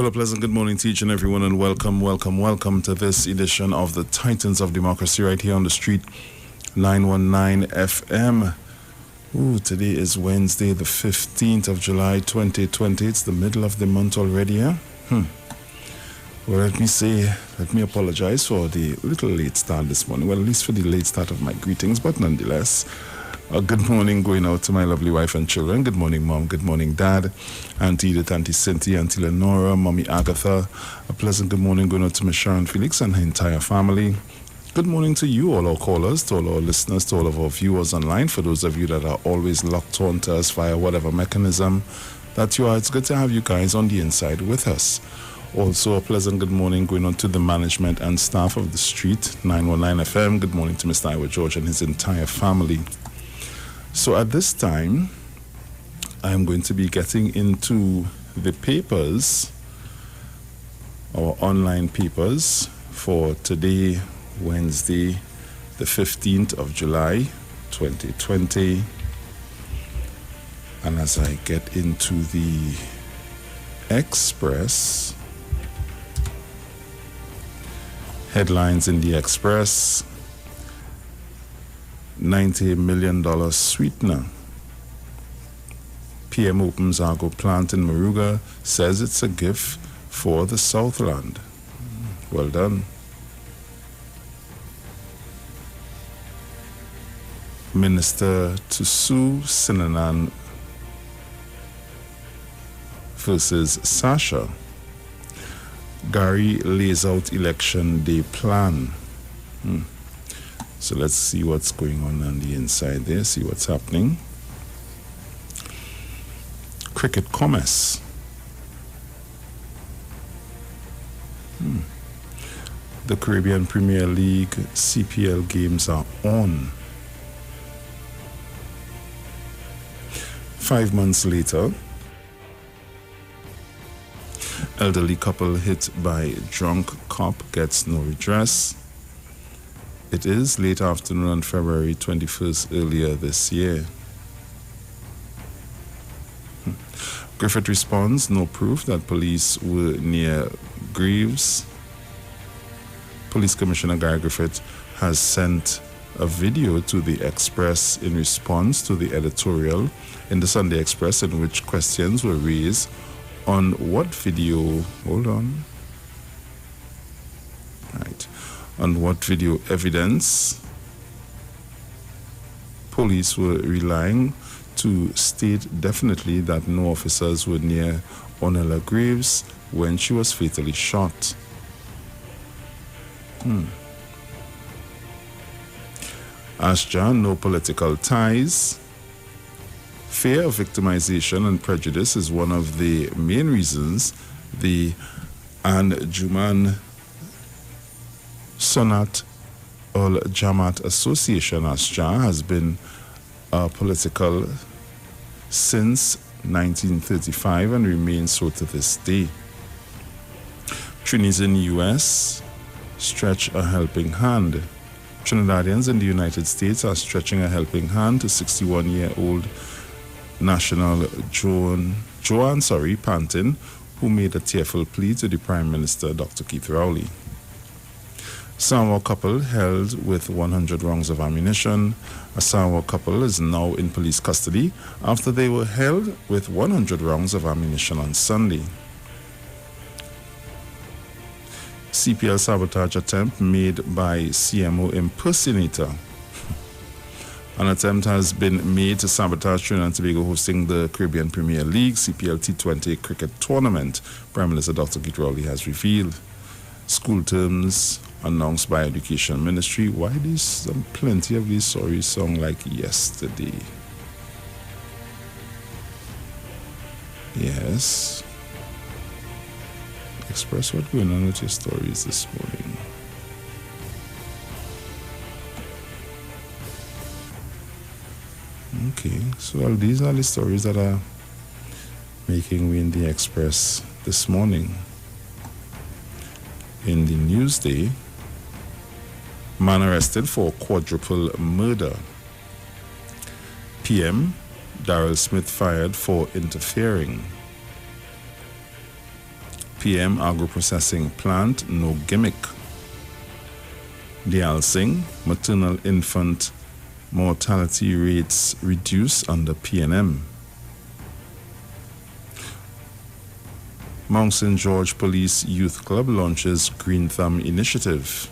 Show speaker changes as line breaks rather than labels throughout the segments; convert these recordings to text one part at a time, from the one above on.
Well, a pleasant good morning to each and everyone, and welcome to this edition of the Titans of Democracy right here on the street, 919 FM. Today is Wednesday, the 15th of July, 2020. It's the middle of the month already, huh? Well, let me apologize for the little late start this morning. Well, at least for the late start of my greetings, but nonetheless, good morning going out to my lovely wife and children. Good morning, Mom. Good morning, Dad. Auntie Edith, Auntie Cynthia, Auntie Lenora, Mommy Agatha. A pleasant good morning going out to Miss Sharon Felix and her entire family. Good morning to you, all our callers, to all our listeners, to all of our viewers online. For those of you that are always locked on to us via whatever mechanism that you are, it's good to have you guys on the inside with us. Also, a pleasant good morning going on to the management and staff of the street, 919 FM. Good morning to Mr. Iwer George and his entire family. So at this time, I'm going to be getting into the papers, our online papers, for today, Wednesday, the 15th of July, 2020. And as I get into the Express, headlines in the Express: $90 million sweetener. PM opens Argo plant in Maruga, says it's a gift for the Southland. Well done. Minister to sue Sinanan versus Sasha. Gary lays out election day plan. So let's see what's going on the inside there, see what's happening. Cricket commerce. The Caribbean Premier League CPL games are on. 5 months later, elderly couple hit by drunk cop gets no redress. It is late afternoon on February 21st earlier this year. Griffith responds, no proof that police were near Greaves. Police Commissioner Guy Griffith has sent a video to the Express in response to the editorial in the Sunday Express in which questions were raised on what video, on what video evidence police were relying to state definitely that no officers were near Ornella Graves when she was fatally shot. Ashja, no political ties. Fear of victimization and prejudice is one of the main reasons the Anjuman Sonat Ul Jamaat Association, Ashja, has been political since 1935 and remains so to this day. Trinis in the U.S. stretch a helping hand. Trinidadians in the United States are stretching a helping hand to 61-year-old National Joanne Pantin, who made a tearful plea to the Prime Minister, Dr. Keith Rowley. Samoa couple held with 100 rounds of ammunition. A Samoa couple is now in police custody after they were held with 100 rounds of ammunition on Sunday. CPL sabotage attempt made by CMO impersonator. An attempt has been made to sabotage Trinidad and Tobago hosting the Caribbean Premier League CPL T20 cricket tournament, Prime Minister Dr. Keith Rowley has revealed. School terms announced by Education Ministry. Why these plenty of these stories sound like yesterday? Yes. Express, what's going on with your stories this morning? Okay, so these are the stories that are making way in the Express this morning. In the Newsday, man arrested for quadruple murder. PM, Darrell Smith fired for interfering. PM agro-processing plant, no gimmick. Dial Singh, maternal infant mortality rates reduce under PNM. Mount St. George Police Youth Club launches Green Thumb Initiative.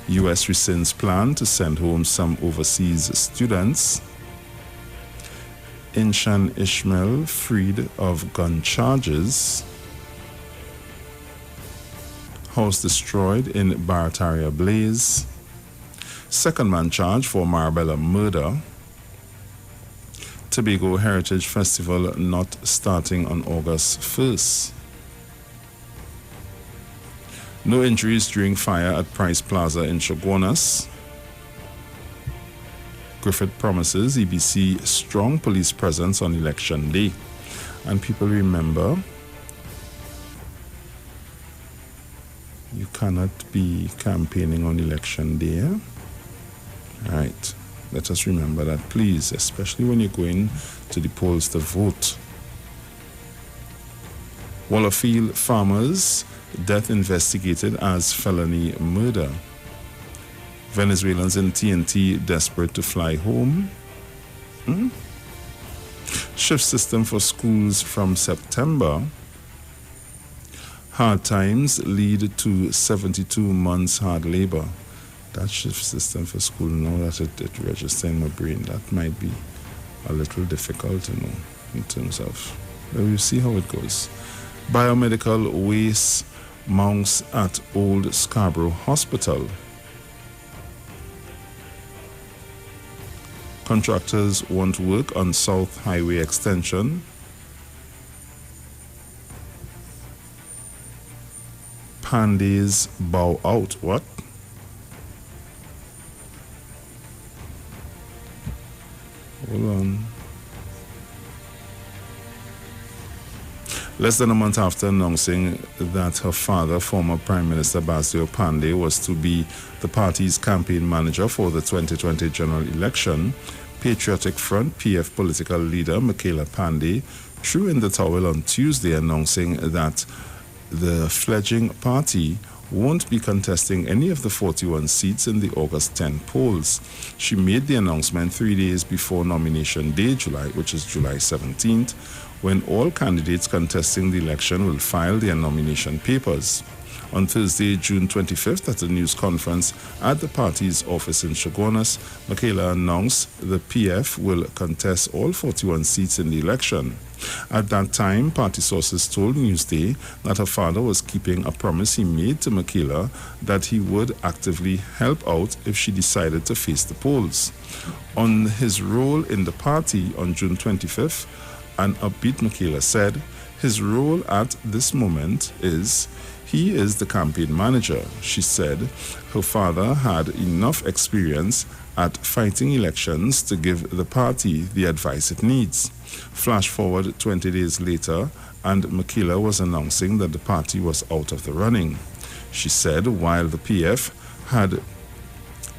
U.S. rescinds plan to send home some overseas students. Inshan Ishmael freed of gun charges. House destroyed in Barataria blaze. Second man charged for Marbella murder. Tobago Heritage Festival not starting on August 1st. No injuries during fire at Price Plaza in Chaguanas. Griffith promises EBC strong police presence on election day. And people remember, you cannot be campaigning on election day. All right. Let us remember that, please, especially when you're going to the polls to vote. Wallerfield farmers' death investigated as felony murder. Venezuelans in TNT desperate to fly home. Shift system for schools from September. Hard times lead to 72 months hard labor. That shift system for school, now that it registers in my brain, that might be a little difficult, in terms of, but we'll see how it goes. Biomedical waste mounts at Old Scarborough Hospital. Contractors want work on South Highway extension. Pandays bow out. What? Hold on. Less than a month after announcing that her father, former Prime Minister Basil Pandey, was to be the party's campaign manager for the 2020 general election, Patriotic Front PF political leader Michaela Pandey threw in the towel on Tuesday, announcing that the fledgling party won't be contesting any of the 41 seats in the August 10 polls. She made the announcement 3 days before nomination day, which is July 17th, when all candidates contesting the election will file their nomination papers. On Thursday, June 25th, at a news conference at the party's office in Chaguanas, Michaela announced the PF will contest all 41 seats in the election. At that time, party sources told Newsday that her father was keeping a promise he made to Michaela that he would actively help out if she decided to face the polls. On his role in the party on June 25th, an upbeat Michaela said, his role at this moment is he is the campaign manager. She said her father had enough experience at fighting elections to give the party the advice it needs. Flash forward 20 days later, and Michaela was announcing that the party was out of the running. She said while the PF had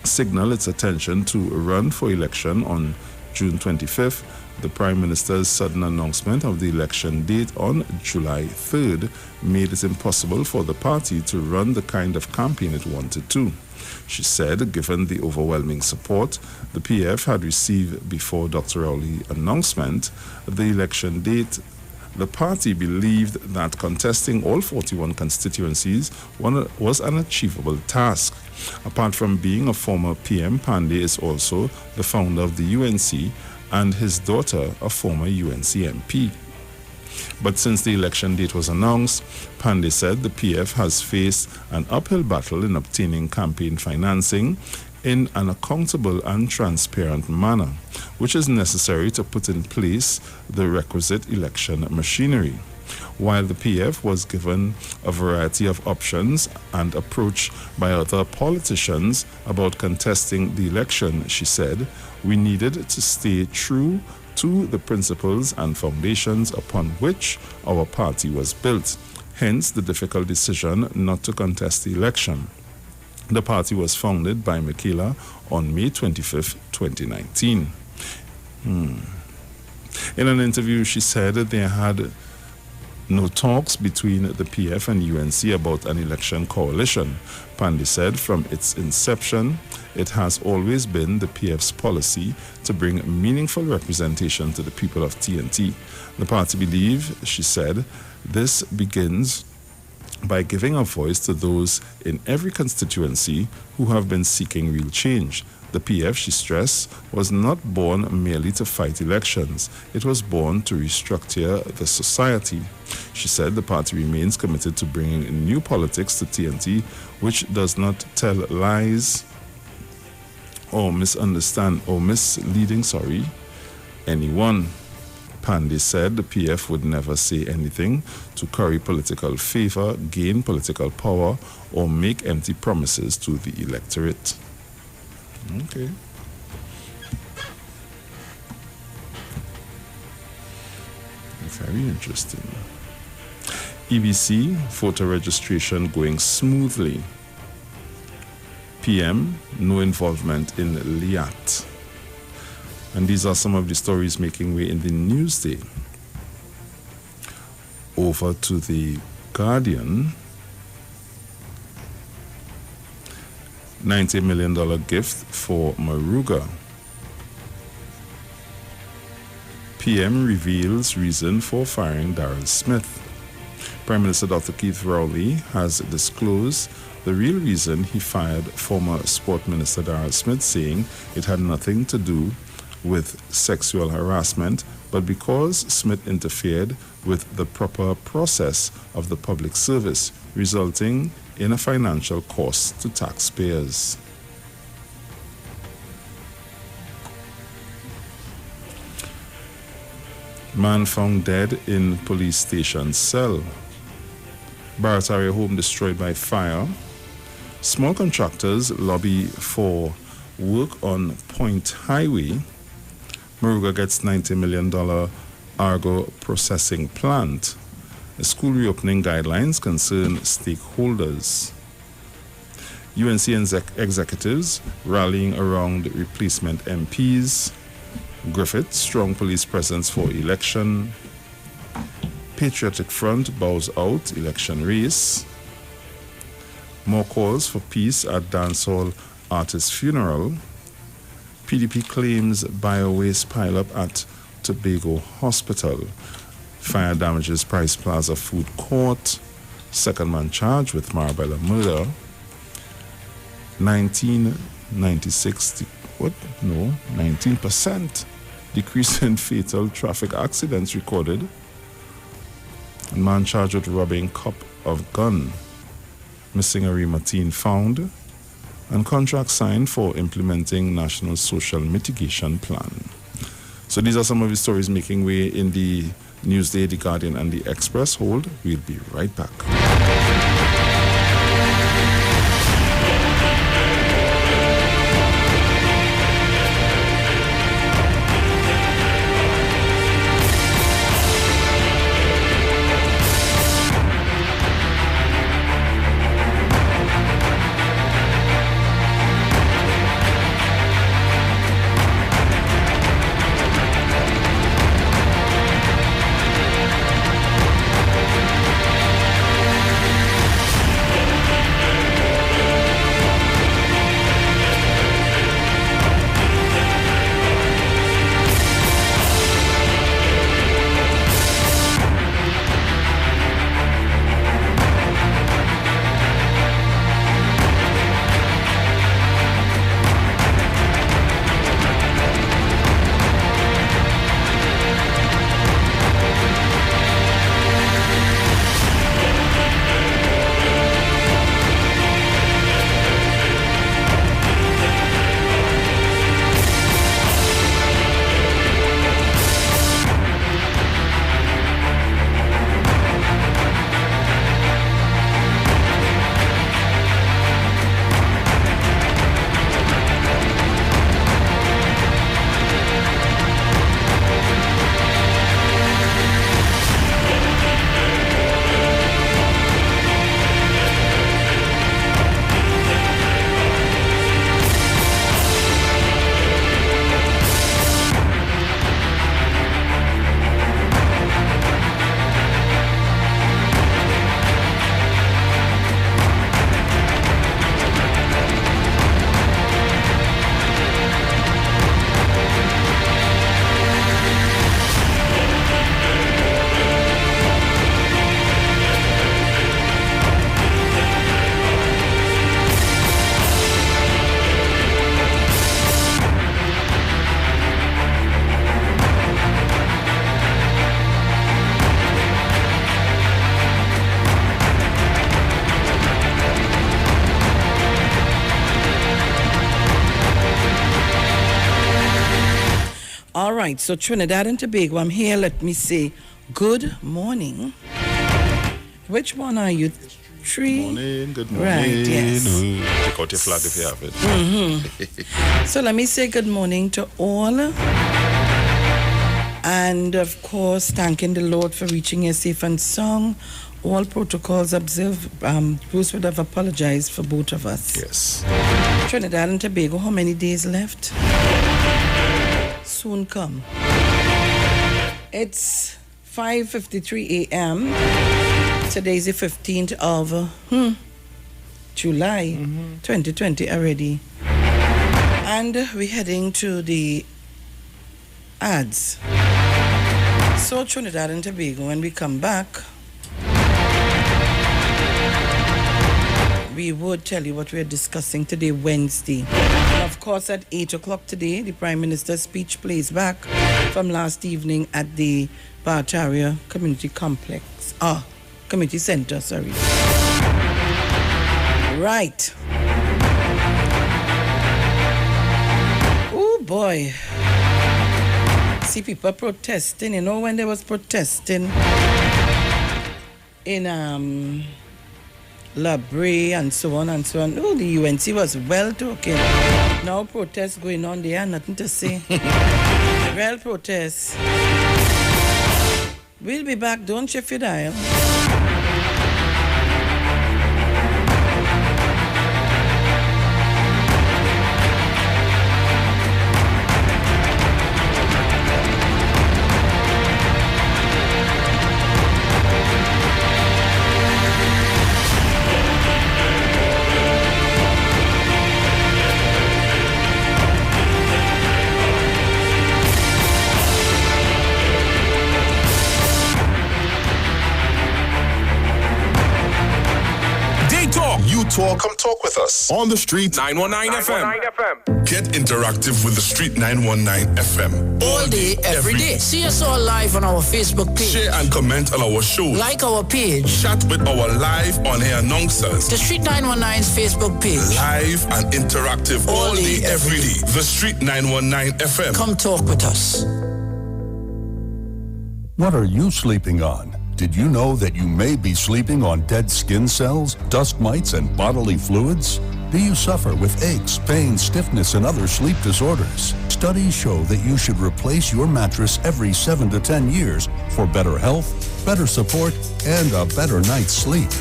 signaled its intention to run for election on June 25th, the Prime Minister's sudden announcement of the election date on July 3rd made it impossible for the party to run the kind of campaign it wanted to. She said, given the overwhelming support the PF had received before Dr. Rowley's announcement, the election date, the party believed that contesting all 41 constituencies was an achievable task. Apart from being a former PM, Pandey is also the founder of the UNC and his daughter, a former UNC MP. But since the election date was announced, Pandey said the PF has faced an uphill battle in obtaining campaign financing in an accountable and transparent manner, which is necessary to put in place the requisite election machinery. While the PF was given a variety of options and approach by other politicians about contesting the election, she said, we needed to stay true to the principles and foundations upon which our party was built, hence the difficult decision not to contest the election. The party was founded by Michaela on May 25, 2019. In an interview, she said there had No talks between the PF and UNC about an election coalition. Pandey said from its inception, it has always been the PF's policy to bring meaningful representation to the people of TNT. The party believe, she said, this begins by giving a voice to those in every constituency who have been seeking real change. The PF, she stressed, was not born merely to fight elections. It was born to restructure the society. She said the party remains committed to bringing new politics to TNT, which does not tell lies or misleading anyone. Pandey said the PF would never say anything to curry political favor, gain political power, or make empty promises to the electorate. Okay. Very interesting. EBC voter registration going smoothly. PM, no involvement in Liat. And these are some of the stories making way in the Newsday. Over to the Guardian. $90 million gift for Maruga. PM reveals reason for firing Darrell Smith. Prime Minister Dr. Keith Rowley has disclosed the real reason he fired former Sport Minister Darrell Smith, saying it had nothing to do with sexual harassment, but because Smith interfered with the proper process of the public service, resulting in a financial cost to taxpayers. Man found dead in police station cell. Barataria home destroyed by fire. Small contractors lobby for work on Point Highway. Maruga gets $90 million Argo processing plant. The school reopening guidelines concern stakeholders. UNC executives rallying around replacement MPs. Griffith, strong police presence for election. Patriotic Front bows out election race. More calls for peace at dancehall artist funeral. PDP claims bio-waste pileup at Tobago Hospital. Fire damages Price Plaza food court. Second man charged with Marbella murder. 19% decrease in fatal traffic accidents recorded. And man charged with robbing cop of gun. Missing a Rima found. And contract signed for implementing National Social Mitigation Plan. So these are some of the stories making way in the Newsday, The Guardian, and The Express. Hold, we'll be right back.
All right, so Trinidad and Tobago, I'm here. Let me say good morning. Which one are you? Three?
Good morning.
Right, yes.
Take out your flag if you have it.
So let me say good morning to all. And of course, thanking the Lord for reaching us safe and sound. All protocols observed. Bruce would have apologized for both of us.
Yes.
Trinidad and Tobago, how many days left? Soon come. It's 5:53 a.m. Today's the 15th of July 2020 already. And we're heading to the ads. So Trinidad and Tobago, when we come back, we would tell you what we're discussing today, Wednesday. And of course, at 8 o'clock today, the Prime Minister's speech plays back from last evening at the Bartaria Community Complex. Community Center, sorry. Right. Oh, boy. See people protesting. You know, when there was protesting in La Brea and so on and so on. Oh, the UNC was well talking. Now protests going on there, nothing to say. Real protests. We'll be back. Don't shift your dial.
Talk, come talk with us on the street
919 FM.
Get interactive with the street 919 FM
all day, every day. See us all live on our Facebook page.
Share and comment on our show.
Like our page.
Chat with our live on-air announcers.
The Street 919's Facebook page.
Live and interactive all day, every day. The Street 919 FM.
Come talk with us.
What are you sleeping on? Did you know that you may be sleeping on dead skin cells, dust mites, and bodily fluids? Do you suffer with aches, pains, stiffness, and other sleep disorders? Studies show that you should replace your mattress every 7 to 10 years for better health, better support, and a better night's sleep.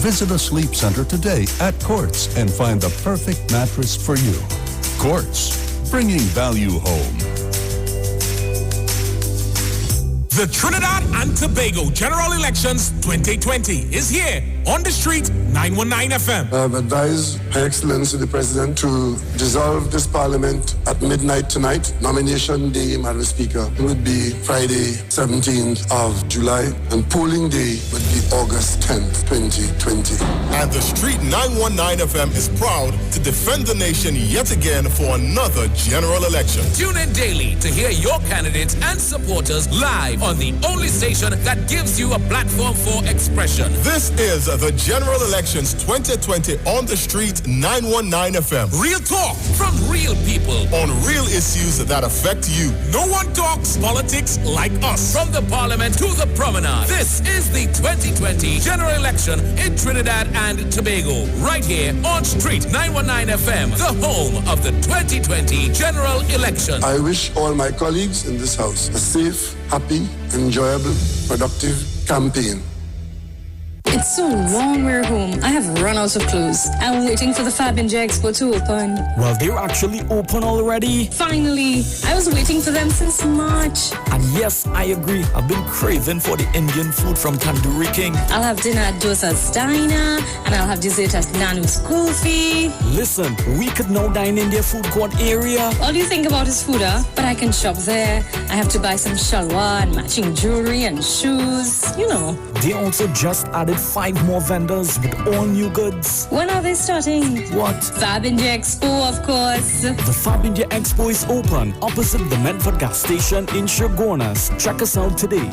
Visit a sleep center today at Quartz and find the perfect mattress for you. Quartz, bringing value home.
The Trinidad and Tobago General Elections 2020 is here on the street 919 FM.
I have advised Her Excellency the President to dissolve this Parliament at midnight tonight. Nomination day, Madam Speaker, would be Friday, 17th of July, and polling day would be August 10th, 2020.
And the street 919 FM is proud to defend the nation yet again for another general election.
Tune in daily to hear your candidates and supporters live on the only station that gives you a platform for expression.
This is the General Elections 2020 on the street 919 FM.
Real talk from real people
on real issues that affect you.
No one talks politics like us. From the Parliament to the promenade. This is the 2020 General Election in Trinidad and Tobago. Right here on Street 919 FM, the home of the 2020 General Election.
I wish all my colleagues in this house a safe, happy, enjoyable, productive campaign.
It's so long we're home. I have run out of clothes. I'm waiting for the Fab and J Expo to open.
Well, they're actually open already.
Finally. I was waiting for them since March.
And yes, I agree. I've been craving for the Indian food from Tandoori King.
I'll have dinner at Dosa's Diner, and I'll have dessert at Nanu's Coffee.
Listen, we could now dine in their food court area.
All you think about is food, huh? But I can shop there. I have to buy some shalwar and matching jewelry and shoes. You know.
They also just added 5 more vendors with all new goods.
When are they starting?
What?
Fab India Expo, of course.
The Fab India Expo is open opposite the Medford gas station in Chaguanas. Check us out today.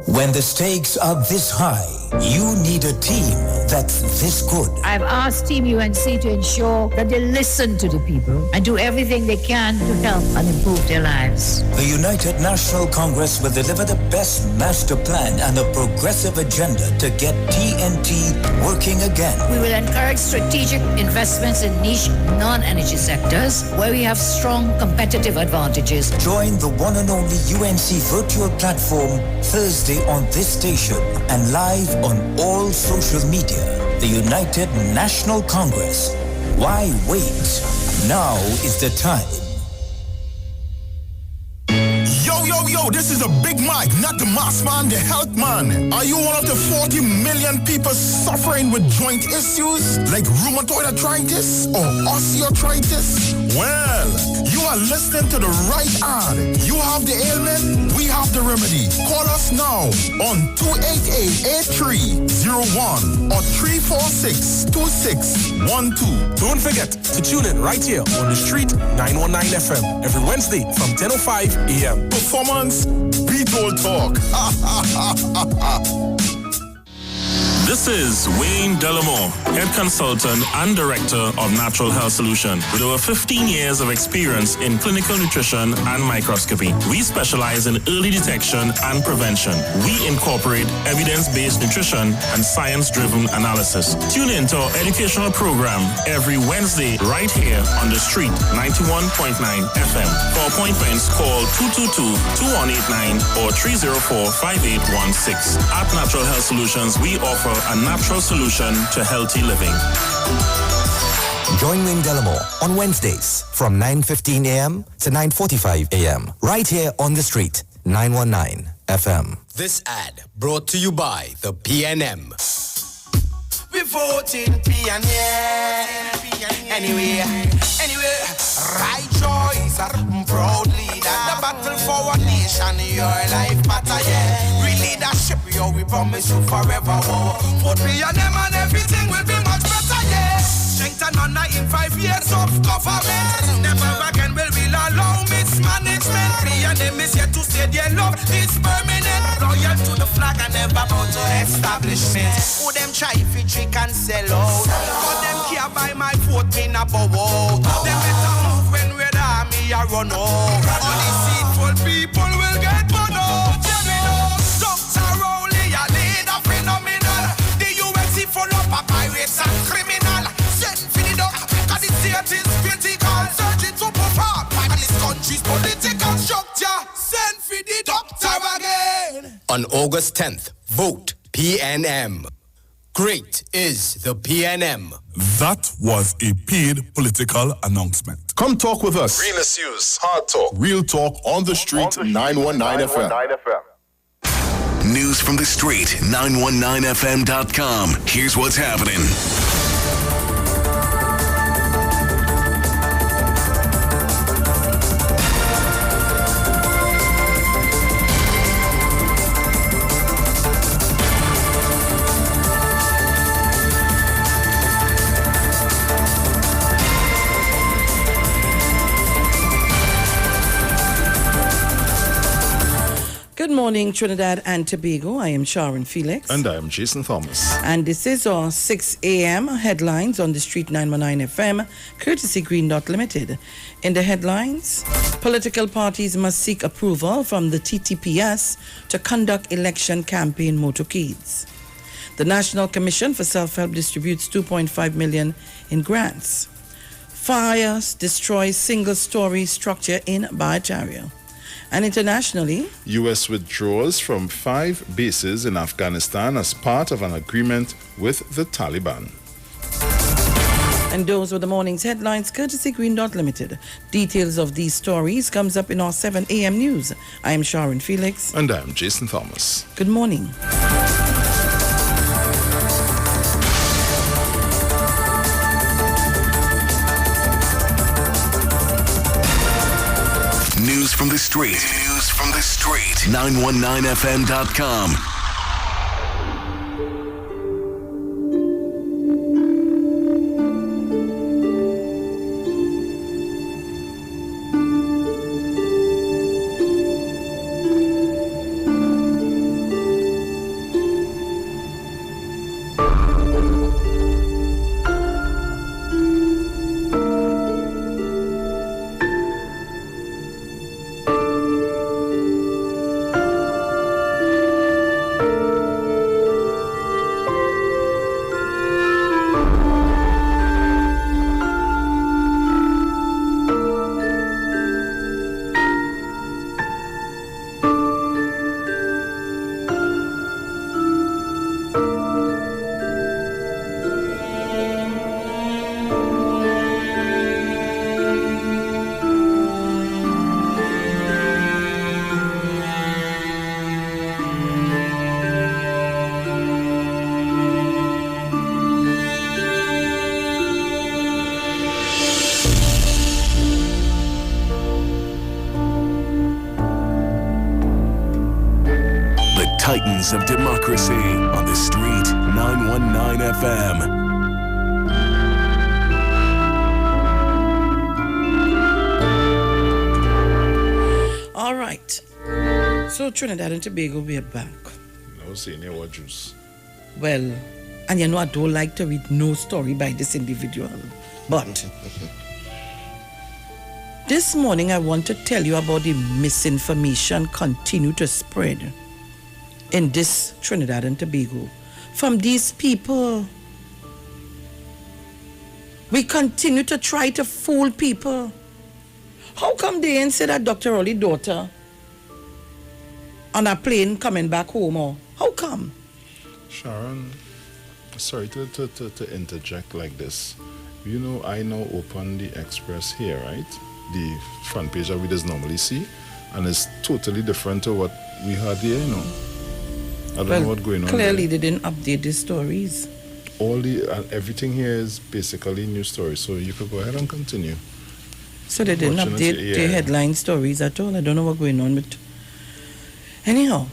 When the stakes are this high, you need a team that's this good.
I've asked Team UNC to ensure that they listen to the people and do everything they can to help and improve their lives.
The United National Congress will deliver the best master plan and a progressive agenda to get TNT working again.
We will encourage strategic investments in niche non-energy sectors where we have strong competitive advantages.
Join the one and only UNC virtual platform Thursday on this station and live on all social media. The United National Congress. Why wait? Now is the time.
Yo, this is a Big Mike, not the mass man, the health man. Are you one of the 40 million people suffering with joint issues like rheumatoid arthritis or osteoarthritis? Well, you are listening to the right ad. You have the ailment, we have the remedy. Call us now on 288-8301 or 346-2612.
Don't forget to tune in right here on the street 919 FM every Wednesday from 10:05 a.m.
Performance, beat all talk.
This is Wayne Delamore, Head Consultant and Director of Natural Health Solution. With over 15 years of experience in clinical nutrition and microscopy, we specialize in early detection and prevention. We incorporate evidence-based nutrition and science-driven analysis. Tune in to our educational program every Wednesday right here on the street, 91.9 FM. For appointments, call 222-2189 or 304-5816. At Natural Health Solutions, we offer a natural solution to healthy living.
Join Wayne Delamore on Wednesdays from 9:15 a.m. to 9:45 a.m. right here on the street, 919 FM.
This ad brought to you by the PNM.
We voting PNM. Anyway, right choice, proud leader. The battle for our nation, your life matter, yeah. Real leadership, yo, we promise you forever, oh. Vote PNM and everything will be much better, yeah. Strength and honor in 5 years of government. Never again will we allow mismanagement. PNM is here to stay, their love is permanent. Loyal to the flag and never bound to establishment. Who them try if trick and sell out. But them care by my vote, me na bow out. Them better move when we're the army a run out. All these deceitful people will get burned out. Dr. Rowley, a leader phenomenal. The UNC full up of pirates and criminal. Send for the duck, cause the state is critical. Searching to perform by this country's political structure. Send for the doctor again.
On August 10th, vote PNM. Great is the PNM.
That was a paid political announcement. Come talk with us.
Real issues, hard talk.
Real talk on the street, 919 FM.
News from the street, 919fm.com. Here's what's happening.
Good morning, Trinidad and Tobago. I am Sharon Felix.
And I am Jason Thomas.
And this is our 6 a.m. headlines on the street 919 FM, courtesy Green Dot Limited. In the headlines, political parties must seek approval from the TTPS to conduct election campaign motorcades. The National Commission for Self-Help distributes $2.5 million in grants. Fires destroy single-story structure in Barataria. And internationally,
U.S. withdraws from 5 bases in Afghanistan as part of an agreement with the Taliban.
And those were the morning's headlines, courtesy Green Dot Limited. Details of these stories comes up in our 7 a.m. news. I am Sharon Felix.
And I am Jason Thomas.
Good morning.
News from the street. News from the street. 919fm.com. Titans of Democracy on the Street 919 FM.
All right. So Trinidad and Tobago, we are back.
I was saying, what juice?
Well, and you know I don't like to read no story by this individual, but this morning I want to tell you about the misinformation continue to spread in this Trinidad and Tobago from these people. We continue to try to fool people. How come they ain't say that Dr. Rolly's daughter on a plane coming back home? Or how come?
Sharon, sorry to interject like this. You know, I now open the Express here, right? The front page that we just normally see, and it's totally different to what we had here, you know. I don't know what's going on.
Clearly, they didn't update the stories.
All everything here is basically new stories, so you could go ahead and continue.
So they didn't update the headline stories at all. I don't know what's going on with. Anyhow,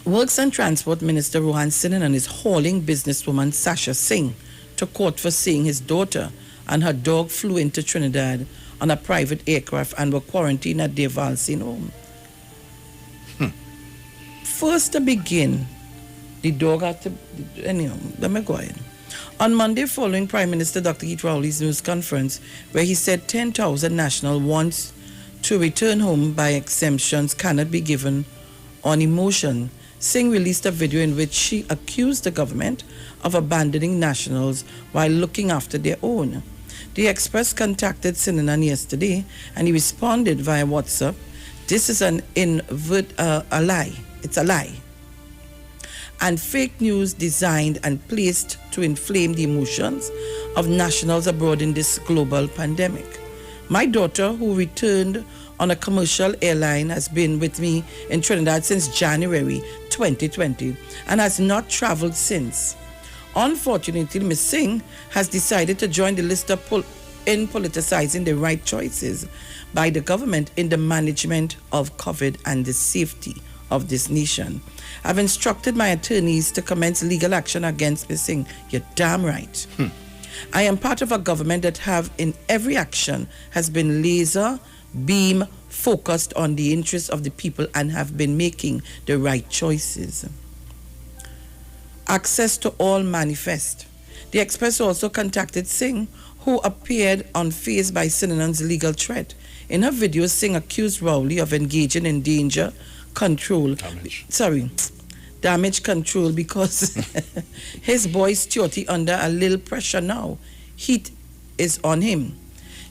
Works and Transport Minister Rohan Sinanan is hauling businesswoman Sasha Singh to court for saying his daughter and her dog flew into Trinidad on a private aircraft and were quarantined at their Valsine home. First to begin, the dog had to. Anyhow, let me go ahead. On Monday, following Prime Minister Dr. Keith Rowley's news conference, where he said 10,000 nationals wants to return home by exemptions cannot be given on emotion, Singh released a video in which she accused the government of abandoning nationals while looking after their own. The Express contacted Sinanan yesterday, and he responded via WhatsApp, "This is a lie. It's a lie. And fake news designed and placed to inflame the emotions of nationals abroad in this global pandemic. My daughter, who returned on a commercial airline, has been with me in Trinidad since January 2020 and has not traveled since. Unfortunately, Ms. Singh has decided to join the list of in politicizing the right choices by the government in the management of COVID and the safety of this nation. I've instructed my attorneys to commence legal action against Ms. Singh." You're damn right. "I am part of a government that have in every action has been laser beam focused on the interests of the people and have been making the right choices." Access to all manifest. The Express also contacted Singh, who appeared unfazed by Sinanan's legal threat. In her video, Singh accused Rowley of engaging in damage control because his boy's duty under a little pressure now. Heat is on him.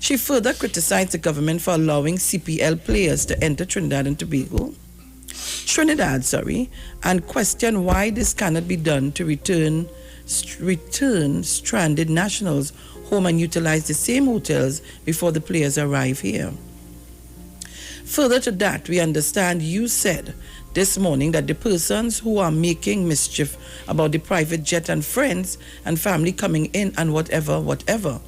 She further criticized the government for allowing CPL players to enter Trinidad and Tobago, and questioned why this cannot be done to return stranded nationals home and utilize the same hotels before the players arrive here. Further to that, we understand you said this morning that the persons who are making mischief about the private jet and friends and family coming in and whatever.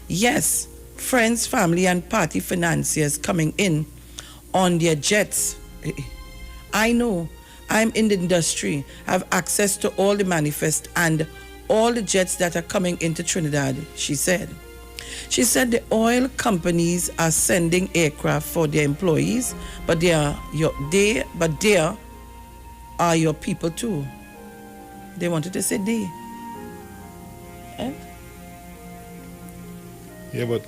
Yes, friends, family and party financiers coming in on their jets. I know, I'm in the industry, have access to all the manifest and all the jets that are coming into Trinidad, she said. She said the oil companies are sending aircraft for their employees, but they are your people too. They wanted to say they. Eh?
Yeah, but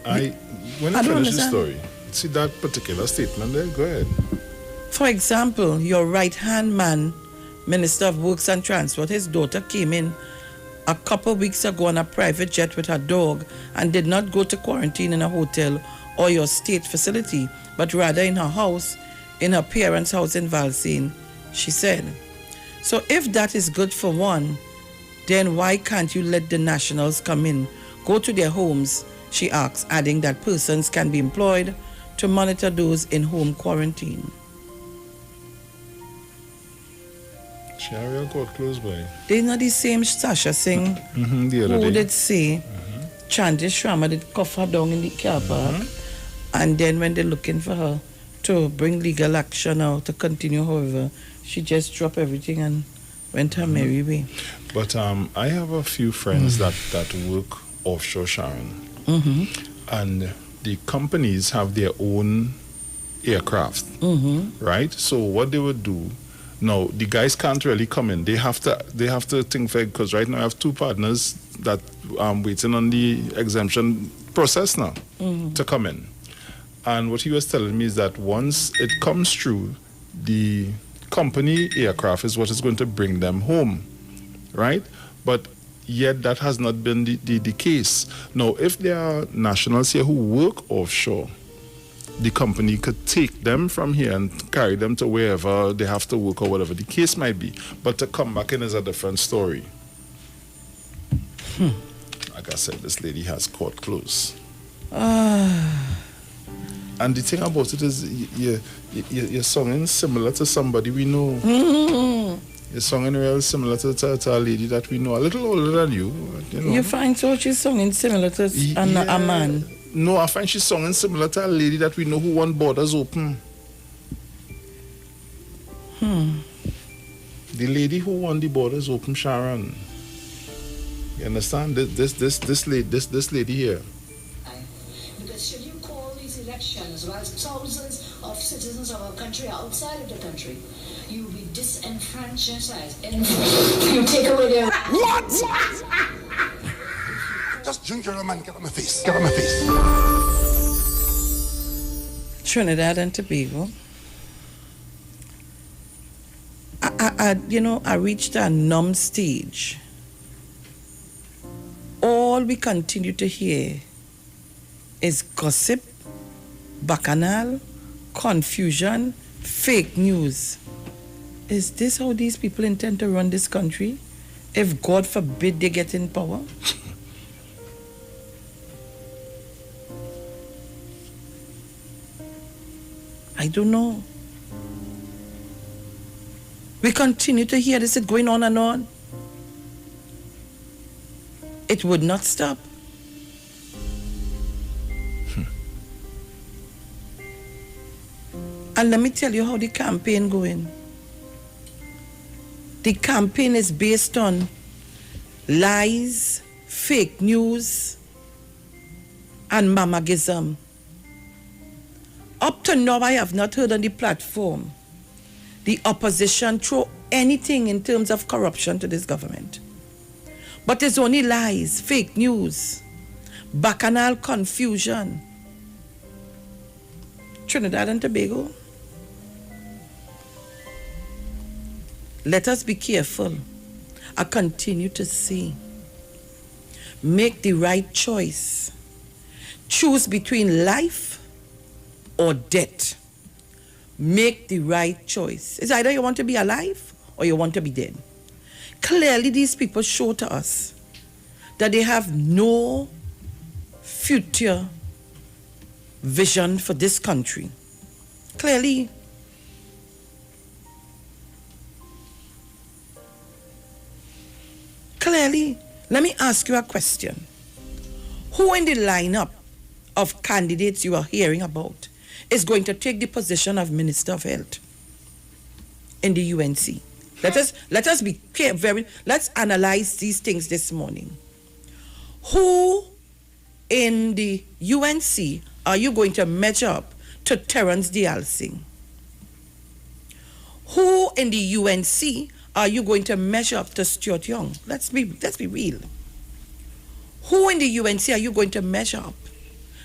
when I finish the story, see that particular statement there, go ahead.
For example, your right-hand man, Minister of Works and Transport, his daughter came in a couple weeks ago on a private jet with her dog and did not go to quarantine in a hotel or your state facility, but rather in her house, in her parents' house in Valsine, she said. So if that is good for one, then why can't you let the nationals come in, go to their homes, she asks, adding that persons can be employed to monitor those in home quarantine.
Sharia got close by.
They not the same Sasha Singh who did say Chanti Shrama did cuff her down in the car park, and then when they're looking for her to bring legal action or to continue, however, she just dropped everything and went her merry way.
But I have a few friends that work offshore, Sharon. And the companies have their own aircraft, right? So what they would do, now the guys can't really come in. They have to think for, because right now I have two partners that waiting on the exemption process now to come in. And what he was telling me is that once it comes through, the company aircraft is what is going to bring them home, right? But yet that has not been the case. Now, if there are nationals here who work offshore, the company could take them from here and carry them to wherever they have to work or whatever the case might be. But to come back in is a different story. Like I said, this lady has court closed. And the thing about it is, you're singing similar to somebody we know. You're singing real similar to a lady that we know, a little older than you. You know.
You find so she's singing similar to a man?
No, I find she's singing similar to a lady that we know who want borders open. The lady who want the borders open, Sharon. You understand? This lady here.
Because should you call these elections while thousands of citizens of our country are outside of the country, you will be disenfranchised. You take away their...
What? Just drink your man, get on my face. Get on my face.
Trinidad and Tobago. I reached a numb stage. All we continue to hear is gossip, bacchanal, confusion, fake news. Is this how these people intend to run this country? If God forbid they get in power? I don't know. We continue to hear this going on and on. It would not stop. And let me tell you how the campaign going. The campaign is based on lies, fake news, and mamagism. Up to now, I have not heard on the platform the opposition throw anything in terms of corruption to this government. But it's only lies, fake news, bacchanal confusion. Trinidad and Tobago, let us be careful. I continue to say, make the right choice. Choose between life or death. Make the right choice. It's either you want to be alive or you want to be dead. Clearly, these people show to us that they have no future vision for this country. Clearly. Let me ask you a question. Who in the lineup of candidates you are hearing about is going to take the position of Minister of Health in the UNC? Let us be clear, let's analyze these things this morning. Who in the UNC are you going to measure up to Terence Dialsing? Who in the UNC are you going to measure up to Stuart Young? Let's be real. Who in the UNC are you going to measure up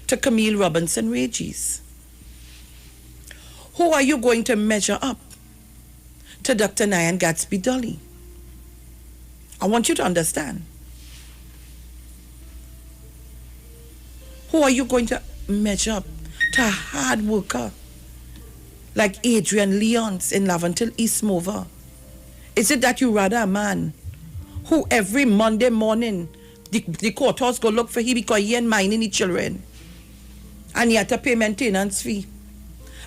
to Camille Robinson Regis? Who are you going to measure up to Dr. Nyan Gatsby Dolly? I want you to understand. Who are you going to measure up to a hard worker like Adrian Leons in Laventille East Mover? Is it that you rather a man who every Monday morning the courthouse go look for him because he ain't minding the children and he had to pay maintenance fee?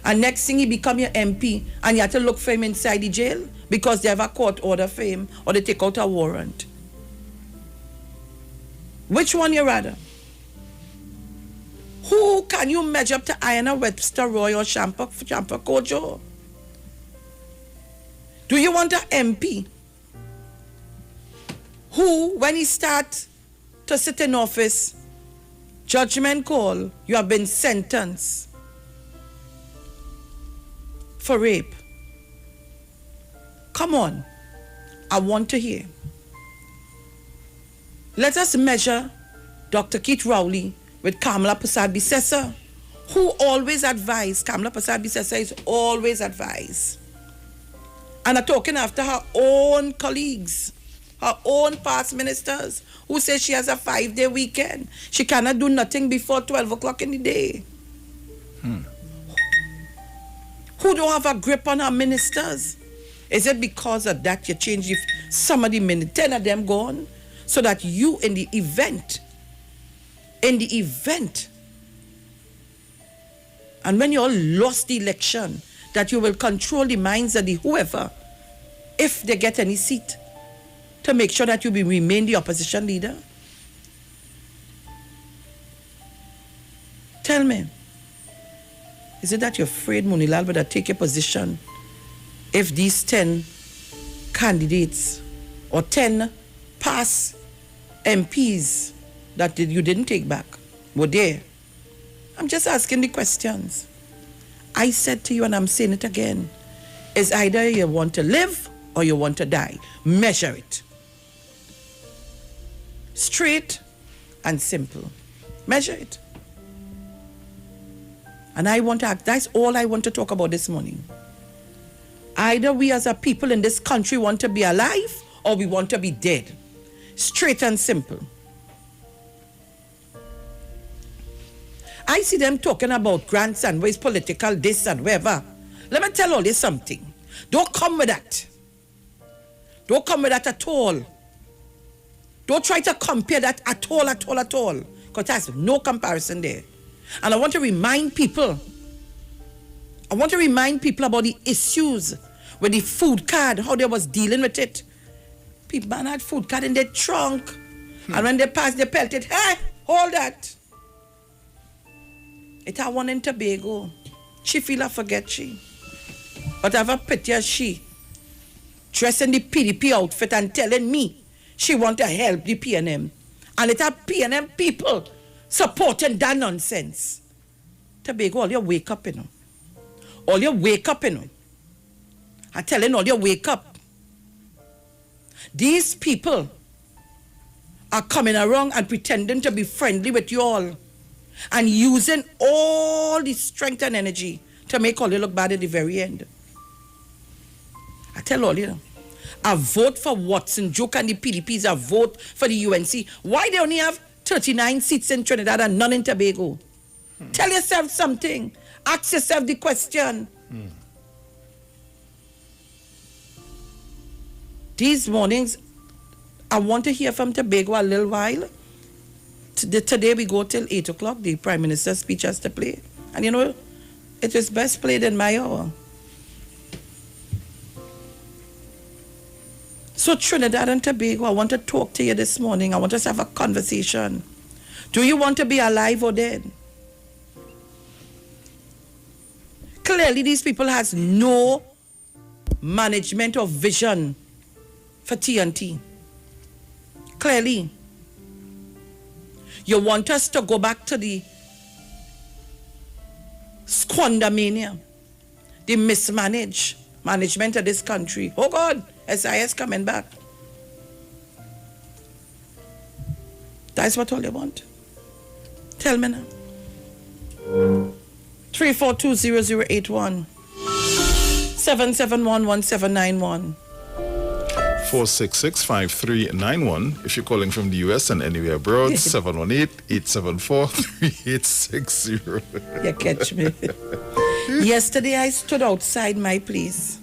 And next thing he become your MP and you have to look for him inside the jail because they have a court order for him or they take out a warrant. Which one you rather? Who can you measure up to Iona Webster Roy or Champa Kojo? Do you want an MP who, when he start to sit in office, judgment call, you have been sentenced for rape? Come on, I want to hear. Let us measure Dr. Keith Rowley with Kamala Prasad-Bissessar, who always advised, Kamala Prasad-Bissessar is always advised, and are talking after her own colleagues, her own past ministers, who say she has a 5-day weekend. She cannot do nothing before 12 o'clock in the day. Who don't have a grip on her ministers? Is it because of that you change if some of the 10 of them gone? So that you in the event, and when you all lost the election, that you will control the minds of the whoever, if they get any seat, to make sure that you will remain the opposition leader? Tell me, is it that you're afraid Munilal would take your position if these 10 candidates or 10 past MPs that you didn't take back were there? I'm just asking the questions. I said to you, and I'm saying it again, is either you want to live or you want to die. Measure it. Straight and simple. Measure it. And I want to act, that's all I want to talk about this morning. Either we as a people in this country want to be alive or we want to be dead. Straight and simple. I see them talking about grants and ways political this and whatever. Let me tell all you something. Don't come with that. Don't come with that at all. Don't try to compare that at all. Because there's no comparison there. And I want to remind people about the issues with the food card, how they was dealing with it. People had food card in their trunk. And when they passed, they pelted. Hey, hold that. It had one in Tobago. She feel I forget she. But I have a pity as she dressed in the PDP outfit and telling me she want to help the PNM. And it had PNM people supporting that nonsense. Tobago, all you wake up, you know. All you wake up, you know. I'm telling all you wake up. These people are coming around and pretending to be friendly with you all and using all the strength and energy to make all you look bad at the very end. I tell all you, I vote for Watson Joke and the PDPs, I vote for the UNC. Why they only have 39 seats in Trinidad and none in Tobago? Tell yourself something. Ask yourself the question. These mornings, I want to hear from Tobago a little while. Today we go till 8 o'clock. The Prime Minister's speech has to play. And you know, it is best played in my hour. So Trinidad and Tobago, I want to talk to you this morning. I want us to have a conversation. Do you want to be alive or dead? Clearly, these people has no management or vision for TNT. Clearly. You want us to go back to the squandermania, the management of this country. Oh God, SIS coming back. That's what all you want. Tell me now. 3420081 7711791
466-5391 if you're calling from the US and anywhere abroad. 718-874-3860.
You catch me. Yesterday I stood outside my place,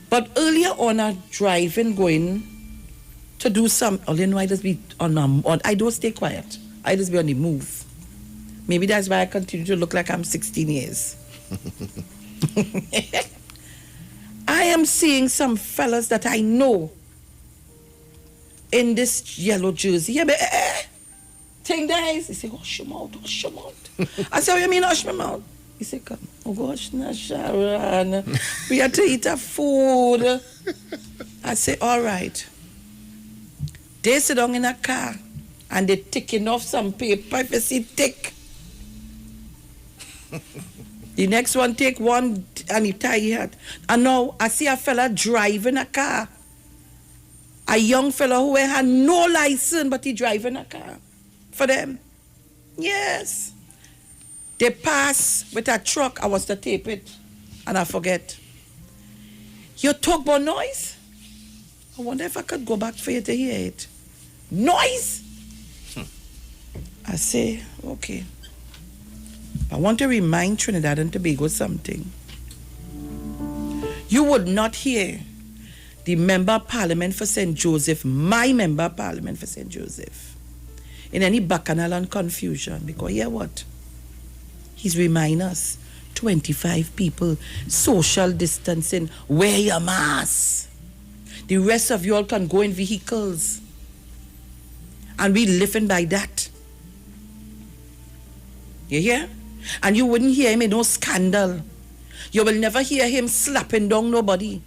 but earlier on I driving going to do some. You know, I just be on. I don't stay quiet. I just be on the move. Maybe that's why I continue to look like I'm 16 years. I am seeing some fellas that I know in this yellow jersey. Yeah, but thing there is, they say, hush your mouth, hush your mouth. I say, what you mean, hush my mouth? He said, come. Oh gosh, na Sharon. We have to eat our food. I say, all right. They sit down in a car and they taking off some paper. If you see tick. The next one take one and he tie his hat. And now I see a fella driving a car. A young fella who had no license, but he driving a car for them. Yes. They pass with a truck. I was to tape it and I forget. You talk about noise? I wonder if I could go back for you to hear it. Noise? I say, okay. I want to remind Trinidad and Tobago something. You would not hear the Member of Parliament for St. Joseph, my Member of Parliament for St. Joseph, in any bacchanal and confusion. Because hear what? He's reminding us, 25 people, social distancing, wear your mask. The rest of you all can go in vehicles. And we living by that. You hear? And you wouldn't hear him in no scandal. You will never hear him slapping down nobody.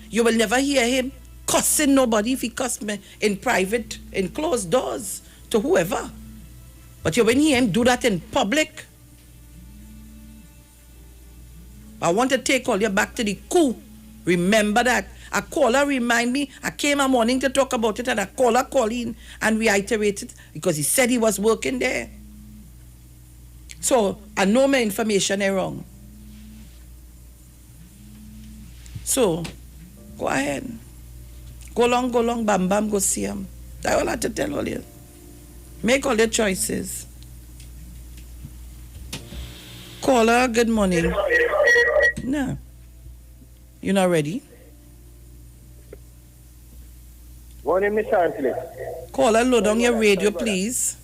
You will never hear him cussing nobody if he cussed me in private, in closed doors to whoever. But you wouldn't hear him do that in public. I want to take all you back to the coup. Remember that. A caller remind me, I came a morning to talk about it and a caller called in and reiterated because he said he was working there. So, I know my information is wrong. So, go ahead. Go long, bam, bam, go see him. That's all I have to tell all you. Make all your choices. Caller, good morning. No. You're not ready?
Morning, Mr. Anthony.
Caller, load on your radio, please.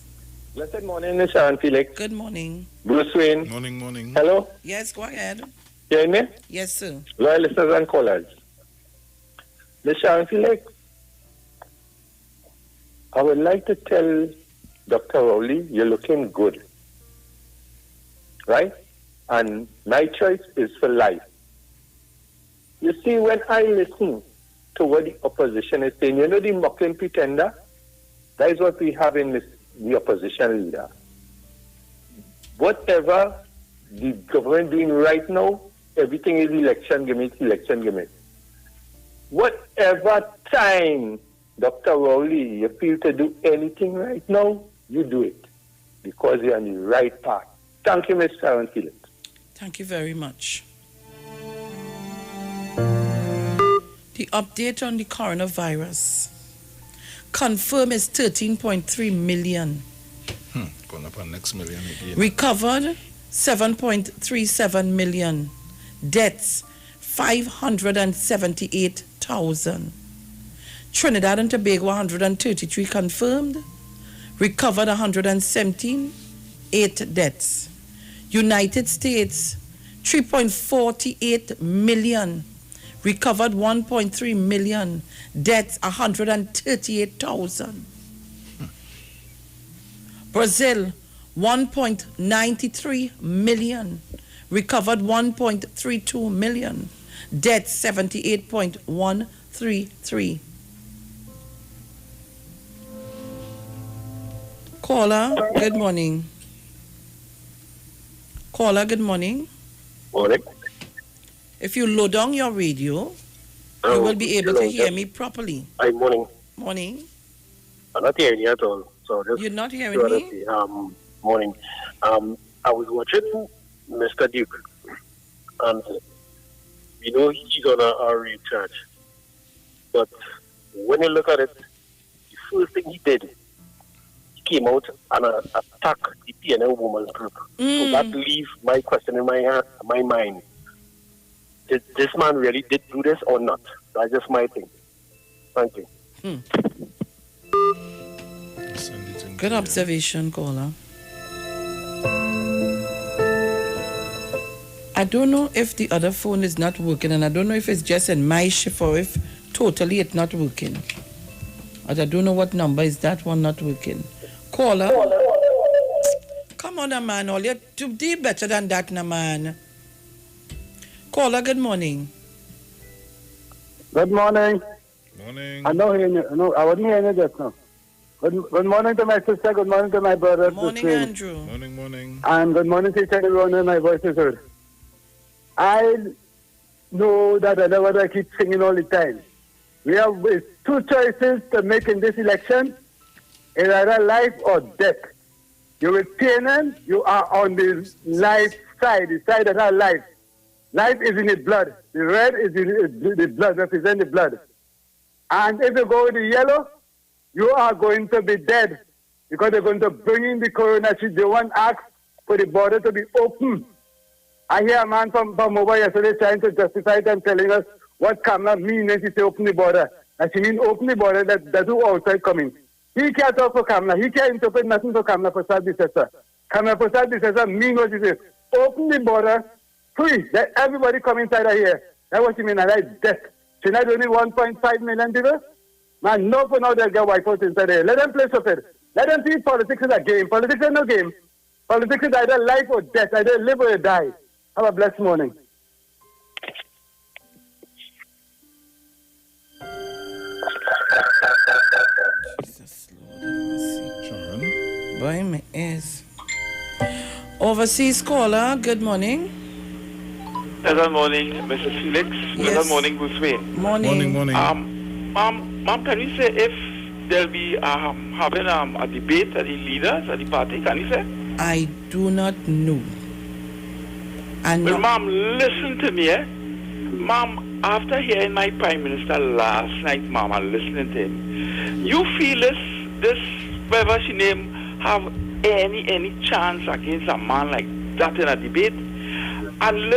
Blessed morning, Mr. Felix.
Good morning.
Bruce Wayne.
Morning.
Hello?
Yes, go ahead.
You hear me?
Yes, sir.
Loyal listeners and callers. Mr. Felix, I would like to tell Dr. Rowley, you're looking good. Right? And my choice is for life. You see, when I listen to what the opposition is saying, you know the mocking pretender? That is what we have in the opposition leader. Whatever the government doing right now, everything is election gimmick. Whatever time, Dr. Rowley, you feel to do anything right now, you do it. Because you're on the right path. Thank you, Mr. Aaron Felix.
Thank you very much. The update on the coronavirus. Confirmed is 13.3 million.
Going up on next million again.
Recovered 7.37 million. Deaths 578,000. Trinidad and Tobago 133 confirmed. Recovered 117. 8 deaths. United States 3.48 million. Recovered 1.3 million. Deaths 138,000. Brazil 1.93 million. Recovered 1.32 million. Deaths 78.133. Caller, good morning. Caller, good morning.
Morning.
If you load on your radio, you will be able to hear me properly.
Hi, morning.
Morning.
I'm not hearing you at all. So
You're not hearing me?
Morning. I was watching Mr. Duke, and you know he's on a recharge. But when you look at it, the first thing he did, he came out and attacked the PNL women's group. So that leaves my question in my mind. Did this man really did do this or not? That's just my thing. Thank you.
Good observation, caller. I don't know if the other phone is not working, and I don't know if it's just in my shift or if totally it's not working. But I don't know what number is that one not working. Caller. Come Come on, man. All you to do better than that, na man. Caller, good morning.
Good morning.
Morning.
I know hearing you. No, I wasn't hearing you just now. Good morning to my sister. Good morning to my brother.
Morning, Andrew.
Morning.
And good morning to each and everyone when my voice is heard. I know that I know what I keep singing all the time. We have two choices to make in this election. It's either life or death. You with PNN, you are on the life side, the side that has life. Life is in the blood. The red is in the blood, represent the blood. And if you go with the yellow, you are going to be dead because they're going to bring in the corona. They want ask for the border to be open. I hear a man from over yesterday trying to justify it and telling us what Kamala means when she say open the border. And she means open the border, that's who outside coming. He can't talk for Kamala. He can't interpret nothing for Kamala Prasad Bisesa. Kamala Prasad Bisesa means what she says. Open the border, free. Let everybody come inside of here. That's what she means. I like death. She not only 1.5 million people. Man, no for now they'll get white folks inside there. Let them play stupid. Let them see politics is a game. Politics is no game. Politics is either life or death. Either live or die. Have a blessed morning.
Jesus, Lord, have mercy. Boy, my ears. Overseas caller, good morning.
Good morning, Mrs. Felix.
Yes.
Good morning, Bruce Wayne.
Morning.
Ma'am, can you say if there'll be having a debate at the leaders at the party? Can you say?
I do not know.
Well, ma'am, listen to me, eh? Ma'am, after hearing my Prime Minister last night, ma'am, and listening to him, you feel this whatever she name, have any chance against a man like that in a debate? And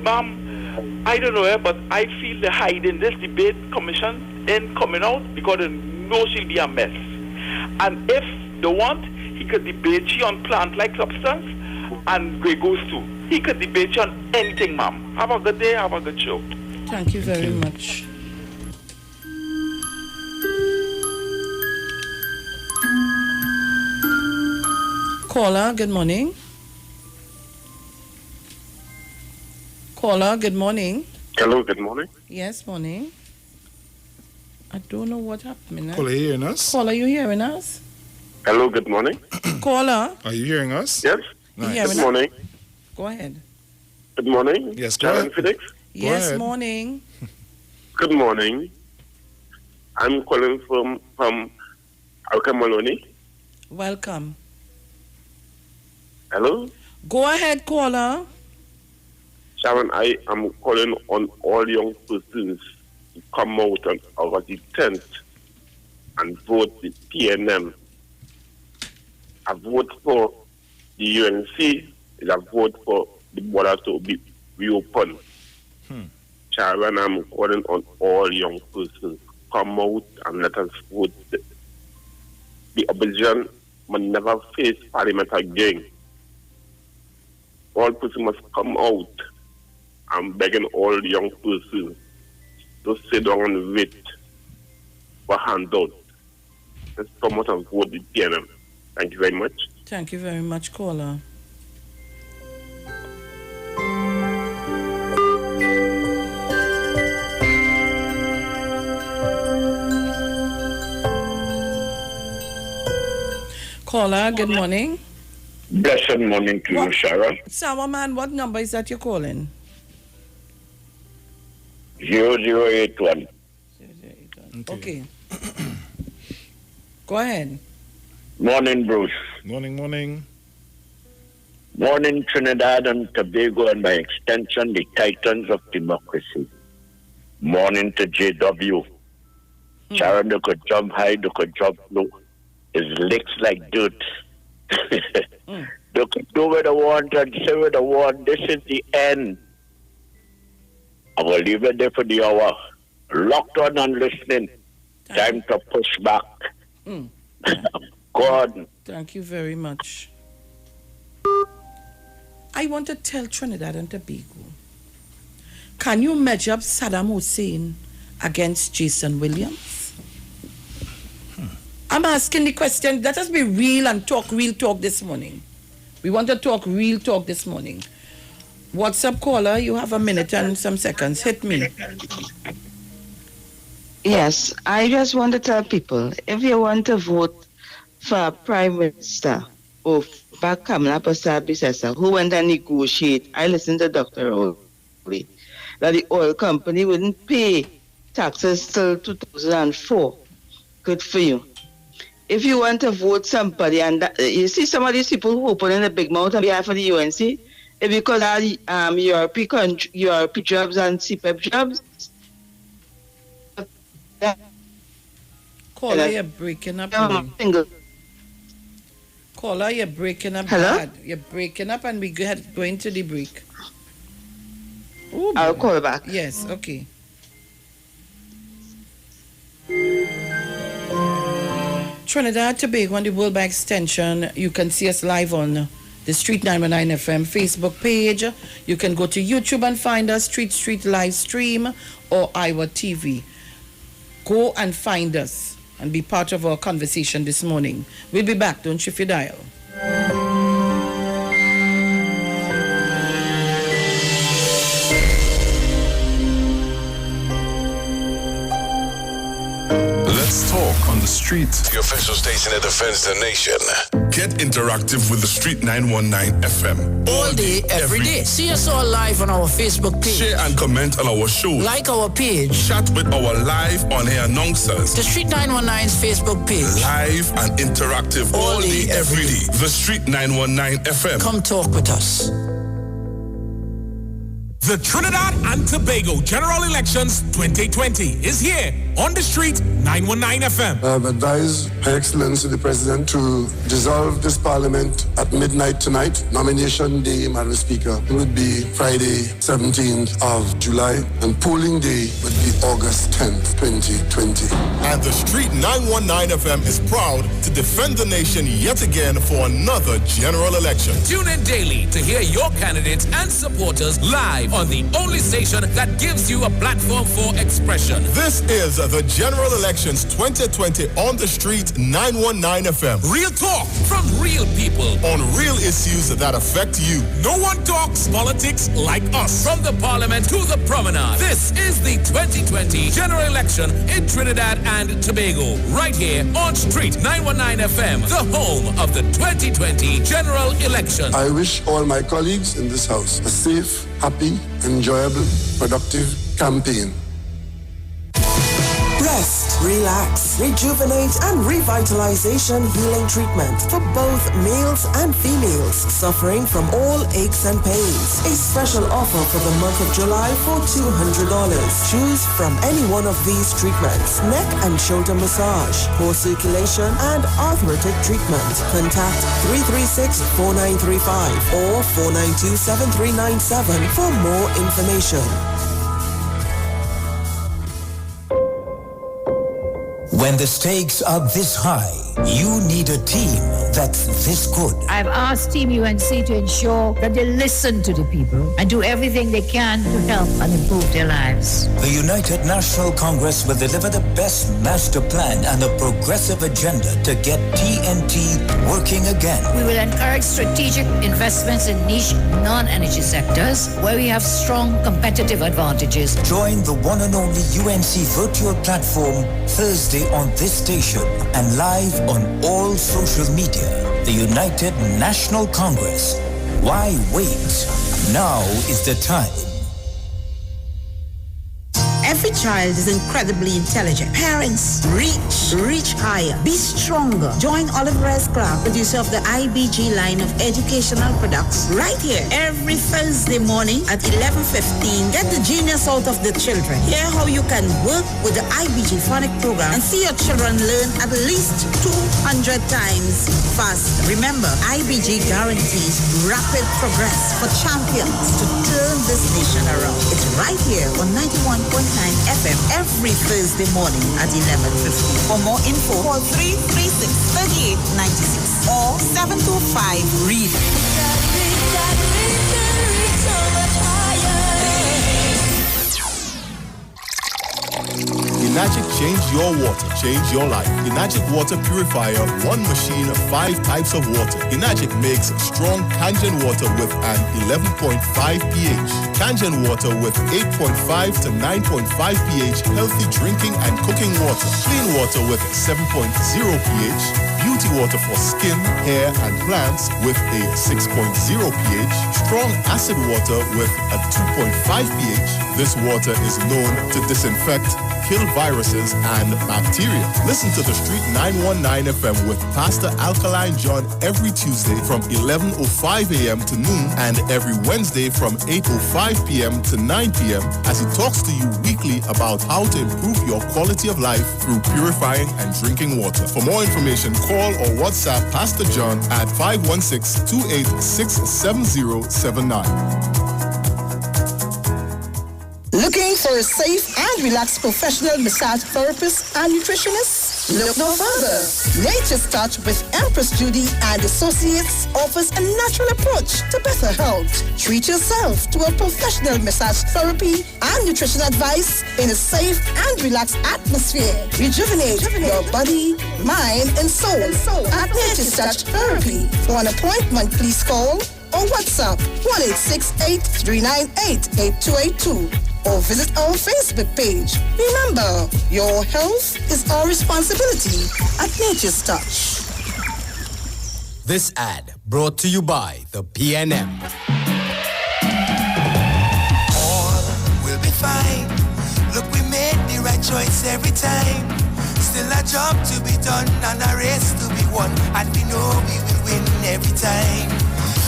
ma'am, I don't know, but I feel the hiding this debate commission in coming out because they know she'll be a mess. And if they want, he could debate she on plant-like substance and Grey Goose too. He could debate you on anything, ma'am. Have a good day, have a good show.
Thank you very much. Caller, good morning. Caller, good morning.
Hello, good morning.
Yes, morning. I don't know what happened.
Caller, you hearing us?
Caller, you hearing us?
Hello, good morning.
Caller.
Are you hearing us?
Yes.
Nice.
Good morning.
Go ahead.
Good morning.
Yes, go ahead.
Felix.
Yes, morning.
Good morning. I'm calling from Alcamaloni.
Welcome.
Hello?
Go ahead, caller.
Sharon, I am calling on all young persons to come out on August the 10th and vote the PNM. A vote for the UNC is a vote for the border to be reopened. Sharon, I'm calling on all young persons to come out and let us vote. The opposition must never face parliament again. All persons must come out. I'm begging all young persons to sit down and wait for handout. Let's come out and vote the PNM. Thank you very much.
Thank you very much, caller. Caller, good morning.
Blessed morning to you, Sharon.
Sour man, what number is that you're calling?
0081.
Okay. Go ahead.
Morning, Bruce.
Morning.
Morning, Trinidad and Tobago, and by extension, the titans of democracy. Morning to JW. Sharon, they could jump high, they could jump low. His legs like dirt. They could do what they want and say what they want. This is the end. I will leave it there for the hour. Locked on and listening. Time to push back. God.
Thank you very much. I want to tell Trinidad and Tobago, can you measure up Saddam Hussein against Jason Williams? I'm asking the question. Let us be real and talk real talk this morning. We want to talk real talk this morning. WhatsApp caller, you have a minute and some seconds. Hit me.
Yes, I just want to tell people, if you want to vote for Prime Minister or back Kamala Prasad who went and negotiate, I listened to Dr. Rowley, that the oil company wouldn't pay taxes till 2004. Good for you. If you want to vote somebody, and you see some of these people who open in a big mouth on behalf of the UNC, it's because European jobs and CPEP jobs.
Caller, you're breaking up. Caller, you're breaking up.
Hello?
Bad. You're breaking up and we going to the break. Ooh,
I'll call back.
Yes, okay. Trinidad, Tobago, on the World by Extension. You can see us live on the Street 919 FM Facebook page. You can go to YouTube and find us, Street live stream, or Iwer TV. Go and find us and be part of our conversation this morning. We'll be back. Don't shift your dial.
Let's talk on the street.
The official station that defends the nation.
Get interactive with the Street 919 FM.
All day, every day. See us all live on our Facebook page.
Share and comment on our show.
Like our page.
Chat with our live on-air announcers.
The Street 919's Facebook page.
Live and interactive all day, every day. The Street 919 FM.
Come talk with us.
The Trinidad and Tobago General Elections 2020 is here on the Street 919 FM.
I have advised Her Excellency the President to dissolve this Parliament at midnight tonight. Nomination day, Madam Speaker, would be Friday, 17th of July, and polling day would be August 10th, 2020.
And the Street 919 FM is proud to defend the nation yet again for another general election.
Tune in daily to hear your candidates and supporters live on the only station that gives you a platform for expression.
This is the General Elections 2020 on the Street 919 FM.
Real talk from real people
on real issues that affect you.
No one talks politics like us. From the Parliament to the Promenade. This is the 2020 General Election in Trinidad and Tobago. Right here on Street 919 FM, the home of the 2020 General Election.
I wish all my colleagues in this house a safe, happy, enjoyable, productive campaign.
Rest, relax, rejuvenate, and revitalization healing treatment for both males and females suffering from all aches and pains. A special offer for the month of July for $200. Choose from any one of these treatments: neck and shoulder massage, poor circulation, and arthritic treatment. Contact 336-4935 or 492-7397 for more information.
When the stakes are this high, you need a team that's this good.
I've asked Team UNC to ensure that they listen to the people and do everything they can to help and improve their lives.
The United National Congress will deliver the best master plan and a progressive agenda to get TNT working again.
We will encourage strategic investments in niche non-energy sectors where we have strong competitive advantages.
Join the one and only UNC virtual platform Thursday on this station and live on all social media. The United National Congress. Why wait? Now is the time.
Every child is incredibly intelligent. Parents, reach higher. Be stronger. Join Oliver S. Clark, producer of the IBG line of educational products, right here every Thursday morning at 11:15. Get the genius out of the children. Hear how you can work with the IBG phonic program and see your children learn at least 200 times faster. Remember, IBG guarantees rapid progress for champions to turn this nation around. It's right here on 91.9 FM every Thursday morning at 11:15. For more info, call 336-3896 or 725-READ.
United Change your water, change your life. Enagic Water Purifier, one machine, 5 types of water. Enagic makes strong Kangen water with an 11.5 pH. Kangen water with 8.5 to 9.5 pH, healthy drinking and cooking water. Clean water with 7.0 pH. Beauty water for skin, hair, and plants with a 6.0 pH. Strong acid water with a 2.5 pH. This water is known to disinfect, kill viruses and bacteria. Listen to The Street 919 FM with Pastor Alkaline John every Tuesday from 11:05 a.m. to noon and every Wednesday from 8:05 p.m. to 9 p.m. as he talks to you weekly about how to improve your quality of life through purifying and drinking water. For more information, call or WhatsApp Pastor John at 516-286-7079.
Looking for a safe and relaxed professional massage therapist and nutritionist? Look no further. Nature's Touch with Empress Judy and Associates offers a natural approach to better health. Treat yourself to a professional massage therapy and nutrition advice in a safe and relaxed atmosphere. Rejuvenate your body, mind, and soul at Nature's Touch Therapy. For an appointment, please call or WhatsApp 1-868-398-8282 or visit our Facebook page. Remember, your health is our responsibility at Nature's Touch.
This ad brought to you by the PNM.
All will be fine. Look, we made the right choice every time. Still a job to be done and a race to be won, and we know we will win every time.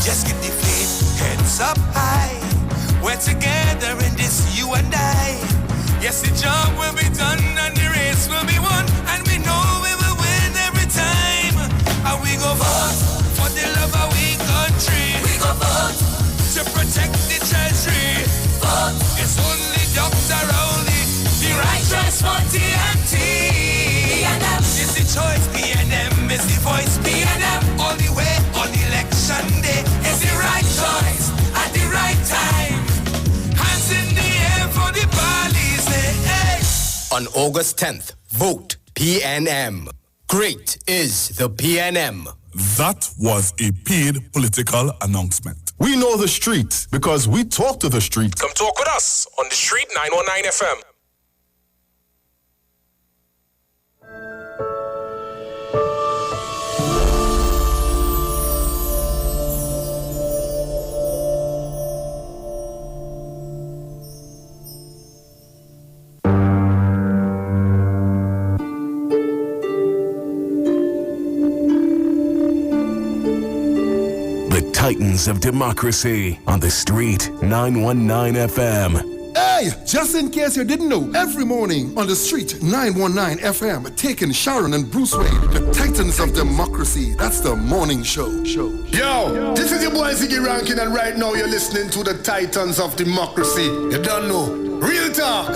Just keep the faith, heads up high. We're together in this, you and I. Yes, the job will be done and the race will be won, and we know we will win every time. And we go vote for the love of we country. We go vote to protect the treasury. Vote. It's only Dr. Rowley, the right choice for TNT. PNM is the choice, PNM is the voice, PNM all the way on election day is the right choice at the right time. Hands in the air for the police, hey.
On August 10th, vote PNM. Great is the PNM.
That was a paid political announcement. We know the street because we talk to the street.
Come talk with us on The Street 919 FM.
Titans of Democracy on The Street 919 FM.
Hey, just in case you didn't know, every morning on The Street 919 FM, taking Sharon and Bruce Wayne, the Titans of Democracy. That's the morning show.
Yo, this is your boy Ziggy Rankin, and right now you're listening to the Titans of Democracy. You don't know. Real talk.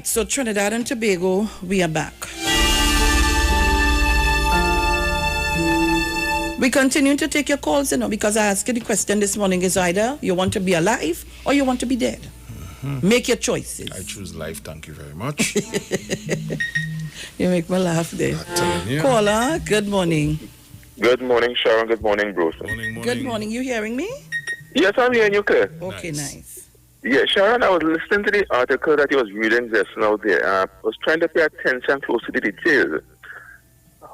Right, so Trinidad and Tobago, we are back. We continue to take your calls, because I asked you the question this morning is either you want to be alive or you want to be dead. Mm-hmm. Make your choices.
I choose life, thank you very much.
You make me laugh there. Caller, good morning.
Good morning, Sharon. Good morning, Bruce.
Good morning. You hearing me?
Yes, I'm hearing you clear.
Okay, nice.
Yeah, Sharon, I was listening to the article that you was reading just now there. I was trying to pay attention close to the details.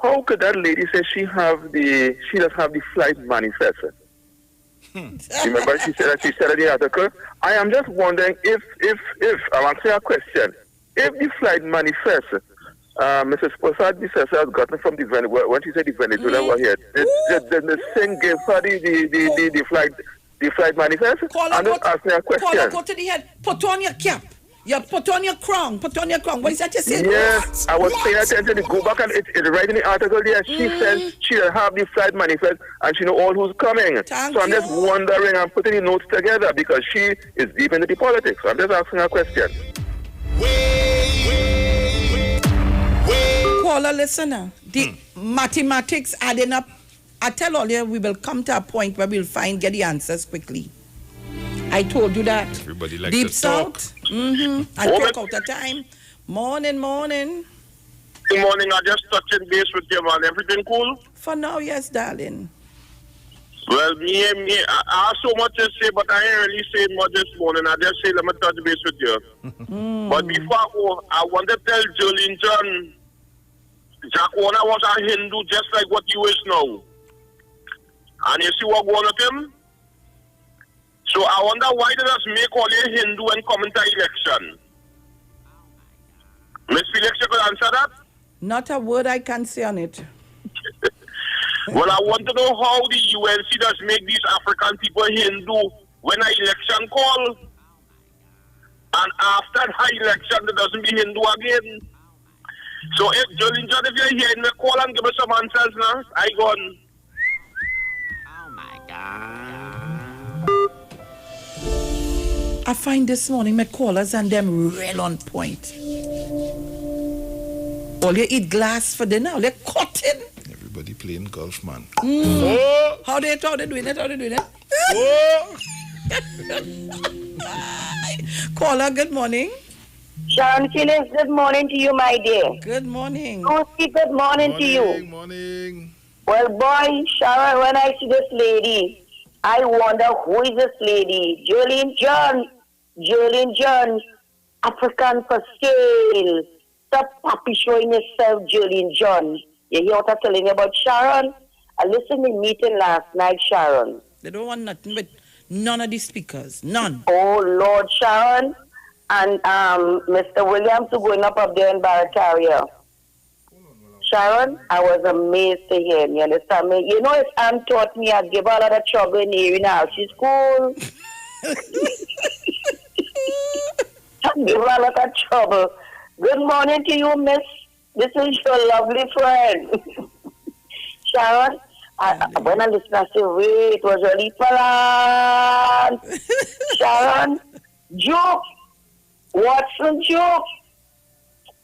How could that lady say she does have the flight manifest? Remember she said in the article? I am just wondering if I'm asking a question. If the flight manifest, Mrs. Prasad Bissessa has gotten from the Venezuela, when she said the Venezuela were here, the thing gave her the flight manifest? I'm just asking a question.
Caller, go to the head, put on your cap. You put on your crown. What is that you said?
Yes, I was paying attention to go back and it's right in the article there. She says she'll have the flight manifest and she know all who's coming. I'm just wondering, I'm putting the notes together because she is deep into the politics. So I'm just asking her a question.
Caller, listener, the mathematics adding up. I tell all you, we will come to a point where we'll get the answers quickly. I told you that.
Everybody likes
Deep
to
South.
talk.
I'll take out the time. Morning.
Good morning. I just touching base with you, man. Everything cool?
For now, yes, darling.
Well, me, I have so much to say, but I ain't really saying much this morning. I just say, let me touch base with you. But before I go, I want to tell Jolene John, Jack Warner was a Hindu just like what you is now. And you see what going on with him? So I wonder why they just make all your Hindu and come into election. Miss Felix, you could answer that?
Not a word I can say on it.
Well, I want to know how the UNC does make these African people Hindu when an election call. And after the election, they doesn't be Hindu again. So if Jolene John, if you're hearing me, call and give me some answers now. I gone.
Oh my God.
I find this morning my callers and them real on point. All you eat glass for dinner, all you cutting.
Everybody playing golf, man.
How they doing it? Caller, good morning.
Sharon Phillips, good morning to you, my dear.
Good morning.
Lucy, good morning to you.
Morning.
Well, boy, Sharon, when I see this lady, I wonder who is this lady? Jolene John, African for sale. Stop puppy showing yourself, Jolene John. You hear what I'm telling you about Sharon? I listened to the meeting last night, Sharon.
They don't want nothing but none of the speakers. None.
Oh, Lord, Sharon. And Mr. Williams who going up there in Barataria. Sharon, I was amazed to hear him. You understand me? You know, if Anne taught me, I'd give her a lot of trouble in here now. She's cool. I'd give her a lot of trouble. Good morning to you, miss. This is your lovely friend. Sharon, when I listen, I say, wait, it was really plan. Sharon, joke. Watson, joke.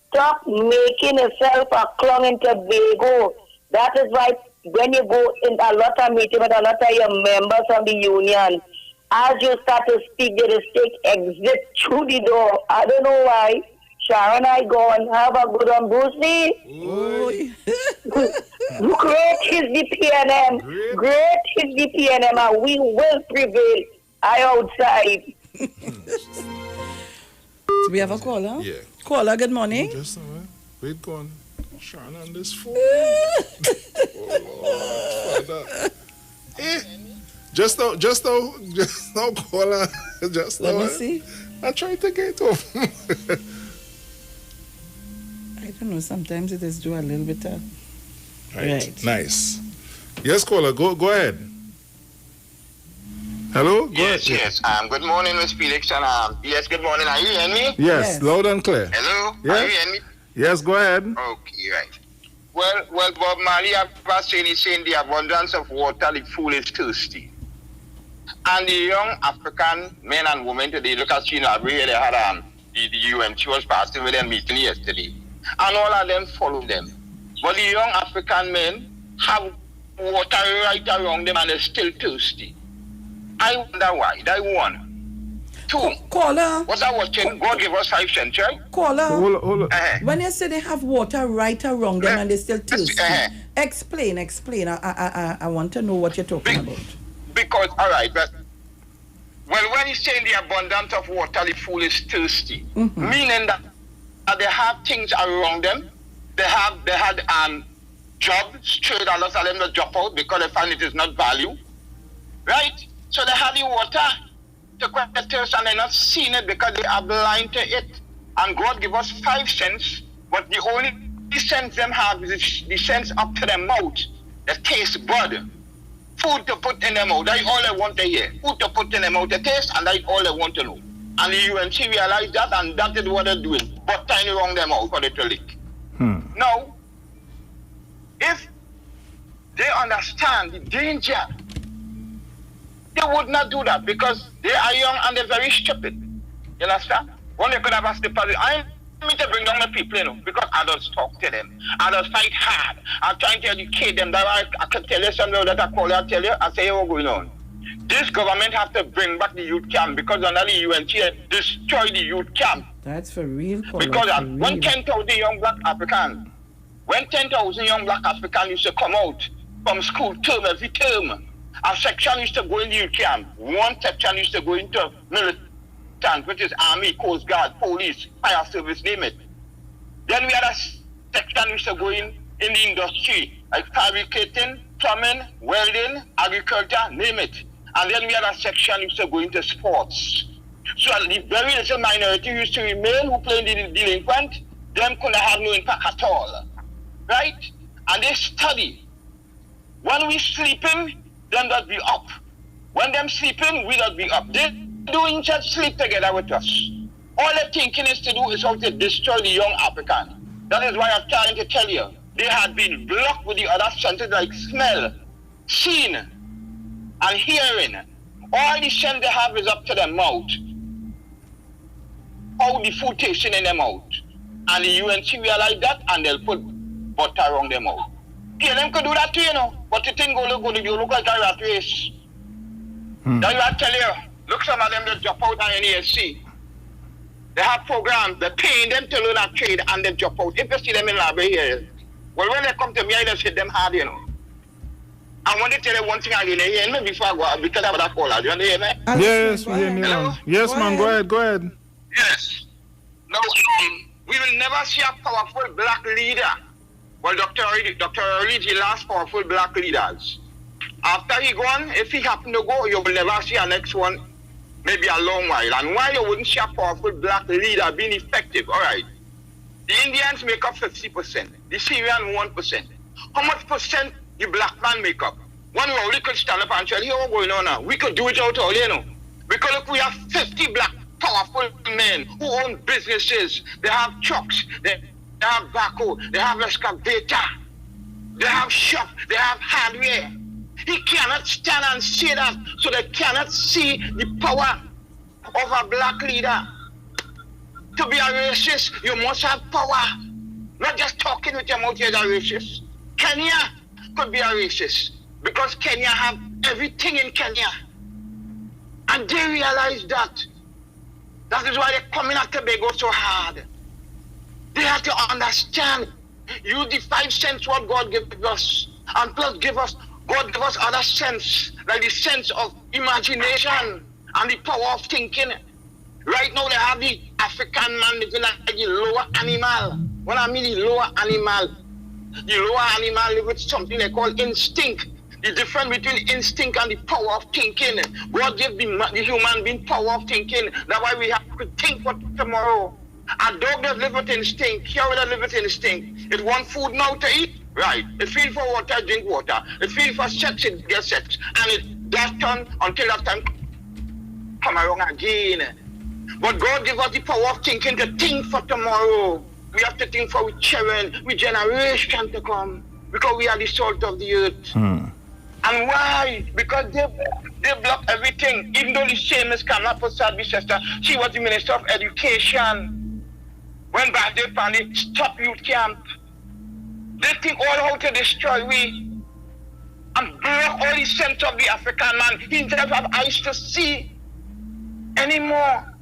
Stop making yourself a clown in Tobago. That is why when you go in a lot of meetings with a lot of your members from the union, as you start to speak, they just take exit through the door. I don't know why. Sharon, I go and have a good one, Brucey. Great is the PNM. Great is the PNM, and we will prevail. I outside.
So we have a caller?
Yeah.
Caller, good morning.
Just a minute. Wait, go on. Sharon on this phone. Father. Just now, caller. Just now.
Let me see.
I tried to get off.
I don't know. Sometimes it is do a little bit of...
Right. Nice. Yes, caller. Go ahead. Hello?
Yes. Good morning, Miss Felix. And yes, good morning. Are you hearing me?
Yes, loud and clear.
Hello?
Yes?
Are you hearing me?
Yes, go ahead.
Okay, right. Well, Bob Marley was saying the abundance of water, the fool is thirsty. And the young African men and women today, look at China, they had
the UMT was passing with them meeting yesterday. And all of them follow them. But the young African men have water right around them and they're still thirsty. I wonder why. That one. Two.
Caller.
What's that watching? God give us 5 cents, right?
Caller.
Hold on.
When you say they have water right around them and they're still thirsty, explain. I want to know what you're talking about.
Because, all right, but when you say the abundance of water, the fool is thirsty, meaning that they have things around them. They had jobs, straight a lot of them that drop out because they find it is not value, right? So they have the water to quench the thirst and they're not seeing it because they are blind to it. And God give us 5 cents, but the only sense them have is the sense up to their mouth, the taste bud. Food to put in their mouth, that's all they want to hear. Food to put in their mouth, the taste, and that's all they want to know. And the UNC realize that, and that is what they're doing. But tiny wrong them out for the to leak. Now, if they understand the danger, they would not do that because they are young and they're very stupid. You understand? When they could have asked the president, I need to bring down the people, you know, because adults talk to them. Adults fight hard. I'm trying to educate them. That I can tell you something that I call you, I tell you, I say, hey, what's going on? This government have to bring back the youth camp because under the UNT destroy the youth camp.
That's for real.
Because when 10,000 young black Africans used to come out from school term every term, a section used to go in the youth camp. One section used to go into militant, which is Army, Coast Guard, Police, Fire Service, name it. Then we had a section used to go in the industry, like fabricating, plumbing, welding, agriculture, name it. And then we had a section used to go into sports. So the very little minority used to remain who played the delinquent, them couldn't have no impact at all. Right? And they study. When we sleeping, them that be up. When them sleeping, we that be up. They doing just sleep together with us. All they're thinking is to do is how to destroy the young African. That is why I'm trying to tell you, they had been blocked with the other senses like smell, seeing, and hearing. All the sense they have is up to their mouth. How the food tasting in their mouth. And the UNC realize that and they'll put butter around their mouth. Yeah, them could do that too, you know. But the thing go look good, you look like a rat race. That's what I tell you. Look, some of them that drop out on NASC. They have programs, they're paying them to learn a trade and they drop out. If you see them in library here, well, when they come to me, I just hit them hard, you know. I want to tell you one thing again, you hear me before I go out, because I have that call out. You want to hear me?
Yes, we hear me. Yes, man, go ahead.
Yes. Now, we will never see a powerful black leader. Well, Dr. Reed, the last powerful black leaders. After he gone, if he happen to go, you will never see a next one, maybe a long while. And why you wouldn't see a powerful black leader being effective? All right. The Indians make up 50%. The Syrian 1%. How much percent the black man make up? One way we could stand up and tell you what's going on now. We could do it out all, you know. Because look, we have 50 black powerful men who own businesses. They have trucks. They have backhoe. They have excavator. They have shop. They have hardware. He cannot stand and say that, so they cannot see the power of a black leader. To be a racist, you must have power. Not just talking with your mouth, you're a racist. Kenya could be a racist because Kenya have everything in Kenya. And they realize that. That is why they're coming at Tobago so hard. They have to understand, use the 5 cents what God gave us, and plus God give us other sense, like the sense of imagination and the power of thinking. Right now they have the African man living like the lower animal. When I mean the lower animal live with something they call instinct. The difference between instinct and the power of thinking. God gave the human being power of thinking. That's why we have to think for tomorrow. A dog does live with instinct. Here we live with instinct. It wants food now to eat. Right. It feels for water, drink water. It feels for sex, it gets sex. And it does turn until that time come around again. But God gives us the power of thinking to think for tomorrow. We have to think for our children, our generation to come. Because we are the salt of the earth. And why? Because they block everything. Even though the same as Kamala Prasad sister, she was the Minister of Education. When Bajaj Pandey stopped youth camp, they think all how to destroy we and block all the sense of the African man. He doesn't have eyes to see anymore.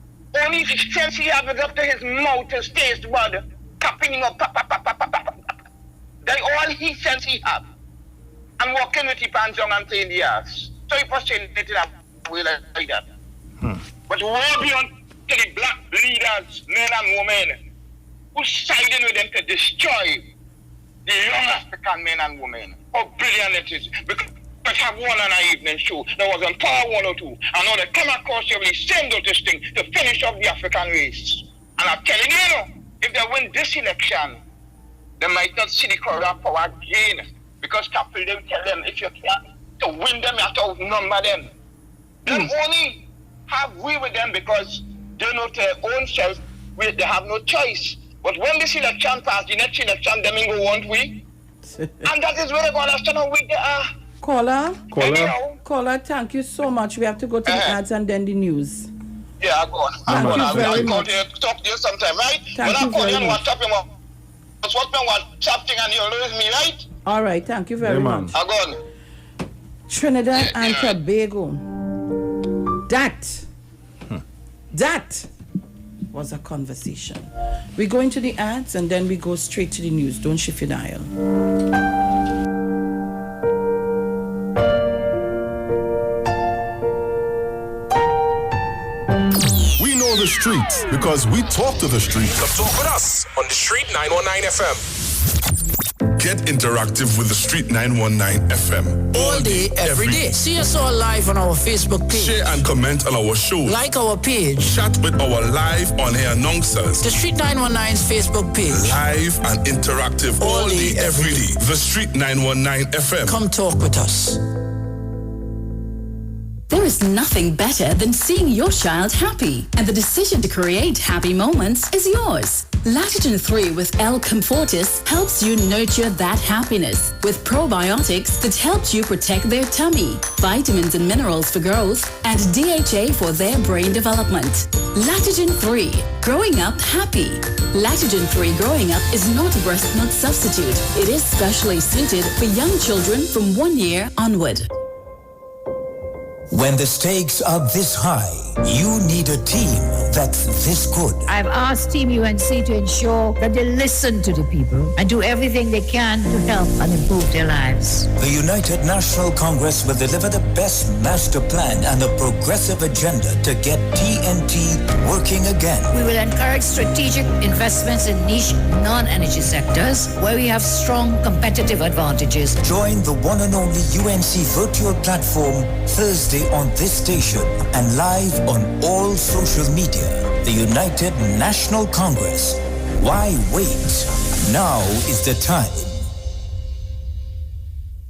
Only the sense he has is up to his mouth, his taste bud, tapping up, That's all he sense he have. And walking with the pants on and saying the ass. So he frustrated it that way like that. But woe be unto the black leaders, men and women, who siding with them to destroy the young African men and women. How brilliant it is. Because I have one on our evening show. There was on Power 102. And now they come across every same this thing to finish off the African race. And I'm telling you, if they win this election, they might not see the crowd of power again. Because capital them tell them if you can't to win them, you have to outnumber them. Then only have we with them because they know their own self, they have no choice. But when this election passes, the next election, them will go, won't we? And that is where they're going to stand how weak they are.
Caller, thank you so much. We have to go to the ads and then the news.
Yeah, go on. I'll call you, talk to you sometime, right?
Thank you very much.
WhatsApp him up. WhatsApp thing and you'll lose me, right?
All right, thank you very much.
I'll go on.
Trinidad and Tobago. That was a conversation. We go into the ads and then we go straight to the news. Don't shift your dial.
We know the streets because we talk to the streets.
Come talk with us on the Street 919 FM.
Get interactive with the Street 919 FM.
All day, every day. See us all live on our Facebook page.
Share and comment on our show.
Like our page.
Chat with our live on-air announcers.
The Street 919's Facebook page.
Live and interactive all day, every day. The Street 919 FM.
Come talk with us.
There is nothing better than seeing your child happy, and the decision to create happy moments is yours. Lactogen 3 with L Comfortis helps you nurture that happiness with probiotics that helps you protect their tummy, vitamins and minerals for growth, and DHA for their brain development. Lactogen 3, growing up happy. Lactogen 3 growing up is not a breast milk substitute. It is specially suited for young children from 1 year onward.
When the stakes are this high, you need a team that's this good.
I've asked Team UNC to ensure that they listen to the people and do everything they can to help and improve their lives.
The United National Congress will deliver the best master plan and a progressive agenda to get TNT working again.
We will encourage strategic investments in niche non-energy sectors where we have strong competitive advantages.
Join the one and only UNC virtual platform Thursday on this station and live on all social media. The United National Congress. Why wait? Now is the time.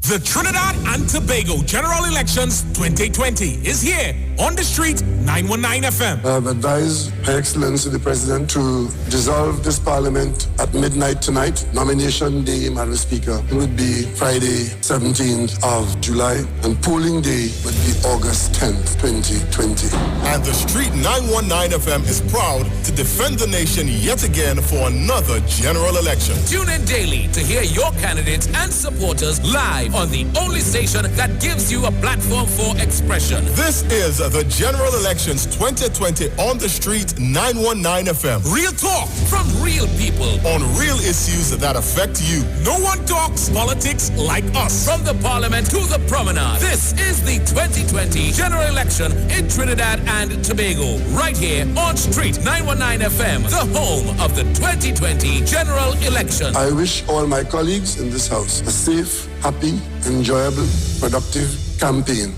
The Trinidad and Tobago General Elections 2020 is here on the Street 919 FM.
I have advised Her Excellency the President to dissolve this Parliament at midnight tonight. Nomination day, Madam Speaker, would be Friday, 17th of July, and polling day would be August 10th, 2020.
And the Street 919 FM is proud to defend the nation yet again for another general election.
Tune in daily to hear your candidates and supporters live on the only station that gives you a platform for expression.
This is the General Elections 2020 on the Street 919 FM.
Real talk from real people
on real issues that affect you.
No one talks politics like us. From the Parliament to the Promenade. This is the 2020 General Election in Trinidad and Tobago. Right here on Street 919 FM, the home of the 2020 General Election.
I wish all my colleagues in this house a safe, happy, enjoyable, productive campaign.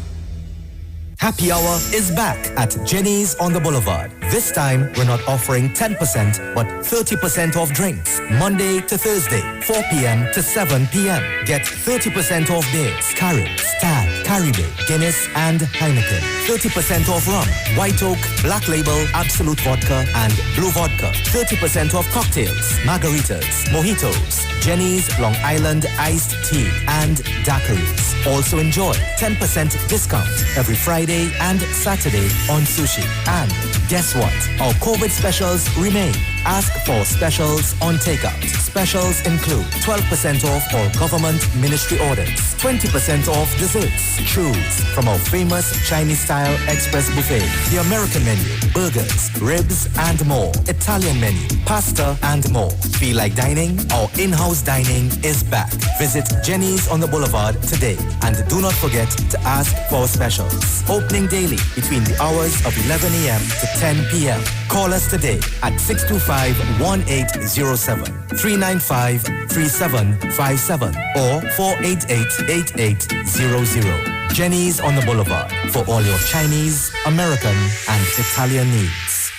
Happy Hour is back at Jenny's on the Boulevard. This time, we're not offering 10%, but 30% off drinks. Monday to Thursday, 4 p.m. to 7 p.m. Get 30% off beers, carrots, stag, Caribbean, Guinness, and Heineken. 30% off rum, White Oak, Black Label, Absolute Vodka, and Blue Vodka. 30% off cocktails, margaritas, mojitos, Jenny's Long Island Iced Tea, and daiquiris. Also enjoy 10% discount every Friday and Saturday on sushi. And guess what? Our COVID specials remain. Ask for specials on takeout. Specials include 12% off all government ministry orders, 20% off desserts. Choose from our famous Chinese-style express buffet, the American menu, burgers, ribs, and more. Italian menu, pasta, and more. Feel like dining? Our in-house dining is back. Visit Jenny's on the Boulevard today. And do not forget to ask for specials. Opening daily between the hours of 11 a.m. to 10 p.m. Call us today at 625-1807, 395-3757, or 488-8800. Jenny's on the Boulevard for all your Chinese, American, and Italian needs.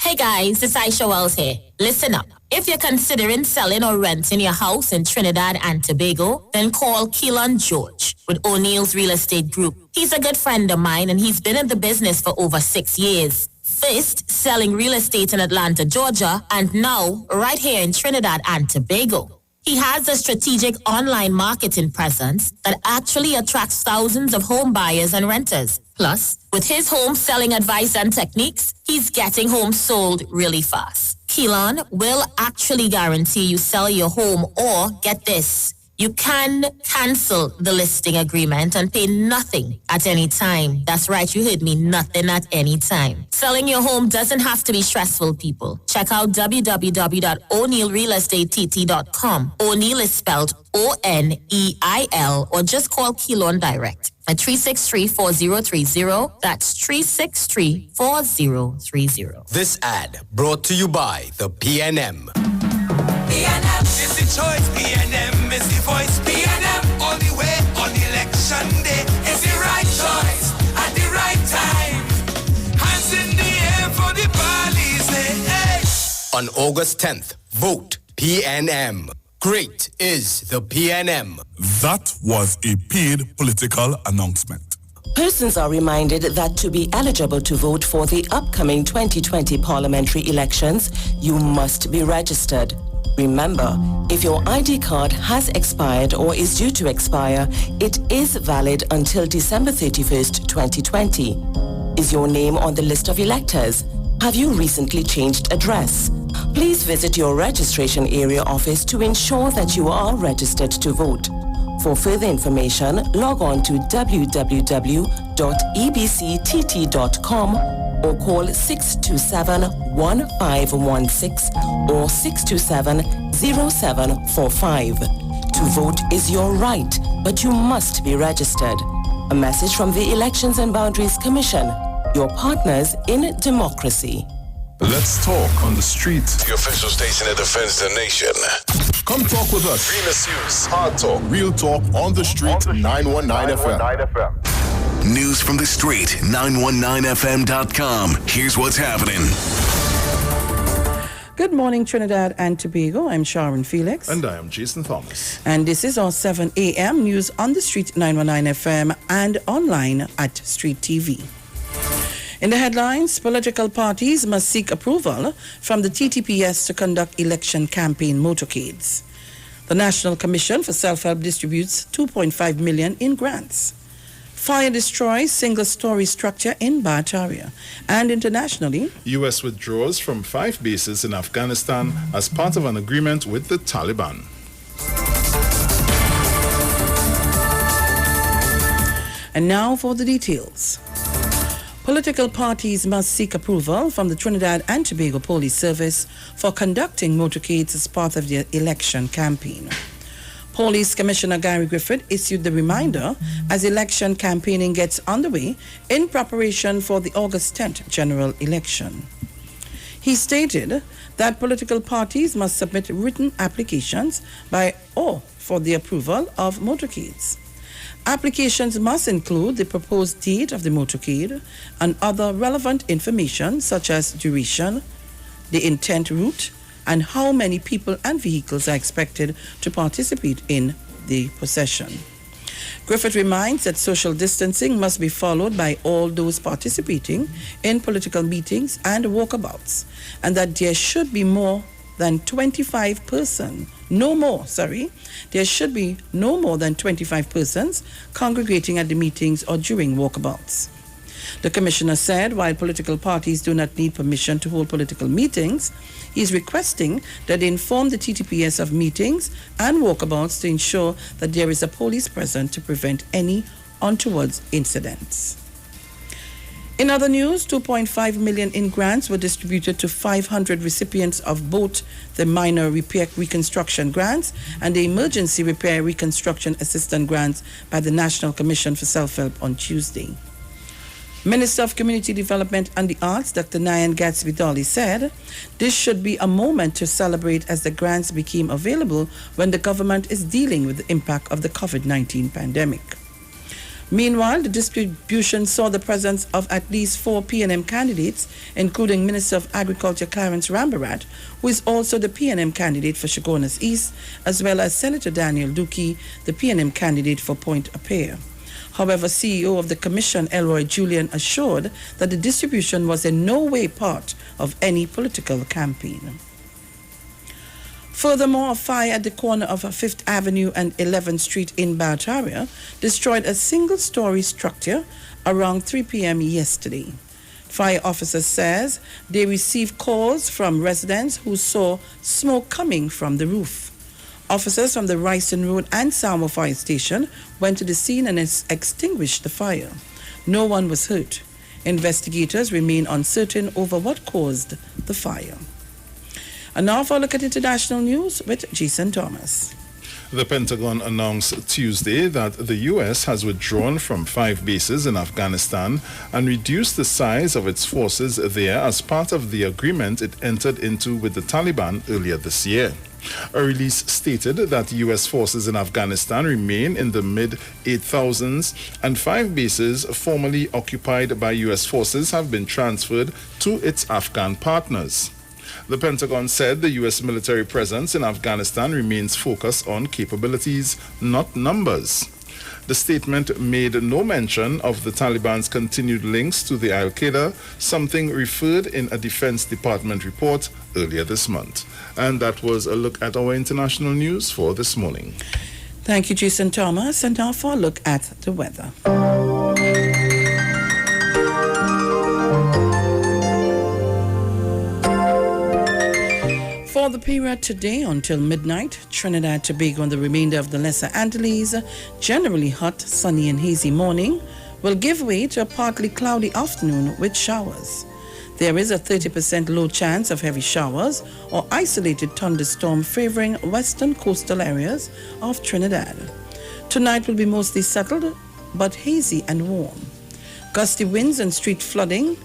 Hey guys, it's Aisha Wells here. Listen up. If you're considering selling or renting your house in Trinidad and Tobago, then call Keelan George with O'Neill's Real Estate Group. He's a good friend of mine and he's been in the business for over 6 years. First, selling real estate in Atlanta, Georgia, and now right here in Trinidad and Tobago. He has a strategic online marketing presence that actually attracts thousands of home buyers and renters. Plus, with his home selling advice and techniques, he's getting homes sold really fast. Keelan will actually guarantee you sell your home or, get this, you can cancel the listing agreement and pay nothing at any time. That's right, you heard me, nothing at any time. Selling your home doesn't have to be stressful, people. Check out www.o'neillrealestatetT.com. O'Neill is spelled O-N-E-I-L, or just call Keelan direct at 363-4030. That's 363-4030.
This ad brought to you by the PNM.
PNM is the choice, PNM is the voice, PNM all the way on election day. It's the right choice at the right time. Hands in the air for the police. Hey.
On August 10th, vote PNM. Great is the PNM.
That was a paid political announcement.
Persons are reminded that to be eligible to vote for the upcoming 2020 parliamentary elections, you must be registered. Remember, if your ID card has expired or is due to expire, it is valid until December 31st, 2020. Is your name on the list of electors? Have you recently changed address? Please visit your registration area office to ensure that you are registered to vote. For further information, log on to www.ebctt.com or call 627-1516 or 627-0745. To vote is your right, but you must be registered. A message from the Elections and Boundaries Commission, your partners in democracy.
Let's talk on the street.
The official station that defends the nation.
Come talk with us.
Realest news, hard talk,
Real talk on the street, 919 FM.
News from the street, 919fm.com. Here's what's happening.
Good morning, Trinidad and Tobago. I'm Sharon Felix.
And I am Jason Thomas.
And this is our 7 a.m. news on the street, 919 FM, and online at Street TV. In the headlines, political parties must seek approval from the TTPS to conduct election campaign motorcades. The National Commission for Self-Help distributes $2.5 million in grants. Fire destroys single-story structure in Bataria. And internationally,
U.S. withdraws from 5 bases in Afghanistan as part of an agreement with the Taliban.
And now for the details. Political parties must seek approval from the Trinidad and Tobago Police Service for conducting motorcades as part of their election campaign. Police Commissioner Gary Griffith issued the reminder as election campaigning gets underway in preparation for the August 10th general election. He stated that political parties must submit written applications by or for the approval of motorcades. Applications must include the proposed date of the motorcade and other relevant information such as duration, the intent route, and how many people and vehicles are expected to participate in the procession. Griffith reminds that social distancing must be followed by all those participating in political meetings and walkabouts, and that there should be there should be no more than 25 persons congregating at the meetings or during walkabouts. The commissioner said while political parties do not need permission to hold political meetings, he is requesting that they inform the TTPS of meetings and walkabouts to ensure that there is a police present to prevent any untoward incidents. In other news, 2.5 million in grants were distributed to 500 recipients of both the minor repair reconstruction grants and the emergency repair reconstruction assistance grants by the National Commission for Self-Help on Tuesday. Minister of Community Development and the Arts, Dr. Nyan Gatsby-Dolly, said this should be a moment to celebrate as the grants became available when the government is dealing with the impact of the COVID-19 pandemic. Meanwhile, the distribution saw the presence of at least 4 PNM candidates, including Minister of Agriculture Clarence Rambarat, who is also the PNM candidate for Chaguanas East, as well as Senator Daniel Duque, the PNM candidate for Point-a-Pear. However, CEO of the Commission, Elroy Julian, assured that the distribution was in no way part of any political campaign. Furthermore, a fire at the corner of 5th Avenue and 11th Street in Barataria destroyed a single-story structure around 3 p.m. yesterday. Fire officer says they received calls from residents who saw smoke coming from the roof. Officers from the Ryston Road and Salmo Fire Station went to the scene and extinguished the fire. No one was hurt. Investigators remain uncertain over what caused the fire. And now for a look at international news with Jason Thomas.
The Pentagon announced Tuesday that the U.S. has withdrawn from 5 bases in Afghanistan and reduced the size of its forces there as part of the agreement it entered into with the Taliban earlier this year. A release stated that U.S. forces in Afghanistan remain in the mid-8,000s and 5 bases formerly occupied by U.S. forces have been transferred to its Afghan partners. The Pentagon said the U.S. military presence in Afghanistan remains focused on capabilities, not numbers. The statement made no mention of the Taliban's continued links to the Al-Qaeda, something referred in a Defense Department report earlier this month. And that was a look at our international news for this morning.
Thank you, Jason Thomas. And now for a look at the weather. For the period today until midnight, Trinidad, Tobago and the remainder of the Lesser Antilles, generally hot, sunny and hazy morning, will give way to a partly cloudy afternoon with showers. There is a 30% low chance of heavy showers or isolated thunderstorm favoring western coastal areas of Trinidad. Tonight will be mostly settled but hazy and warm. Gusty winds and street flooding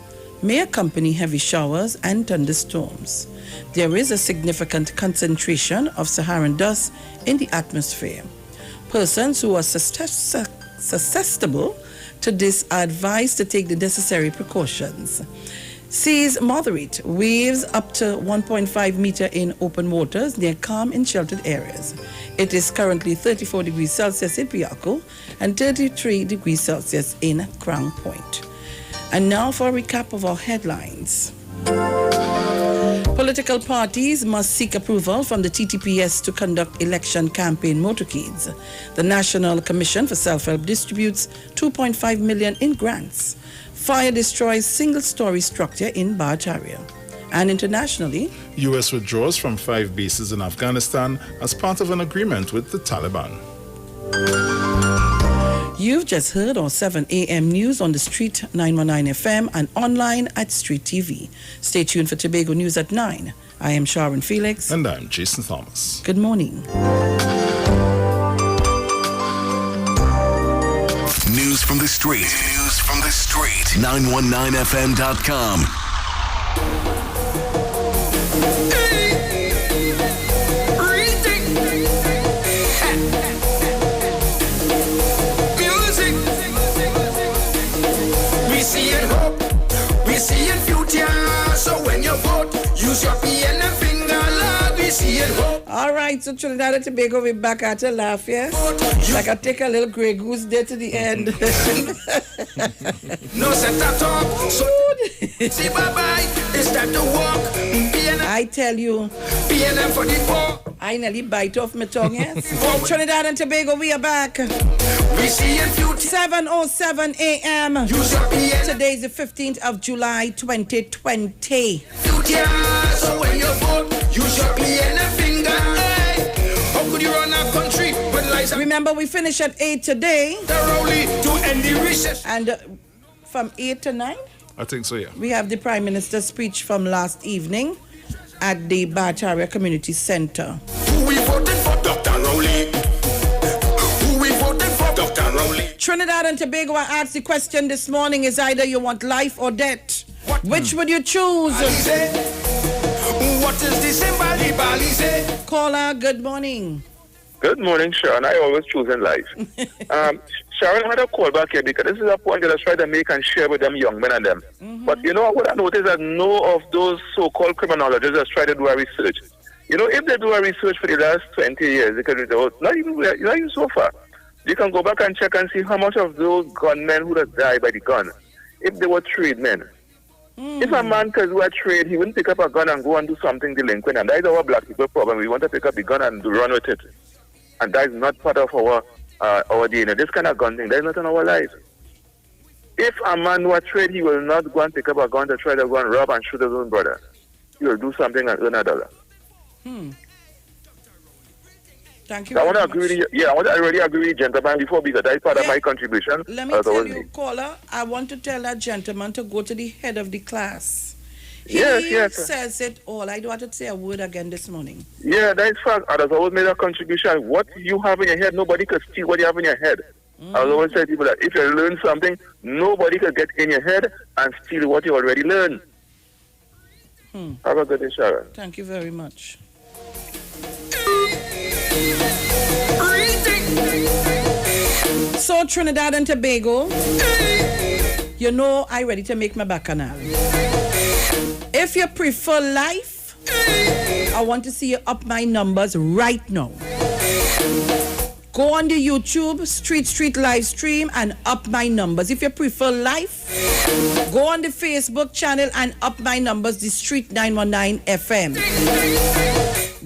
may accompany heavy showers and thunderstorms. There is a significant concentration of Saharan dust in the atmosphere. Persons who are susceptible to this are advised to take the necessary precautions. Seas moderate, waves up to 1.5 meter in open waters near calm and sheltered areas. It is currently 34 degrees Celsius in Piaco and 33 degrees Celsius in Crown Point. And now for a recap of our headlines. Political parties must seek approval from the TTPS to conduct election campaign motorcades. The National Commission for Self-Help distributes 2.5 million in grants. Fire destroys single-story structure in Barataria. And internationally,
U.S. withdraws from 5 bases in Afghanistan as part of an agreement with the Taliban.
You've just heard our 7 a.m. news on the Street 919 FM and online at Street TV. Stay tuned for Tobago News at 9. I am Sharon Felix.
And I'm Jason Thomas.
Good morning.
News from the street. News from the street. 919fm.com.
See in future, so when you vote, use your PNM finger, Lord, we see it hope.
All right, so Trinidad and Tobago, we're back at a laugh, yeah? Like I take a little Grey Goose there to the end.
No set that up. So say bye-bye. It's time to walk.
I tell you.
PNM for the poor.
I nearly bite off my tongue, yes? Trinidad and Tobago, we are back.
We see in future.
7:07 a.m.
Use your PNM.
Today is the 15th of July, 2020.
Future. So when you vote, use your PNM finger. Hey. How could you run a country with lies?
Remember, we finish at 8 today.
Thoroughly to end the recess.
And from 8 to 9?
I think so, yeah.
We have the Prime Minister's speech from last evening at the Bataria Community Center.
Who we voted for? Dr. Rowley. Who we voted for? Dr. Rowley.
Trinidad and Tobago, I asked the question this morning, is either you want life or death. Which would you choose?
What is this in Bali?
Caller, good morning.
Good morning, Sharon. I always choose in life. Sharon had a call back here because this is a point that I try to make and share with them young men and them. But you know what I noticed that no of those so-called criminologists has tried to do a research. You know, if they do a research for the last 20 years, they can do not even so far. You can go back and check and see how much of those gunmen who have died by the gun, if they were trade men. If a man could do a trade, he wouldn't pick up a gun and go and do something delinquent. And that is our black people problem. We want to pick up the gun and run with it. And that is not part of our DNA. This kind of gun thing, that is not in our lives. If a man do a trade, he will not go and pick up a gun to try to go and rob and shoot his own brother. He will do something and earn $1.
Thank you.
I want to agree with you. Yeah, I already agree with the gentleman before because that is part of my contribution.
Let me tell you, caller, I want to tell that gentleman to go to the head of the class. He says it all. I don't want to say a word again this morning.
Yeah, that is fact. I have always made a contribution. What you have in your head, nobody can steal what you have in your head. I always say to people that if you learn something, nobody can get in your head and steal what you already learned. Have a good day, Sharon.
Thank you very much. So Trinidad and Tobago, you know I ready to make my bacchanal. If you prefer life, I want to see you up my numbers right now. Go on the YouTube, Street live stream and up my numbers. If you prefer life, go on the Facebook channel and up my numbers, the Street 919 FM.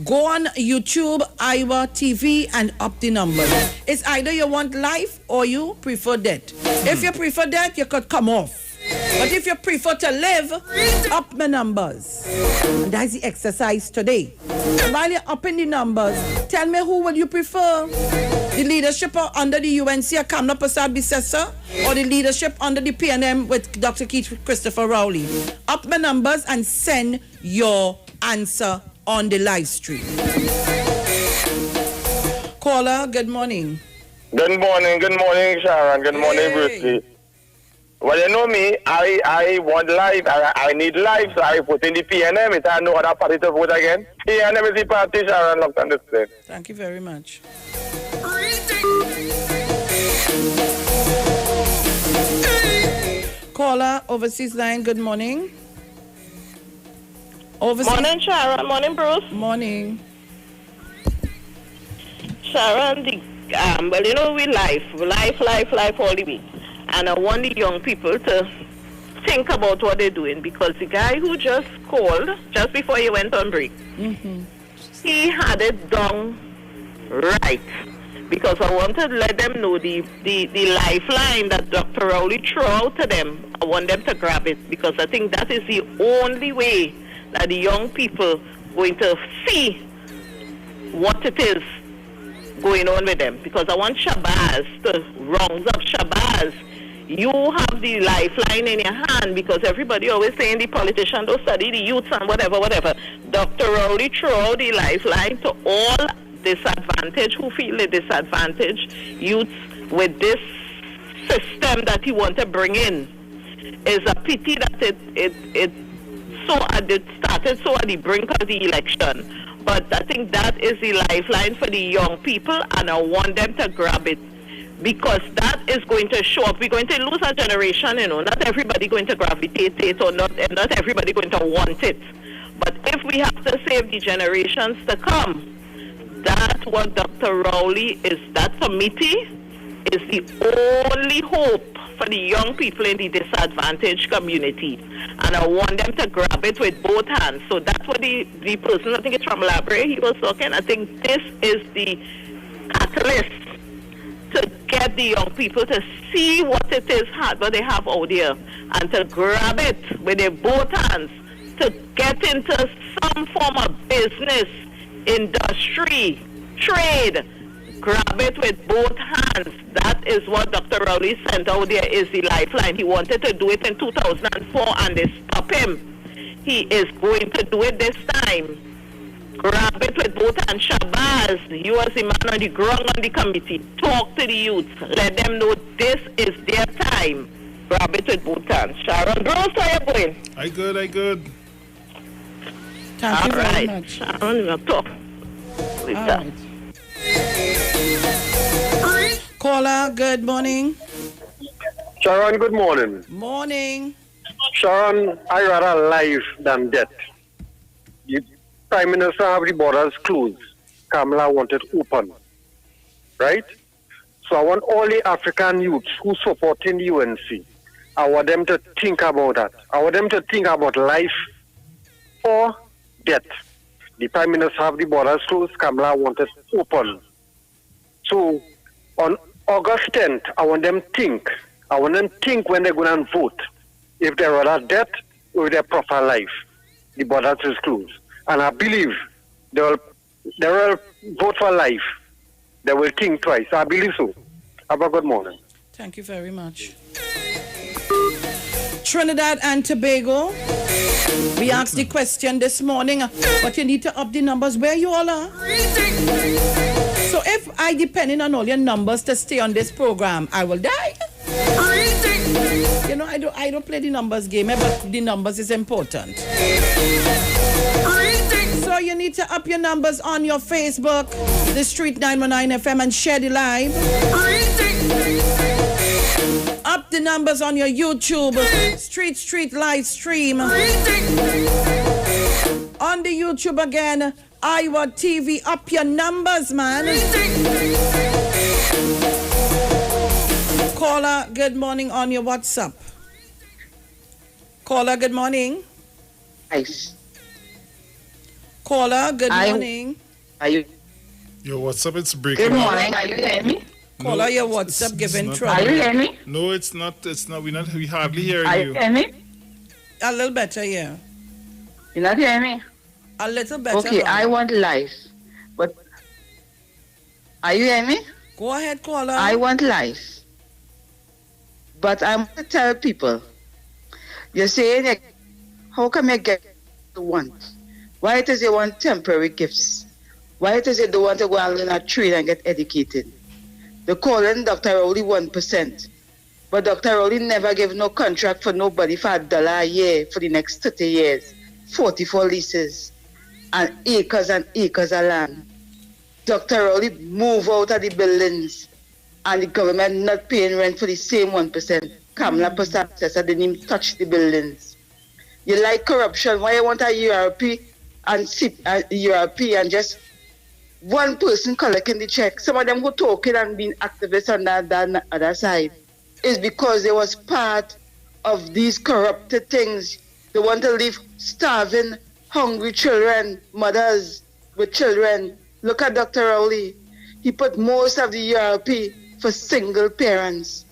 Go on YouTube, Iwer Tv and up the numbers. It's either you want life or you prefer death. If you prefer death, you could come off. But if you prefer to live, up my numbers. And that's the exercise today. While you're upping the numbers, tell me who would you prefer? The leadership under the UNC, Kamla Prasad Bisessa, or the leadership under the PNM with Dr. Keith Christopher Rowley? Up my numbers and send your answer on the live stream. Caller, good morning.
Good morning, Sharon. Good morning, Brucey. Well, you know me, I want life. I need life, so I put in the PNM. If I know other party to vote again. PNM is the party, Sharon. Look, understand.
Thank you very much. Caller, overseas line, good morning.
Morning, Sharon. Morning, Bruce.
Morning.
Sharon, well, you know, we life all the way. And I want the young people to think about what they're doing because the guy who just called, just before he went on break, he had it done right. Because I want to let them know the lifeline that Dr. Rowley threw out to them. I want them to grab it because I think that is the only way that the young people going to see what it is going on with them. Because I want Shabazz to round up Shabazz. You have the lifeline in your hand because everybody always saying the politician don't study the youths and whatever. Dr. Rowley threw out the lifeline to all disadvantaged who feel the disadvantaged youths with this system that he want to bring in. It's a pity that it started so at the brink of the election. But I think that is the lifeline for the young people and I want them to grab it. Because that is going to show up. We're going to lose a generation, you know. Not everybody going to gravitate it or not everybody going to want it. But if we have to save the generations to come, that what Dr. Rowley is, that committee is the only hope for the young people in the disadvantaged communities. And I want them to grab it with both hands. So that's what the person, I think it's from Library, he was talking. I think this is the catalyst to get the young people to see what it is what they have out there and to grab it with their both hands, to get into some form of business, industry, trade. Grab it with both hands. That is what Dr. Rowley sent out there is the lifeline. He wanted to do it in 2004 and they stopped him. He is going to do it this time. Grab it with both hands. Shabazz, you as the man on the ground on the committee, talk to the youth. Let them know this is their time. Grab it with both hands. Sharon Gross, how you going?
I good.
Thank you very much.
Sharon, we'll talk later.
Caller, good morning.
Sharon, good morning.
Morning.
Sharon, I rather life than death. The Prime Minister have the borders closed. Kamala wanted open. Right? So I want all the African youths who supporting the UNC, I want them to think about that. I want them to think about life or death. The Prime Minister have the borders closed. Kamala wanted open. So on August 10th, I want them think. I want them think when they're going to vote. If they're rather death or their proper life. The borders is closed. And I believe they will vote for life. They will think twice. I believe so. Have a good morning.
Thank you very much. Trinidad and Tobago. We asked the question this morning, but you need to up the numbers where you all are. So if I depending on all your numbers to stay on this program, I will die. You know, I don't play the numbers game, but the numbers is important. So you need to up your numbers on your Facebook, the Street 919 FM, and share the live. Up the numbers on your YouTube, Street live stream. On the YouTube again, Iwer TV, up your numbers, man. Caller, good morning on your WhatsApp. Caller, good morning.
Nice.
Caller, good morning.
Are you?
Your WhatsApp, it's breaking.
Good morning. Are you hearing me?
Caller, your WhatsApp giving trouble.
Are you hearing me?
No, it's not. We hardly hearing
you. Are you hearing me?
A little better, yeah.
You're not hearing me?
A little better.
Okay, I want life. But are you hearing me?
Go ahead, caller.
I want life. But I'm going to tell people, you're saying, how come you get what you want? Why it is you want temporary gifts? Why it is you don't want to go and learn a trade and get educated? They're calling Dr. Rowley 1%. But Dr. Rowley never gave no contract for nobody for $1 a year for the next 30 years. 44 leases and acres of land. Dr. Rowley move out of the buildings and the government not paying rent for the same 1%. Kamala Post-Accessor didn't even touch the buildings. You like corruption. Why you want a URP and just one person collecting the check? Some of them who talking and being activists on the other side is because they was part of these corrupted things. They want to leave starving, hungry children, mothers with children. Look at Dr. Rowley. He put most of the URP for single parents.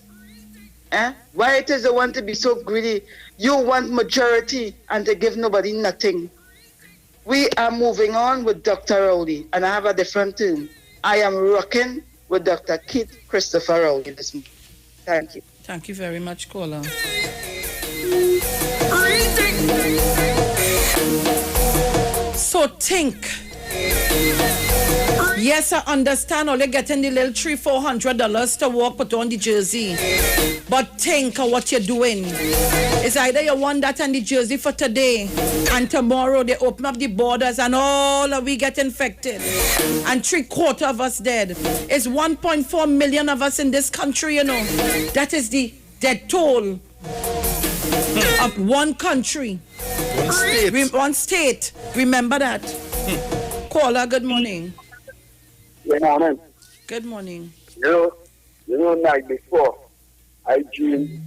Why it is they want to be so greedy? You want majority and to give nobody nothing. We are moving on with Dr. Rowley, and I have a different tune. I am rocking with Dr. Keith Christopher Rowley this morning. Thank you.
Thank you very much, caller. So think. Yes, I understand all you're getting the little $300-400 to walk put on the jersey. But think of what you're doing. It's either you want that and the jersey for today, and tomorrow they open up the borders and all of we get infected. And 3/4 of us dead. It's 1.4 million of us in this country, you know. That is the death toll of one country.
One state.
One state. Remember that. Caller, good morning.
Good morning.
Good morning.
You know, night before, I dreamed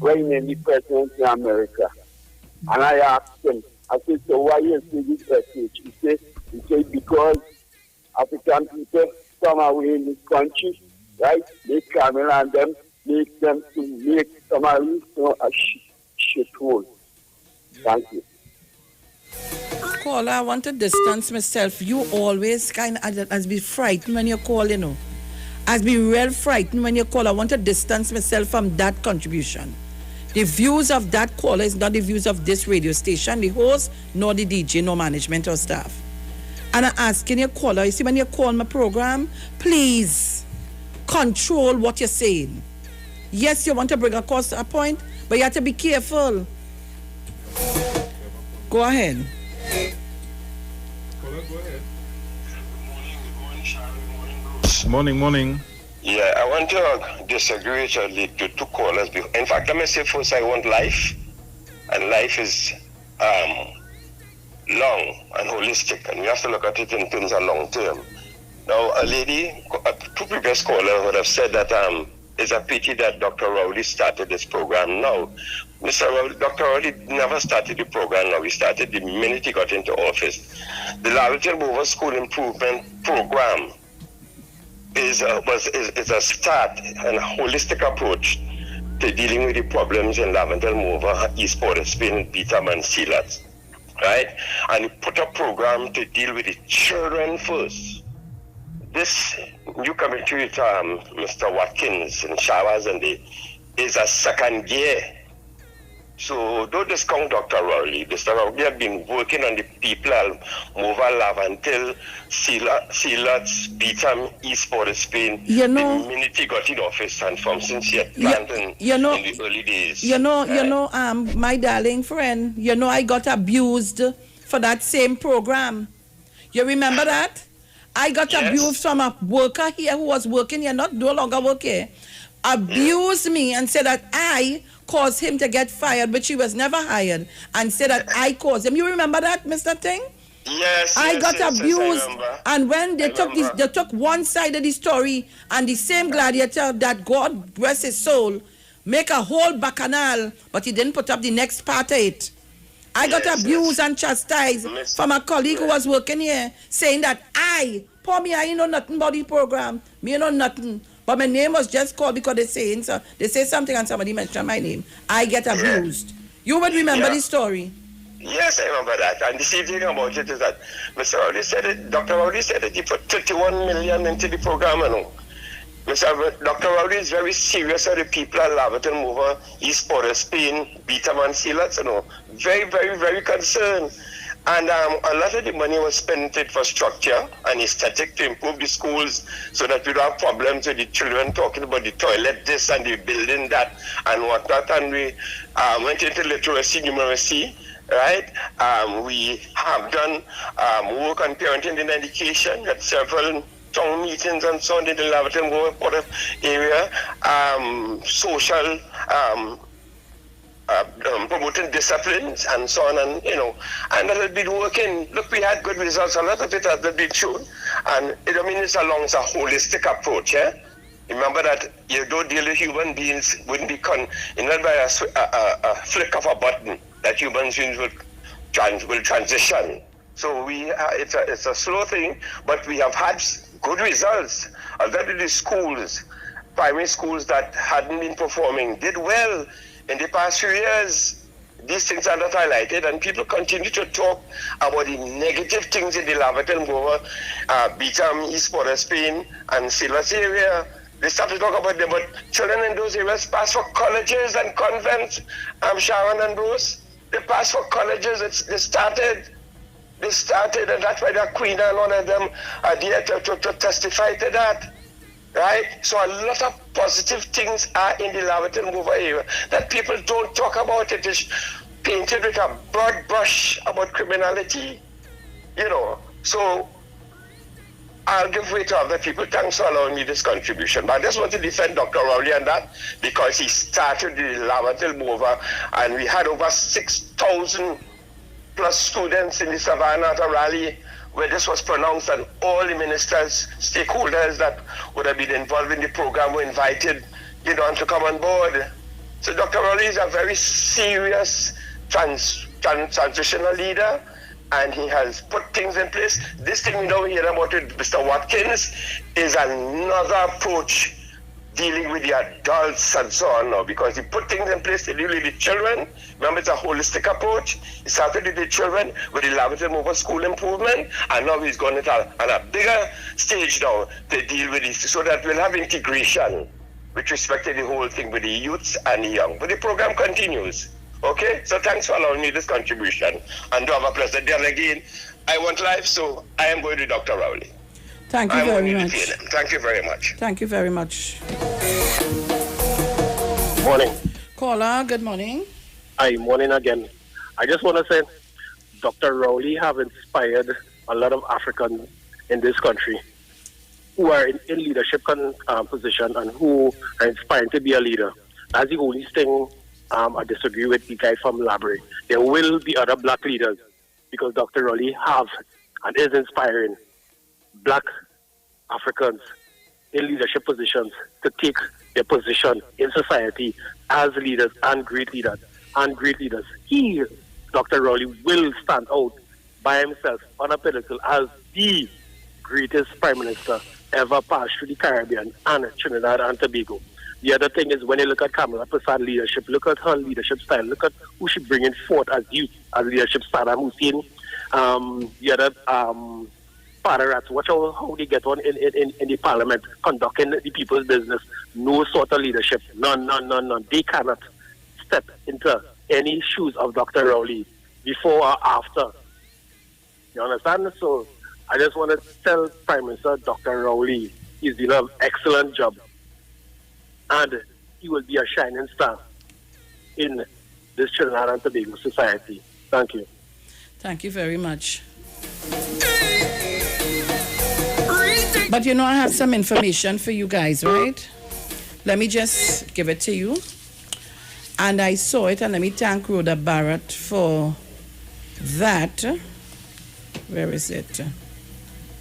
reigning the president in America. And I asked him, I said, so why you say this message? He said, because African people come away in this country, right? They come in and them, make them to make Somali a shithole. Thank you.
Caller, I want to distance myself. You always kind of as be frightened when you call, you know. As be real frightened when you call. I want to distance myself from that contribution. The views of that caller is not the views of this radio station, the host, nor the DJ, nor management or staff. And I'm asking your caller, you see, when you call my program, please control what you're saying. Yes, you want to bring across a point, but you have to be careful. Go ahead.
Morning.
Yeah, I want to disagree with the two callers. In fact, let me say first, I want life, and life is long and holistic, and we have to look at it in terms of long term. Now, two previous callers would have said that it's a pity that Dr. Rowley started this program now. Dr. Rowley never started the program now. He started the minute he got into office. The Laverton Mover School Improvement Program is a start and a holistic approach to dealing with the problems in Lavendale, Mover, East Port of Spain, Beetham, and Sealands, right? And he put a program to deal with the children first. This new committee with Mr. Watkins and Showers and is a second gear. So don't discount Dr. Rowley. Mr. Rowley have been working on the people of Mover, Laventille, Sealands, Beetham, East Port of Spain.
You know,
the minute he got in office and from since he had planned in the early days.
My darling friend, I got abused for that same program. You remember that? I got abused from a worker here who was working here, no longer work here, abused me and said that I caused him to get fired, but she was never hired, and said that I caused him. You remember that, Mr. Ting?
Yes.
I got abused,
I
and when they took one side of the story, and the same gladiator that God bless his soul, make a whole bacchanal, but he didn't put up the next part of it. I got abused and chastised from a colleague who was working here, saying that I know nothing about the program. Me know nothing. But my name was just called because they say something and somebody mentioned my name. I get abused. You would remember the story.
Yes, I remember that. And the same thing about it is that Mr. Rowley said it, Dr. Rowley said that he put 31 million into the program. Dr. Rowley is very serious of the people at Laverton, Mover, East Port of Spain, Beetham, and Sealands, Very, very, very concerned. And a lot of the money was spent in infrastructure and aesthetic to improve the schools so that we don't have problems with the children talking about the toilet this and the building that and whatnot. And we went into literacy, numeracy, right? We have done work on parenting and education at several town meetings and so on in the Laverton area, social promoting disciplines and so on, and that has been working. Look, we had good results. A lot of it has been shown, and it's a holistic approach. Remember that you don't deal with human beings wouldn't be not by a flick of a button that human beings will transition. So it's a slow thing, but we have had good results. A lot of the schools, primary schools that hadn't been performing, did well. In the past few years, these things are not highlighted, and people continue to talk about the negative things in the Laverton, Mover, Beetham, East Port of Spain, and Sealands area. They start to talk about them, but children in those areas pass for colleges and convents. Sharon and Bruce, they pass for colleges. They started, and that's why the Queen and one of them are there to testify to that. Right? So a lot of positive things are in the Laverton Mover area that people don't talk about. It is painted with a broad brush about criminality, So I'll give way to other people. Thanks for allowing me this contribution. But I just want to defend Dr. Rowley on that because he started the Laverton Mover, and we had over 6,000 plus students in the Savannah at a rally where this was pronounced and all the ministers, stakeholders that would have been involved in the program were invited, to come on board. So Dr. Rowley is a very serious transitional leader, and he has put things in place. This thing we don't hear about with Mr. Watkins is another approach dealing with the adults and so on now, because he put things in place to deal with the children. Remember, it's a holistic approach. He started with the children with the Lavington Mover School improvement, and now he's gone on a bigger stage now to deal with this, so that we'll have integration with respect to the whole thing with the youths and the young. But the program continues. Okay? So thanks for allowing me this contribution. And do have a pleasant day. And again, I want life, so I am going to Dr. Rowley.
Thank you very much.
Thank you very much.
Thank you very much.
Morning.
Caller, good morning.
Hi, morning again. I just want to say Dr. Rowley have inspired a lot of Africans in this country who are in leadership position and who are inspired to be a leader. That's the only thing I disagree with the guy from Labrie. There will be other black leaders because Dr. Rowley have and is inspiring black Africans in leadership positions to take their position in society as leaders and great leaders. He, Dr. Rowley, will stand out by himself on a pedestal as the greatest prime minister ever passed through the Caribbean and Trinidad and Tobago. The other thing is, when you look at Kamala Prasad leadership, look at her leadership style, look at who she's bringing forth as youth, as leadership, Saddam Hussein, the other father rats. Watch how they get on in the parliament, conducting the people's business. No sort of leadership. None. They cannot step into any shoes of Dr. Rowley before or after. You understand? So I just want to tell Prime Minister Dr. Rowley he's doing an excellent job. And he will be a shining star in this Trinidad and Tobago society. Thank you.
Thank you very much. But I have some information for you guys, right? Let me just give it to you. And I saw it, and let me thank Rhoda Barrett for that. Where is it?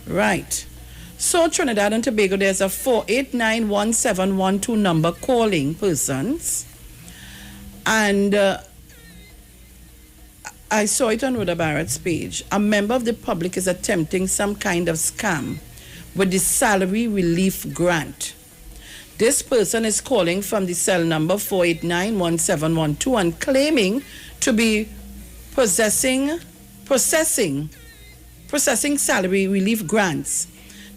Right. So Trinidad and Tobago, there's a 4891712 number calling persons. And I saw it on Rhoda Barrett's page. A member of the public is attempting some kind of scam with the salary relief grant. This person is calling from the cell number 4891712 and claiming to be processing salary relief grants.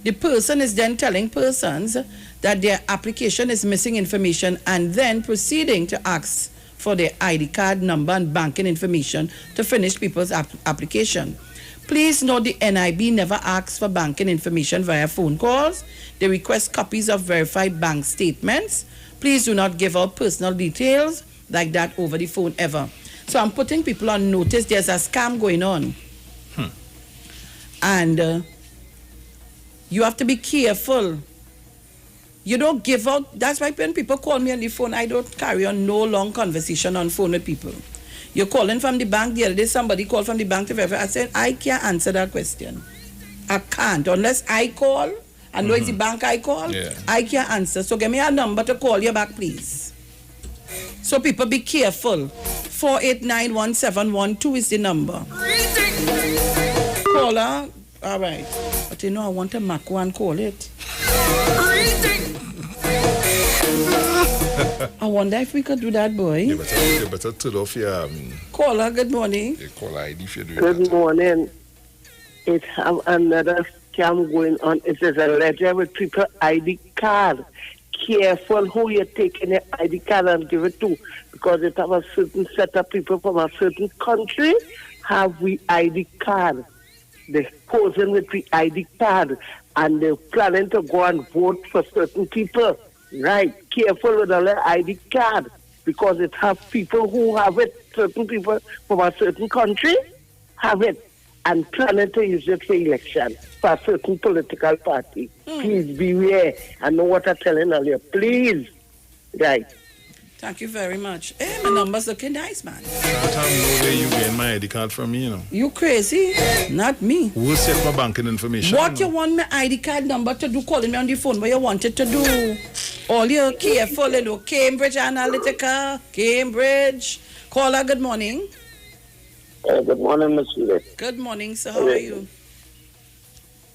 The person is then telling persons that their application is missing information and then proceeding to ask for their ID card number and banking information to finish people's application. Please note the NIB never asks for banking information via phone calls. They request copies of verified bank statements. Please do not give out personal details like that over the phone ever. So I'm putting people on notice there's a scam going on. And you have to be careful. You don't give out. That's why when people call me on the phone, I don't carry on no long conversation on phone with people. You're calling from the bank. The other day, somebody called from the bank to verify. I said, I can't answer that question. I can't. Unless I call, and know it's the bank I call, I can't answer. So give me a number to call you back, please. So people be careful. 4891712 is the number. Caller. All right. But I want a Mac one call it. I wonder if we could do that, boy.
You better turn off your...
Caller, good morning.
Caller ID if you do
Good
that.
morning. It's another scam going on. It is a letter with people ID card. Careful who you're taking your ID card and give it to, because it have a certain set of people from a certain country have the ID card. They're posing with the ID card and they're planning to go and vote for certain people. Right, careful with the ID card, because it has people who have it, certain people from a certain country have it, and planning to use it for election for a certain political party. Please beware. I know what I'm telling you. Please. Right.
Thank you very much. Hey, my number's looking nice, man.
But I'm know where you getting my ID card from me, you know.
You crazy? Not me.
Who set my banking information?
What you want my ID card number to do? Calling me on the phone. What you want it to do? All you careful, you know. Cambridge Analytica. Cambridge. Caller, good morning.
Good morning, Ms. Philip.
Good morning, sir. How are you?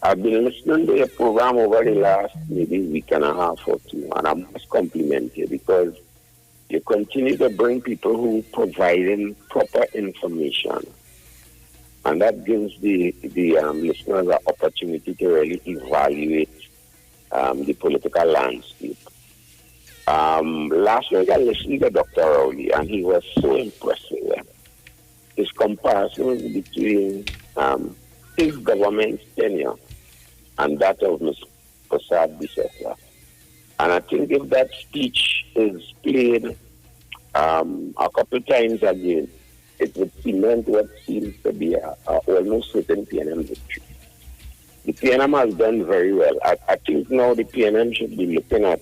I've been listening to your program over the last maybe week and a half or two, and I must compliment you because you continue to bring people who providing proper information, and that gives the listeners an opportunity to really evaluate the political landscape. Last week I listened to Dr. Rowley, and he was so impressive. His comparisons between his government's tenure and that of Ms. Prasad Bisesa. And I think if that speech is played a couple times again, it would cement what seems to be a almost certain PNM victory. The PNM has done very well. I think now the PNM should be looking at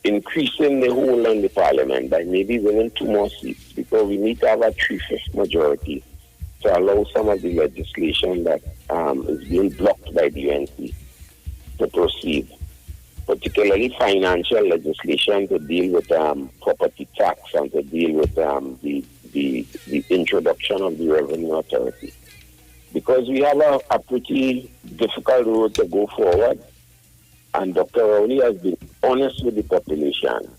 increasing the hold on the parliament by maybe winning 2 more seats, because we need to have a 3/5 majority to allow some of the legislation that is being blocked by the UNC to proceed, particularly financial legislation to deal with property tax and to deal with the introduction of the revenue authority. Because we have a pretty difficult road to go forward, and Dr. Rowley has been honest with the population,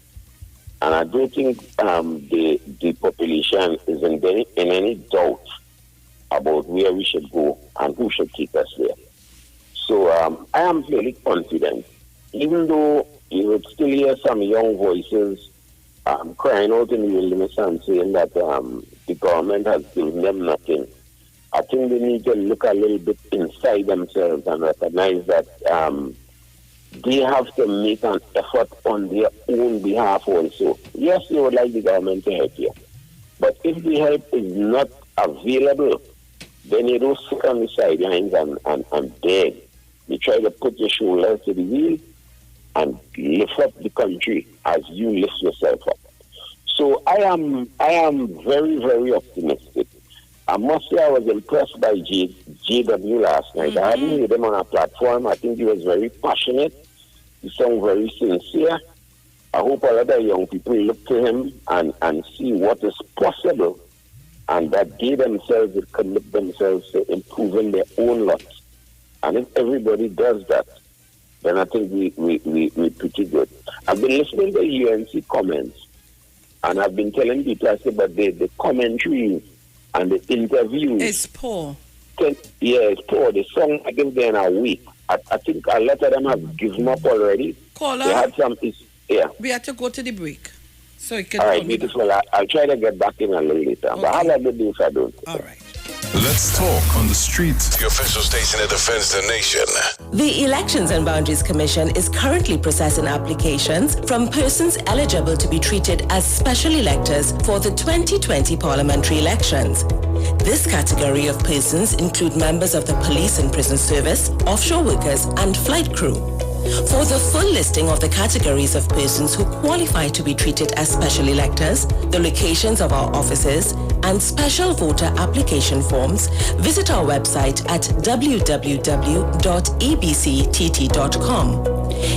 and I don't think the population is in any doubt about where we should go and who should take us there. So I am fairly confident, even though you would still hear some young voices crying out in the wilderness and saying that the government has given them nothing. I think they need to look a little bit inside themselves and recognize that they have to make an effort on their own behalf also. Yes, they would like the government to help you, but if the help is not available, then you don't sit on the sidelines and beg. You try to put your shoulders to the wheel and lift up the country as you lift yourself up. So I am very, very optimistic. I must say I was impressed by JW last night. I hadn't heard him on a platform. I think he was very passionate. He sounded very sincere. I hope a lot of young people look to him and see what is possible, and that they themselves will commit themselves to improving their own lot. And if everybody does that, then I think we're pretty good. I've been listening to UNC comments, and I've been telling people, I said, but the commentary and the interviews...
It's poor.
It's poor. The song I give them a week. I think a lot of them have given up already.
Caller,
they had some...
we have to go to the break. So you can
all right, beautiful. I'll try to get back in a little later. Okay. But have a good day if I don't.
All right.
Let's talk on the street.
The official station that defends the nation.
The Elections and Boundaries Commission is currently processing applications from persons eligible to be treated as special electors for the 2020 parliamentary elections. This category of persons include members of the police and prison service, offshore workers, and flight crew. For the full listing of the categories of persons who qualify to be treated as special electors, the locations of our offices, and special voter application forms, visit our website at www.ebctt.com.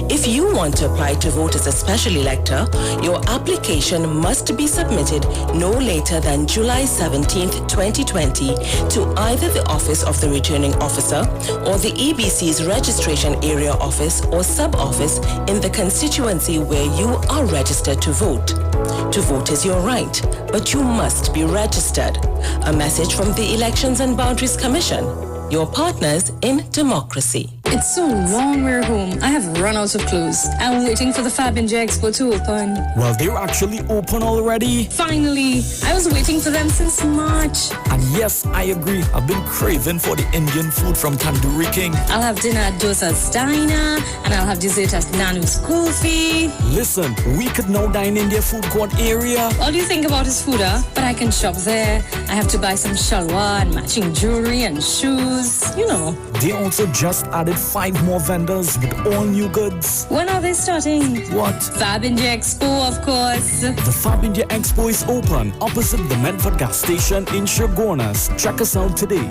If you want to apply to vote as a special elector, your application must be submitted no later than July 17th, 2020 to either the Office of the Returning Officer or the EBC's Registration Area Office or Sub-Office in the constituency where you are registered to vote. To vote is your right, but you must be registered. A message from the Elections and Boundaries Commission, your partners in democracy.
It's so long we're home. I have run out of clothes. I'm waiting for the Fab India Expo to open.
Well, they're actually open already.
Finally. I was waiting for them since March.
And yes, I agree. I've been craving for the Indian food from Tandoori King.
I'll have dinner at Dosa's Diner, and I'll have dessert at Nanu's Coffee.
Listen, we could now dine in their food court area.
All you think about is food, huh? But I can shop there. I have to buy some shalwa and matching jewelry and shoes. You know.
They also just added 5 more vendors with all new goods.
When are they starting?
What?
Fab India Expo, of course.
The Fab India Expo is open opposite the Medford gas station in Chaguanas. Check us out today.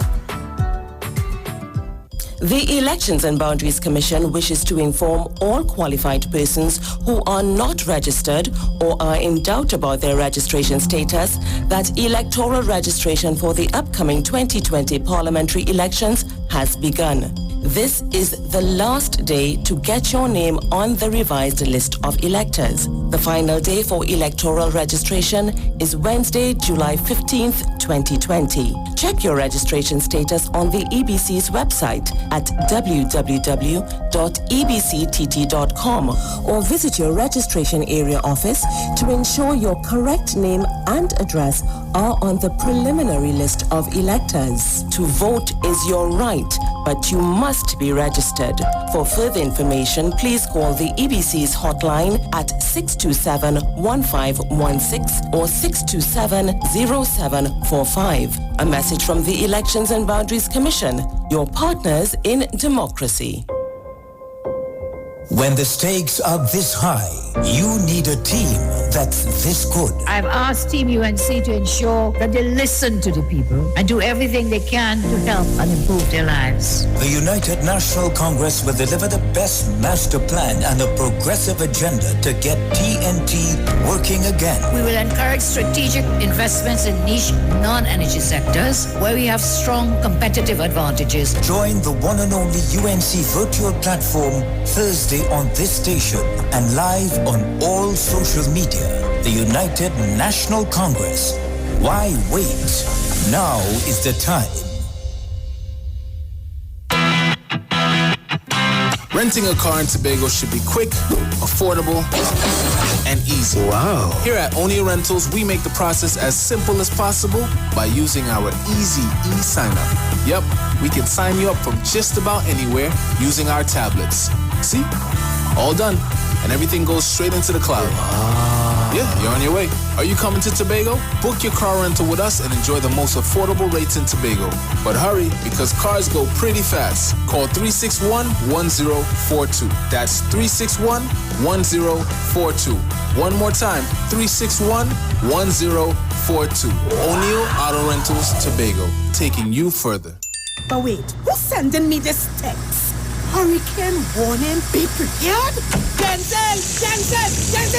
The Elections and Boundaries Commission wishes to inform all qualified persons who are not registered or are in doubt about their registration status that electoral registration for the upcoming 2020 parliamentary elections has begun. This is the last day to get your name on the revised list of electors. The final day for electoral registration is Wednesday, July 15th, 2020. Check your registration status on the EBC's website at www.ebctt.com or visit your registration area office to ensure your correct name and address are on the preliminary list of electors. To vote is your right, but you must be registered. For further information, please call the EBC's hotline at 627-1516 or 627-0745. A message from the Elections and Boundaries Commission, your partners in democracy.
When the stakes are this high, you need a team that's this good.
I've asked Team UNC to ensure that they listen to the people and do everything they can to help and improve their lives.
The United National Congress will deliver the best master plan and a progressive agenda to get TNT working again.
We will encourage strategic investments in niche non-energy sectors where we have strong competitive advantages.
Join the one and only UNC virtual platform Thursday on this station and live on all social media. The United National Congress. Why wait? Now is the time.
Renting a car in Tobago should be quick, affordable, and easy.
Wow.
Here at O'Neill Rentals, we make the process as simple as possible by using our easy e-sign-up. Yep, we can sign you up from just about anywhere using our tablets. See? All done. And everything goes straight into the cloud. Yeah, you're on your way. Are you coming to Tobago? Book your car rental with us and enjoy the most affordable rates in Tobago. But hurry, because cars go pretty fast. Call 361-1042. That's 361-1042. One more time, 361-1042. O'Neill Auto Rentals, Tobago, taking you further.
But wait, who's sending me this text? Hurricane warning, be prepared? Denzel,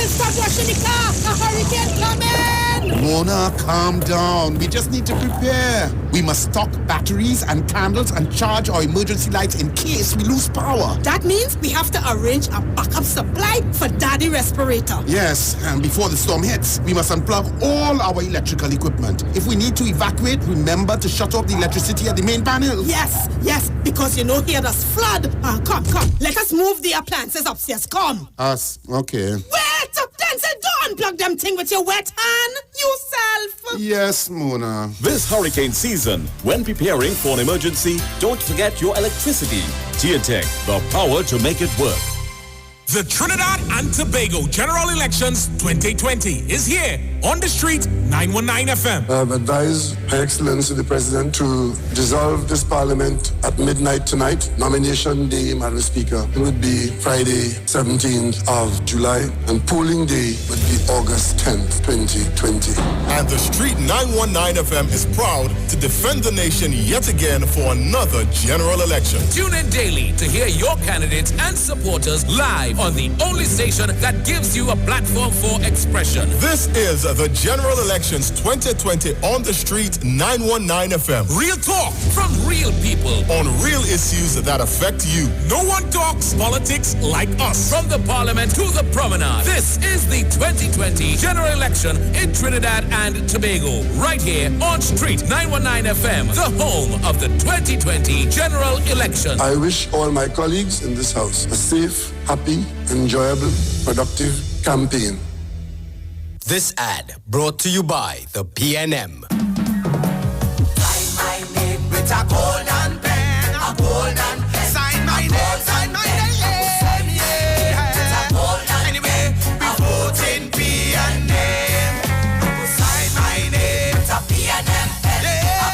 stop washing the car! A hurricane coming!
Mona, calm down. We just need to prepare. We must stock batteries and candles and charge our emergency lights in case we lose power.
That means we have to arrange a backup supply for Daddy respirator.
Yes, and before the storm hits, we must unplug all our electrical equipment. If we need to evacuate, remember to shut off the electricity at the main panel.
Yes, because you know here there's flood. Come. Let us move the appliances upstairs. Come.
Us, okay.
Wait up, Denzel. Don't unplug them thing with your wet hand. Yourself.
Yes, Mona.
This hurricane season, when preparing for an emergency, don't forget your electricity. TNTech, the power to make it work.
The Trinidad and Tobago General Elections 2020 is here on the street, 919 FM.
I have advised Her Excellency the President to dissolve this Parliament at midnight tonight. Nomination day, Madam Speaker, would be Friday, 17th of July, and polling day would be August 10th, 2020.
And the street 919 FM is proud to defend the nation yet again for another general election.
Tune in daily to hear your candidates and supporters live on the only station that gives you a platform for expression.
This is the General Elections 2020 on the street 919 FM.
Real talk from real people
on real issues that affect you.
No one talks politics like us. From the Parliament to the Promenade. This is the 2020 General Election in Trinidad and Tobago. Right here on Street 919 FM, the home of the 2020 General Election.
I wish all my colleagues in this house a safe, happy, enjoyable, productive campaign.
This ad brought to you by the PNM.
Sign my name with a golden pen, a golden pen. Sign my name, anyway, we vote in PNM. Sign my name, it's a PNM pen, a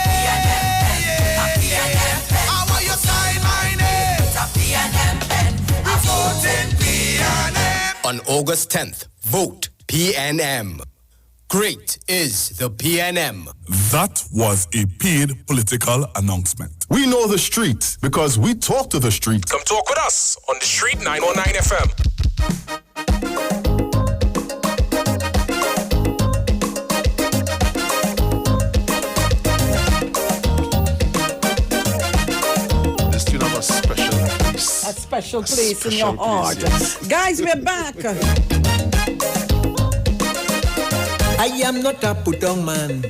PNM pen, a PNM pen. How will you sign my name? It's a PNM voting PNM.
On August 10th, vote PNM. Great is the PNM.
That was a paid political announcement.
We know the street because we talk to the street.
Come talk with us on the street 919 FM.
A special place in your heart. Yes. Guys, we're back.
I am not a put-down man,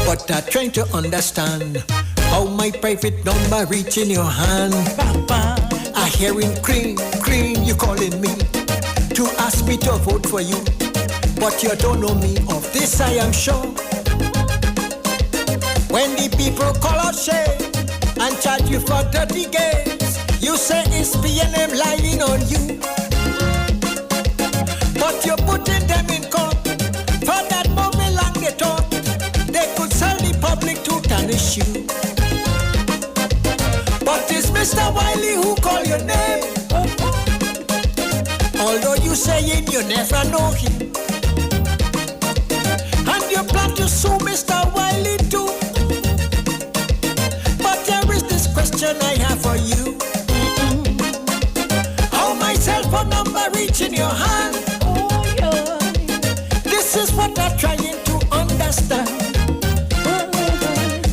but I'm trying to understand how my private number reach in your hand. I hearing cream, you calling me to ask me to vote for you, but you don't know me. Of this I am sure. When the people call out shame and charge you for dirty games, you say it's PNM lying on you, but you're putting them in court for that movie long they thought they could sell the public to tarnish you. But it's Mr. Wiley who call your name, although you saying you never know him, and you plan to sue Mr. Wiley too. But there is this question I have for you. How my cell phone number reach in your hand? This is what I'm trying to understand.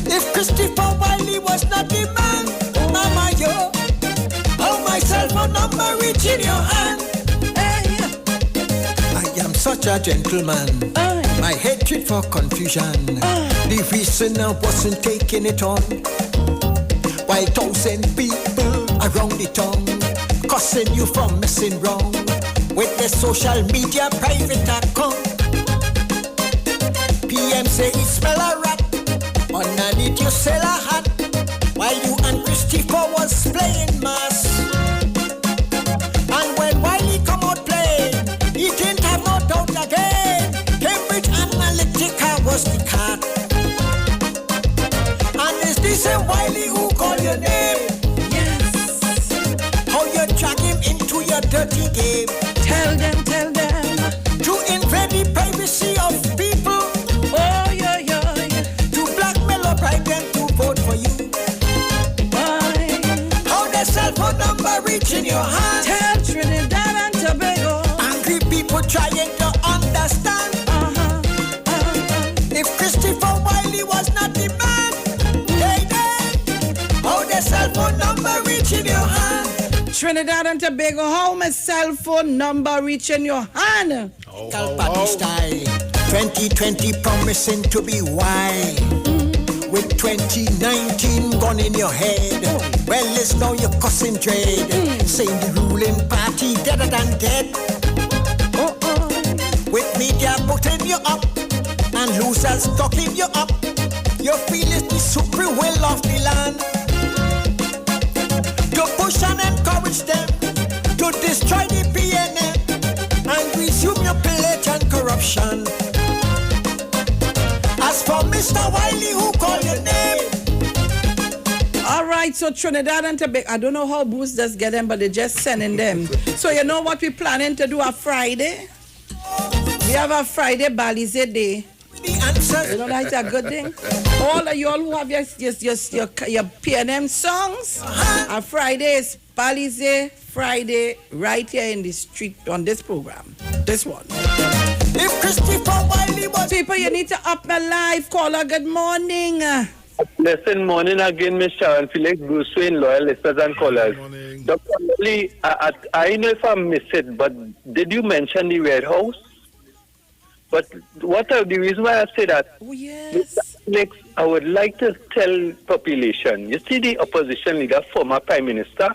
If Christopher Wiley was not the man, Mama, yo, how my cell phone number reach in your hand? I am such a gentleman. My hatred for confusion. The reason I wasn't taking it on, while 1,000 people around the town cussing you for messing wrong with the social media private account. PM say it smell a rat, underneath you sell a hat, while you and Christopher was playing mass. And when Wiley come out playing, he didn't have no doubt again. Cambridge Analytica was the cat. And is this a Wiley who call your name? Yes. How you drag him into your dirty game? Tell them. To invade the privacy of people. Oh, yeah. To blackmail or bribe them to vote for you. Why? How the cell phone number reach in your hand? Tell Trinidad and Tobago. Angry people trying to understand. If Christopher Wiley was not the man, how the cell phone number reach in your hand?
Trinidad and Tobago, how my cell phone number reach in your hand?
Party style, 2020 promising to be wild. With 2019 gone in your head, well, it's now you're cussing dread. Saying the ruling party deader than dead. With media putting you up and losers talking you up, you feel it's the supreme will of the land. To push and encourage them to destroy the PNM and resume your pillage and corruption. As for Mr. Wiley who call your name.
All right, so Trinidad and Tobago, I don't know how Bruce does get them, but they're just sending them. So you know what we're planning to do on Friday? We have a Friday Balize Day. You know that's a good thing? All of y'all who have your PNM songs, on Friday is Balize Friday right here in the street on this program. This one.
If Christopher Wiley was...
People, you need to up my live. Caller, good morning.
Listen, morning again, Miss Sharon Felix, Bruce Wayne, loyal listeners and callers. Dr. Lee, I know if I missed it, but did you mention the Red House? But what are the reason why I say that?
Oh, yes.
Next, I would like to tell population, you see the opposition leader, former Prime Minister,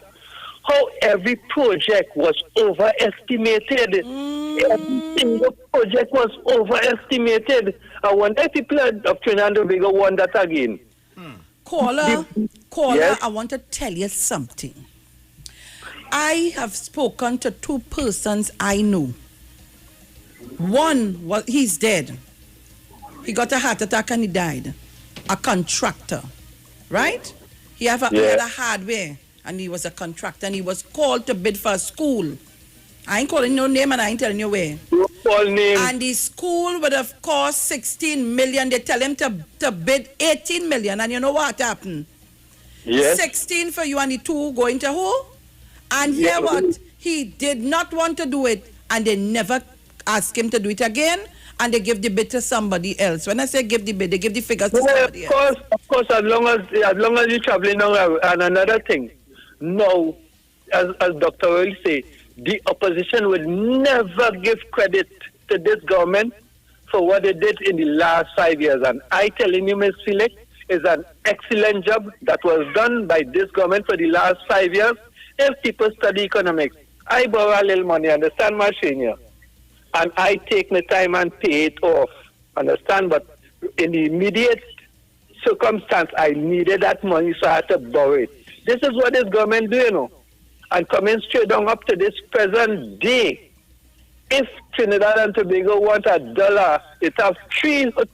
how every project was overestimated. Every single project was overestimated. I wonder if people of Trinidad and Tobago want that again.
Caller,
yes?
I want to tell you something. I have spoken to two persons I know. One, he's dead. He got a heart attack and he died. A contractor, right? He had a hardware and he was a contractor and he was called to bid for a school. I ain't calling no name and I ain't telling you where.
You call name.
And the school would have cost 16 million. They tell him to bid 18 million. And you know what happened?
Yes.
16 for you and the 2 going to who? And hear what? He did not want to do it. And they never asked him to do it again. And they give the bid to somebody else. When I say give the bid, they give the figures to somebody else.
Of course, as long as you're traveling now, and another thing, no, as Dr. will say, the opposition will never give credit to this government for what they did in the last 5 years. And I telling you, Ms. Felix, is an excellent job that was done by this government for the last 5 years. If people study economics, I borrow a little money, understand, my senior, and I take the time and pay it off, understand? But in the immediate circumstance, I needed that money, so I had to borrow it. This is what this government do, you know. And coming straight down up to this present day, if Trinidad and Tobago want $1, it have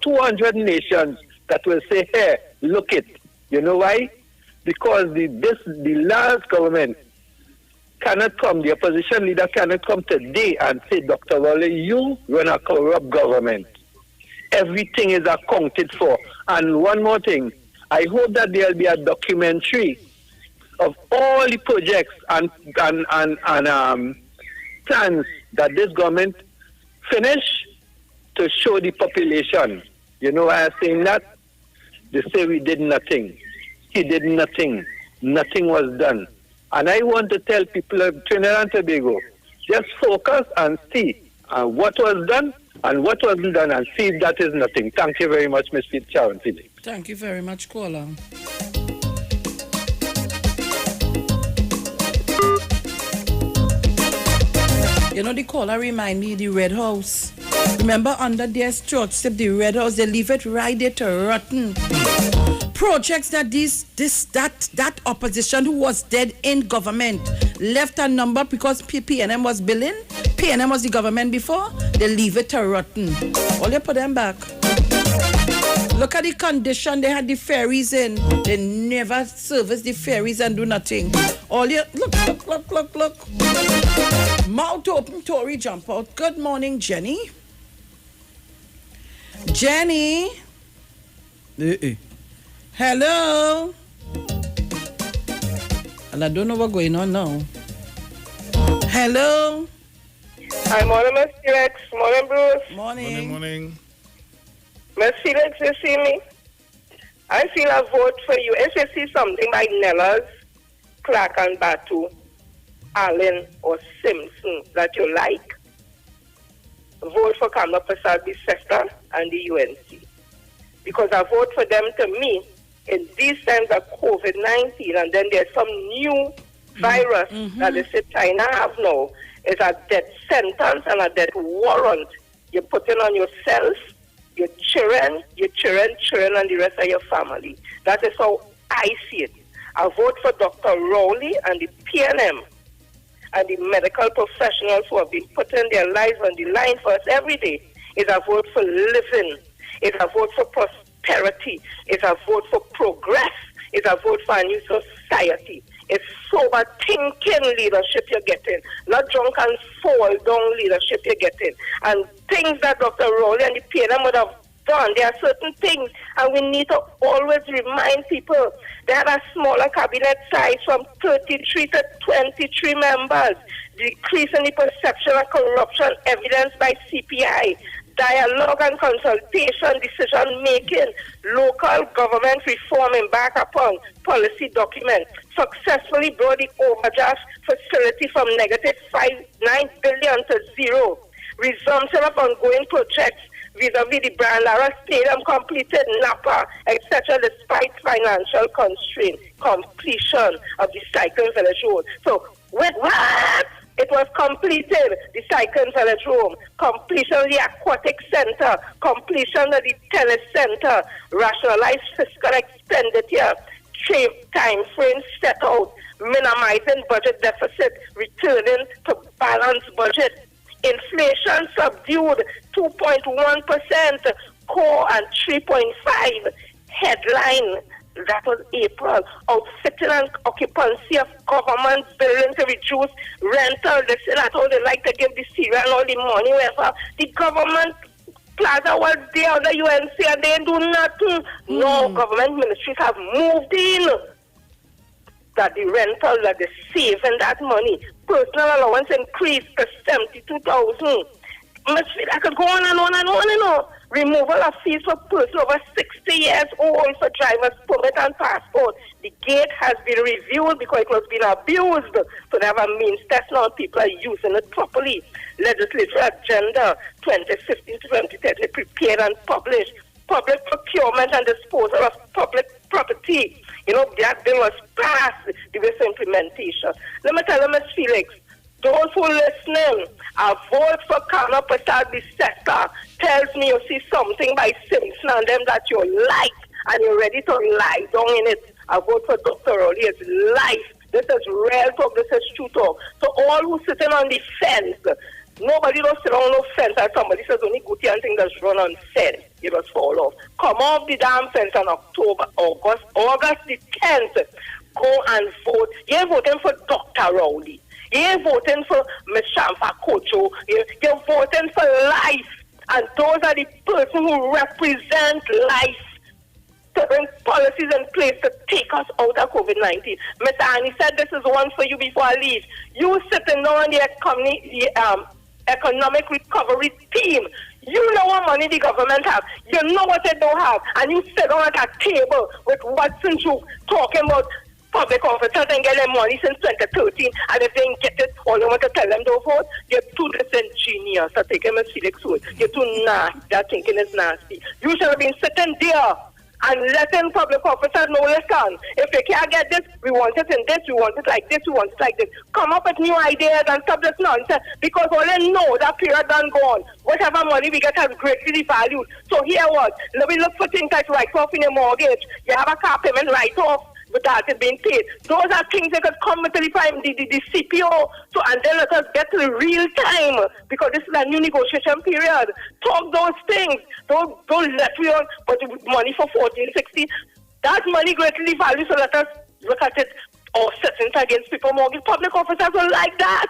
200 nations that will say, hey, look it. You know why? Because the last government cannot come, the opposition leader cannot come today and say, Dr. Raleigh, you run a corrupt government. Everything is accounted for. And one more thing, I hope that there will be a documentary of all the projects and plans that this government finished to show the population. You know why I'm saying that? They say we did nothing. He did nothing. Nothing was done. And I want to tell people of Trinidad and Tobago, just focus and see what was done and what wasn't done, and see if that is nothing. Thank you very much, Ms. Sharon Felix.
Thank you very much, caller. You know, the caller remind me of the Red House. Remember, under their stewardship, the Red House, they leave it right there to rotten. Projects that that opposition who was dead in government left a number because PNM was billing. PNM was the government before. They leave it to rotten. All you put them back. Look at the condition they had the ferries in. They never service the ferries and do nothing. All you look. Mouth open, Tory jump out. Good morning, Jenny. Jenny. Hello. And I don't know what's going on now. Hello.
Hi, morning, Miss Felix. Morning, Bruce.
Morning.
Miss Felix, you see me? I feel a vote for you. If you see something like Nellas, Clark and Batu, Allen or Simpson that you like, vote for Kamla Prasad Bissetta and the UNC. Because a vote for them, to me, in these times of COVID-19, and then there's some new virus that they say China have now, is a death sentence and a death warrant you're putting on yourself, your children, and the rest of your family. That is how I see it. I vote for Dr. Rowley and the PNM and the medical professionals who have been putting their lives on the line for us every day. It's a vote for living. It's a vote for prosperity. It's a vote for progress. It's a vote for a new society. It's sober thinking leadership you're getting, not drunk and fall down leadership you're getting. And things that Dr. Rowley and the PNM would have done, there are certain things, and we need to always remind people. They had a smaller cabinet size from 33 to 23 members, decreasing the perception of corruption evidenced by CPI, dialogue and consultation, decision-making, local government reform embark upon policy document, successfully brought the overdraft facility from negative 9 billion to zero, resumption of ongoing projects vis-a-vis the Brian Lara Stadium, completed Napa, etc., despite financial constraint, completion of the Cycling Village Road. So, with what? It was completed, the Cycling Village Road, completion of the Aquatic Center, completion of the Tennis Center, rationalized fiscal expenditure, time frame set out, minimizing budget deficit, returning to balanced budget. Inflation subdued 2.1%, core and 3.5%. Headline, that was April, outfitting and occupancy of government buildings to reduce rental. They say that's how they like to give the cereal and all the money. Wherever the government plaza was there, the UNC, and they do nothing. No, government ministries have moved in. That the rental, that they saving that money. Personal allowance increased to 72,000. I could go on and on and on and on. Removal of fees for persons over 60 years old for driver's permit and passport. The gate has been reviewed because it was being abused. So they have a means test now. People are using it properly. Legislative agenda 2015 to 2030 prepared and published. Public procurement and disposal of public property. You know, that bill was passed. The way for implementation. Let me tell you, Ms. Felix, those who are listening, a vote for Kana Prasad Bissetta tells me you see something by Simpson and them that you like and you're ready to lie down in it. A vote for Dr. Rowley is life. This is real talk. This is true talk. So all who sitting on the fence, nobody don't sit on no fence and somebody says only good thing that's run on fence. You just fall off. Come off the damn fence on August the 10th. Go and vote. You're voting for Dr. Rowley. You're voting for Ms. Shamfa Kocho. You're voting for life. And those are the persons who represent life. To bring policies in place to take us out of COVID-19. Mr. Annie said this is one for you before I leave. You sitting on the economic recovery team. You know what money the government have. You know what they don't have. And you sit on at a table with Watson Chu talking about public officers and get their money since 2013, and if they didn't get it, all you want to tell them don't vote, you're too disingenuous. I take him as Felix Wood. You're too nasty. That thinking is nasty. You should have been sitting there and letting public officers know, listen, if you can't get this, we want it in this, we want it like this, we want it like this. Come up with new ideas and stop this nonsense, because all they know that period done gone. Whatever money we get has greatly devalued. So here what? Let me look for things like write-off in your mortgage. You have a car payment write-off, but that is being paid. Those are things that could come to the CPO. So, and then let us get to the real time, because this is a new negotiation period. Talk those things. Don't let we on, but money for 1460. That money greatly valued, so let us look at it or settings against people mortgage. Public officers will like that.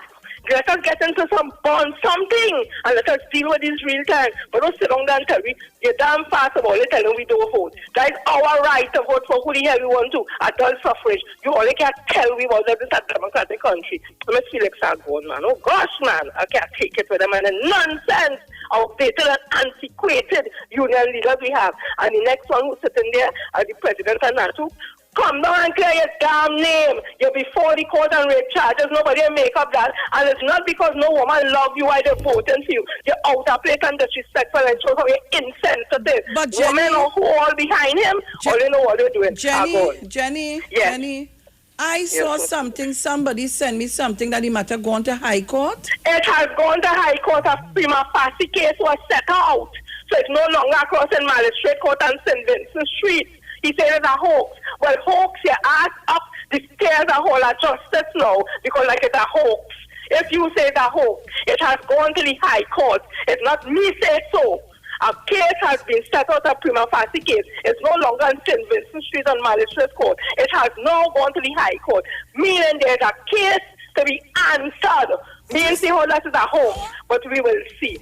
Let us get into some bond, something, and let us deal with this real time. But don't sit down there and tell me, you're damn fast about it, telling we don't vote. That is our right to vote for who the hell we want to. Adult suffrage. You only can't tell me about this is a democratic country. Ms. Felix are gone, man. Oh gosh, man. I can't take it with them and the nonsense, outdated and antiquated union leaders we have. And the next one who's sitting there are the president and NATO. Come down and clear your damn name. You're before the court and rape charges. Nobody will make up that. And it's not because no woman love you why they're voting for you. You're out of place and disrespectful and shows how you're insensitive. But Jenny, women are who all behind him, all they know what they're doing.
Jenny, I saw something, somebody sent me something that the matter gone to High Court.
It has gone to High Court. A prima facie case was set out. So it's no longer crossing Magistrate Court and St. Vincent Street. He said it's a hoax. Well, hoax, you ask up the stairs a whole of justice now, because like it's a hoax. If you say it's a hoax, it has gone to the High Court. It's not me say so. A case has been set out, a prima facie case. It's no longer in St. Vincent Street and Magistrate Court. It has now gone to the High Court, meaning there's a case to be answered. Meaning the whole that is a hoax, but we will see.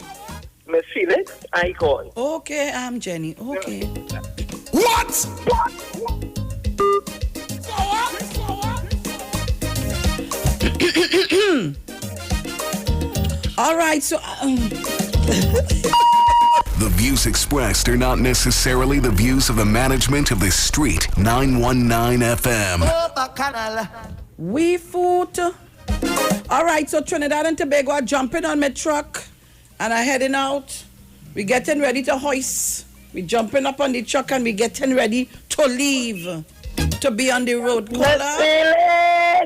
Miss Felix, I gone.
Okay, I'm Jenny. Okay.
What?
All right, so
the views expressed are not necessarily the views of the management of the Street 919 FM.
We foot. All right, so Trinidad and Tobago are jumping on my truck and are heading out. We're getting ready to hoist. We're jumping up on the truck and we're getting ready to leave, to be on the road.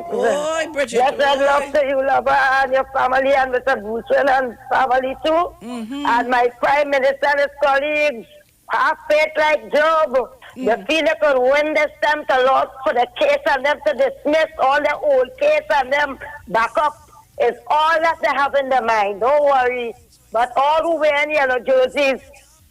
Oh, Bridget. Yes, I love to you, lover, and your family, and Mr. Booswell and family too. And my Prime Minister and his colleagues. Have faith like Job. You feel they could win this time to Lord for the case and them to dismiss all the old case and them back up. It's all that they have in their mind. Don't worry. But all who wear yellow jerseys,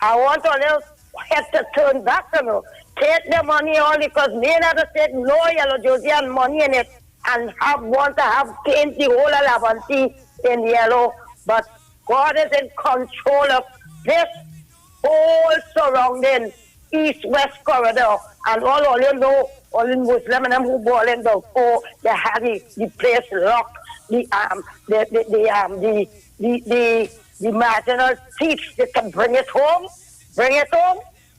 I want a little head to turn back, you know. take the money only because me not to take no yellow jersey and money in it and want to have paint the whole Lavante in yellow. But God is in control of this whole surrounding east-west corridor. And all you know, all the Muslim and them who ball in the four, they had the place locked. The marginal thieves, they can bring it home.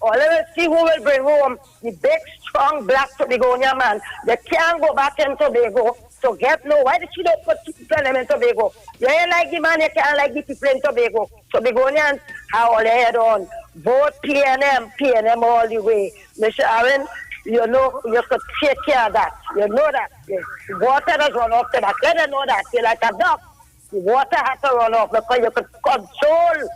Or let us see who will bring home the big, strong black Tobagonian man. They can't go back in Tobago to get no. Why did you not put people in Tobago? You ain't like the man, you can't like the people in Tobago. Tobagonians have all their head on. Vote PNM all the way. Mr. Aaron, you know, you could take care of that. You know that. The water does run off the back. Let them know that. You're like a duck. The water has to run off because you could control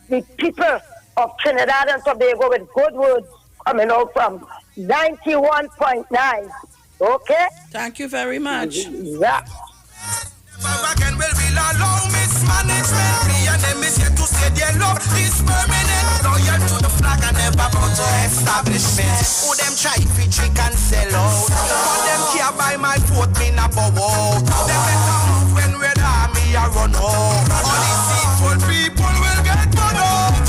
the people of Trinidad and Tobago with good words coming out from 91.9. Okay?
Thank you very much.
Yeah.
Again, will allow mismanagement. Me and them is here to say their love is permanent. Loyal to the flag and never bound to establishment. Who them try to trick and sell out? But them care by my vote, me not bow out. Them better move when we're the army a run out. All these deceitful people will get run out.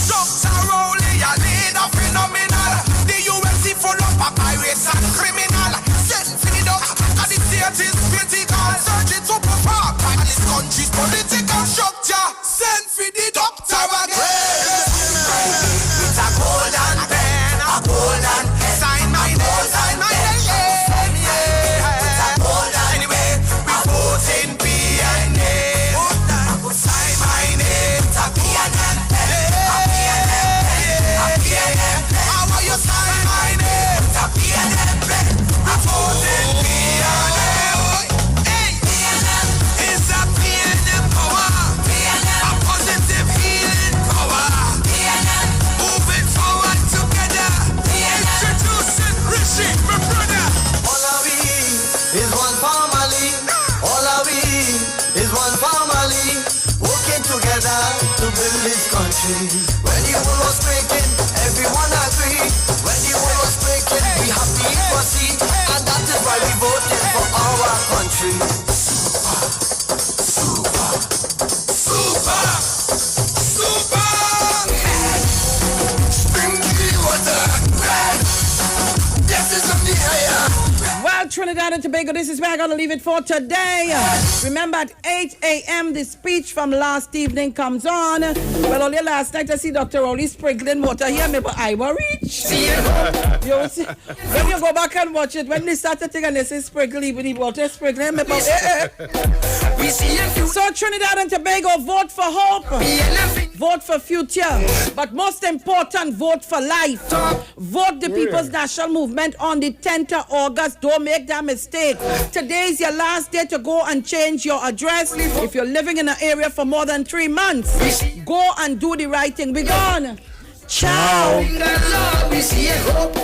Dr. Rowley, a leader phenomenal. The UNC full of pirates and criminal. Send for the dogs, cause the state is critical. Searching to perform, and this country's political structure. Send for the doctor again. It's a golden pen, a golden pen. Sign my name, It's a golden anyway, we vote in PNA. Sign my name, it's a PNM pen. A PNM pen. How will you sign my name? It's a PNM pen. We vote in PNA. When the world was breaking, everyone agreed. When the world was breaking, we happy for see, and that is why we voted for our country. Super. Spring the water, this is of the air.
Well, Trinidad and Tobago, this is where I'm going to leave it for today. Remember, at 8 a.m., the speech from last evening comes on. Well, only last night I see Dr. Rowley sprinkling water here, maybe Iwer reach. You see, when you go back and watch it, when they start to think and they say sprinkle, even the water sprinkling, maybe So Trinidad and Tobago, vote for hope. Vote for future. But most important, vote for life. Vote the People's National Movement on the 10th of August. Don't make that mistake. Today is your last day to go and change your address. If you're living in an area for more than 3 months, go and do the right thing. Be gone. Ciao.
We see a hope.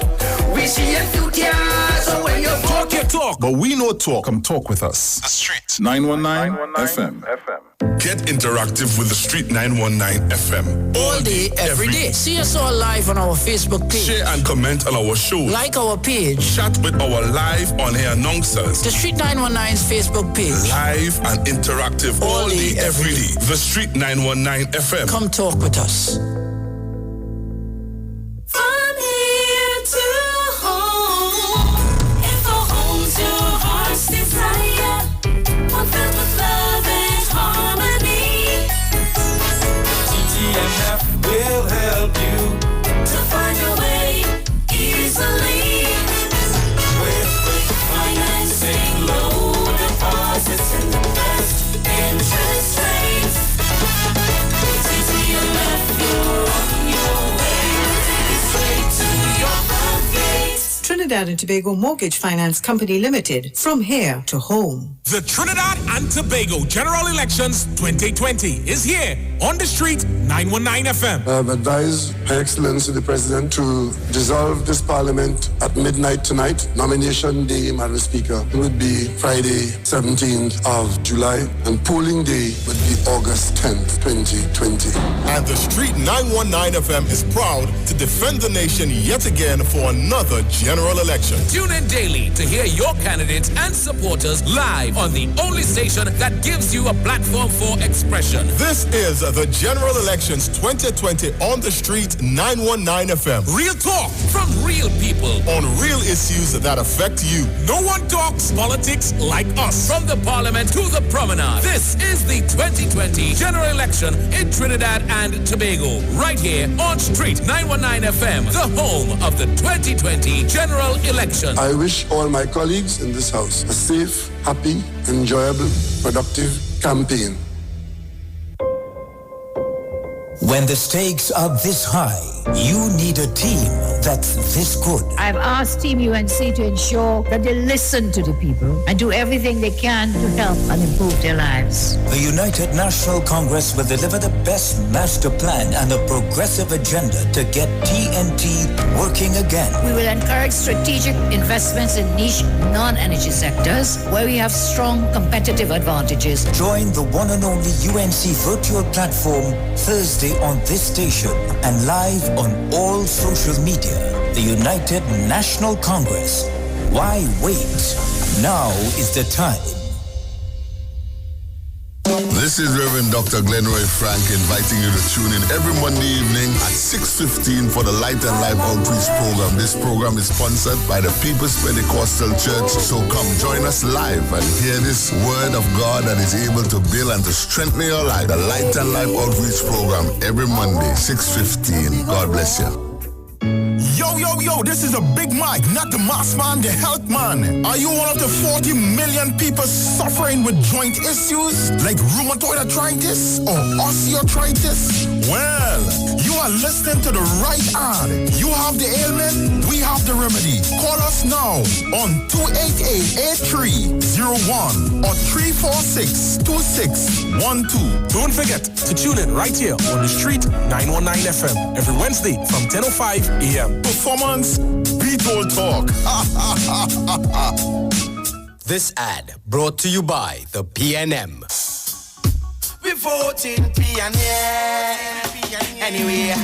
We see a future. So when you
Talk your talk, but we know talk. Come talk with us.
The Street
919 FM.
Get interactive with the Street 919 FM.
All day, every day. See us all live on our Facebook page.
Share and comment on our show.
Like our page.
Chat with our live on-air announcers.
The Street 919's Facebook page.
Live and interactive all day, every day. The Street 919 FM.
Come talk with us.
From here to home, if our home's your heart's desire, one filled with love and harmony.
TTMF will help you
to find your way easily.
with quick
Financing, low deposits, and the best interest rates. TTMF, your
Trinidad and Tobago Mortgage Finance Company Limited, from here to home.
The Trinidad and Tobago General Elections 2020 is here on the street, 919 FM.
I have advised Her Excellency the President to dissolve this Parliament at midnight tonight. Nomination day, Madam Speaker, would be Friday, 17th of July, and polling day would be August 10th, 2020.
And the Street 919 FM is proud to defend the nation yet again for another general election.
Tune in daily to hear your candidates and supporters live on the only station that gives you a platform for expression.
This is the General Elections 2020 on the Street 919 FM.
Real talk from real people
on real issues that affect you.
No one talks politics like us. From the Parliament to the Promenade, this is the 2020 General Election in Trinidad and Tobago. Right here on Street 919 FM, the home of the 2020 General Election.
I wish all my colleagues in this house a safe, happy, enjoyable, productive campaign.
When the stakes are this high, you need a team that's this good.
I've asked Team UNC to ensure that they listen to the people and do everything they can to help and improve their lives.
The United National Congress will deliver the best master plan and a progressive agenda to get TNT working again.
We will encourage strategic investments in niche non-energy sectors where we have strong competitive advantages.
Join the one and only UNC virtual platform Thursday on this station and live on all social media. The United National Congress. Why wait? Now is the time.
This is Reverend Dr. Glenroy Frank inviting you to tune in every Monday evening at 6:15 for the Light and Life Outreach Program. This program is sponsored by the People's Pentecostal Church. So come join us live and hear this word of God that is able to build and to strengthen your life. The Light and Life Outreach Program every Monday, 6:15. God bless you.
Yo, this is a Big Mike, not the mass man, the health man. Are you one of the 40 million people suffering with joint issues like rheumatoid arthritis or osteoarthritis? Well, you are listening to the right ad. You have the ailment, we have the remedy. Call us now on 288-8301 or 346-2612.
Don't forget to tune in right here on the Street 919 FM every Wednesday from 10:05 a.m.
Performance, beat all talk.
This ad brought to you by the PNM.
We voting PNM. Anyway,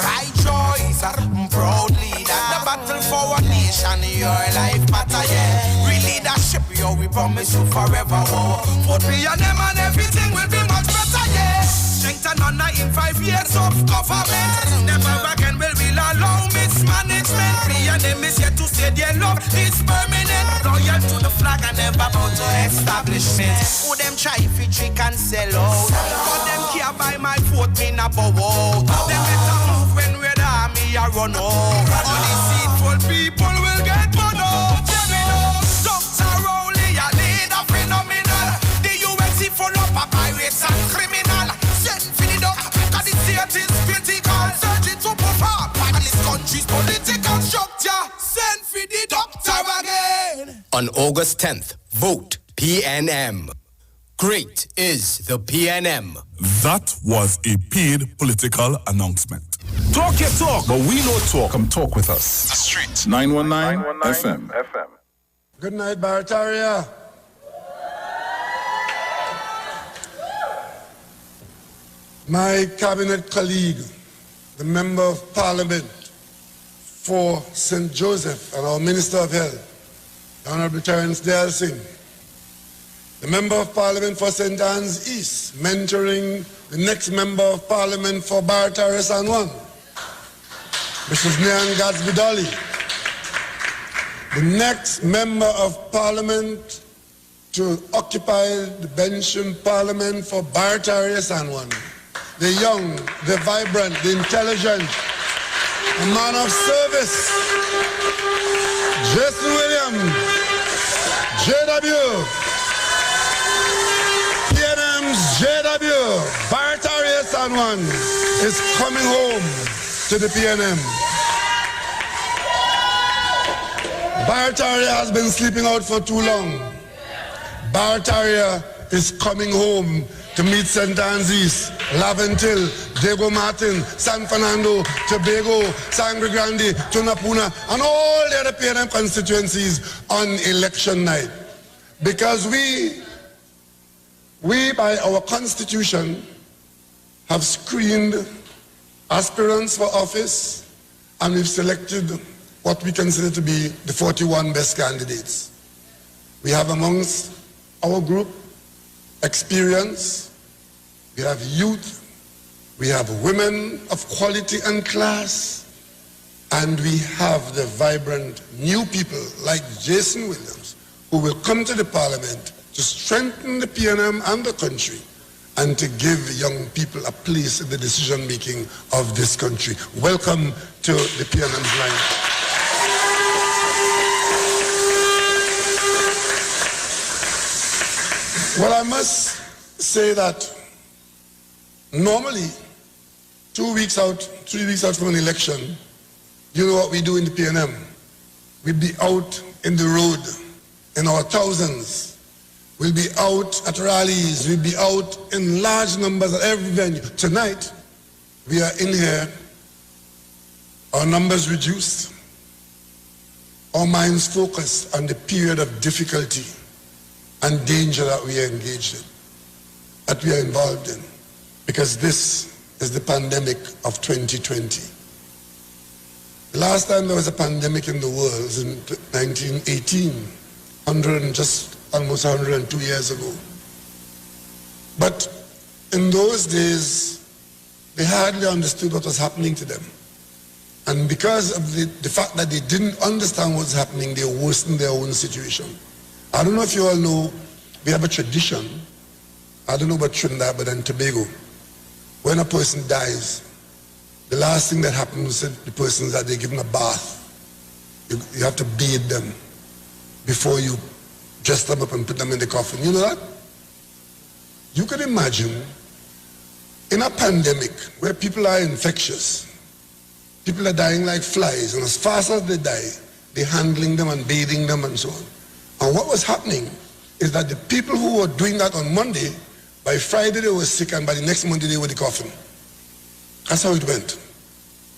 right choice, proud leader. The battle for our nation, your life matter, yeah. Real leadership, yo, we promise you forever, oh. Vote PNM and everything will be much better, yeah. Strength and honor in 5 years of government. Never again will we allow mismanagement. PNM is here to say their love is permanent. Loyal to the flag and never bow to establishment. Who them try if you trick and sell out? But them care by my vote, me na bow out. Them better move when we're the army a run out. Only deceitful people will get burn out. Dr. Rowley, a leader phenomenal. The UNC full up of pirates and criminal. Send for the dog, cause the state is critical. Searching to perform by this country's political structure. Send for the doctor again.
On August 10th, vote PNM. Great is the PNM.
That was a paid political announcement.
Talk your talk, but we know talk. Come talk with us.
The Street
919 FM.
Good night, Barataria. My cabinet colleague, the Member of Parliament for St. Joseph and our Minister of Health, Honorable Terence Dale Singh, the Member of Parliament for St. Anne's East, mentoring the next Member of Parliament for Barataria San Juan, Mrs. Nyan Gatsby Dolly, the next Member of Parliament to occupy the bench in Parliament for Barataria San Juan, the young, the vibrant, the intelligent, a man of service, Jason Williams, JW, PNM's JW, Barataria San Juan is coming home to the PNM. Barataria has been sleeping out for too long. Barataria is coming home to meet St. Anne's, Laventil, Diego Martin, San Fernando, Tobago, Sangre Grande, Tunapuna, and all the other PNM constituencies on election night. Because we by our constitution have screened aspirants for office, and we've selected what we consider to be the 41 best candidates. We have amongst our group experience, we have youth, we have women of quality and class, and we have the vibrant new people like Jason Williams, who will come to the parliament to strengthen the PNM and the country and to give young people a place in the decision making of this country. Welcome to the PNM's line. Well, I must say that normally 2 weeks out, 3 weeks out from an election, you know what we do in the PNM? We'd be out in the road in our thousands. We'll be out at rallies. We'll be out in large numbers at every venue. Tonight, we are in here, our numbers reduced, our minds focused on the period of difficulty and danger that we are engaged in, that we are involved in, because this is the pandemic of 2020. The last time there was a pandemic in the world was in 1918, almost 102 years ago. But in those days, they hardly understood what was happening to them. And because of the fact that they didn't understand what was happening, they worsened their own situation. I don't know if you all know, we have a tradition, I don't know about Trinidad, but in Tobago, when a person dies, the last thing that happens to the person is that they're given a bath. You have to bathe them before you dress them up and put them in the coffin. You know that? You could imagine in a pandemic where people are infectious, people are dying like flies, and as fast as they die, they're handling them and bathing them and so on. And what was happening is that the people who were doing that on Monday, by Friday they were sick, and by the next Monday they were in the coffin. That's how it went.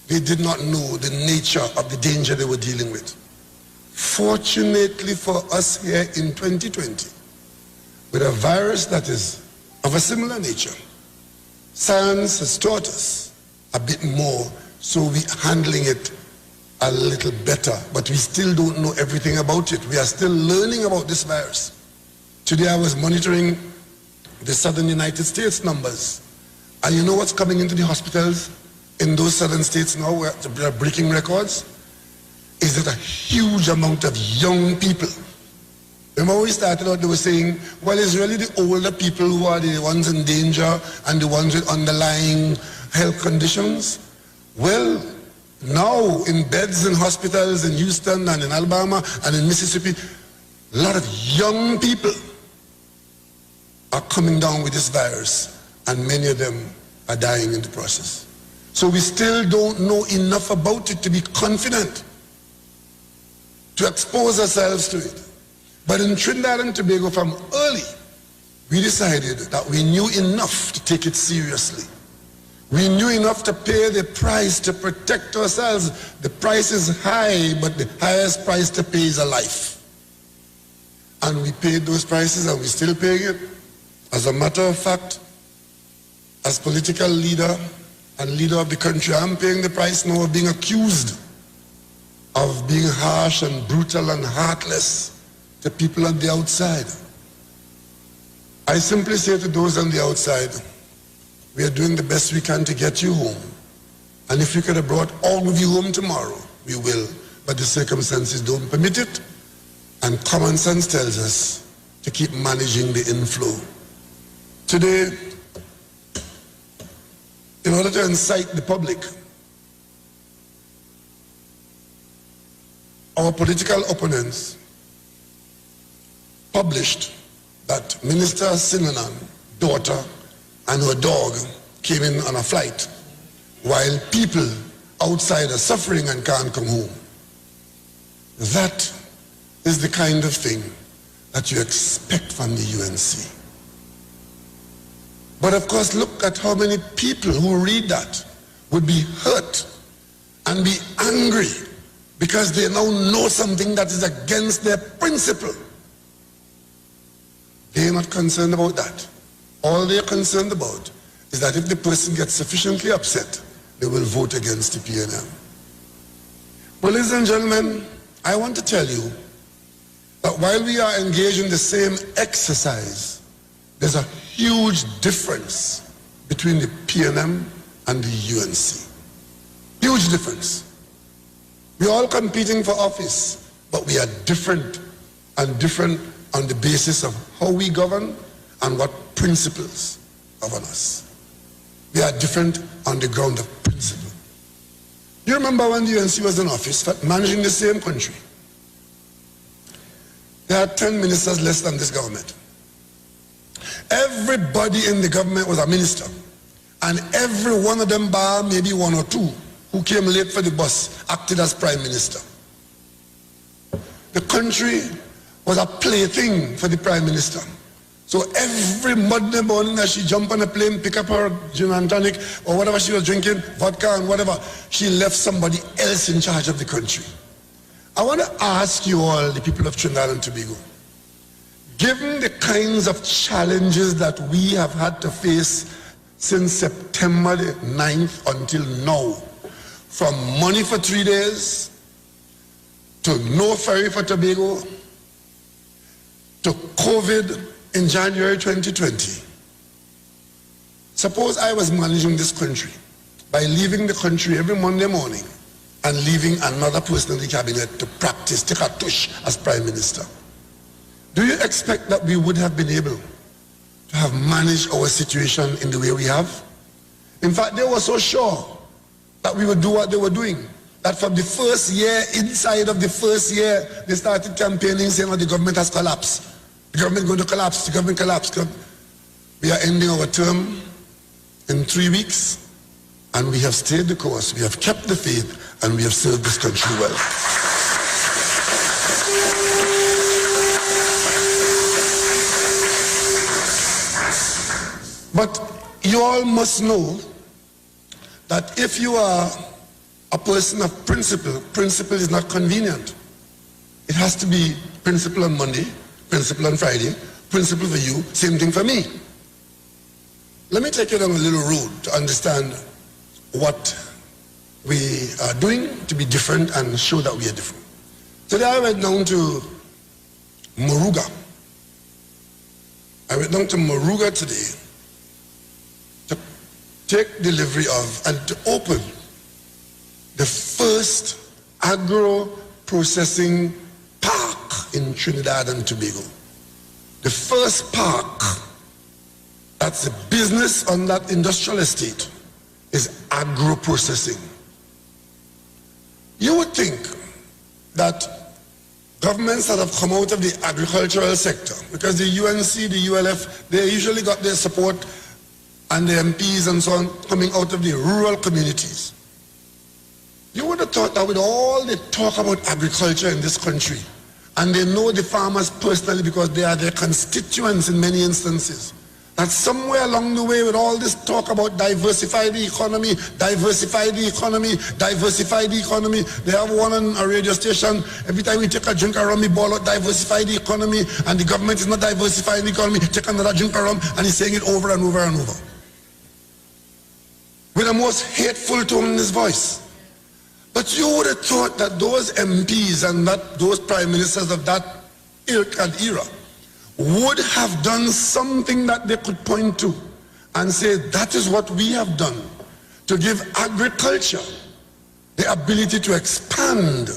They did not know the nature of the danger they were dealing with. Fortunately for us here in 2020, with a virus that is of a similar nature, science has taught us a bit more, so we're handling it a little better, but we still don't know everything about it. We are still learning about this virus. Today I was monitoring the southern United States numbers, and you know what's coming into the hospitals in those southern states now where they are breaking records? Is it a huge amount of young people. Remember when we started out, they were saying, well, it's really the older people who are the ones in danger and the ones with underlying health conditions. Well, now in beds in hospitals in Houston and in Alabama and in Mississippi, a lot of young people are coming down with this virus, and many of them are dying in the process. So we still don't know enough about it to be confident, to expose ourselves to it. But in Trinidad and Tobago from early, we decided that we knew enough to take it seriously. We knew enough to pay the price to protect ourselves. The price is high, but the highest price to pay is a life. And we paid those prices, and we're still paying it. As a matter of fact, as political leader and leader of the country, I'm paying the price now of being accused of being harsh and brutal and heartless to people on the outside. I simply say to those on the outside, we are doing the best we can to get you home. And if we could have brought all of you home tomorrow, we will. But the circumstances don't permit it. And common sense tells us to keep managing the inflow. Today, in order to incite the public, our political opponents published that Minister Sinanan's daughter and her dog came in on a flight while people outside are suffering and can't come home. That is the kind of thing that you expect from the UNC. But of course, look at how many people who read that would be hurt and be angry because they now know something that is against their principle. They are not concerned about that. All they are concerned about is that if the person gets sufficiently upset, they will vote against the PNM. Well, ladies and gentlemen, I want to tell you that while we are engaged in the same exercise, there's a huge difference between the PNM and the UNC. Huge difference. We're all competing for office, but we are different, and different on the basis of how we govern and what principles govern us. We are different on the ground of principle. You remember when the UNC was in office, managing the same country? They had 10 ministers less than this government. Everybody in the government was a minister, and every one of them, bar maybe one or two, who came late for the bus, acted as prime minister. The country was a plaything for the prime minister. So every Monday morning as she jumped on a plane, pick up her gin and tonic, or whatever she was drinking, vodka and whatever, she left somebody else in charge of the country. I want to ask you all, the people of Trinidad and Tobago, given the kinds of challenges that we have had to face since September the 9th until now, from money for 3 days, to no ferry for Tobago, to COVID in January 2020. Suppose I was managing this country by leaving the country every Monday morning and leaving another person in the cabinet to practice, take a tush as prime minister. Do you expect that we would have been able to have managed our situation in the way we have? In fact, they were so sure that we would do what they were doing, that from the first year, inside of the first year, they started campaigning saying that the government has collapsed. The government is going to collapse, the government collapsed. We are ending our term in 3 weeks, and we have stayed the course, we have kept the faith, and we have served this country well. But you all must know that if you are a person of principle, principle is not convenient. It has to be principle on Monday, principle on Friday, principle for you, same thing for me. Let me take you down a little road to understand what we are doing to be different and show that we are different. Today I went down to Moruga. I went down to Moruga today to take delivery of and to open the first agro-processing park in Trinidad and Tobago. The first park that's a business on that industrial estate is agro-processing. You would think that governments that have come out of the agricultural sector, because the UNC, the ULF, they usually got their support and the MPs and so on coming out of the rural communities. You would have thought that with all the talk about agriculture in this country, and they know the farmers personally because they are their constituents in many instances, that somewhere along the way with all this talk about diversify the economy, diversify the economy, diversify the economy, they have one on a radio station, every time we take a drink of rum, we ball out diversify the economy, and the government is not diversifying the economy, take another drink of rum, and he's saying it over and over and over. With the most hateful tone in his voice. But you would have thought that those MPs and that those prime ministers of that ilk and era would have done something that they could point to and say, that is what we have done to give agriculture the ability to expand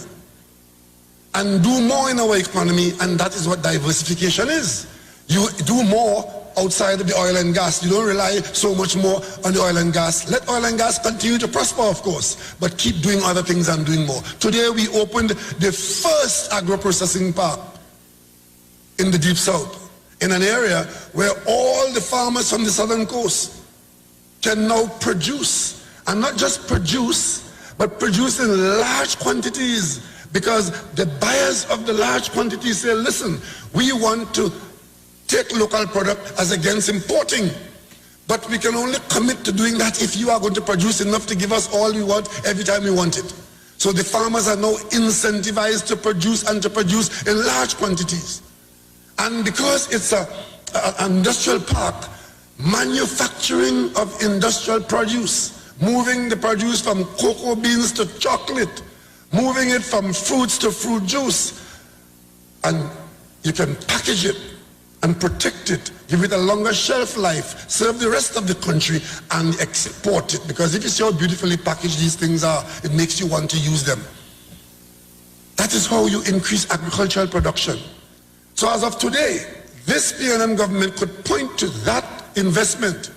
and do more in our economy, and that is what diversification is. You do more outside of the oil and gas. You don't rely so much more on the oil and gas. Let oil and gas continue to prosper, of course, but keep doing other things and doing more. Today we opened the first agro-processing park in the Deep South, in an area where all the farmers from the southern coast can now produce, and not just produce, but produce in large quantities, Because the buyers of the large quantities say, listen, we want to take local product as against importing. But we can only commit to doing that if you are going to produce enough to give us all we want every time we want it. So the farmers are now incentivized to produce and to produce in large quantities. And because it's an industrial park, manufacturing of industrial produce, moving the produce from cocoa beans to chocolate, moving it from fruits to fruit juice, and you can package it and protect it, give it a longer shelf life, serve the rest of the country, and export it. Because if you see how beautifully packaged these things are, it makes you want to use them. That is how you increase agricultural production. So as of today, this PNM government could point to that investment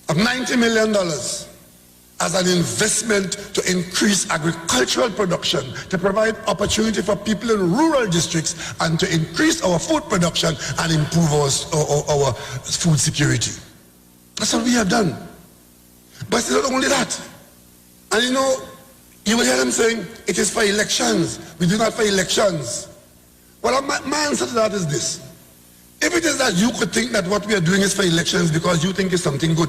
of $90 million as an investment to increase agricultural production, to provide opportunity for people in rural districts, and to increase our food production and improve our food security. That's what we have done. But it's not only that. And you know, you will hear them saying, it is for elections. We do not for elections. Well, my answer to that is this. If it is that you could think that what we are doing is for elections because you think it's something good,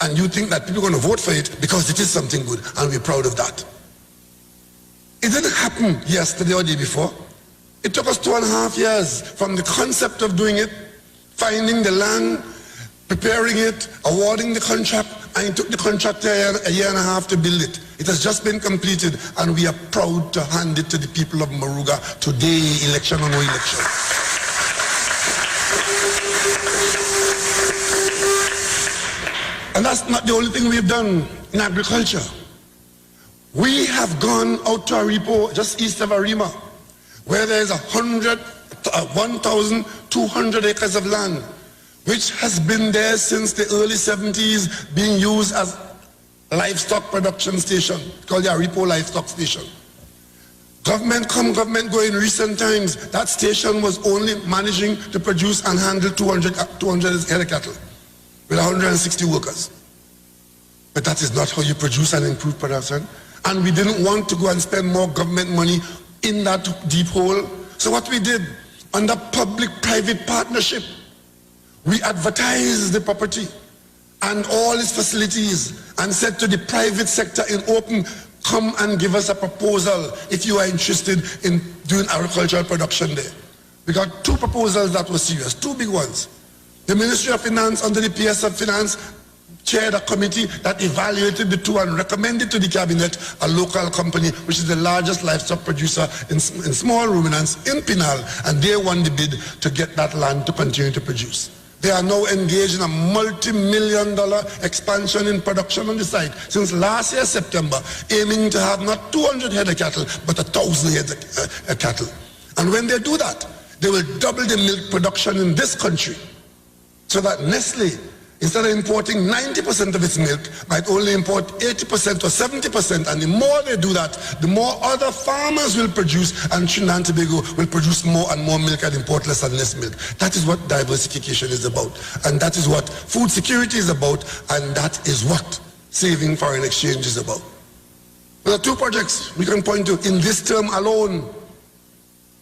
and you think that people are going to vote for it because it is something good, and we're proud of that. It didn't happen yesterday or the day before. It took us 2.5 years from the concept of doing it, finding the land, preparing it, awarding the contract, and it took the contractor a year and a half to build it. It has just been completed, and we are proud to hand it to the people of Moruga today, election or no election. And that's not the only thing we've done in agriculture. We have gone out to Aripo, just east of Arima, where there's 1,200 acres of land, which has been there since the early 70s, being used as a livestock production station, called the Aripo Livestock Station. Government come, government go. In recent times, that station was only managing to produce and handle 200 head of cattle, with 160 workers. But that is not how you produce and improve production. And we didn't want to go and spend more government money in that deep hole. So what we did, under public-private partnership, we advertised the property and all its facilities and said to the private sector in open, come and give us a proposal if you are interested in doing agricultural production there. We got 2 proposals that were serious, 2 big ones. The Ministry of Finance under the PS of Finance chaired a committee that evaluated the 2 and recommended to the cabinet a local company which is the largest livestock producer in small ruminants in Pinal, and they won the bid to get that land to continue to produce. They are now engaged in a multi-million-dollar expansion in production on the site since last year September, aiming to have not 200 head of cattle but 1,000 head of cattle. And when they do that, they will double the milk production in this country, so that Nestle, instead of importing 90% of its milk, might only import 80% or 70%. And the more they do that, the more other farmers will produce, and Trinidad and Tobago will produce more and more milk and import less and less milk. That is what diversification is about. And that is what food security is about. And that is what saving foreign exchange is about. There are 2 projects we can point to in this term alone.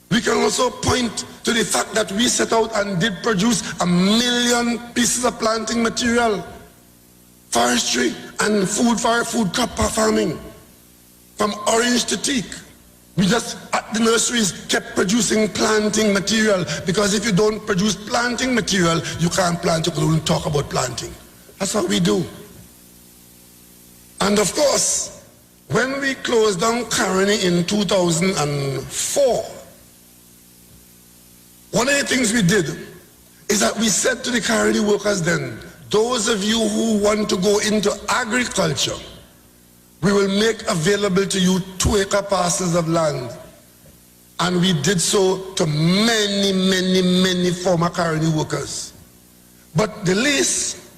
We can also point to the fact that we set out and did produce 1 million pieces of planting material, forestry and food crop farming, from orange to teak. We just, at the nurseries, kept producing planting material, because if you don't produce planting material, you can't plant, you can't talk about planting. That's what we do. And of course, when we closed down Caroni in 2004, one of the things we did is that we said to the Caroni workers then, those of you who want to go into agriculture, we will make available to you 2-acre parcels of land. And we did so to many former Caroni workers. But the lease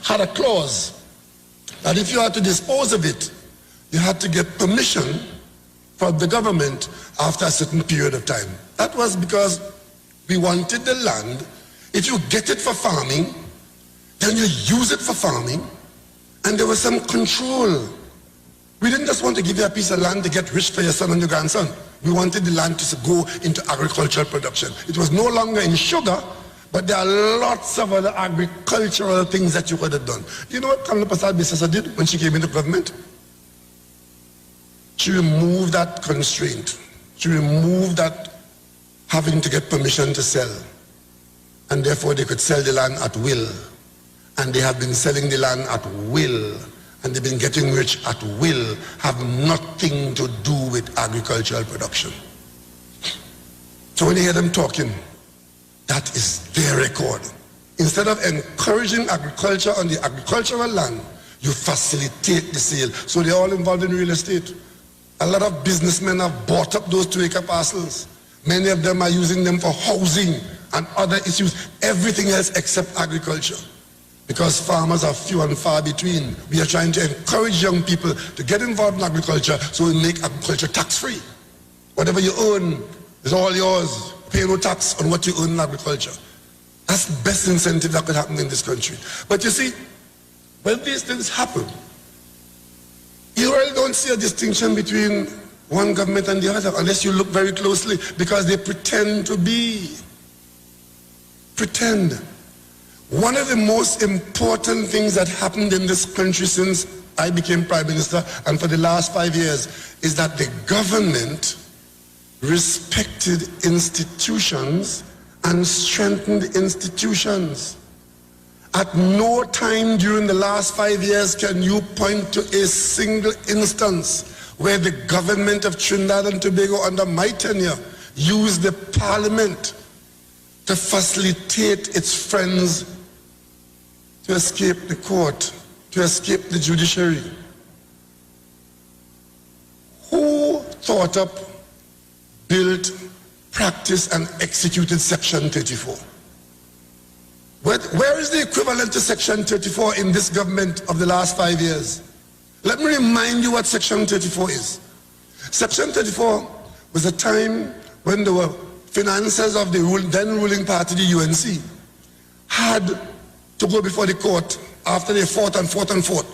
had a clause that if you had to dispose of it, you had to get permission from the government after a certain period of time. That was because we wanted the land. If you get it for farming, then you use it for farming, and there was some control. We didn't just want to give you a piece of land to get rich for your son and your grandson. We wanted the land to go into agricultural production. It was no longer in sugar, but there are lots of other agricultural things that you could have done. You know what Kamala Prasad Bisasa did when she came into government? She removed that constraint. She removed that having to get permission to sell. And therefore they could sell the land at will. And they have been selling the land at will. And they've been getting rich at will, have nothing to do with agricultural production. So when you hear them talking, that is their record. Instead of encouraging agriculture on the agricultural land, you facilitate the sale. So they're all involved in real estate. A lot of businessmen have bought up those 2-acre parcels. Many of them are using them for housing and other issues, everything else except agriculture. Because farmers are few and far between. We are trying to encourage young people to get involved in agriculture so we make agriculture tax-free. Whatever you earn is all yours. Pay no tax on what you earn in agriculture. That's the best incentive that could happen in this country. But you see, when these things happen, you really don't see a distinction between one government and the other unless you look very closely, because they pretend to be. Pretend. One of the most important things that happened in this country since I became Prime Minister and for the last 5 years is that the government respected institutions and strengthened institutions. At no time during the last 5 years can you point to a single instance where the government of Trinidad and Tobago under my tenure used the parliament to facilitate its friends to escape the court, to escape the judiciary. Who thought up, built, practiced, and executed Section 34? Where is the equivalent to Section 34 in this government of the last 5 years? Let me remind you what Section 34 is. Section 34 was a time when the financiers of the then ruling party, the UNC, had to go before the court after they fought and fought and fought.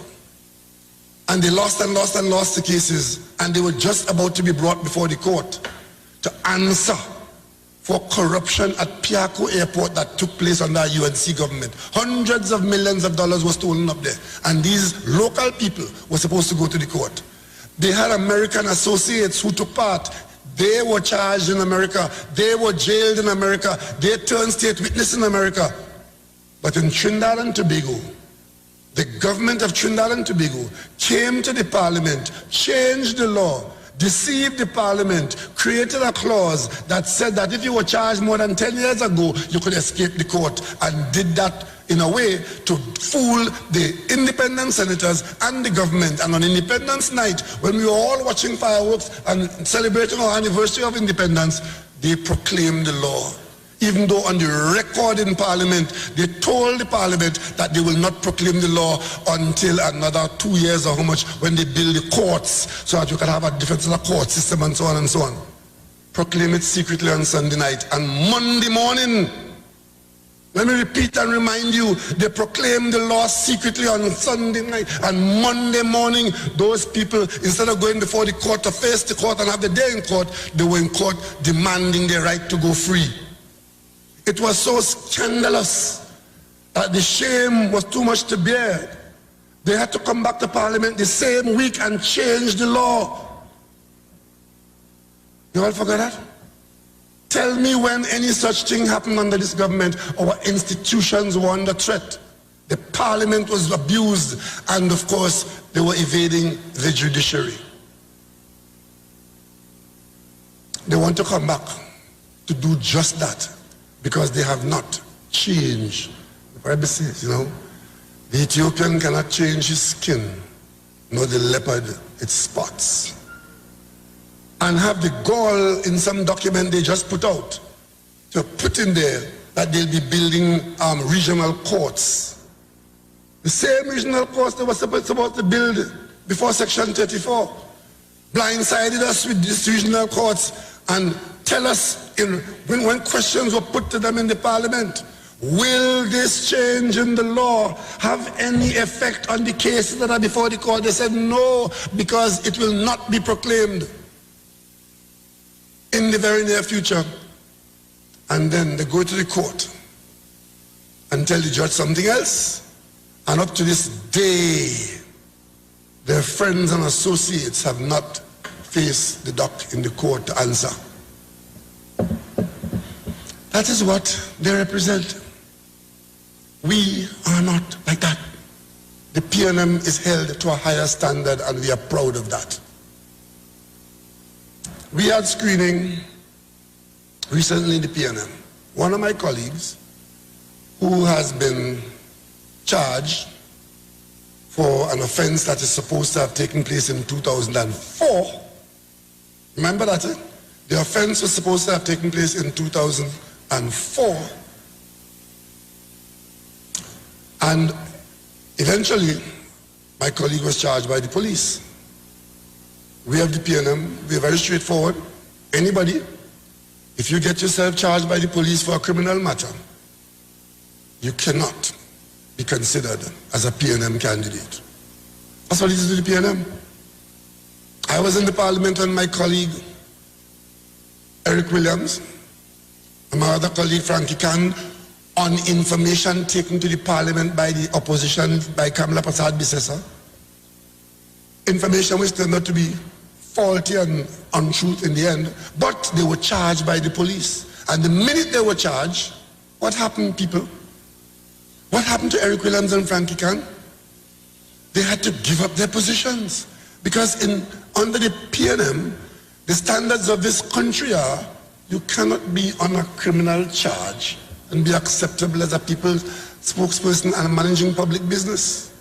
And they lost and lost and lost the cases, and they were just about to be brought before the court to answer for corruption at Piaco Airport that took place under a UNC government. Hundreds of millions of dollars were stolen up there, and these local people were supposed to go to the court. They had American associates who took part. They were charged in America. They were jailed in America. They turned state witness in America. But in Trinidad and Tobago, the government of Trinidad and Tobago came to the parliament, changed the law, deceived the parliament, created a clause that said that if you were charged more than 10 years ago, you could escape the court, and did that in a way to fool the independent senators and the government. And on Independence Night, when we were all watching fireworks and celebrating our anniversary of independence, they proclaimed the law. Even though on the record in Parliament, they told the Parliament that they will not proclaim the law until another 2 years or how much, when they build the courts, so that you can have a different court system and so on and so on. Proclaim it secretly on Sunday night. And Monday morning, let me repeat and remind you, they proclaimed the law secretly on Sunday night. And Monday morning, those people, instead of going before the court to face the court and have the day in court, they were in court demanding their right to go free. It was so scandalous that the shame was too much to bear. They had to come back to Parliament the same week and change the law. You all forgot that? Tell me when any such thing happened under this government. Our institutions were under threat. The Parliament was abused, and of course, they were evading the judiciary. They want to come back to do just that, because they have not changed. The Bible says, you know, the Ethiopian cannot change his skin, nor the leopard its spots. And have the gall in some document they just put out to put in there that they'll be building regional courts. The same regional courts they were supposed to build before Section 34 blindsided us with these regional courts and tell us when questions were put to them in the Parliament, Will this change in the law have any effect on the cases that are before the court? They said no, because it will not be proclaimed in the very near future. And then they go to the court and tell the judge something else. And up to this day, their friends and associates have not faced the dock in the court to answer. That is what they represent. We are not like that. The PNM is held to a higher standard, and we are proud of that. We had screening recently in the PNM. One of my colleagues, who has been charged for an offense that is supposed to have taken place in 2004. Remember that? The offense was supposed to have taken place in 2004. And eventually, my colleague was charged by the police. We have the PNM, we are very straightforward. Anybody, if you get yourself charged by the police for a criminal matter, you cannot be considered as a PNM candidate. That's what it is to the PNM. I was in the parliament when my colleague, Eric Williams, and my other colleague, Frankie Khan, on information taken to the parliament by the opposition, by Kamala Prasad Bisesa, information which turned out to be faulty and untruth in the end, but they were charged by the police. And the minute they were charged, what happened, people? What happened to Eric Williams and Frankie Khan? They had to give up their positions, because under the PNM, the standards of this country are, you cannot be on a criminal charge and be acceptable as a people's spokesperson and managing public business.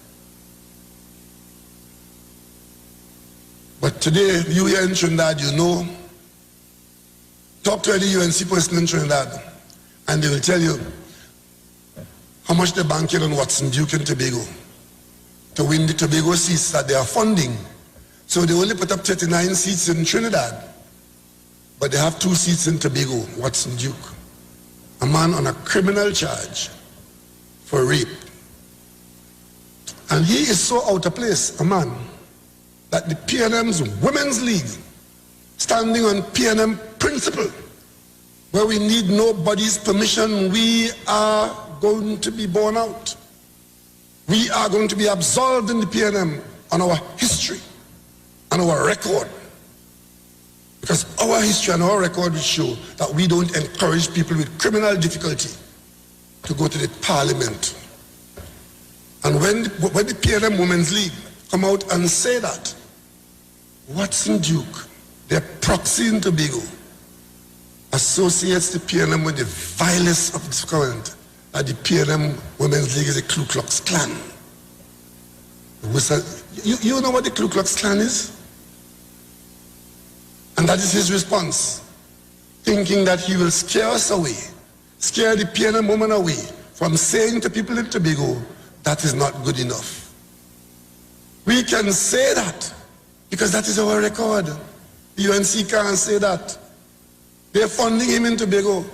But today, you here in Trinidad, you know, talk to any UNC person in Trinidad, and they will tell you how much they're banking on Watson Duke and Tobago to win the Tobago seats that they are funding. So they only put up 39 seats in Trinidad, but they have 2 seats in Tobago, Watson Duke. A man on a criminal charge for rape. And he is so out of place, a man, that the PNM's Women's League, standing on PNM principle, where we need nobody's permission, we are going to be borne out. We are going to be absolved in the PNM on our history and our record. Because our history and our record will show that we don't encourage people with criminal difficulty to go to the parliament. And when the PNM Women's League come out and say that, Watson Duke, their proxy in Tobago, associates the PNM with the vilest of this current, that the PNM Women's League is a Ku Klux Klan. You know what the Ku Klux Klan is? And that is his response, thinking that he will scare us away, scare the PNM woman away from saying to people in Tobago, that is not good enough. We can say that because that is our record. The UNC can't say that. They're funding him in Tobago,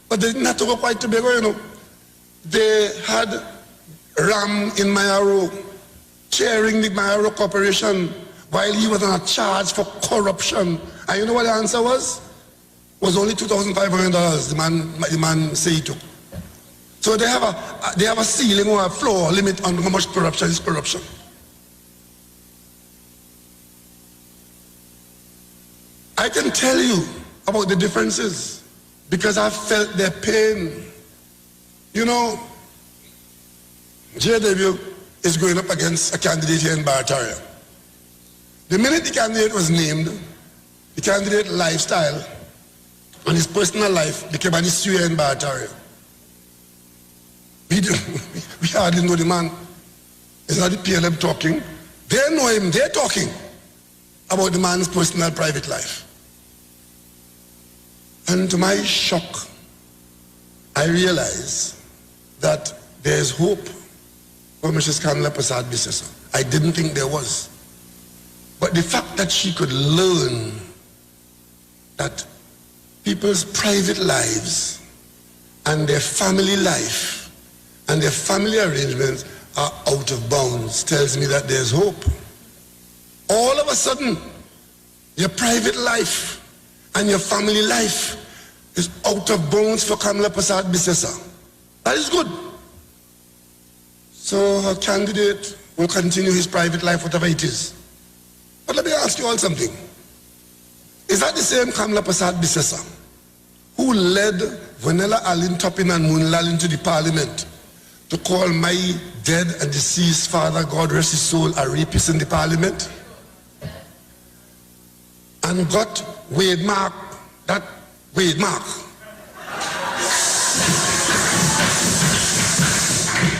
but they didn't have to go quite Tobago, you know. They had Ram in Mayaro chairing the Mayaro Corporation while he was on a charge for corruption. And you know what the answer was? Was only $2,500, the man said he took. So they have a ceiling or a floor limit on how much corruption is corruption. I can tell you about the differences because I've felt their pain. You know, JW is going up against a candidate here in Barataria. The minute the candidate was named, the candidate lifestyle and his personal life became an issue here in Barataria. We hardly know the man. It's not the PLM talking. They know him, they're talking about the man's personal private life. And to my shock, I realize that there's hope for Mrs. Kamala Prasad Bisesa. I didn't think there was. But the fact that she could learn that people's private lives and their family life and their family arrangements are out of bounds tells me that there's hope. All of a sudden, your private life and your family life is out of bounds for Kamla Prasad Bisesa. That is good. So her candidate will continue his private life, whatever it is. But let me ask you all something. Is that the same Kamla Prasad Bisesa who led Vanilla Alin Toppin and Moonlal into the parliament to call my dead and deceased father, God rest his soul, a rapist in the parliament? And got Wade Mark, that Wade Mark.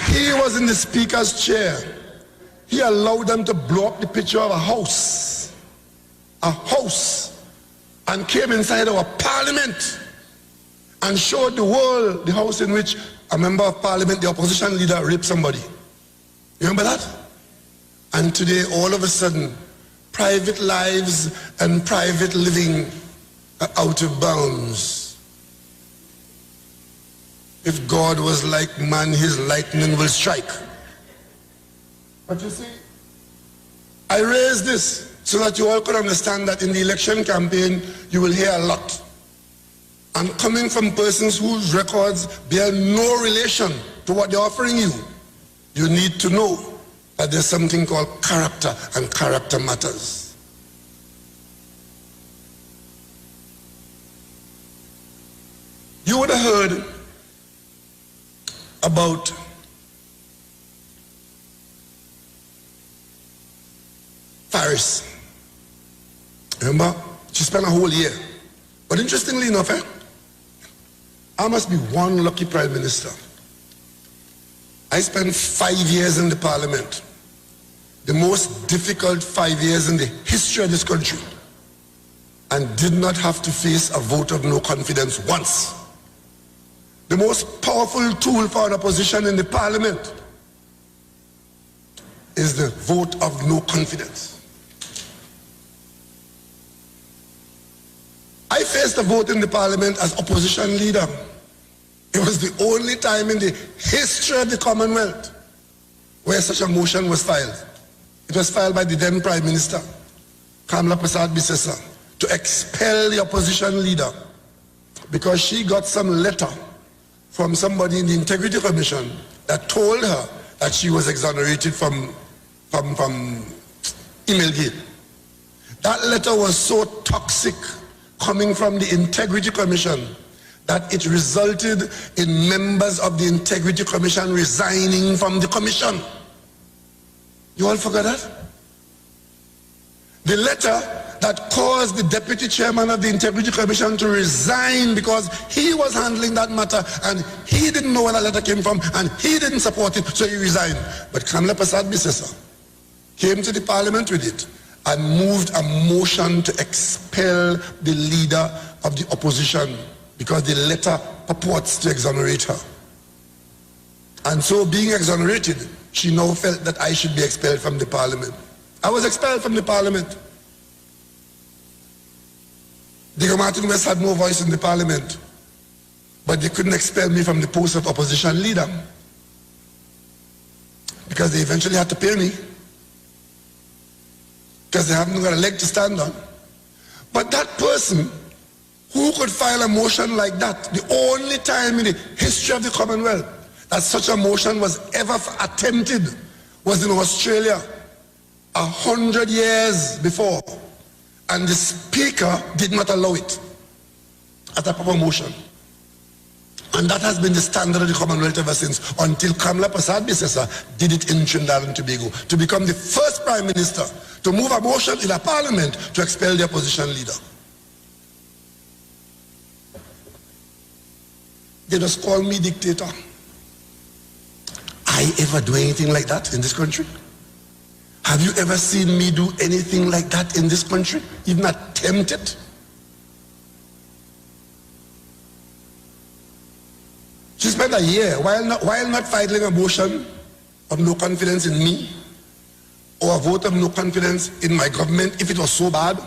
He was in the speaker's chair. He allowed them to blow up the picture of a house, and came inside our parliament and showed the world the house in which a member of parliament, the opposition leader, raped somebody. You remember that? And today, all of a sudden, private lives and private living are out of bounds. If God was like man, his lightning will strike. But you see, I raise this so that you all could understand that in the election campaign, you will hear a lot. And coming from persons whose records bear no relation to what they're offering you, you need to know that there's something called character, and character matters. You would have heard about Faris. Remember? She spent a whole year. But interestingly enough, I must be one lucky prime minister. I spent 5 years in the parliament. The most difficult 5 years in the history of this country. And did not have to face a vote of no confidence once. The most powerful tool for an opposition in the parliament is the vote of no confidence. I faced a vote in the parliament as opposition leader. It was the only time in the history of the Commonwealth where such a motion was filed. It was filed by the then Prime Minister, Kamla Prasad Bisesa, to expel the opposition leader because she got some letter from somebody in the Integrity Commission that told her that she was exonerated from email. That letter was so toxic coming from the Integrity Commission that it resulted in members of the Integrity Commission resigning from the commission. You all forgot that? The letter that caused the deputy chairman of the Integrity Commission to resign because he was handling that matter and he didn't know where that letter came from and he didn't support it, so he resigned. But Kamla Prasad Bisesa came to the parliament with it and moved a motion to expel the leader of the opposition because the letter purports to exonerate her. And so being exonerated, she now felt that I should be expelled from the parliament. I was expelled from the parliament. Digger Martin West had no voice in the parliament, but they couldn't expel me from the post of opposition leader because they eventually had to pay me because they haven't got a leg to stand on. But that person who could file a motion like that, the only time in the history of the Commonwealth that such a motion was ever attempted was in Australia 100 years before. And the speaker did not allow it as a proper motion. And that has been the standard of the Commonwealth ever since, until Kamla Prasad Bisesa did it in Trinidad and Tobago, to become the first prime minister to move a motion in a parliament to expel the opposition leader. They just call me dictator. I ever do anything like that in this country? Have you ever seen me do anything like that in this country? Even attempt it? She spent a year while not filing a motion of no confidence in me or a vote of no confidence in my government if it was so bad.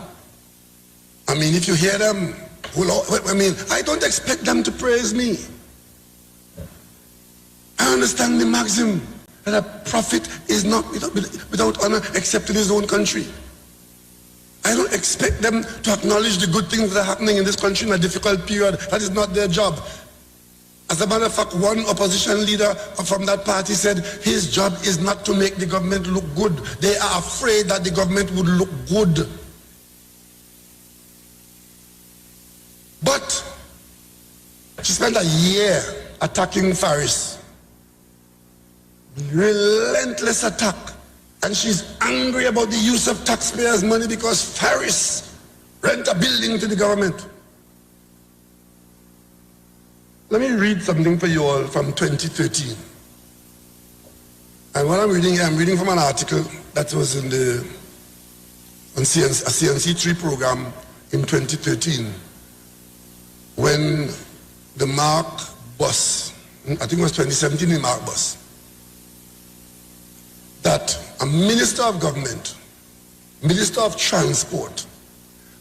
I mean, if you hear them, I don't expect them to praise me. I understand the maxim that a prophet is not without honor except in his own country. I don't expect them to acknowledge the good things that are happening in this country in a difficult period. That is not their job. As a matter of fact, one opposition leader from that party said his job is not to make the government look good. They are afraid that the government would look good. But she spent a year attacking Faris. Relentless attack. And she's angry about the use of taxpayers' money because Faris rent a building to the government. Let me read something for you all from 2013. And what I'm reading from an article that was on a CNC3 program in 2013 when the Mark bus, I think it was 2017 in Mark bus, that a minister of government, minister of transport,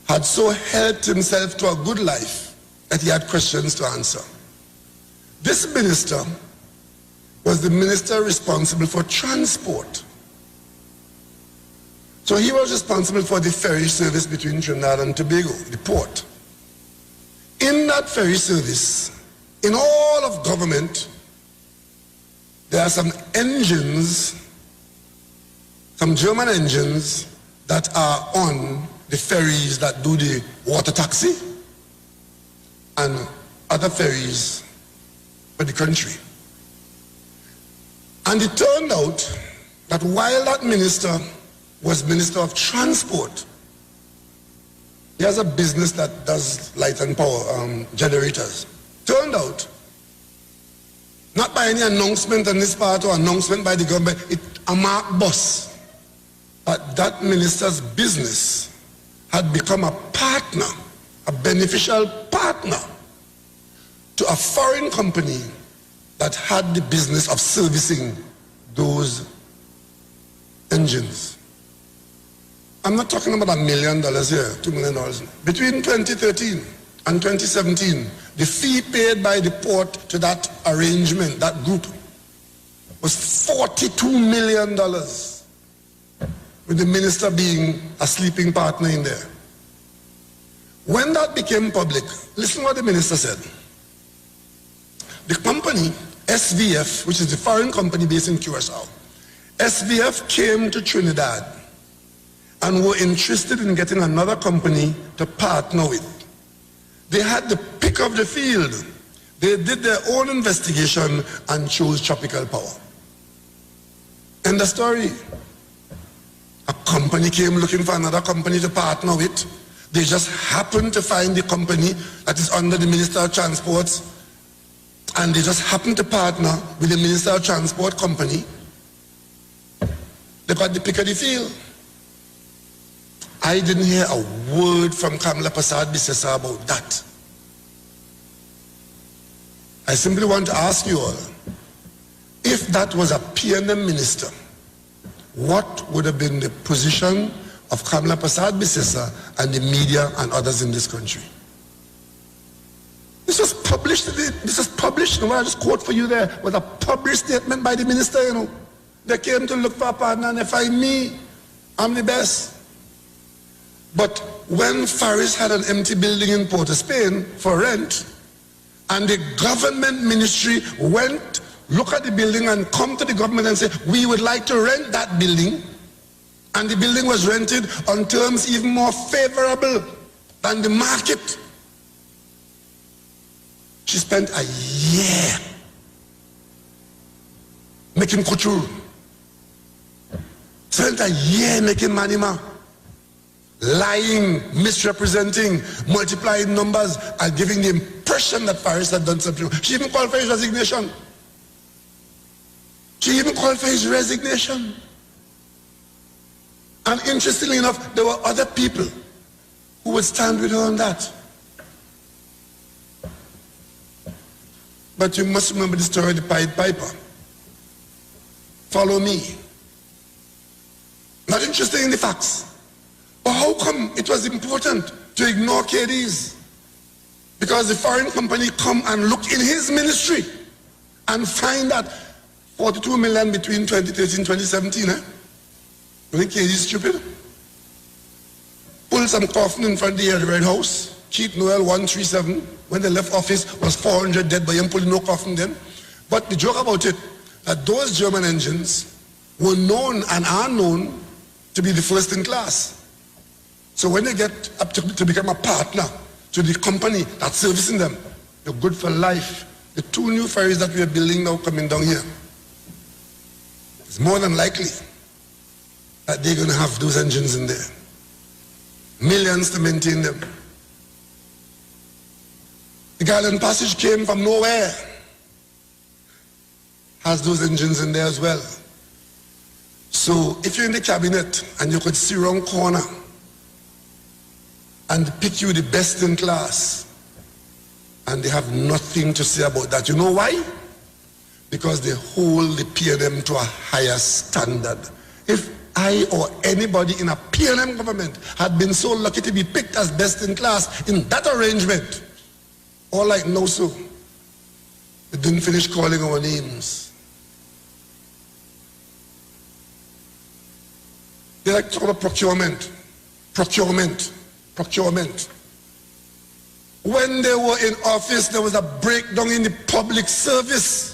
had so helped himself to a good life that he had questions to answer. This minister was the minister responsible for transport. So he was responsible for the ferry service between Trinidad and Tobago, the port. In that ferry service, in all of government, there are some engines, some German engines that are on the ferries that do the water taxi and other ferries for the country. And it turned out that while that minister was Minister of Transport, he has a business that does light and power generators. Turned out, not by any announcement on this part or announcement by the government, a marked bus, that minister's business had become a partner, a beneficial partner to a foreign company that had the business of servicing those engines. I'm not talking about $1 million here, $2 million. Between 2013 and 2017, the fee paid by the port to that arrangement, that group, was $42 million, with the minister being a sleeping partner in there. When that became public, listen what the minister said. The company, SVF, which is the foreign company based in Curacao, SVF came to Trinidad and were interested in getting another company to partner with. They had the pick of the field. They did their own investigation and chose Tropical Power. End the story. A company came looking for another company to partner with. They just happened to find the company that is under the Minister of Transport, and they just happened to partner with the Minister of Transport company. They got the pick of the field. I didn't hear a word from Kamla Persad-Bissessar about that. I simply want to ask you all, if that was a PNM minister, what would have been the position of Kamla Persad-Bissessar and the media and others in this country? This was published, and what I just quote for you there was a published statement by the minister, you know. They came to look for a partner and they find me. I'm the best. But when Faris had an empty building in Port of Spain for rent, and the government ministry went, look at the building and come to the government and say, we would like to rent that building, and the building was rented on terms even more favorable than the market. She spent a year making couture. Spent a year making manima. Lying, misrepresenting, multiplying numbers, and giving the impression that Faris had done something. She even called for his resignation. And interestingly enough, there were other people who would stand with her on that. But you must remember the story of the Pied Piper. Follow me. Not interested in the facts. But how come it was important to ignore KDs? Because the foreign company come and look in his ministry and find that 42 million between 2013 and 2017, eh? You think KD is stupid? Pull some coffin in front of the Red House. Keith Noel 137, when they left office, was 400 dead, but you pulling no coffin then. But the joke about it, that those German engines were known and are known to be the first in class. So when they get up to become a partner to the company that's servicing them, they're good for life. The 2 new ferries that we are building now coming down here, it's more than likely that they're going to have those engines in there. Millions to maintain them. The Garland Passage came from nowhere. Has those engines in there as well. So if you're in the cabinet and you could see around corner and pick you the best in class, and they have nothing to say about that. You know why? Because they hold the P&M to a higher standard. If I or anybody in a P&M government had been so lucky to be picked as best in class in that arrangement, all like no so, they didn't finish calling our names. They like to talk about procurement. When they were in office, there was a breakdown in the public service.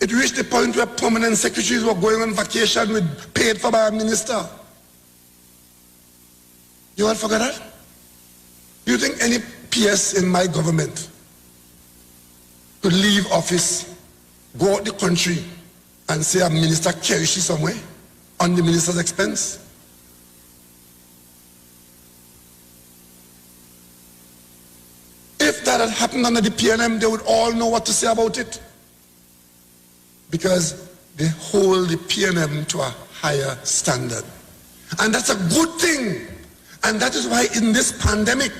It reached the point where permanent secretaries were going on vacation with paid for by a minister. You all forgot that? Do you think any PS in my government could leave office, go out the country, and say a minister carries she somewhere on the minister's expense? If that had happened under the PNM, they would all know what to say about it. Because they hold the PNM to a higher standard. And that's a good thing. And that is why in this pandemic,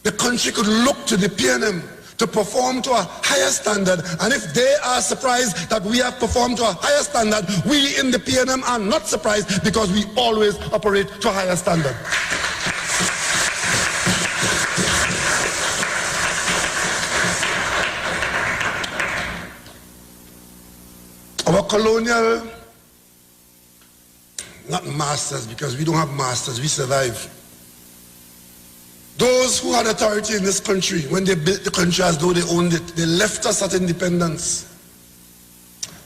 the country could look to the PNM to perform to a higher standard. And if they are surprised that we have performed to a higher standard, we in the PNM are not surprised because we always operate to a higher standard. Our colonial, not masters, because we don't have masters, we survive. Those who had authority in this country, when they built the country as though they owned it, they left us at independence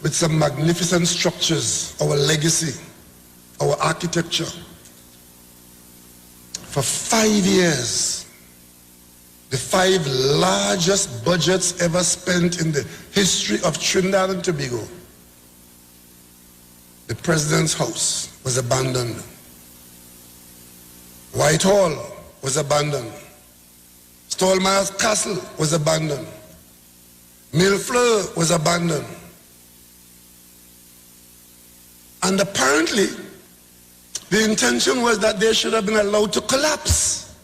with some magnificent structures, our legacy, our architecture. For 5 years, the 5 largest budgets ever spent in the history of Trinidad and Tobago, the President's House was abandoned. Whitehall was abandoned. Stallmeyer's Castle was abandoned. Millfleur was abandoned. And apparently, the intention was that they should have been allowed to collapse.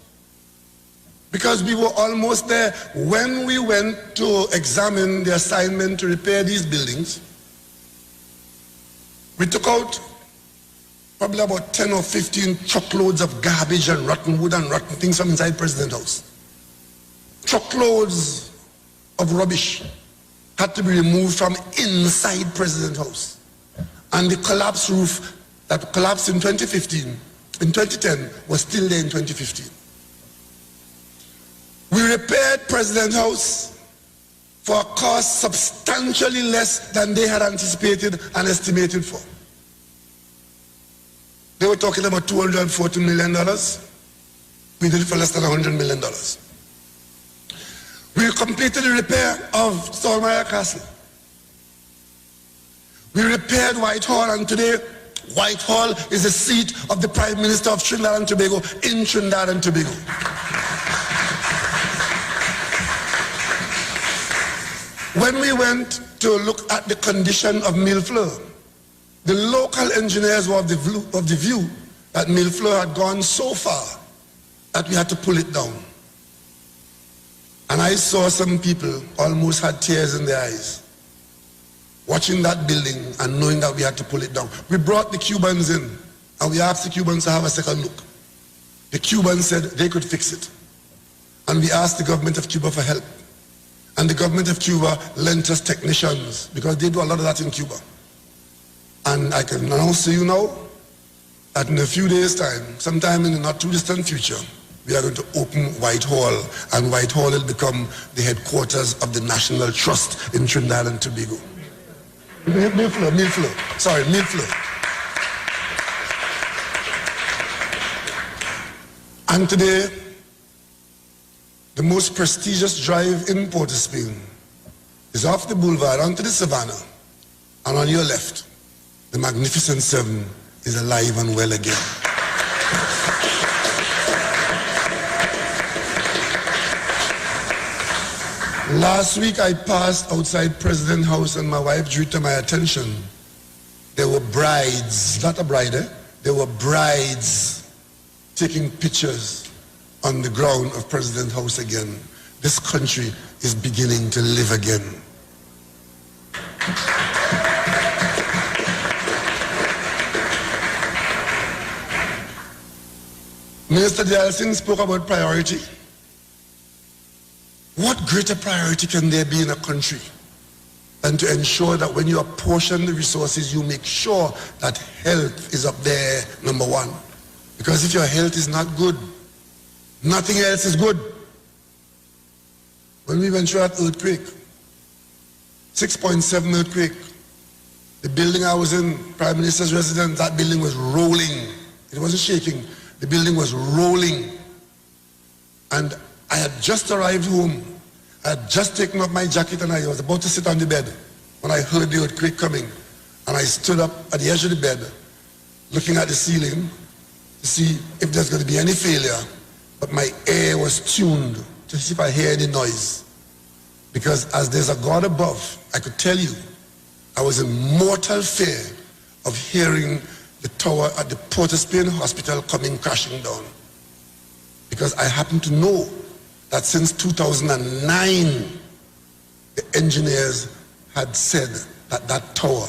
Because we were almost there when we went to examine the assignment to repair these buildings. We took out probably about 10 or 15 truckloads of garbage and rotten wood and rotten things from inside President House. Truckloads of rubbish had to be removed from inside President House. And the collapsed roof that collapsed in 2015, in 2010, was still there in 2015. We repaired President House for a cost substantially less than they had anticipated and estimated for. They were talking about $240 million. We did it for less than $100 million. We completed the repair of Stallmeyer Castle. We repaired Whitehall, and today Whitehall is the seat of the Prime Minister of Trinidad and Tobago in Trinidad and Tobago. When we went to look at the condition of Millfleur, the local engineers were of the view that Millfleur had gone so far that we had to pull it down. And I saw some people almost had tears in their eyes watching that building and knowing that we had to pull it down. We brought the Cubans in and we asked the Cubans to have a second look. The Cubans said they could fix it. And we asked the government of Cuba for help. And the government of Cuba lent us technicians because they do a lot of that in Cuba. And I can announce to you now that in a few days' time, sometime in the not too distant future, we are going to open Whitehall, and Whitehall will become the headquarters of the National Trust in Trinidad and Tobago. Millflow. And today, the most prestigious drive in Port of Spain is off the boulevard onto the savannah, and on your left, the Magnificent Seven is alive and well again. Last week I passed outside President House and my wife drew to my attention. There were brides, not a bride, there were brides taking pictures on the ground of President House again. This country is beginning to live again. Minister Dialsing spoke about priority. What greater priority can there be in a country than to ensure that when you apportion the resources, you make sure that health is up there, number one. Because if your health is not good, nothing else is good. When we went through that earthquake, 6.7 earthquake, the building I was in, Prime Minister's residence, that building was rolling. It wasn't shaking. The building was rolling. And I had just arrived home. I had just taken off my jacket and I was about to sit on the bed when I heard the earthquake coming. And I stood up at the edge of the bed, looking at the ceiling to see if there's going to be any failure. But my ear was tuned to see if I hear any noise. Because as there's a God above, I could tell you, I was in mortal fear of hearing the tower at the Port of Spain Hospital coming crashing down. Because I happen to know that since 2009, the engineers had said that that tower,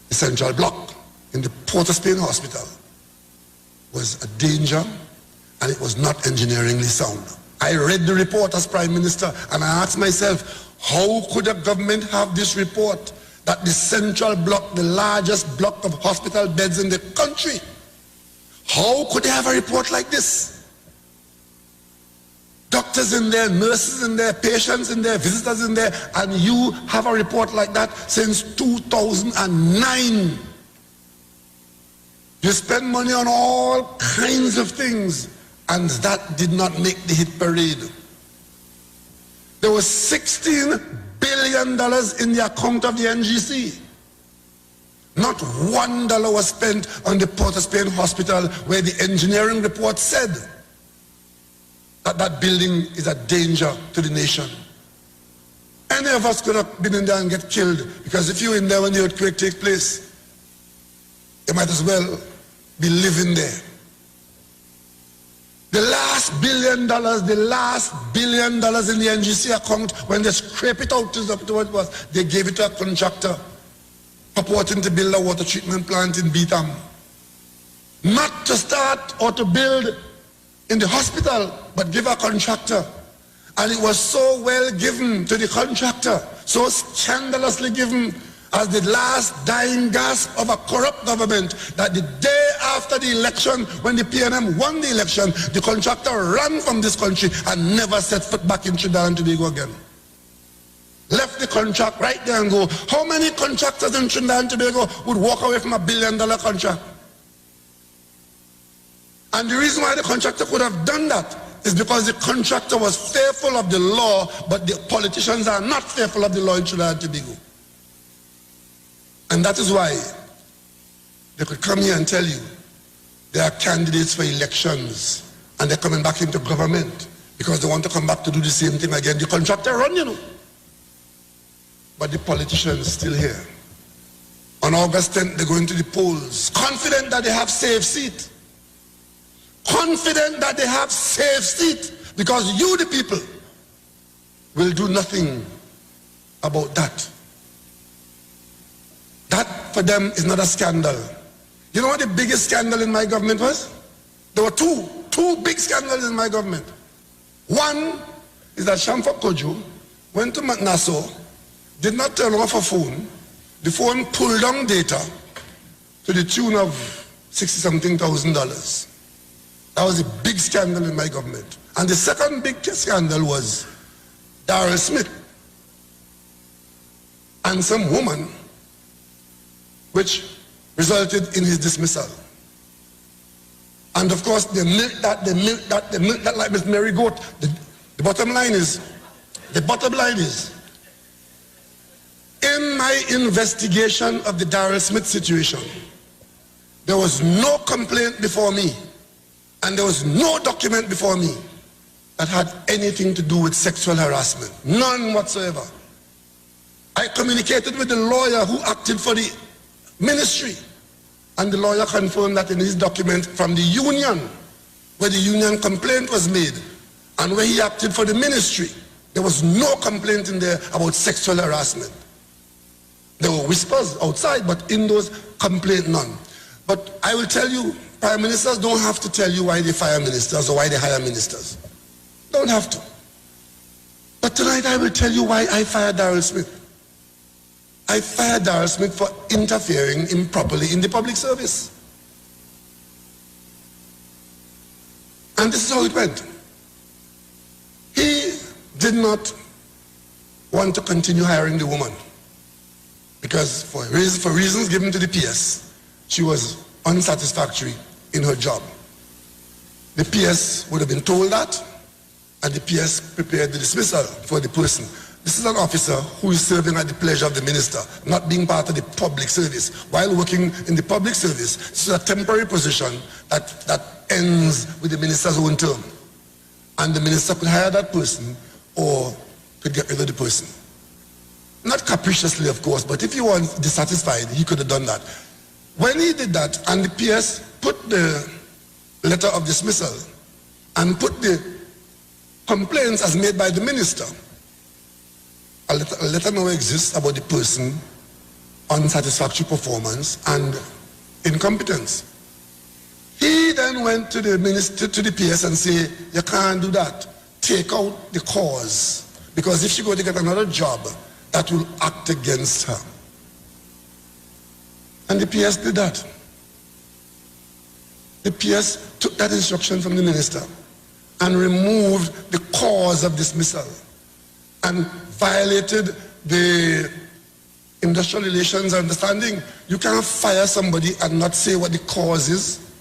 the central block in the Port of Spain Hospital, was a danger and it was not engineeringly sound. I read the report as Prime Minister and I asked myself, how could a government have this report that the central block, the largest block of hospital beds in the country, how could they have a report like this? Doctors in there, nurses in there, patients in there, visitors in there, and you have a report like that since 2009. You spend money on all kinds of things, and that did not make the hit parade. There was $16 billion in the account of the NGC. Not $1 was spent on the Port of Spain Hospital, where the engineering report said that that building is a danger to the nation. Any of us could have been in there and get killed, because if you're in there when the earthquake takes place, you might as well be living there. The last $1 billion in the NGC account, when they scrape it out to what it was, they gave it to a contractor purporting to build a water treatment plant in Beetham. Not to start or to build in the hospital, but give a contractor. And it was so well given to the contractor, so scandalously given, as the last dying gasp of a corrupt government, that the day after the election, when the PNM won the election, the contractor ran from this country and never set foot back in Trinidad and Tobago again. Left the contract right there and go. How many contractors in Trinidad and Tobago would walk away from $1 billion contract? And the reason why the contractor could have done that is because the contractor was fearful of the law, but the politicians are not fearful of the law in Trinidad and Tobago. And that is why they could come here and tell you they are candidates for elections and they're coming back into government because they want to come back to do the same thing again. The contractor run, you know. But the politicians still here. On August 10th, they're going to the polls, confident that they have safe seat. Confident that they have safe seat because you, the people, will do nothing about that. That for them is not a scandal. You know what the biggest scandal in my government was? There were two big scandals in my government. One is that Shamfa Kojo went to Nassau, did not turn off her phone. The phone pulled down data to the tune of $60-something thousand. That was a big scandal in my government. And the second big scandal was Darrell Smith and some woman, which resulted in his dismissal. And of course, they milked that like Miss Mary Goat. The bottom line is, in my investigation of the Darrell Smith situation, there was no complaint before me, and there was no document before me that had anything to do with sexual harassment. None whatsoever. I communicated with the lawyer who acted for the ministry, and the lawyer confirmed that in his document from the union, where the union complaint was made, and where he acted for the ministry, there was no complaint in there about sexual harassment. There were whispers outside, but in those complaints, none. But I will tell you, prime ministers don't have to tell you why they fire ministers or why they hire ministers. Don't have to. But tonight I will tell you why I fired Darrell Smith. I fired Darrell Smith for interfering improperly in the public service. And this is how it went. He did not want to continue hiring the woman because for reasons given to the PS, she was unsatisfactory in her job. The PS would have been told that, and the PS prepared the dismissal for the person. This is an officer who is serving at the pleasure of the minister, not being part of the public service. While working in the public service, this is a temporary position that ends with the minister's own term. And the minister could hire that person or could get rid of the person. Not capriciously, of course, but if he was dissatisfied, he could have done that. When he did that, and the PS put the letter of dismissal and put the complaints as made by the minister, a letter now exists about the person, unsatisfactory performance and incompetence. He then went to the minister, to the PS, and say, you can't do that. Take out the cause, because if she go to get another job, that will act against her. And the PS did that. The PS took that instruction from the minister and removed the cause of dismissal and violated the industrial relations understanding. You can't fire somebody and not say what the cause is.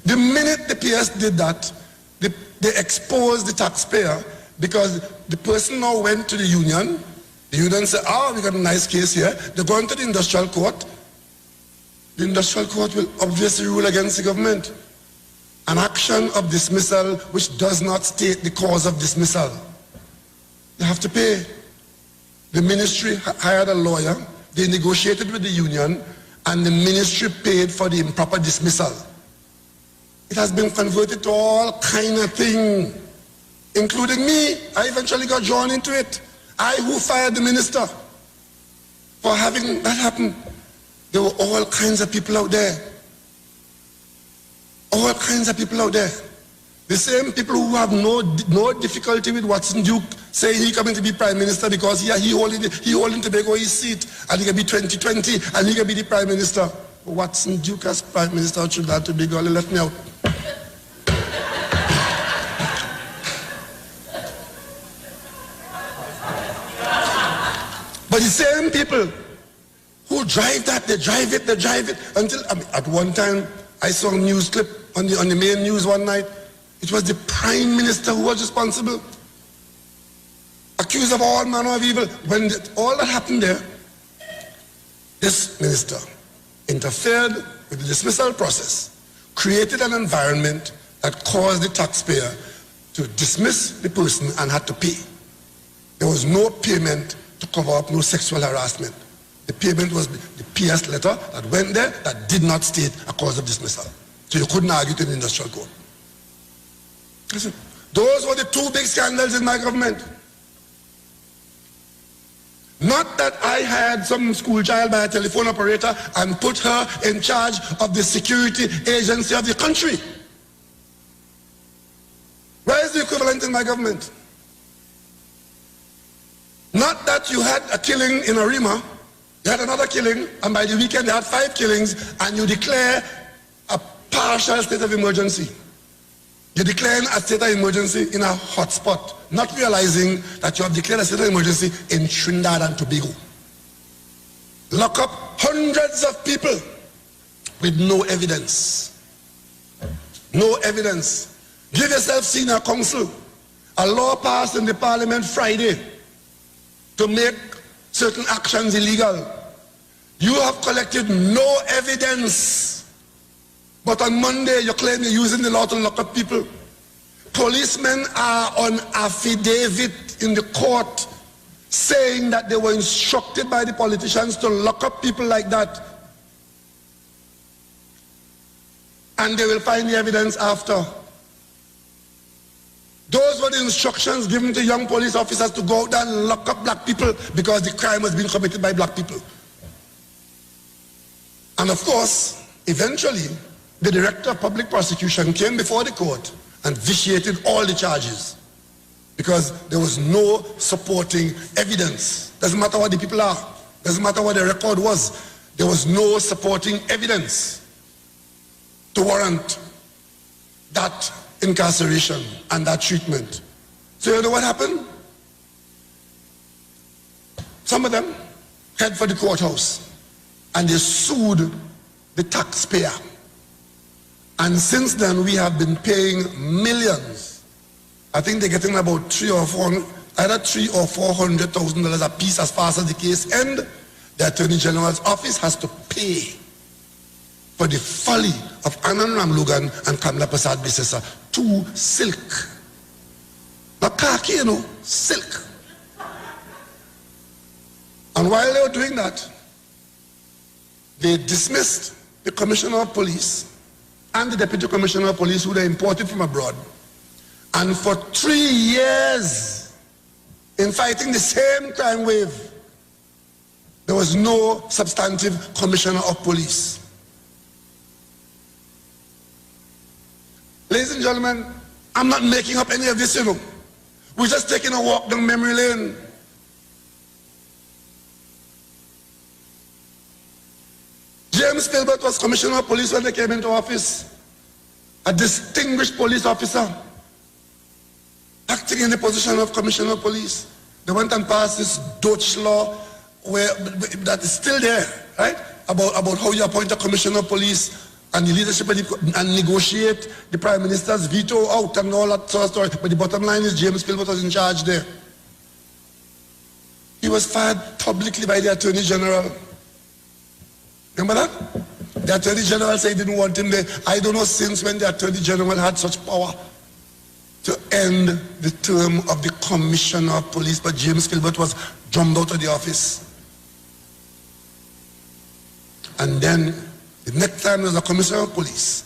The minute the PS did that, they exposed the taxpayer, because the person now went to the union. The union said, we got a nice case here. They're going to the industrial court. The industrial court will obviously rule against the government. An action of dismissal which does not state the cause of dismissal, you have to pay. The ministry hired a lawyer, they negotiated with the union, and the ministry paid for the improper dismissal. It has been converted to all kind of thing, including me. I eventually got drawn into it. I who fired the minister for having that happen. There were all kinds of people out there. All kinds of people out there. The same people who have no difficulty with Watson Duke saying he coming to be prime minister because he holding Tobago his seat, and he can be 2020 and he can be the prime minister. Watson Duke as prime minister of Trinidad and Tobago, let me out. But the same people who drive that, they drive it until at one time I saw a news clip on the main news one night. It was the prime minister who was responsible, accused of all manner of evil. When all that happened there, this minister interfered with the dismissal process, created an environment that caused the taxpayer to dismiss the person and had to pay. There was no payment to cover up no sexual harassment. The payment was the PS letter that went there that did not state a cause of dismissal. So you couldn't argue to the industrial court. Listen, those were the two big scandals in my government. Not that I had some school child by a telephone operator and put her in charge of the security agency of the country. Where is the equivalent in my government? Not that you had a killing in Arima, you had another killing, and by the weekend you had 5 killings, and you declare a partial state of emergency. You're declaring a state of emergency in a hotspot, not realizing that you have declared a state of emergency in Trinidad and Tobago. Lock up hundreds of people with no evidence. No evidence. Give yourself senior counsel. A law passed in the parliament Friday to make certain actions illegal. You have collected no evidence. But on Monday, you claim you're using the law to lock up people. Policemen are on affidavit in the court saying that they were instructed by the politicians to lock up people like that. And they will find the evidence after. Those were the instructions given to young police officers to go out there and lock up black people because the crime was being committed by black people. And of course, eventually, the director of public prosecution came before the court and vitiated all the charges because there was no supporting evidence. Doesn't matter what the people are. Doesn't matter what the record was. There was no supporting evidence to warrant that incarceration and that treatment. So you know what happened? Some of them head for the courthouse and they sued the taxpayer. And since then, we have been paying millions. I think they're getting about either $300,000 or $400,000 a piece as far as the case ends. The Attorney General's office has to pay for the folly of Anand Ramlugan and Kamla Prasad Bisesa to silk. Not khaki, you know, silk. And while they were doing that, they dismissed the Commissioner of Police and the Deputy Commissioner of Police who they imported from abroad. And for 3 years, in fighting the same crime wave, there was no substantive Commissioner of Police. Ladies and gentlemen, I'm not making up any of this, you know. We're just taking a walk down memory lane. James Philbert was Commissioner of Police when they came into office. A distinguished police officer, acting in the position of Commissioner of Police. They went and passed this Dutch law that is still there, right? About how you appoint a Commissioner of Police and the leadership and negotiate the Prime Minister's veto out and all that sort of story. But the bottom line is James Philbert was in charge there. He was fired publicly by the Attorney General. Remember that? The Attorney General said he didn't want him there. I don't know since when the Attorney General had such power to end the term of the Commissioner of Police, but James Philbert was drummed out of the office. And then the next time there was a Commissioner of Police,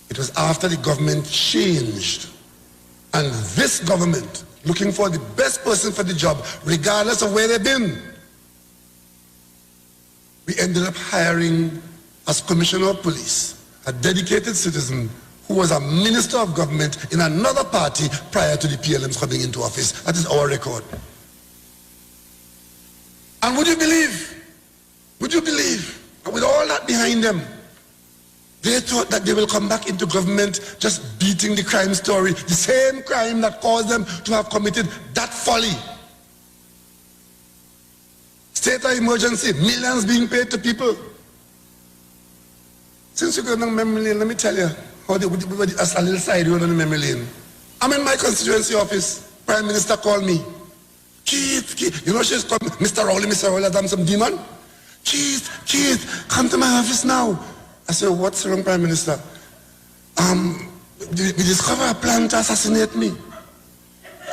it was after the government changed. And this government, looking for the best person for the job, regardless of where they've been, we ended up hiring as Commissioner of Police a dedicated citizen who was a minister of government in another party prior to the PLM's coming into office. That is our record. And would you believe, with all that behind them, they thought that they will come back into government just beating the crime story, the same crime that caused them to have committed that folly. State of emergency, millions being paid to people. Since you go down memory lane, let me tell you how they would a little side road on the memory lane. I'm in my constituency office. Prime Minister called me. Keith, you know she's called Mr. Rowley, I'm some demon. Keith, come to my office now. I said, what's wrong, Prime Minister? We discovered a plan to assassinate me.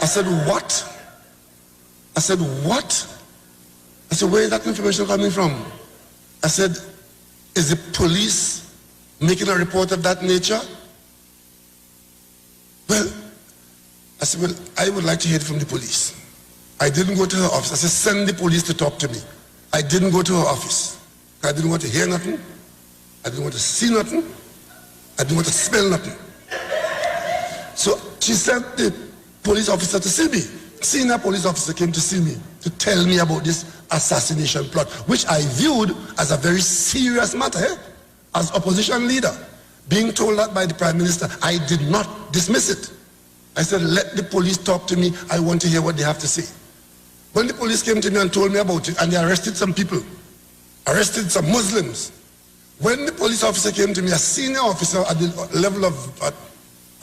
I said, what? I said, where is that information coming from? I said, is the police making a report of that nature? Well, I said, well, I would like to hear it from the police. I didn't go to her office. I said, send the police to talk to me. I didn't go to her office. I didn't want to hear nothing. I didn't want to see nothing. I didn't want to smell nothing. So she sent the police officer to see me. senior police officer came to see me to tell me about this assassination plot, which I viewed as a very serious matter, as opposition leader. Being told that by the Prime Minister, I did not dismiss it. I said, let the police talk to me. I want to hear what they have to say. When the police came to me and told me about it, and they arrested some people, arrested some Muslims, when the police officer came to me, a senior officer at the level of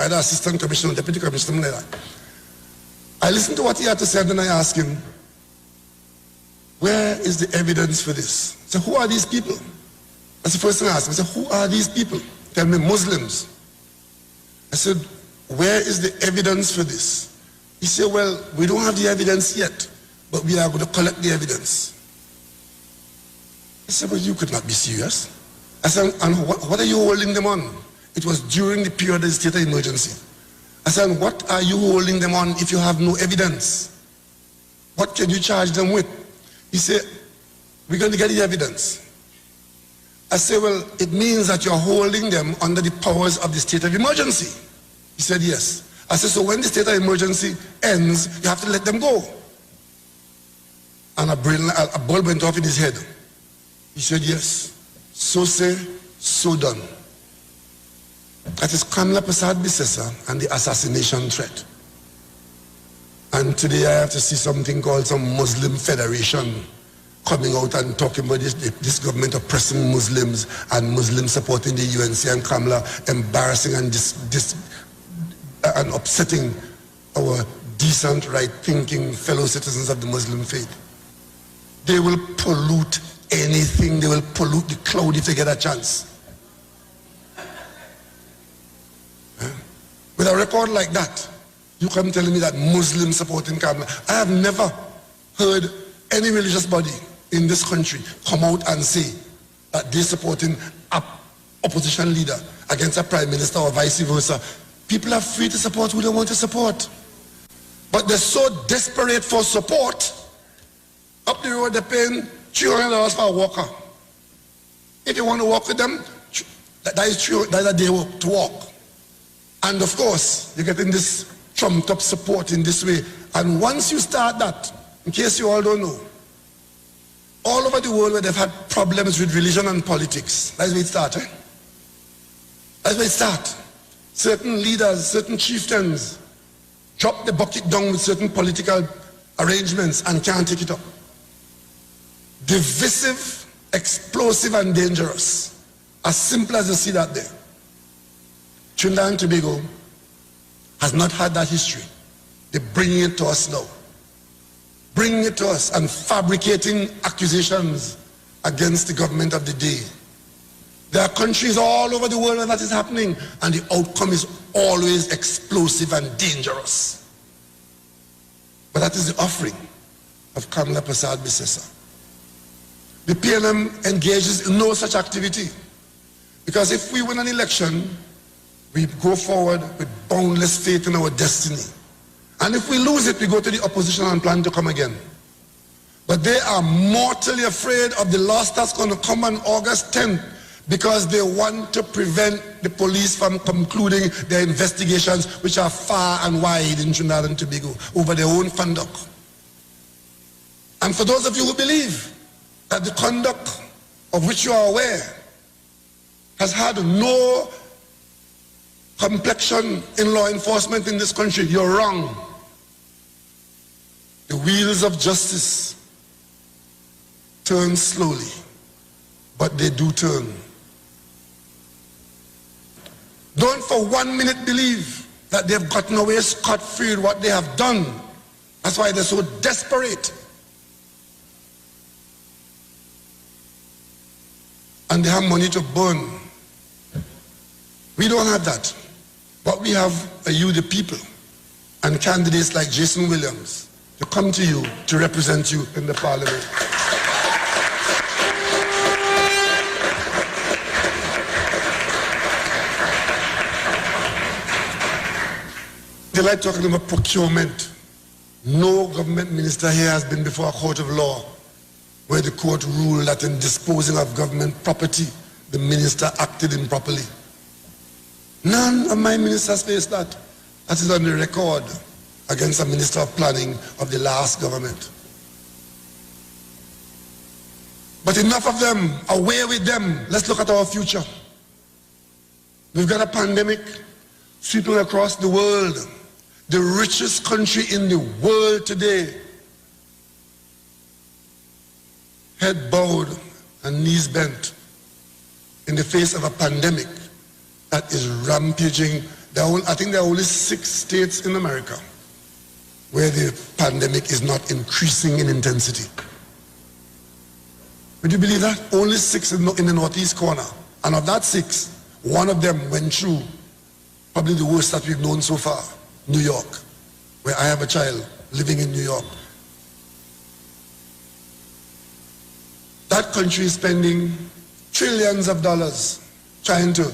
either assistant commissioner or deputy commissioner, like that, I listened to what he had to say, and then I asked him, where is the evidence for this? I said, who are these people? That's the first thing I asked him. I said, who are these people? Tell me, Muslims. I said, where is the evidence for this? He said, well, we don't have the evidence yet, but we are going to collect the evidence. I said, but you could not be serious. I said, and what are you holding them on? It was during the period of the state of emergency. I said, what are you holding them on if you have no evidence? What can you charge them with? He said, we're going to get the evidence. I said, well, it means that you're holding them under the powers of the state of emergency. He said, yes. I said, so when the state of emergency ends, you have to let them go. And a bulb went off in his head. He said, yes. So say, so done. That is Kamla Prasad Bisesa and the assassination threat. And today I have to see something called some Muslim Federation coming out and talking about this government oppressing Muslims and Muslims supporting the UNC, and Kamla embarrassing and and upsetting our decent, right-thinking fellow citizens of the Muslim faith. They will pollute anything. They will pollute the cloud if they get a chance. With a record like that, you come telling me that Muslims supporting Kamla. I have never heard any religious body in this country come out and say that they're supporting an opposition leader against a prime minister or vice versa. People are free to support who they want to support. But they're so desperate for support. Up the road, they're paying $300 for a walker. If you want to walk with them, that is a day to walk. And of course, you're getting this trumped up support in this way. And once you start that, in case you all don't know, all over the world where they've had problems with religion and politics, that's where it starts, eh? That's where it starts. Certain leaders, certain chieftains drop the bucket down with certain political arrangements and can't take it up. Divisive, explosive, and dangerous. As simple as you see that there. Trinidad and Tobago has not had that history. They're bringing it to us now. Bringing it to us and fabricating accusations against the government of the day. There are countries all over the world where that is happening, and the outcome is always explosive and dangerous. But that is the offering of Kamla Prasad Bisesa. The PNM engages in no such activity, because if we win an election, we go forward with boundless faith in our destiny. And if we lose it, we go to the opposition and plan to come again. But they are mortally afraid of the loss that's going to come on August 10th, because they want to prevent the police from concluding their investigations, which are far and wide in Trinidad and Tobago, over their own conduct. And for those of you who believe that the conduct of which you are aware has had no complexion in law enforcement in this country, you're wrong. The wheels of justice turn slowly, but they do turn. Don't for 1 minute believe that they've gotten away scot-free with what they have done. That's why they're so desperate. And they have money to burn. We don't have that. But we have you, the people, and candidates like Jason Williams to come to you to represent you in the parliament. They like talking about procurement. No government minister here has been before a court of law where the court ruled that in disposing of government property, the minister acted improperly. None of my ministers face that. That is on the record. against a minister of planning of the last government. But enough of them, away with them. Let's look at our future. We've got a pandemic sweeping across the world. The richest country in the world today, head bowed and knees bent in the face of a pandemic that is rampaging. I think there are only 6 states in America where the pandemic is not increasing in intensity. Would you believe that? Only 6 in the northeast corner. And of that 6, one of them went through probably the worst that we've known so far, New York, where I have a child living in New York. That country is spending trillions of dollars trying to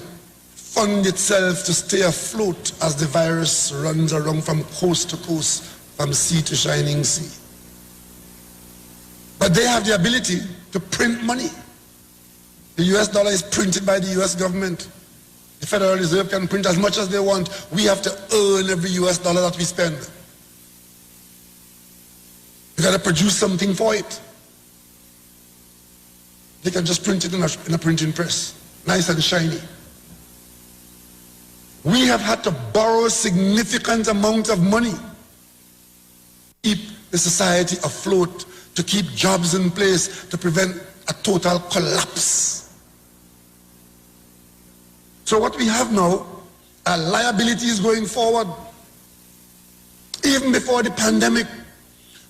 fund itself to stay afloat as the virus runs around from coast to coast, from sea to shining sea. But they have the ability to print money. The US dollar is printed by the US government. The Federal Reserve can print as much as they want. We have to earn every US dollar that we spend. We got to produce something for it. They can just print it in a printing press, nice and shiny. We have had to borrow significant amounts of money to keep the society afloat, to keep jobs in place, to prevent a total collapse. So what we have now are liabilities going forward. Even before the pandemic,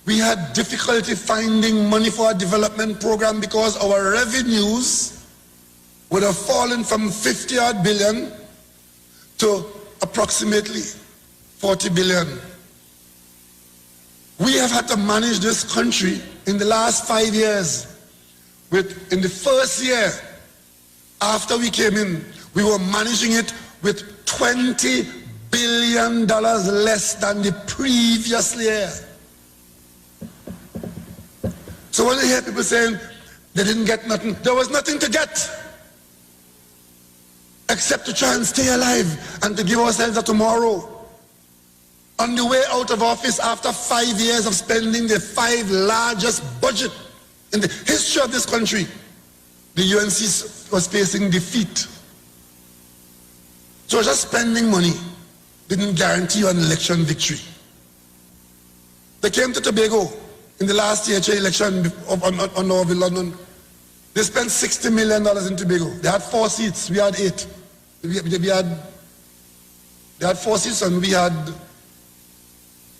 we had difficulty finding money for our development program because our revenues would have fallen from 50-odd billion to approximately 40 billion. We have had to manage this country in the last 5 years in the first year after we came in, we were managing it with $20 billion less than the previous year. So when you hear people saying they didn't get nothing, there was nothing to get except to try and stay alive and to give ourselves a tomorrow. On the way out of office after 5 years of spending the 5 largest budget in the history of this country, the UNC was facing defeat. So just spending money didn't guarantee you an election victory. They came to Tobago in the last THA election on Northern London. They spent $60 million in Tobago. They had 4 seats, we had 8. They had 4 seats and we had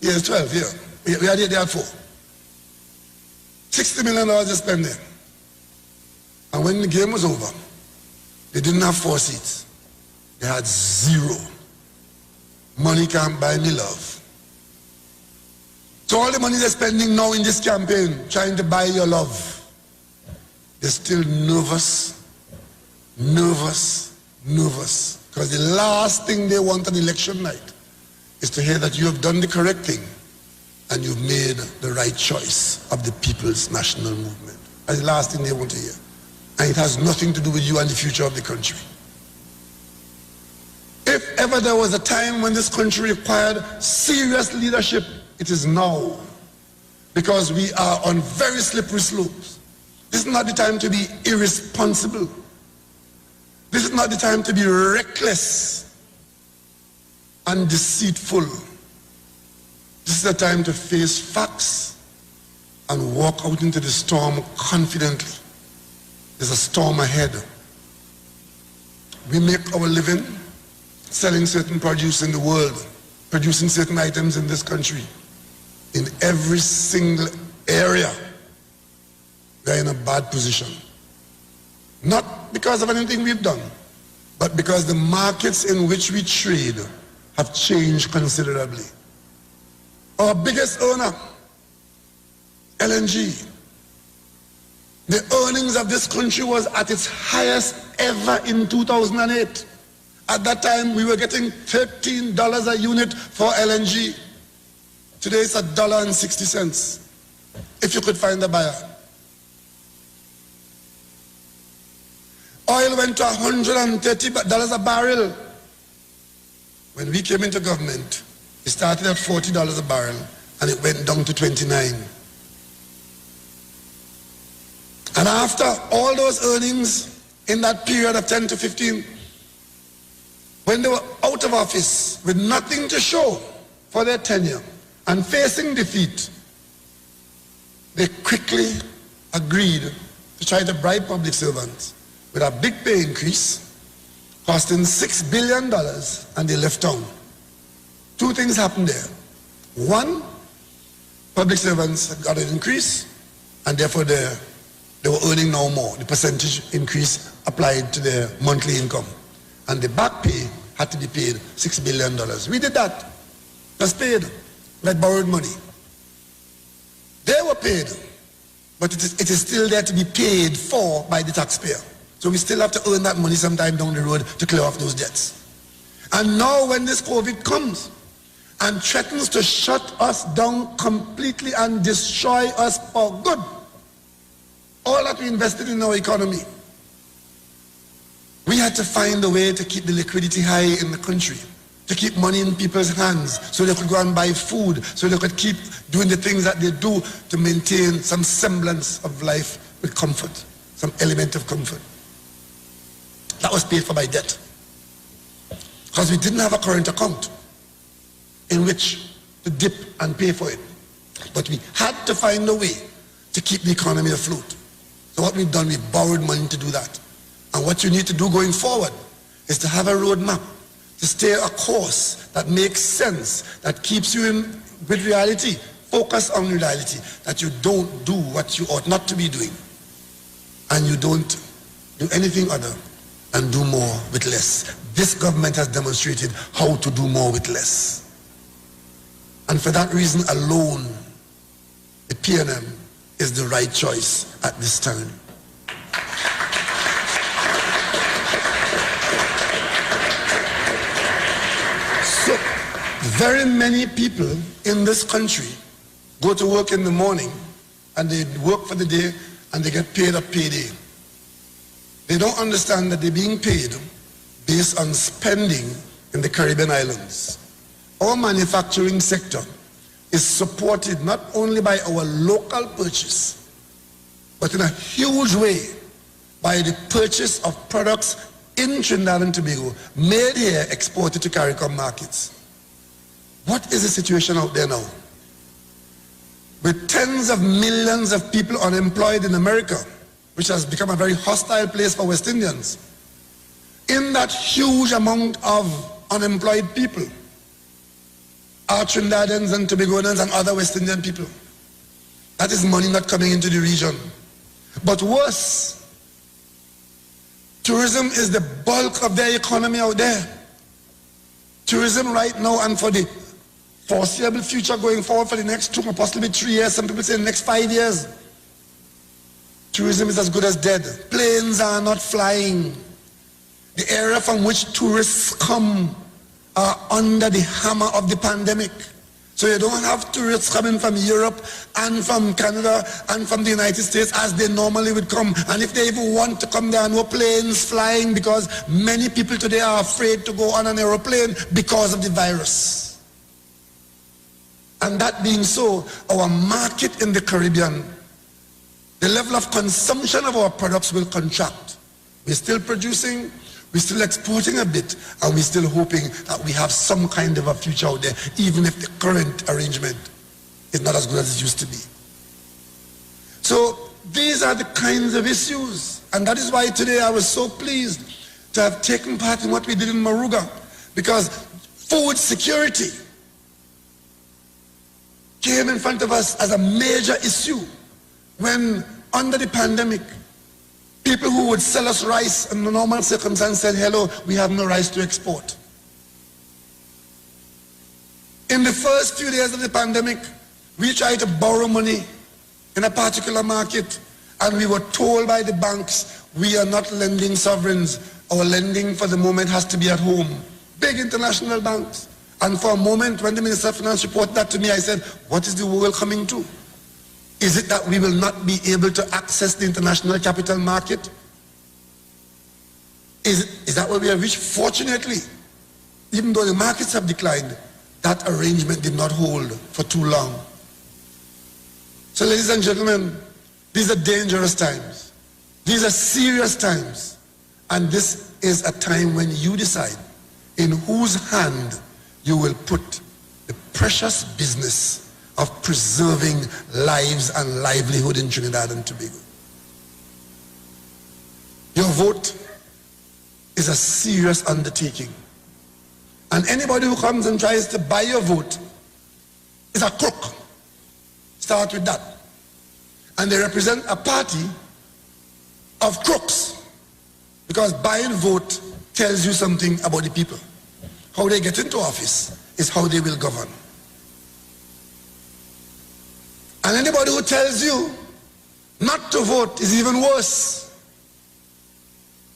12, yeah. We had 8, they had 4. $60 million they spent there. And when the game was over, they didn't have 4 seats. They had 0. Money can't buy me love. So all the money they're spending now in this campaign, trying to buy your love, they're still nervous. Because the last thing they want on election night is to hear that you have done the correct thing and you've made the right choice of the People's National Movement. That's the last thing they want to hear. And it has nothing to do with you and the future of the country. If ever there was a time when this country required serious leadership, it is now. Because we are on very slippery slopes. This is not the time to be irresponsible. This is not the time to be reckless and deceitful. This is the time to face facts and walk out into the storm confidently. There's a storm ahead. We make our living selling certain produce in the world, producing certain items in this country. In every single area, we're in a bad position. Not because of anything we've done, but because the markets in which we trade have changed considerably. Our biggest earner, LNG, the earnings of this country was at its highest ever in 2008. At that time, we were getting $13 a unit for LNG. Today it's $1.60, if you could find a buyer. Oil went to $130 a barrel. When we came into government, It started at $40 a barrel and it went down to $29. And after all those earnings in that period of 10 to 15, when they were out of office with nothing to show for their tenure and facing defeat, they quickly agreed to try to bribe public servants with a big pay increase costing $6 billion, and they left town. Two things happened there. One, public servants got an increase, and therefore they were earning now more. The percentage increase applied to their monthly income. And the back pay had to be paid $6 billion. We did that. That's paid, like borrowed money. They were paid, but it is still there to be paid for by the taxpayer. So we still have to earn that money sometime down the road to clear off those debts. And now when this COVID comes and threatens to shut us down completely and destroy us for good, all that we invested in our economy, we had to find a way to keep the liquidity high in the country, to keep money in people's hands so they could go and buy food, so they could keep doing the things that they do to maintain some semblance of life with comfort, some element of comfort. That was paid for by debt. Because we didn't have a current account in which to dip and pay for it. But we had to find a way to keep the economy afloat. So what we've done, we've borrowed money to do that. And what you need to do going forward is to have a roadmap, to stay a course that makes sense, that keeps you in with reality, focus on reality, that you don't do what you ought not to be doing, and you don't do anything other than do more with less. This government has demonstrated how to do more with less. And for that reason alone, the PNM is the right choice at this time. So, very many people in this country go to work in the morning and they work for the day and they get paid a payday. They don't understand that they're being paid based on spending in the Caribbean islands. Our manufacturing sector is supported not only by our local purchase, but in a huge way by the purchase of products in Trinidad and Tobago, made here, exported to CARICOM markets. What is the situation out there now? With tens of millions of people unemployed in America, which has become a very hostile place for West Indians, in that huge amount of unemployed people are Trinidadians and Tobagoans and other West Indian people. That is money not coming into the region. But worse, tourism is the bulk of their economy out there. Tourism right now and for the foreseeable future going forward for the next 2 or possibly 3 years, some people say the next 5 years, tourism is as good as dead. Planes are not flying. The area from which tourists come are under the hammer of the pandemic. So you don't have tourists coming from Europe and from Canada and from the United States as they normally would come. And if they even want to come, there are no planes flying because many people today are afraid to go on an aeroplane because of the virus. And that being so, our market in the Caribbean, the level of consumption of our products will contract. We're still producing, we're still exporting a bit, and we're still hoping that we have some kind of a future out there, even if the current arrangement is not as good as it used to be. So these are the kinds of issues, and that is why today I was so pleased to have taken part in what we did in Maruga, because food security came in front of us as a major issue when, under the pandemic, people who would sell us rice in the normal circumstance said, hello, we have no rice to export. In the first few days of the pandemic, we tried to borrow money in a particular market, and we were told by the banks, we are not lending sovereigns. Our lending for the moment has to be at home. Big international banks. And for a moment, when the Minister of Finance reported that to me, I said, what is the world coming to? Is it that we will not be able to access the international capital market? Is that where we have reached? Fortunately, even though the markets have declined, that arrangement did not hold for too long. So ladies and gentlemen, these are dangerous times. These are serious times. And this is a time when you decide in whose hand you will put the precious business of preserving lives and livelihood in Trinidad and Tobago. Your vote is a serious undertaking. And anybody who comes and tries to buy your vote is a crook. Start with that. And they represent a party of crooks, because buying vote tells you something about the people. How they get into office is how they will govern. And anybody who tells you not to vote is even worse,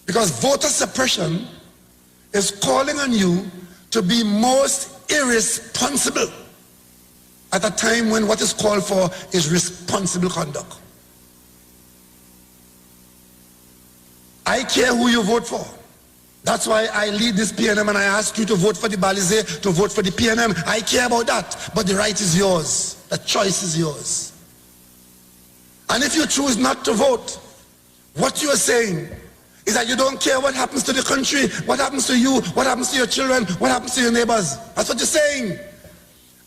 because voter suppression is calling on you to be most irresponsible at a time when what is called for is responsible conduct. I care who you vote for. That's why I lead this PNM and I ask you to vote for the Balize, to vote for the PNM. I care about that, but the right is yours. The choice is yours. And if you choose not to vote, what you are saying is that you don't care what happens to the country, what happens to you, what happens to your children, what happens to your neighbors. That's what you're saying.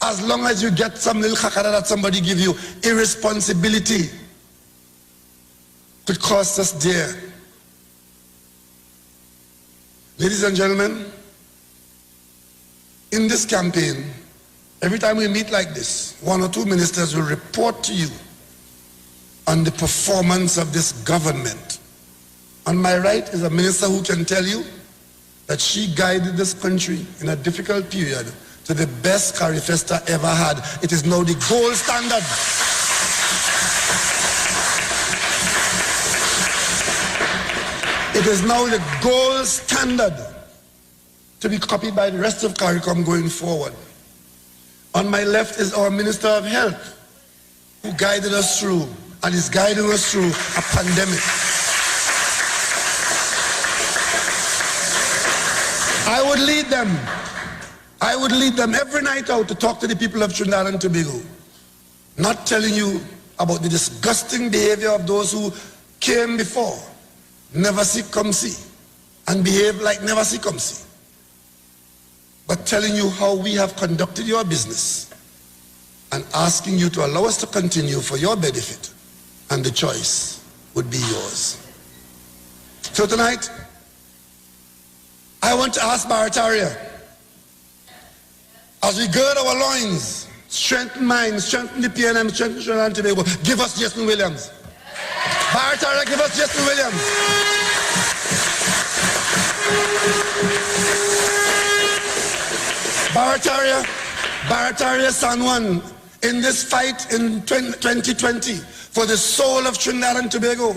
As long as you get some little khakara that somebody give you, irresponsibility could cost us dear. Ladies and gentlemen, in this campaign, every time we meet like this, one or two ministers will report to you on the performance of this government. On my right is a minister who can tell you that she guided this country in a difficult period to the best Carifesta ever had. It is now the gold standard. It is now the gold standard to be copied by the rest of CARICOM going forward. On my left is our Minister of Health, who guided us through and is guiding us through a pandemic. I would lead them every night out to talk to the people of Trinidad and Tobago, not telling you about the disgusting behavior of those who came before, never see come see, and behave like never see come see, but telling you how we have conducted your business and asking you to allow us to continue for your benefit, and the choice would be yours. So tonight, I want to ask Barataria, as we gird our loins, strengthen minds, strengthen the PNM, strengthen Trinidad and Tobago, give us Jason Williams. Barataria, give us Jason Williams. Barataria San Juan, in this fight in 2020 for the soul of Trinidad and Tobago,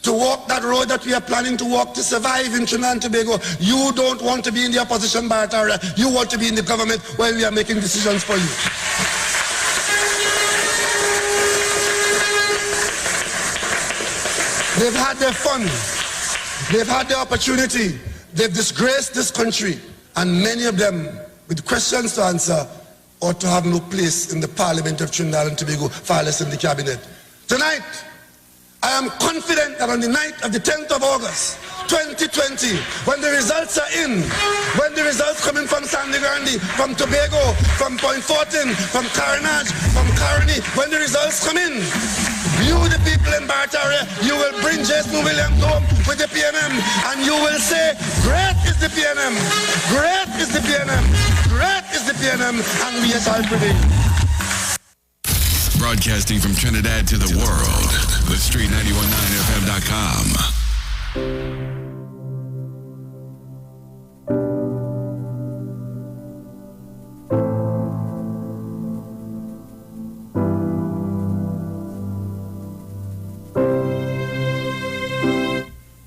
to walk that road that we are planning to walk to survive in Trinidad and Tobago. You don't want to be in the opposition, Barataria. You want to be in the government while we are making decisions for you. They've had their fun. They've had their opportunity. They've disgraced this country. And many of them, with questions to answer, ought to have no place in the Parliament of Trinidad and Tobago, far less in the cabinet. Tonight, I am confident that on the night of the 10th of August, 2020, when the results are in, when the results coming from Sandy Grande, from Tobago, from Point Fortin, from Carenage, from Caroni, when the results come in, you, the people in Barataria, you will bring Jason Williams home with the PNM, and you will say, great is the PNM, great is the PNM, great is the PNM, and we shall prevail.
Broadcasting from Trinidad to the world, the Street919FM.com.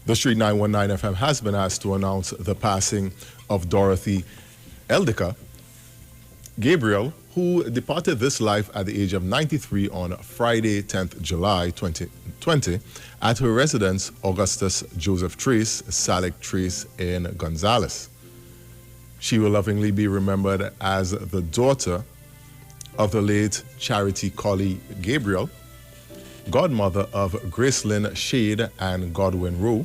The Street 919 FM has been asked to announce the passing of Dorothy Eldica Gabriel, who departed this life at the age of 93 on Friday, 10th July 2020 at her residence, Augustus Joseph Trace, Salic Trace in Gonzales. She will lovingly be remembered as the daughter of the late Charity Colley Gabriel, godmother of Gracelyn Shade and Godwin Rowe,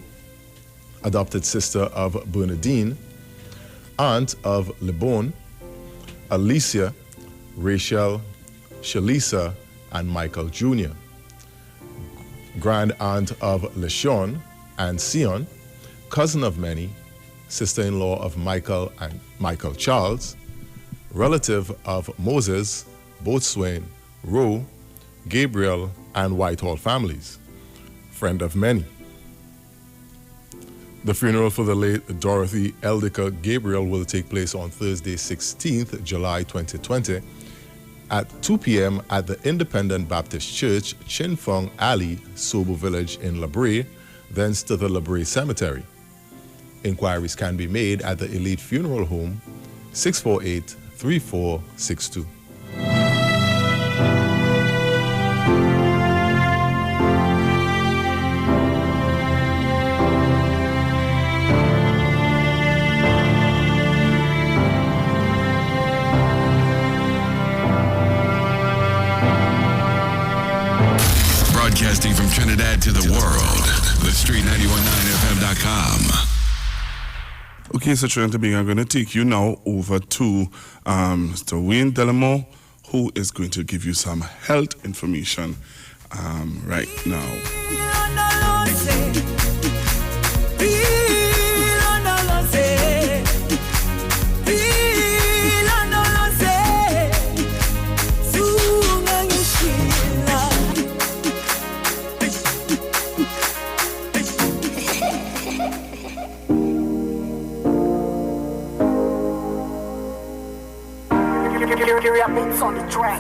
adopted sister of Bernadine, aunt of LeBon, Alicia, Rachel, Shalisa, and Michael Jr., grand aunt of LaShawn and Sion, cousin of many, sister-in-law of Michael and Michael Charles, relative of Moses, Boatswain, Rowe, Gabriel, and Whitehall families, friend of many. The funeral for the late Dorothy Eldica Gabriel will take place on Thursday, 16th July 2020 at 2 p.m. at the Independent Baptist Church, Chin Fong Alley, Sobo Village in La Brea, thence to the La Brea Cemetery. Inquiries can be made at the Elite Funeral Home, 648-3462.
Broadcasting from Trinidad to the world, thestreet919fm.com.
Okay, so Trinidad Tobago, I'm going to take you now over to Mr. Wayne Delamore, who is going to give you some health information right now.
Beats on the track.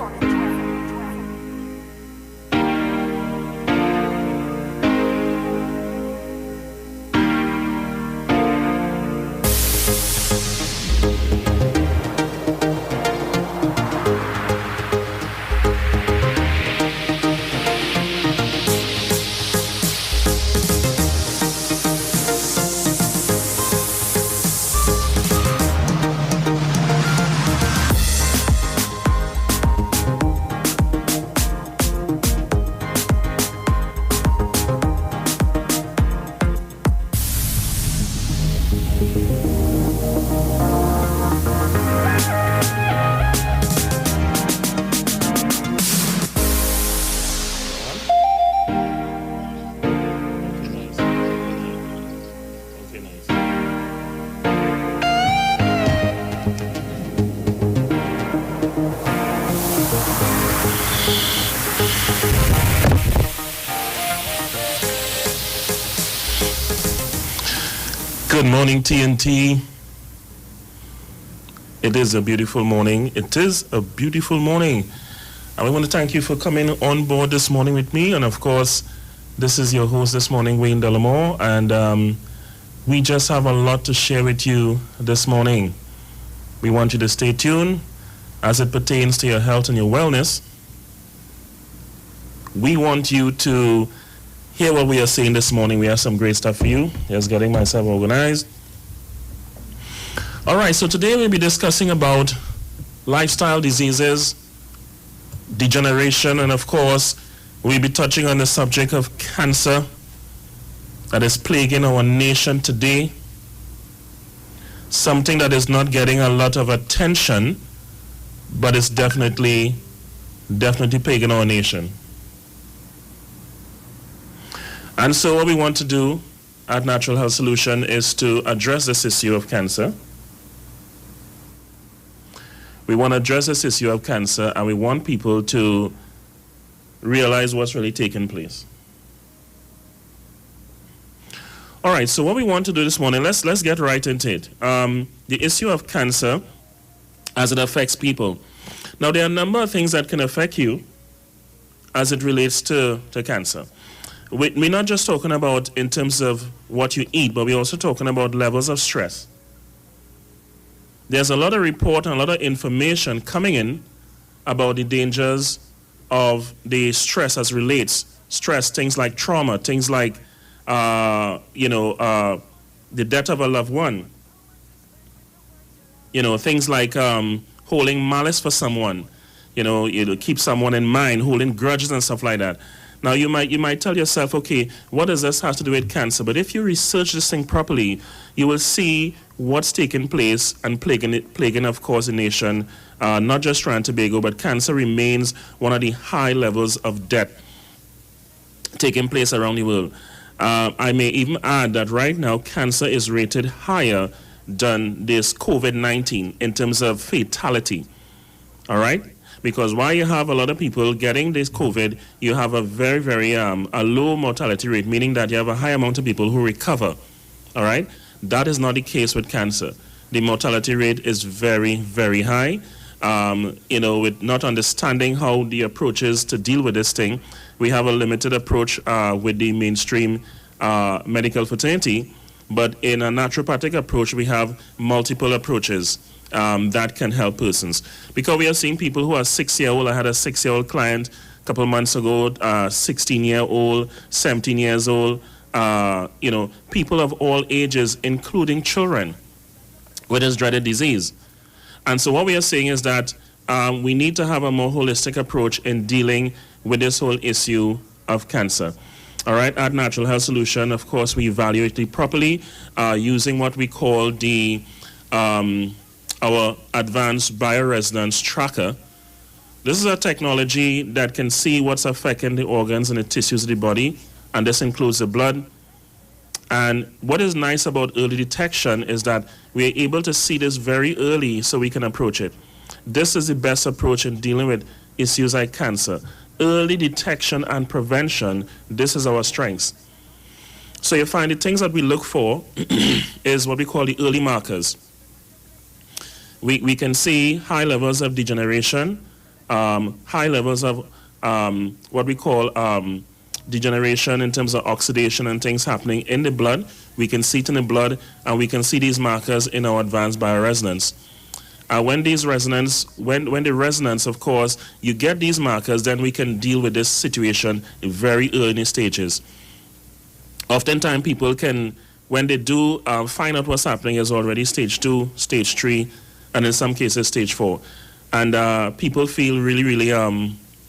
Good morning, TNT. It is a beautiful morning. It is a beautiful morning. And we want to thank you for coming on board this morning with me. And of course, this is your host this morning, Wayne Delamore. And we just have a lot to share with you this morning. We want you to stay tuned as it pertains to your health and your wellness. We want you to hear what we are saying this morning. We have some great stuff for you. Just getting myself organized. All right, so today we'll be discussing about lifestyle diseases, degeneration, and of course, we'll be touching on the subject of cancer that is plaguing our nation today. Something that is not getting a lot of attention, but it's definitely plaguing our nation. And so what we want to do at Natural Health Solution is to address this issue of cancer. We want to address this issue of cancer, and we want people to realize what's really taking place. All right, so what we want to do this morning, let's get right into it. The issue of cancer as it affects people. Now, there are a number of things that can affect you as it relates to cancer. We're not just talking about in terms of what you eat, but we're also talking about levels of stress. There's a lot of report and a lot of information coming in about the dangers of the stress as relates. Stress, things like trauma, things like, the death of a loved one. things like holding malice for someone, you keep someone in mind, holding grudges and stuff like that. Now you might tell yourself, okay, what does this have to do with cancer? But if you research this thing properly, you will see what's taking place and plaguing of course, the nation, not just Trinidad and Tobago, but cancer remains one of the high levels of death taking place around the world. I may even add that right now, cancer is rated higher than this COVID-19 in terms of fatality. All right? Because while you have a lot of people getting this COVID, you have a very, very a low mortality rate, meaning that you have a high amount of people who recover. All right? That is not the case with cancer. The mortality rate is very, very high. With not understanding how the approach is to deal with this thing, we have a limited approach with the mainstream medical fraternity, but in a naturopathic approach, we have multiple approaches that can help persons. Because we are seeing people who are 6-year-old. I had a 6-year-old client a couple of months ago, 16-year-old, 17 years old, people of all ages, including children with this dreaded disease. And so what we are saying is that we need to have a more holistic approach in dealing with this whole issue of cancer. All right, at Natural Health Solution, of course, we evaluate it properly using what we call our advanced bioresonance tracker. This is a technology that can see what's affecting the organs and the tissues of the body, and this includes the blood. And what is nice about early detection is that we are able to see this very early so we can approach it. This is the best approach in dealing with issues like cancer. Early detection and prevention, this is our strength. So you find the things that we look for is what we call the early markers. We can see high levels of degeneration, high levels of what we call degeneration in terms of oxidation and things happening in the blood. We can see it in the blood, and we can see these markers in our advanced bioresonance. When the resonance, of course, you get these markers, then we can deal with this situation in very early stages. Oftentimes people can, when they do find out what's happening, is already stage 2, stage 3, and in some cases stage 4. And people feel really, really,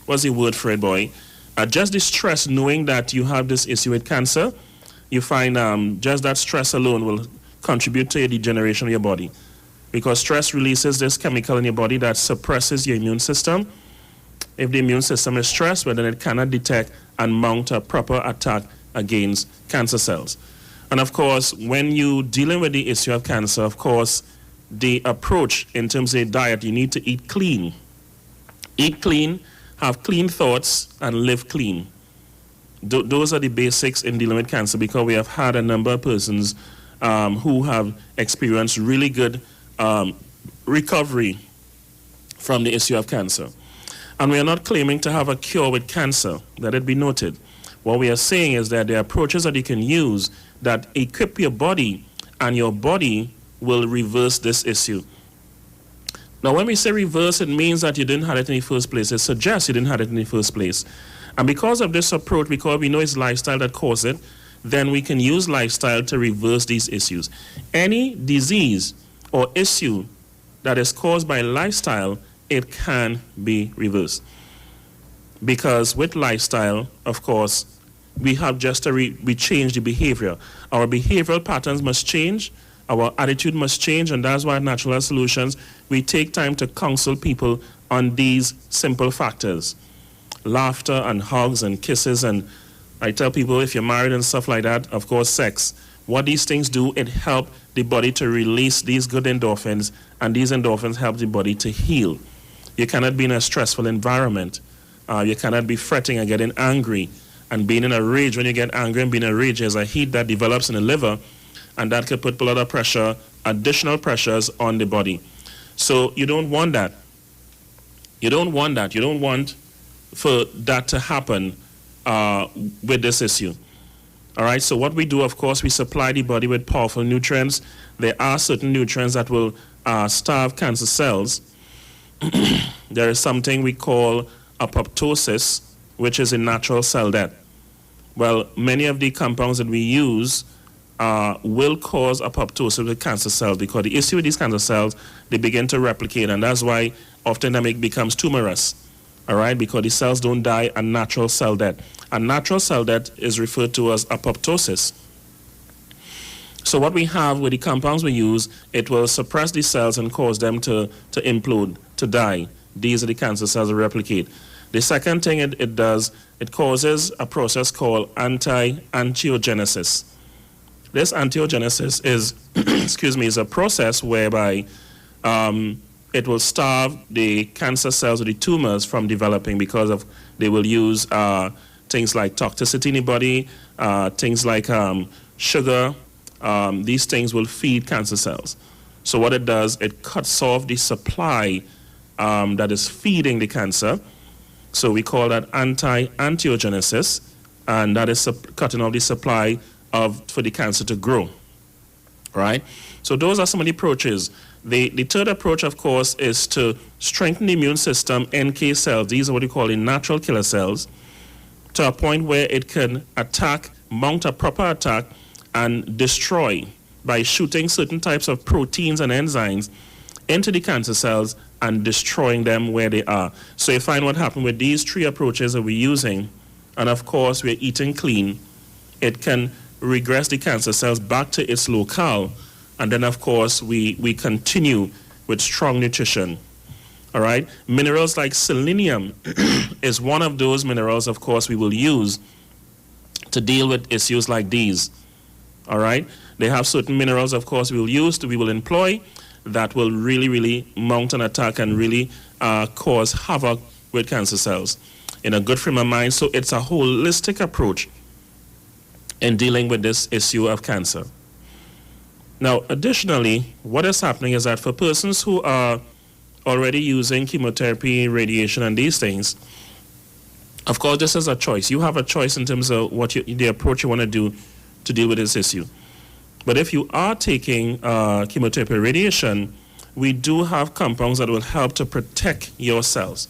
what's the word for it, boy? Just the stress knowing that you have this issue with cancer, you find just that stress alone will contribute to the degeneration of your body. Because stress releases this chemical in your body that suppresses your immune system. If the immune system is stressed, well, then it cannot detect and mount a proper attack against cancer cells. And of course, when you're dealing with the issue of cancer, of course, the approach in terms of diet, you need to eat clean. Eat clean, have clean thoughts, and live clean. Those are the basics in dealing with cancer, because we have had a number of persons who have experienced really good recovery from the issue of cancer. And we are not claiming to have a cure with cancer, let it be noted. What we are saying is that there are approaches that you can use that equip your body, and your body will reverse this issue. Now, when we say reverse, it means that you didn't have it in the first place. It suggests you didn't have it in the first place. And because of this approach, because we know it's lifestyle that caused it, then we can use lifestyle to reverse these issues. Any disease or issue that is caused by lifestyle, it can be reversed. Because with lifestyle, of course, we have just we change the behavior. Our behavioral patterns must change, our attitude must change, and that's why at Natural Health Solutions, we take time to counsel people on these simple factors. Laughter and hugs and kisses, and I tell people if you're married and stuff like that, of course, sex. What these things do, it helps the body to release these good endorphins, and these endorphins help the body to heal. You cannot be in a stressful environment. You cannot be fretting and getting angry and being in a rage. When you get angry and being in a rage, there's a heat that develops in the liver, and that could put a lot of pressure, additional pressures on the body. So you don't want that. You don't want that. You don't want for that to happen with this issue. All right, so what we do, of course, we supply the body with powerful nutrients. There are certain nutrients that will starve cancer cells. There is something we call apoptosis, which is a natural cell death. Well, many of the compounds that we use will cause apoptosis with cancer cells, because the issue with these cancer cells, they begin to replicate, and that's why often it becomes tumorous, all right, because the cells don't die a natural cell death. A natural cell death is referred to as apoptosis. So what we have with the compounds we use, it will suppress the cells and cause them to implode, to die. These are the cancer cells that replicate. The second thing it does, it causes a process called anti-angiogenesis. This angiogenesis is, is a process whereby it will starve the cancer cells or the tumors from developing, because of they will use things like toxicity in the body, things like sugar. These things will feed cancer cells. So what it does, it cuts off the supply that is feeding the cancer. So we call that anti-angiogenesis, and that is cutting off the supply for the cancer to grow, right? So those are some of the approaches. The third approach, of course, is to strengthen the immune system, NK cells. These are what we call the natural killer cells, to a point where it can attack, mount a proper attack, and destroy by shooting certain types of proteins and enzymes into the cancer cells and destroying them where they are. So you find what happened with these three approaches that we're using, and of course we're eating clean, it can regress the cancer cells back to its locale, and then of course we continue with strong nutrition. All right, minerals like selenium is one of those minerals, of course, we will use to deal with issues like these. All right, they have certain minerals, of course, we will employ that will really mount an attack and really cause havoc with cancer cells in a good frame of mind. So it's a holistic approach in dealing with this issue of cancer. Now, additionally, what is happening is that for persons who are already using chemotherapy, radiation, and these things, of course, this is a choice. You have a choice in terms of the approach you want to do to deal with this issue. But if you are taking chemotherapy, radiation, we do have compounds that will help to protect your cells.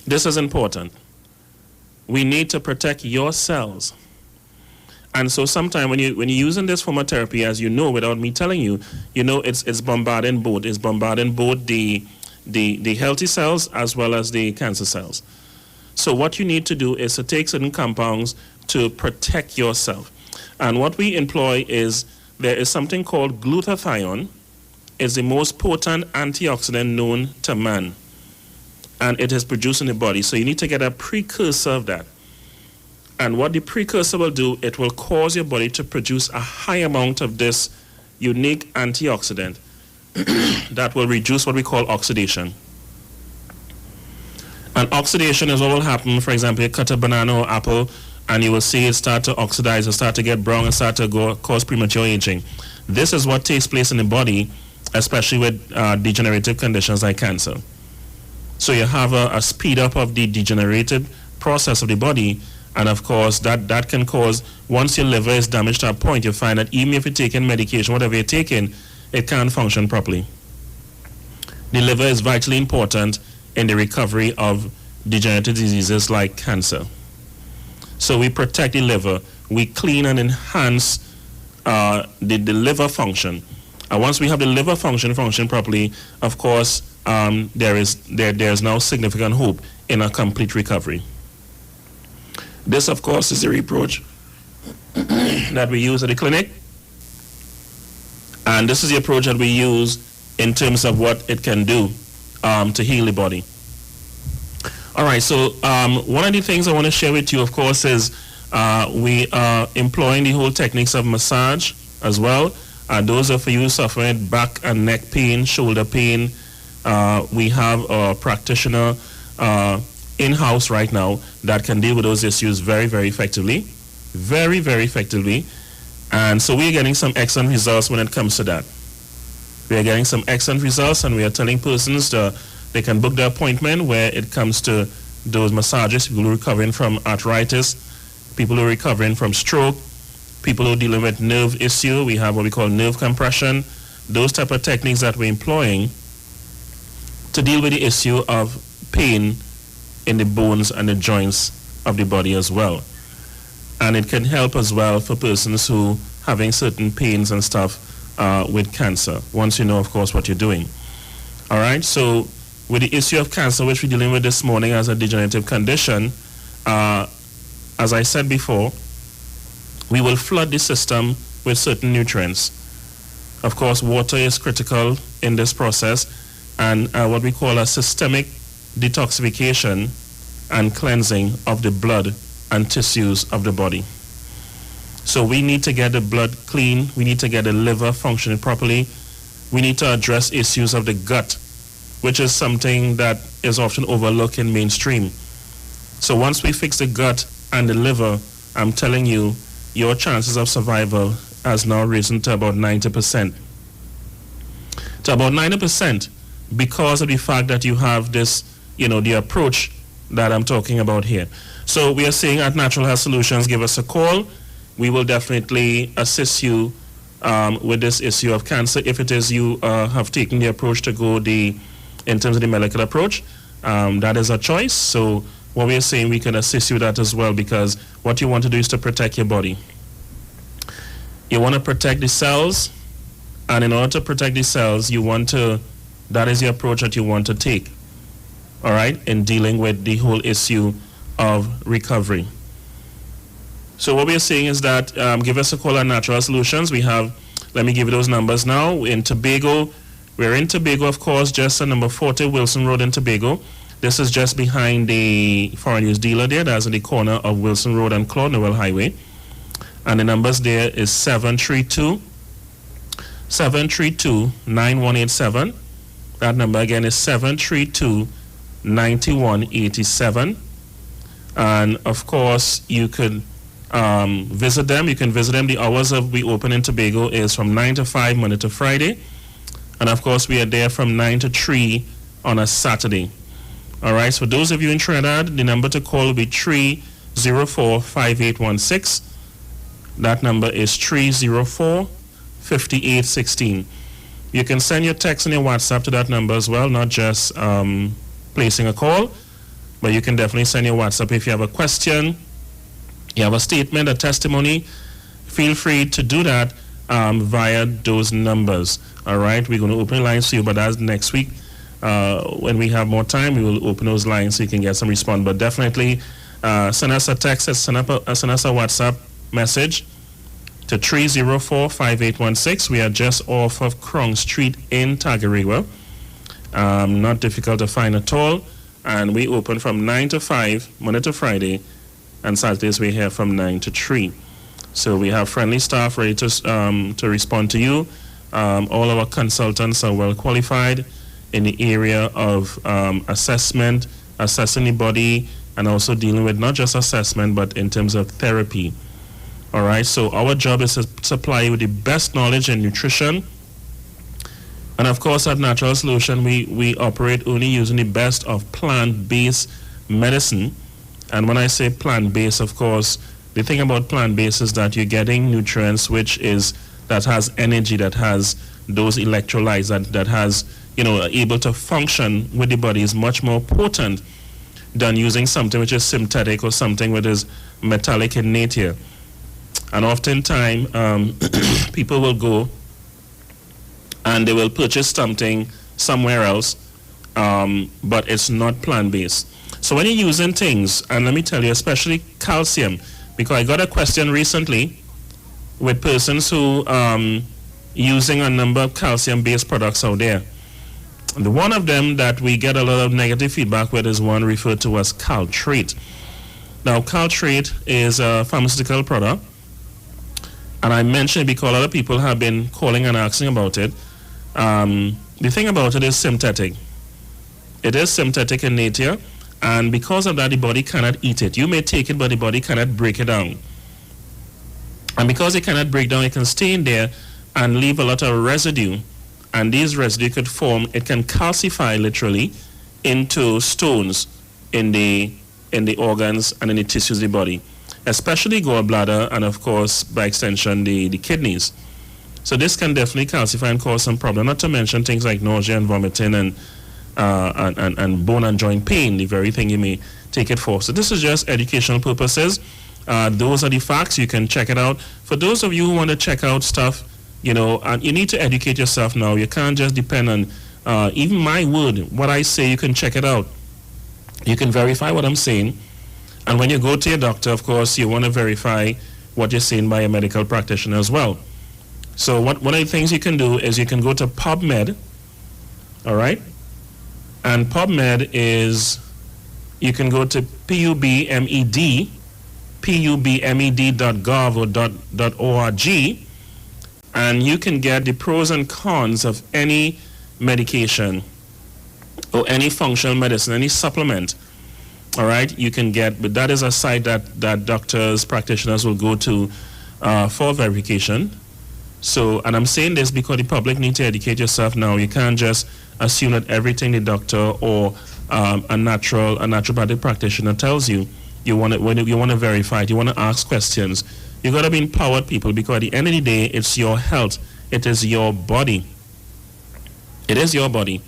This is important. We need to protect your cells. And so sometimes when you're using this form of therapy, as you know, without me telling you, it's bombarding both. It's bombarding both the healthy cells as well as the cancer cells. So what you need to do is to take certain compounds to protect yourself. And what we employ is, there is something called glutathione. It's the most potent antioxidant known to man. And it is produced in the body. So you need to get a precursor of that. And what the precursor will do, it will cause your body to produce a high amount of this unique antioxidant that will reduce what we call oxidation. And oxidation is what will happen. For example, you cut a banana or apple, and you will see it start to oxidize, or start to get brown, and start to cause premature aging. This is what takes place in the body, especially with degenerative conditions like cancer. So you have a speed up of the degenerative process of the body, and of course that can cause, once your liver is damaged to a point, you find that even if you're taking medication, whatever you're taking, it can't function properly. The liver is vitally important in the recovery of degenerative diseases like cancer. So we protect the liver, we clean and enhance the liver function. And once we have the liver function properly, of course, there is now significant hope in a complete recovery. This, of course, is the approach that we use at the clinic. And this is the approach that we use in terms of what it can do to heal the body. All right, so one of the things I want to share with you, of course, is we are employing the whole techniques of massage as well. Those are for you suffering back and neck pain, shoulder pain. We have a practitioner in-house right now that can deal with those issues very, very effectively. Very, very effectively. And so we're getting some excellent results when it comes to that. We are getting some excellent results, and we are telling persons they can book their appointment where it comes to those massages, people who are recovering from arthritis, people who are recovering from stroke, people who are dealing with nerve issue. We have what we call nerve compression, those type of techniques that we're employing to deal with the issue of pain in the bones and the joints of the body as well. and it can help as well for persons who having certain pains and stuff with cancer, once you know, of course, what you're doing. All right, so with the issue of cancer, which we're dealing with this morning as a degenerative condition, as I said before, we will flood the system with certain nutrients. Of course, water is critical in this process, and what we call a systemic detoxification and cleansing of the blood and tissues of the body. So we need to get the blood clean, we need to get the liver functioning properly, we need to address issues of the gut, which is something that is often overlooked in mainstream. So once we fix the gut and the liver, I'm telling you, your chances of survival has now risen to about 90%. To about 90% because of the fact that you have this, the approach that I'm talking about here. So we are saying at Natural Health Solutions, give us a call. We will definitely assist you with this issue of cancer. If it is you have taken the approach to go in terms of the molecular approach, that is a choice. So what we are saying, we can assist you with that as well, because what you want to do is to protect your body. You want to protect the cells, and in order to protect the cells, that is the approach that you want to take, all right, in dealing with the whole issue of recovery. So what we are saying is that give us a call on Natural Solutions. We have, let me give you those numbers now. In Tobago, we're in Tobago, of course, just on number 40 Wilson Road in Tobago. This is just behind the foreign use dealer there. That's in the corner of Wilson Road and Claude Noel Highway. And the numbers there is 732-9187. That number again is 732-9187. And of course, you could visit them. You can visit them. The hours of we open in Tobago is from 9 to 5 Monday to Friday. And of course, we are there from 9 to 3 on a Saturday. All right, so those of you in Trinidad, the number to call will be 304-5816. That number is 304-5816. You can send your text and your WhatsApp to that number as well, not just placing a call, but you can definitely send your WhatsApp if you have a question, you have a statement, a testimony. Feel free to do that via those numbers. All right, we're going to open lines for you, but that's next week. When we have more time, we will open those lines so you can get some response. But definitely send us a text, send us a WhatsApp message to 304-5816. We are just off of Krong Street in Tagariwa. Not difficult to find at all. And we open from 9 to 5, Monday to Friday, and Saturdays we're here from 9 to 3. So we have friendly staff ready to respond to you. All our consultants are well qualified in the area of assessment, assessing the body, and also dealing with not just assessment, but in terms of therapy. All right, so our job is to supply you with the best knowledge in nutrition. And of course, at Natural Solution, we operate only using the best of plant-based medicine. And when I say plant-based, of course, the thing about plant-based is that you're getting nutrients that has energy, that has those electrolytes, that has, able to function with the body is much more potent than using something which is synthetic or something which is metallic in nature. And oftentimes, people will go and they will purchase something somewhere else, but it's not plant-based. So when you're using things, and let me tell you, especially calcium, because I got a question recently with persons who using a number of calcium-based products out there. The one of them that we get a lot of negative feedback with is one referred to as Caltrate. Now, Caltrate is a pharmaceutical product, and I mentioned it because a lot of people have been calling and asking about it. The thing about it is synthetic. It is synthetic in nature, and because of that, the body cannot eat it. You may take it, but the body cannot break it down. And because it cannot break down, it can stay in there and leave a lot of residue. And these residue could form, it can calcify literally into stones in the organs and in the tissues of the body, especially gallbladder and of course by extension the kidneys. So this can definitely calcify and cause some problem, not to mention things like nausea and vomiting and bone and joint pain, the very thing you may take it for. So this is just educational purposes. Those are the facts. You can check it out. For those of you who want to check out stuff, and you need to educate yourself now. You can't just depend on even my word. What I say, you can check it out. You can verify what I'm saying. And when you go to your doctor, of course, you want to verify what you're saying by a medical practitioner as well. So one of the things you can do is you can go to PubMed, all right? And PubMed is, you can go to pubmed.gov.org, and you can get the pros and cons of any medication or any functional medicine, any supplement. All right, you can get, but that is a site that doctors, practitioners will go to for verification. So, and I'm saying this because the public need to educate yourself now. You can't just assume that everything the doctor or a naturopathic practitioner tells you. You want to verify it. You want to ask questions. You got to be empowered, people, because at the end of the day, it's your health. It is your body. It is your body.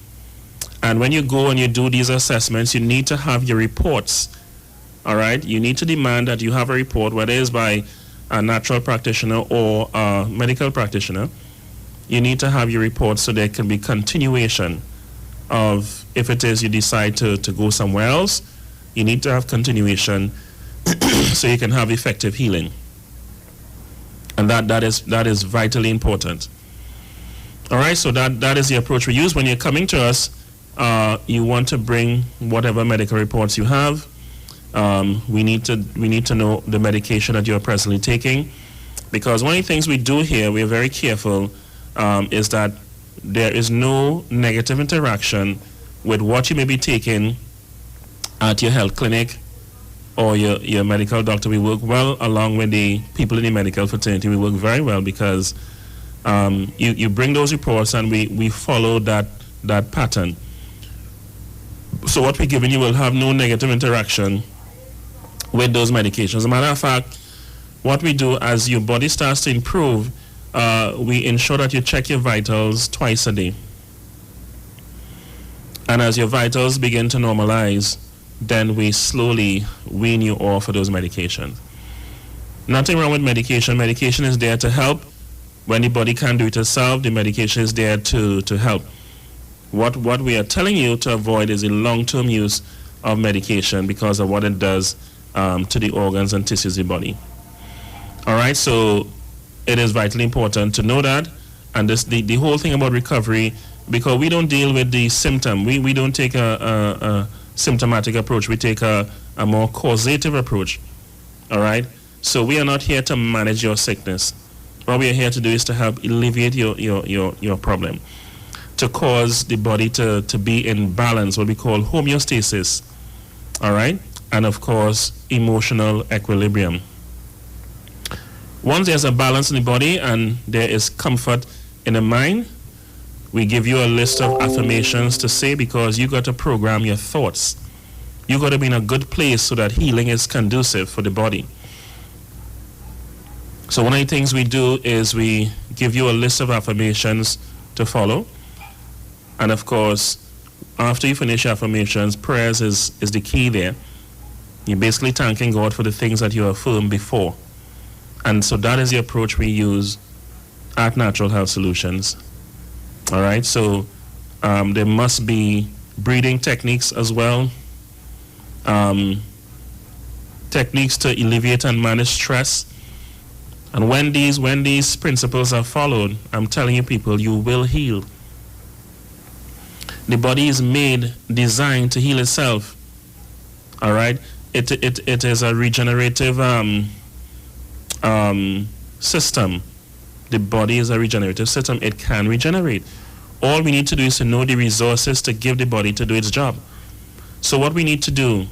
And when you go and you do these assessments, you need to have your reports. All right? You need to demand that you have a report, whether it's by a natural practitioner or a medical practitioner. You need to have your report so there can be continuation of, if it is you decide to go somewhere else, you need to have continuation so you can have effective healing. And that is vitally important. All right, so that is the approach we use. When you're coming to us, you want to bring whatever medical reports you have. We need to know the medication that you're presently taking, because one of the things we do here, we're very careful, is that there is no negative interaction with what you may be taking at your health clinic or your medical doctor. We work well along with the people in the medical fraternity. We work very well because you bring those reports and we follow that pattern. So what we're giving you will have no negative interaction with those medications. As a matter of fact, what we do as your body starts to improve, we ensure that you check your vitals twice a day. And as your vitals begin to normalize, then we slowly wean you off of those medications. Nothing wrong with medication. Medication is there to help. When the body can't do it itself, the medication is there to help. What we are telling you to avoid is the long-term use of medication because of what it does to the organs and tissues of the body. All right, so it is vitally important to know that. And the whole thing about recovery, because we don't deal with the symptom. We don't take a symptomatic approach. We take a more causative approach. All right, so we are not here to manage your sickness. What we are here to do is to help alleviate your problem, to cause the body to be in balance, what we call homeostasis, all right? And of course, emotional equilibrium. Once there's a balance in the body and there is comfort in the mind, we give you a list of affirmations to say, because you got to program your thoughts. You got to be in a good place so that healing is conducive for the body. So one of the things we do is we give you a list of affirmations to follow. And of course, after you finish your affirmations, prayers is the key there. You're basically thanking God for the things that you affirmed before. And so that is the approach we use at Natural Health Solutions. All right, so there must be breathing techniques as well. Techniques to alleviate and manage stress. And when these principles are followed, I'm telling you people, you will heal. The body is designed to heal itself. All right? It is a regenerative system. The body is a regenerative system. It can regenerate. All we need to do is to know the resources to give the body to do its job. So what we need to do,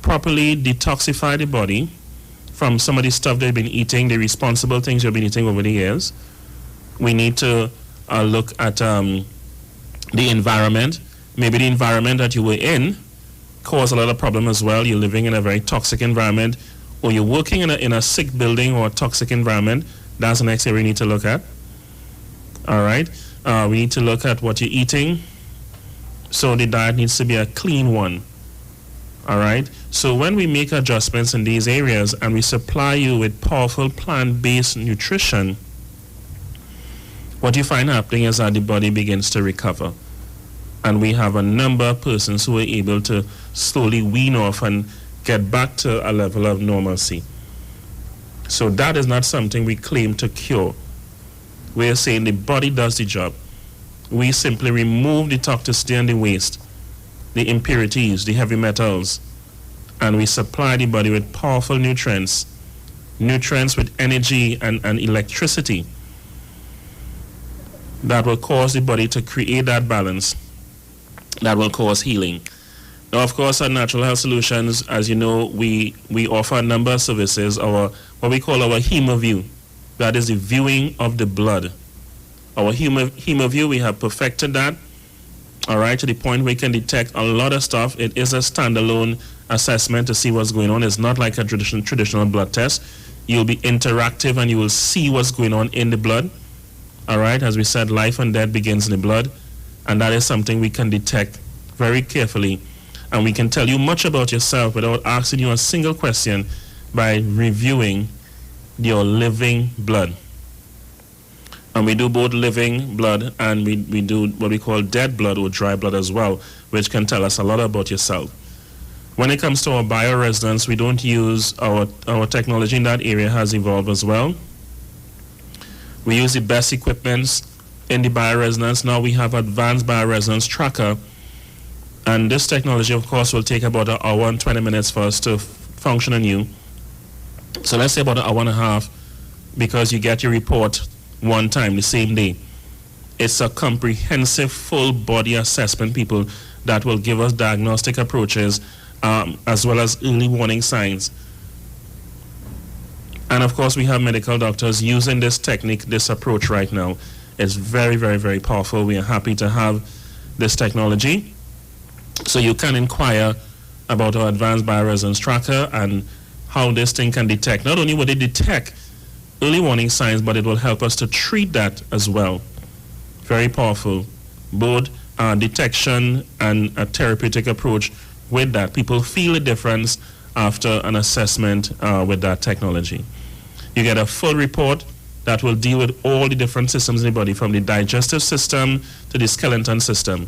properly detoxify the body from some of the stuff they've been eating, the responsible things you've been eating over the years. We need to look at the environment. Maybe the environment that you were in caused a lot of problem as well. You're living in a very toxic environment, or you're working in a sick building or a toxic environment. That's the next area we need to look at. All right. We need to look at what you're eating. So the diet needs to be a clean one. All right. So when we make adjustments in these areas and we supply you with powerful plant-based nutrition, what you find happening is that the body begins to recover. And we have a number of persons who are able to slowly wean off and get back to a level of normalcy. So that is not something we claim to cure. We are saying the body does the job. We simply remove the toxicity and the waste, the impurities, the heavy metals, and we supply the body with powerful nutrients with energy and electricity that will cause the body to create that balance that will cause healing. Now, of course, at Natural Health Solutions, as you know, we offer a number of services, what we call our HemoView. That is the viewing of the blood. Our HemoView, we have perfected that, all right, to the point where we can detect a lot of stuff. It is a standalone assessment to see what's going on. It's not like a traditional blood test. You'll be interactive and you will see what's going on in the blood. All right, as we said, life and death begins in the blood, and that is something we can detect very carefully. And we can tell you much about yourself without asking you a single question by reviewing your living blood. And we do both living blood and we do what we call dead blood or dry blood as well, which can tell us a lot about yourself. When it comes to our bioresonance, we don't use our technology in that area has evolved as well. We use the best equipments in the bioresonance. Now we have advanced bioresonance tracker. And this technology, of course, will take about an hour and 20 minutes for us to function on you. So let's say about an hour and a half, because you get your report one time, the same day. It's a comprehensive full body assessment, people, that will give us diagnostic approaches as well as early warning signs. And of course, we have medical doctors using this technique, this approach right now. It's very, very, very powerful. We are happy to have this technology. So you can inquire about our advanced bioresonance tracker and how this thing can detect. Not only will it detect early warning signs, but it will help us to treat that as well. Very powerful. Both detection and a therapeutic approach with that. People feel a difference after an assessment with that technology. You get a full report that will deal with all the different systems in the body, from the digestive system to the skeleton system.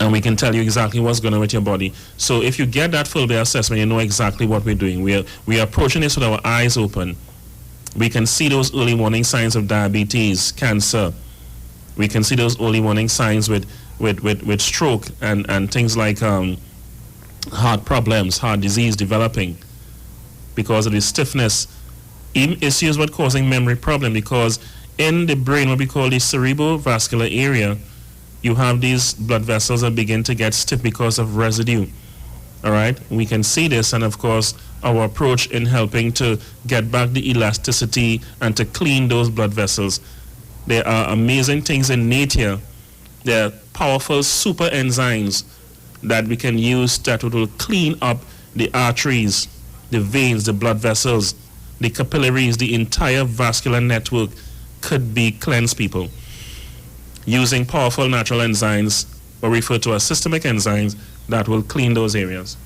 And we can tell you exactly what's going on with your body. So if you get that full day assessment, you know exactly what we're doing. We are approaching this with our eyes open. We can see those early warning signs of diabetes, cancer. We can see those early warning signs with stroke and things like heart problems, heart disease developing because of the stiffness. Even issues with causing memory problem, because in the brain, what we call the cerebrovascular area, you have these blood vessels that begin to get stiff because of residue. All right, we can see this, and of course, our approach in helping to get back the elasticity and to clean those blood vessels. There are amazing things in nature. There are powerful super enzymes that we can use that will clean up the arteries, the veins, the blood vessels, the capillaries, the entire vascular network could be cleansed, people, using powerful natural enzymes, or referred to as systemic enzymes, that will clean those areas.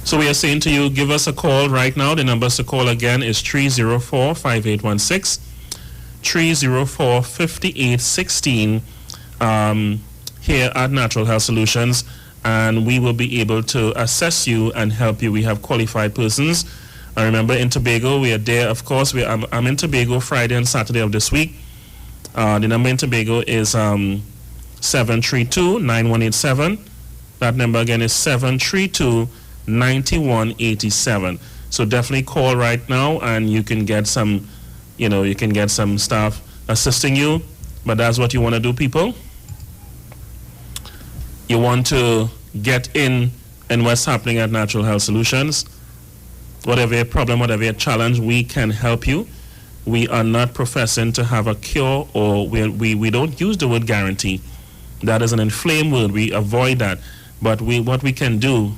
So we are saying to you, give us a call right now. The numbers to call again is 304-5816, 304-5816 here at Natural Health Solutions, and we will be able to assess you and help you. We have qualified persons. I remember in Tobago, we are there, of course. I'm in Tobago Friday and Saturday of this week. The number in Tobago is 732-9187. That number again is 732-9187. So definitely call right now, and you can get some, you can get some staff assisting you. But that's what you want to do, people. You want to get in what's happening at Natural Health Solutions. Whatever your problem, whatever your challenge, we can help you. We are not professing to have a cure, or we don't use the word guarantee. That is an inflamed word. We avoid that. But what we can do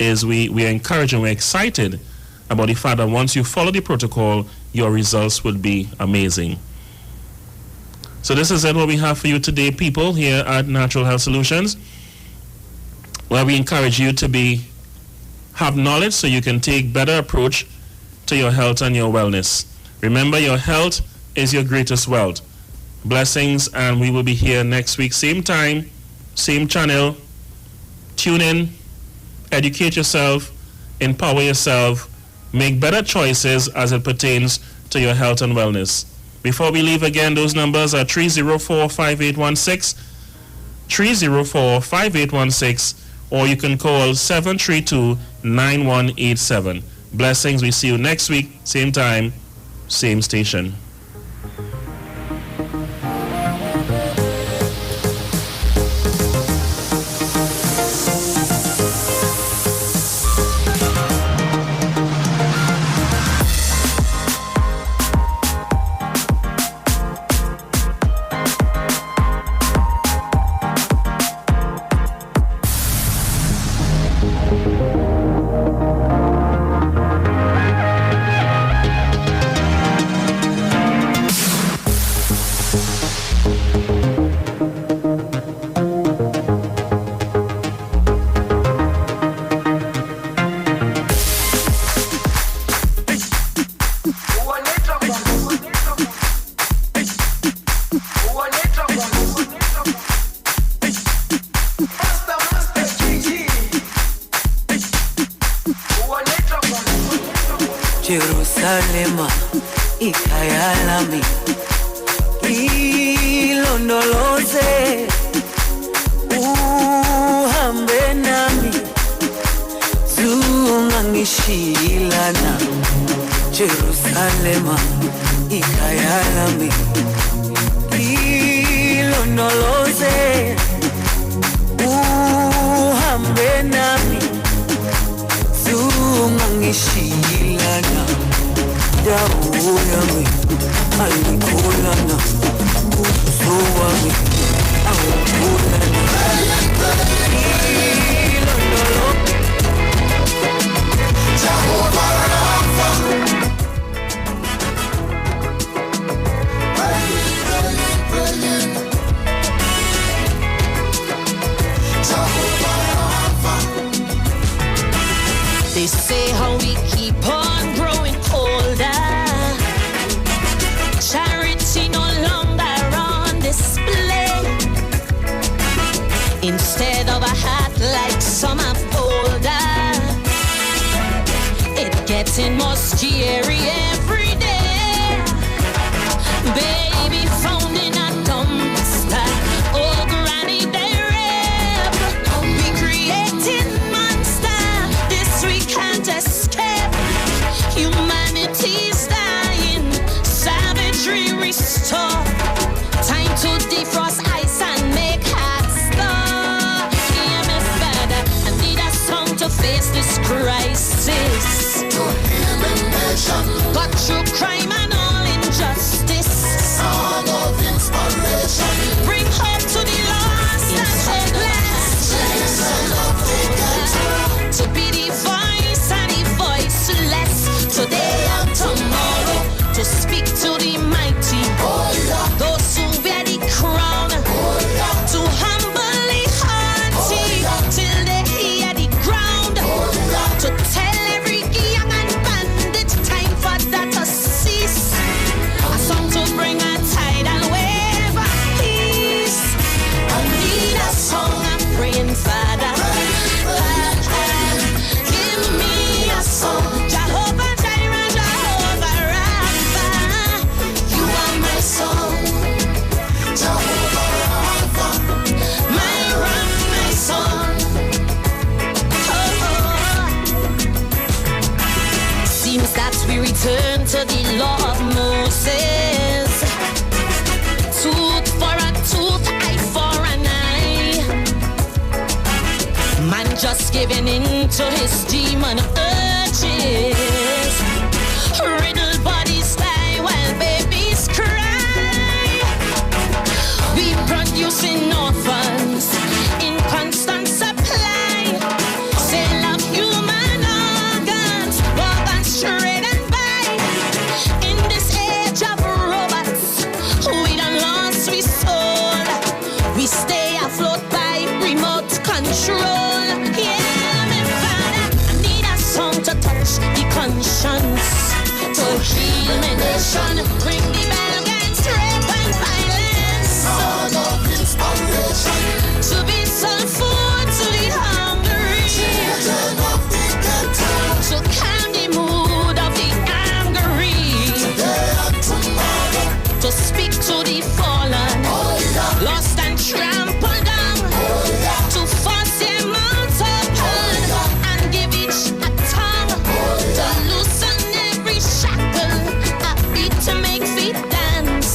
is we are encouraging, we're excited about the fact that once you follow the protocol, your results will be amazing. So this is what we have for you today, people, here at Natural Health Solutions. where we encourage you to have knowledge so you can take better approach to your health and your wellness. Remember, your health is your greatest wealth. Blessings, and we will be here next week, same time, same channel. Tune in, educate yourself, empower yourself, make better choices as it pertains to your health and wellness. Before we leave again, those numbers are 304-5816, 304-5816, or you can call 732-9187. Blessings. We see you next week, same time, same station.
Jerusalema ikayalami ilondoloze uhambe nami zungangishilana Jerusalema ikayalami ilondoloze uhambe nami zungangishilana dawo yami ayikolana ubuso wami awukolana Jehovah Rapha
They say how we keep on growing older. Charity no longer on display. Instead of a hat like some upholder, it getting more scary every day. Baby found in a dumpster. Oh, granny, they rap. We creating we can't escape. Humanity's dying, savagery restore. Time to defrost ice and make hearts stop. Hear me, Father, I need a song to face this crisis. To heal the nation, got through crime and all injustice. Song of inspiration, bring hope to the lost and hopeless. To be the voice and the voiceless, today and tomorrow, to speak to the mighty, those who wear the crown, to humbly haughty, till they hear the ground, to tell every young and bandit, time for that to cease, a song to bring a tidal wave of peace. I need a song, I'm praying, Father. Jehovah Jireh, Jehovah Rapha, you are my song. Jehovah Rapha, my rock, my song. Seems that we return to the law of Moses. Tooth for a tooth, eye for an eye. Man just giving in to his demon urges. Riddle bodies die while babies cry. We producing orphans in constant supply. Sale of human organs straight and by. In this age of robots, we done lost we soul. We stay afloat by remote control. nations, to heal my nation, bring the battle against rape and violence. Son of inspiration, to be some food to the hungry, children of the ghetto, to calm the mood of the angry, today and tomorrow, to speak to the fallen, lost and trampled down, to force them out open and give each a tongue, to loosen every shackle, a beat to make feet dance,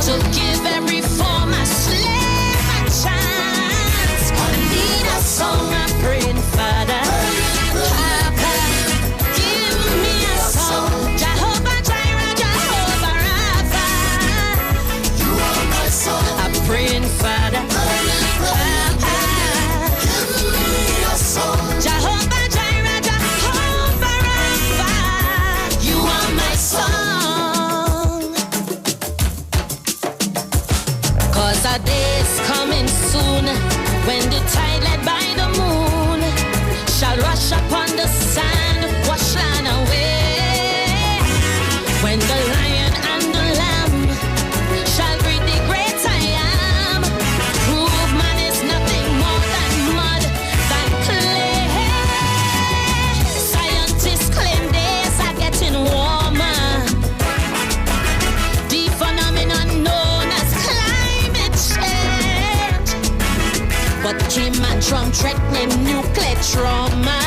to give every former slave a chance. I need a song I'm praying, Father. Papa, give me a song. Jehovah Jireh, Jehovah Rapha, you are my song. I'm praying, Father. Papa, give me a song. Jehovah Jireh, Jehovah Rapha, you are my song. 'Cause our day's coming soon, when the tide led by the moon shall rush upon the sand, wash land away. When the lion and the lamb shall greet the great I am, prove man is nothing more than mud, than clay. Scientists claim days are getting warmer. The phenomenon known as climate change. But Kim and Trump threatening nuclear trauma.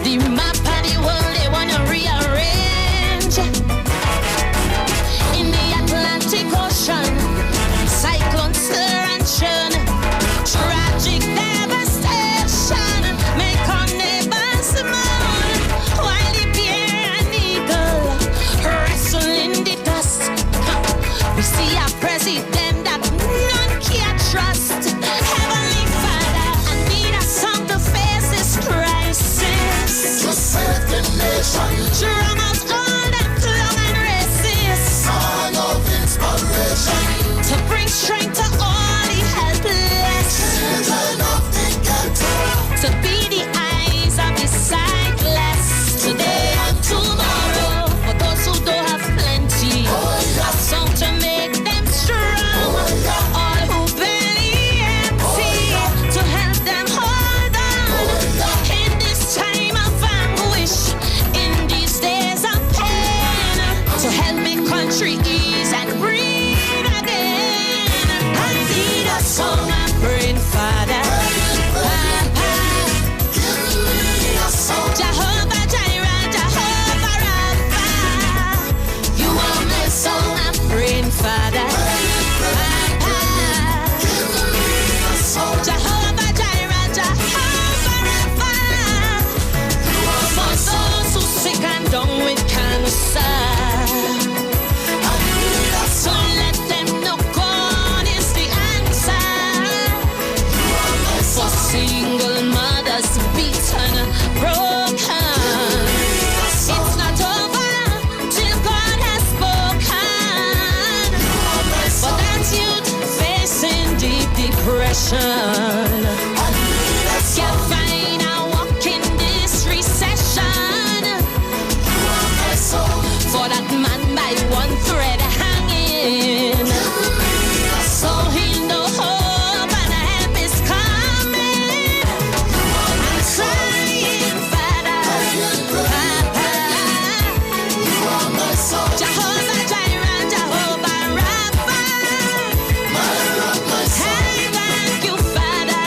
The map of the world they wanna rearrange. In the Atlantic Ocean, cyclone stir and churn. Tragic devastation make our neighbors mourn. While the bear and eagle wrestle in the dust, we see a president that none can trust. Heavenly Father, I need a song to face this crisis, to save the nation, drum out all that clung and racist. Song of inspiration, to bring strength to all the helpless, children of the ghetto, to be the eyes of the sightless, today and tomorrow, for those who don't have plenty, a song to make them strong, all who belly empty, to help them hold on, in this time of anguish, in these days of pain, to help make country ease and breathe again. I need a song I'm praying, Father. Papa, give me a song. Jehovah Jireh, Jehovah Rapha, you are my song I'm praying, Father. Papa, give me a song. Jehovah Jireh, Jehovah Rapha, you are my song. For those who sick and down with cancer, I need a song. Let them know God is the answer. You are my song. For single mothers beaten, broken, it's not over till God has spoken. For that youth facing deep depression, can't find a walk in this recession. For that man by one thread hanging, so he know hope and help is coming. I'm trying, Father. Papa, you are my soul. Jehovah Jireh, Jehovah Rapha, my rock, my soul. Thank you, Father.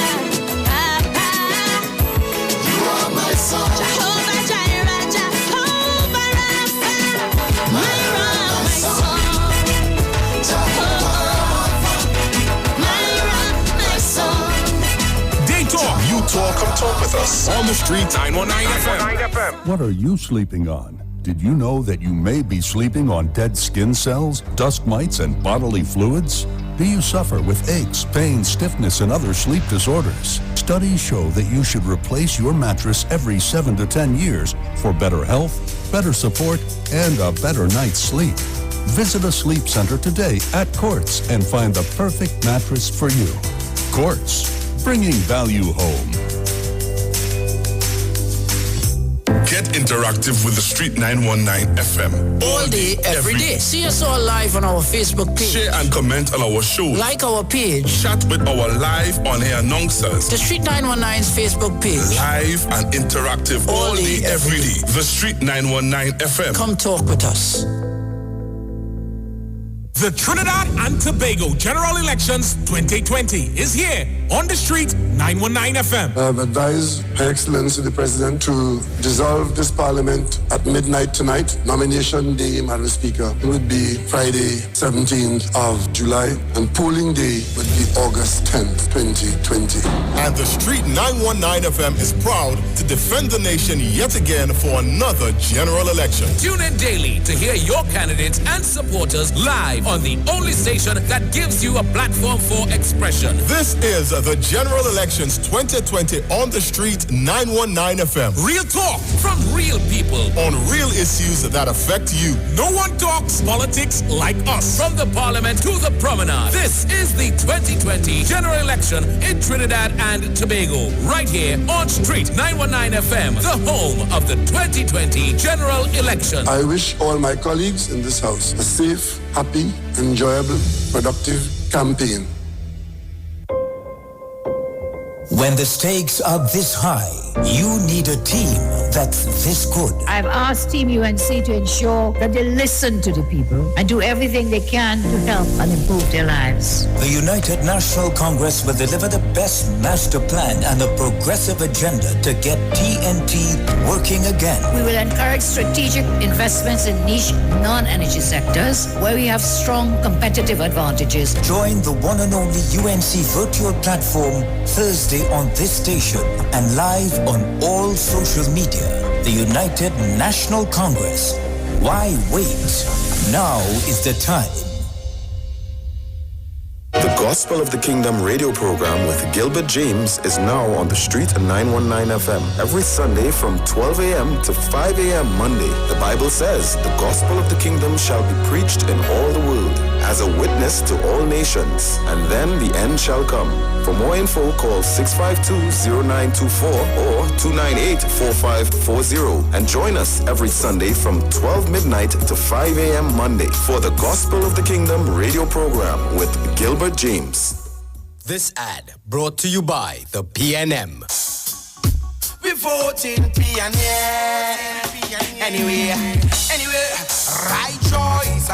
Papa, you are my soul. Jehovah Jireh, Jehovah Rapha, my rock, my soul. Jehovah Rapha, my rock, my soul.
They talk, you talk, come talk with us. On the street, 919 FM.
What are you sleeping on? Did you know that you may be sleeping on dead skin cells, dust mites, and bodily fluids? Do you suffer with aches, pains, stiffness, and other sleep disorders? Studies show that you should replace your mattress every 7 to 10 years for better health, better support, and a better night's sleep. Visit a sleep center today at Quartz and find the perfect mattress for you. Quartz, bringing value home.
Get interactive with the Street 919 FM.
All day, every day. See us all live on our Facebook page.
Share and comment on our show.
Like our page.
Chat with our live on-air announcers.
The Street 919's Facebook page.
Live and interactive all day, every day. The Street 919 FM.
Come talk with us.
The Trinidad and Tobago General Elections 2020 is here on the Street 919 FM.
I have advised Her Excellency the President to dissolve this Parliament at midnight tonight. Nomination day, Madam Speaker, would be Friday, 17th of July, and polling day would be August 10th, 2020.
And the Street 919 FM is proud to defend the nation yet again for another general election.
Tune in daily to hear your candidates and supporters live on the only station that gives you a platform for expression.
This is the General Elections 2020 on the Street 919 FM.
Real talk from real people
on real issues that affect you.
No one talks politics like us. From the Parliament to the Promenade. This is the 2020 General Election in Trinidad and Tobago. Right here on Street 919 FM, the home of the 2020 General Election.
I wish all my colleagues in this house a safe, happy, enjoyable, productive campaign.
When the stakes are this high, you need a team that's this good.
I've asked Team UNC to ensure that they listen to the people and do everything they can to help and improve their lives.
The United National Congress will deliver the best master plan and a progressive agenda to get TNT working again.
We will encourage strategic investments in niche non-energy sectors where we have strong competitive advantages.
Join the one and only UNC virtual platform Thursday on this station and live on all social media. The United National Congress. Why wait? Now is the time.
The Gospel of the Kingdom radio program with Gilbert James is now on the Street 919 FM every Sunday from 12 a.m. to 5 a.m. Monday. The Bible says the Gospel of the Kingdom shall be preached in all the world as a witness to all nations, and then the end shall come. For more info, call 652-0924 or 298-4540 and join us every Sunday from 12 midnight to 5 a.m. Monday for the Gospel of the Kingdom radio program with Gilbert James.
This ad brought to you by the PNM.
We voting PNM. Anyway, right choice,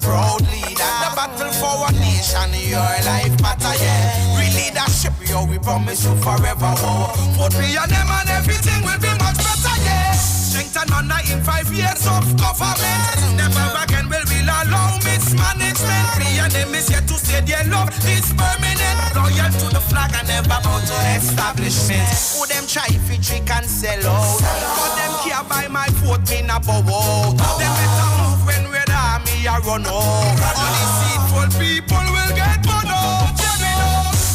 proud leader. The battle for our nation, your life matter, yeah. Real leadership, yo, we promise you forever, oh. Vote PNM and everything will be much better, yeah. Strength and honor in 5 years of government. Never again will we allow mismanagement. PNM is here to say their love is permanent. Loyal to the flag and never bound to establishment. Who them try if trick and sell out. But them care by my vote, me na bow out. Them better move when we're the army a run out. All these deceitful people will get put out.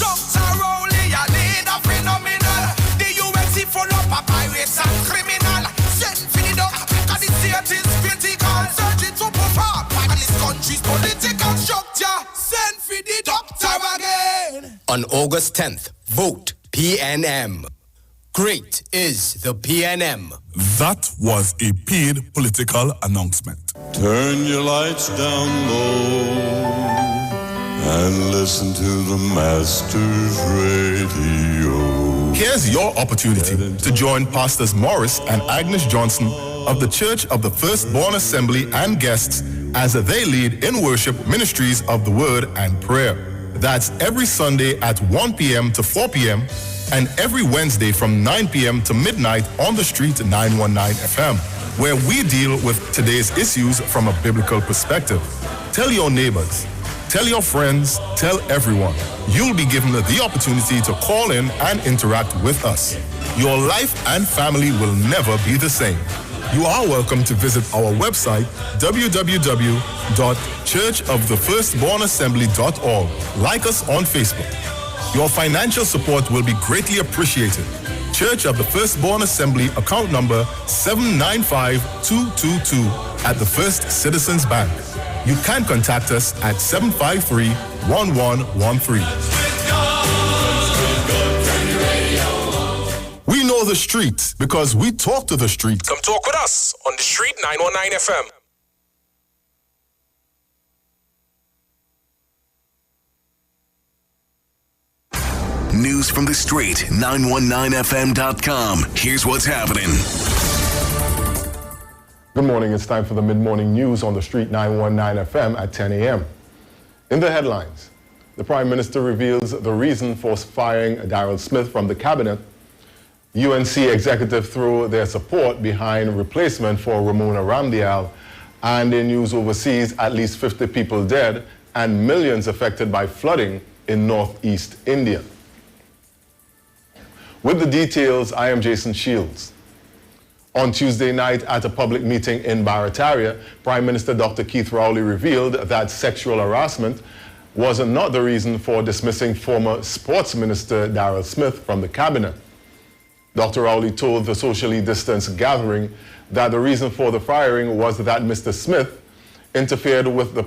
Dr. Rowley, a leader phenomenal. The UNC full up of pirates and criminal. Send for the dog, because the state is critical. Searching to perform, and this country's political structure. Send for the doctor again.
On August 10th, vote PNM. Great is the PNM.
That was a paid political announcement.
Turn your lights down low and listen to the Master's Radio.
Here's your opportunity to join Pastors Morris and Agnes Johnson of the Church of the Firstborn Assembly and guests as they lead in worship ministries of the Word and Prayer. That's every Sunday at 1 p.m. to 4 p.m. and every Wednesday from 9 p.m. to midnight on the Street 919 FM, where we deal with today's issues from a biblical perspective. Tell your neighbors, tell your friends, tell everyone. You'll be given the opportunity to call in and interact with us. Your life and family will never be the same. You are welcome to visit our website, www.churchofthefirstbornassembly.org. Like us on Facebook. Your financial support will be greatly appreciated. Church of the Firstborn Assembly, account number 795222 at the First Citizens Bank. You can contact us at 753-1113. We know Follow the street because we talk to the street.
Come talk with us on the Street 919 FM.
News from the street, 919fm.com. Here's what's happening.
Good morning. It's time for the mid-morning news on the Street 919 FM at 10 a.m. In the headlines, the Prime Minister reveals the reason for firing Daryl Smith from the cabinet. UNC executive threw their support behind replacement for Ramona Ramdial. And in news overseas, at least 50 people dead and millions affected by flooding in northeast India. With the details, I am Jason Shields. On Tuesday night at a public meeting in Barataria, Prime Minister Dr. Keith Rowley revealed that sexual harassment was not the reason for dismissing former Sports Minister Daryl Smith from the cabinet. Dr. Rowley told the socially distanced gathering that the reason for the firing was that Mr. Smith interfered with the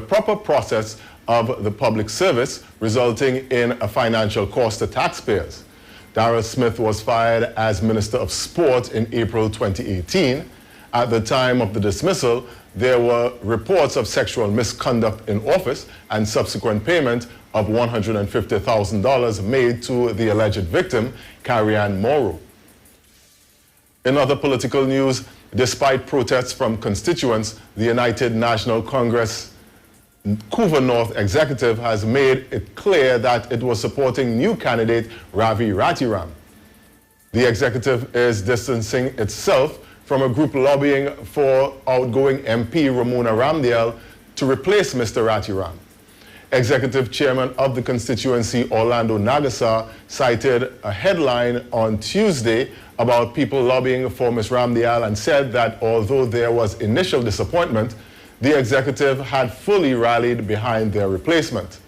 proper process of the public service, resulting in a financial cost to taxpayers. Daryl Smith was fired as Minister of Sport in April 2018. At the time of the dismissal, there were reports of sexual misconduct in office and subsequent payment of $150,000 made to the alleged victim, Carrie-Ann Morrow. In other political news, despite protests from constituents, the United National Congress Couva North executive has made it clear that it was supporting new candidate Ravi Ratiram. The executive is distancing itself from a group lobbying for outgoing MP Ramona Ramdial to replace Mr. Ratiram. Executive Chairman of the constituency Orlando Nagasar cited a headline on Tuesday about people lobbying for Ms. Ramdial and said that although there was initial disappointment, the executive had fully rallied behind their replacement.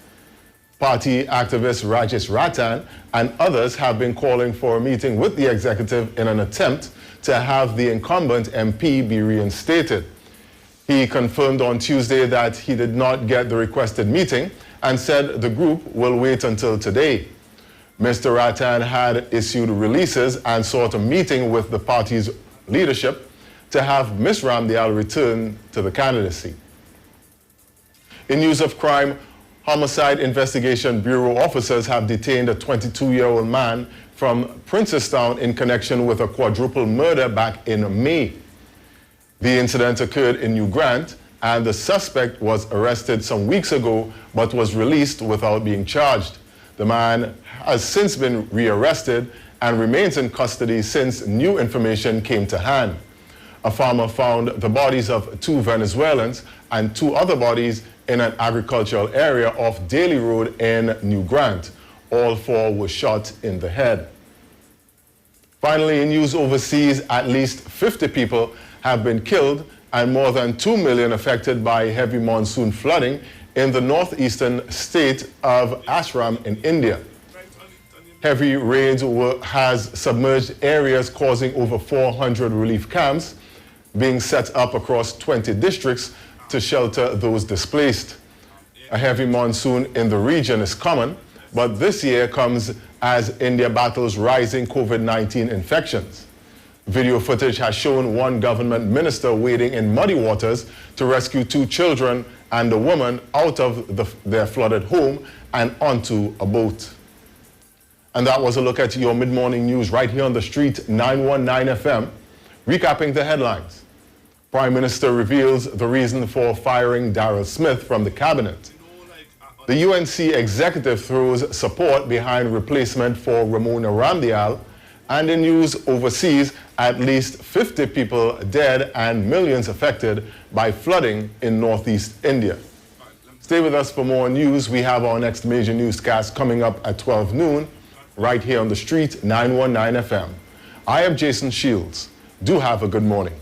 Party activist Rajesh Ratan and others have been calling for a meeting with the executive in an attempt to have the incumbent MP be reinstated. He confirmed on Tuesday that he did not get the requested meeting and said the group will wait until today. Mr. Ratan had issued releases and sought a meeting with the party's leadership to have Ms. Ramdial return to the candidacy. In news of crime, Homicide Investigation Bureau officers have detained a 22-year-old man from Princestown in connection with a quadruple murder back in May. The incident occurred in New Grant, and the suspect was arrested some weeks ago but was released without being charged. The man has since been rearrested and remains in custody since new information came to hand. A farmer found the bodies of 2 Venezuelans and 2 other bodies in an agricultural area off Daly Road in New Grant. All 4 were shot in the head. Finally, in news overseas, at least 50 people have been killed and more than 2 million affected by heavy monsoon flooding in the northeastern state of Assam in India. Heavy rains has submerged areas causing over 400 relief camps being set up across 20 districts to shelter those displaced. A heavy monsoon in the region is common, but this year comes as India battles rising COVID-19 infections. Video footage has shown one government minister wading in muddy waters to rescue 2 children and a woman out of their flooded home and onto a boat. And that was a look at your mid-morning news right here on the Street 919 FM. Recapping the headlines. Prime Minister reveals the reason for firing Daryl Smith from the cabinet. The UNC executive throws support behind replacement for Ramona Ramdial. And in news overseas, at least 50 people dead and millions affected by flooding in northeast India. Stay with us for more news. We have our next major newscast coming up at 12 noon, right here on the Street 919 FM. I am Jason Shields. Do have a good morning.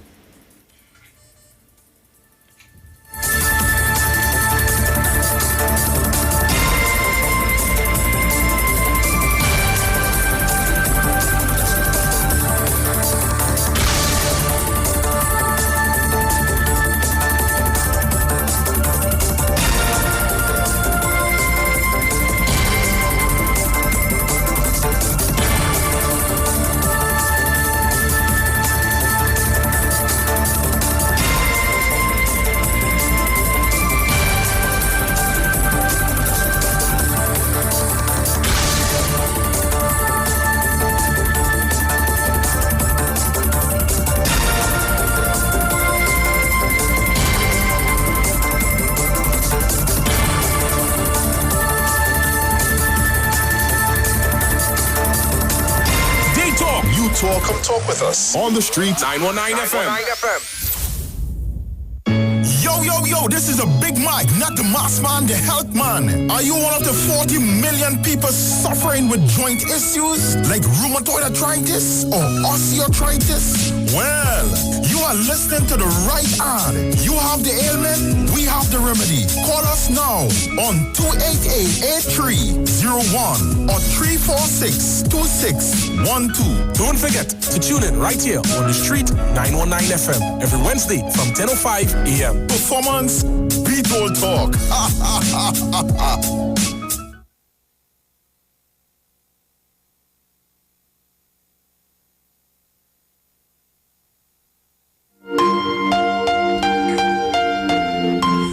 tour, come talk with us.
On the street,
919 FM.
Yo, this is a Big Mike, not the Mass Man, the Health Man. Are you one of the 40 million people suffering with joint issues like rheumatoid arthritis or osteoarthritis? Well, you are listening to the right ad. You have the ailment, we have the remedy. Call us now on 288-8301 or 346-2612.
Don't forget to tune in right here on the street 919 FM every Wednesday from 10:05 a.m.
Performance, beat all talk.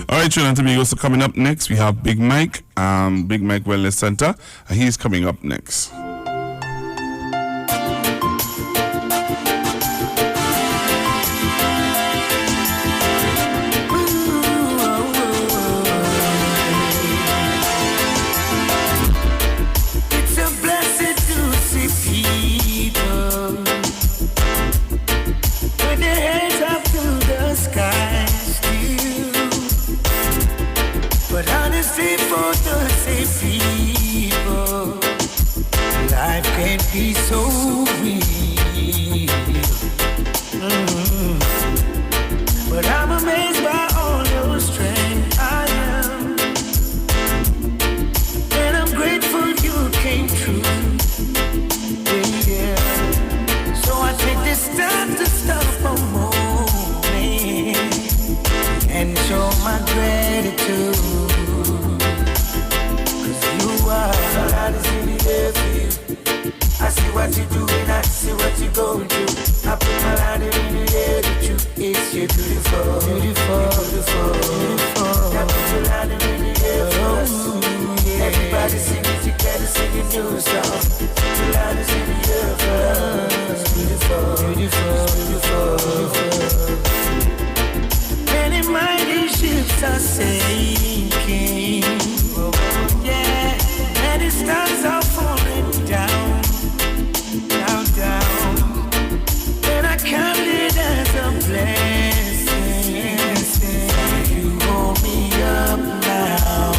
All right, Trinidad and Tobago. So coming up next, we have Big Mike Wellness Center. He's coming up next.
Life can't be so real. But I'm amazed by all your strength. I am. And I'm grateful you came true. Yeah. So I take this time to stop a moment and show my gratitude. I see what you're doing, I see what you're going through. I put my hand in the air with you. It's you beautiful, beautiful, beautiful, beautiful. I put your hand in the air for us. Everybody singing together, singing new songs. Put your hand in the air for us. Beautiful, beautiful, beautiful, beautiful. Many mighty ships are sinking. Yeah, many stars are falling down. And I count it as a blessing. You hold me up now.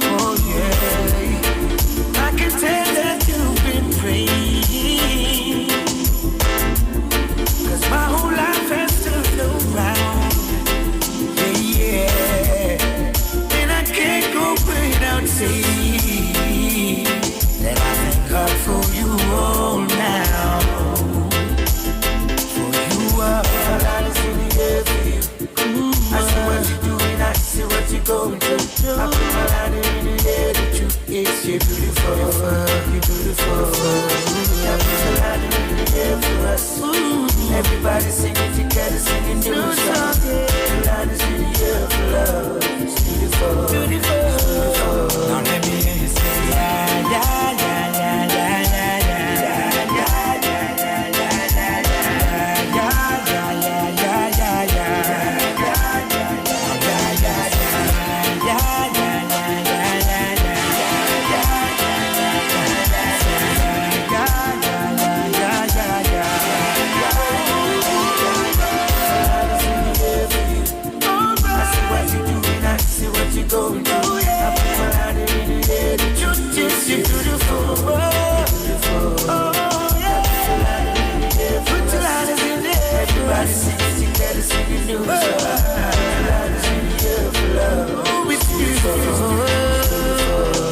Oh yeah, I can tell that you've been praying, 'cause my whole life has turned around. Yeah. And I can't go without saying that I thank God for you all now. For you are all is in the air for you. I see what you're doing, I see what you're going through. I put my hand in the air with you. It's you beautiful, you beautiful. I put your hand in the air for us. Everybody singing together, singing new songs. Your hand is in the air for love. It's beautiful, beautiful, beautiful. Now let me hear you say, yeah, yeah, yeah, yeah, yeah, yeah, going through. I put my hand in the air, the truth is you're beautiful, beautiful. Oh yeah, put your hand in the air. Everybody singing together, singing new songs. Put your hand in the air for love. Oh, it's beautiful.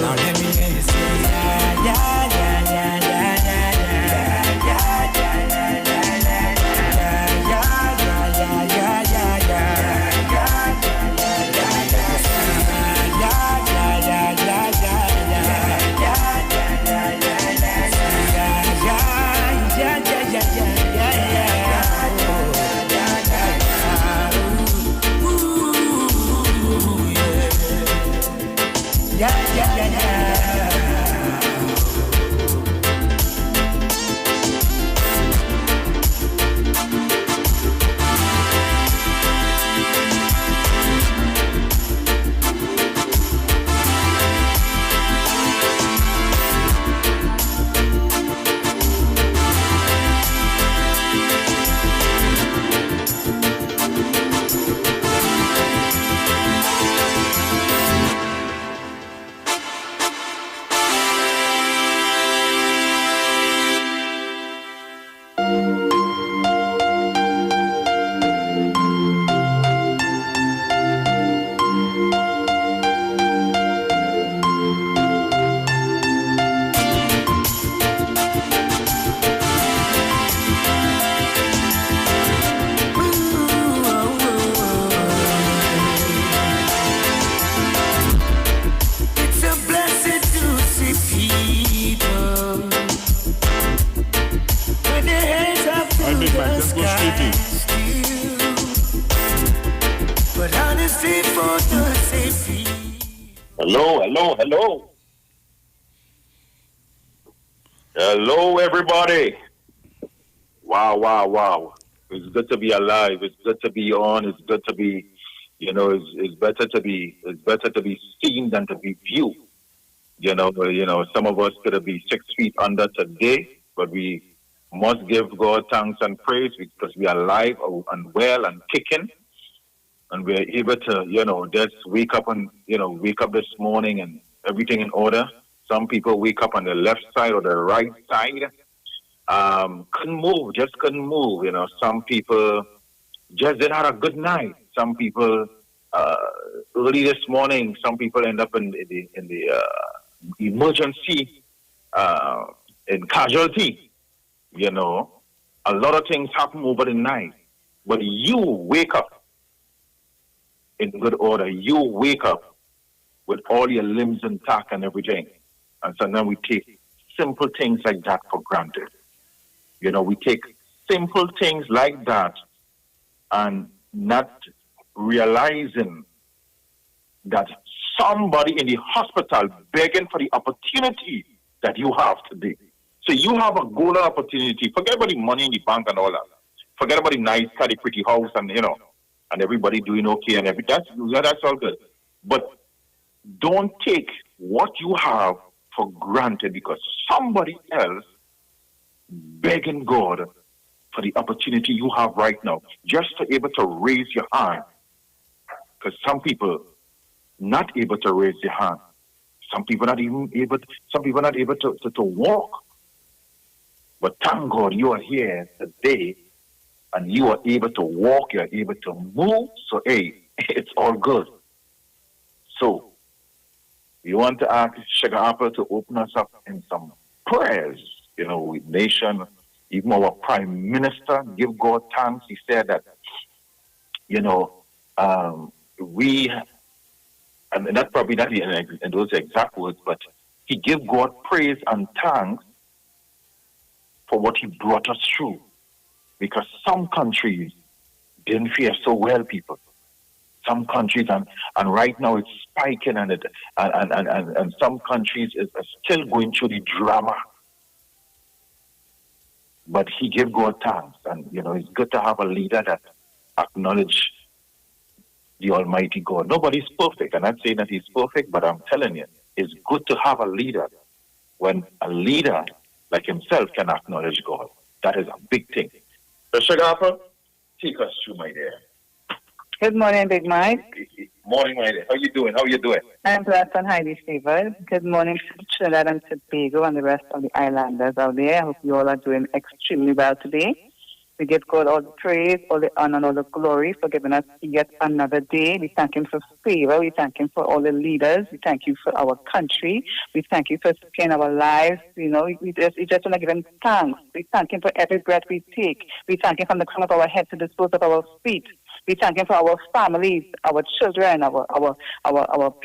Now let me hear you say, yeah, yeah, yeah, yeah, yeah, yeah, yeah, yeah, But honesty for the safety.
Hello, hello, hello. Hello, everybody. Wow, wow, wow. It's good to be alive. It's good to be on. It's good to be, it's better to be seen than to be viewed. Some of us could be 6 feet under today, but we must give God thanks and praise because we are alive and well and kicking. And we're able to, just wake up this morning and everything in order. Some people wake up on the left side or the right side. Couldn't move. Some people just didn't have a good night. Some people, early this morning, some people end up in the emergency, in casualty. A lot of things happen over the night. But you wake up in good order. You wake up with all your limbs intact and everything. And so now we take simple things like that for granted. We take simple things like that and not realizing that somebody in the hospital begging for the opportunity that you have today. So you have a golden opportunity. Forget about the money in the bank and all that. Forget about the nice, the pretty house and, and everybody doing okay and everything. That's all good. But don't take what you have for granted because somebody else begging God for the opportunity you have right now, just to be able to raise your hand. Because some people not able to raise their hand. Some people not able to walk. But thank God you are here today and you are able to walk, you are able to move. So hey, it's all good. So we want to ask Sugar Apple to open us up in some prayers, with nation, even our Prime Minister, give God thanks. He said that, we, and that's probably not in those exact words, but he gave God praise and thanks for what he brought us through. Because some countries didn't fare so well, people. Some countries, and right now it's spiking, and some countries are still going through the drama. But he gave God thanks, and it's good to have a leader that acknowledge the Almighty God. Nobody's perfect. I'm not saying that he's perfect, but I'm telling you, it's good to have a leader. When a leader like himself can acknowledge God, that is a big thing. So, Sugar Apple, take us through, my dear.
Good morning, Big Mike.
Morning, my dear. How you doing?
I'm blessed and highly favored. Good morning to Trinidad and Tobago and the rest of the islanders out there. I hope you all are doing extremely well today. We give God all the praise, all the honor, and all the glory for giving us yet another day. We thank Him for favor. We thank Him for all the leaders. We thank you for our country. We thank you for sparing our lives. We just want to give Him thanks. We thank Him for every breath we take. We thank Him from the crown of our head to the soles of our feet. We thank Him for our families, our children, our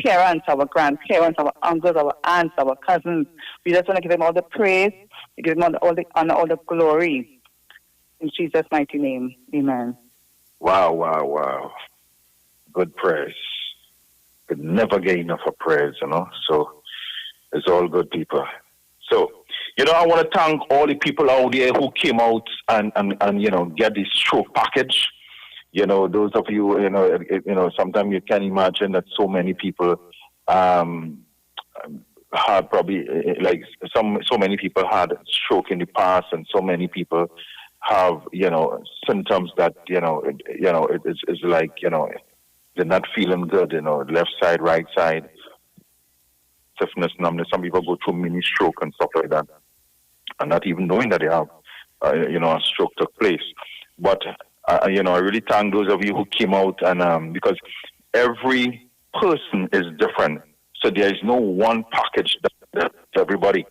parents, our grandparents, our uncles, our aunts, our cousins. We just want to give Him all the praise. We give Him all the honor, all the glory. In Jesus' mighty name, amen.
Wow. Good praise. Could never get enough of praise, So it's all good, people. So, I want to thank all the people out there who came out and get this stroke package. Those of you, sometimes you can imagine that so many people had probably, so many people had stroke in the past, and so many people have, symptoms that, it's like, they're not feeling good, left side, right side, stiffness, numbness. Some people go through mini stroke and stuff like that, and not even knowing that they have, a stroke took place. But, I really thank those of you who came out, and because every person is different, so there is no one package that everybody.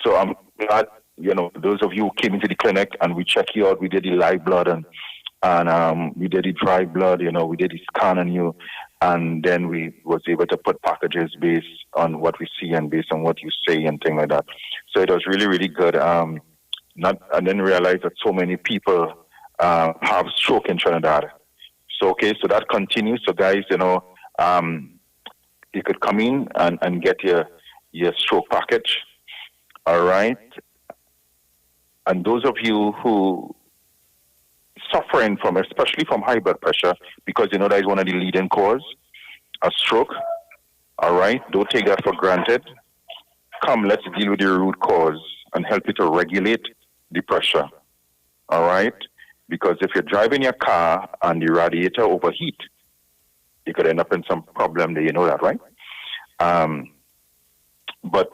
So I'm glad, those of you who came into the clinic and we checked you out. We did the live blood and we did the dry blood. We did the scan on you, and then we was able to put packages based on what we see and based on what you say and things like that. So it was really, really good. I didn't realize that so many people have stroke in Trinidad. So, okay, so that continues. So, guys, you know, you could come in and get your stroke package. All right. And those of you who suffering from, especially from high blood pressure, because you know that is one of the leading cause, a stroke. All right. Don't take that for granted. Come, let's deal with the root cause and help you to regulate the pressure. All right. Because if you're driving your car and the radiator overheat, you could end up in some problem there, you know that, right? But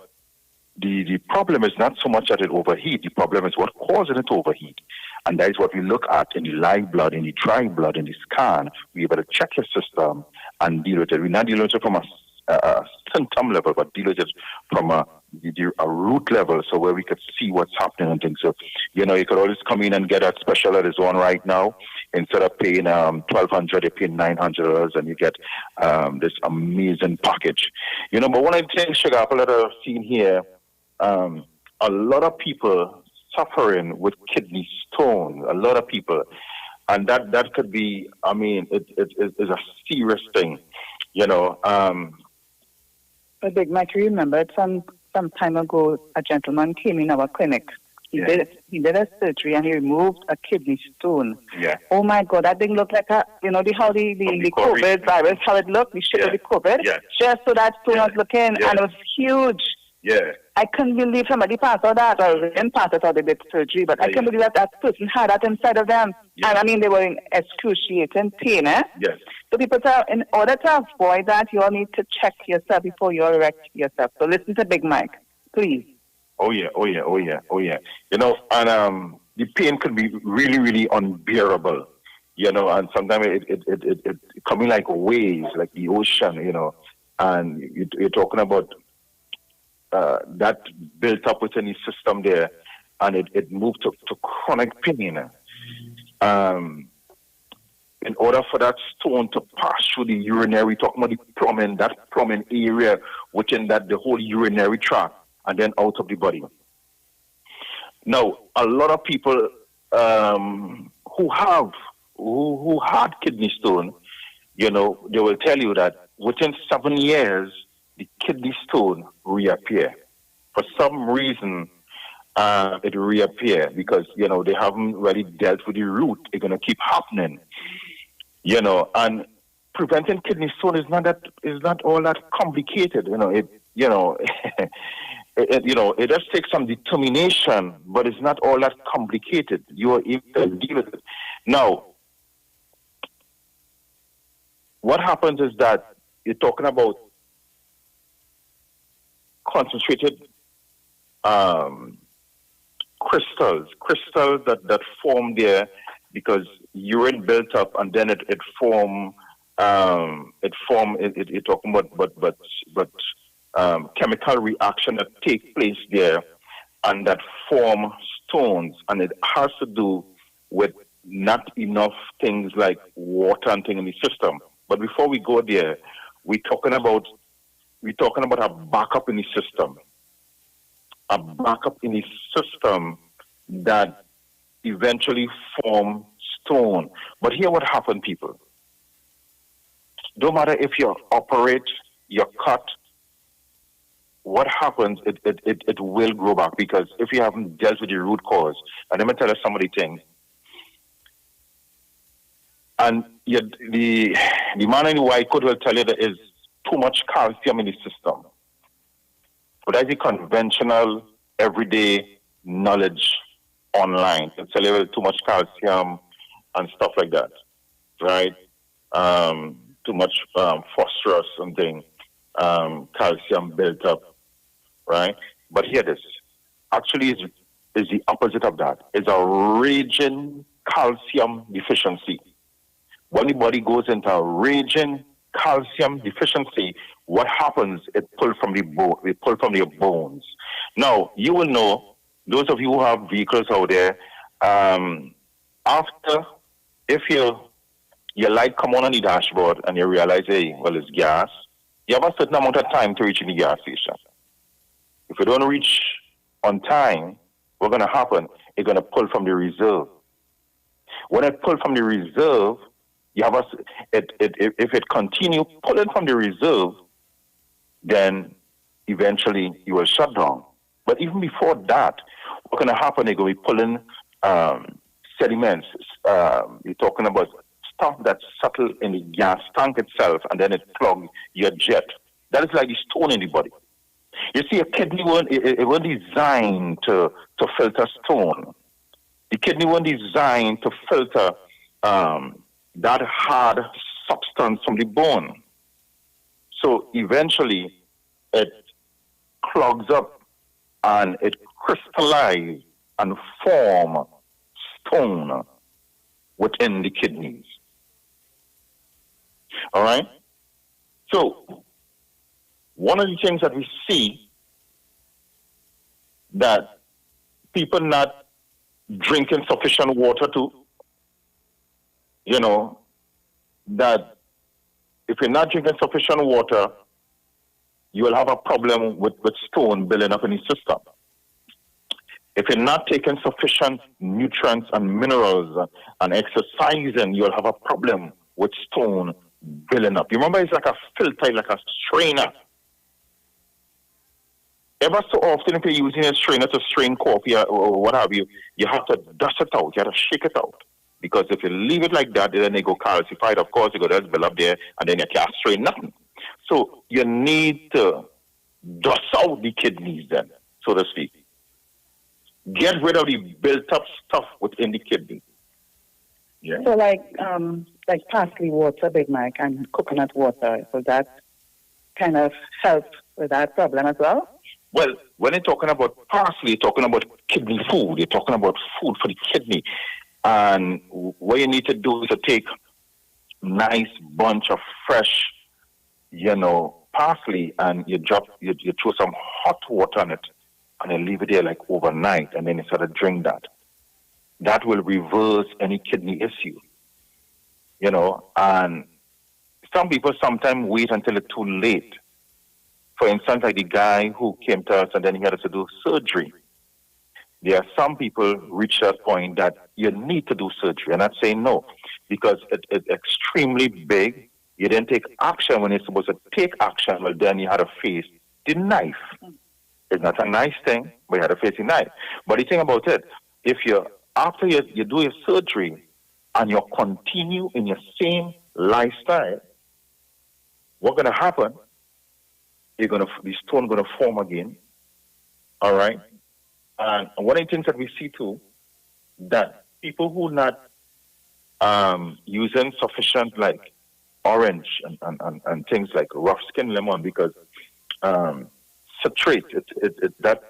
the problem is not so much that it overheat. The problem is what causes it to overheat. And that is what we look at in the live blood, in the dry blood, in the scan. We're able to check your system and deal with it. We're not dealing with it from a symptom level, but deal with it from a root level, so where we could see what's happening and things. So, you know, you could always come in and get that special that is on right now. Instead of paying $1,200, you pay $900, and you get this amazing package. You know, but one of the things, Sugar Apple, that I've seen here, a lot of people suffering with kidney stone. A lot of people, and that could be. I mean, it is a serious thing. You know.
But Big Mike, you remember some time ago, a gentleman came in our clinic. He did a surgery and he removed a kidney stone.
Yeah.
Oh my God, that thing looked like how the COVID virus, how it looked, the shape of the COVID.
Yeah.
Just so that stone was looking, and it was huge.
Yeah.
I couldn't believe somebody passed out that, or didn't pass out they did surgery, but I couldn't believe that person had that inside of them. Yeah. And I mean, they were in excruciating pain, eh?
Yes.
So people say, in order to avoid that, you all need to check yourself before you wreck yourself. So listen to Big Mike, please.
Oh yeah. You know, and the pain could be really, really unbearable. You know, and sometimes it coming like waves, like the ocean. You know, and you're talking about that built up within the system there, and it moved to chronic pain. In order for that stone to pass through the urinary, talking about that plumbing area within that, the whole urinary tract, and then out of the body. Now, a lot of people who had kidney stone, you know, they will tell you that within 7 years, the kidney stone reappear. For some reason, it reappear because, you know, they haven't really dealt with the root. It's going to keep happening, you know, and preventing kidney stone is not all that complicated. You know, it does take some determination, but it's not all that complicated. You are able to deal with it. Now, what happens is that you're talking about concentrated crystals that form there because urine built up and then it form you're talking about chemical reaction that take place there and that form stones, and it has to do with not enough things like water and things in the system. But before we go there, we're talking about a backup in the system. A backup in the system that eventually form stone. But here what happened, people. Don't matter if you operate, you cut, what happens, it will grow back because if you haven't dealt with the root cause, and let me tell you some of the things. And the man in the white coat will tell you there is too much calcium in the system. But that's the conventional, everyday knowledge online. They'll tell you there's too much calcium and stuff like that, right? Too much phosphorus and things, calcium built up, right? But here this actually is the opposite of that. It's a raging calcium deficiency. When the body goes into a raging calcium deficiency, what happens? It pulls from your bones. Now, you will know, those of you who have vehicles out there, if your light come on the dashboard and you realize, hey, well, it's gas, you have a certain amount of time to reach in the gas station. If you don't reach on time, what's going to happen? It's going to pull from the reserve. When it pull from the reserve, you have if it continue pulling from the reserve, then eventually you will shut down. But even before that, what's going to happen? They're going to be pulling sediments. You're talking about stuff that's settled in the gas tank itself, and then it plugs your jet. That is like the stone in the body. You see, a kidney it was designed to filter stone. The kidney was designed to filter that hard substance from the bone. So eventually, it clogs up and it crystallizes and form stone within the kidneys. All right? So, one of the things that we see that people not drinking sufficient water too, that if you're not drinking sufficient water, you will have a problem with stone building up in the system. If you're not taking sufficient nutrients and minerals and exercising, you'll have a problem with stone building up. You remember, it's like a filter, like a strainer. Ever so often, if you're using a strainer to strain coffee or what have you, you have to dust it out, you have to shake it out. Because if you leave it like that, then they go calcified, of course, you go just build up there, and then you can't strain nothing. So you need to dust out the kidneys then, so to speak. Get rid of the built-up stuff within the kidney. Yeah.
So like parsley water, Big Mike, and coconut water, so that kind of help with that problem as well?
Well, when you're talking about parsley, you're talking about kidney food. You're talking about food for the kidney. And what you need to do is to take nice bunch of fresh, parsley, and you throw some hot water on it, and you leave it there like overnight, and then you sort of drink that. That will reverse any kidney issue, and some people sometimes wait until it's too late. For instance, like the guy who came to us and then he had to do surgery. There are some people reach that point that you need to do surgery. I'm not saying no, because it's extremely big. You didn't take action when you're supposed to take action. Well, then you had to face the knife. It's not a nice thing, but you had to face the knife. But the thing about it, after you do your surgery and you continue in your same lifestyle, what's going to happen? The stone going to form again. All right? And one of the things that we see too, that people who not using sufficient like orange and things like rough skin lemon, because citrate, that's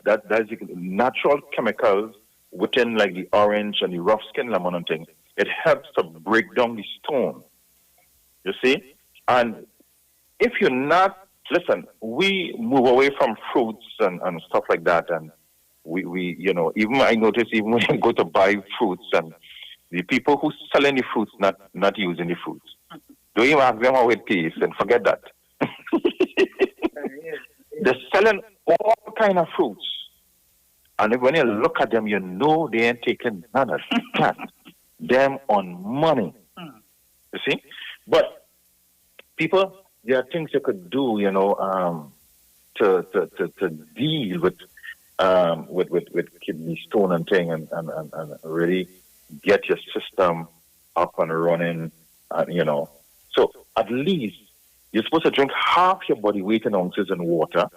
natural chemicals within like the orange and the rough skin lemon and things. It helps to break down the stone. You see? And if you're not, listen, we move away from fruits and stuff like that, and we even I notice even when you go to buy fruits, and the people who selling the fruits not using the fruits. Don't even ask them how it tastes and forget that. They're selling all kind of fruits. And when you look at them, they ain't taking none of that. Them on money. You see? But people, there are things you could do, to deal with kidney stone and thing, and really get your system up and running, So at least you're supposed to drink half your body weight in ounces in water,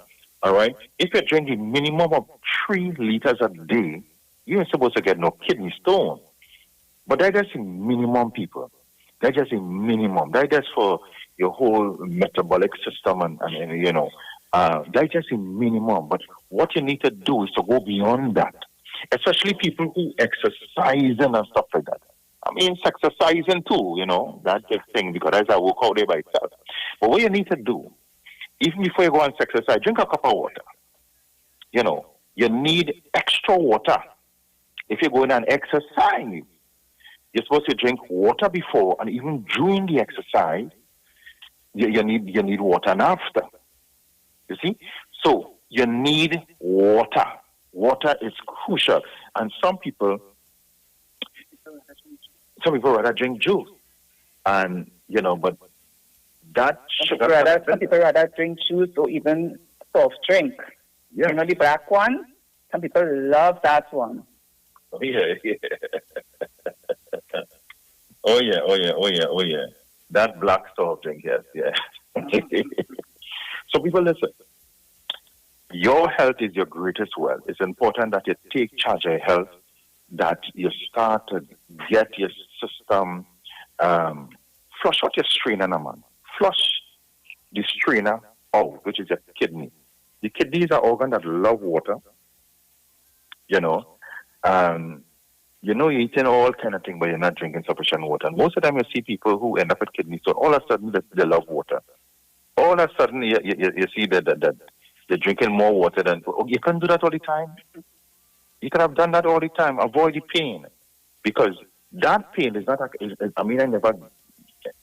all right? If you're drinking minimum of 3 liters a day, you ain't supposed to get no kidney stone. But that's just minimum, people. That's just a minimum. That's just for your whole metabolic system and that's just a minimum. But what you need to do is to go beyond that. Especially people who exercise and stuff like that. I mean, exercising too, that's the thing, because that's a workout day by itself. But what you need to do, even before you go and exercise, drink a cup of water. You need extra water. If you're going and exercise, you're supposed to drink water before, and even during the exercise, you need water and after. You see? So you need water. Water is crucial. And some people some people rather drink juice. And, but that sugar...
Some people rather drink juice or even soft drink.
Yeah.
The black one, some people love that one.
Oh, yeah. Oh, yeah. That black soft drink, yes, yeah. So people, listen. Your health is your greatest wealth. It's important that you take charge of your health, that you start to get your system, flush out your strainer, man. Flush the strainer out, which is your kidney. The kidneys are organs that love water, you're eating all kind of things, but you're not drinking sufficient water. And most of the time you see people who end up with kidney stone, all of a sudden they love water. All of a sudden you see that they're drinking more water than... Oh, you can't do that all the time. You could have done that all the time. Avoid the pain. Because that pain is not...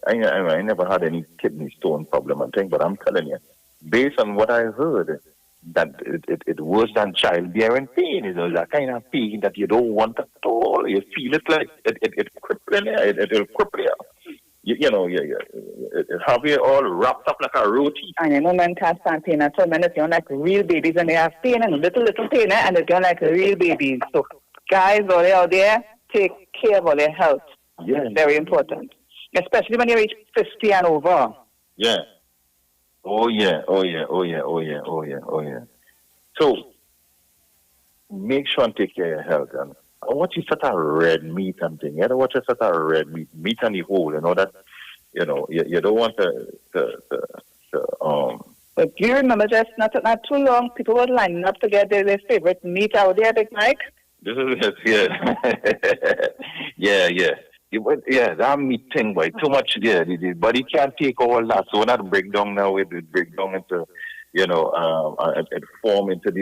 I never had any kidney stone problem and thing, but I'm telling you, based on what I heard, that it worse than childbearing pain. It's that kind of pain that you don't want at all. You feel it like it crippling you. It'll cripple you. It have you all wrapped up like a roti.
And men can't stand pain at all. Men are like real babies, and they have pain and little pain, and they're like real babies. So guys out there, take care of all their health.
Yeah.
It's very important. Especially when you reach 50 and over.
Yeah. Oh yeah. So make sure and take care of your health. And I want you sort of red meat and thing. You don't want you sort of red meat on the whole. That you don't want
But do you remember just not too long, people were lining up to get their favorite meat out there, Big Mike?
This is yeah. Yeah, that meat thing, boy, too much there. The body can't take all that. So when that break down now, it break down into, it form into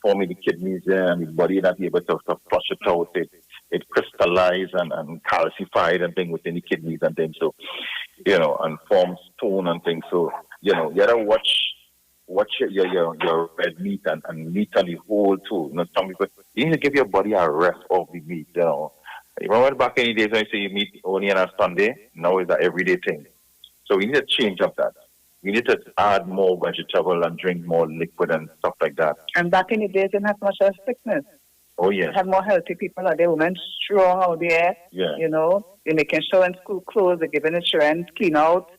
forming the kidneys there, and the body not able to flush it out. It crystallize and calcified and things within the kidneys and things. So, and forms stone and things. So, you gotta watch your red meat and meat on the whole too. Some people, you need to give your body a rest of the meat, Remember back in the days when you say you meet only on a Sunday? Now it's an everyday thing. So we need to change up that. We need to add more vegetable and drink more liquid and stuff like that.
And back in the days, they didn't have much of sickness.
Oh, yeah.
They had more healthy people out there, women strong out there.
Yeah.
They're making sure in school clothes, they're giving insurance, clean out.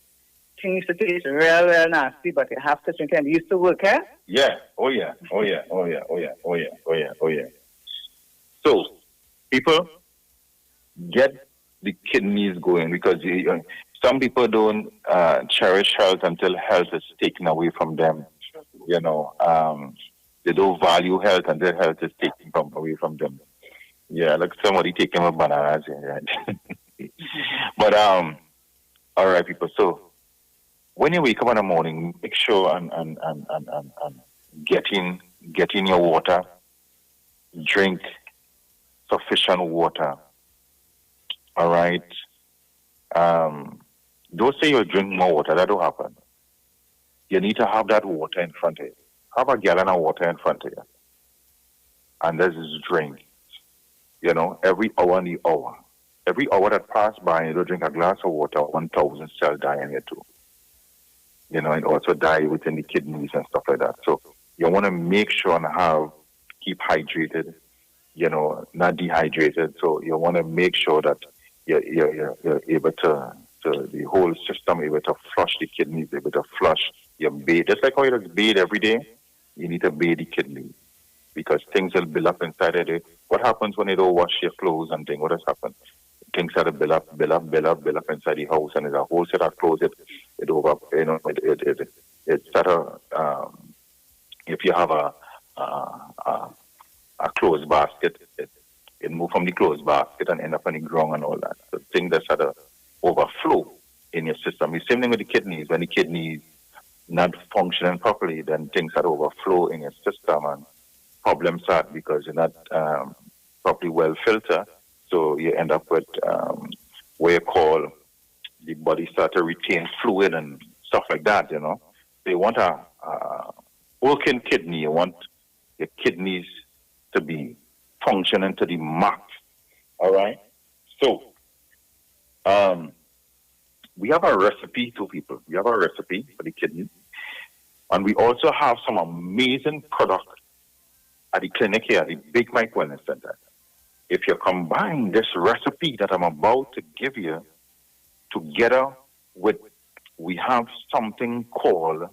Things to taste real nasty, but you have to drink and it used to work, eh?
Yeah. Oh, yeah. So, people, get the kidneys going, because some people don't cherish health until health is taken away from them. They don't value health until health is taken away from them. Yeah, like somebody taking my bananas. Right? But all right, people. So when you wake up in the morning, make sure and get in your water. Drink sufficient water. All right. Don't say you'll drink more water. That don't happen. You need to have that water in front of you. Have a gallon of water in front of you. And this is drink. Every hour in the hour. Every hour that passes by and you don't drink a glass of water, 1,000 cells die in you too. And also die within the kidneys and stuff like that. So you want to make sure and keep hydrated, not dehydrated. So you want to make sure that you're able to the whole system able to flush the kidneys, able to flush your bathe. Just like how you bathe every day, you need to bathe the kidneys, because things will build up inside of it. What happens when you don't wash your clothes and things? What has happened? Things start to build up inside the house, and there's a whole set of clothes. It start to, if you have a clothes basket, it move from the clothes basket and end up on the ground and all that. So things that start to overflow in your system. The same thing with the kidneys. When the kidneys not functioning properly, then things start to overflow in your system, and problems start because you're not properly well filtered. So you end up with what you call the body start to retain fluid and stuff like that, So you want a working kidney. You want your kidneys to be functioning to the max. All right? So We have a recipe to people. We have a recipe for the kidney. And we also have some amazing products at the clinic here, the Big Mike Wellness Center. If you combine this recipe that I'm about to give you together with, we have something called,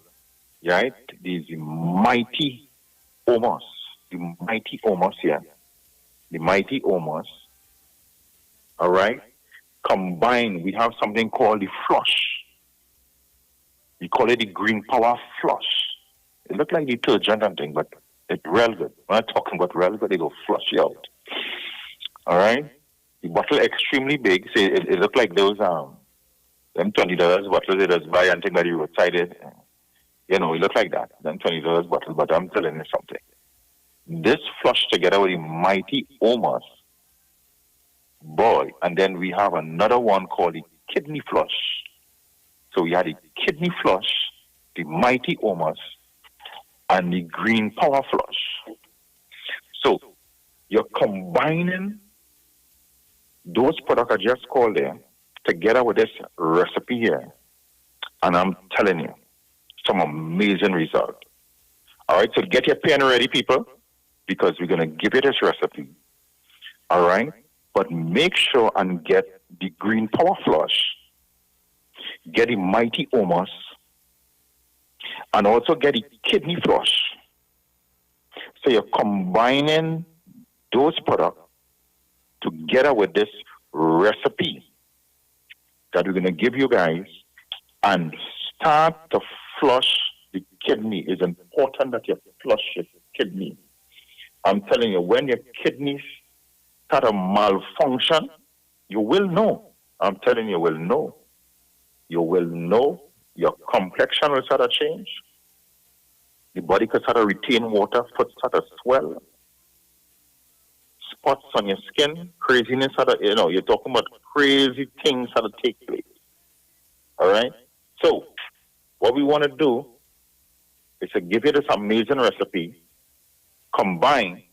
right, the mighty omos. The mighty omos here. The mighty omos. All right? Combined, we have something called the flush. We call it the green power flush. It looks like detergent and thing, but it's real good. When I'm talking about real good, it will flush you out. All right? The bottle extremely big. So it looks like those them $20 bottles they just buy and think that you roadside it. You know, it look like that. Them $20 bottles, but I'm telling you something. This flush together with the mighty omos, boy, and then we have another one called the kidney flush. So we had the kidney flush, the mighty omos, and the green power flush. So you're combining those products I just called there together with this recipe here, and I'm telling you, some amazing result. All right, so get your pen ready, people, because we're going to give you this recipe. All right, but make sure and get the green power flush, get the mighty omos, and also get the kidney flush. So you're combining those products together with this recipe that we're going to give you guys, and start to flush the kidney. It's important that you flush your kidney. I'm telling you, when your kidneys start to malfunction, you will know. I'm telling you, you will know. You will know. Your complexion will start to change. The body could start to retain water, foot start to swell. Spots on your skin, craziness, you're talking about crazy things that take place. All right? So, what we want to do is to give you this amazing recipe, combine.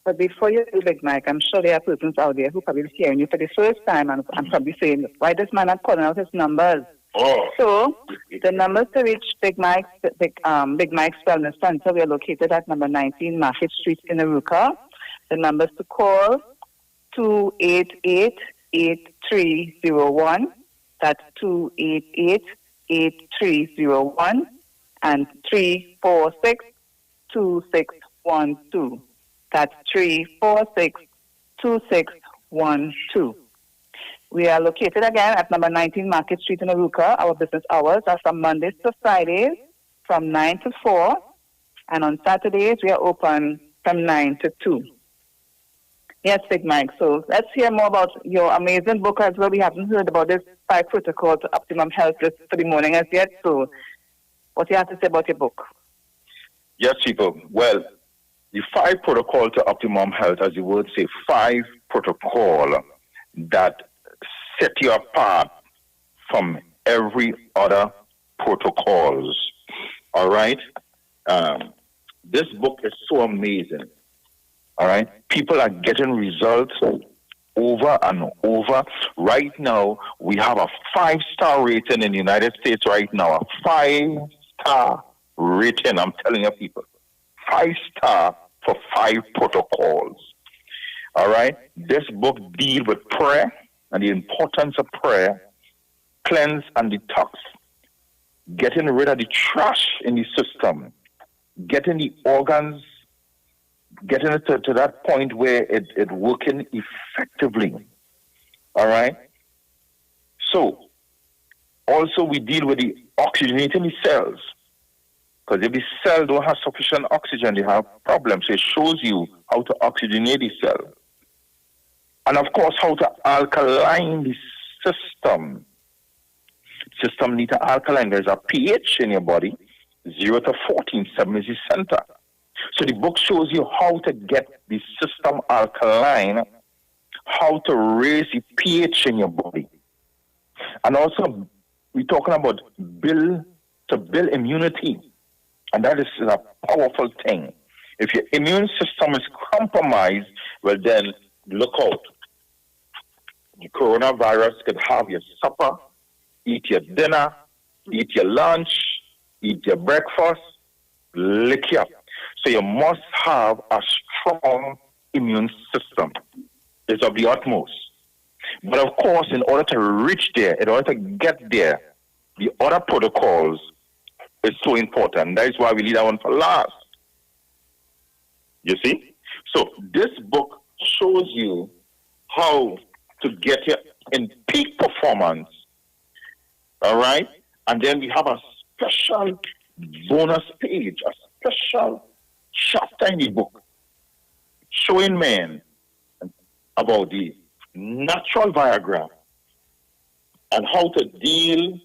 But before you do, Big Mike, I'm sure there are persons out there who probably be hearing you for the first time and probably saying, why this man not calling out his numbers?
Oh.
So, the numbers to reach Big Mike's Wellness Center, we are located at number 19 Market Street in Aruka. The numbers to call, 288-8301. That's 288-8301 and 346-2612. That's 346-2612. We are located again at number 19 Market Street in Aruka. Our business hours are from Mondays to Fridays from 9 to 4. And on Saturdays, we are open from 9 to 2. Yes, Big Mike. So let's hear more about your amazing book as well. We haven't heard about this 5 protocol to optimum health just for the morning as yet. So what do you have to say about your book?
Yes, people. Well, the 5 protocol to optimum health, as the word say, 5 protocol that set you apart from every other protocols. All right? This book is so amazing. All right? People are getting results over and over. Right now, we have a 5-star rating in the United States right now. A 5-star rating, I'm telling you people. 5-star for 5 protocols. All right? This book deals with prayer and the importance of prayer, cleanse and detox, getting rid of the trash in the system, getting the organs, getting it to that point where it working effectively. All right? So, also we deal with the oxygenating the cells. Because if the cell don't have sufficient oxygen, they have problems. So it shows you how to oxygenate the cell. And of course, how to alkaline the system. System need to alkaline. There's a pH in your body, 0 to 14, 7 is the center. So the book shows you how to get the system alkaline, how to raise the pH in your body. And also, we're talking about build immunity. And that is a powerful thing. If your immune system is compromised, well then, look out. The coronavirus could have your supper, eat your dinner, eat your lunch, eat your breakfast, lick you up. So you must have a strong immune system. It's of the utmost. But of course, in order to reach there, in order to get there, the other protocols is so important. That is why we leave that one for last. You see? So this book shows you how to get you in peak performance. All right? And then we have a special bonus page, a special chapter in the book showing men about the natural Viagra and how to deal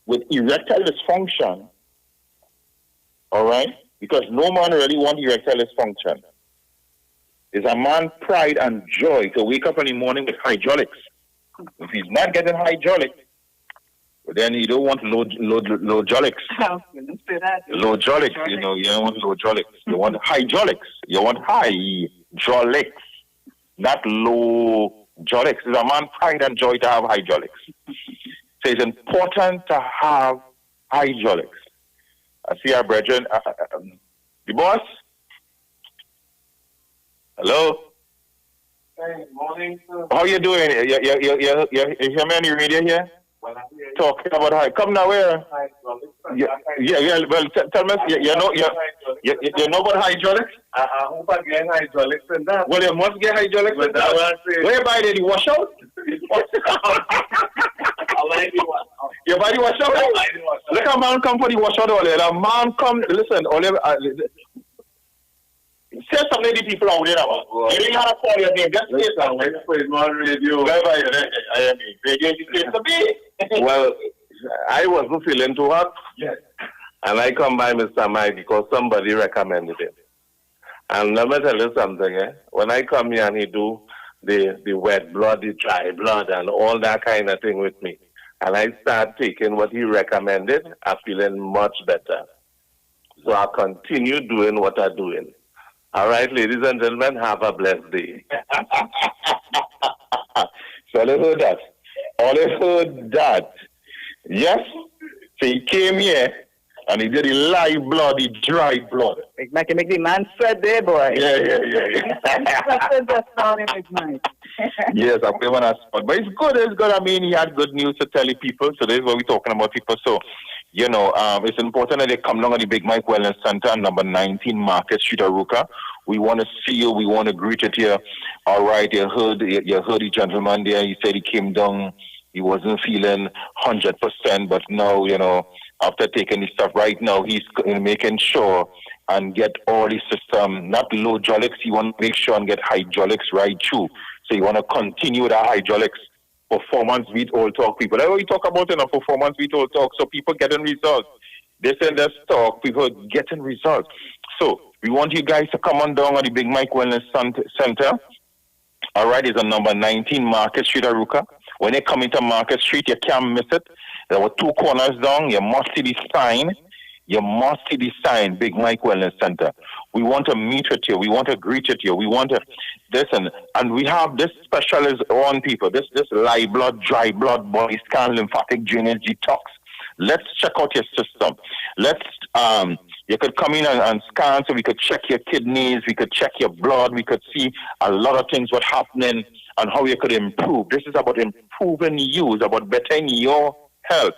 with erectile dysfunction. All right? Because no man really wants erectile dysfunction. It's a man's pride and joy to wake up in the morning with hydraulics. If he's not getting hydraulics, then you don't want low jolics. Low jolics, you know, you don't want low jolics. You want hydraulics. You want high jolics, not low jolics. It's a man's pride and joy to have hydraulics. So it's important to have hydraulics. I see our brethren. The boss? Hello?
Hey, morning, sir.
How you doing? You hear me on the radio here? Talking about how? Come now, where? Yeah. Well, tell me, you know about hydraulics?
I hope I get hydraulics in that.
Well, you must get hydraulics in that. Where you buy the washout? You buy the washout? Look, a man come for the washout. A man come, listen, say something to people out there about. You didn't have to call your name. Just say something.
On radio.
Well,
I wasn't feeling too hot.
Yes.
And I come by Mr. Mike because somebody recommended it. And let me tell you something, when I come here and he do the wet blood, the dry blood, and all that kind of thing with me, and I start taking what he recommended, I'm feeling much better. So I'll continue doing what I'm doing. All right, ladies and gentlemen, have a blessed day.
So all heard that. All heard that. Yes. So he came here and he did the live blood, the dry blood.
Make the man sweat there, boy.
Yeah. Yes, I'm going on a spot. But it's good. I mean, he had good news to tell the people. So this is what we're talking about, people. So, you know, it's important that they come along at the Big Mike Wellness Center, number 19 Market Street, Aruka. We want to see you. We want to greet you here. All right, you heard the gentleman there. He said he came down. He wasn't feeling 100%, but now, you know, after taking the stuff right now, he's making sure and get all the system, not low jolics. He want to make sure and get hydraulics right too. So you want to continue that hydraulics performance beat all talk people. That's what we talk about in a performance beat all talk. So people getting results. They send us talk, people getting results. So we want you guys to come on down on the Big Mike Wellness Center. All right, it's on number 19 Market Street, Aruka. When you come into Market Street, you can't miss it. There were 2 corners down. You must see the sign. You must see the sign, Big Mike Wellness Center. We want to meet with you. We want to greet with you. We want to listen. And we have this specialist on people. This live blood, dry blood, body scan, lymphatic drainage, detox. Let's check out your system. You could come in and scan so we could check your kidneys, we could check your blood, we could see a lot of things what's happening and how you could improve. This is about improving you. It's about bettering your health.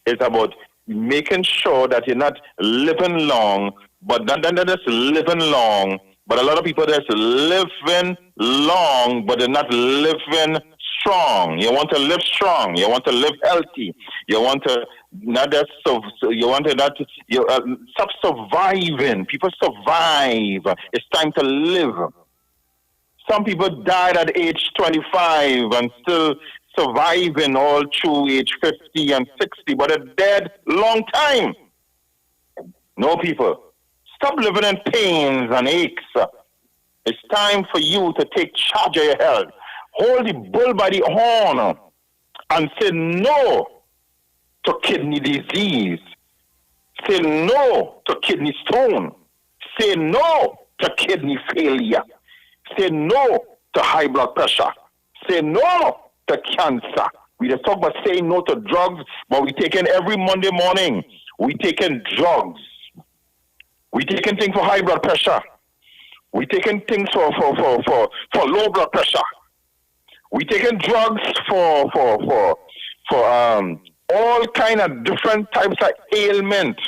It's about making sure that you're not living long, but not just living long, but a lot of people that's living long, but they're not living strong. You want to live strong. You want to live healthy. You want to not just stop surviving. People survive. It's time to live. Some people died at age 25 and still surviving all through age 50 and 60, but are dead long time. No, people. Stop living in pains and aches. It's time for you to take charge of your health. Hold the bull by the horn and say no to kidney disease. Say no to kidney stone. Say no to kidney failure. Say no to high blood pressure. Say no to cancer. We just talk about saying no to drugs, but we taking every Monday morning. We taking drugs. We taking things for high blood pressure. We taking things for low blood pressure. We taking drugs for all kind of different types of ailment.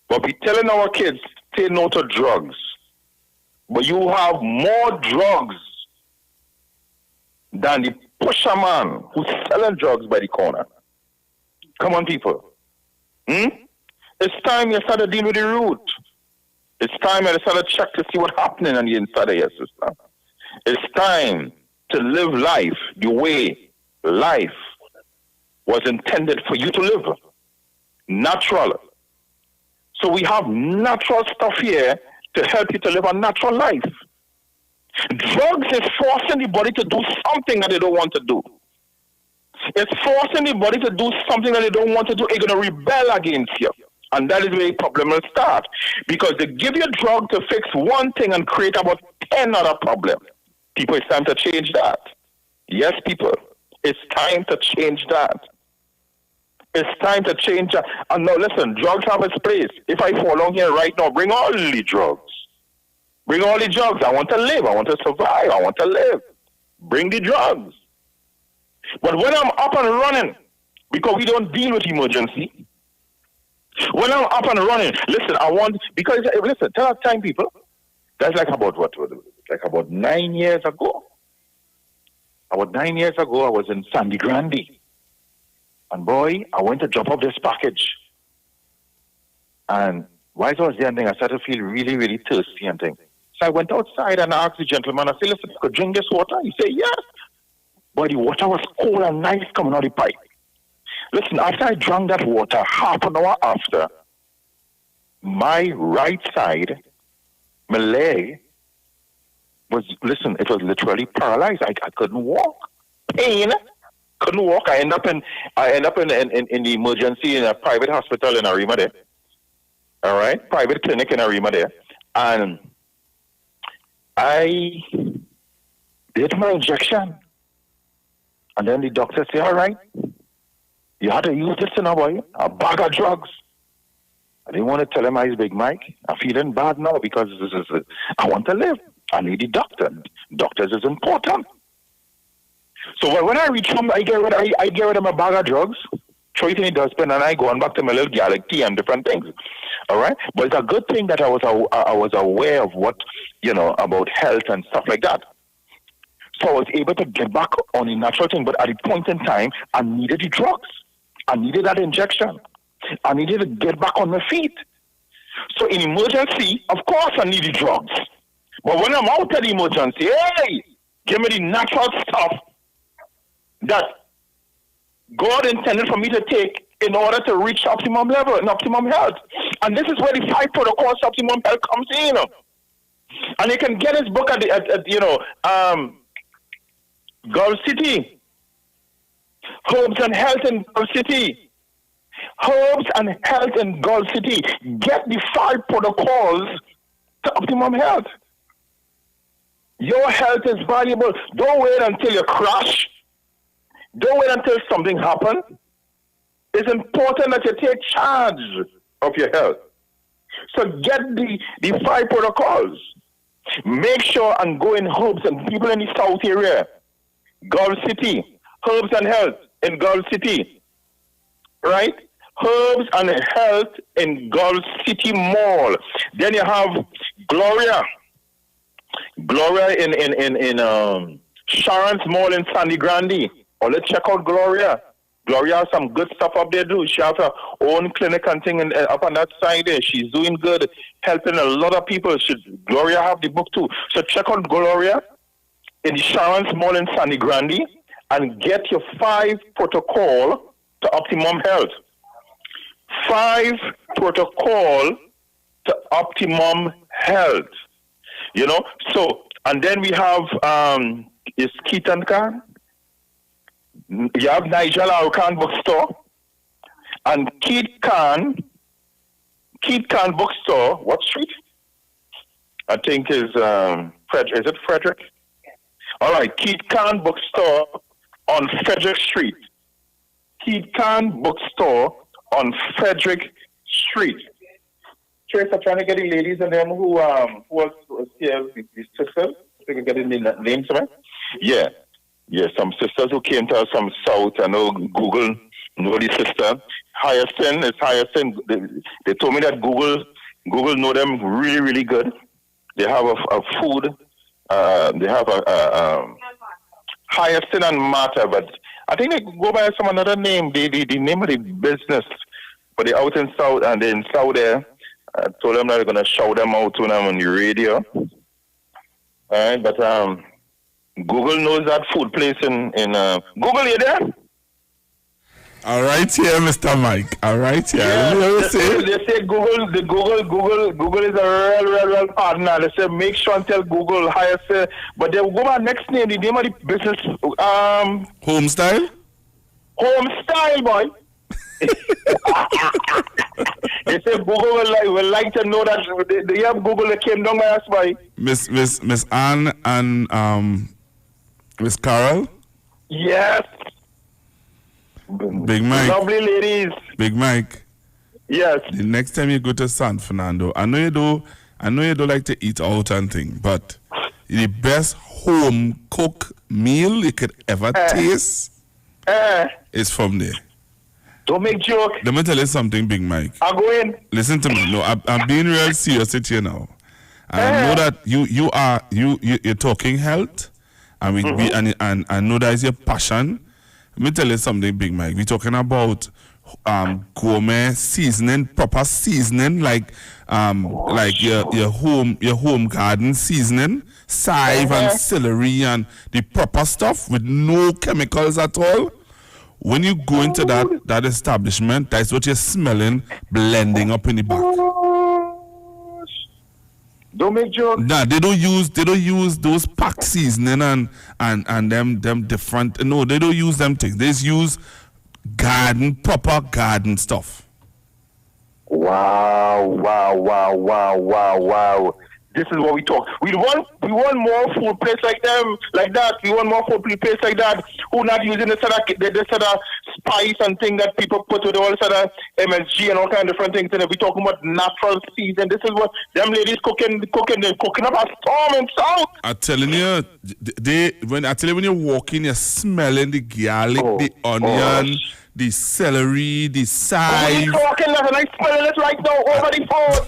But we telling our kids say no to drugs. But you have more drugs than the pusher man who's selling drugs by the corner. Come on, people. It's time you start to deal with the root. It's time you start to check to see what's happening on the inside of your system. It's time to live life the way life was intended for you to live. Natural. So we have natural stuff here to help you to live a natural life. Drugs is forcing the body to do something that they don't want to do. It's forcing the body to do something that they don't want to do. It's going to rebel against you. And that is where the problem will start. Because they give you a drug to fix one thing and create about 10 other problems. People, it's time to change that. Yes, people, it's time to change that. It's time to change that. And now listen, drugs have its place. If I fall on here right now, bring all the drugs. Bring all the drugs. I want to live. I want to survive. I want to live. Bring the drugs. But when I'm up and running, because we don't deal with emergency, when I'm up and running, listen, listen, tell us time, people. That's like about what? Like about 9 years ago. About 9 years ago, I was in Sandy Grande. And boy, I went to drop off this package. And while I was there, I started to feel really, really thirsty and things. So I went outside and I asked the gentleman, I said, listen, I could drink this water? He said, yes. But the water was cold and nice coming out of the pipe. Listen, after I drank that water, half an hour after, my right side, my leg, it was literally paralyzed. I couldn't walk. Pain. Couldn't walk. I end up in the emergency in a private hospital in Arima there. All right? Private clinic in Arima there. And I did my injection. And then the doctor said, all right, you had to use this in a bag of drugs. I didn't want to tell him I was Big Mike. I'm feeling bad now because I want to live. I need the doctor. Doctors is important. So when I reach home, I get rid of my bag of drugs, throw it in the dustbin, and I go on back to my little garlic tea and different things. All right? But it's a good thing that I was aware of what, about health and stuff like that. So I was able to get back on the natural thing. But at the point in time, I needed the drugs. I needed that injection. I needed to get back on my feet. So in emergency, of course I need the drugs. But when I'm out of the emergency, hey, give me the natural stuff that God intended for me to take in order to reach optimum level and optimum health. And this is where the 5 protocols to optimum health comes in. And you can get his book at Gulf City. Herbs and Health in Gulf City. Herbs and Health in Gulf City. Get the 5 protocols to optimum health. Your health is valuable. Don't wait until you crash. Don't wait until something happens. It's important that you take charge of your health. So get the 5 protocols. Make sure and go in herbs and people in the South area. Gulf City. Herbs and Health in Gulf City. Right? Herbs and Health in Gulf City Mall. Then you have Gloria. Gloria in Sharon's Mall in Sandy Grande. Or let's check out Gloria. Gloria has some good stuff up there, too. She has her own clinic and thing up on that side there. She's doing good, helping a lot of people. Gloria have the book, too. So check out Gloria in the Sharon's Mall in Sandy Grande and get your 5 protocol to optimum health. 5 protocol to optimum health. So, and then we have, is Keaton Khan? You have Nigel Arkan Bookstore and Keith Khan Bookstore. What street? I think is Frederick. All right, Keith Khan Bookstore on Frederick Street. Keith Khan Bookstore on Frederick Street. Trace, I'm trying to get the ladies and them who was here, these sisters. They can get the names, right? Yeah. Yeah, some sisters who came to us from South. I know Google know the sister. Hyacinth is Hyacinth. They told me that Google know them really, really good. They have a food. They have a Hyacinth and Martha, but I think they go by some another name. The name of the business, but they're out in South, and they're in South there. I told them that they're gonna shout them out to them on the radio. All right, but Google knows that food place in Google. You there?
All right, here, Mr. Mike. All right, here.
Yeah, they say Google is a real partner. They say make sure and tell Google hire say, but they will go by next name. The name of the business
Home Style.
Home Style, boy. They say Google will like to know that they have Google that came down by us, boy.
Miss Anne and Miss Carol.
Yes.
Big Mike.
Lovely ladies.
Big Mike.
Yes.
The next time you go to San Fernando, I know you don't like to eat out and thing, but the best home cooked meal you could ever taste is from there.
Don't make joke.
Let me tell you something, Big Mike.
I'll go in.
Listen to me. No, I'm being real serious with you now. I know that you're talking health, and and I know that is your passion. Let me tell you something, Big Mike. We're talking about gourmet seasoning, proper seasoning, like your home garden seasoning, chive and celery and the proper stuff with no chemicals at all. When you go into that establishment, that's what you're smelling, blending up in the back.
Don't make jokes.
Nah, they don't use those packed seasoning and them different. No, they don't use them things. They just use proper garden stuff.
Wow. This is what we talk. We want more food place like that. We want more food place like that. Who not using this sort of spice and thing that people put with all sort of MSG and all kind of different things. And we talking about natural season. This is what them ladies cooking up a storm in South.
I'm telling you, when you're walking, you're smelling the garlic, the onion, the celery, the chive.
Talking that and I smelling it right now over the phone.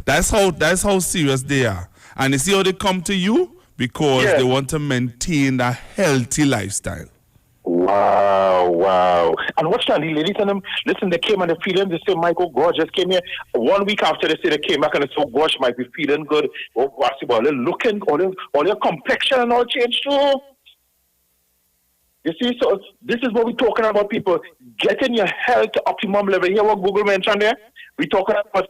That's how serious they are. And you see how they come to you? Because they want to maintain a healthy lifestyle.
Wow. And watch that, the ladies and them, listen, they came and they feeling, they say, Michael, God just came here. 1 week after they say they came back and they said, gosh, might be feeling good. Oh, what's about looking, all your complexion and all changed too. You see, so this is what we're talking about, people. Getting your health to optimum level. Hear what Google mentioned there? We're talking about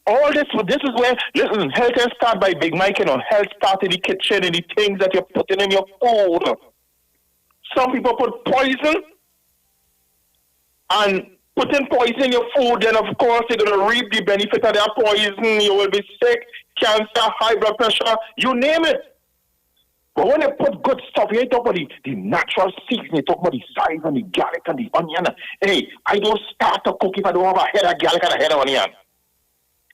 all this. This is where, listen, health has started by Big Mike, health starts in the kitchen and the things that you're putting in your food. Some people put poison and putting poison in your food, then of course you're going to reap the benefit of that poison. You will be sick, cancer, high blood pressure, you name it. But when they put good stuff, you ain't talk about the natural seasoning, you talk about the chive and the garlic and the onion. Hey, I don't start to cook if I don't have a head of garlic and a head of onion.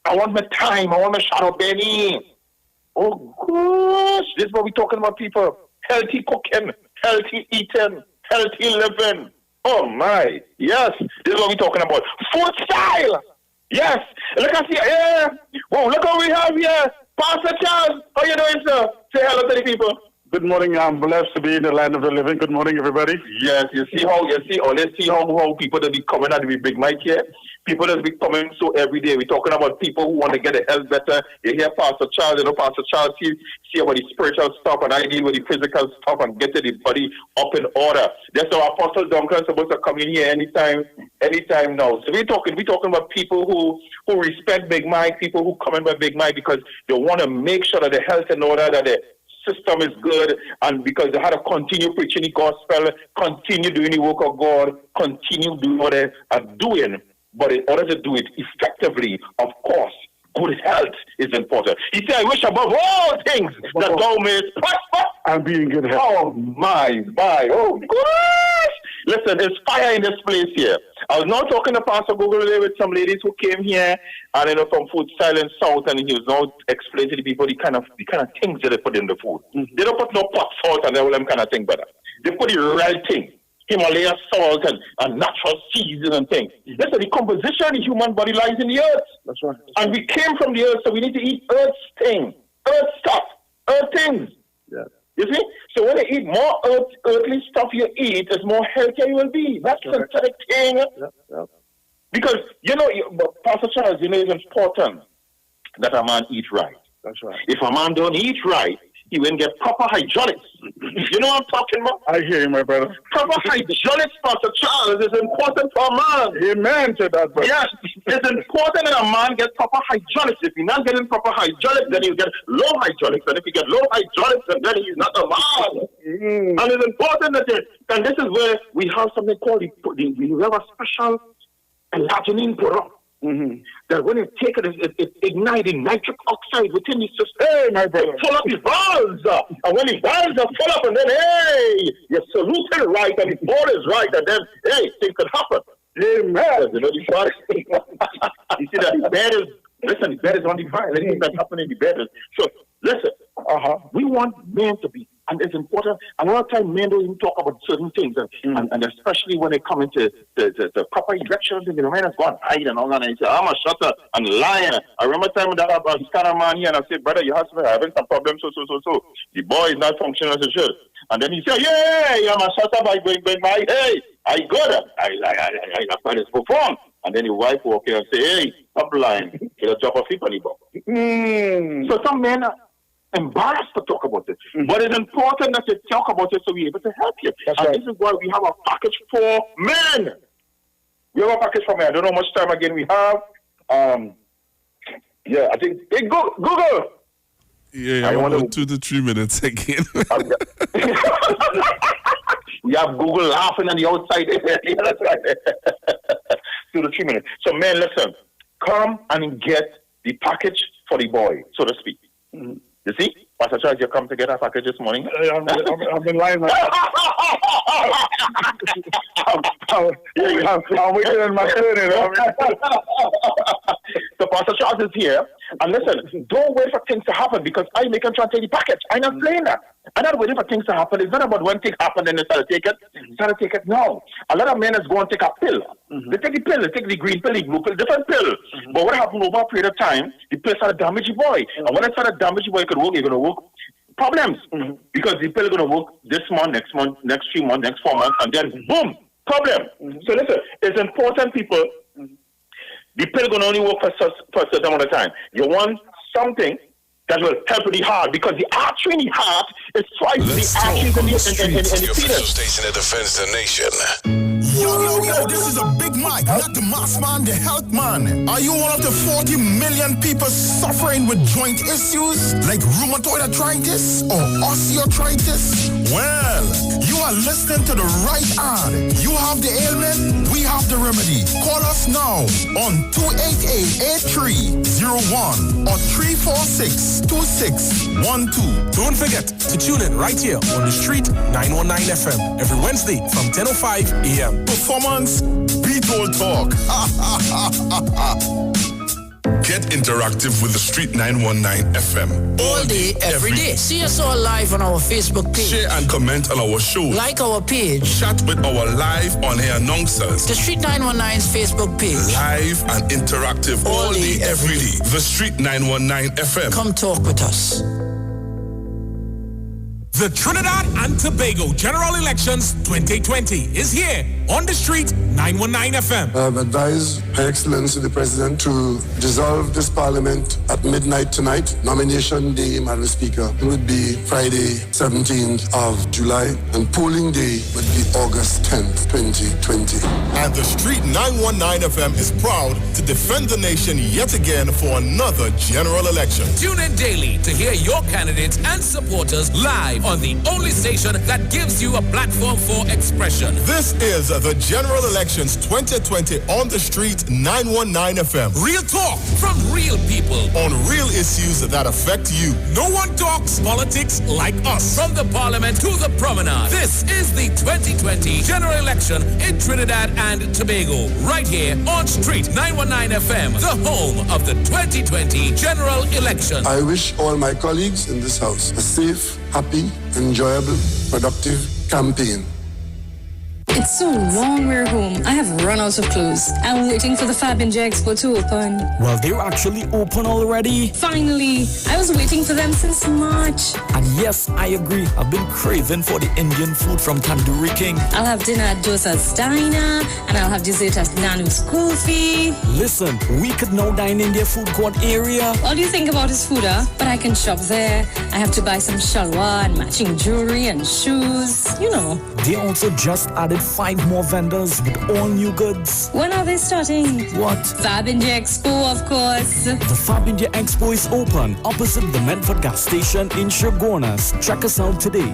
I want my time, I want my shadow belly. Oh gosh, this is what we're talking about, people. Healthy cooking, healthy eating, healthy living. Oh my, yes, this is what we're talking about. Food style. Yes, look at here. Yeah. Whoa, look what we have here. Pastor Charles, how you doing, sir? Say hello to the people.
Good morning. I'm blessed to be in the land of the living. Good morning, everybody.
Yes, you see how people that be coming out with Big Mike here. People that be coming so every day. We're talking about people who want to get their health better. You hear Pastor Charles, Pastor Charles see about the spiritual stuff, and I deal with the physical stuff and get the body up in order. That's our Apostle Duncan is supposed to come in here anytime now. So we're talking about people who respect Big Mike, people who come in by Big Mike because they want to make sure that their health in order, that their system is good, and because they had to continue preaching the gospel, continue doing the work of God, continue doing what they are doing. But in order to do it effectively, of course, good health is important. He said, I wish above all things that thou mayest prosper
and be in good health.
Oh, my. Oh, gosh. Listen, there's fire in this place here. I was now talking to Pastor Google today with some ladies who came here and from Food Silent South, and he was now explaining to the people the kind of things that they put in the food. Mm-hmm. They don't put no pot salt and all them kind of thing, brother. They put the right thing. Himalaya salt and natural seasoning and things. Listen, the composition of the human body lies in the earth.
That's right.
And we came from the earth, so we need to eat earth things, earth stuff, earth things.
Yeah.
You see? So when you eat more earthly stuff you eat, it's more healthier you will be. That's the thing.
Yeah.
Because, Pastor Charles, it's important that a man eat right.
That's right.
If a man don't eat right, he won't get proper hygienics. You know what I'm talking about?
I hear you, my brother.
Proper hygienics, Pastor Charles, is important for a man.
Amen to that, brother.
Yes, it's important that a man get proper hygienics. If he's not getting proper hygienics, then he'll get low hygienics. And if he get low hygienics, then he's not a man.
Mm.
And it's important that and this is where we have something called we have a special enlarging product.
Mm-hmm.
That when you take it, it's igniting nitric oxide within the system.
Hey, my brother.
Full up his valves. And when his valves are full up, and then, hey, you're saluting right, and the ball is right, and then, hey, things can happen.
Amen.
You know, the short thing. You see that the bed is on the fire. Anything that's happening in the bed is. So, listen, we want men to be, and it's important. A lot of times men don't even talk about certain things, and especially when they come into the proper erections, and the man has gone hide and all that, and he said, I'm a shutter and lying. I remember time that I was kind of man here, and I said, brother, your husband having some problems, so. The boy is not functioning as it should. And then he said, yeah, I'm a shutter by going by, hey, I got it. I find it perform. And then your wife walk in and say, hey, stop lying. You'll drop a feet on the box. So some men are embarrassed to talk about it. Mm-hmm. But it's important that you talk about it so we're able to help you.
That's
and
right.
This is why we have a package for men. We have a package for men. I don't know how much time again we have. I think, hey, Google.
Yeah, I want 2 to 3 minutes again.
We have Google laughing on the outside. Yeah, that's right. 2 to 3 minutes. So, men, listen. Come and get the package for the boy, so to speak.
Mm-hmm.
You see? Pastor Charles, you come to get a package this morning?
I've been lying. I'm waiting on my turn.
So Pastor Charles is here. And listen, don't wait for things to happen because I make him try to take the package. I'm not playing that. I'm not waiting for things to happen. It's not about when things happen and they start to take it. Start to take it now. A lot of men is going to take a pill. Mm-hmm. They take the pill. They take the green pill, the blue pill, different pill. Mm-hmm. But what happens over a period of time, the pill start to damage the boy. Mm-hmm. And when it start to damage the boy, you're going to work problems. Mm-hmm. Because the pill is going to work this month, next 3 months, next 4 months, and then boom, problem. Mm-hmm. So listen, it's important, people. Mm-hmm. The pill is going to only work for a certain amount of time. You want something that will help with the heart because the artery in the heart is twice the arteries in the
official station that defends the nation.
Yo, this is a Big Mike, not the mass man, the health man. Are you one of the 40 million people suffering with joint issues like rheumatoid arthritis or osteoarthritis? Well, you are listening to the right ad. You have the ailment, we have the remedy. Call us now on 288-8301 or 346-2612.
Don't forget to tune in right here on the Street 919 FM every Wednesday from 10:05 a.m.
Performance, beat all talk.
Get interactive with the Street 919 FM.
All day, every day. See us all live on our Facebook page.
Share and comment on our show.
Like our page.
Chat with our live on-air announcers.
The Street 919's Facebook page.
Live and interactive all day, every day. The Street 919 FM.
Come talk with us.
The Trinidad and Tobago General Elections 2020 is here on the Street 919 FM.
I have advised Her Excellency the President to dissolve this Parliament at midnight tonight. Nomination day, Madam Speaker, would be Friday, 17th of July, and polling day would be August 10th, 2020.
And the Street 919 FM is proud to defend the nation yet again for another general election.
Tune in daily to hear your candidates and supporters live on the only station that gives you a platform for expression.
This is the General Elections 2020 on the Street 919 FM.
Real talk from real people
on real issues that affect you.
No one talks politics like us. From the Parliament to the Promenade. This is the 2020 General Election in Trinidad and Tobago. Right here on Street 919 FM, the home of the 2020 General Election.
I wish all my colleagues in this house a safe, happy, enjoyable, productive campaign.
It's so long we're home. I have run out of clothes. I'm waiting for the Fab and J Expo to open.
Well, they're actually open already.
Finally. I was waiting for them since March.
And yes, I agree. I've been craving for the Indian food from Tandoori King.
I'll have dinner at Josa's Diner, and I'll have dessert at Nanu's Coffee.
Listen, we could now dine in their food court area.
All you think about is food, huh? But I can shop there. I have to buy some shalwar and matching jewelry and shoes. You know.
They also just added 5 more vendors with all new goods.
When are they starting?
What?
Fab India Expo, of course.
The Fab India Expo is open opposite the Medford gas station in Shogunas. Check us out today.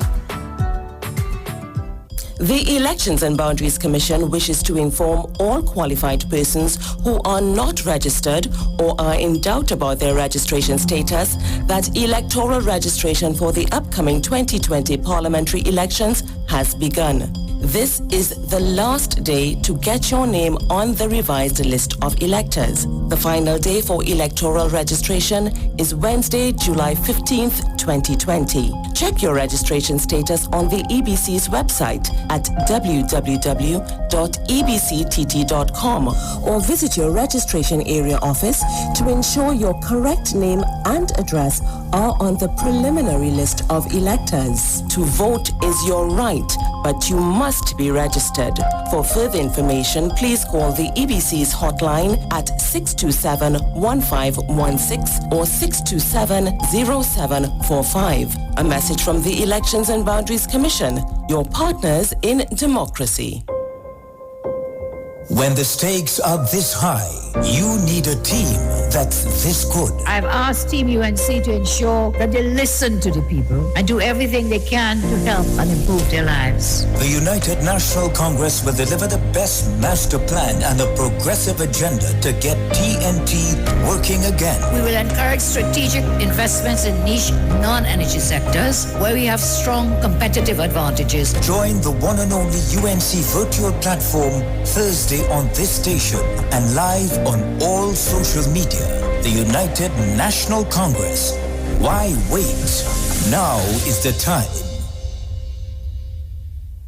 The Elections and Boundaries Commission wishes to inform all qualified persons who are not registered or are in doubt about their registration status that electoral registration for the upcoming 2020 parliamentary elections has begun. This is the last day to get your name on the revised list of electors. The final day for electoral registration is Wednesday, July 15th, 2020. Check your registration status on the EBC's website at www.ebctt.com or visit your registration area office to ensure your correct name and address are on the preliminary list of electors. To vote is your right, but you must be registered. For further information, please call the EBC's hotline at 627-1516 or 627-0745. A message from the Elections and Boundaries Commission, your partners in democracy.
When the stakes are this high, you need a team that's this good.
I've asked Team UNC to ensure that they listen to the people and do everything they can to help and improve their lives.
The United National Congress will deliver the best master plan and a progressive agenda to get TNT working again.
We will encourage strategic investments in niche non-energy sectors where we have strong competitive advantages.
Join the one and only UNC virtual platform Thursday on this station and live on all social media. The United National Congress. Why wait? Now is the time.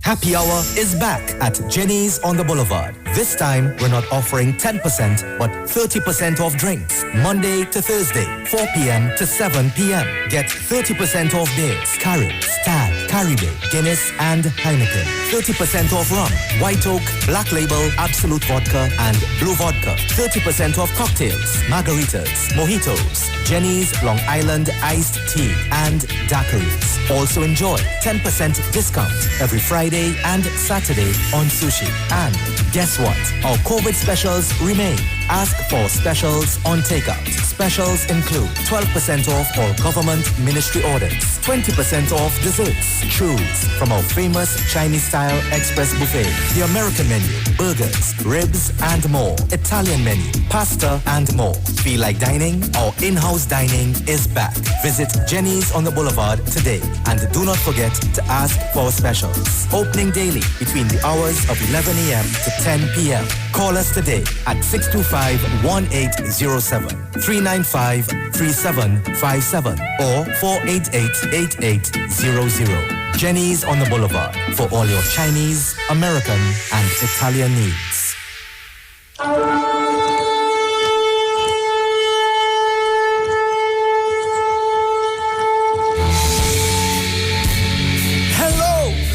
Happy Hour is back at Jenny's on the Boulevard. This time, we're not offering 10%, but 30% off drinks. Monday to Thursday, 4 p.m. to 7 p.m. Get 30% off beers, Carib, Stag, Caribbean, Guinness, and Heineken. 30% off rum, White Oak, Black Label, Absolute Vodka, and Blue Vodka. 30% off cocktails, margaritas, mojitos, Jenny's Long Island Iced Tea, and daiquiris. Also enjoy 10% discount every Friday and Saturday on sushi. And guess what? Our COVID specials remain. Ask for specials on takeout. Specials include 12% off all government ministry orders, 20% off desserts. Choose from our famous Chinese-style express buffet, the American menu, burgers, ribs, and more. Italian menu, pasta, and more. Feel like dining? Our in-house dining is back. Visit Jenny's on the Boulevard today. And do not forget to ask for specials. Opening daily between the hours of 11 a.m. to 10 p.m. Call us today at 625-1807, 395-3757, or 488-8800. Jenny's on the Boulevard for all your Chinese, American, and Italian needs.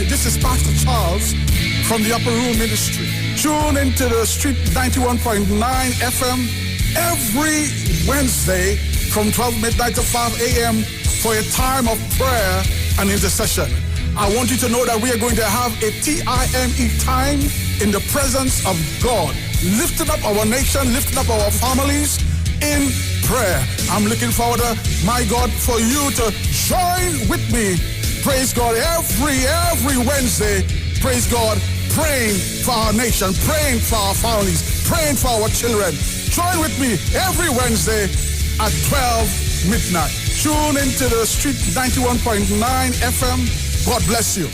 This is Pastor Charles from the Upper Room Ministry. Tune into the Street 91.9 FM every Wednesday from 12 midnight to 5 a.m. for a time of prayer and intercession. I want you to know that we are going to have a TIME time in the presence of God, lifting up our nation, lifting up our families in prayer. I'm looking forward to, my God, for you to join with me. Praise God, every Wednesday, praise God,
praying for our nation, praying for our families, praying for our children. Join with me every Wednesday at 12 midnight. Tune into the Street 91.9 FM. God bless you.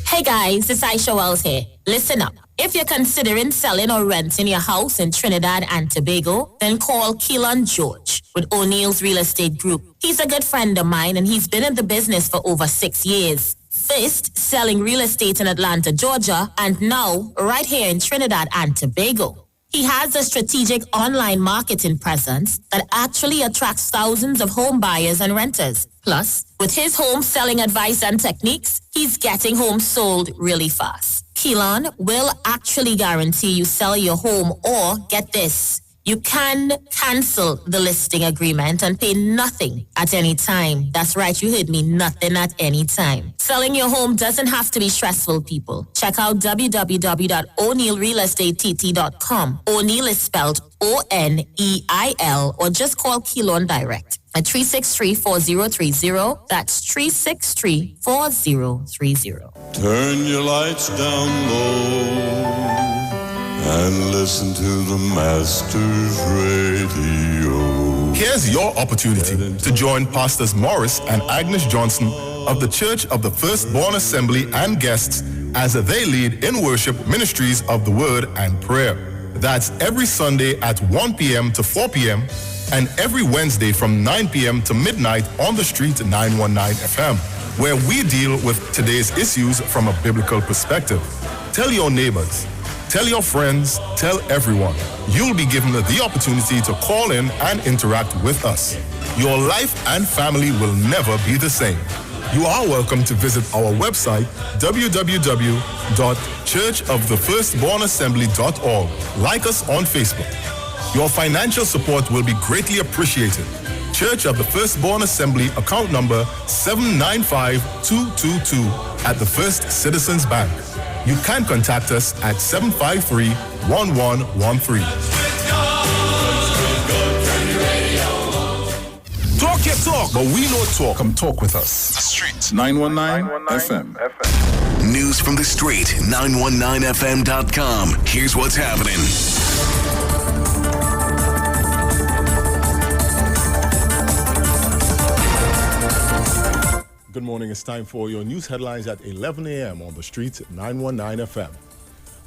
Hey guys, it's Aisha Wells here. Listen up. If you're considering selling or renting your house in Trinidad and Tobago, then call Keelan George with O'Neill's Real Estate Group. He's a good friend of mine and he's been in the business for over 6 years. First, selling real estate in Atlanta, Georgia, and now right here in Trinidad and Tobago. He has a strategic online marketing presence that actually attracts thousands of home buyers and renters. Plus, with his home selling advice and techniques, he's getting homes sold really fast. Keelan will actually guarantee you sell your home or, get this, you can cancel the listing agreement and pay nothing at any time. That's right, you heard me, nothing at any time. Selling your home doesn't have to be stressful, people. Check out www.o'neillrealestatetT.com. O'Neill is spelled O-N-E-I-L, or just call Keelan direct at 363-4030. That's 363-4030.
Turn your lights down low and listen to the Master's Radio.
Here's your opportunity to join Pastors Morris and Agnes Johnson of the Church of the Firstborn Assembly and guests as they lead in worship ministries of the Word and Prayer. That's every Sunday at 1 p.m. to 4 p.m. and every Wednesday from 9 p.m. to midnight on the Street 919 FM, where we deal with today's issues from a biblical perspective. Tell your neighbors, tell your friends, tell everyone. You'll be given the opportunity to call in and interact with us. Your life and family will never be the same. You are welcome to visit our website, www.churchofthefirstbornassembly.org. Like us on Facebook. Your financial support will be greatly appreciated. Church of the Firstborn Assembly, account number 795222 at the First Citizens Bank. You can contact us at 753-1113.
Talk your talk, but we know talk. Come talk with us.
The Street
919 FM.
News from the Street, 919fm.com. Here's what's happening.
Good morning. It's time for your news headlines at 11 a.m. on the Street 919 FM.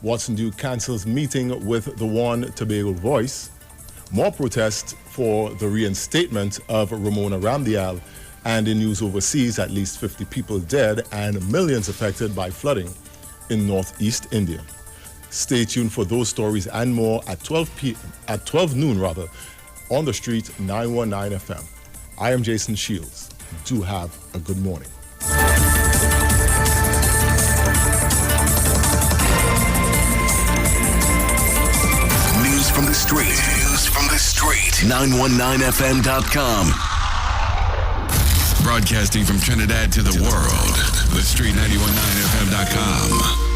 Watson Duke cancels meeting with the One Tobago Voice. More protests for the reinstatement of Ramona Ramdial. And in news overseas, at least 50 people dead and millions affected by flooding in northeast India. Stay tuned for those stories and more at 12 noon on the Street 919 FM. I am Jason Shields. Do have a good morning.
News from the Street. News from the Street. 919fm.com. Broadcasting from Trinidad to the world. The Street 919fm.com.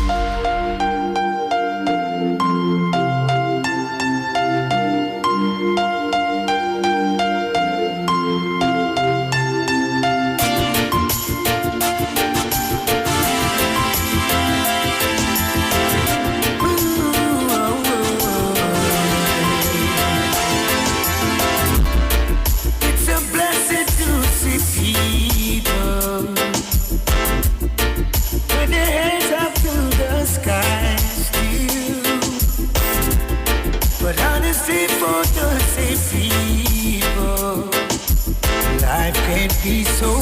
Be so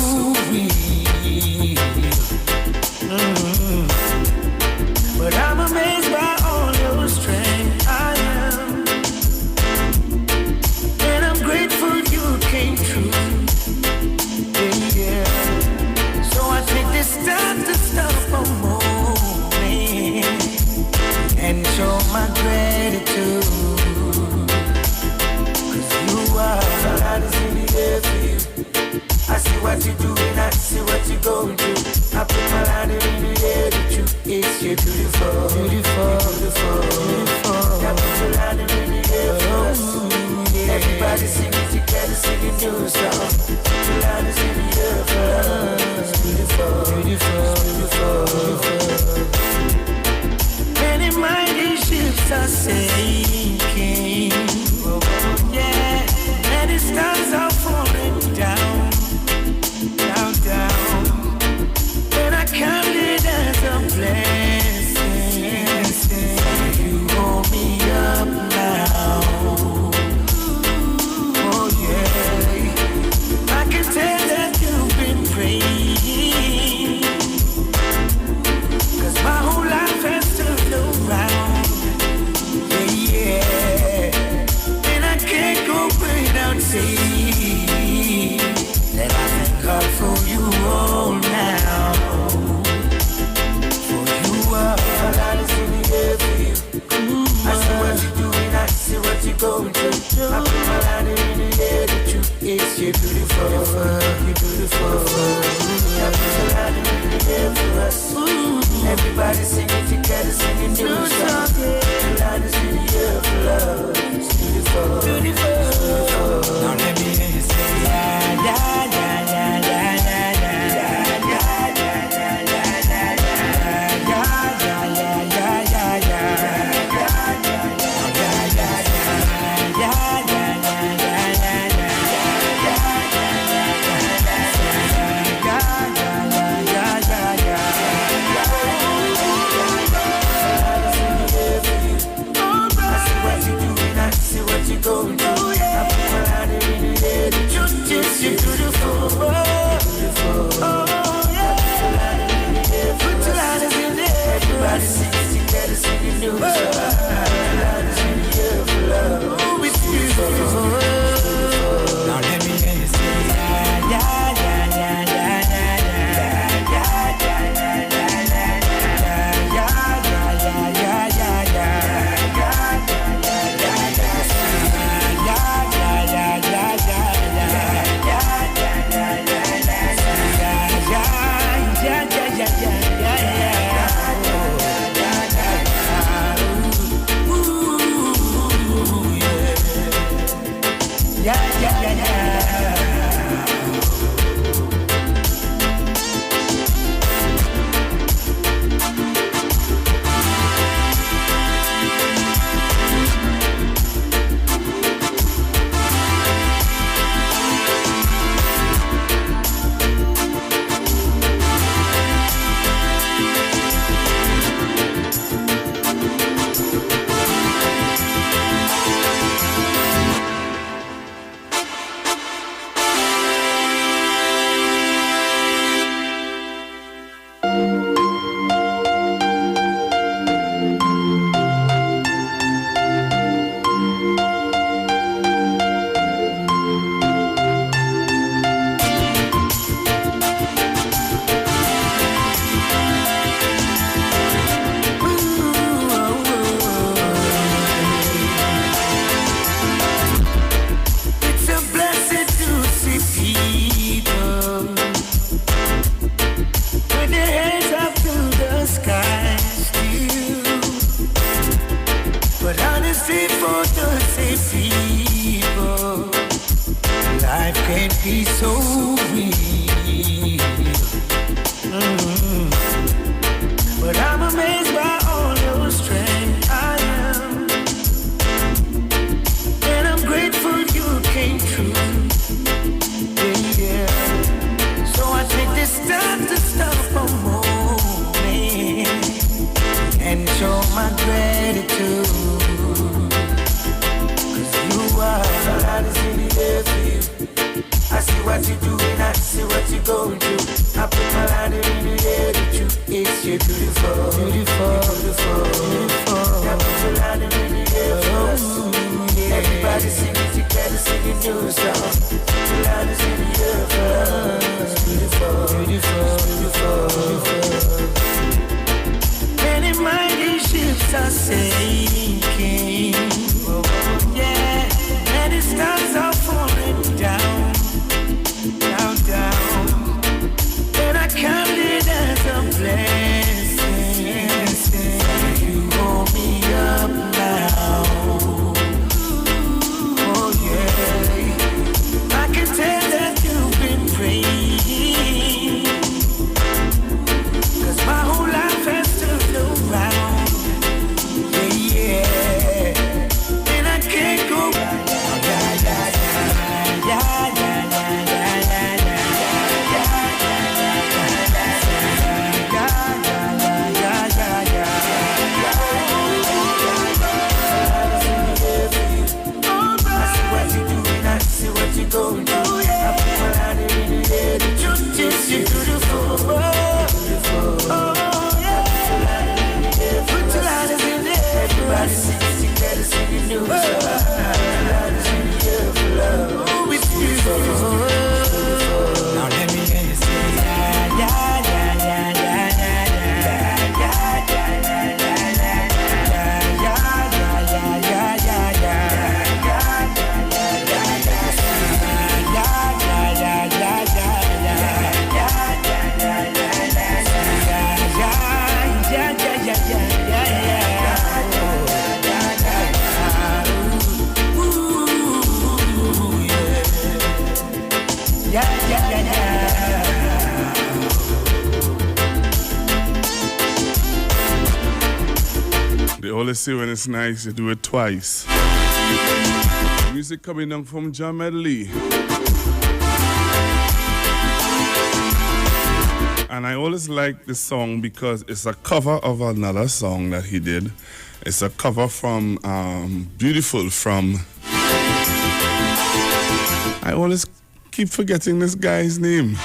real. But I'm amazed by all your strength. I am, and I'm grateful you came true. Yeah. So I take this time to stop a moment and show my gratitude. 'Cause you are the hardest in the air for you. I see what you're doing, I see what you're going through. I put my light in the air with you. It's you beautiful, beautiful, beautiful, beautiful. I put your light in the air for us. Everybody singing together, singing your song. be so real. But I'm amazed by all your strength. I am. And I'm grateful you came true. Yeah. So I take this time to stop a moment and show my gratitude. Cause you are all I just in the air for you. I see what you're doing, I see what you're going through. I put my light in the air with you. It's you beautiful, beautiful, beautiful, beautiful. I put your light in the air for us. Everybody singing together, singing your song. Put your light in the air for us. Beautiful, beautiful, beautiful, beautiful. Many mighty ships are sinking. Yeah, many stars are falling down, down, down. And I count it as a blessing. You hold me up now. Oh yeah, I can tell that you've been praying. Cause my whole life has turned around. Yeah, yeah. And I can't go back. Going through. I put my light in the air. The truth is you're beautiful. Oh, yeah. Put your light in the air. Everybody singing together, singing new songs. Light is in the air for love. Oh, it's beautiful. Now let me hear you say, yeah, yeah, yeah, yeah, yeah, yeah, yeah, yeah, yeah,
They always say when it's nice, you do it twice. Music coming down from John Medley. And I always like this song because it's a cover of another song that he did. It's a cover from Beautiful from... I always keep forgetting this guy's name.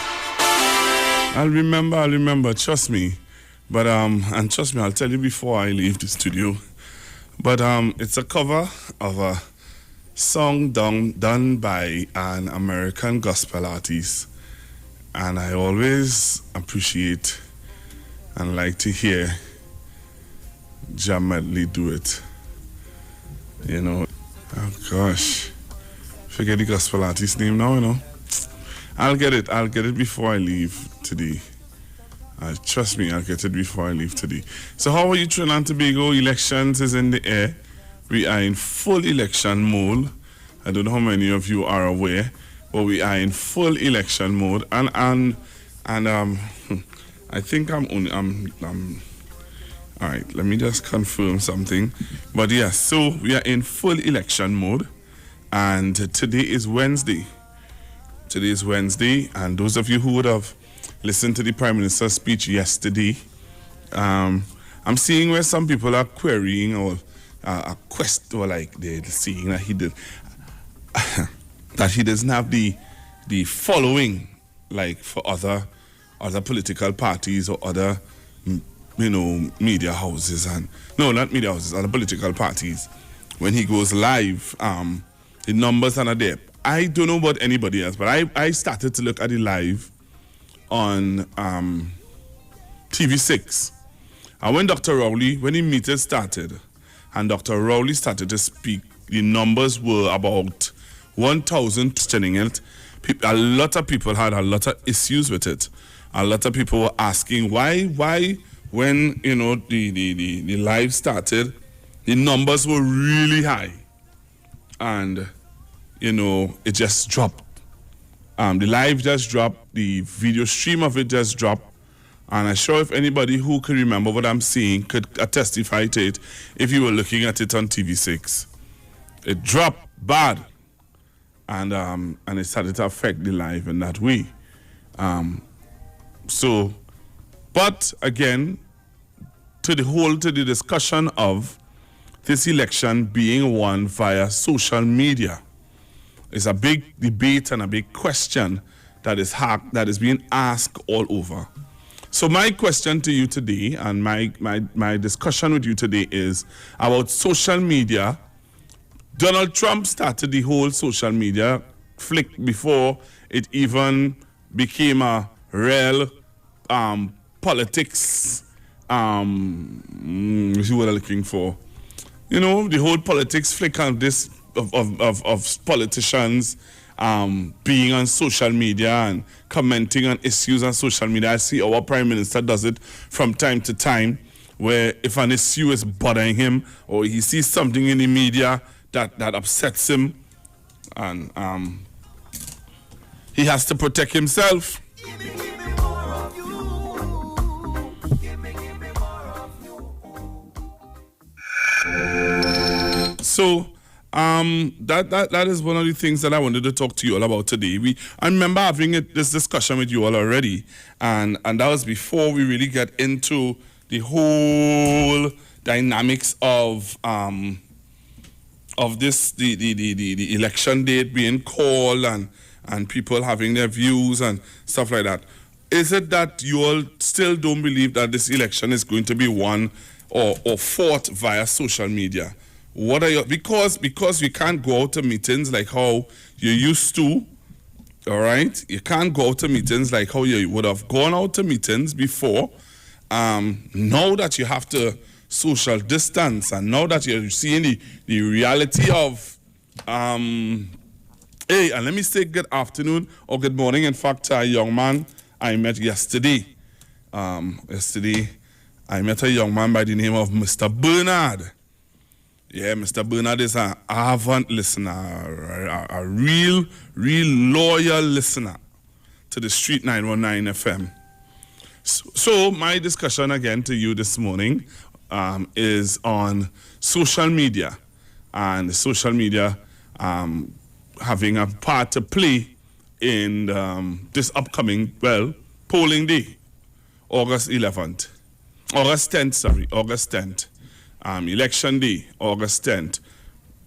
I'll remember, trust me. But, and trust me, I'll tell you before I leave the studio. But it's a cover of a song done by an American gospel artist. And I always appreciate and like to hear John Medley do it. You know, oh gosh. Forget the gospel artist's name now, you know. I'll get it before I leave today. Trust me, I'll get it before I leave today. So how are you, Trinidad and Tobago? Elections is in the air. We are in full election mode. I don't know how many of you are aware, but we are in full election mode. And I think I'm all right, let me just confirm something. But yeah, so we are in full election mode. And today is Wednesday. Today is Wednesday, and those of you who would have listened to the Prime Minister's speech yesterday, I'm seeing where some people are querying or a quest, or like they're seeing that he did that he doesn't have the following like for other political parties or other media houses, and no, not media houses, other political parties. When he goes live, the numbers are not there. I don't know about anybody else, but I started to look at the live on TV6. And when Dr. Rowley, when the meeting started, and Dr. Rowley started to speak, the numbers were about 1,000 questioning it. A lot of people had a lot of issues with it. A lot of people were asking why when the live started, the numbers were really high, and it just dropped. The live just dropped. The video stream of it just dropped. And I'm sure if anybody who can remember what I'm seeing could testify to it if you were looking at it on TV6. It dropped bad. And it started to affect the live in that way. But again, to the discussion of this election being won via social media, is a big debate and a big question that is being asked all over. So my question to you today and my discussion with you today is about social media. Donald Trump started the whole social media flick before it even became a real politics. What I'm looking for. You know, the whole politics flick of this of politicians being on social media and commenting on issues on social media. I see our Prime Minister does it from time to time, where if an issue is bothering him or he sees something in the media that upsets him, and he has to protect himself. So that is one of the things that I wanted to talk to you all about today. I remember having this discussion with you all already, and that was before we really get into the whole dynamics of this the election date being called and people having their views and stuff like that. Is it that you all still don't believe that this election is going to be won or fought via social media? What are your, because you can't go out to meetings like how you used to, all right? You can't go out to meetings like how you would have gone out to meetings before. Now that you have to social distance, and now that you're seeing the reality of, hey, and let me say good afternoon or good morning. In fact, a young man I met yesterday. Yesterday, I met a young man by the name of Mr. Bernard. Yeah, Mr. Bernard is an ardent listener, a real loyal listener to the Street 919 FM. So my discussion again to you this morning is on social media, and social media having a part to play in this upcoming, polling day, August 10th. Election day, August 10th.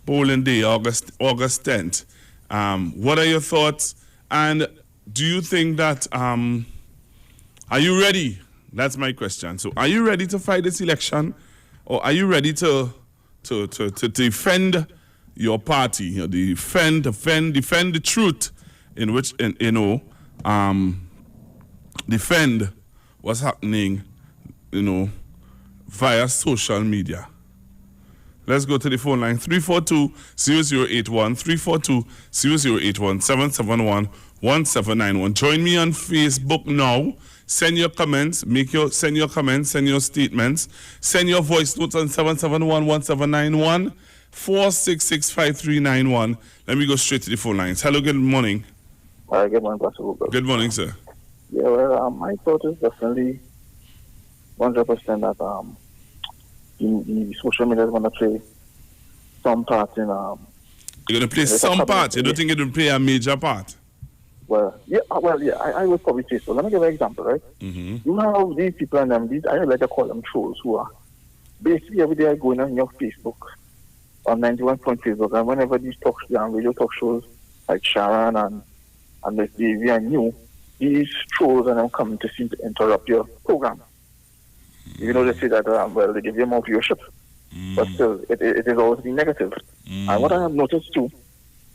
Polling day, August 10th. What are your thoughts? And do you think that, are you ready? That's my question. So are you ready to fight this election? Or are you ready to defend your party? You know, defend the truth in which, defend what's happening, via social media. Let's go to the phone line, 342-0081, 342-0081, 771-1791. Join me on Facebook now. Send your comments, send your comments, send your statements, send your voice notes on 771-1791, 466-5391. Let me go straight to the phone lines. Hello, good morning.
Good morning, Pastor Google.
Good morning, sir.
Yeah, well, my thought is definitely 100% that the social media is going to play some part in.
You're going to play some part? You don't think it will play a major part?
Well, yeah, I would probably say so. Let me give you an example, right?
Mm-hmm.
You have these people and them, I like to call them trolls, who are basically every day going on your Facebook, on 91 point Facebook, and whenever these radio talk shows like Sharon and Miss Davy and you, these trolls and them come to seem to interrupt your program. Even though they say that, they give you more viewership, but still, it is always been negative. And what I have noticed too,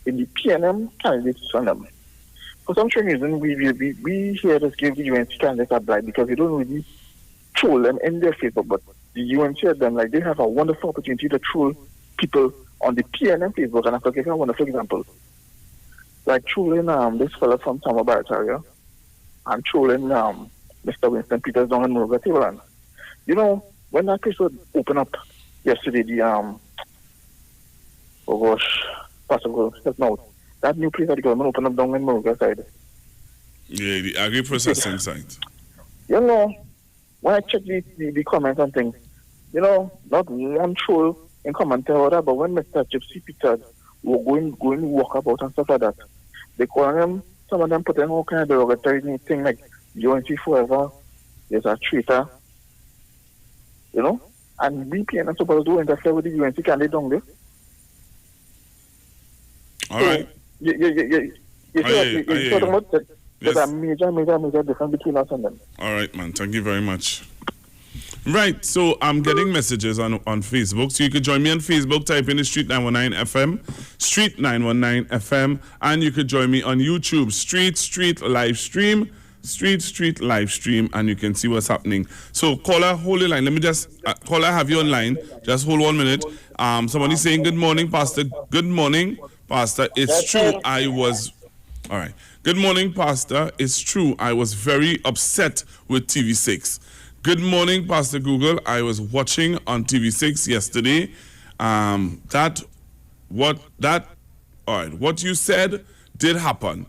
in the PNM candidates on them, for some strange reason, we here just give the UNC candidates a bribe because they don't really troll them in their Facebook, but the UNC at them, like, they have a wonderful opportunity to troll people on the PNM Facebook. And I can give you a wonderful example. Like trolling this fella from Tama Barataria and trolling Mr. Winston Peters down in Muruga Tableland. You know, when that case would open up yesterday, Pastor Go, step out. That new place that the government opened up down in Muruga side,
Yeah, the agri-processing site.
You know, when I check the comments and things, you know, not one troll in comment or whatever, but when Mr. Gypsy Peters were going walk about and stuff like that, they call them, some of them put in all kind of derogatory thing like UNC forever, there's a traitor, you know, and BPN are supposed to interfere with the UNC candidate down there.
All right.
You're talking about that. There's a major difference between us and them.
All right, man. Thank you very much. Right, so I'm getting messages on Facebook. So you could join me on Facebook, type in the Street 919 FM, Street 919 FM, and you could join me on YouTube, Street live stream, Street live stream, and you can see what's happening. So caller, hold the line. Let me just caller, have you online. Just hold 1 minute. Somebody saying good morning, Pastor. Good morning, Pastor. It's true. All right. Good morning, Pastor. It's true. I was very upset with TV6. Good morning, Pastor Google. I was watching on TV6 yesterday. What you said did happen.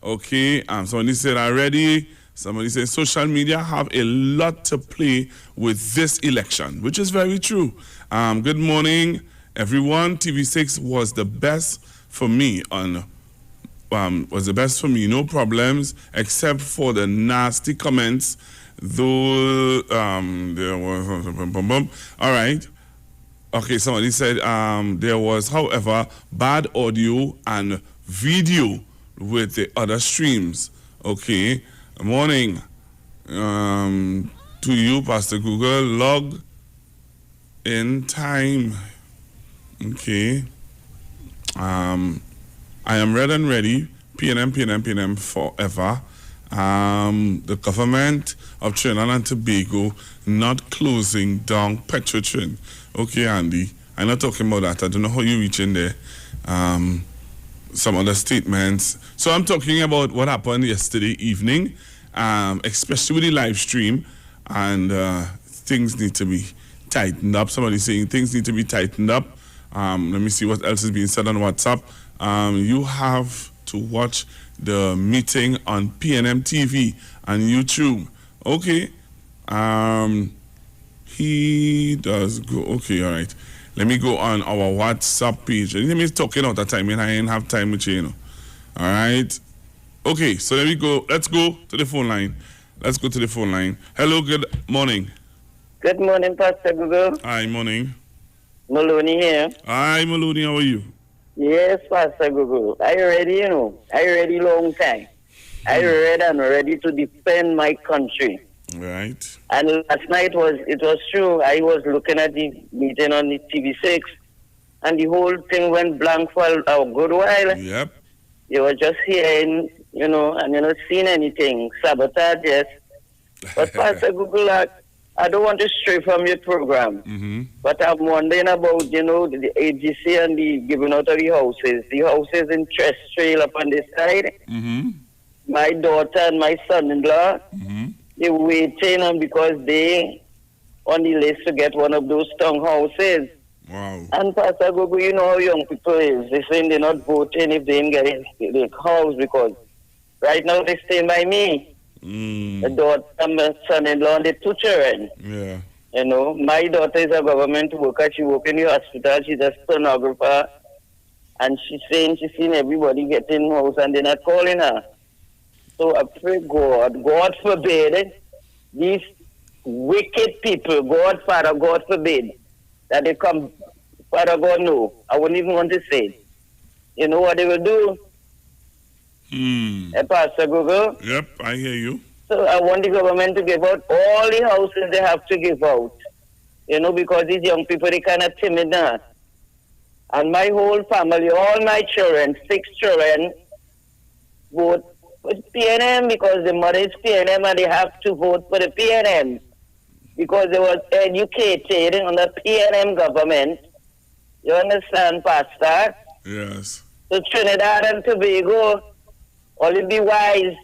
Okay. Somebody said already. Somebody said social media have a lot to play with this election, which is very true. Good morning, everyone. TV6 was the best for me no problems, except for the nasty comments. Though there was all right. Okay, somebody said there was, however, bad audio and video with the other streams. Okay. Morning to you, Pastor Google. Log in time. Okay. I am red and ready. PNM forever. The government of Trinidad and Tobago not closing down Petrotrin. Okay, Andy. I'm not talking about that. I don't know how you reach in there. Some other statements. So I'm talking about what happened yesterday evening, especially with the live stream, and things need to be tightened up. Somebody's saying things need to be tightened up. Let me see what else is being said on WhatsApp. You have to watch the meeting on PNM TV and YouTube. Okay. He does go. Okay, all right. Let me go on our WhatsApp page. Let me talking out that time, and I ain't have time with you, All right. Okay, so there we go. Let's go to the phone line. Hello, good morning.
Good morning, Pastor Google.
Hi, morning.
Maloney here.
Hi, Maloney. How are you?
Yes, Pastor Google. Are you ready, Are you ready long time? Are you ready and ready to defend my country?
Right.
And last night it was true. I was looking at the meeting on the TV6, and the whole thing went blank for a good while.
Yep.
You were just hearing, and you're not seeing anything. Sabotage, yes. But Pastor Google, I don't want to stray from your program, but I'm wondering about, the agency and the giving out of the houses. The houses in Tress Trail up on this side. My daughter and my son-in-law, they're waiting, and because they on the list to get one of those townhouses.
Wow.
And Pastor Gogo, you know how young people is. They're saying they're not voting if they didn't get the house, because right now they stay by me. The daughter, my son-in-law, and the two children.
Yeah.
My daughter is a government worker. She works in the hospital. She's a stenographer. And she's saying she's seen everybody getting house and they're not calling her. So I pray God forbid, these wicked people, God forbid, that they come, Father God, no. I wouldn't even want to say it. You know what they will do? Pastor Google?
Yep, I hear you.
So I want the government to give out all the houses they have to give out. Because these young people, they kind of timid now. And my whole family, all my children, 6 children, vote for PNM because the mother is PNM and they have to vote for the PNM. Because they was educated on the PNM government. You understand, Pastor?
Yes.
So Trinidad and Tobago, only be wise.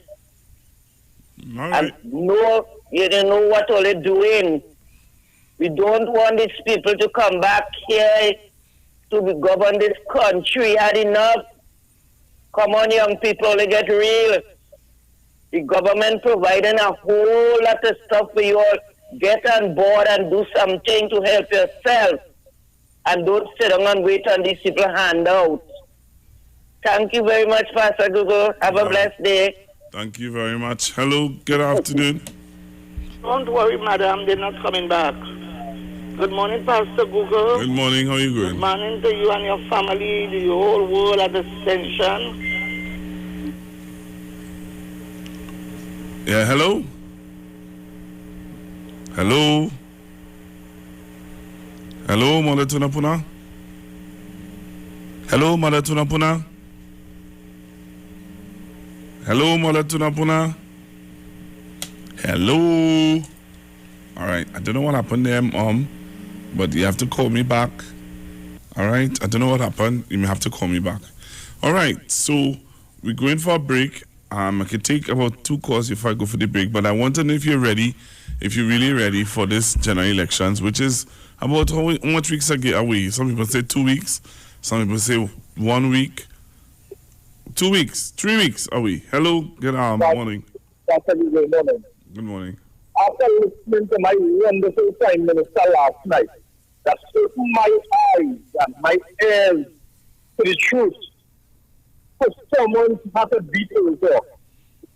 All right.
And know, you don't know what all they're doing. We don't want these people to come back here to govern this country. Had enough. Come on, young people, they get real. The government providing a whole lot of stuff for you all. Get on board and do something to help yourself. And don't sit down and wait on these people handouts. Thank you very much, Pastor Google. Have a blessed day.
Thank you very much. Hello, good afternoon.
Don't worry, madam, they're not coming back. Good morning, Pastor Google.
Good morning, how are you going?
Good morning to you and your family, the whole world at the station.
Yeah, hello? Hello? Hello, Mother Tunapuna? Hello, Mother Tunapuna? Hello, Mother Tunapuna? Hello? All right, I don't know what happened there, but you have to call me back. All right, I don't know what happened. You may have to call me back. All right, so we're going for a break. I can take about 2 calls if I go for the break, but I want to know if you're ready, if you're really ready for this general elections, which is about how much weeks away. Some people say 2 weeks, some people say 1 week, 2 weeks, 3 weeks away. Hello, good morning. Good morning.
After listening to my wonderful Prime Minister last night, that opened my eyes and my ears to the truth. For someone to have a details off.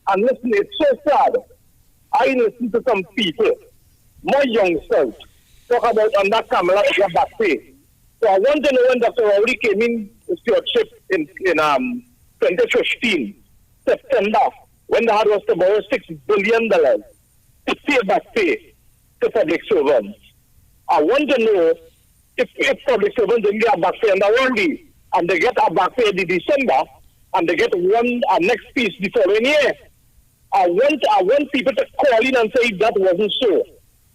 And listen, it's so sad. I listen to some people, my youngsters, talk about on that camera their back pay. So I want to know when Dr. Rowley came in to stewardship in 2015, September, when the hard was to borrow $6 billion to pay back pay to public servants. I want to know if public servants didn't get back pay in the world, and they get a back pay in December, and they get one next piece the following year. I want people to call in and say that wasn't so.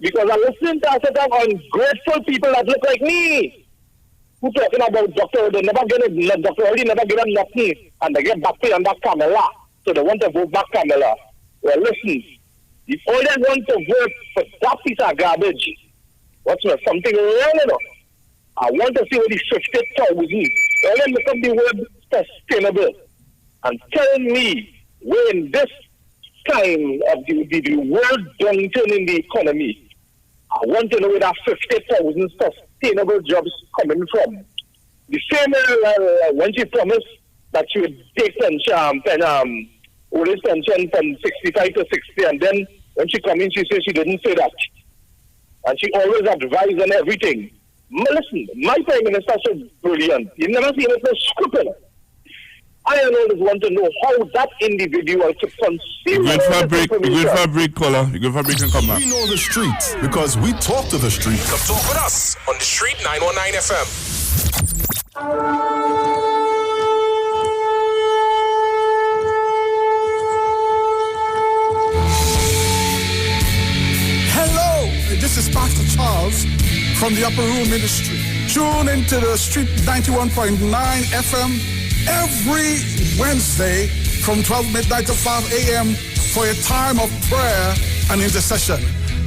Because I listen to a set of ungrateful people that look like me, who talking about Dr. They never get it, Dr. Oli never get nothing, and they get back pay on that Kamala. So they want to vote back Kamala. Well, listen, if all they want to vote for that piece of garbage, what's something wrong enough? I want to see what the 50,000. All them look up the word sustainable and tell me when this time of the world downturn in the economy, I want to know where that 50,000 sustainable jobs coming from. The same when she promised that she would take oldest pension from 65 to 60, and then when she come in, she says she didn't say that. And she always advised on everything. Listen, my Prime Minister is so brilliant. You've never seen it so scruple. I always want to know how that individual could conceive.
We're going for a break, caller. We're going for a break and come back.
We know the streets because we talk to the streets.
Come talk with us on the Street 919 FM.
Hello, this is Pastor Charles from the Upper Room Ministry. Tune into the Street 91.9 FM every Wednesday from 12 midnight to 5 a.m. for a time of prayer and intercession.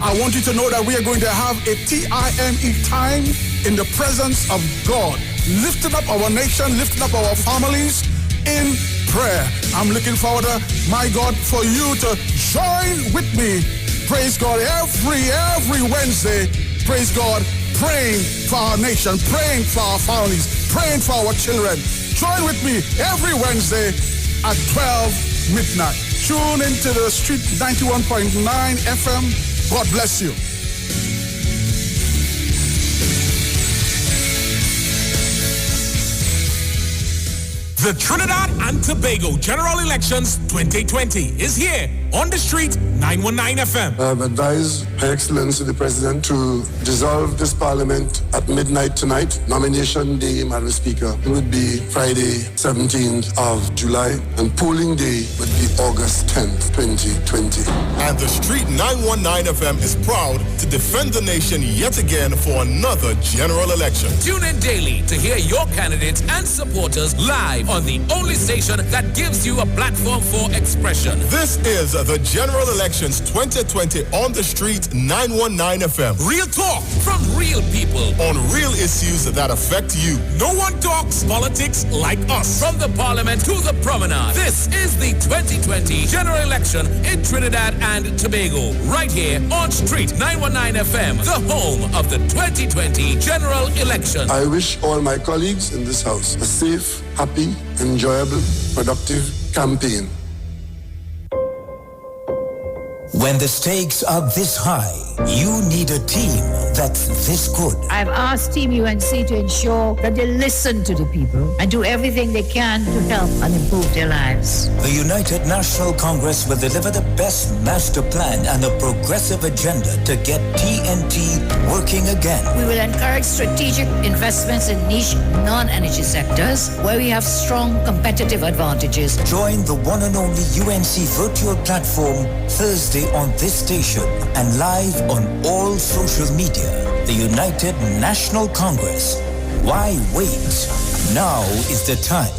I want you to know that we are going to have a TIME time in the presence of God, lifting up our nation, lifting up our families in prayer. I'm looking forward to, my God, for you to join with me. Praise God, every Wednesday, praise God, praying for our nation, praying for our families, praying for our children. Join with me every Wednesday at 12 midnight. Tune into the Street 91.9 FM. God bless you.
The Trinidad and Tobago General Elections 2020 is here on the Street 919 FM.
I have advised Her Excellency the President to dissolve this Parliament at midnight tonight. Nomination day, Madam Speaker, would be Friday, 17th of July, and polling day would be August 10th, 2020.
And the Street 919 FM is proud to defend the nation yet again for another general election.
Tune in daily to hear your candidates and supporters live on the only station that gives you a platform for expression.
This is the General Elections 2020 on the street 919 FM.
Real talk from real people
on real issues that affect you.
No one talks politics like us. From the Parliament to the Promenade. This is the 2020 General Election in Trinidad and Tobago. Right here on Street 919 FM, the home of the 2020 General Election.
I wish all my colleagues in this house a safe, happy, enjoyable, productive campaign.
When the stakes are this high, you need a team that's this good.
I've asked Team UNC to ensure that they listen to the people and do everything they can to help and improve their lives.
The United National Congress will deliver the best master plan and a progressive agenda to get TNT working again.
We will encourage strategic investments in niche non-energy sectors where we have strong competitive advantages.
Join the one and only UNC virtual platform Thursday on this station and live on all social media. The United National Congress. Why wait? Now is the time.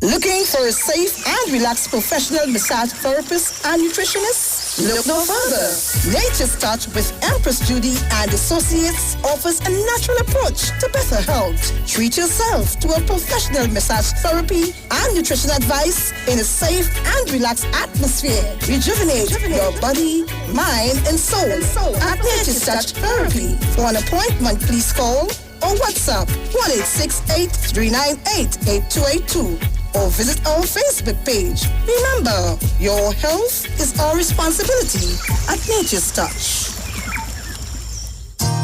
Looking for a safe and relaxed professional massage therapist and nutritionist? Look no further. Nature's Touch with Empress Judy and Associates offers a natural approach to better health. Treat yourself to a professional massage therapy and nutrition advice in a safe and relaxed atmosphere. Rejuvenate your body, mind, and soul at Nature's Touch Therapy. For an appointment, please call or WhatsApp 1-868-398-8282 or visit our Facebook page. Remember, your health is our responsibility at Nature's Touch.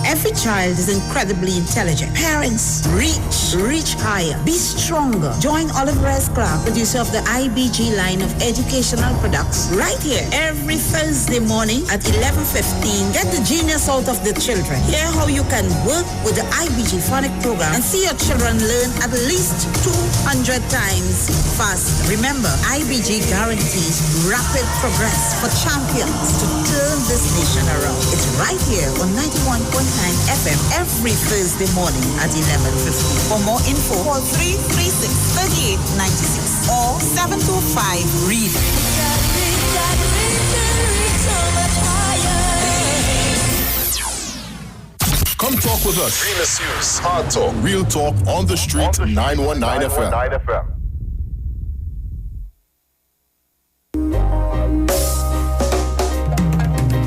Every child is incredibly intelligent. Parents, reach higher. Be stronger. Join Olive Reyes Clark, producer of the IBG line of educational products, right here every Thursday morning at 11:15. Get the genius out of the children. Hear how you can work with the IBG phonic program and see your children learn at least 200 times faster. Remember, IBG guarantees rapid progress for champions to turn this nation around. It's right here on 91.9 FM every Thursday morning at 11:50. For more info, call 336-3896 or 725-READ.
Come talk with us. Real issues, hard talk, real talk on the street 919 FM.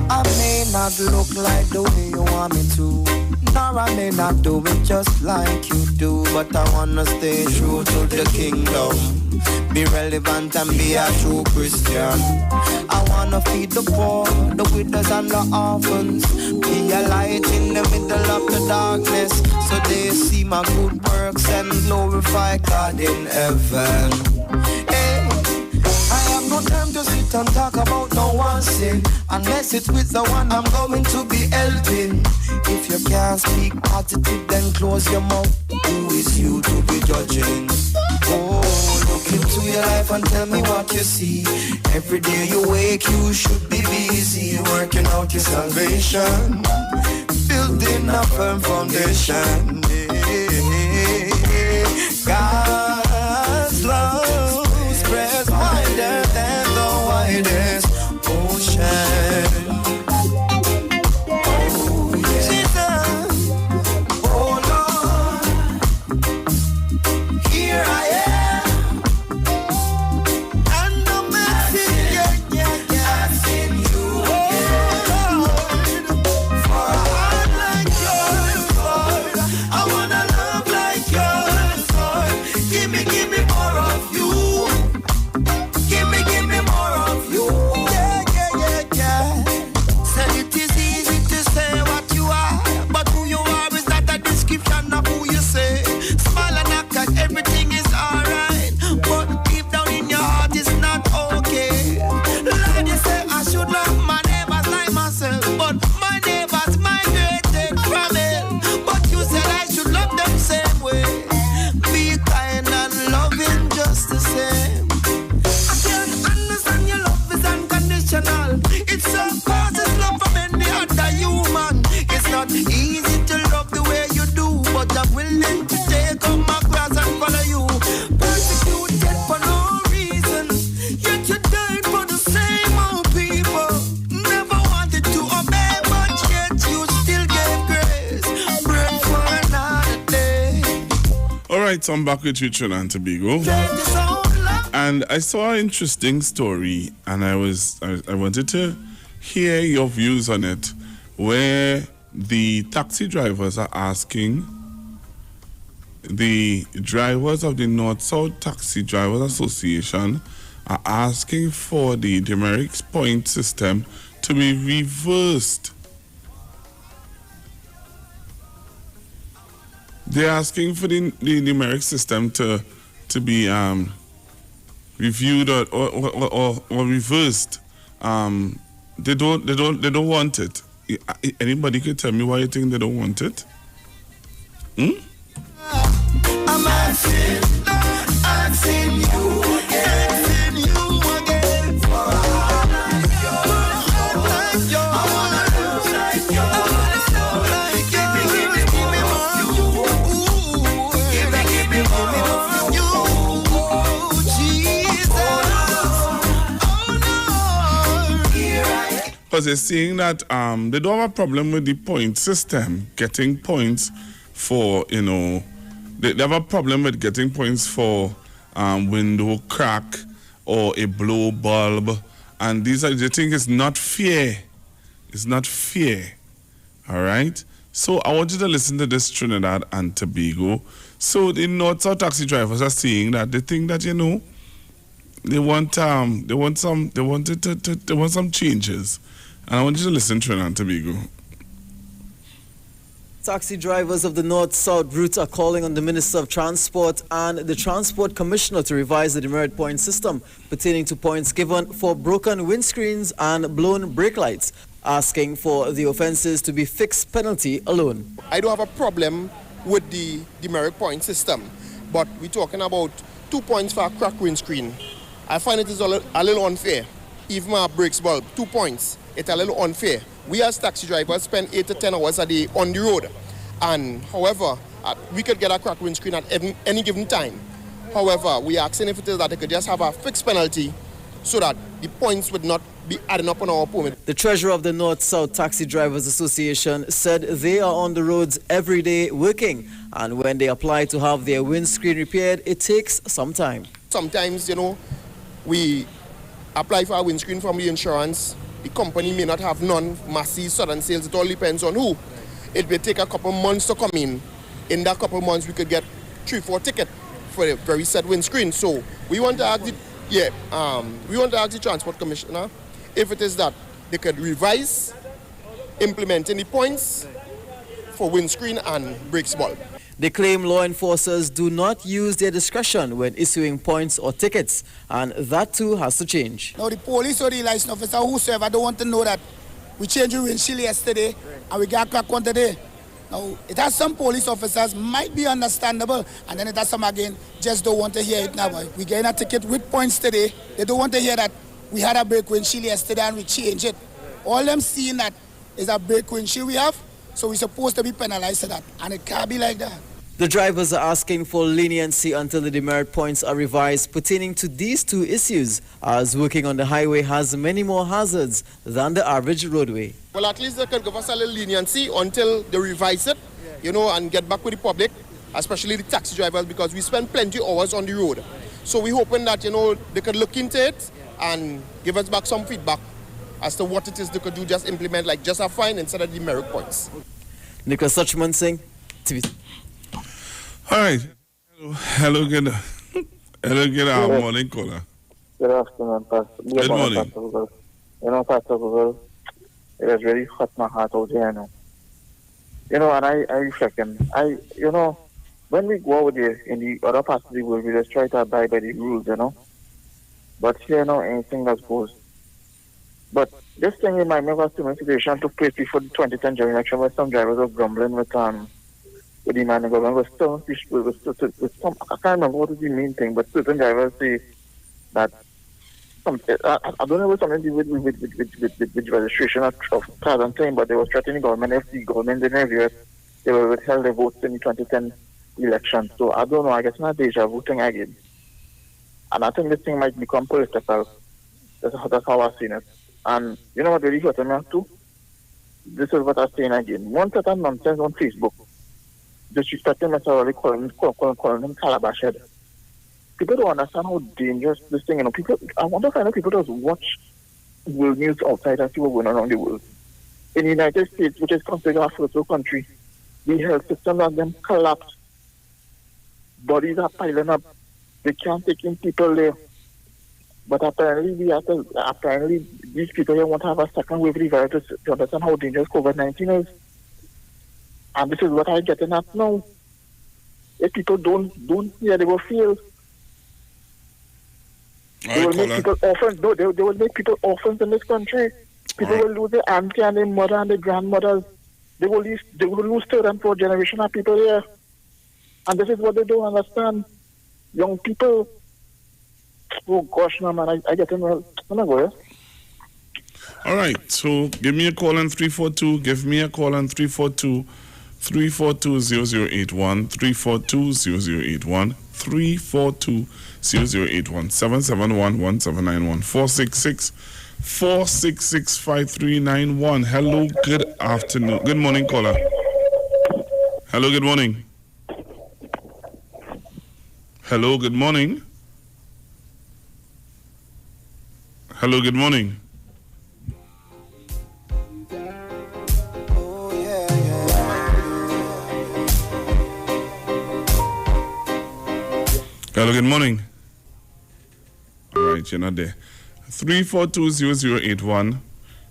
I may not look like the way you want me to, nor I may not do it just like you do, but I wanna stay true to the kingdom, be relevant and be a true Christian. I wanna feed the poor, the widows and the orphans, be a light in the middle of the darkness, so they see my good works and glorify God in heaven. Hey, I have no time to sit and talk about no one sin, unless it's with the one I'm going to be helping. If you can't speak positive, then close your mouth. Who is you to be judging? Oh, look into your life and tell me what you see. Every day you wake, you should be busy working out your salvation, building a firm foundation. God's love spreads wider than the widest ocean. Persecuted for no reason, yet you
right, so I'm back with you, Trinidad and Tobago. And I saw an interesting story, and I wanted to hear your views on it, where the taxi drivers are asking the drivers of the North-South Taxi Drivers Association are asking for the demerit point system to be reversed. They're asking for the numeric system to be reviewed or reversed. They don't want it. Anybody can tell me why you think they don't want it?
I'm asking you again, for all like you. I wanna look like you. I wanna sound like you. Give me more of you. Give me more of you. Jesus. Oh no.
Because they're saying that they don't have a problem with the point system, getting points for, they have a problem with getting points for window crack or a blow bulb. And they think it's not fair. It's not fair. All right? So I want you to listen to this, Trinidad and Tobago. So the North-South taxi drivers are saying that they think that, they want some changes. And I want you to listen, Trinidad and Tobago.
Taxi drivers of the North-South route are calling on the Minister of Transport and the Transport Commissioner to revise the demerit point system pertaining to points given for broken windscreens and blown brake lights, asking for the offences to be fixed penalty alone.
I don't have a problem with the demerit point system, but we're talking about 2 points for a cracked windscreen. I find it is a little unfair. Even my brakes bulb, 2 points. It's a little unfair. We as taxi drivers spend 8 to 10 hours a day on the road. And however, we could get a cracked windscreen at any given time. However, we are asking if it is that they could just have a fixed penalty so that the points would not be adding up on our permit.
The treasurer of the North-South Taxi Drivers Association said they are on the roads every day working. And when they apply to have their windscreen repaired, it takes some time.
Sometimes, we apply for a windscreen from the insurance. The company may not have none, massive sudden sales. It all depends on who. It may take a couple months to come in. In that couple months, we could get 3-4 tickets for a very set windscreen. So we want to ask the Transport Commissioner if it is that they could revise implementing the points for windscreen and brakes bulb.
They claim law enforcers do not use their discretion when issuing points or tickets, and that too has to change.
Now the police or the license officer, whosoever, don't want to know that we changed the windshield yesterday and we got cracked one today. Now, it has some police officers might be understandable, and then it has some again just don't want to hear it now. We getting a ticket with points today. They don't want to hear that we had a break windshield yesterday and we changed it. All them seeing that is a break windshield we have, so we're supposed to be penalized for that, and it can't be like that.
The drivers are asking for leniency until the demerit points are revised pertaining to these two issues, as working on the highway has many more hazards than the average roadway.
Well, at least they can give us a little leniency until they revise it, and get back with the public, especially the taxi drivers, because we spend plenty of hours on the road. So we're hoping that, they could look into it and give us back some feedback as to what it is they could do, just implement like just a fine instead of demerit points.
Nicholas Suchman Singh, TV.
All right. Hello, good morning, caller.
Good afternoon, Pastor.
Good morning.
Pastor Google. Pastor Google, it has really hurt my heart out there, and I reckon, when we go out there in the other parts of the world, we just try to abide by the rules, But here, anything that goes. But this thing reminds me of a similar situation took place before the 2010 general election, where some drivers were grumbling with the man government was still with some, I can't remember what was the main thing, but certain drivers say that I don't know what something to do with registration of cars and thing, but they were threatening the government if the government didn't review it, they will withhold their votes in the 2010 election. So I don't know, I guess it's not a deja vu thing again. And I think this thing might become political. That's how I've seen it. And you know what really hurt me too? This is what I'm saying again. One set of nonsense on Facebook. disrespecting necessarily calling him calabash head. People don't understand how dangerous this thing, people, I wonder if I know people just watch world news outside and see what's going on around the world. In the United States, which is considered a first world country, the health system has them collapsed. Bodies are piling up. They can't take in people there. But apparently these people here want to have a second wave of the virus to understand how dangerous COVID-19 is. And this is what I'm getting at now. If people don't hear, they will feel. They will make people orphans. No, they will make people orphans in this country. People will lose their auntie and their mother and their grandmothers. They will lose third and fourth generation of people here. And this is what they don't understand. Young people. Oh gosh, no man, I get them well. I'm not going.
All right, so give me a call on 342. Give me a call on 342. 342-0081, 342-0081, 342-0081, 771-1791, 466-5391. Hello, good afternoon. Good morning, caller. Hello, good morning. Hello, good morning. Hello, good morning. Hello, good morning. All right, you're not there. 342-0081,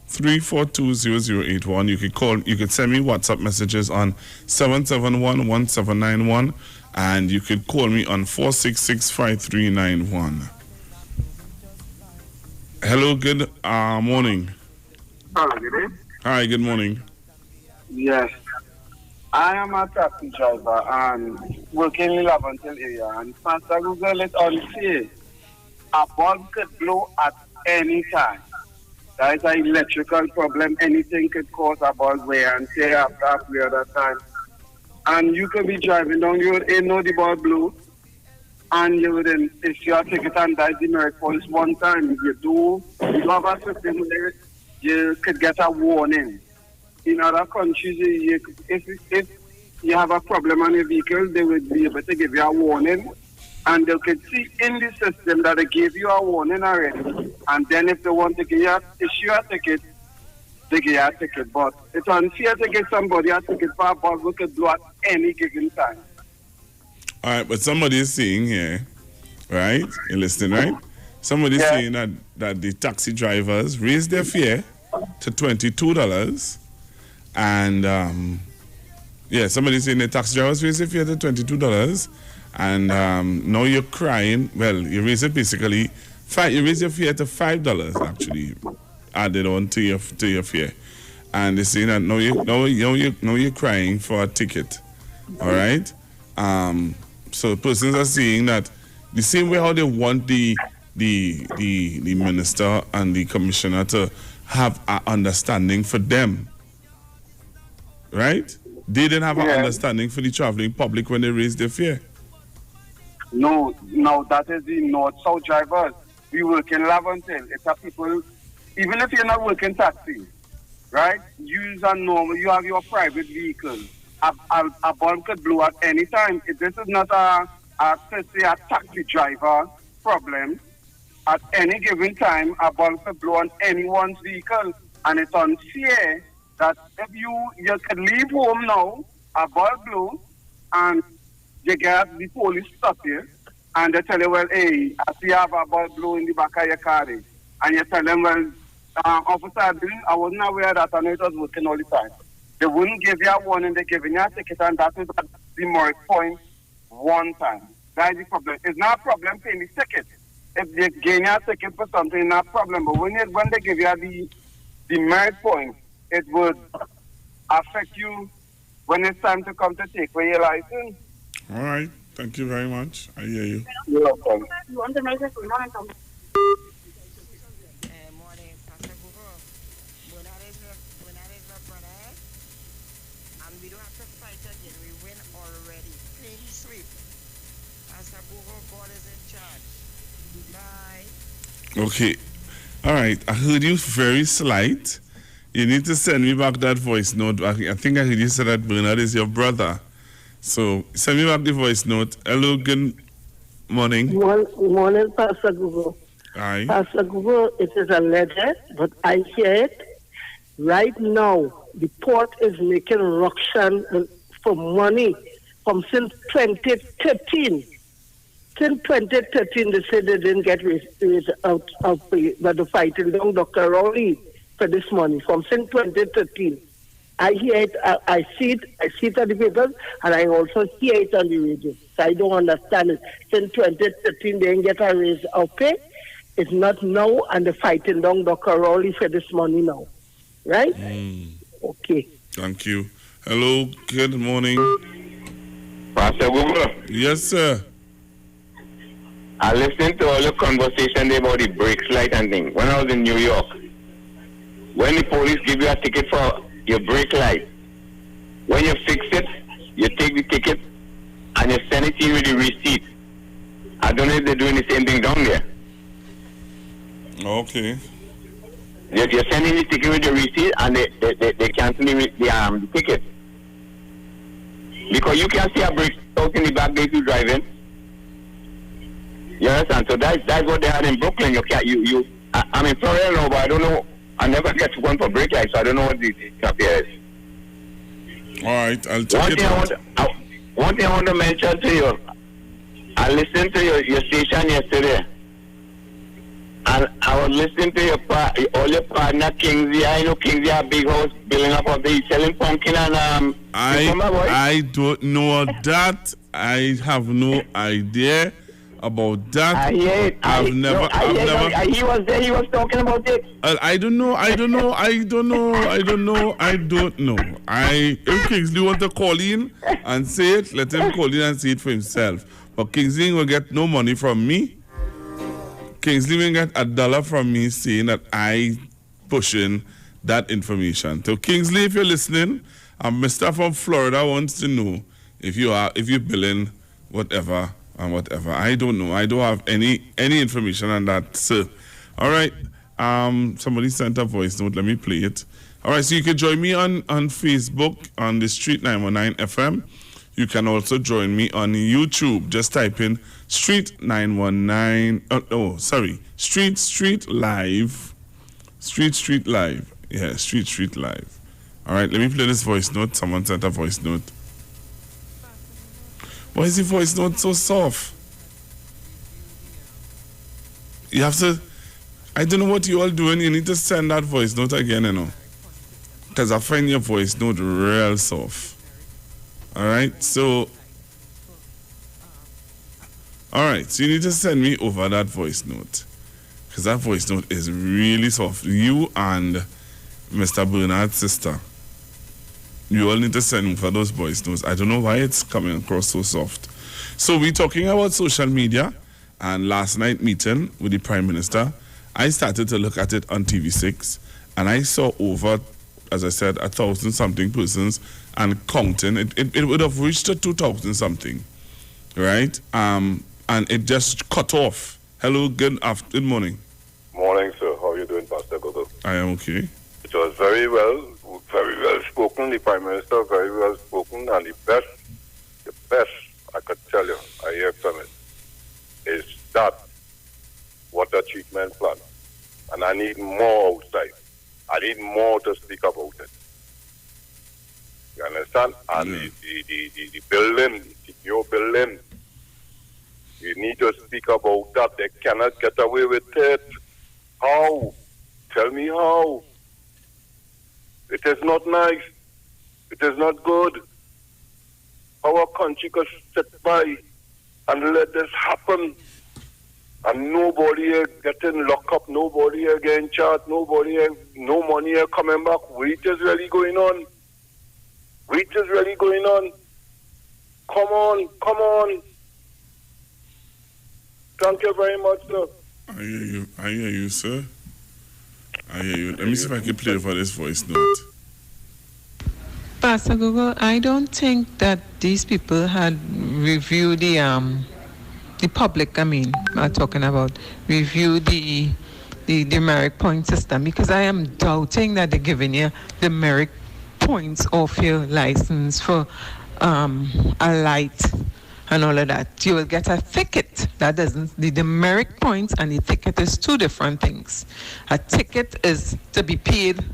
342-0081. You could send me WhatsApp messages on 771-1791, and you could call me on 466-5391. Hello, good morning.
Hello, good day.
Hi, good morning.
Yes. I am a taxi driver and working in Laventille area, and Pastor Google is unfair. A bulb could blow at any time. There is an electrical problem. Anything could cause a bulb wear and tear after a period of time. And you could be driving down the road and know the bulb blew, and you would then issue a ticket and die demerit points one time. You have a system where you could get a warning. In other countries, if you have a problem on your vehicle, they would be able to give you a warning, and they could see in the system that they gave you a warning already. And then if they want to issue a ticket, they give you a ticket. But it's unfair to give somebody a ticket for a bulb who could blow at any given time.
All right, but somebody is saying here, right? You're listening, right? Somebody is saying that the taxi drivers raised their fare to $22. And somebody's saying the taxi drivers raise if you had $22, and now you're crying. Well, you raise it basically you raise your fare to $5 actually added on to your fare, and they're saying that now you're crying for a ticket. All right. So persons are saying that the same way how they want the minister and the commissioner to have an understanding for them. Right? They didn't have an understanding for the traveling public when they raised their fare.
No, that is the north-south drivers. We work in Laventille. It's a people, even if you're not working taxi, right? You have your private vehicle. A bulb could blow at any time. If this is not a taxi driver problem, at any given time, a bulb could blow on anyone's vehicle. And it's unfair that if you can leave home now, a bulb blow, and you get the police stop you, and they tell you, well, hey, I see you have a bulb blow in the back of your car. And you tell them, well, officer, I wasn't aware that I know it was working all the time. They wouldn't give you a warning, they're giving you a ticket, and that is the demerit point one time. That is the problem. It's not a problem paying the ticket. If they gain you a ticket for something, it's not a problem. But when they give you the demerit point, it would affect you when it's time to come to take away your license.
All right. Thank you very much. I hear you.
You're welcome.
You want to make it good morning, Tom?
Morning, Pastor Google. Bernard is my brother, and we don't have to fight again. We win already. Clean sweep. Pastor Google, God is in charge. Bye.
Okay. All right. I heard you very slight. You need to send me back that voice note. I think I heard you say that Bernard is your brother. So send me back the voice note. Hello, good morning.
Morning, Pastor Google.
Aye.
Pastor Google, it is alleged, but I hear it. Right now, the port is making ruction for money from since 2013. Since 2013, they said they didn't get rid out of the fighting down Dr. Rowley for this money. From since 2013. I hear it, I see it on the papers, and I also hear it on the radio. So I don't understand it. Since 2013, they didn't get a raise of pay. It's not now, and they're fighting down Dr. Rowley for this money now. Right? Okay.
Thank you. Hello, good morning.
Pastor Google.
Yes, sir.
I listened to all your conversation about the brakes light and thing. When I was in New York, when the police give you a ticket for your brake light, when you fix it, you take the ticket and you send it in with the receipt. I don't know if they're doing the same thing down there.
Okay.
You're sending the ticket with the receipt and they cancel the ticket. Because you can see a brake out in the back gate you driving. You understand? So that's what they had in Brooklyn. I'm in Florida now, but I don't know. I never get one for brake lights, so I don't know what the stuff here is.
All right, I'll check it out.
One thing I want to mention to you, I listened to your station yesterday, and I was listening to all your partner Kingsley. I know Kingsley have a big house building up of the selling pumpkin and
I don't know that. I have no idea about that.
I hear it.
I've never.
He was there. He was talking about it.
I don't know. If Kingsley want to call in and say it, let him call in and say it for himself. But Kingsley will get no money from me. Kingsley will get $1 from me saying that I pushing that information. So Kingsley, if you're listening, Mr. from Florida wants to know if you're billing whatever. And whatever. I don't know. I don't have any information on that, sir. All right. Somebody sent a voice note. Let me play it. All right. So you can join me on Facebook on the Street 919 FM. You can also join me on YouTube. Just type in Street 919. Street Live. Street Live. Yeah, Street Live. All right. Let me play this voice note. Someone sent a voice note. Why is the voice note so soft? You have to, I don't know what you all doing. You need to send that voice note again, because I find your voice note real soft. All right, so you need to send me over that voice note, because that voice note is really soft. You and Mr. Bernard's sister. You all need to send me for those voice notes. I don't know why it's coming across so soft. So we're talking about social media, and last night meeting with the Prime Minister, I started to look at it on TV6, and I saw over, as I said, 1,000 something persons and counting. It would have reached to 2,000 something, right? And it just cut off. Hello, good morning.
Morning, sir. How are you doing, Pastor Gogo?
I am okay.
It was very well spoken. The Prime Minister very well spoken, and the best I could tell you I hear from it is that water treatment plant, and I need more outside. I need more to speak about it. You understand? And the building, the new building, you need to speak about that. They cannot get away with it. How? Tell me how. It is not nice. It is not good. Our country could sit by and let this happen. And nobody here getting locked up, nobody here getting charged, nobody here, no money here coming back. What is really going on? What is really going on? Come on. Thank you very much, sir.
I hear you, sir. I hear you. Let me see if I can play for this voice note.
Pastor Google, I don't think that these people had reviewed the public, I'm talking about, review the merit point system, because I am doubting that they're giving you the merit points of your license for a light and all of that, you will get a ticket. That doesn't, the demerit points and the ticket is two different things. A ticket is to be paid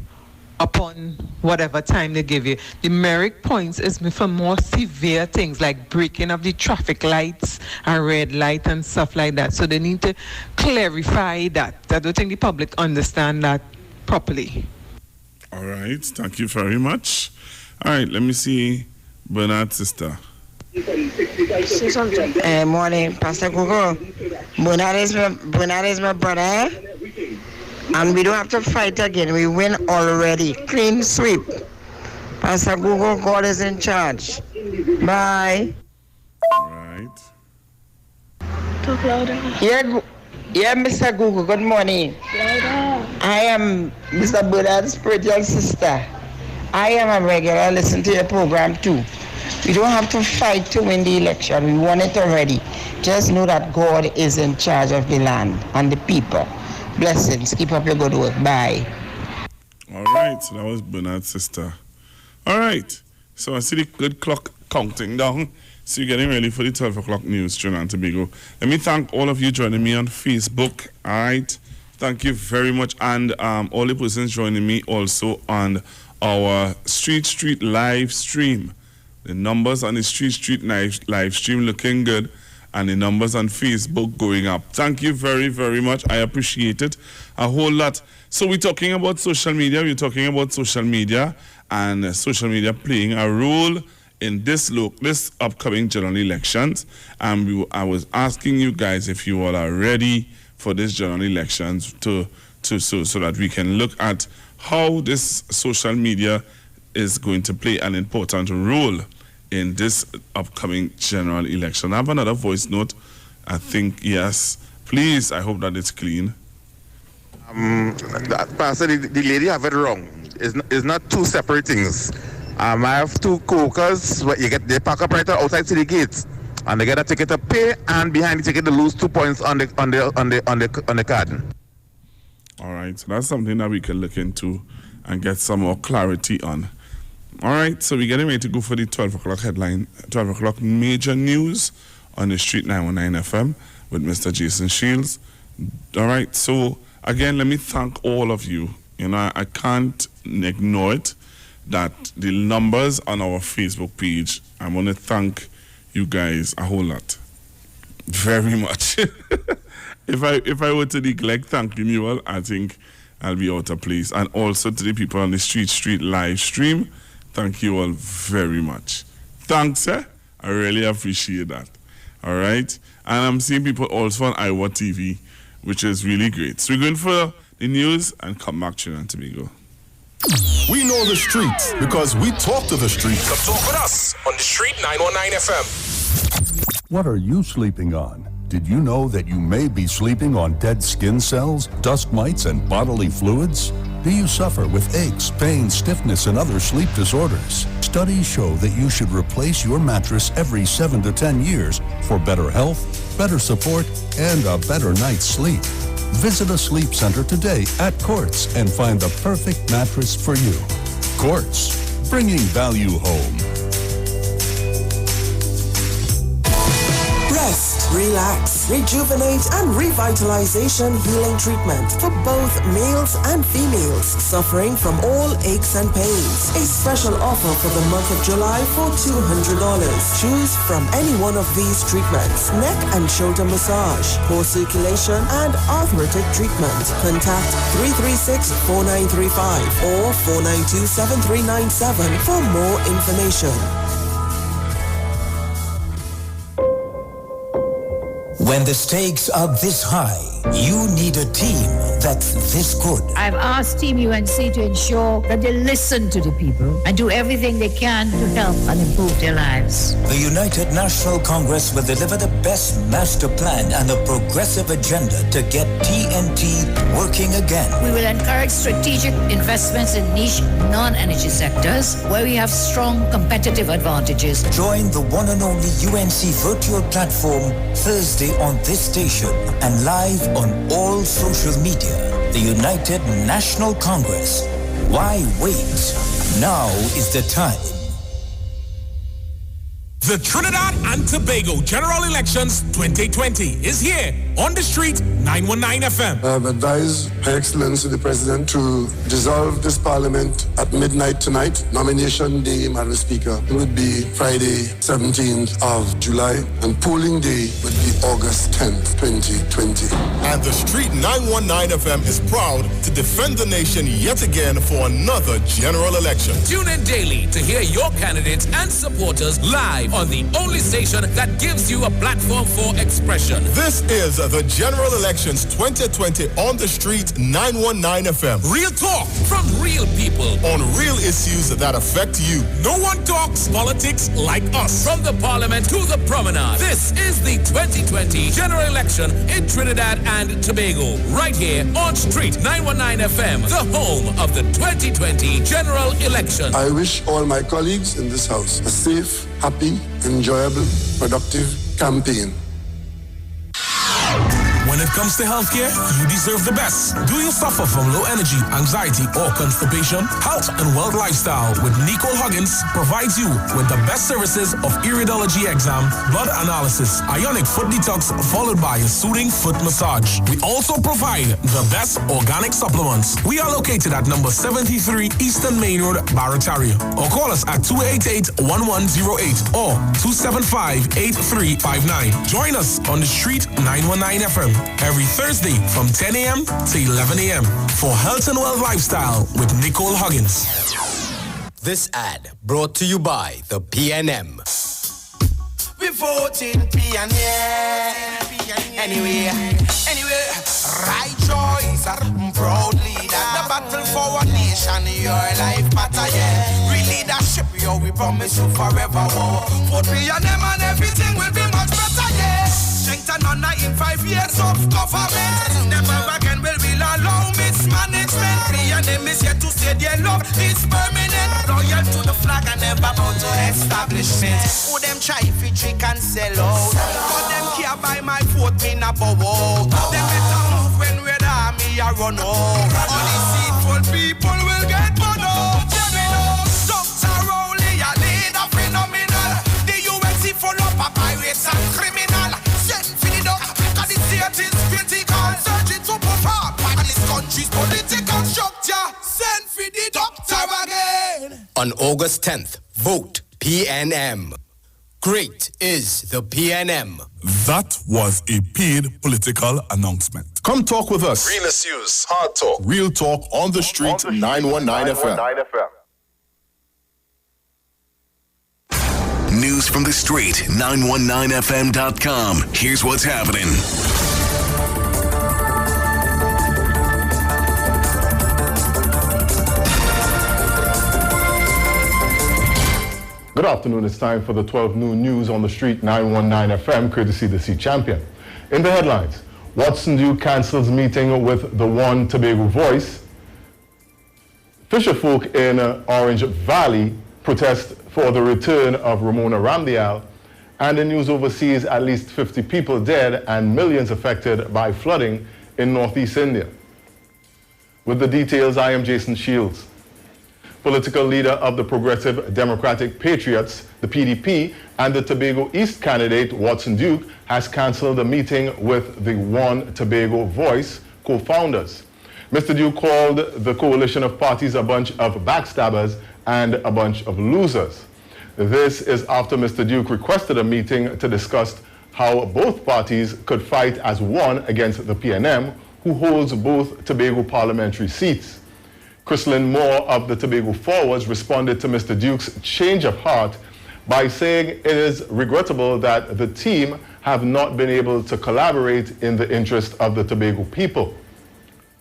upon whatever time they give you. The merit points is for more severe things like breaking of the traffic lights and red light and stuff like that. So they need to clarify that. I don't think the public understand that properly.
All right, thank you very much. All right, let me see Bernard's sister.
Say something. Morning, Pastor Google. Bernard is my brother, and we don't have to fight again. We win already. Clean sweep. Pastor Google, God is in charge. Bye.
All right.
Talk louder. Yeah, Mr. Google, good morning. Louder. I am Mr. Bernard's spiritual sister. I am a regular, listen to your program too. We don't have to fight to win the election. We won it already. Just know that God is in charge of the land and the people. Blessings. Keep up your good work. Bye.
All right. So that was Bernard's sister. All right. So I see the good clock counting down. So you're getting ready for the 12 o'clock news, Trinidad and Tobago. Let me thank all of you joining me on Facebook. All right. Thank you very much. And all the persons joining me also on our Street live stream. The numbers on the Street live stream looking good, and the numbers on Facebook going up. Thank you very, very much. I appreciate it a whole lot. So we're talking about social media. We're talking about social media and social media playing a role in this upcoming general elections. And I was asking you guys if you all are ready for this general elections so that we can look at how this social media is going to play an important role in this upcoming general election. I have another voice note. I think, yes. Please, I hope that it's clean.
Pastor, the lady have it wrong. It's not two separate things. I have two co-workers. They park up right outside city gates, and they get a ticket to pay, and behind the ticket they lose 2 points on the card.
All right, so that's something that we can look into and get some more clarity on. All right, so we're getting ready to go for the 12 o'clock headline, 12 o'clock major news on the Street 919 FM with Mr. Jason Shields. All right, so again, let me thank all of you. You know, I can't ignore it that the numbers on our Facebook page, I want to thank you guys a whole lot. Very much. If I were to neglect thanking you all, I think I'll be out of place. And also to the people on the Street live stream, thank you all very much. Thanks, sir. I really appreciate that. All right? And I'm seeing people also on Iwer Tv, which is really great. So we're going for the news and come back to Trinidad and Tobago.
We know the streets because we talk to the streets.
Come talk with us on the Street 919 FM.
What are you sleeping on? Did you know that you may be sleeping on dead skin cells, dust mites, and bodily fluids? Do you suffer with aches, pain, stiffness, and other sleep disorders? Studies show that you should replace your mattress every 7 to 10 years for better health, better support, and a better night's sleep. Visit a sleep center today at Quartz and find the perfect mattress for you. Quartz, bringing value home.
Rest, relax, rejuvenate, and revitalization healing treatment for both males and females suffering from all aches and pains. A special offer for the month of July for $200. Choose from any one of these treatments: neck and shoulder massage, core circulation, and arthritic treatment. Contact 336-4935 or 492-7397 for more information.
When the stakes are this high, you need a team that's this good.
I've asked Team UNC to ensure that they listen to the people and do everything they can to help and improve their lives.
The United National Congress will deliver the best master plan and a progressive agenda to get TNT working again.
We will encourage strategic investments in niche non-energy sectors where we have strong competitive advantages.
Join the one and only UNC virtual platform Thursday on this station and live on all social media. The United National Congress. Why wait? Now is the time.
The Trinidad and Tobago General Elections 2020 is here on the street, 919 FM.
I have advised Her Excellency the President to dissolve this Parliament at midnight tonight. Nomination day, Madam Speaker, would be Friday, 17th of July, and polling day would be August 10th, 2020.
And the street 919 FM is proud to defend the nation yet again for another general election.
Tune in daily to hear your candidates and supporters live on the only station that gives you a platform for expression.
This is the General Elections 2020 on the street 919 FM.
Real talk from real people
on real issues that affect you.
No one talks politics like us. From the Parliament to the Promenade, this is the 2020 General Election in Trinidad and Tobago. Right here on Street 919 FM, the home of the 2020 General Election.
I wish all my colleagues in this house a safe, happy, enjoyable, productive campaign.
When it comes to healthcare, you deserve the best. Do you suffer from low energy, anxiety, or constipation? Health and Wealth Lifestyle with Nicole Huggins provides you with the best services of iridology exam, blood analysis, ionic foot detox, followed by a soothing foot massage. We also provide the best organic supplements. We are located at number 73 Eastern Main Road, Barataria. Or call us at 288-1108 or 275-8359. Join us on the street 919 FM. Every Thursday from 10 a.m. to 11 a.m. for Health and Wealth Lifestyle with Nicole Huggins.
This ad brought to you by the PNM.
We voting PNM. Anyway, right choice, proud leader. The battle for one nation, your life matter, yeah. Real leadership, yo, we promise you forever, war. Vote PNM and everything will be much better, yeah. Strength and honor in 5 years of government. Never again will we allow mismanagement. PNM is here to say their love is permanent. Loyal to the flag and never bound to establishment. Who them try fi trick and sell out? But them care by my vote, me na bow out. Them better move when we're the army a run out. All these deceitful people will get burned out. Dr. Rowley, a leader phenomenal. The UNC full up of pirates and criminals. It is critical, searching to perform by this country's political structure. Send for the doctor again.
On August 10th, vote PNM. Great is the PNM.
That was a paid political announcement. Come talk with us.
Real issues, hard talk.
Real talk on the street, 919 FM.
News from the street, 919fm.com. Here's what's happening.
Good afternoon. It's time for the 12 noon news on the street 919 FM, courtesy the Sea Champion. In the headlines, Watson Duke cancels meeting with the One Tobago Voice. Fisherfolk in Orange Valley protest for the return of Ramona Ramdial. And in news overseas, at least 50 people dead and millions affected by flooding in northeast India. With the details, I am Jason Shields. Political leader of the Progressive Democratic Patriots, the PDP, and the Tobago East candidate, Watson Duke, has cancelled a meeting with the One Tobago Voice co-founders. Mr. Duke called the coalition of parties a bunch of backstabbers and a bunch of losers. This is after Mr. Duke requested a meeting to discuss how both parties could fight as one against the PNM, who holds both Tobago parliamentary seats. Chrislyn Moore of the Tobago Forwards responded to Mr. Duke's change of heart by saying it is regrettable that the team have not been able to collaborate in the interest of the Tobago people.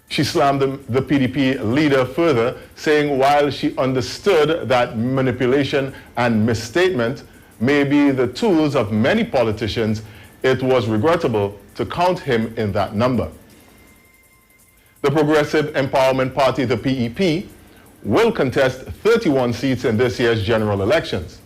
She slammed the PDP leader further, saying while she understood that manipulation and misstatement may be the tools of many politicians, it was regrettable to count him in that number. The Progressive Empowerment Party, the PEP, will contest 31 seats in this year's general elections.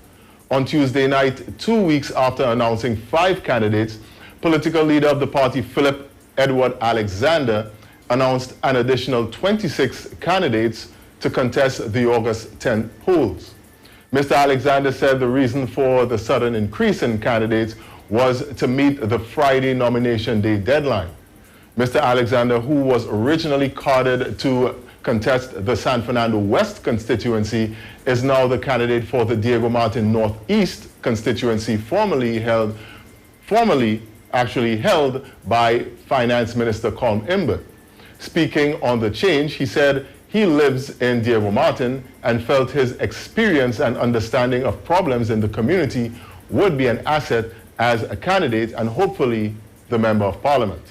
On Tuesday night, 2 weeks after announcing 5 candidates, political leader of the party, Philip Edward Alexander, announced an additional 26 candidates to contest the August 10th polls. Mr. Alexander said the reason for the sudden increase in candidates was to meet the Friday nomination day deadline. Mr. Alexander, who was originally carded to contest the San Fernando West constituency, is now the candidate for the Diego Martin Northeast constituency, formerly held by Finance Minister Colm Imbert. Speaking on the change, he said he lives in Diego Martin and felt his experience and understanding of problems in the community would be an asset as a candidate and hopefully the Member of Parliament.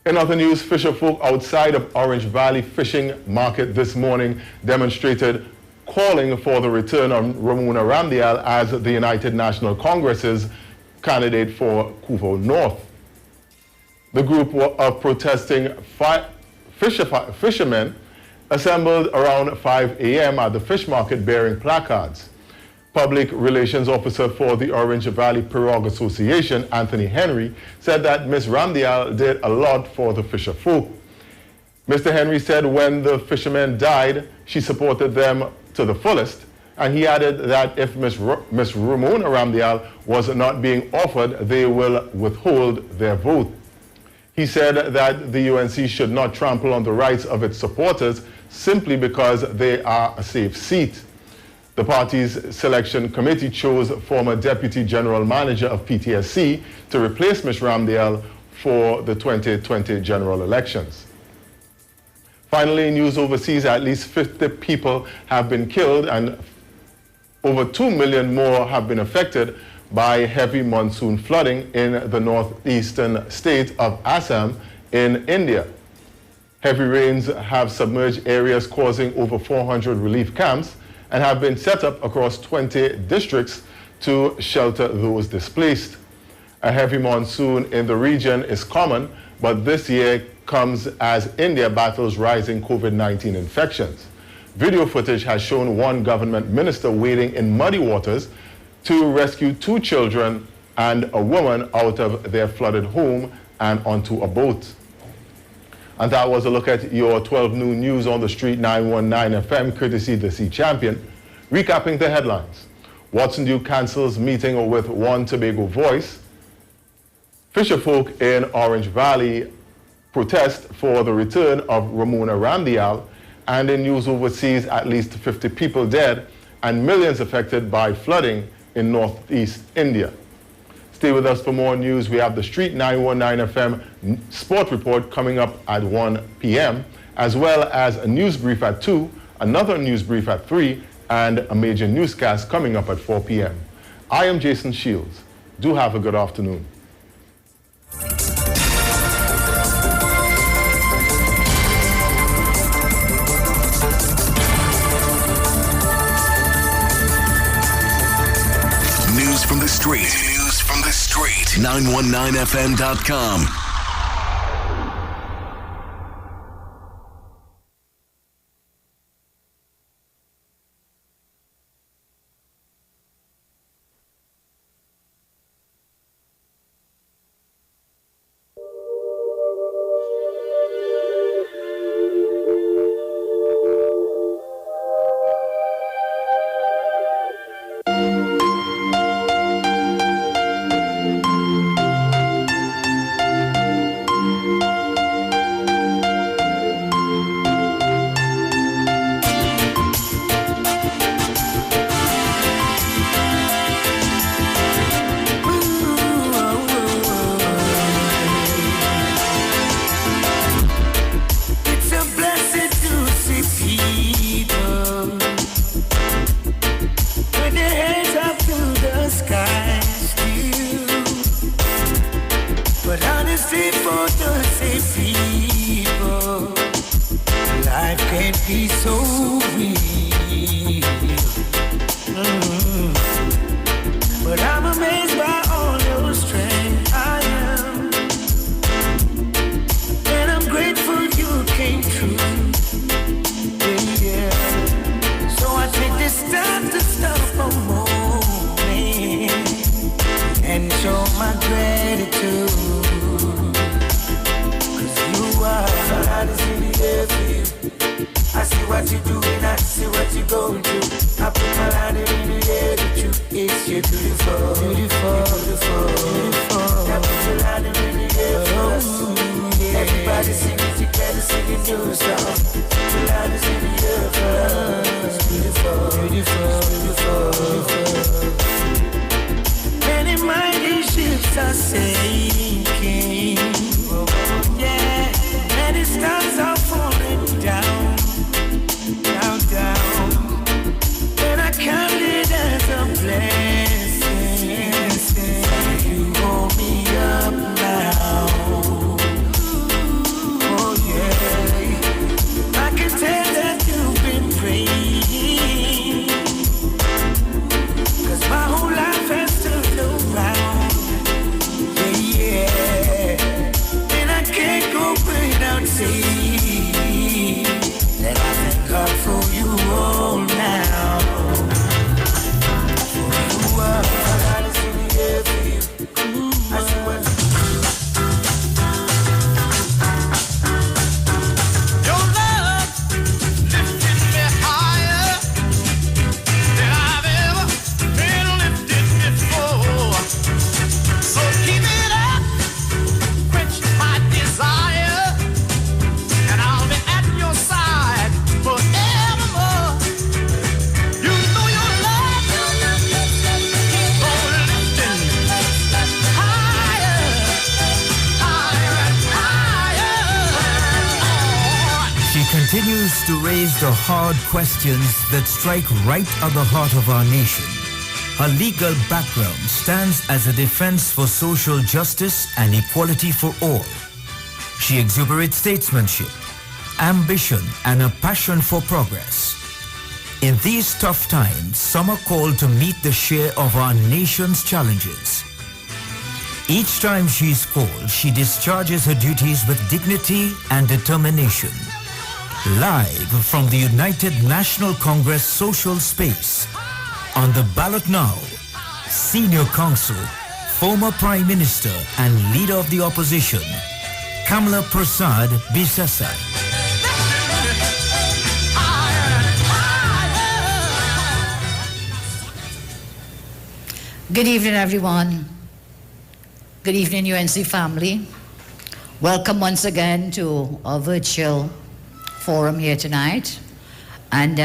In other news, fisher folk outside of Orange Valley Fishing Market this morning demonstrated calling for the return of Ramona Ramdial as the United National Congress's candidate for Kuvo North. The group of protesting fishermen assembled around 5 a.m. at the fish market bearing placards. Public Relations Officer for the Orange Valley Pirogue Association, Anthony Henry, said that Ms. Ramdial did a lot for the fisher folk. Mr. Henry said when the fishermen died, she supported them to the fullest, and he added that if Ms. Ramona Ramdial was not being offered, they will withhold their vote. He said that the UNC should not trample on the rights of its supporters simply because they are a safe seat. The party's selection committee chose former Deputy General Manager of PTSC to replace Ms. Ramdial for the 2020 general elections. Finally, news overseas, at least 50 people have been killed and over 2 million more have been affected by heavy monsoon flooding in the northeastern state of Assam in India. Heavy rains have submerged areas causing over 400 relief camps and have been set up across 20 districts to shelter those displaced. A heavy monsoon in the region is common, but this year comes as India battles rising COVID-19 infections. Video footage has shown one government minister wading in muddy waters to rescue 2 children and a woman out of their flooded home and onto a boat. And that was a look at your 12 noon news on the street 919 FM, courtesy the Sea Champion. Recapping the headlines. Watson Duke cancels meeting with One Tobago Voice. Fisherfolk in Orange Valley protest for the return of Ramona Ramdial. And in news overseas, at least 50 people dead and millions affected by flooding in northeast India. Stay with us for more news. We have the Street 919 FM Sport Report coming up at 1 p.m., as well as a news brief at 2, another news brief at 3, and a major newscast coming up at 4 p.m. I am Jason Shields. Do have a good afternoon.
News from the street. 919fm.com.
I see what you're doing, I see what you're going through. I put dares to raise the hard questions that strike right at the heart of our nation. Her legal background stands as a defense for social justice and equality for all. She exuberates statesmanship, ambition, and a passion for progress. In these tough times, some are called to meet the share of our nation's challenges. Each time she is called, she discharges her duties with dignity and determination. Live from the United National Congress social space. On the ballot now, Senior Counsel, former Prime Minister and Leader of the Opposition, Kamala Prasad Bisesa.
Good evening, everyone. Good evening, UNC family. Welcome once again to our virtual forum here tonight. And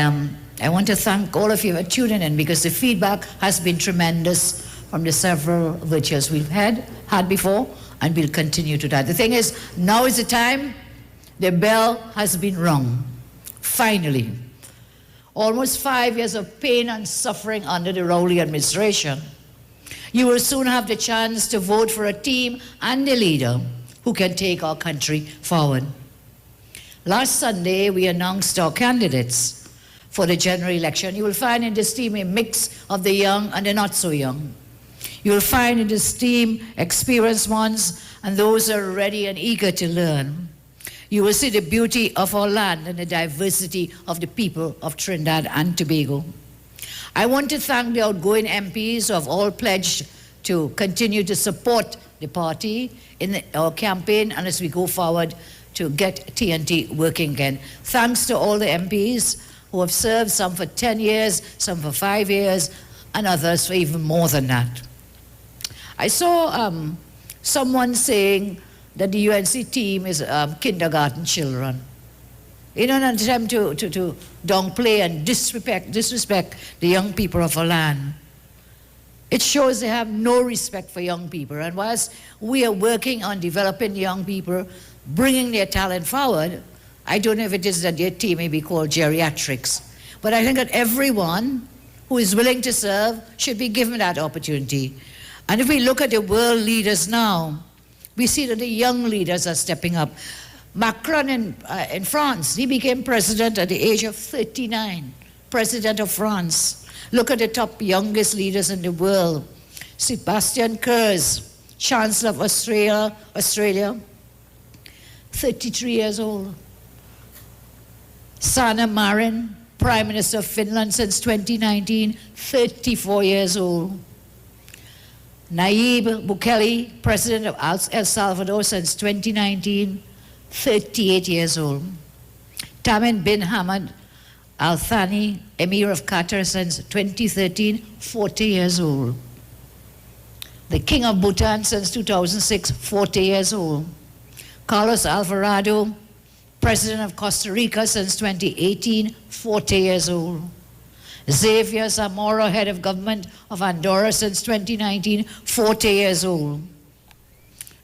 I want to thank all of you for tuning in because the feedback has been tremendous from the several virtuals we've had before, and we'll continue to that. The thing is, now is the time. The bell has been rung. Finally. Almost 5 years of pain and suffering under the Rowley administration. You will soon have the chance to vote for a team and a leader who can take our country forward. Last Sunday, we announced our candidates for the general election. You will find in this team a mix of the young and the not so young. You will find in this team experienced ones and those who are ready and eager to learn. You will see the beauty of our land and the diversity of the people of Trinidad and Tobago. I want to thank the outgoing MPs who have all pledged to continue to support the party in our campaign and as we go forward to get TNT working again. Thanks to all the MPs who have served, some for 10 years, some for 5 years, and others for even more than that. I saw someone saying that the UNC team is kindergarten children. In an attempt to downplay and disrespect the young people of our land. It shows they have no respect for young people. And whilst we are working on developing the young people, bringing their talent forward, I don't know if it is that their team may be called geriatrics. But I think that everyone who is willing to serve should be given that opportunity. And if we look at the world leaders now, we see that the young leaders are stepping up. Macron in France, he became president at the age of 39, president of France. Look at the top youngest leaders in the world. Sebastian Kurz, Chancellor of Australia, 33 years old. Sanna Marin, Prime Minister of Finland since 2019, 34 years old. Nayib Bukele, President of El Salvador since 2019, 38 years old. Tamim bin Hamad Al Thani, Emir of Qatar since 2013, 40 years old. The King of Bhutan since 2006, 40 years old. Carlos Alvarado, President of Costa Rica since 2018, 40 years old. Xavier Zamora, Head of Government of Andorra since 2019, 40 years old.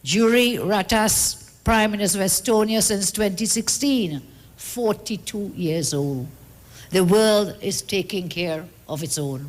Juri Ratas, Prime Minister of Estonia since 2016, 42 years old. The world is taking care of its own.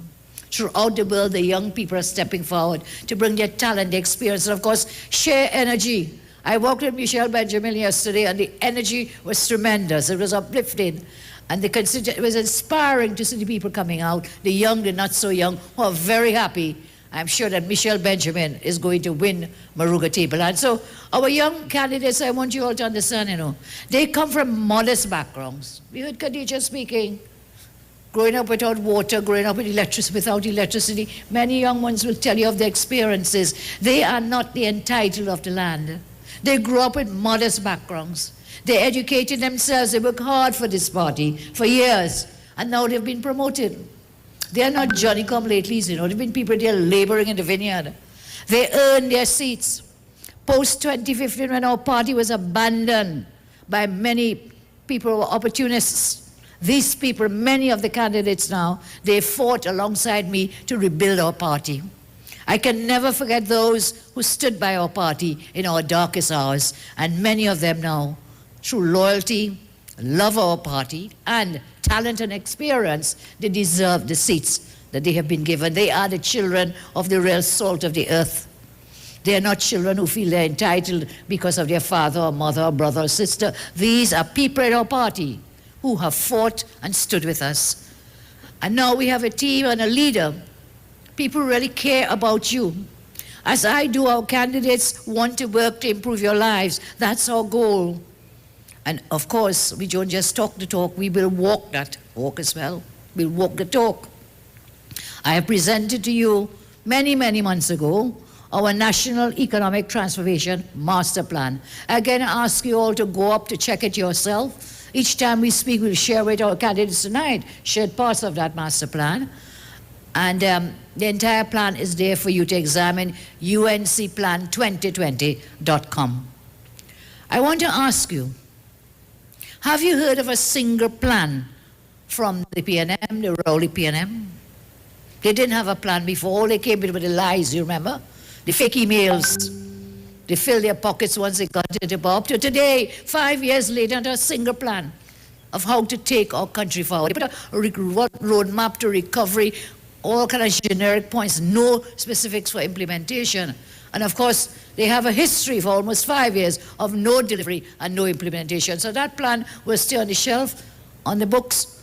Throughout the world, the young people are stepping forward to bring their talent, their experience, and of course, share energy. I walked with Michelle Benjamin yesterday, and the energy was tremendous. It was uplifting. And it was inspiring to see the people coming out, the young, the not so young, who are very happy. I'm sure that Michelle Benjamin is going to win Maruga Tableland. So our young candidates, I want you all to understand, they come from modest backgrounds. We heard Khadija speaking, growing up without water, growing up without electricity. Many young ones will tell you of their experiences. They are not the entitled of the land. They grew up with modest backgrounds. They educated themselves. They worked hard for this party for years, and now they've been promoted. They are not Johnny-come-latelys, They've been people there laboring in the vineyard. They earned their seats. Post-2015, when our party was abandoned by many people who were opportunists, these people, many of the candidates now, they fought alongside me to rebuild our party. I can never forget those who stood by our party in our darkest hours, and many of them now, through loyalty love our party, and talent and experience, they deserve the seats that they have been given. They are the children of the real salt of the earth. They are not children who feel they're entitled because of their father or mother or brother or sister. These are people in our party who have fought and stood with us. And now we have a team and a leader. People really care about you. As I do, our candidates want to work to improve your lives. That's our goal. And of course, we don't just talk the talk, we will walk that walk as well. We'll walk the talk. I have presented to you many, many months ago our National Economic Transformation Master Plan. Again, I ask you all to go up to check it yourself. Each time we speak, we'll share with our candidates tonight, shared parts of that master plan. And the entire plan is there for you to examine, uncplan2020.com. I want to ask you, have you heard of a single plan from the PNM, the Rowley PNM? They didn't have a plan before. All they came in with the lies, you remember? The fake emails. They filled their pockets once they got into power. Up to today, 5 years later, not a single plan of how to take our country forward. They put a roadmap to recovery, all kind of generic points, no specifics for implementation. And of course, they have a history for almost 5 years of no delivery and no implementation. So that plan will stay on the shelf, on the books,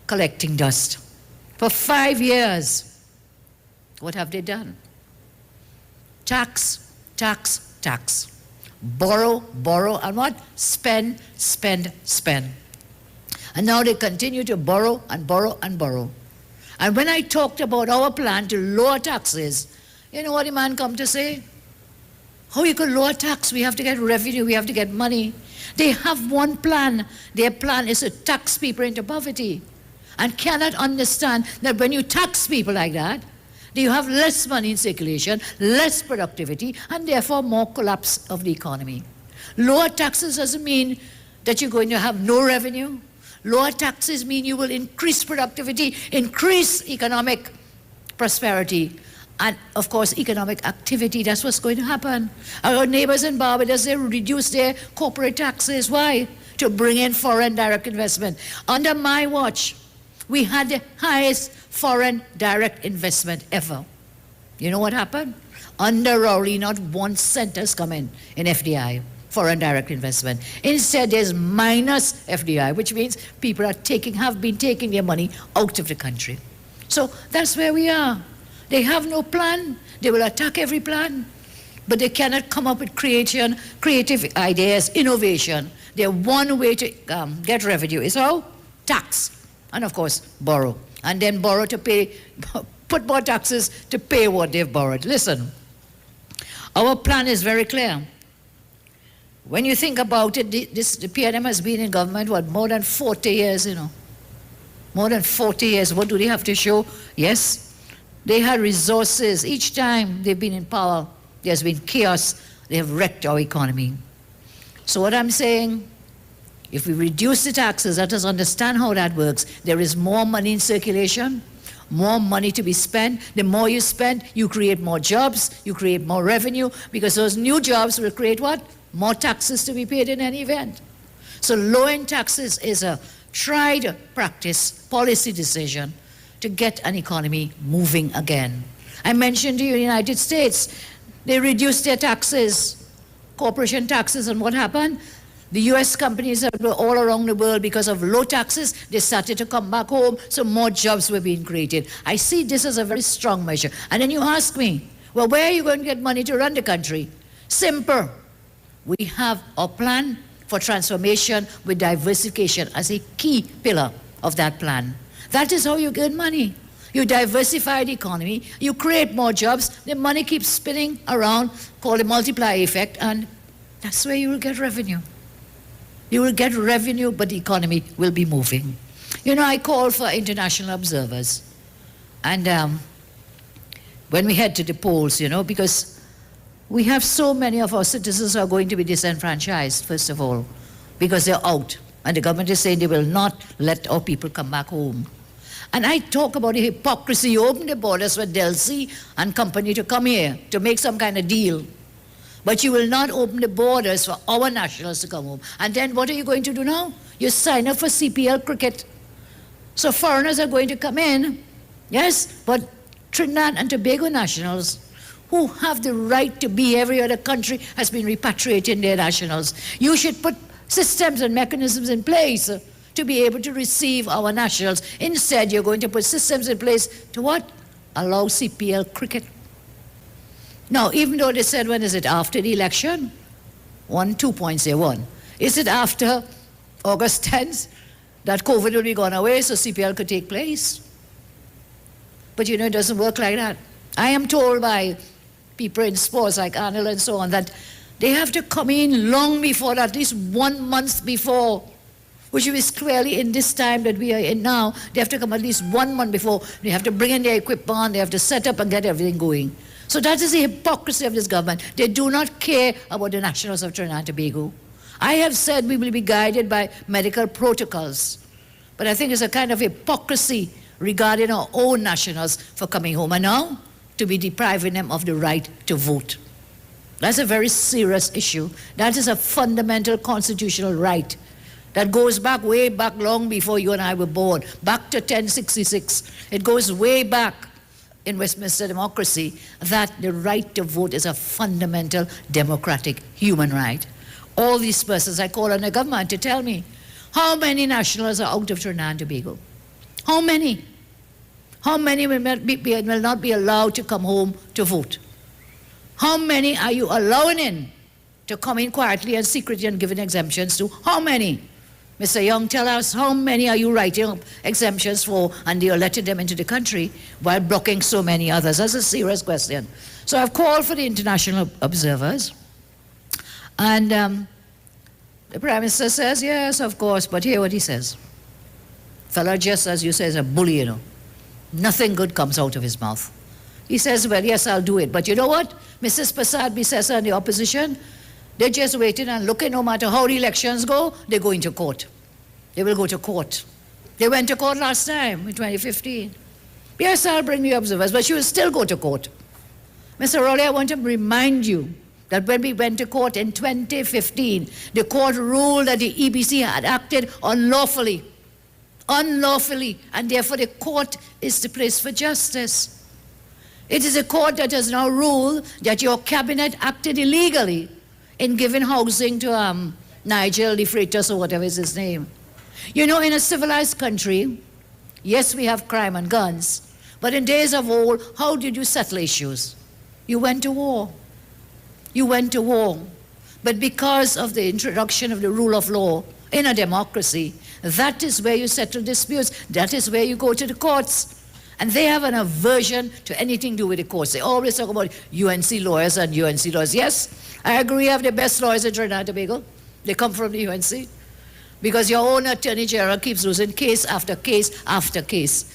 collecting dust. For 5 years, what have they done? Tax, tax, tax. Borrow, borrow, and what? Spend, spend, spend. And now they continue to borrow and borrow and borrow. And when I talked about our plan to lower taxes, you know what the man come to say? How you could lower tax? We have to get revenue, we have to get money. They have one plan. Their plan is to tax people into poverty. And cannot understand that when you tax people like that, you have less money in circulation, less productivity, and therefore more collapse of the economy. Lower taxes doesn't mean that you're going to have no revenue. Lower taxes mean you will increase productivity, increase economic prosperity, and of course economic activity. That's what's going to happen. Our neighbors in Barbados, they reduce their corporate taxes. Why? To bring in foreign direct investment. Under my watch, we had the highest foreign direct investment ever. You know what happened? Under Rowley, not 1 cent has come in FDI, foreign direct investment. Instead, there's minus FDI, which means people are have been taking their money out of the country. So that's where we are. They have no plan. They will attack every plan, but they cannot come up with creative ideas, innovation. Their one way to get revenue is how? Tax. And of course, borrow. And then borrow to pay, put more taxes to pay what they've borrowed. Listen, our plan is very clear. When you think about it, the PNM has been in government, what, more than 40 years, you know. More than 40 years. What do they have to show? Yes, they had resources. Each time they've been in power, there's been chaos. They have wrecked our economy. So what I'm saying, if we reduce the taxes, let us understand how that works. There is more money in circulation, more money to be spent. The more you spend, you create more jobs, you create more revenue, because those new jobs will create what? More taxes to be paid in any event. So lowering taxes is a tried practice, policy decision to get an economy moving again. I mentioned to you in the United States, they reduced their taxes, corporation taxes, and what happened? The US companies that were all around the world, because of low taxes, they started to come back home, so more jobs were being created. I see this as a very strong measure. And then you ask me, well, where are you going to get money to run the country? Simple. We have a plan for transformation with diversification as a key pillar of that plan. That is how you get money. You diversify the economy, you create more jobs, the money keeps spinning around, called the multiplier effect, and that's where you will get revenue. You will get revenue, but the economy will be moving. You know, I call for international observers. And when we head to the polls, you know, because we have so many of our citizens who are going to be disenfranchised, first of all, because they're out. And the government is saying they will not let our people come back home. And I talk about the hypocrisy. You open the borders for Delcy and company to come here to make some kind of deal. But you will not open the borders for our nationals to come home. And then what are you going to do now? You sign up for CPL cricket. So foreigners are going to come in, yes, but Trinidad and Tobago nationals who have the right to be every other country has been repatriating their nationals. You should put systems and mechanisms in place to be able to receive our nationals. Instead, you're going to put systems in place to what? Allow CPL cricket. Now, even though they said, when is it after the election? 2 points they won. Is it after August 10th that COVID will be gone away so CPL could take place? But you know, it doesn't work like that. I am told by people in sports like Arnold and so on that they have to come in long before that, at least 1 month before, which is clearly in this time that we are in now. They have to come at least 1 month before. They have to bring in their equipment, they have to set up and get everything going. So that is the hypocrisy of this government. They do not care about the nationals of Trinidad and Tobago. I have said we will be guided by medical protocols, but I think it's a kind of hypocrisy regarding our own nationals for coming home, and now to be depriving them of the right to vote. That's a very serious issue. That is a fundamental constitutional right that goes back way back long before you and I were born, back to 1066. It goes way back in Westminster democracy that the right to vote is a fundamental democratic human right. All these persons, I call on the government to tell me, how many nationals are out of Trinidad and Tobago? How many? How many will not be allowed to come home to vote? How many are you allowing in to come in quietly and secretly and giving exemptions to? How many? Mr. Young, tell us, how many are you writing up exemptions for and you're letting them into the country while blocking so many others? That's a serious question. So I've called for the international observers, and the Prime Minister says, yes, of course, but hear what he says. Fella, just as you say, is a bully, you know. Nothing good comes out of his mouth. He says, well, yes, I'll do it. But you know what? Mrs. Prasad Bisesa and the opposition, they're just waiting and looking. No matter how the elections go, they're going to court. They will go to court. They went to court last time in 2015. Yes, I'll bring the observers, but she will still go to court. Mr. Rowley, I want to remind you that when we went to court in 2015, the court ruled that the EBC had acted unlawfully, and therefore the court is the place for justice. It is a court that has now ruled that your cabinet acted illegally in giving housing to Nigel de Freitas or whatever is his name. You know, in a civilized country, yes, we have crime and guns, but in days of old, how did you settle issues? You went to war. You went to war. But because of the introduction of the rule of law in a democracy, that is where you settle disputes. That is where you go to the courts. And they have an aversion to anything to do with the courts. They always talk about UNC lawyers and UNC lawyers. Yes, I agree, you have the best lawyers in Trinidad and Tobago. They come from the UNC. Because your own Attorney General keeps losing case after case after case.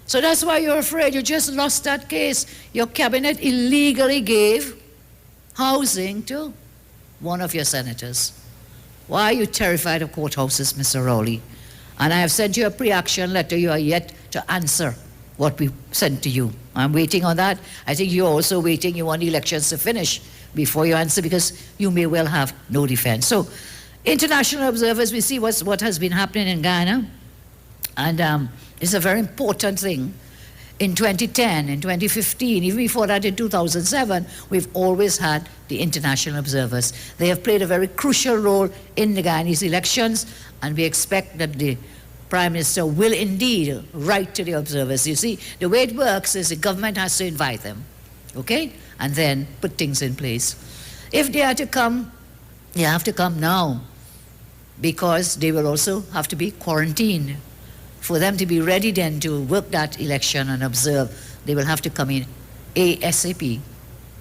So that's why you're afraid. You just lost that case. Your cabinet illegally gave housing to one of your senators. Why are you terrified of courthouses, Mr. Rowley? And I have sent you a pre-action letter. You are yet to answer what we sent to you. I'm waiting on that. I think you're also waiting. You want the elections to finish before you answer, because you may well have no defense. So international observers, we see what has been happening in Ghana. And it's a very important thing. In 2010, in 2015, even before that in 2007, we've always had the international observers. They have played a very crucial role in the Guyanese elections, and we expect that the Prime Minister will indeed write to the observers. You see, the way it works is the government has to invite them, okay, and then put things in place. If they are to come, they have to come now, because they will also have to be quarantined. For them to be ready then to work that election and observe, they will have to come in ASAP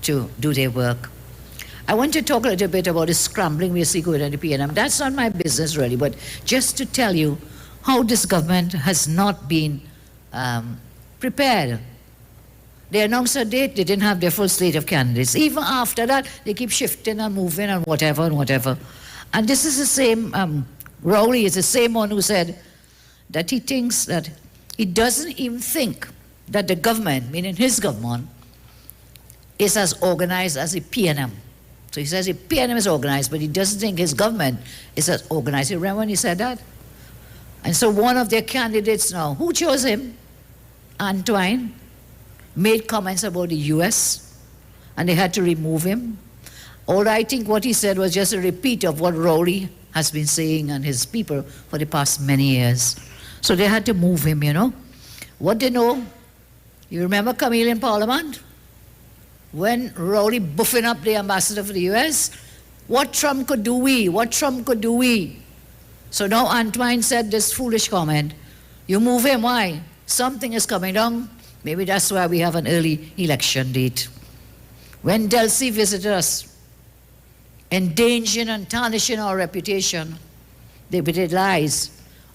to do their work. I want to talk a little bit about the scrambling we see going on in the PNM. That's not my business really, but just to tell you how this government has not been prepared. They announced a date, they didn't have their full slate of candidates. Even after that, they keep shifting and moving and whatever and whatever. And this is the same, Rowley is the same one who said that he thinks that he doesn't even think that the government, meaning his government, is as organized as the PNM. So he says the PNM is organized, but he doesn't think his government is as organized. You remember when he said that? And so one of their candidates now, who chose him? Antoine, made comments about the US, and they had to remove him. All I think what he said was just a repeat of what Rowley has been saying and his people for the past many years. So they had to move him, you know. What they know, you remember Camille in Parliament? When Rowley buffing up the ambassador for the US, what Trump could do we? What Trump could do we? So now Antoine said this foolish comment. You move him, why? Something is coming down. Maybe that's why we have an early election date. When Delcy visited us, endangering and tarnishing our reputation, they did lies.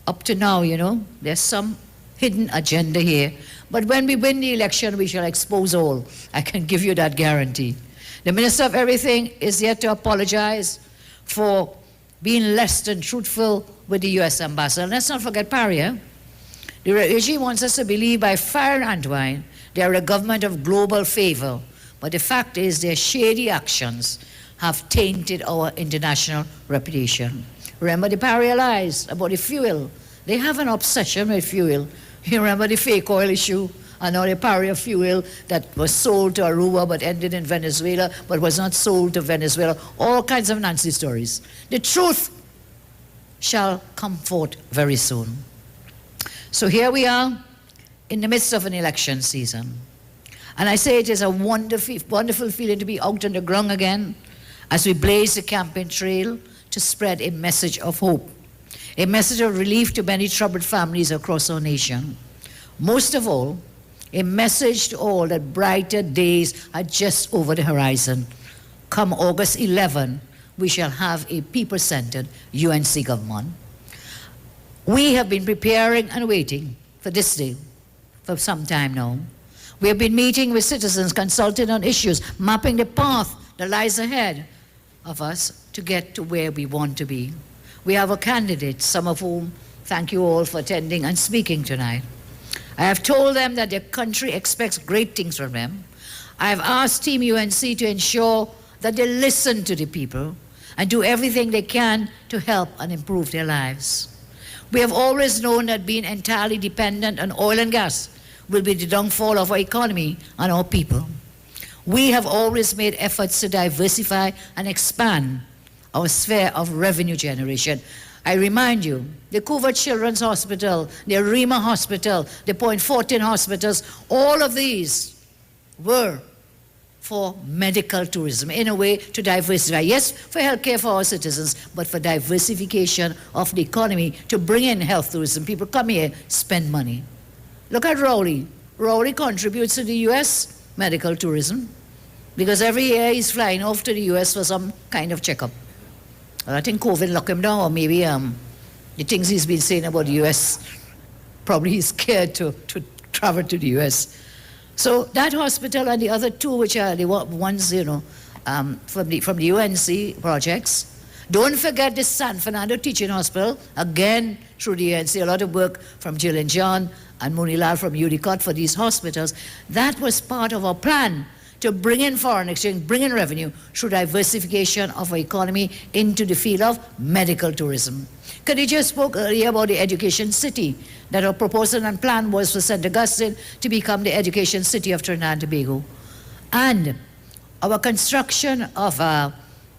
Up to now, you know, there's some hidden agenda here. But when we win the election, we shall expose all. I can give you that guarantee. The Minister of Everything is yet to apologize for being less than truthful with the US ambassador. And let's not forget Paria. The regime wants us to believe by firing Antoine, they are a government of global favor. But the fact is their shady actions have tainted our international reputation. Remember the Paria lies about the fuel. They have an obsession with fuel. You remember the fake oil issue? And now the Paria fuel that was sold to Aruba but ended in Venezuela but was not sold to Venezuela. All kinds of Nancy stories. The truth shall come forth very soon. So here we are in the midst of an election season. And I say it is a wonderful feeling to be out on the ground again as we blaze the campaign trail to spread a message of hope, a message of relief to many troubled families across our nation. Most of all, a message to all that brighter days are just over the horizon. Come August 11, we shall have a people-centered UNC government. We have been preparing and waiting for this day for some time now. We have been meeting with citizens, consulting on issues, mapping the path that lies ahead of us to get to where we want to be. We have our candidates, some of whom thank you all for attending and speaking tonight. I have told them that their country expects great things from them. I have asked Team UNC to ensure that they listen to the people and do everything they can to help and improve their lives. We have always known that being entirely dependent on oil and gas will be the downfall of our economy and our people. We have always made efforts to diversify and expand our sphere of revenue generation. I remind you, the Coover Children's Hospital, the Arima Hospital, the Point 14 hospitals, all of these were for medical tourism, in a way to diversify. Yes, for healthcare for our citizens, but for diversification of the economy, to bring in health tourism. People come here, spend money. Look at Rowley. Rowley contributes to the US medical tourism because every year he's flying off to the US for some kind of checkup. I think COVID locked him down, or maybe the things he's been saying about the US, probably he's scared to travel to the US. So that hospital and the other two, which are the ones, you know, from the UNC projects. Don't forget the San Fernando Teaching Hospital, again through the UNC, a lot of work from Jill and John and Monilal from UDCOT for these hospitals. That was part of our plan to bring in foreign exchange, bring in revenue through diversification of our economy into the field of medical tourism. Khadija spoke earlier about the education city, that our proposal and plan was for St. Augustine to become the education city of Trinidad and Tobago. And our construction of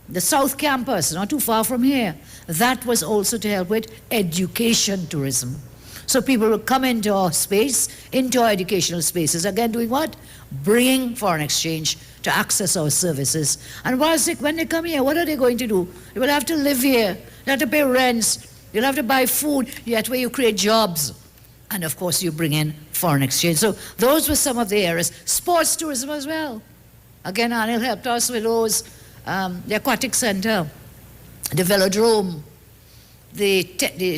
the South Campus, not too far from here, that was also to help with education tourism. So people will come into our space, into our educational spaces, again doing what? Bringing foreign exchange to access our services. And when they come here, what are they going to do? They will have to live here, they have to pay rents, you'll have to buy food, that way you create jobs. And of course you bring in foreign exchange. So those were some of the areas. Sports tourism as well. Again, Anil helped us with those, the aquatic center, the velodrome, the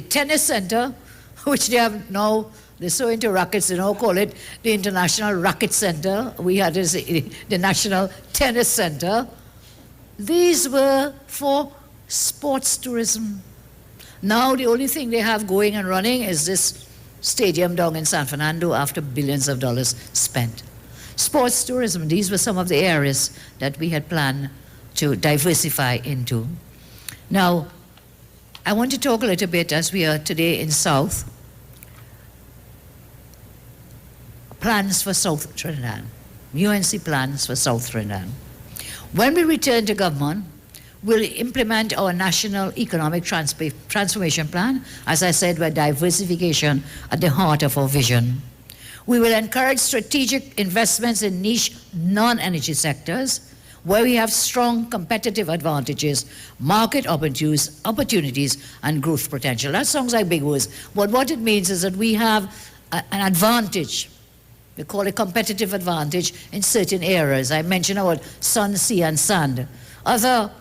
tennis center, which they have now, they're so into rackets, they now call it the International Racket Center. We had the National Tennis Center. These were for sports tourism. Now the only thing they have going and running is this stadium down in San Fernando after billions of dollars spent. Sports tourism, these were some of the areas that we had planned to diversify into. Now, I want to talk a little bit, as we are today in South, plans for South Trinidad, UNC plans for South Trinidad. When we return to government, we'll implement our national economic transformation plan, as I said, with diversification at the heart of our vision. We will encourage strategic investments in niche non-energy sectors, where we have strong competitive advantages, market opportunities, and growth potential. That sounds like big words, but what it means is that we have an advantage. We call it competitive advantage in certain areas. I mentioned about sun, sea, and sand. Other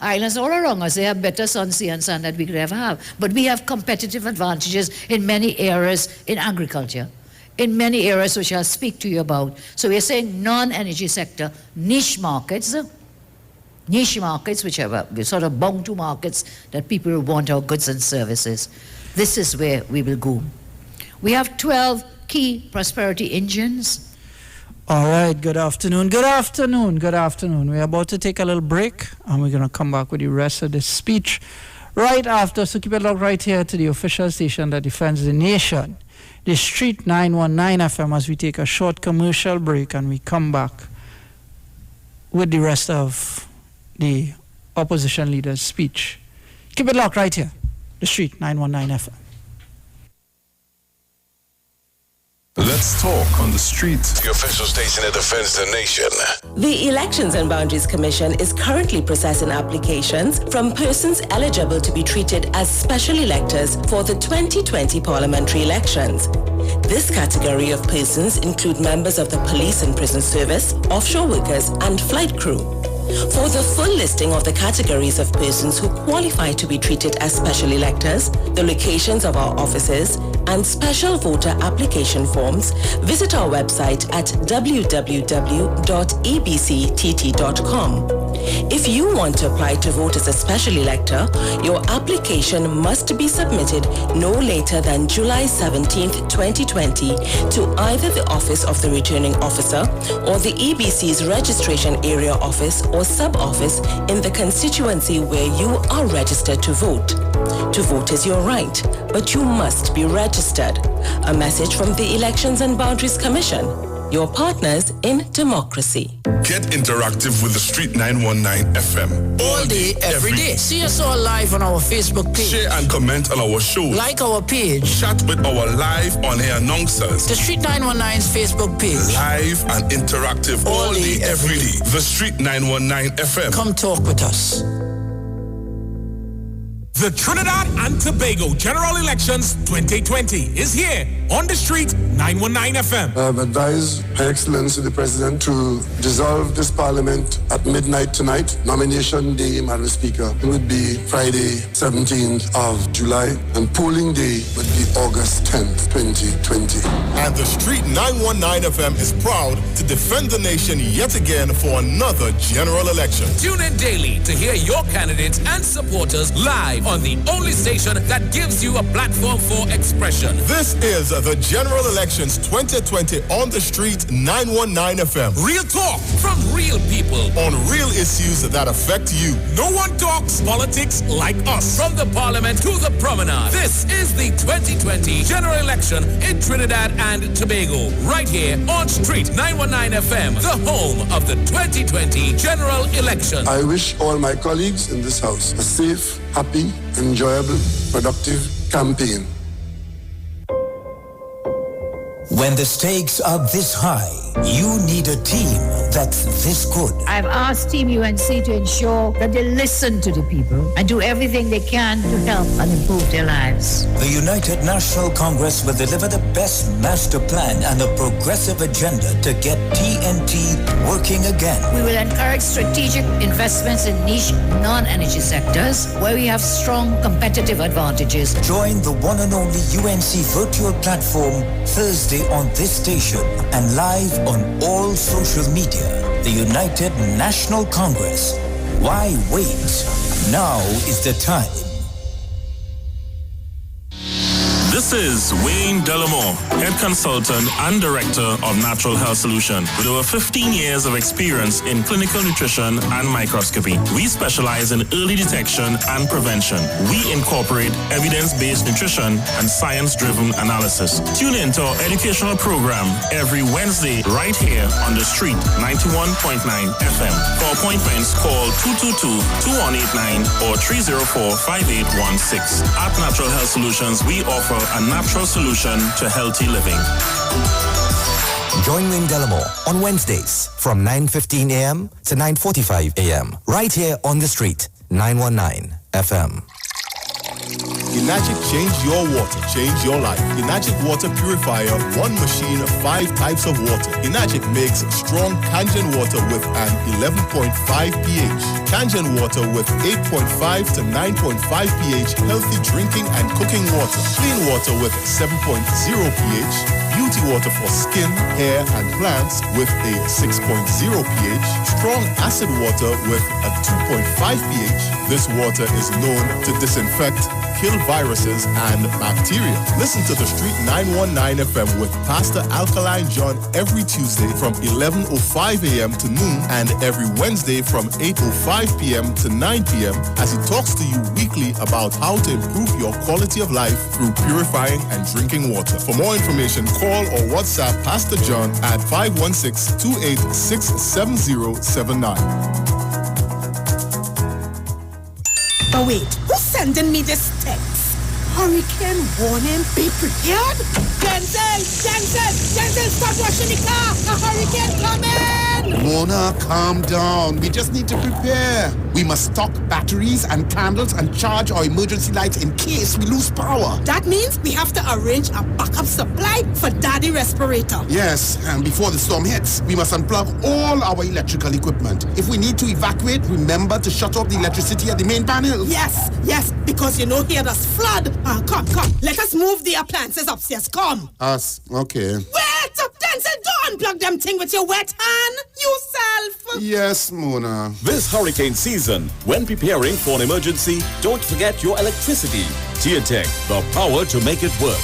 islands all around us, they have better sun, sea, and sand than we could ever have. But we have competitive advantages in many areas in agriculture, in many areas which I'll speak to you about. So we're saying non-energy sector, niche markets, which are sort of bound to markets that people want our goods and services. This is where we will go. We have 12 key prosperity engines.
All right, good afternoon. We're about to take a little break, and we're going to come back with the rest of this speech right after. So keep it locked right here to the official station that defends the nation, the Street 919 FM, as we take a short commercial break and we come back with the rest of the opposition leader's speech. Keep it locked right here, the Street 919 FM.
Let's talk on the street. The official station that defends the nation.
The Elections and Boundaries Commission is currently processing applications from persons eligible to be treated as special electors for the 2020 parliamentary elections. This category of persons include members of the police and prison service, offshore workers, and flight crew. For the full listing of the categories of persons who qualify to be treated as special electors, the locations of our offices, and special voter application forms, visit our website at www.ebctt.com. If you want to apply to vote as a special elector, your application must be submitted no later than July 17th, 2020 to either the Office of the Returning Officer or the EBC's Registration Area Office or Sub-Office in the constituency where you are registered to vote. To vote is your right, but you must be registered. A message from the Elections and Boundaries Commission, your partners in democracy.
Get interactive with the Street 919 FM.
All day, every day. See us all live on our Facebook page.
Share and comment on our show.
Like our page.
Chat with our live on-air announcers.
The Street 919's Facebook page.
Live and interactive all day, every day. The Street 919 FM.
Come talk with us.
The Trinidad and Tobago General Elections 2020 is here on the Street 919 FM.
I have advised Her Excellency the President to dissolve this Parliament at midnight tonight. Nomination day, Madam Speaker, would be Friday, 17th of July, and polling day would be August 10th, 2020.
And the Street 919 FM is proud to defend the nation yet again for another general election.
Tune in daily to hear your candidates and supporters live on the only station that gives you a platform for expression.
This is the General Elections 2020 on the Street 919 FM.
Real talk from real people
on real issues that affect you.
No one talks politics like us. From the Parliament to the Promenade, this is the 2020 General Election in Trinidad and Tobago. Right here on Street 919 FM, the home of the 2020 General Election.
I wish all my colleagues in this house a safe, happy, enjoyable, productive campaign.
When the stakes are this high, you need a team that's this good.
I've asked Team UNC to ensure that they listen to the people and do everything they can to help and improve their lives.
The United National Congress will deliver the best master plan and a progressive agenda to get TNT working again.
We will encourage strategic investments in niche non-energy sectors where we have strong competitive advantages.
Join the one and only UNC virtual platform Thursday on this station and live on all social media. The United National Congress. Why wait? Now is the time.
This is Wayne Delamore, Head Consultant and Director of Natural Health Solution. With over 15 years of experience in clinical nutrition and microscopy, we specialize in early detection and prevention. We incorporate evidence-based nutrition and science-driven analysis. Tune in to our educational program every Wednesday right here on the street, 91.9 FM. For appointments, call 222-2189 or 304-5816. At Natural Health Solutions, we offer a natural solution to healthy living.
Join Wayne Delamore on Wednesdays from 9:15 a.m. to 9:45 a.m. right here on the street, 919 FM.
Enagic change your water, change your life. Enagic water purifier, one machine, 5 types of water. Enagic makes strong Kangen water with an 11.5 pH. Kangen water with 8.5 to 9.5 pH, healthy drinking and cooking water. Clean water with 7.0 pH. Beauty water for skin, hair and plants with a 6.0 pH. Strong acid water with a 2.5 pH. This water is known to disinfect, kill viruses and bacteria. Listen to the Street 919 FM with Pastor Alkaline John every Tuesday from 11:05 a.m. to noon and every Wednesday from 8:05 p.m. to 9 p.m. as he talks to you weekly about how to improve your quality of life through purifying and drinking water. For more information, call or WhatsApp Pastor John at 516-286-7079.
But wait, who's sending me this text? Hurricane warning, be prepared? Denzel, start washing the car! A hurricane coming!
Mona, calm down. We just need to prepare. We must stock batteries and candles and charge our emergency lights in case we lose power.
That means we have to arrange a backup supply for Daddy respirator.
Yes, and before the storm hits, we must unplug all our electrical equipment. If we need to evacuate, remember to shut off the electricity at the main panel.
Yes, because you know here there's flood. Come. Let us move the appliances upstairs. Come.
Us, okay.
Wait! Denzel, don't unplug them thing with your wet hand. Yourself.
Yes, Mona.
This hurricane season, when preparing for an emergency, don't forget your electricity. Geotech, the power to make it work.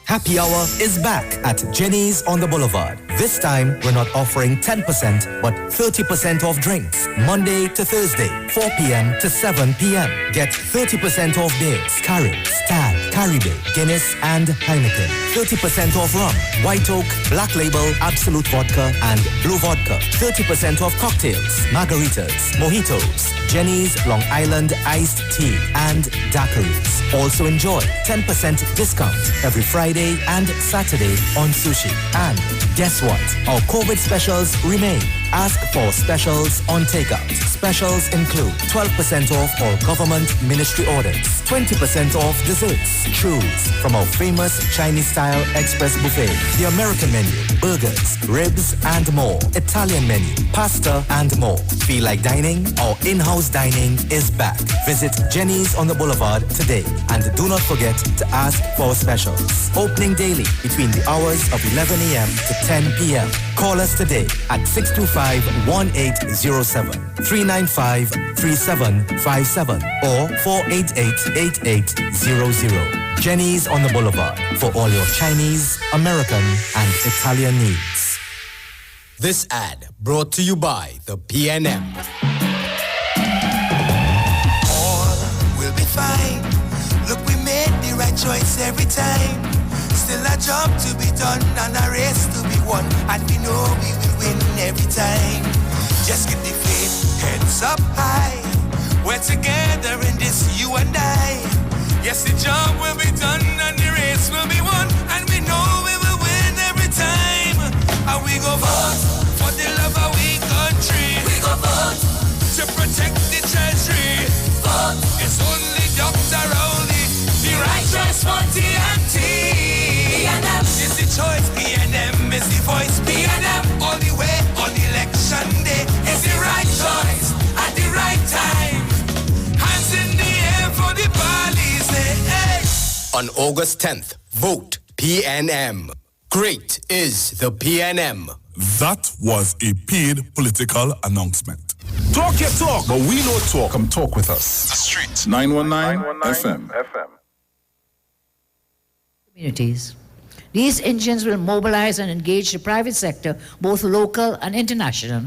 Happy Hour is back at Jenny's on the Boulevard. This time, we're not offering 10%, but 30% off drinks. Monday to Thursday, 4 p.m. to 7 p.m. Get 30% off beers, Carib, Stag, Caribbean, Guinness, and Heineken. 30% off rum, White Oak, Black Label, Absolute Vodka, and Blue Vodka. 30% off cocktails, margaritas, mojitos, Jenny's Long Island Iced Tea, and daiquiris. Also enjoy 10% discount every Friday and Saturday on sushi. And guess what? Our COVID specials remain. Ask for specials on takeout. Specials include 12% off all government ministry orders, 20% off desserts. Choose from our famous Chinese-style express buffet, the American menu, burgers, ribs, and more. Italian menu, pasta, and more. Feel like dining? Our in-house dining is back. Visit Jenny's on the Boulevard today. And do not forget to ask for specials. Opening daily between the hours of 11 a.m. to 10 p.m. Call us today at 625-1807, 395-3757, or 488-8800. Jenny's on the Boulevard for all your Chinese, American, and Italian needs.
This ad brought to you by the PNM.
All will be fine. Look, we made the right choice every time. Still a job to be done and a race to be won, and we know we will win every time. Just keep the faith, heads up high. We're together in this, you and I. Yes, the job will be done and the race will be won, and we know we will win every time. And we go vote for the love of we country. We go vote to protect the treasury. Vote, it's only Dr. Rowley, the right choice for TNT. PNM is the choice, PNM is the voice, PNM all the way on election day is the right choice at the right time. Hands in the air for the police, hey.
On August 10th, vote PNM. Great is the PNM.
That was a paid political announcement.
Talk your talk, but we don't talk. Come talk with us.
The Street.
919 FM.
communities. These engines will mobilize and engage the private sector, both local and international,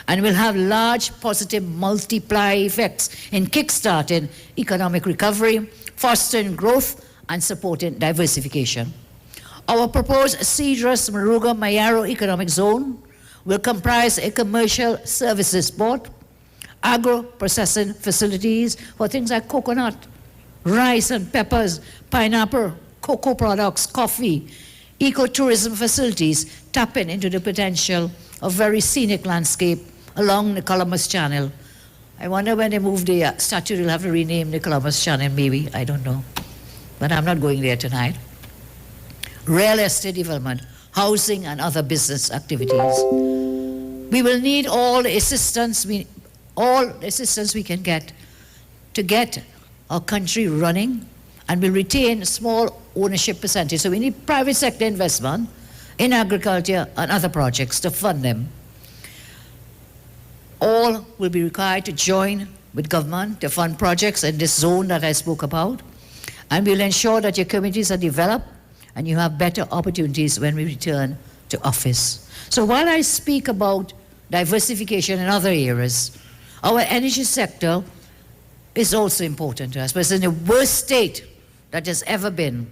and will have large positive multiplier effects in kickstarting economic recovery, fostering growth, and supporting diversification. Our proposed Cedrus Maruga Mayaro Economic Zone will comprise a commercial services port, agro-processing facilities for things like coconut, rice and peppers, pineapple, cocoa products, coffee, ecotourism facilities, tapping into the potential of very scenic landscape along the Columbus Channel. I wonder when they move the statue, they'll have to rename the Columbus Channel, maybe, I don't know. But I'm not going there tonight. Real estate development, housing, and other business activities. We will need all the assistance we can get to get our country running, and will retain a small ownership percentage. So we need private sector investment in agriculture and other projects to fund them. All will be required to join with government to fund projects in this zone that I spoke about, and we'll ensure that your communities are developed and you have better opportunities when we return to office. So while I speak about diversification in other areas, our energy sector is also important to us, but it's in the worst state that has ever been.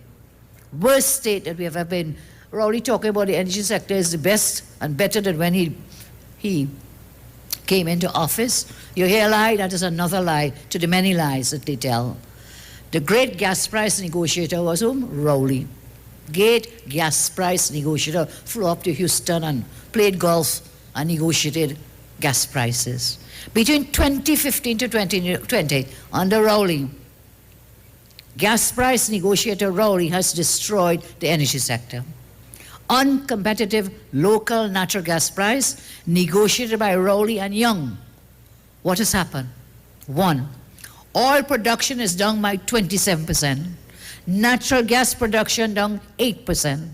Worst state that we have ever been. We're already talking about the energy sector is the best and better than when he came into office. You hear a lie, that is another lie to the many lies that they tell. The great gas price negotiator was whom? Rowley. Great gas price negotiator, flew up to Houston and played golf and negotiated gas prices. Between 2015 to 2020, under Rowley, gas price negotiator Rowley has destroyed the energy sector. Uncompetitive local natural gas price negotiated by Rowley and Young. What has happened? 1, oil production is down by 27%. Natural gas production down 8%.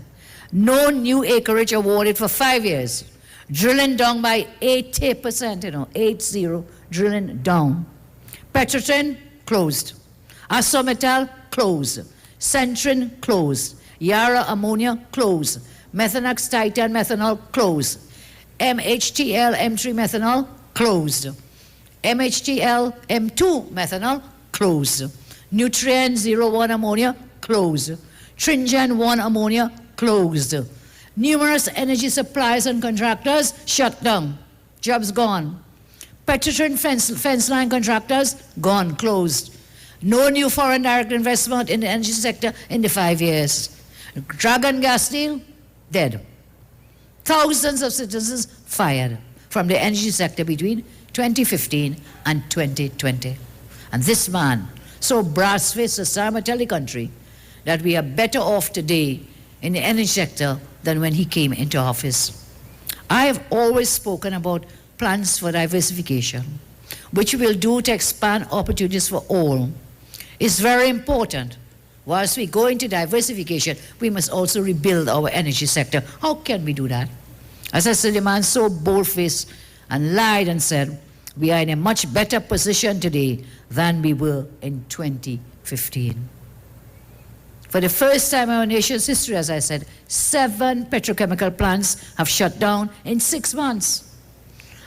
No new acreage awarded for 5 years. Drilling down by 80%, 80, drilling down. Petrotrin closed. ArcelorMittal closed. Centrin closed. Yara Ammonia closed. Methanex Titan Methanol closed. MHTL M3 Methanol closed. MHTL M2 Methanol closed. Nutrien 01 Ammonia closed. Tringen 1 Ammonia closed. Numerous energy suppliers and contractors shut down. Jobs gone. Petrotrin fence line contractors gone, closed. No new foreign direct investment in the energy sector in the 5 years. Dragon gas deal, dead. Thousands of citizens fired from the energy sector between 2015 and 2020. And this man, so brass-faced, as I'm tell the country that we are better off today in the energy sector than when he came into office. I have always spoken about plans for diversification, which we will do to expand opportunities for all. It's very important. Whilst we go into diversification, we must also rebuild our energy sector. How can we do that? As I said, the man so bold-faced and lied and said, we are in a much better position today than we were in 2015. For the first time in our nation's history, as I said, 7 petrochemical plants have shut down in 6 months.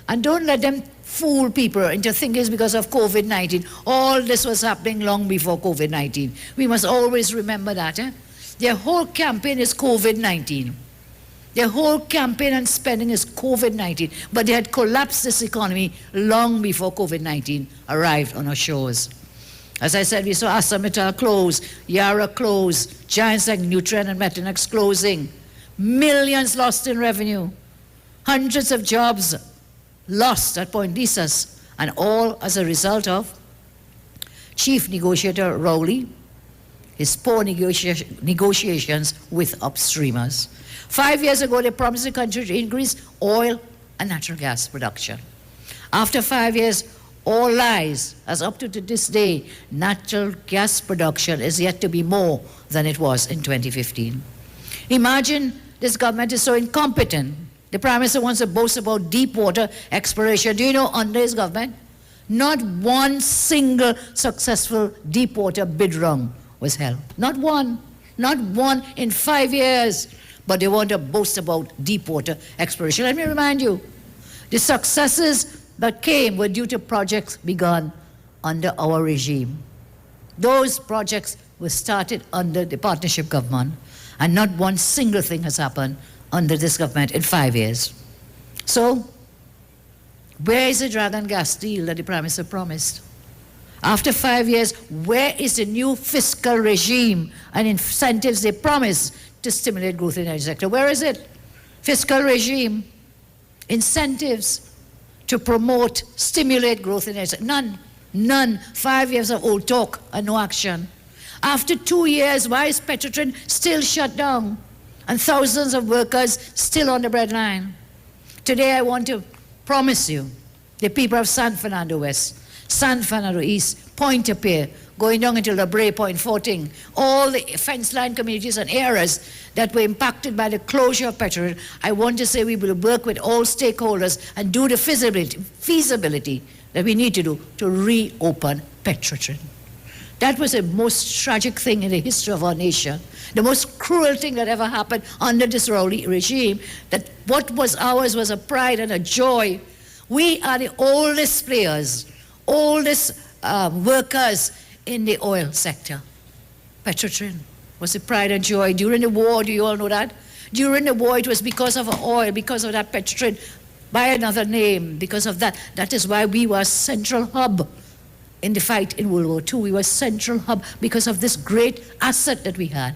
And don't let them fool people into thinking it's because of COVID-19. All this was happening long before COVID-19. We must always remember that. Their whole campaign is COVID-19. Their whole campaign and spending is COVID-19. But they had collapsed this economy long before COVID-19 arrived on our shores. As I said, we saw ArcelorMittal close, Yara close, giants like Nutrien and Methanex closing, millions lost in revenue, hundreds of jobs lost at Point Lisas, and all as a result of Chief Negotiator Rowley, his poor negotiations with upstreamers. 5 years ago, they promised the country to increase oil and natural gas production. After 5 years, all lies, as up to this day, natural gas production is yet to be more than it was in 2015. Imagine this government is so incompetent. The Prime Minister wants to boast about deep water exploration. Do you know, under his government, not one single successful deep water bid round was held. Not one. Not one in 5 years. But they want to boast about deep water exploration. Let me remind you, the successes that came were due to projects begun under our regime. Those projects were started under the partnership government, and not one single thing has happened under this government in 5 years. So, where is the Dragon gas deal that the Prime Minister promised? After 5 years, where is the new fiscal regime and incentives they promised to stimulate growth in the energy sector? Where is it? Fiscal regime, incentives to promote, stimulate growth in the energy sector. None. None. 5 years of old talk and no action. After 2 years, why is Petrotrin still shut down and thousands of workers still on the breadline? Today I want to promise you, the people of San Fernando West, San Fernando East, Point-a-Pier, going down into La Brea, Point Fortin, all the fence line communities and areas that were impacted by the closure of Petrotrin, I want to say we will work with all stakeholders and do the feasibility that we need to do to reopen Petrotrin. That was the most tragic thing in the history of our nation, the most cruel thing that ever happened under this Rowley regime, that what was ours was a pride and a joy. We are the oldest players, oldest workers in the oil sector. Petrotrin was a pride and joy. During the war, do you all know that? During the war, it was because of our oil, because of that Petrotrin, by another name, because of that. That is why we were a central hub in the fight in World War II. We were a central hub because of this great asset that we had.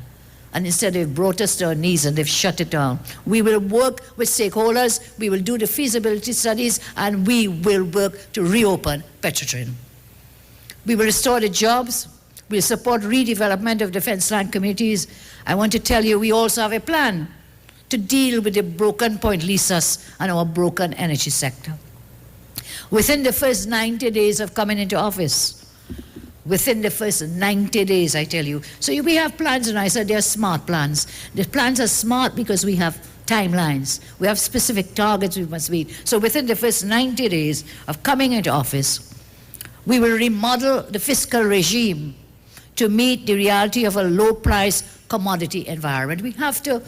And instead they've brought us to our knees and they've shut it down. We will work with stakeholders, we will do the feasibility studies, and we will work to reopen Petrotrin. We will restore the jobs, we'll support redevelopment of defense land communities. I want to tell you, we also have a plan to deal with the broken Point Lisas and our broken energy sector. Within the first 90 days of coming into office, within the first 90 days, I tell you. So we have plans, and I said they're smart plans. The plans are smart because we have timelines. We have specific targets we must meet. So within the first 90 days of coming into office, we will remodel the fiscal regime to meet the reality of a low-price commodity environment. We have to,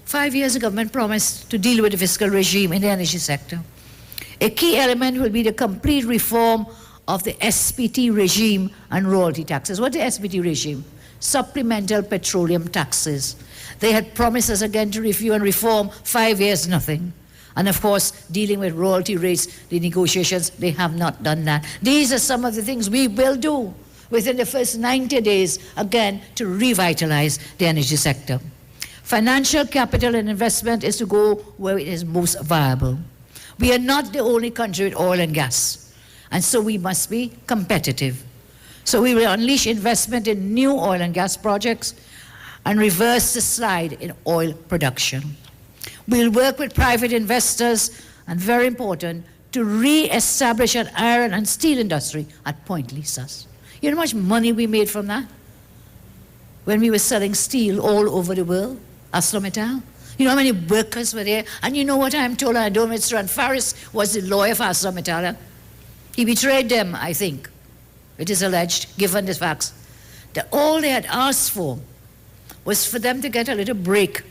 5 years ago, government promised to deal with the fiscal regime in the energy sector. A key element will be the complete reform of the SPT regime and royalty taxes. What's the SPT regime? Supplemental petroleum taxes. They had promised us again to review and reform. 5 years, nothing. And of course, dealing with royalty rates, the negotiations, they have not done that. These are some of the things we will do within the first 90 days, again, to revitalize the energy sector. Financial capital and investment is to go where it is most viable. We are not the only country with oil and gas. And so we must be competitive. So we will unleash investment in new oil and gas projects and reverse the slide in oil production. We'll work with private investors, and very important, to re-establish an iron and steel industry at Point Lisas. You know how much money we made from that? When we were selling steel all over the world, ArcelorMittal. You know how many workers were there? And you know what I'm told, I don't know, Mr. Ron Farris was the lawyer for ArcelorMittal. He betrayed them, I think. It is alleged, given the facts, that all they had asked for was for them to get a little break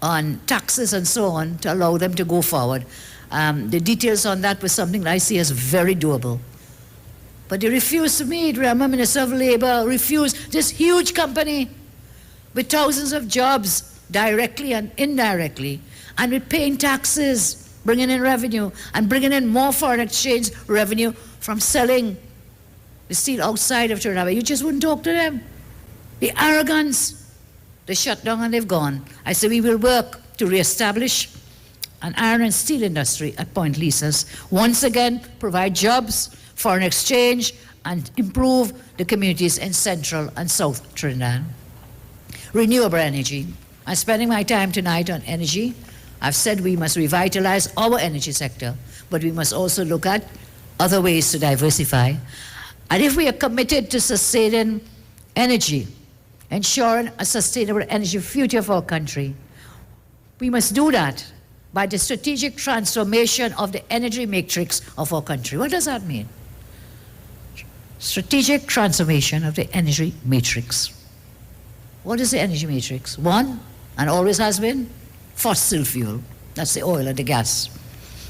on taxes and so on to allow them to go forward. The details on that was something I see as very doable. But they refused to meet. Remember, Minister of Labor refused. This huge company with thousands of jobs, directly and indirectly, and with paying taxes, bringing in revenue, and bringing in more foreign exchange revenue from selling the steel outside of Trinidad. You just wouldn't talk to them. The arrogance, they shut down and they've gone. I say we will work to reestablish an iron and steel industry at Point Lisas. Once again, provide jobs, foreign exchange, and improve the communities in Central and South Trinidad. Renewable energy. I'm spending my time tonight on energy. I've said we must revitalize our energy sector, but we must also look at other ways to diversify. And if we are committed to sustaining energy, ensuring a sustainable energy future for our country, we must do that by the strategic transformation of the energy matrix of our country. What does that mean? Strategic transformation of the energy matrix. What is the energy matrix? One, and always has been, fossil fuel. That's the oil and the gas.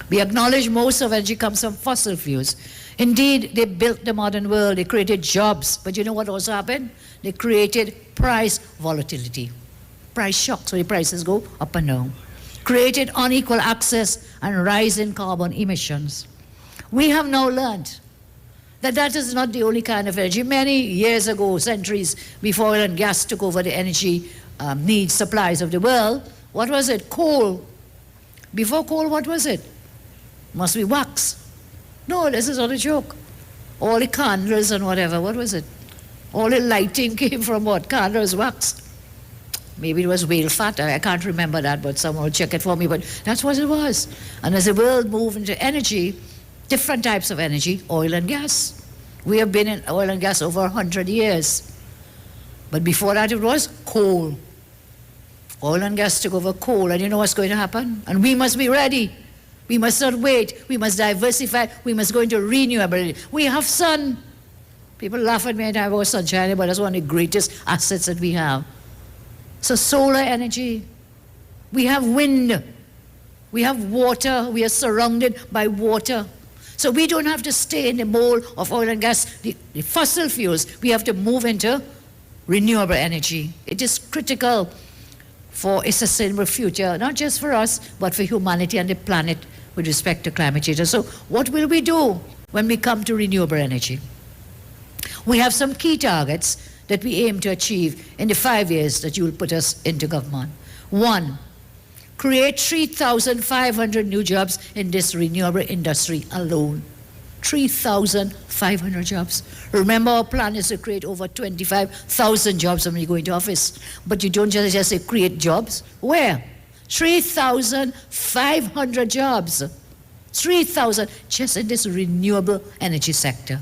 We acknowledge most of energy comes from fossil fuels. Indeed, they built the modern world, they created jobs, but you know what also happened? They created price volatility, price shocks, so the prices go up and down. Created unequal access and rise in carbon emissions. We have now learned that that is not the only kind of energy. Many years ago, centuries before oil and gas took over the energy needs, supplies of the world, what was it? Coal. Before coal, what was it? Must be wax. No, this is not a joke. All the candles and whatever, what was it? All the lighting came from what? Candles, wax. Maybe it was whale fat, I can't remember that, but someone will check it for me, but that's what it was. And as the world moved into energy, different types of energy, oil and gas. We have been in oil and gas over 100 years. But before that it was coal. Oil and gas took over coal, and you know what's going to happen? And we must be ready. We must not wait. We must diversify. We must go into renewable energy. We have sun. People laugh at me and I about sunshine, but that's one of the greatest assets that we have. So solar energy. We have wind. We have water. We are surrounded by water. So we don't have to stay in the mold of oil and gas, the fossil fuels. We have to move into renewable energy. It is critical for a sustainable future, not just for us, but for humanity and the planet with respect to climate change. So what will we do when we come to renewable energy? We have some key targets that we aim to achieve in the 5 years that you will put us into government. 1, create 3,500 new jobs in this renewable industry alone. 3,500 jobs. Remember, our plan is to create over 25,000 jobs when we go into office. But you don't just say create jobs. Where? 3,500 jobs. 3,000 just in this renewable energy sector.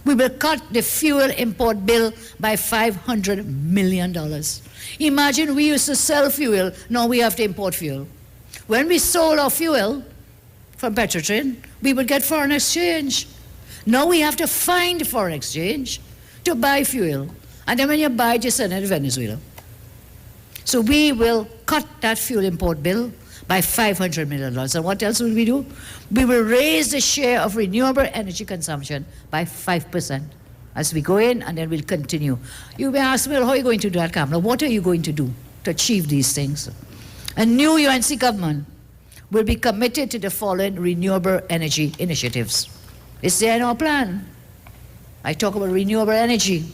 We will cut the fuel import bill by $500 million. Imagine we used to sell fuel, now we have to import fuel. When we sold our fuel from Petrotrin, we would get foreign exchange. Now we have to find foreign exchange to buy fuel. And then when you buy it, you send it to Venezuela. So we will cut that fuel import bill by $500 million. And what else will we do? We will raise the share of renewable energy consumption by 5% as we go in, and then we'll continue. You may ask me, well, how are you going to do that, Kamala? What are you going to do to achieve these things? A new UNC government will be committed to the following renewable energy initiatives. It's there in our plan. I talk about renewable energy.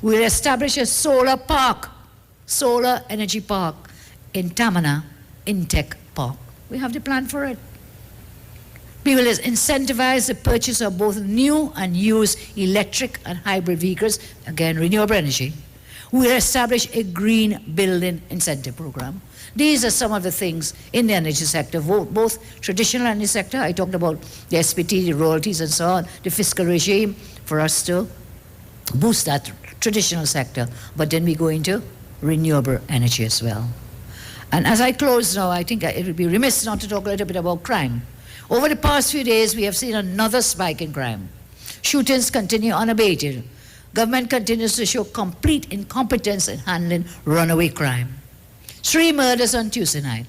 We'll establish a solar park, solar energy park in Tamana, Intech Park. We have the plan for it. We will incentivize the purchase of both new and used electric and hybrid vehicles, again, renewable energy. We will establish a green building incentive program. These are some of the things in the energy sector, both traditional energy sector, I talked about the SPT, the royalties and so on, the fiscal regime for us to boost that traditional sector, but then we go into renewable energy as well. And as I close now, I think it would be remiss not to talk a little bit about crime. Over the past few days, we have seen another spike in crime. Shootings continue unabated. Government continues to show complete incompetence in handling runaway crime. 3 murders on Tuesday night.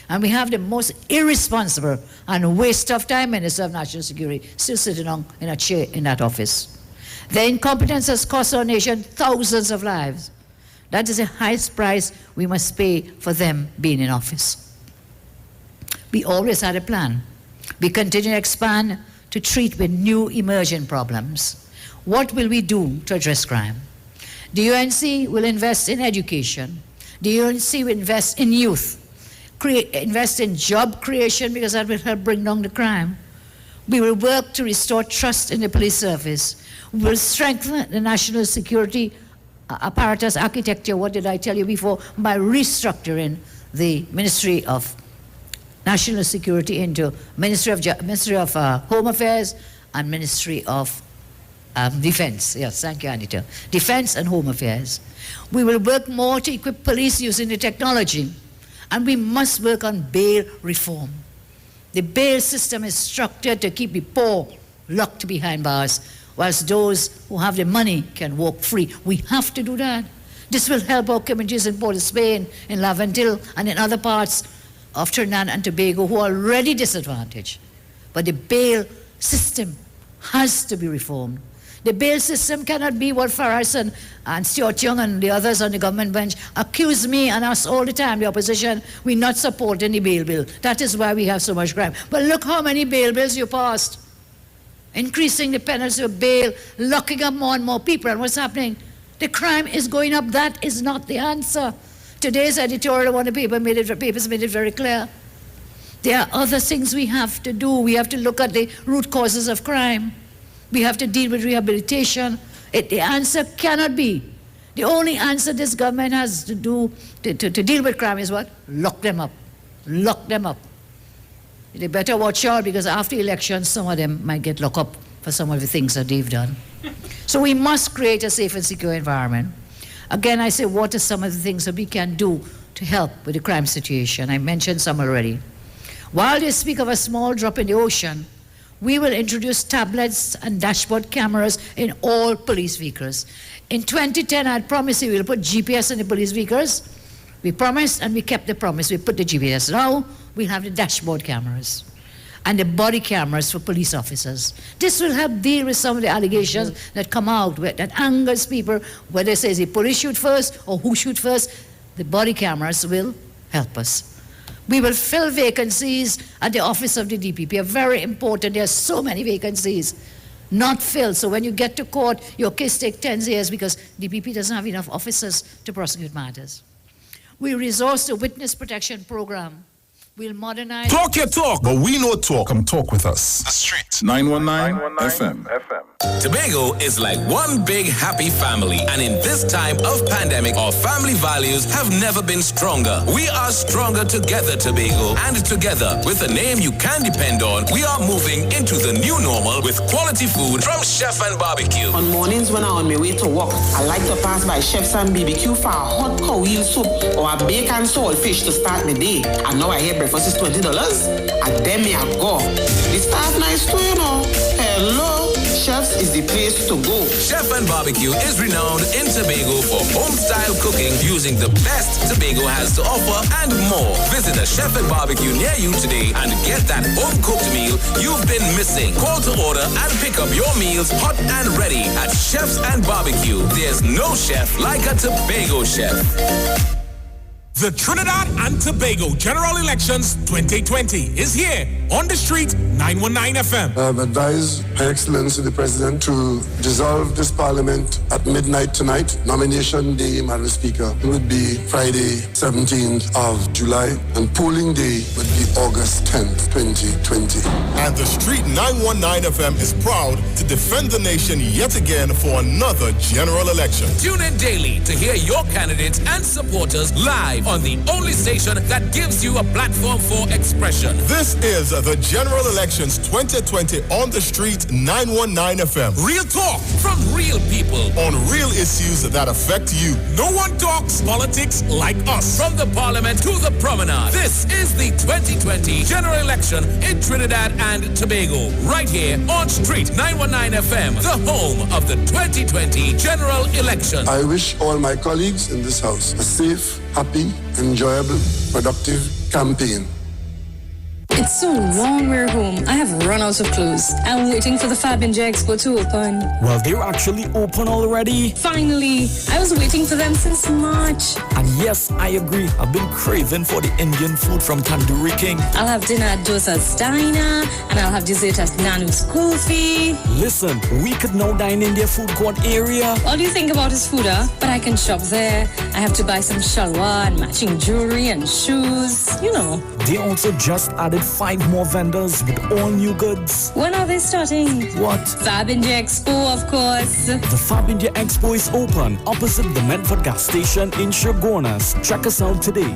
And we have the most irresponsible and waste of time Minister of National Security still sitting on in a chair in that office. Their incompetence has cost our nation thousands of lives. That is the highest price we must pay for them being in office. We always had a plan. We continue to expand to treat with new emerging problems. What will we do to address crime? The UNC will invest in education. The UNC will invest in youth, invest in job creation because that will help bring down the crime. We will work to restore trust in the police service. We will strengthen the national security apparatus architecture, what did I tell you before, by restructuring the Ministry of National Security into Ministry of Home Affairs and Ministry of Defense. Yes, thank you, Anita. Defense and Home Affairs. We will work more to equip police using the technology, and we must work on bail reform. The bail system is structured to keep the poor locked behind bars, whilst those who have the money can walk free. We have to do that. This will help our communities in Port of Spain, in Laventille, and in other parts of Trinidad and Tobago who are already disadvantaged. But the bail system has to be reformed. The bail system cannot be what Farris and Stuart Young and the others on the government bench accuse me and us all the time, the opposition, we're not supporting the bail bill. That is why we have so much crime. But look how many bail bills you passed. Increasing the penalty of bail, locking up more and more people. And what's happening? The crime is going up. That is not the answer. Today's editorial of one of the papers made it very clear. There are other things we have to do. We have to look at the root causes of crime. We have to deal with rehabilitation. The answer cannot be. The only answer this government has to do to deal with crime is what? Lock them up. Lock them up. They better watch out, because after elections, some of them might get locked up for some of the things that they've done. So we must create a safe and secure environment. Again, I say, what are some of the things that we can do to help with the crime situation? I mentioned some already. While they speak of a small drop in the ocean, we will introduce tablets and dashboard cameras in all police vehicles. In 2010, I had promised we will put GPS in the police vehicles. We promised, and we kept the promise. We put the GPS. Now we'll have the dashboard cameras and the body cameras for police officers. This will help deal with some of the allegations that come out that angers people, whether they say, is the police shoot first or who shoot first. The body cameras will help us. We will fill vacancies at the office of the DPP. Very important. There are so many vacancies not filled. So when you get to court, your case takes 10 years because DPP doesn't have enough officers to prosecute matters. We resource the witness protection program. We'll modernize.
Talk your talk, but we know talk. Come talk with us. The Street 919 FM.
Tobago is like one big happy family, and in this time of pandemic, our family values have never been stronger. We are stronger together, Tobago, and together, with a name you can depend on, we are moving into the new normal with quality food from Chef and Barbecue.
On mornings when I'm on my way to work, I like to pass by Chef's and BBQ for a hot cow heel soup or a bacon saltfish to start my day. And now I hear breakfast is $20, and then me I go. The staff nice too, you know. Hello, Chef's is the place to go.
Chef and Barbecue is renowned in Tobago for home-style cooking using the best Tobago has to offer and more. Visit a Chef and Barbecue near you today and get that home-cooked meal you've been missing. Call to order and pick up your meals hot and ready at Chef's and Barbecue. There's no chef like a Tobago chef. The Trinidad and Tobago General Elections 2020 is here on the Street 919 FM.
I have advised Her Excellency the President to dissolve this Parliament at midnight tonight. Nomination day, Madam Speaker, would be Friday, 17th of July, and polling day would be August 10th, 2020.
And the Street 919 FM is proud to defend the nation yet again for another general election.
Tune in daily to hear your candidates and supporters live on the only station that gives you a platform for expression.
This is the General Elections 2020 on the Street 919 FM.
Real talk from real people
on real issues that affect you.
No one talks politics like us. From the Parliament to the Promenade. This is the 2020 General Election in Trinidad and Tobago. Right here on Street 919 FM, the home of the 2020 General Election.
I wish all my colleagues in this house a safe, happy, enjoyable, productive campaign.
It's so long we're home. I have run out of clothes. I'm waiting for the Fab and J Expo to open.
Well, they're actually open already.
Finally. I was waiting for them since March.
And yes, I agree. I've been craving for the Indian food from Tandoori King.
I'll have dinner at Dosa's Diner, and I'll have dessert at Nanu's Coffee.
Listen, we could now dine in their food court area.
All you think about is food, huh? But I can shop there. I have to buy some shalwar and matching jewelry and shoes. You know.
They also just added 5 more vendors with all new goods.
When are they starting?
What?
Fab India Expo, of course.
The Fab India Expo is open opposite the Medford gas station in Shogunas. Check us out today.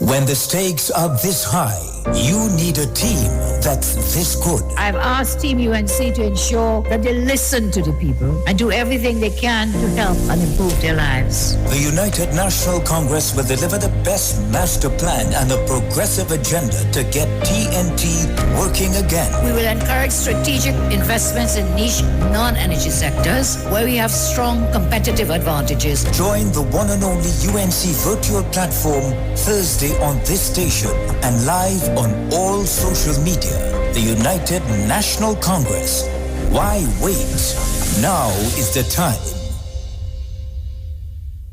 When the stakes are this high, you need a team that's this good.
I've asked Team UNC to ensure that they listen to the people and do everything they can to help and improve their lives.
The United National Congress will deliver the best master plan and a progressive agenda to get TNT working again.
We will encourage strategic investments in niche non-energy sectors where we have strong competitive advantages.
Join the one and only UNC virtual platform Thursday on this station and live on all social media. The United National Congress. Why wait? Now is the time.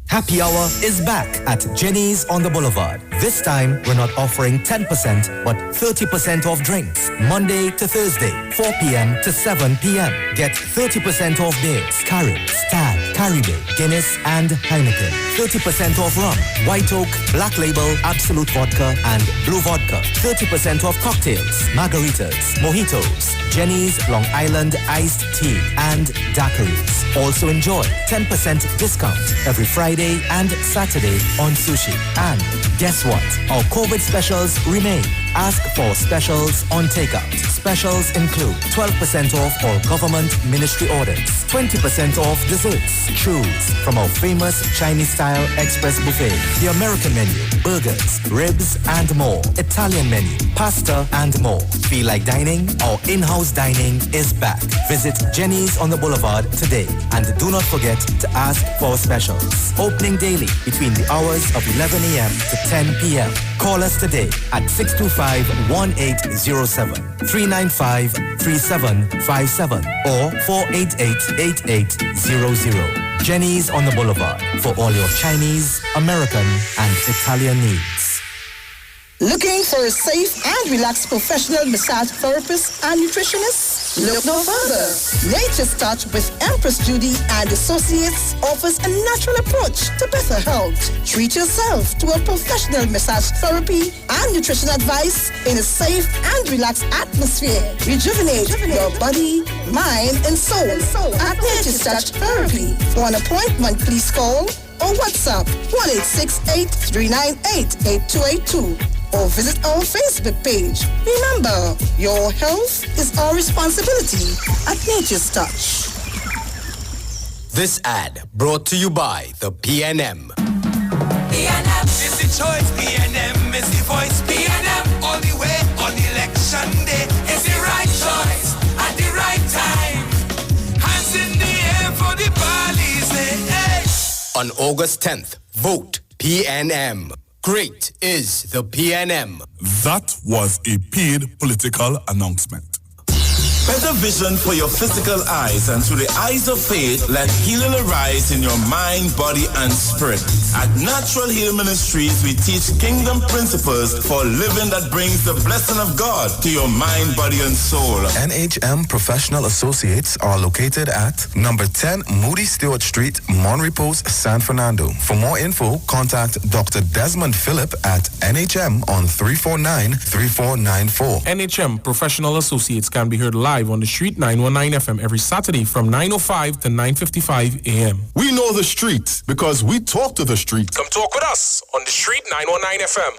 Happy Hour is back at Jenny's on the Boulevard. This time, we're not offering 10%, but 30% off drinks. Monday to Thursday, 4 p.m. to 7 p.m. Get 30% off beers, Carib, Stag, Caribbean, Guinness, and Heineken. 30% off rum, White Oak, Black Label, Absolute Vodka, and Blue Vodka. 30% off cocktails, margaritas, mojitos, Jenny's Long Island Iced Tea, and daiquiris. Also enjoy 10% discount every Friday and Saturday on sushi. And guess what? Our COVID specials remain. Ask for specials on takeout. Specials include 12% off all government ministry orders, 20% off desserts. Choose from our famous Chinese-style express buffet, the American menu, burgers, ribs, and more. Italian menu, pasta, and more. Feel like dining? Our in-house dining is back. Visit Jenny's on the Boulevard today. And do not forget to ask for specials. Opening daily between the hours of 11 a.m. to 10 p.m. Call us today at 625-1807, 395-3757, or 488-8800. Jenny's on the Boulevard for all your Chinese, American, and Italian needs.
Looking for a safe and relaxed professional massage therapist and nutritionist? Look no further. Nature's Touch with Empress Judy and Associates offers a natural approach to better health. Treat yourself to a professional massage therapy and nutrition advice in a safe and relaxed atmosphere. Rejuvenate your body, mind, and soul at Nature's Touch Therapy. For an appointment, please call or WhatsApp 1-868-398-8282. Or visit our Facebook page. Remember, your health is our responsibility at Nature's Touch.
This ad brought to you by the PNM.
PNM is the choice. PNM is the voice. PNM all the way on election day is the right choice at the right time. Hands in the air for the police. Hey.
On August 10th, vote PNM. Great is the PNM.
That was a paid political announcement.
Better vision for your physical eyes, and through the eyes of faith, let healing arise in your mind, body, and spirit. At Natural Heal Ministries, we teach kingdom principles for living that brings the blessing of God to your mind, body, and soul.
NHM Professional Associates are located at number 10 Moody Stewart Street, Monterey Post, San Fernando. For more info, contact Dr. Desmond Phillip at NHM on 349-3494.
NHM Professional Associates can be heard live on the Street 919 FM every Saturday from 9:05 to 9:55 a.m.
We know the street because we talk to the street.
Come talk with us on the Street 919 FM.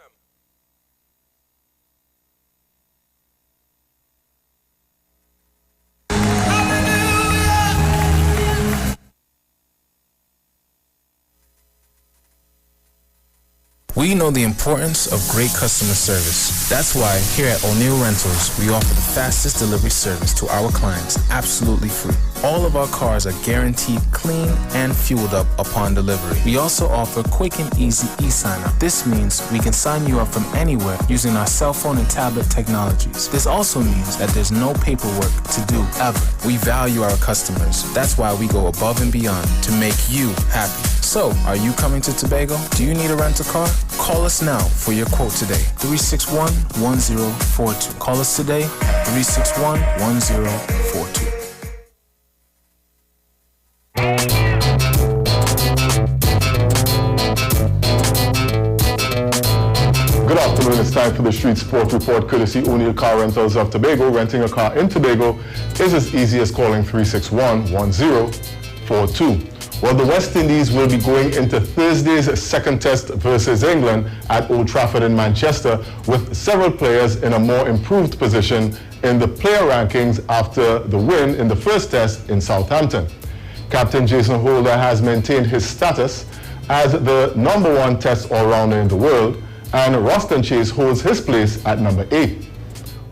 We know the importance of great customer service. That's why here at O'Neill Rentals, we offer the fastest delivery service to our clients absolutely free. All of our cars are guaranteed clean and fueled up upon delivery. We also offer quick and easy e-sign-up. This means we can sign you up from anywhere using our cell phone and tablet technologies. This also means that there's no paperwork to do ever. We value our customers. That's why we go above and beyond to make you happy. So, are you coming to Tobago? Do you need a rental car? Call us now for your quote today. 361-1042. Call us today, 361-1042.
Good afternoon. It's time for the Street Sport Report, courtesy O'Neill Car Rentals of Tobago. Renting a car in Tobago is as easy as calling 361-1042. Well, the West Indies will be going into Thursday's second test versus England at Old Trafford in Manchester with several players in a more improved position in the player rankings after the win in the first test in Southampton. Captain Jason Holder has maintained his status as the number 1 test all-rounder in the world, and Roston Chase holds his place at number 8.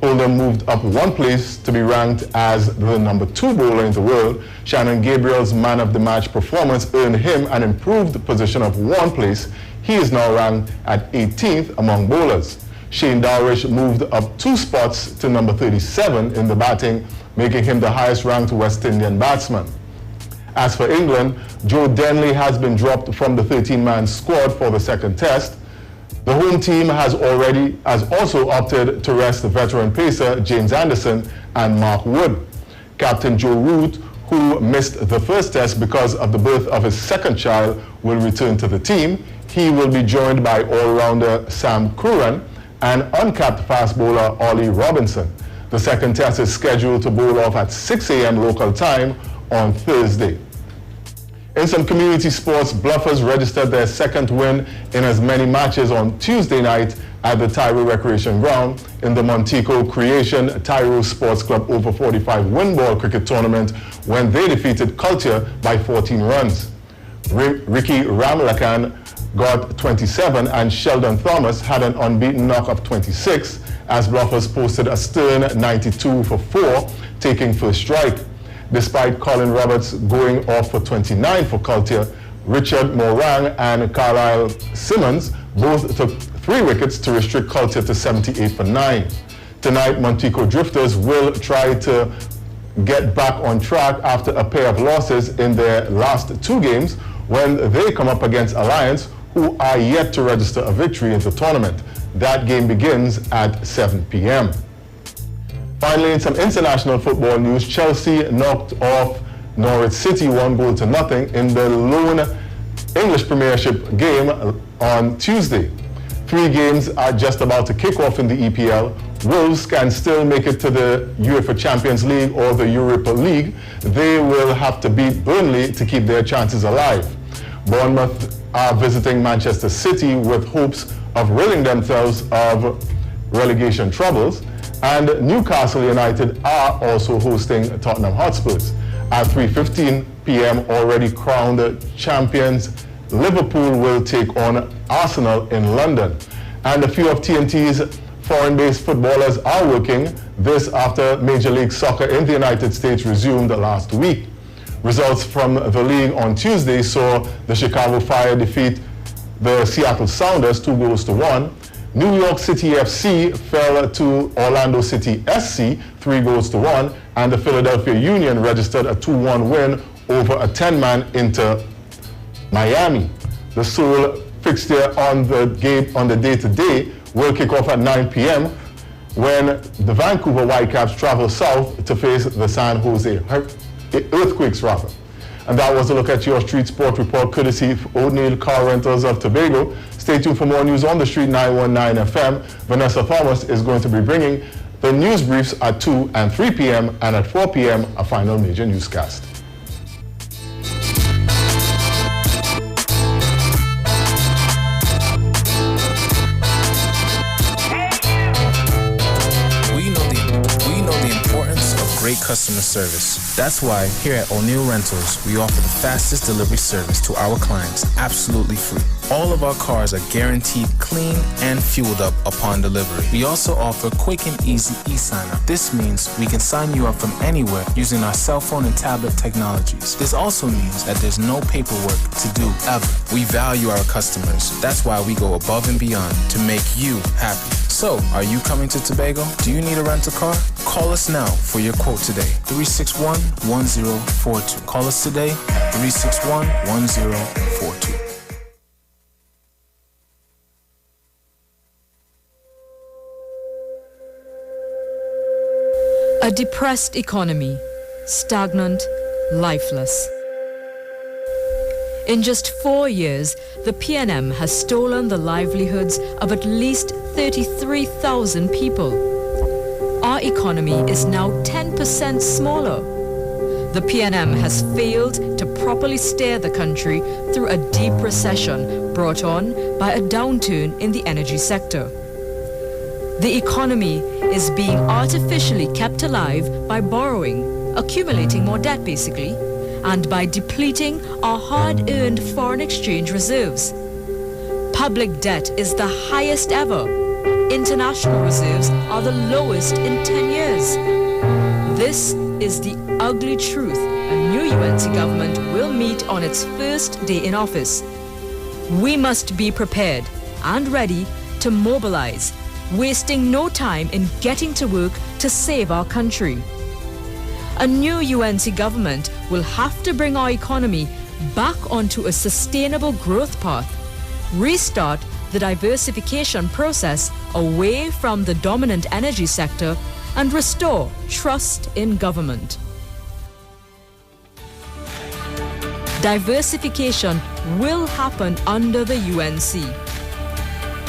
Holder moved up 1 place to be ranked as the number 2 bowler in the world. Shannon Gabriel's man of the match performance earned him an improved position of 1 place. He is now ranked at 18th among bowlers. Shane Dowrish moved up 2 spots to number 37 in the batting, making him the highest ranked West Indian batsman. As for England, Joe Denley has been dropped from the 13-man squad for the second test. The home team has also opted to rest the veteran pacer James Anderson and Mark Wood. Captain Joe Root, who missed the first test because of the birth of his second child, will return to the team. He will be joined by all-rounder Sam Curran and uncapped fast bowler Ollie Robinson. The second test is scheduled to bowl off at 6 a.m. local time on Thursday. In some community sports, Bluffers registered their second win in as many matches on Tuesday night at the Tyro Recreation Ground in the Montico Creation Tyro Sports Club over 45 win-ball cricket tournament when they defeated Culture by 14 runs. Ricky Ramlakan got 27 and Sheldon Thomas had an unbeaten knock of 26 as Bluffers posted a stern 92 for 4, taking first strike. Despite Colin Roberts going off for 29 for Culture, Richard Morang and Carlisle Simmons both took 3 wickets to restrict Culture to 78 for 9. Tonight, Montico Drifters will try to get back on track after a pair of losses in their last 2 games when they come up against Alliance, who are yet to register a victory in the tournament. That game begins at 7 p.m. Finally, in some international football news, Chelsea knocked off Norwich City 1-0 in the lone English Premiership game on Tuesday. 3 games are just about to kick off in the EPL. Wolves can still make it to the UEFA Champions League or the Europa League. They will have to beat Burnley to keep their chances alive. Bournemouth are visiting Manchester City with hopes of ridding themselves of relegation troubles. And Newcastle United are also hosting Tottenham Hotspurs. At 3:15 p.m. already crowned champions, Liverpool will take on Arsenal in London. And a few of TNT's foreign-based footballers are working, this after Major League Soccer in the United States resumed last week. Results from the league on Tuesday saw the Chicago Fire defeat the Seattle Sounders 2-1. New York City FC fell to Orlando City SC 3-1, and the Philadelphia Union registered a 2-1 win over a 10-man Inter Miami. The sole fixture on the day-to-day will kick off at 9 p.m. when the Vancouver Whitecaps travel south to face the San Jose Earthquakes. And that was a look at your Street Sport Report, courtesy of O'Neill Car Rentals of Tobago. Stay tuned for more news on the Street 919 FM. Vanessa Thomas is going to be bringing the news briefs at 2 and 3 p.m. and at 4 p.m. a final major newscast.
Great customer service. That's why here at O'Neill Rentals, we offer the fastest delivery service to our clients absolutely free. All of our cars are guaranteed clean and fueled up upon delivery. We also offer quick and easy e-sign-up. This means we can sign you up from anywhere using our cell phone and tablet technologies. This also means that there's no paperwork to do ever. We value our customers. That's why we go above and beyond to make you happy. So, are you coming to Tobago? Do you need a rental car? Call us now for your quote today. 361-1042. Call us today, 361-1042.
A depressed economy, stagnant, lifeless. In just 4 years, the PNM has stolen the livelihoods of at least 33,000 people. Our economy is now 10% smaller. the PNM has failed to properly steer the country through a deep recession brought on by a downturn in the energy sector. The economy is being artificially kept alive by borrowing, accumulating more debt basically, and by depleting our hard-earned foreign exchange reserves. Public debt is the highest ever. International reserves are the lowest in 10 years. This is the ugly truth a new UNC government will meet on its first day in office. We must be prepared and ready to mobilize, wasting no time in getting to work to save our country. A new UNC government will have to bring our economy back onto a sustainable growth path, restart the diversification process away from the dominant energy sector, and restore trust in government. Diversification will happen under the UNC.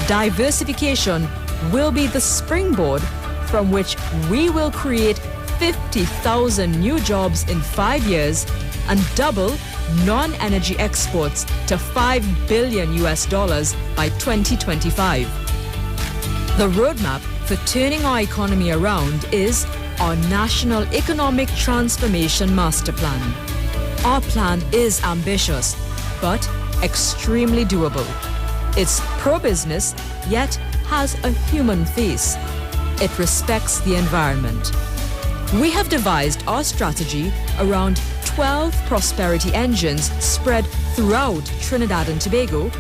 Diversification will be the springboard from which we will create 50,000 new jobs in 5 years and double non-energy exports to $5 billion by 2025. The roadmap for turning our economy around is our National Economic Transformation Master Plan. Our plan is ambitious, but extremely doable. It's pro-business, yet has a human face. It respects the environment. We have devised our strategy around 12 prosperity engines spread throughout Trinidad and Tobago,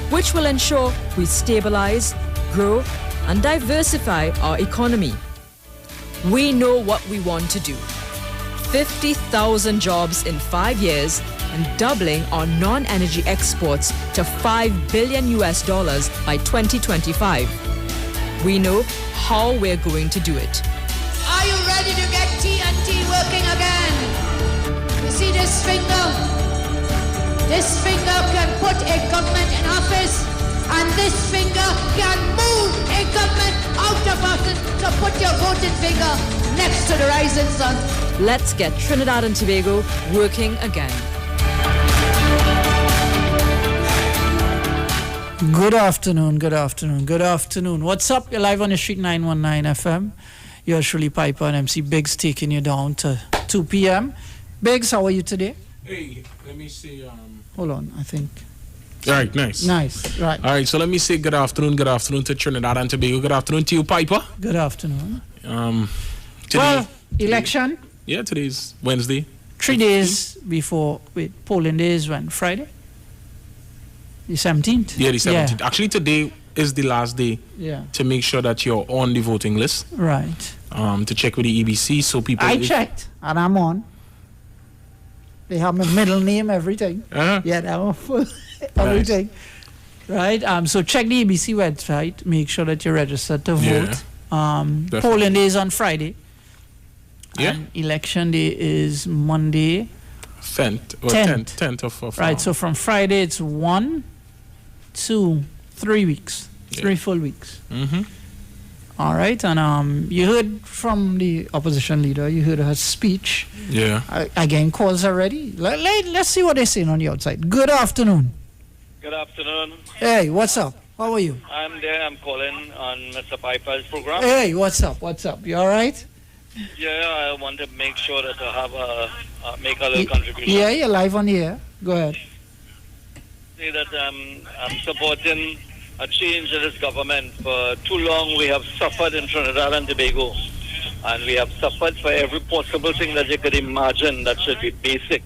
which will ensure we stabilize, grow, and diversify our economy. We know what we want to do. 50,000 jobs in 5 years and doubling our non-energy exports to $5 billion by 2025. We know how we're going to do it.
Are you ready to get TNT working again? You see this finger? This finger can put a government in office, and this finger can move a government out of office. So put your voting finger next to the rising sun.
Let's get Trinidad and Tobago working again.
Good afternoon, good afternoon, good afternoon. What's up? You're live on the Street 919 FM. You're Shirley Piper and MC Biggs taking you down to 2 p.m. Biggs, how are you today?
Hey, let me see.
Hold on, I think.
All right, nice.
Nice, right.
All right, so let me say good afternoon to Trinidad and Tobago. Good afternoon to you, Piper.
Good afternoon.
Today,
well, election.
Yeah, today's Wednesday.
3 days before, polling day is when? Friday? The 17th?
Yeah, the 17th.
Yeah.
Actually, today is the last day to make sure that you're on the voting list.
Right.
To check with the EBC so people...
I checked, and I'm on. They have my middle name, everything. Yeah, I'm full, everything. Nice. Right? So check the EBC website. Make sure that you're registered to vote. Polling day is on Friday.
Yeah.
And election day is Monday.
10th of
right, so from Friday it's 1, 2, 3 weeks. 3 full weeks.
Mm-hmm.
All right, and you heard from the opposition leader, you heard her speech.
Yeah.
Again, calls are ready. Let's see what they're saying on the outside. Good afternoon.
Good afternoon.
Hey, what's up? How are you?
I'm there. I'm calling on Mr. Piper's program.
Hey, what's up? What's up? You all right?
Yeah, I want to make sure that I have make a little contribution.
Yeah, you're live on the air. Go ahead.
Say that I'm supporting a change in this government. For too long, we have suffered in Trinidad and Tobago, and we have suffered for every possible thing that you could imagine that should be basic.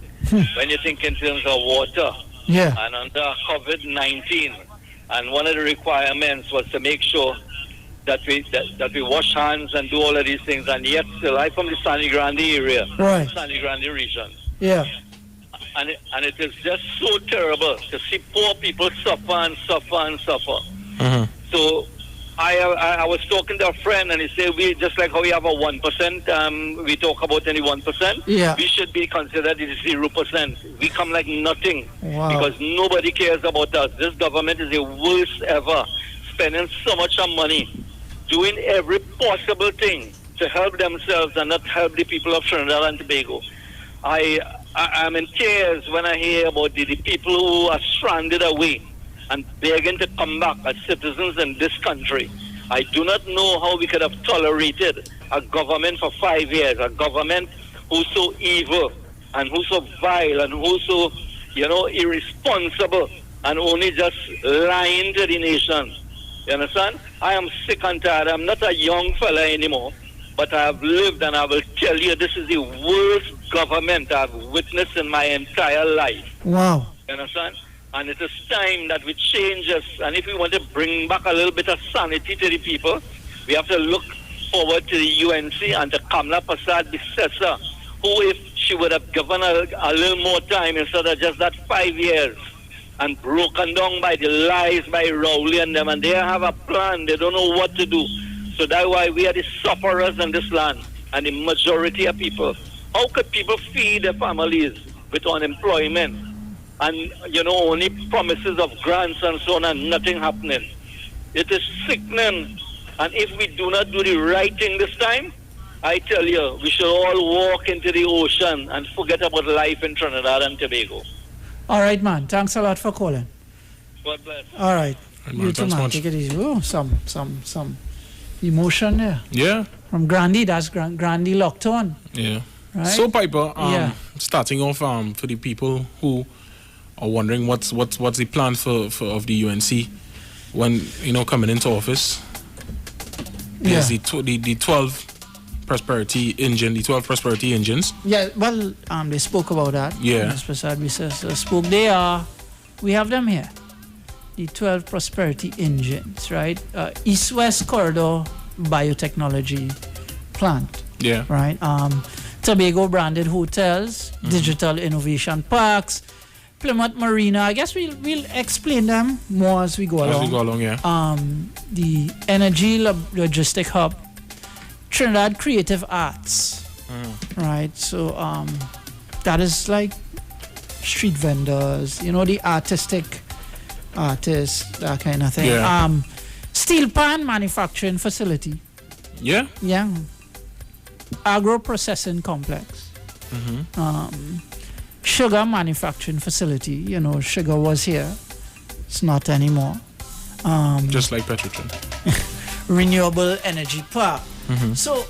When you think in terms of water, and under COVID-19, and one of the requirements was to make sure that we wash hands and do all of these things, and yet still, I'm from the San Grande area, San Grande region.
Yeah.
And it is just so terrible to see poor people suffer and suffer and suffer.
Mm-hmm.
So I was talking to a friend, and he said, we just like how we have a 1%, we talk about any 1%, we should be considered 0%. We come like nothing because nobody cares about us. This government is the worst ever, spending so much money, doing every possible thing to help themselves and not help the people of Trinidad and Tobago. I'm in tears when I hear about the people who are stranded away and begging to come back as citizens in this country. I do not know how we could have tolerated a government for 5 years, a government who's so evil and who's so vile and who's so, irresponsible and only just lying to the nation. You understand? I am sick and tired. I'm not a young fella anymore, but I have lived, and I will tell you, this is the worst government I've witnessed in my entire life.
Wow.
You understand? And it is time that we change this. And if we want to bring back a little bit of sanity to the people, we have to look forward to the UNC and to Kamla Prasad Bissessa, who, if she would have given a little more time instead of just that 5 years, and broken down by the lies by Rowley and them, and they have a plan, they don't know what to do. So that's why we are the sufferers in this land, and the majority of people. How could people feed their families with unemployment and, only promises of grants and so on and nothing happening? It is sickening. And if we do not do the right thing this time, I tell you, we should all walk into the ocean and forget about life in Trinidad and Tobago.
All right, man. Thanks a lot for calling.
God bless.
All right. You too, man.
much.
Take it easy. Oh, some emotion there.
Yeah.
From Grandy, that's Grandy locked on.
Yeah.
Right?
So, Piper,
Yeah.
starting off for the people who are wondering what's the plan for of the UNC when coming into office. There's the 12 prosperity engines.
Yeah, well, they spoke about that.
Yeah.
Ms. Prasad Bissessa spoke. We have them here. The 12 prosperity engines, right? East-West Corridor Biotechnology Plant.
Yeah.
Right? Tobago branded hotels, digital innovation parks, Plymouth Marina. I guess we'll explain them more as we go along.
As we go along, yeah.
The energy logistic hub, Trinidad Creative Arts, right? So that is like street vendors, the artists, that kind of thing.
Yeah.
Steel pan manufacturing facility.
Yeah.
Yeah. Agro processing complex. Sugar manufacturing facility. Sugar was here. It's not anymore.
Just like Petrotrin.
Renewable energy park. So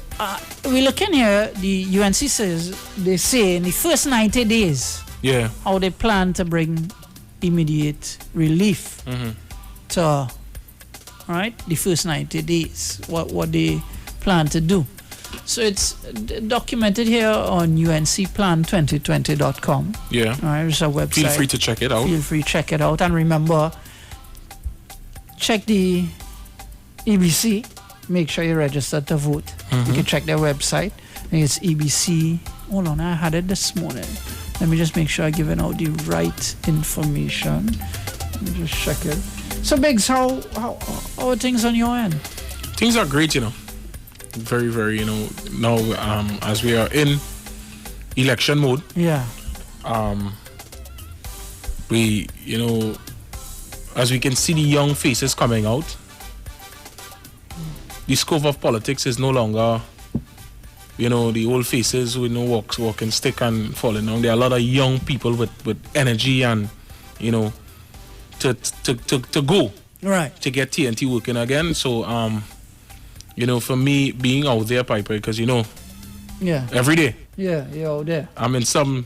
we're looking here. The UNC they say in the first 90 days, how they plan to bring immediate relief to, right? The first 90 days, what they plan to do. So it's documented here on uncplan2020.com.
Yeah.
Right, it's a website.
Feel free to check it out.
Feel free to check it out. And remember, check the EBC. Make sure you're registered to vote. You can check their website. I think it's EBC. Hold on, I had it this morning. Let me just make sure I'm giving out the right information. Let me just check it. So, Biggs, how are things on your end?
Things are great, Very, very, now as we are in election mode.
Yeah.
We, as we can see the young faces coming out, the scope of politics is no longer, the old faces with no walking stick and falling down. There are a lot of young people with energy and, to go.
Right.
To get TNT working again. So, for me, being out there, Piper, because,
yeah,
every day.
Yeah, you're out there.
I'm in some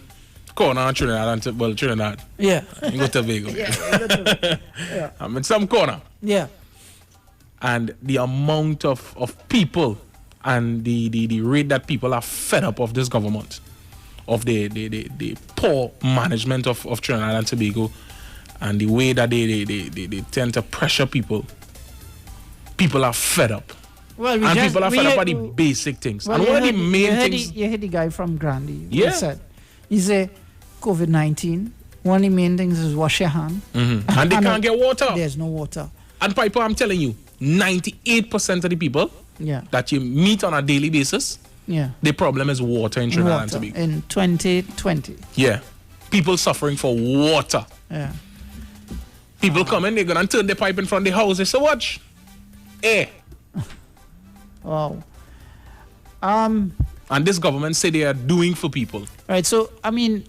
corner in Trinidad. Trinidad.
Yeah.
I go to Tobago.
Yeah.
I'm in some corner.
Yeah.
And the amount of people and the rate that people are fed up of this government, of the poor management of Trinidad and Tobago, and the way that they tend to pressure people. People are fed up.
Well,
people are fed up by the basic things.
Well,
and one of the main things...
You heard the guy from Grandy.
Yeah.
He said, COVID-19, one of the main things is wash your hand.
And they can't get water.
There's no water.
And Piper, I'm telling you, 98% of the people that you meet on a daily basis, the problem is water in Trinidad and Tobago.
In 2020.
Yeah. People suffering for water.
Yeah.
People come in, they're going to turn the pipe in front of the house. They say, watch.
Wow. All
And this government say they are doing for people.
Right, so, I mean,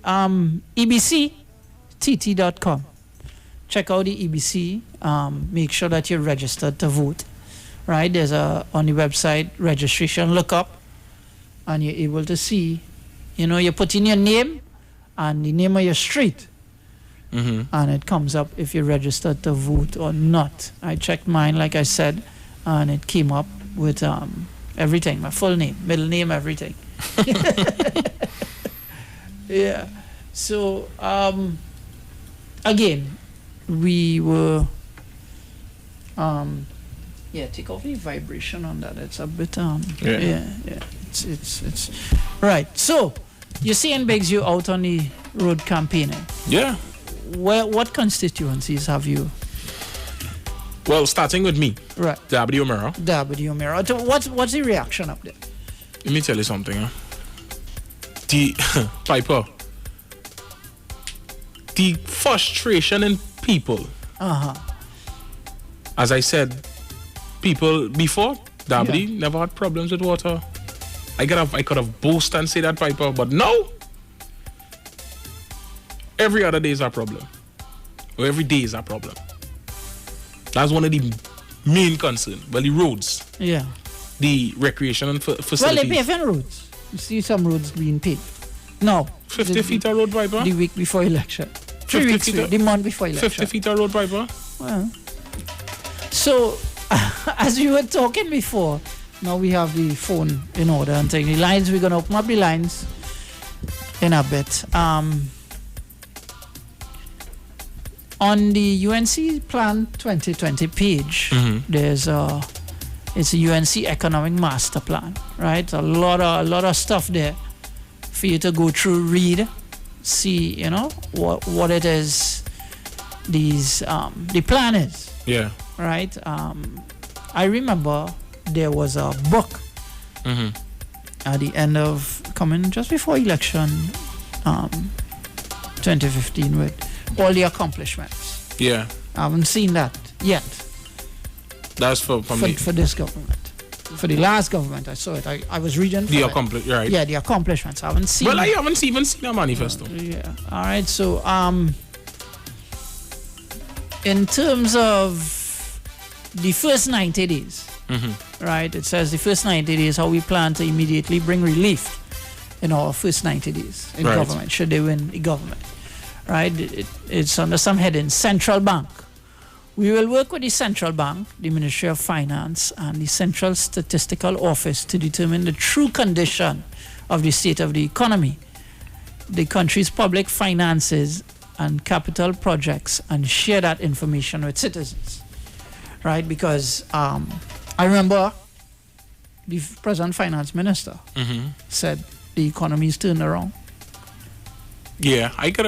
ebctt.com. Check out the EBC. Make sure that you're registered to vote. Right, there's on the website, registration, look up, and you're able to see, you put in your name and the name of your street. And it comes up if you're registered to vote or not. I checked mine, like I said, and it came up with everything, my full name, middle name, everything. Yeah. So, again, we were, take off the vibration on that. It's a bit, yeah. It's right. So, you're seeing Biggs, you out on the road campaigning.
Yeah.
What constituencies have you?
Well, starting with me.
Right.
Dabdi O'Meara.
What's the reaction up there?
Let me tell you something. The Piper. The frustration in people. As I said, people before Dabdi never had problems with water. I could have boasted and say that, Piper, but no. Every other day is a problem. Or every day is a problem. That's one of the main concerns. Well, the roads.
Yeah.
The recreation and facilities.
Well, they pave roads. You see some roads being paved. No.
50 feet of road, Piper?
The week before election. 3 weeks, the month before election.
50 feet of road, Piper?
Well. So, as we were talking before, now we have the phone in order and taking the lines. We're going to open up the lines in a bit. On the UNC Plan 2020 page, there's it's a UNC Economic Master Plan, right? A lot of stuff there for you to go through, read, see, what it is. The plan is.
Yeah.
Right. I remember there was a book at the end of coming just before election, 2015 with all the accomplishments.
Yeah.
I haven't seen that yet.
That's for
this government. For the last government, I saw it. I was reading
the
right? Yeah, the accomplishments. I haven't seen.
Well, I haven't even seen a manifesto.
Yeah. All right. So, in terms of the first 90 days, right? It says the first 90 days how we plan to immediately bring relief in our first 90 days in government, should they win the government. Right? It's under some heading, Central Bank. We will work with the Central Bank, the Ministry of Finance, and the Central Statistical Office to determine the true condition of the state of the economy, the country's public finances, and capital projects, and share that information with citizens. Right? Because I remember the present finance minister said the economy is turned around.
Yeah, I can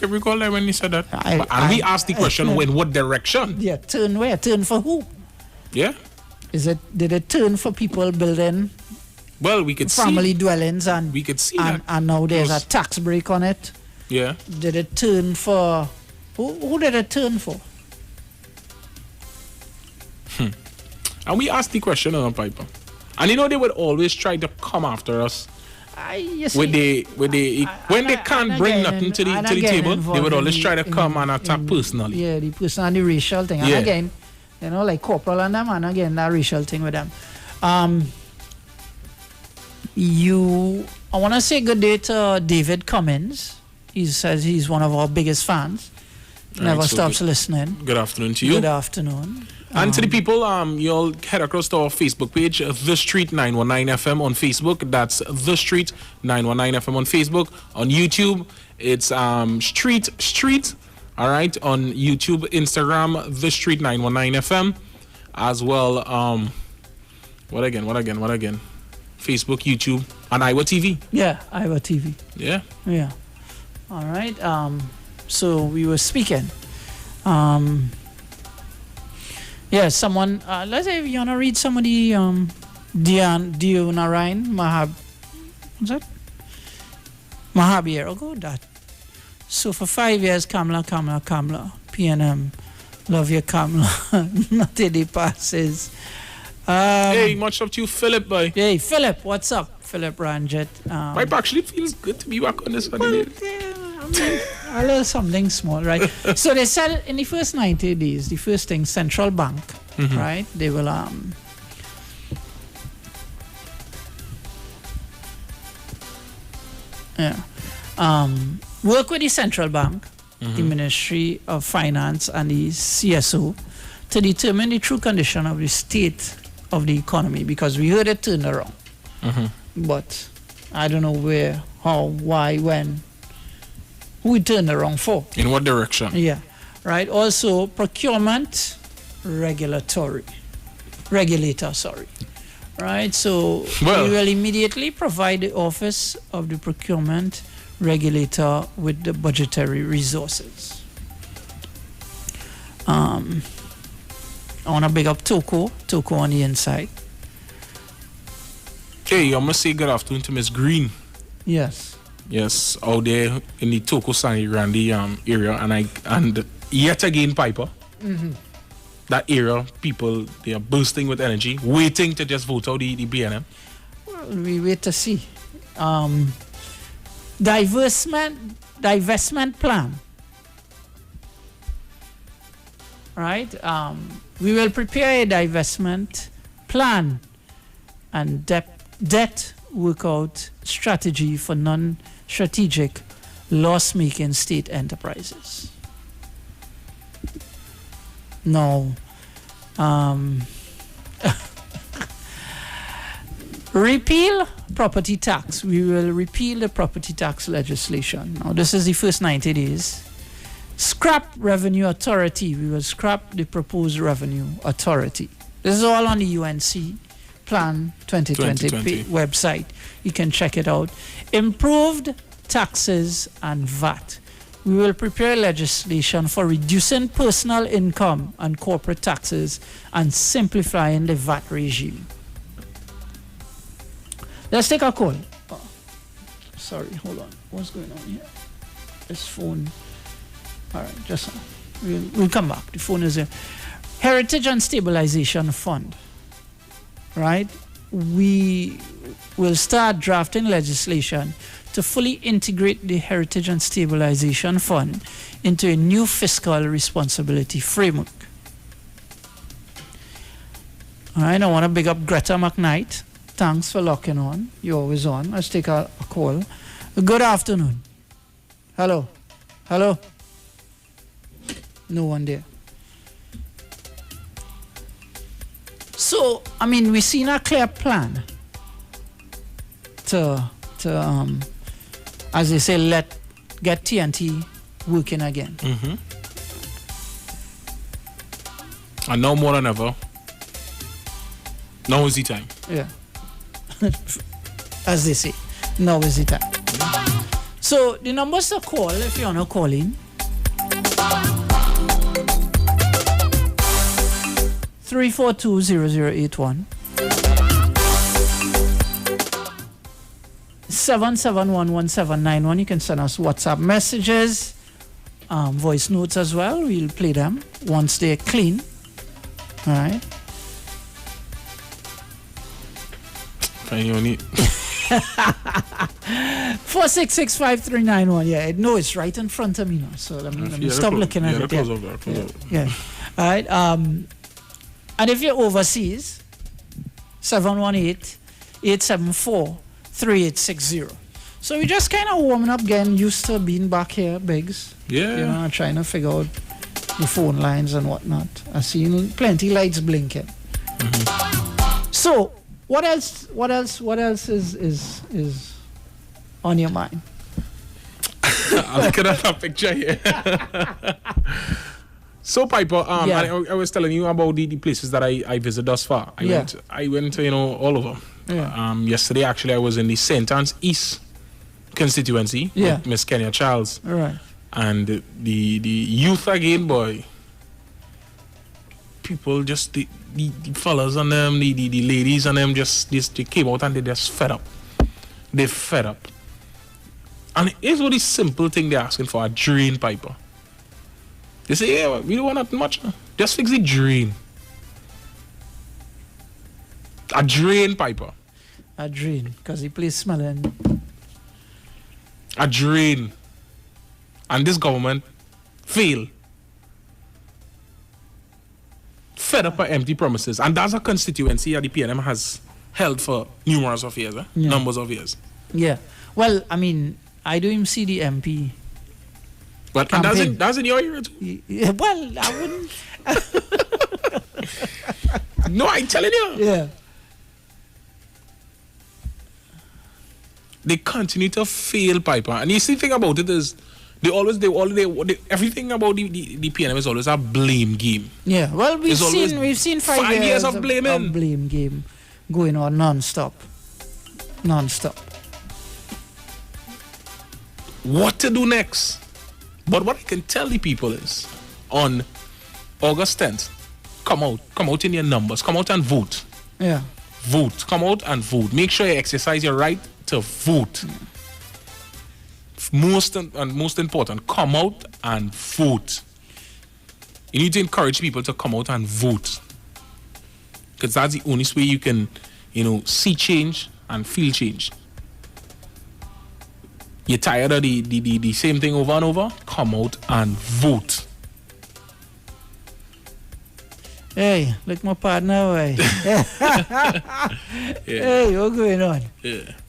recall that when he said that. We asked the question, in what direction?
Yeah, turn where? Turn for who?
Yeah.
Did it turn for people building
Well, we could
family dwellings, and
we could see
that. And now there's a tax break on it.
Yeah.
Did it turn for who did it turn for?
And we asked the question on Piper. And they would always try to come after us. When they can't bring nothing to the table, they would always try to come and attack personally.
Yeah, the personal and the racial thing. And again, like Corporal and them, and again that racial thing with them. I want to say good day to David Cummins. He says he's one of our biggest fans. Never stops listening.
Good afternoon to you.
Good afternoon.
And to the people, you'll head across to our Facebook page, The Street 919 FM on Facebook. That's The Street 919 FM on Facebook. On YouTube, it's Street. All right. On YouTube, Instagram, The Street 919 FM. As well, what again? Facebook, YouTube, and Iwer TV.
Yeah, Iwer TV.
Yeah.
Yeah. All right. So we were speaking. Yeah, someone, let's say if you want to read some of the Dionarine what's that? Mahabir, I'll go with that. So for 5 years, Kamla, PNM, love you, Kamla, not any passes.
Hey, much love to you, Philip, boy.
Hey, Philip, what's up? Philip Ranjit.
Pipe actually feels good to be back on this one.
A little something small, right? So they said in the first 90 days, the first thing, central bank, right? They will work with the central bank, the Ministry of Finance, and the CSO to determine the true condition of the state of the economy, because we heard it turned around. But I don't know where, how, why, when, who it turned around for.
In what direction?
Yeah, right. Also, procurement regulator, sorry. Right, so we will immediately provide the Office of the Procurement Regulator with the budgetary resources. I want to big up Toko on the inside.
Hey, I must say good afternoon to Miss Green.
Yes.
Yes, out there in the Toko San Randy area, and yet again, Piper. That area, people, they are bursting with energy, waiting to just vote out the BNM.
Well, we wait to see. Divestment plan. Right? We will prepare a divestment plan and debt workout strategy for non-strategic, loss-making state enterprises. No. Repeal property tax. We will repeal the property tax legislation. Now, this is the first 90 days. Scrap revenue authority. We will scrap the proposed revenue authority. This is all on the UNC Plan 2020 website. You can check it out. Improved taxes and VAT. We will prepare legislation for reducing personal income and corporate taxes and simplifying the VAT regime. Let's take a call. Oh, sorry, hold on. What's going on here? This phone. All right, just we'll come back. The phone is here. Heritage and Stabilization Fund. Right? We will start drafting legislation to fully integrate the Heritage and Stabilization Fund into a new fiscal responsibility framework. All right, I want to big up Greta McKnight. Thanks for locking on. You're always on. Let's take a call. Good afternoon. Hello. Hello. No one there. So, I mean, we've seen a clear plan to as they say, get TNT working again.
And now more than ever, now is the time.
Yeah. As they say, now is the time. So the numbers to call if you want to call in. 342-0081. 7711791. You can send us WhatsApp messages, voice notes as well. We'll play them once they're clean. All right.
You need
4665391. Yeah, no, it's right in front of me now. So let me stop looking at it. Yeah. All right. And if you're overseas, 718-874-3860. So we just kind of warming up, getting used to being back here, Biggs.
Yeah.
You know, trying to figure out the phone lines and whatnot. I've seen plenty lights blinking. So what else is on your mind?
I'm looking at that picture here. So Piper, I was telling you about the places that I visited thus far. I went to, all over.
Yeah.
Yesterday actually I was in the St. Anne's East constituency with Miss Kenya Charles.
All right.
And the youth again, boy. People just the fellas and them, the ladies and them they came out and they just fed up. They fed up. And here's what the simple thing they're asking for, a drain, Piper. They say, yeah, we don't want that much. Just fix the drain. A drain, Piper.
A drain, because the place smelling.
A drain. And this government fail. Fed up by empty promises. And that's a constituency that the PNM has held for numerous of years, numbers of years.
Yeah. Well, I mean, I don't see the MP.
But and that's in your area too?
Yeah, well, I wouldn't.
No, I'm telling you.
Yeah.
They continue to fail, Piper. And you see, the thing about it is, everything about the PNM is always a blame game.
Yeah, well, we've seen 5
years of blaming.
A blame game going on non-stop.
What to do next? But what I can tell the people is, on August 10th, come out in your numbers, come out and vote.
Yeah.
Vote, come out and vote. Make sure you exercise your right to vote. Most important, come out and vote. You need to encourage people to come out and vote, because that's the only way you can, see change and feel change. You're tired of the same thing over and over? Come out and vote.
Hey, look my partner away. Hey, what's going on?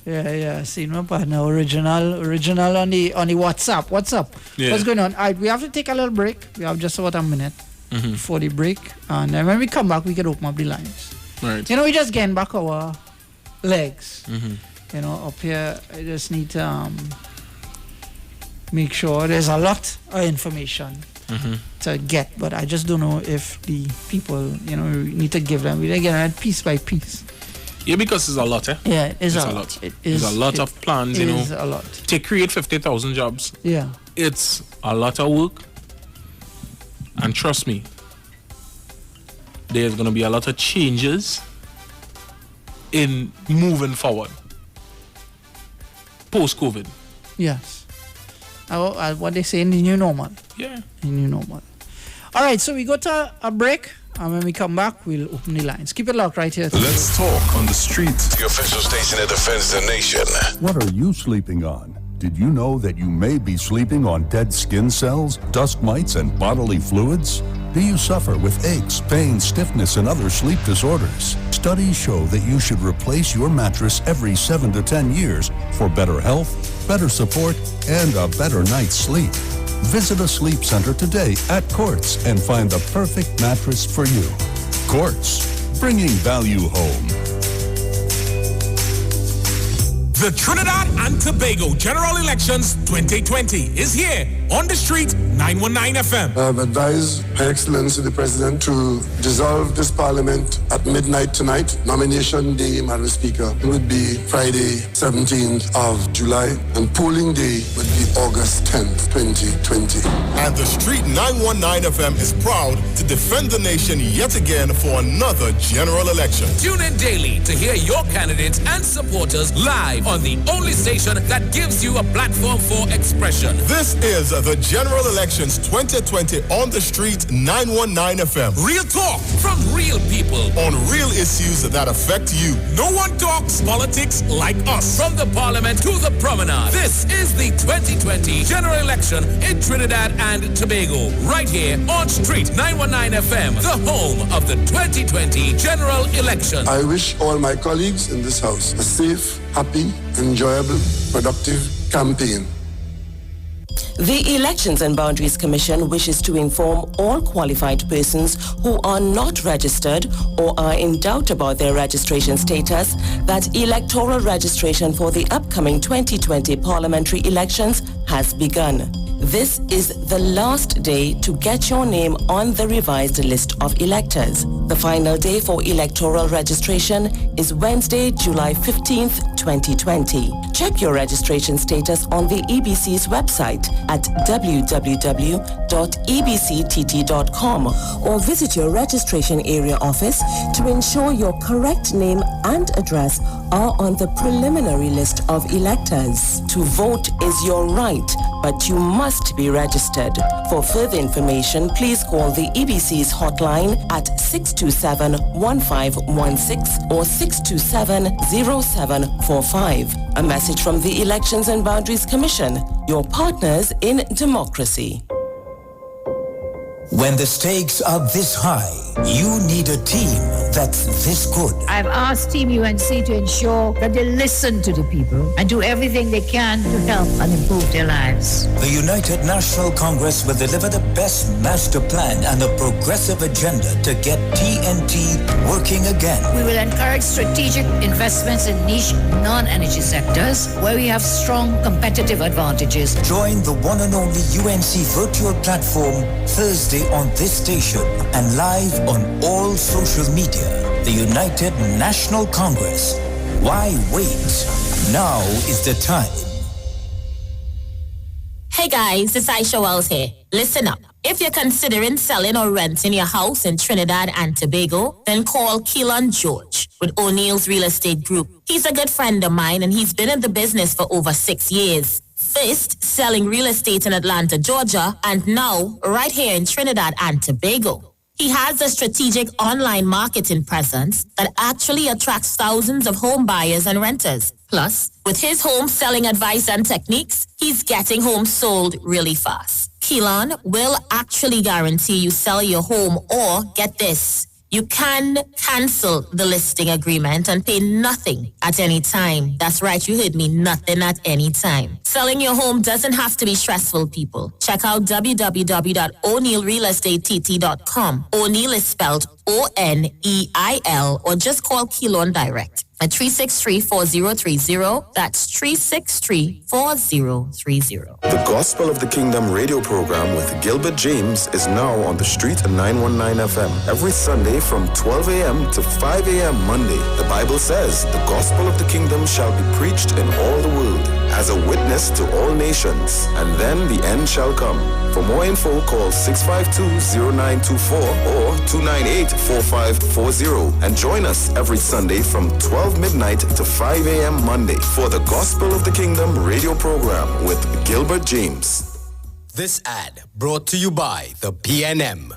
Yeah. See my partner, original on the WhatsApp. What's up?
Yeah.
What's going on? All right, we have to take a little break. We have just about a minute for the break, and then when we come back, we can open up the lines.
Right.
We just getting back our legs. Up here, I just need to make sure there's a lot of information to get, but I just don't know if the people, we need to give them, it piece by piece.
Yeah, because it's a lot, eh?
Yeah, it's a
lot. There's a lot of plans,
It is a lot.
To create 50,000 jobs.
Yeah.
It's a lot of work. And trust me, there's going to be a lot of changes in moving forward. Post-COVID.
Yes. What they say in the new normal.
Yeah.
The new normal. All right, so we go to a break, and when we come back, we'll open the lines. Keep it locked right here.
Let's talk on the street.
The official station that defends the nation.
What are you sleeping on? Did you know that you may be sleeping on dead skin cells, dust mites, and bodily fluids? Do you suffer with aches, pain, stiffness, and other sleep disorders? Studies show that you should replace your mattress every 7 to 10 years for better health, better support, and a better night's sleep. Visit a sleep center today at Quartz and find the perfect mattress for you. Quartz, bringing value home.
The Trinidad and Tobago General Elections 2020 is here on the street, 919 FM.
I have advised Her Excellency the President to dissolve this Parliament at midnight tonight. Nomination day, Madam Speaker, would be Friday, 17th of July, and polling day would be August 10th, 2020.
And the street 919 FM is proud to defend the nation yet again for another general election.
Tune in daily to hear your candidates and supporters live on the only station that gives you a platform for expression.
This is the General Elections 2020 on the street 919 FM.
Real talk from real people
on real issues that affect you.
No one talks politics like us. From the Parliament to the Promenade. This is the 2020 General Election in Trinidad and Tobago. Right here on Street 919 FM, the home of the 2020 General Election.
I wish all my colleagues in this house a safe, happy, enjoyable, productive campaign.
The Elections and Boundaries Commission wishes to inform all qualified persons who are not registered or are in doubt about their registration status that electoral registration for the upcoming 2020 parliamentary elections has begun. This is the last day to get your name on the revised list of electors. The final day for electoral registration is Wednesday, July 15th, 2020. Check your registration status on the EBC's website at www.ebctt.com or visit your registration area office to ensure your correct name and address are on the preliminary list of electors. To vote is your right, but you must must be registered. For further information, please call the EBC's hotline at 627-1516 or 627-0745. A message from the Elections and Boundaries Commission, your partners in democracy.
When the stakes are this high, you need a team that's this good.
I've asked Team UNC to ensure that they listen to the people and do everything they can to help and improve their lives.
The United National Congress will deliver the best master plan and a progressive agenda to get TNT working again.
We will encourage strategic investments in niche non-energy sectors where we have strong competitive advantages.
Join the one and only UNC virtual platform Thursday on this station and live on all social media. The United National Congress. Why wait? Now is the time.
Hey guys, it's Aisha Wells here. Listen up. If you're considering selling or renting your house in Trinidad and Tobago, then call Keelan George with O'Neill's Real Estate Group. He's a good friend of mine and he's been in the business for over 6 years. First, selling real estate in Atlanta, Georgia, and now right here in Trinidad and Tobago. He has a strategic online marketing presence that actually attracts thousands of home buyers and renters. Plus, with his home selling advice and techniques, he's getting homes sold really fast. Keelan will actually guarantee you sell your home or, get this, you can cancel the listing agreement and pay nothing at any time. That's right, you heard me, nothing at any time. Selling your home doesn't have to be stressful, people. Check out www.o'neillrealestatetT.com. O'Neill is spelled O-N-E-I-L, or just call Keelan direct at 363-4030. That's 363-4030.
The Gospel of the Kingdom radio program with Gilbert James is now on the street at 919 FM. Every Sunday from 12 a.m. to 5 a.m. Monday. The Bible says the Gospel of the Kingdom shall be preached in all the world as a witness to all nations, and then the end shall come. For more info, call 652-0924 or 298-4540 and join us every Sunday from 12 midnight to 5 a.m. Monday for the Gospel of the Kingdom radio program with Gilbert James.
This ad brought to you by the PNM.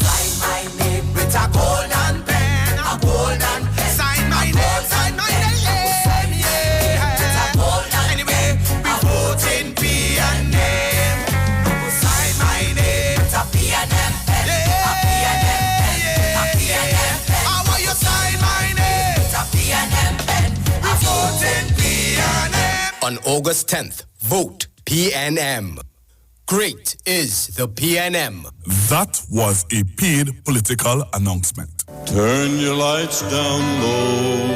Sign my name with a golden pen, a golden pen. Sign my name, sign my name. Anyway, we vote in PNM. Sign my name. It's a PNM pen, a PNM pen, a PNM pen. How will you sign my name? It's a PNM pen. We vote in PNM.
On August 10th, vote PNM. Great is the PNM.
That was a paid political announcement.
Turn your lights down low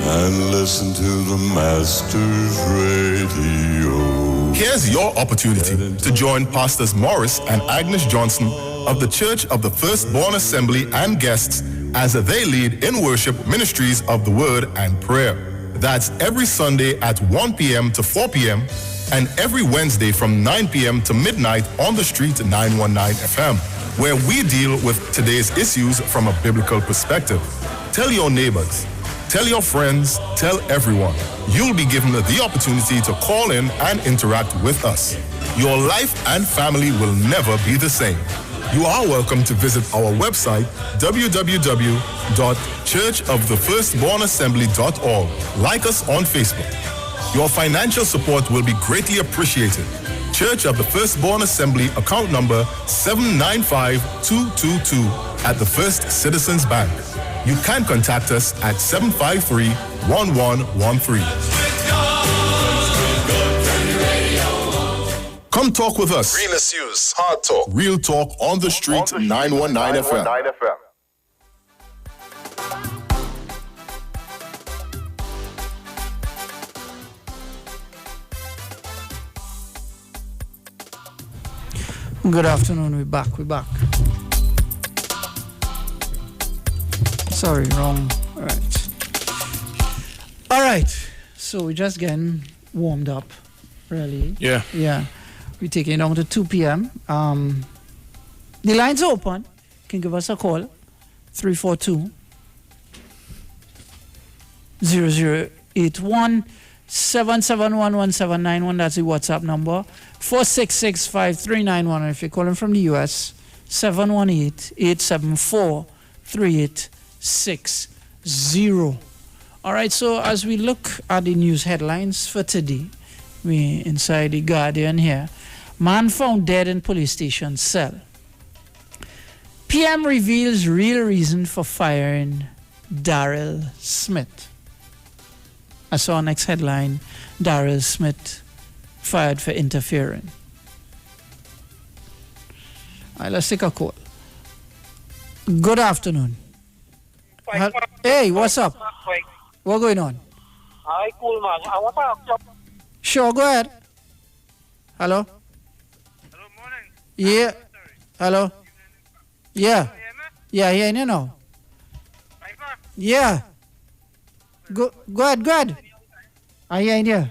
and listen to the Master's Radio.
Here's your opportunity to join Pastors Morris and Agnes Johnson of the Church of the Firstborn Assembly and guests as they lead in worship ministries of the Word and Prayer. That's every Sunday at 1 p.m. to 4 p.m. and every Wednesday from 9 p.m. to midnight on the street 919 FM, where we deal with today's issues from a biblical perspective. Tell your neighbors, tell your friends, tell everyone. You'll be given the opportunity to call in and interact with us. Your life and family will never be the same. You are welcome to visit our website, www.churchofthefirstbornassembly.org. Like us on Facebook. Your financial support will be greatly appreciated. Church of the Firstborn Assembly, account number 795222 at the First Citizens Bank. You can contact us at 753-1113. Come talk with us.
Real issues, hard talk.
Real talk on the street, 919 FM.
Good afternoon, we're back. Sorry, wrong. All right, so we're just getting warmed up, really.
Yeah.
We're taking it down to 2 p.m. The lines are open. You can give us a call, 342-0081. 7711791, that's the WhatsApp number. 4665391, and if you're calling from the US, 718-874-3860. All right, so as we look at the news headlines for today, we inside the Guardian here. Man found dead in police station cell. PM reveals real reason for firing Darrell Smith. I saw next headline, Darrell Smith fired for interfering. All right, let's take a call. Good afternoon. Hey, what's up? What's going on?
Hi, cool man. I want to ask you.
Sure, go ahead. Hello?
Hello, morning.
Yeah. Hello? Yeah. Yeah, yeah, you know. Yeah. Go ahead. I hear you.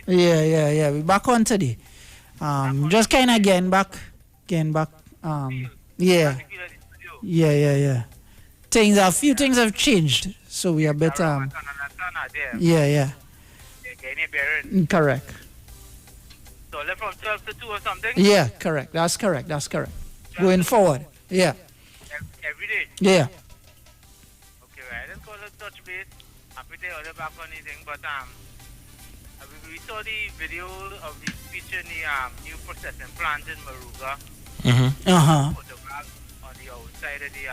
Yeah. We back on today. Just kind of getting back. Yeah. A few things have changed, so we are better. Yeah. Correct.
So left from 12 to 2 or something?
Yeah, correct. That's correct. Going forward. Yeah.
Every day?
Yeah.
Okay, right. I didn't call it touch base. Happy to other back on anything, but we saw the video of the speech in the new processing plant in Maruga. Photograph on the outside of the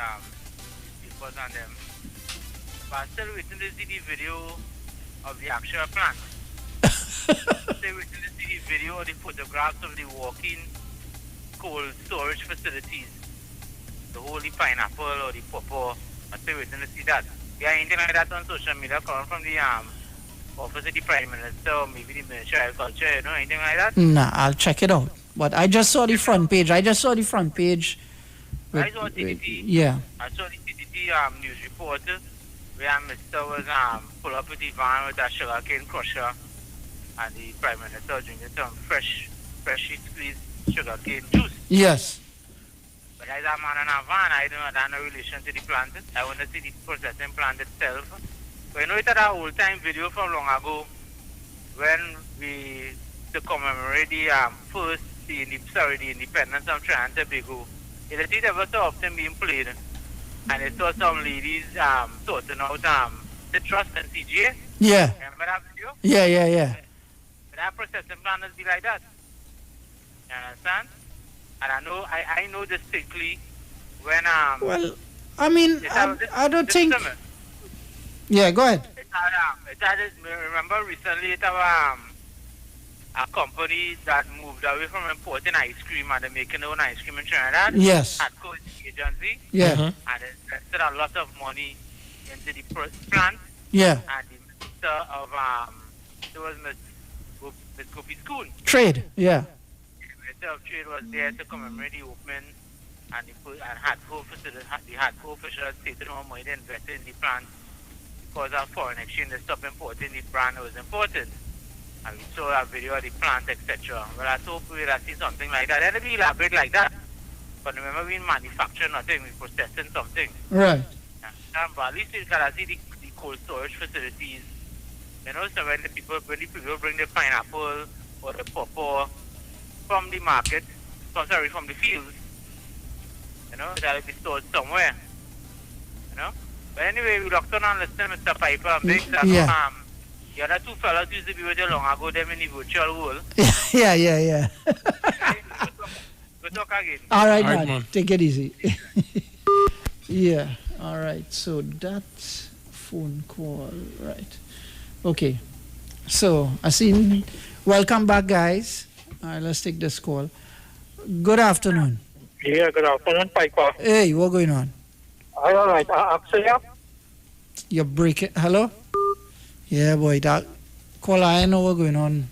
papers and them. But I'm still waiting to see the video of the actual plant. Still waiting to see the video of the photographs of the walk-in cold storage facilities. The holy pineapple or the pawpaw. I'm still waiting to see that. Yeah, anything like that on social media coming from the office of the Prime Minister or maybe the Ministry of Agriculture, anything like that?
Nah, I'll check it out. But I just saw the front page.
I saw TDT.
Yeah.
I saw the TDT news report where Mr. was pull up with the van with a sugarcane crusher and the Prime Minister drinking some freshly squeezed sugarcane juice.
Yes.
But as a man in a van, I don't have no relation to the plant. I want to see the processing plant itself. But you know, it had an old-time video from long ago when to commemorate the the independence of Trinidad and Tobago. It is ever so often being played. And I saw some ladies sorting out the trust and CGA.
Yeah.
Remember that video?
Yeah.
But that processing plant will be like that. You understand? And I know distinctly when
well, I mean, I don't think. Yeah, go ahead.
Remember recently it had a company that moved away from importing ice cream and they're making their own ice cream in Trinidad.
Yes.
At Coach Agency.
Yeah.
And they invested a lot of money into the plant.
Yeah.
And the minister of it was Miss Gopi School.
Trade. Yeah.
The Minister of Trade was there to commemorate the opening, and Hadco officials stated how much they invested in the plant because of foreign exchange. They stopped importing the brand that was imported. And we saw a video of the plant, etc. Well, I hope we'll see something like that. It'll be elaborate like that. But remember, we manufacture nothing, we're processing something.
Right.
But at least you can see the cold storage facilities. You know, so when the people bring the pineapple or the pawpaw from the market, from the fields, you know, that'll be stored somewhere. You know? But anyway, we locked on and listen, Mr. Piper.
Yeah.
The other two fellas used to be with you long ago, them in the virtual world.
Yeah.
We'll talk again.
All right, man. Take it easy. Yeah. All right. So that's phone call. Right. Okay. So I seen. Welcome back, guys. All right. Let's take this call. Good afternoon.
Yeah. Good afternoon, Piper.
Hey, what's going on?
All right. Actually,
You're breaking. Hello. Yeah, boy. That caller, I know what's going on.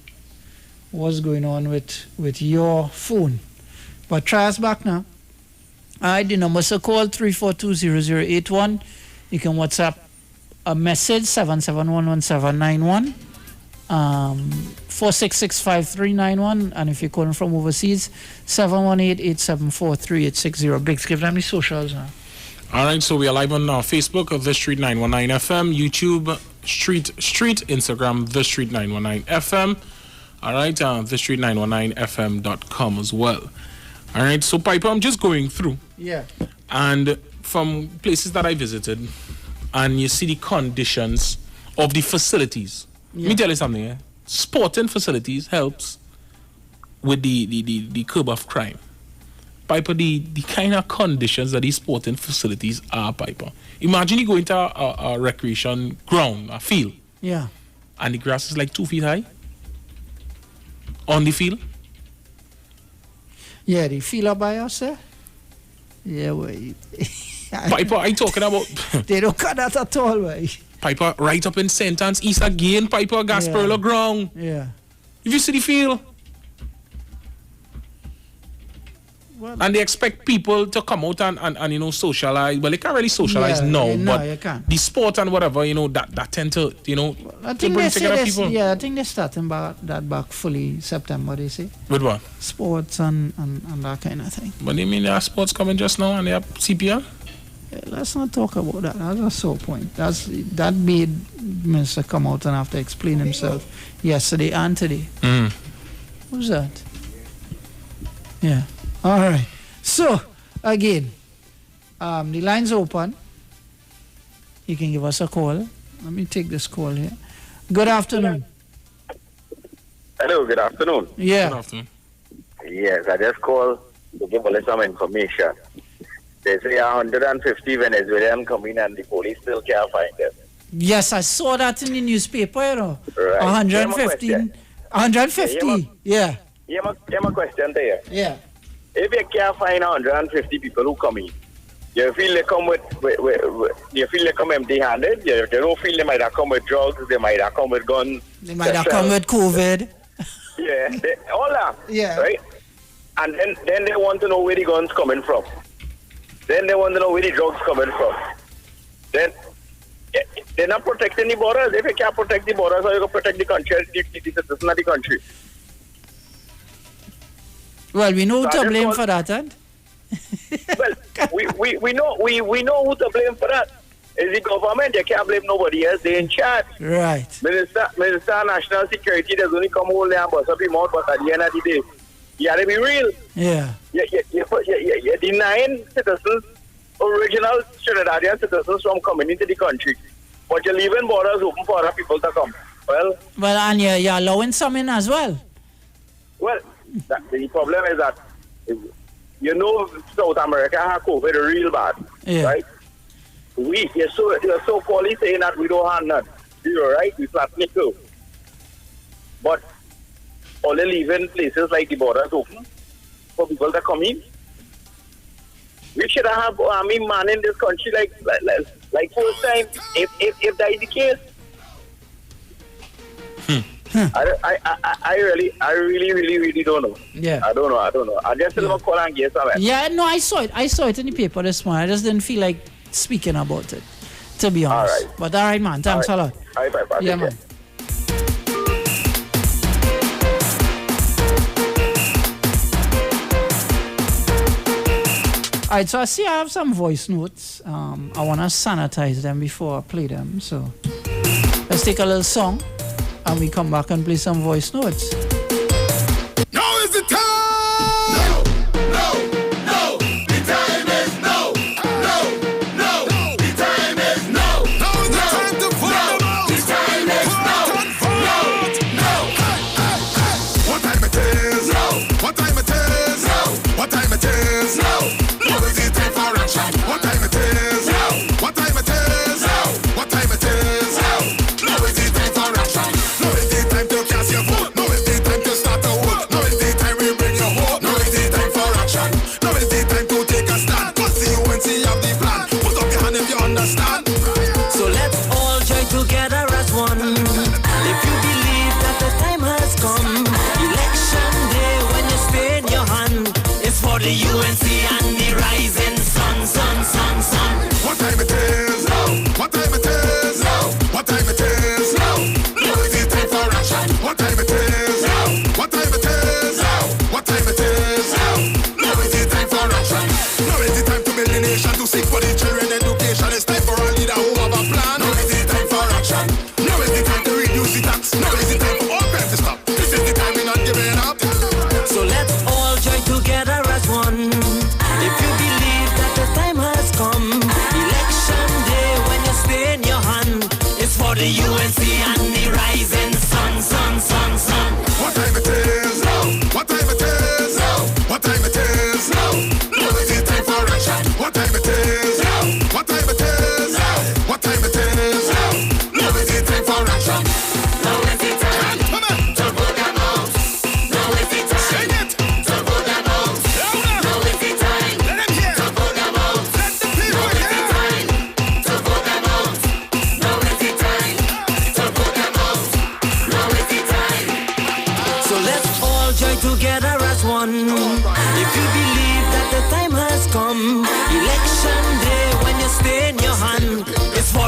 What's going on with your phone? But try us back now. All right, the number so call 3420081. You can WhatsApp a message 7711791, 4665391, and if you're calling from overseas, 718-874-3860. Biggs, give them the socials now.
All right, so we are live on Facebook of The Street 919 FM, YouTube Street, Instagram The Street 919 FM. All right, thestreet919fm.com as well. All right, so Piper, I'm just going through.
Yeah.
And from places that I visited, and you see the conditions of the facilities.
Yeah.
Let me tell you something. Sporting facilities helps with the curb of crime. Piper, the kind of conditions that these sporting facilities are, Piper. Imagine you go into a recreation ground, a field.
Yeah.
And the grass is like 2 feet high on the field.
Yeah, the field up by us, sir. Yeah, way.
Piper, I talking about.
They don't cut that at all, way.
Piper, right up in St. Anne's East again, Piper, Gasperla ground.
Yeah.
If you see the field.
Well,
and they expect people to come out and socialize. Well, they can't really socialize now, but
you can't.
The sport and whatever, that tend to,
I
to
think
bring
they
together
say
people.
Yeah, I think they're starting back fully September, they say.
With what?
Sports and that kind of thing.
But they mean there are sports coming just now and they have CPL?
Yeah, let's not talk about that. That's a sore point. That made Mr. come out and have to explain himself yesterday and today. Who's that? Yeah. All right. So, again, the line's open. You can give us a call. Let me take this call here. Good afternoon.
Hello, good afternoon.
Yeah.
Good afternoon.
Yes, I just called to give you some information. They say 150 Venezuelans come in and the police still can't find them.
Yes, I saw that in the newspaper, you know.
Right.
150. 150. Yeah.
Here's my question to you.
Yeah.
If you can't find 150 people who come in, you feel they come you feel they come empty-handed? You don't feel they might have come with drugs, they might have come with guns.
They might have come with COVID.
Yeah, all that.
Yeah.
Right? And then they want to know where the guns coming from. Then they want to know where the drugs coming from. Then they're not protecting the borders. If you can't protect the borders, how you going to protect the country, the citizens of the country?
Well, we know who to blame for that, and
well, we know who to blame for that. It's the government. You can't blame nobody else. They're in charge.
Right.
Minister of National Security does only come hold there and bust up him out, but at the end of the day, you got to be real.
Yeah.
You're denying citizens, original Trinidadian citizens from coming into the country, but you're leaving borders open for other people to come. Well,
and you're allowing some in as well.
Well, the problem is that, South America has COVID real bad, right? You're so poorly saying that we don't have none. You're right, we flatten it too. But only leaving places like the borders open for people to come in. We should have army man in this country like first time, if that is the case. I really don't know.
Yeah.
I don't know. I just didn't call and get somewhere.
Yeah, no, I saw it in the paper this morning. I just didn't feel like speaking about it, to be honest.
All right.
But all right, man. Thanks a lot.
All right, bye.
Yeah, man. All right, so I see I have some voice notes. I want to sanitize them before I play them. So let's take a little song and we come back and play some voice notes.
Now is the time! No! The time is no! No! The time is no! Now is the time to put them out! The time is no! What time it is? No! What time it is? No! What time it is? No! Now is the time for action! What time it is? No! What time it is? No! What time it is? No! Now is the time for action! Now is the time to cast your vote! Now is the time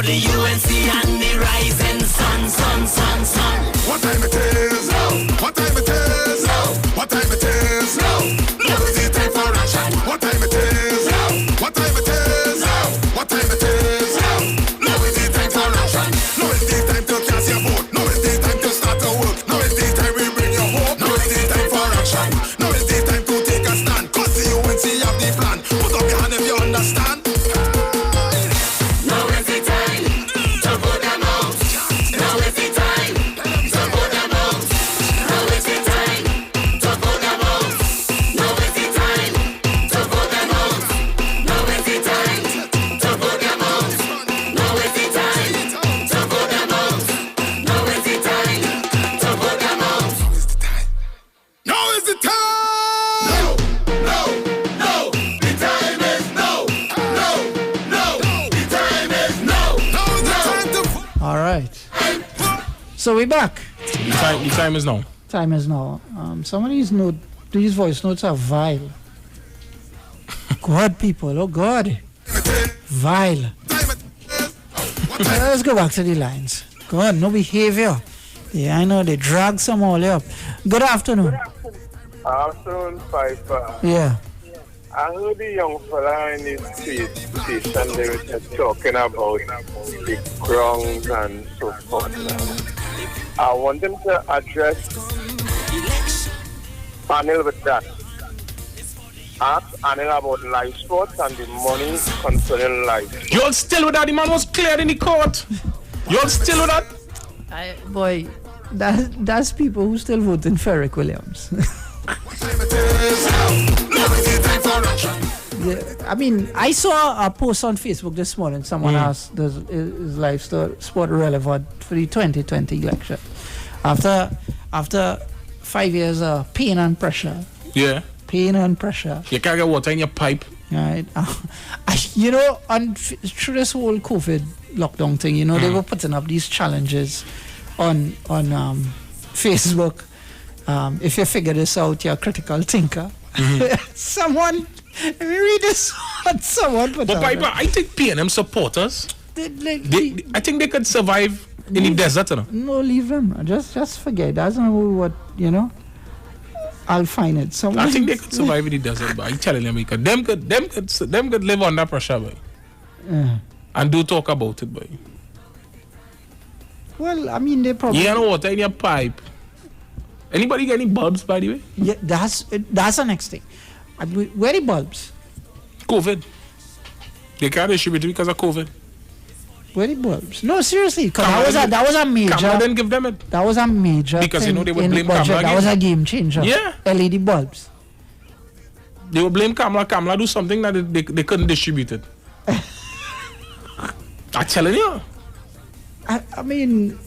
about the UNC and the rising sun, sun, sun, sun.
What time it is? No. What time it is? No. What time it is? No. Now is the time for action. What time it is? No. What time it is? No. What time it is? No. Now is the time for action. Now is the time to cast your vote. Now is the time to start to work. Now is the time we bring your hope. Now is the time for action. Now is the time to take a stand. Cause the UNC have the plan. Put up your hand if you understand.
Now is the time to put them out. Now is the time to put them out. Now is the time to put them out. Now is the time to put them out. Now is the time to put them out. Now is the time to put them out. Now is the time to put them out.
Now is the time.
No, no, no. The time is no. No, no. The time is no.
Now is the time to.
All right. So we're back.
The time is now.
Time is now. Some of these voice notes are vile. God, people, oh God. Vile. Let's go back to the lines. God, no behavior. Yeah, I know they drag some all up. Good afternoon.
Afternoon, Piper.
Yeah.
I heard the young fella in his station, they were talking about the grounds and so forth. I want them to address Anil with that. Ask Anil about life sports and the money concerning life.
You're still with that? The man was cleared in the court. You're still with that?
Boy, that's people who still vote in Ferrick Williams. Yeah, I mean, I saw a post on Facebook this morning. Someone asked, is life sport relevant for the 2020 election? After 5 years of pain and pressure.
Yeah.
Pain and pressure.
You can't get water in your pipe.
Right. Through this whole COVID lockdown thing, they were putting up these challenges on Facebook. If you figure this out, you're a critical thinker. Someone, let me read this what someone put
But
out.
Piper, I think PNM supporters, I think they could survive in the desert.
No, leave them. Just forget. That's not what, I'll find it. Someone,
I think they could survive in the desert, but I'm telling you, because them could live under pressure, boy.
Yeah.
And do talk about it, boy.
Well, I mean, they probably...
You know water in your pipe. Anybody get any bulbs, by the way?
Yeah, that's the next thing. Where are the bulbs?
COVID. They can't distribute it because of COVID.
Where are the bulbs? No, seriously, because that was a major...
Camera didn't give them it.
That was a major
because,
thing
they would blame
budget.
camera
That was a game changer.
Yeah.
LED bulbs.
They would blame camera. Camera do something that they couldn't distribute it. I'm telling you.
I mean,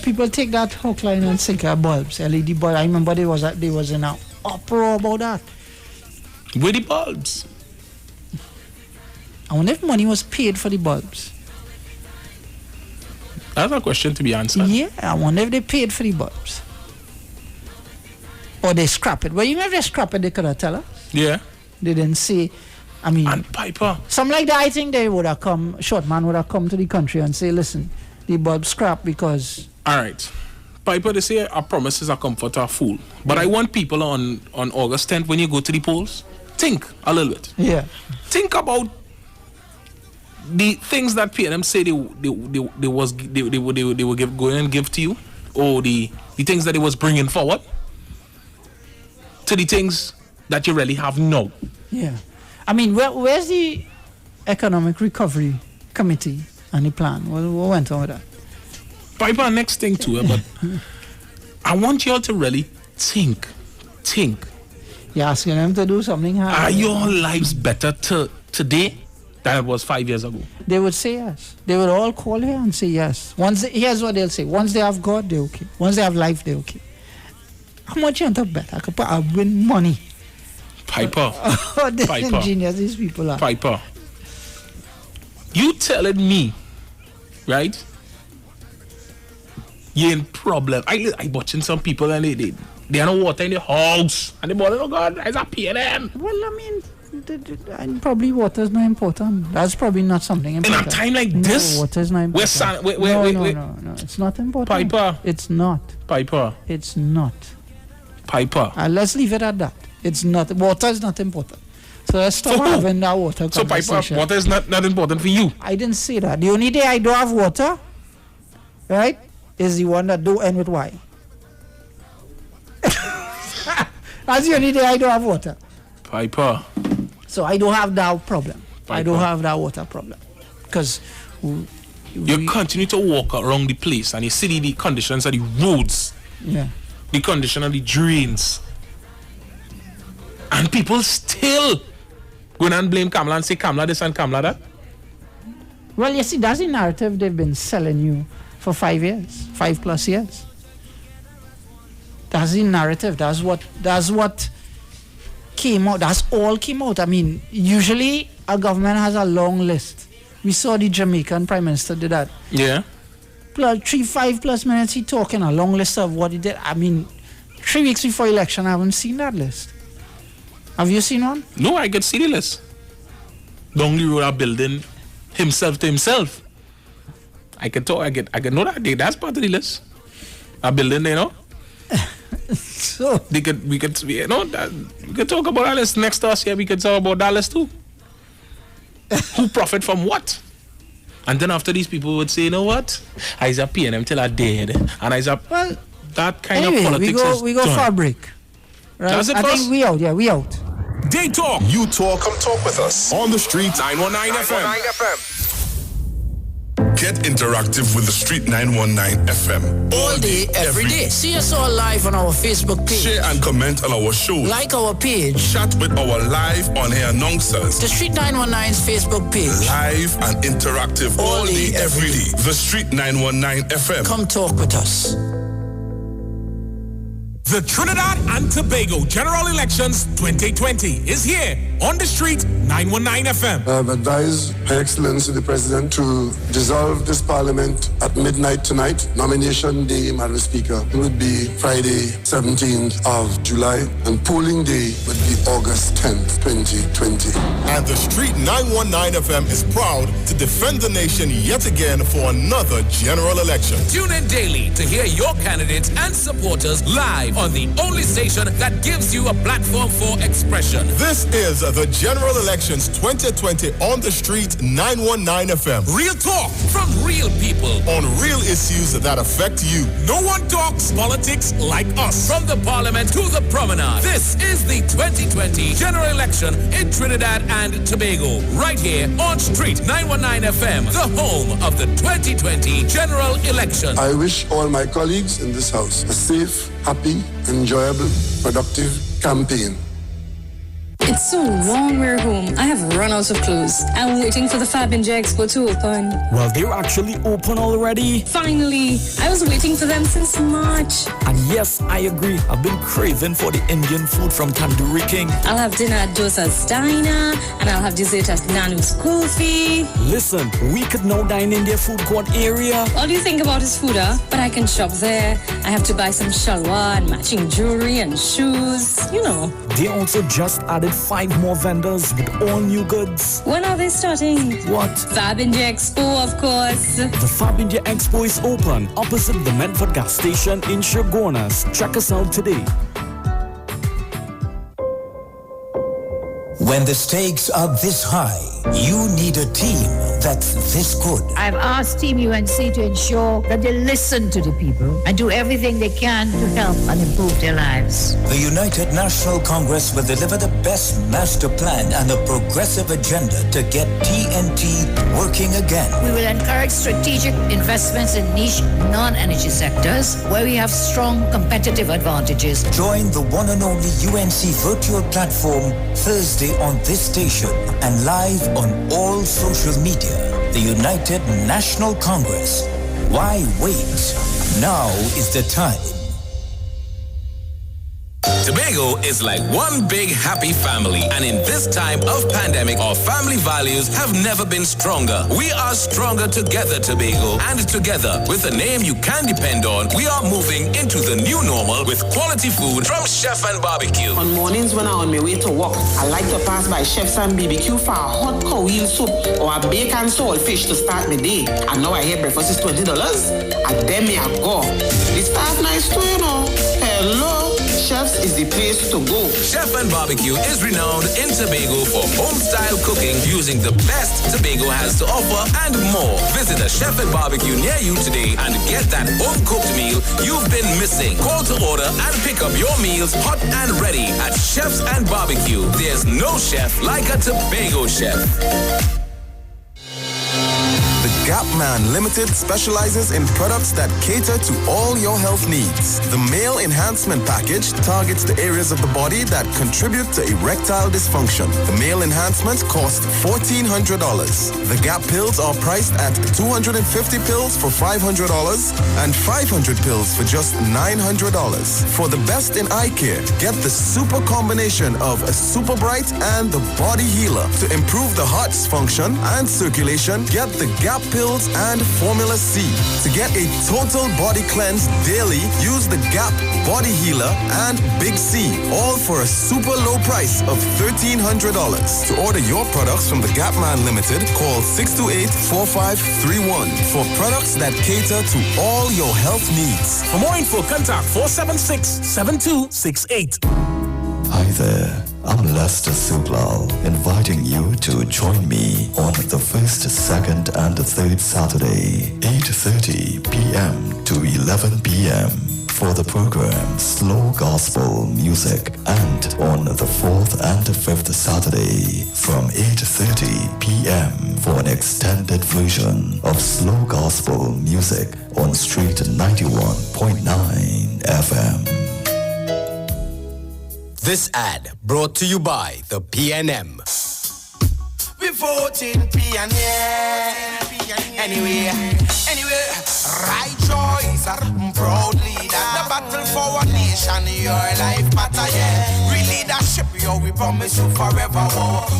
people take that hook, line, and sinker bulbs, LED bulbs. I remember there was an uproar about that.
Where the bulbs?
I wonder if money was paid for the bulbs.
That's a question to be answered.
Yeah, I wonder if they paid for the bulbs. Or they scrap it. Well, even if they scrap it, they could have tell us.
Yeah.
They didn't say, I mean...
And Piper.
Something like that, I think they would have come, Shortman would have come to the country and say, listen, the bulb scrap because...
All right. Piper, they say our promises are comfort are fool. But I want people on August 10th, when you go to the polls, think a little bit.
Yeah.
Think about the things that PNM say they would go and give to you, or the things that they was bringing forward, to the things that you really have now.
Yeah. I mean, where's the Economic Recovery Committee and the plan? What went on with that?
Piper, next thing too, but I want you all to really think.
You're asking them to do something hard.
Are your lives better today than it was 5 years ago?
They would say yes. They would all call here and say yes. Here's what they'll say. Once they have God, they're okay. Once they have life, they're okay. How much you want to bet? I win money.
Piper.
Piper. Ingenious these people are.
Piper. You telling me, right? You're in problem. I watching some people and they have no water in the house. And they bought, oh God, there's a PNM.
Well, I mean, and probably water is not important. That's probably not something important.
In a time like this,
water is not important. No, it's not important.
Piper.
It's not.
Piper.
It's not.
Piper.
Let's leave it at that. It's not. Water is not important. So let's stop having that water conversation.
So Piper, water is not important for you?
I didn't say that. The only day I don't have water, right, is the one that don't end with Y. That's the only day I don't have water.
Piper.
So I don't have that problem.
Piper.
I don't have that water problem. Because
you continue to walk around the place and you see the conditions of the roads.
Yeah.
The condition of the drains. And people still go and blame Kamala and say Kamala this and Kamala that.
Well, you see, that's the narrative they've been selling you for 5 years, 5+ years. That's the narrative. That's what came out. That's all came out. I mean, usually a government has a long list. We saw the Jamaican Prime Minister did that.
Yeah.
5+ minutes he talking a long list of what he did. I mean, 3 weeks before election, I haven't seen that list. Have you seen one?
No, I could see the list. Down the road, a building himself to himself. I can talk. I can know that. That's part of the list. A building, you know.
So
we could we could talk about that list next to us here. We could talk about that list too. Who profit from what? And then after these people would say, you know what? I's a paying them till I dead, and I's a that kind of politics.
We go for a break. Right?
That's it
I think we out. Yeah, we out.
Day Talk.
You talk. Come talk with us on the street.
919 FM.
Get interactive with the Street 919 FM.
All day, every day. See us all live on our Facebook page.
Share and comment on our shows.
Like our page.
Chat with our live on-air announcers.
The Street 919's Facebook page.
Live and interactive all day, every day. The Street 919 FM.
Come talk with us.
The Trinidad and Tobago General Elections 2020 is here on the Street 919 FM.
I have advised Her Excellency the President to dissolve this Parliament at midnight tonight. Nomination day, Madam Speaker, would be Friday, 17th of July, and polling day would be August 10th, 2020.
And the Street 919 FM is proud to defend the nation yet again for another general election.
Tune in daily to hear your candidates and supporters live on the only station that gives you a platform for expression.
This is the General Elections 2020 on the Street 919 FM.
Real talk from real people
on real issues that affect you.
No one talks politics like us. From the Parliament to the Promenade, this is the 2020 General Election in Trinidad and Tobago. Right here on Street 919 FM, the home of the 2020 General Election.
I wish all my colleagues in this house a safe, happy, enjoyable, productive campaign.
It's so long we're home. I have run out of clothes. I'm waiting for the Fab India Expo to open.
Well, they're actually open already.
Finally. I was waiting for them since March.
And yes, I agree. I've been craving for the Indian food from Tandoori King.
I'll have dinner at Dosa's Diner, and I'll have dessert at Nanu's Coffee.
Listen, we could now dine in their food court area.
All you think about is food, huh? But I can shop there. I have to buy some shalwar and matching jewelry and shoes. You know.
They also just added 5 more vendors with all new goods.
When are they starting?
What?
Fab India Expo, of course.
The Fab India Expo is open opposite the Medford gas station in Shogunas. Check us out today.
When the stakes are this high, you need a team that's this good.
I've asked Team UNC to ensure that they listen to the people and do everything they can to help and improve their lives.
The United National Congress will deliver the best master plan and a progressive agenda to get TNT working again.
We will encourage strategic investments in niche non-energy sectors where we have strong competitive advantages.
Join the one and only UNC virtual platform Thursday on this station and live on all social media. The United National Congress. Why wait? Now is the time.
Tobago is like one big happy family, and in this time of pandemic, our family values have never been stronger. We are stronger together, Tobago, and together, with a name you can depend on, we are moving into the new normal with quality food from Chef and Barbecue.
On mornings when I'm on my way to work, I like to pass by Chef's and BBQ for a hot cow heel soup or a bacon salt fish to start my day. And now I hear breakfast is $20. And then me I go. The staff nice too, you know. Hello, Chef's is the place to go.
Chef and Barbecue is renowned in Tobago for home-style cooking using the best Tobago has to offer and more. Visit a Chef and Barbecue near you today and get that home-cooked meal you've been missing. Call to order and pick up your meals hot and ready at Chef's and Barbecue. There's no chef like a Tobago chef.
The Gap Man Limited specializes in products that cater to all your health needs. The Male Enhancement Package targets the areas of the body that contribute to erectile dysfunction. The Male Enhancement costs $1,400. The Gap pills are priced at 250 pills for $500 and 500 pills for just $900. For the best in eye care, get the super combination of a Super Bright and the Body Healer. To improve the heart's function and circulation, get the Gap pills and Formula C. To get a total body cleanse daily, use the Gap Body Healer and Big C, all for a super low price of $1,300. To order your products from the Gap Man Limited, call 628-4531 for products that cater to all your health needs.
For more info, contact 476-7268.
Hi there, I'm Lester Suglal, inviting you to join me on the first, second, and third Saturday, 8:30 p.m. to 11 p.m. for the program Slow Gospel Music, and on the fourth and fifth Saturday from 8:30 p.m. for an extended version of Slow Gospel Music on Street 91.9 FM.
This ad brought to you by the PNM.
We voting PNM. Anyway, right choice, proud leader. The battle for our nation, your life matter, yeah. Real leadership, yo, we promise you forever.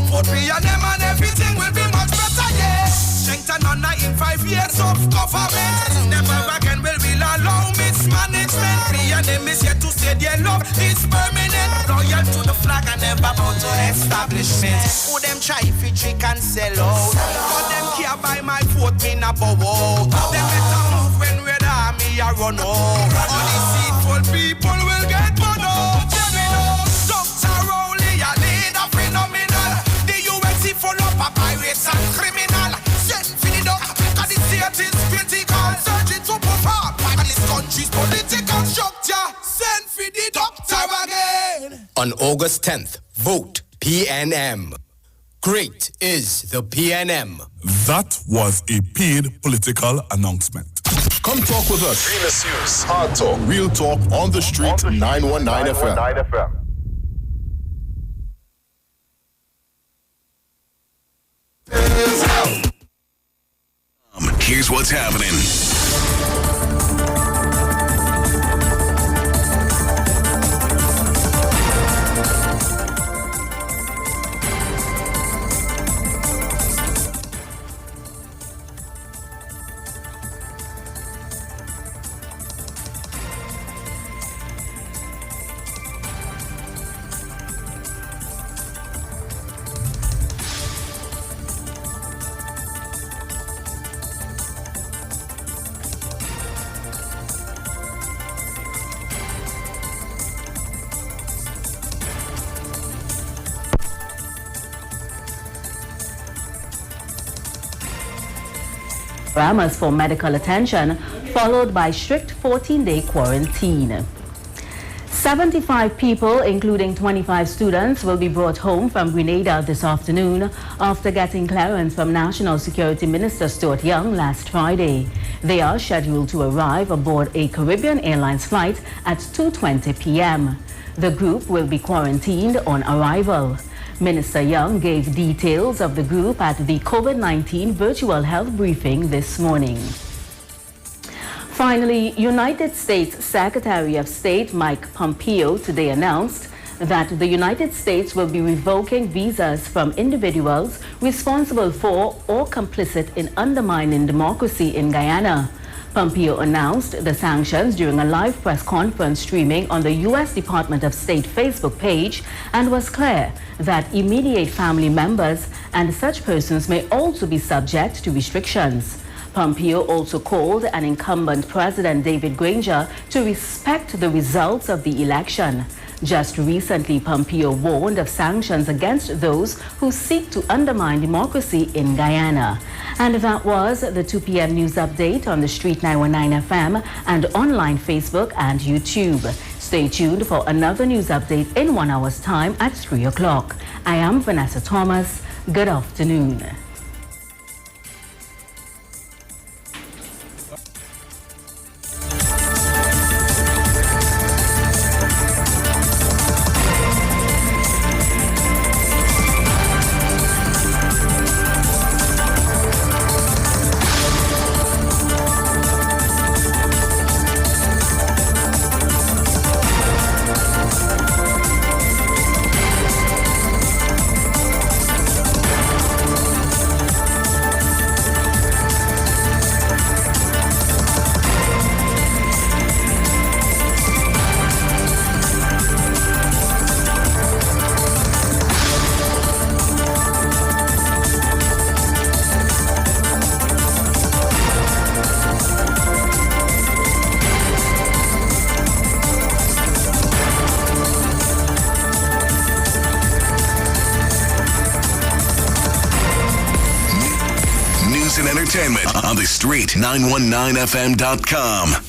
Vote PNM and everything will be much better, yeah. Strength and honor in 5 years of government. Never again will we allow mismanagement. PNM is here to say their love is permanent. Loyal to the flag and never bound to establishment. Who them try if trick and sell out? But them care by my vote, me na bow out. Them better move when we're the army a run out. All these deceitful people will get put out. Dr. Rowley, a leader phenomenal. The UNC full up of pirates and criminal. Send for the duck, cause the state is critical. Searching to perform, and this country's political structure. Send for the doctor again.
On August 10th, vote PNM. Great is the PNM.
That was a paid political announcement.
Come talk with us. Real issues, hard talk, real talk on the street. 919 FM.
Here's what's happening.
Programmers for medical attention, followed by strict 14-day quarantine. 75 people, including 25 students, will be brought home from Grenada this afternoon after getting clearance from National Security Minister Stuart Young last Friday. They are scheduled to arrive aboard a Caribbean Airlines flight at 2:20 p.m. The group will be quarantined on arrival. Minister Young gave details of the group at the COVID-19 virtual health briefing this morning. Finally, United States Secretary of State Mike Pompeo today announced that the United States will be revoking visas from individuals responsible for or complicit in undermining democracy in Guyana. Pompeo announced the sanctions during a live press conference streaming on the U.S. Department of State Facebook page and was clear that immediate family members and such persons may also be subject to restrictions. Pompeo also called on incumbent President David Granger to respect the results of the election. Just recently, Pompeo warned of sanctions against those who seek to undermine democracy in Guyana. And that was the 2 p.m. news update on the Street 919 FM and online Facebook and YouTube. Stay tuned for another news update in 1 hour's time at 3 o'clock. I am Vanessa Thomas. Good afternoon.
Entertainment on the Street 919fm.com.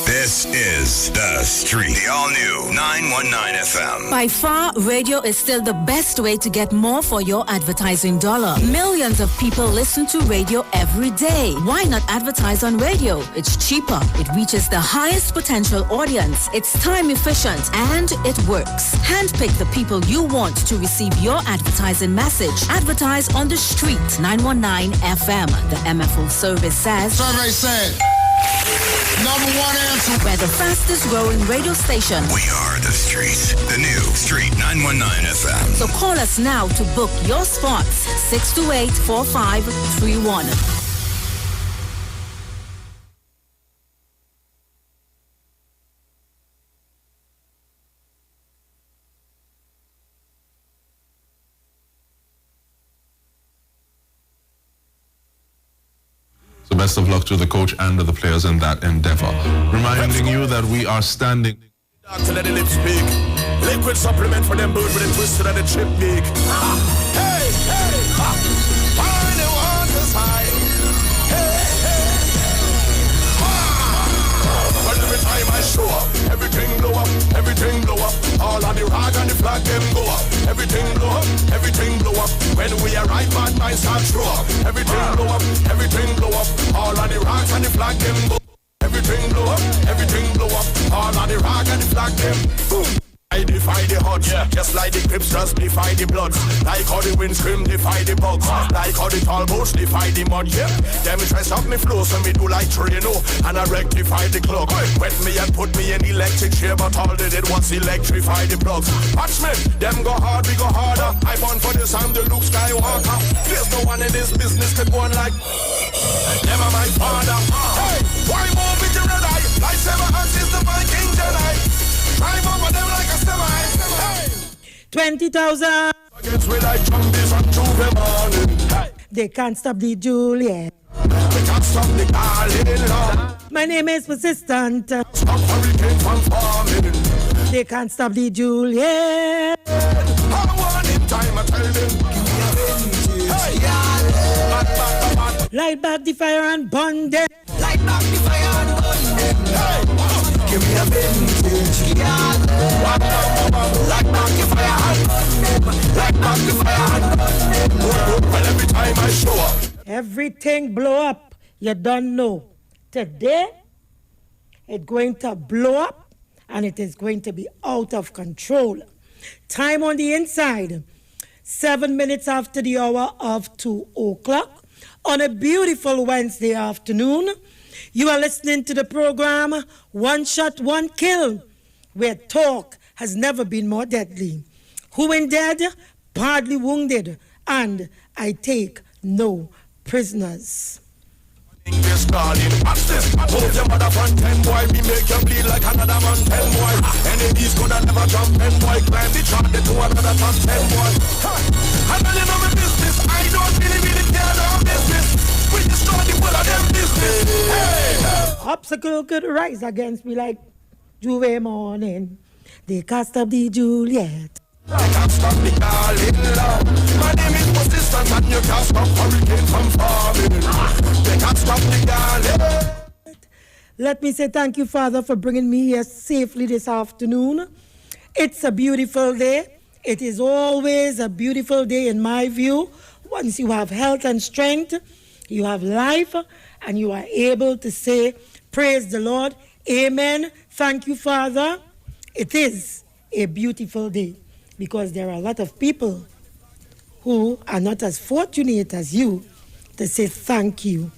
This is The Street, the all-new 919 FM.
By far, radio is still the best way to get more for your advertising dollar. Millions of people listen to radio every day. Why not advertise on radio? It's cheaper. It reaches the highest potential audience. It's time efficient and it works. Handpick the people you want to receive your advertising message. Advertise on The Street 919 FM. The MFO service says.
Survey said. Number one answer.
We're the fastest growing radio station.
We are The Street, the new Street 919 FM.
So call us now to book your spots. 628-4531.
So best of luck to the coach and to the players in that endeavor. Reminding you that we are standing.
To let the lips speak. Liquid supplement for them bird with a twisted and a chip beak. Hey, hey, ha. Find the water's high. Hey, hey. Well, every time I show up, everything blow up, everything blow up. All on the rag and the flag, them go up. Everything blow up, everything blow up. When we arrive, bad minds start show up. Everything blow up, everything blow up. All on the rag and the flag, them go up. Everything blow up, everything blow up. All on the rag and the flag, them boom. I defy the odds, just like the Crips just defy the Bloods. Like how the wind scream defy the bugs. Like how the tall bush defy the mud, yeah. Them try stop me flow, so me do like Trino. And I rectify the clock. Wet me and put me in electric chair, but all they did was electrify the plugs. Watch me, them go hard, we go harder. I born for this, I'm the Luke Skywalker. There's no one in this business could go on like never my father. Hey, why move with the red eye? Like 7 hands is the Viking Jedi. Drive over them like a semi. Hey.
20,000.
Against me like zombies on Tuesday morning. Hey.
They can't stop the Juliet.
They can't stop the darling love.
My name is Persistent.
Stop hurricane from forming.
They can't stop the Juliet.
I want in time, I tell them. Hey.
Light back the fire and burn them.
Light back the fire and burn them. Hey. Give me a vintage, yeah. Like back the fire and burn them. Like back the fire and burn them. Well, every time I show up,
everything blow up. You don't know. Today, it's going to blow up and it is going to be out of control. Time on the inside, 7 minutes after the hour of 2 o'clock on a beautiful Wednesday afternoon. You are listening to the program One Shot, One Kill, where talk has never been more deadly. Who ain't dead, badly wounded, and I take no prisoners.
English darling, watch this. Move your mother front 10 boy. Me make you bleed like another man 10 boy. Enemies gonna never jump 10 boy. Climb the chart to another top 10 boy. I know you know my business. I don't really care about business. We destroy the world of them business. Hey!
Obstacle could rise against me like Juve morning. They cast up the Juliet.
I can't stop the darling love. My name is persistent and you can't stop hurricane from forming. They can't stop the darling.
Let me say thank you, Father, for bringing me here safely this afternoon. It's a beautiful day. It is always a beautiful day in my view. Once you have health and strength, you have life, and you are able to say, praise the Lord. Amen. Thank you, Father. It is a beautiful day, because there are a lot of people who are not as fortunate as you to say thank you,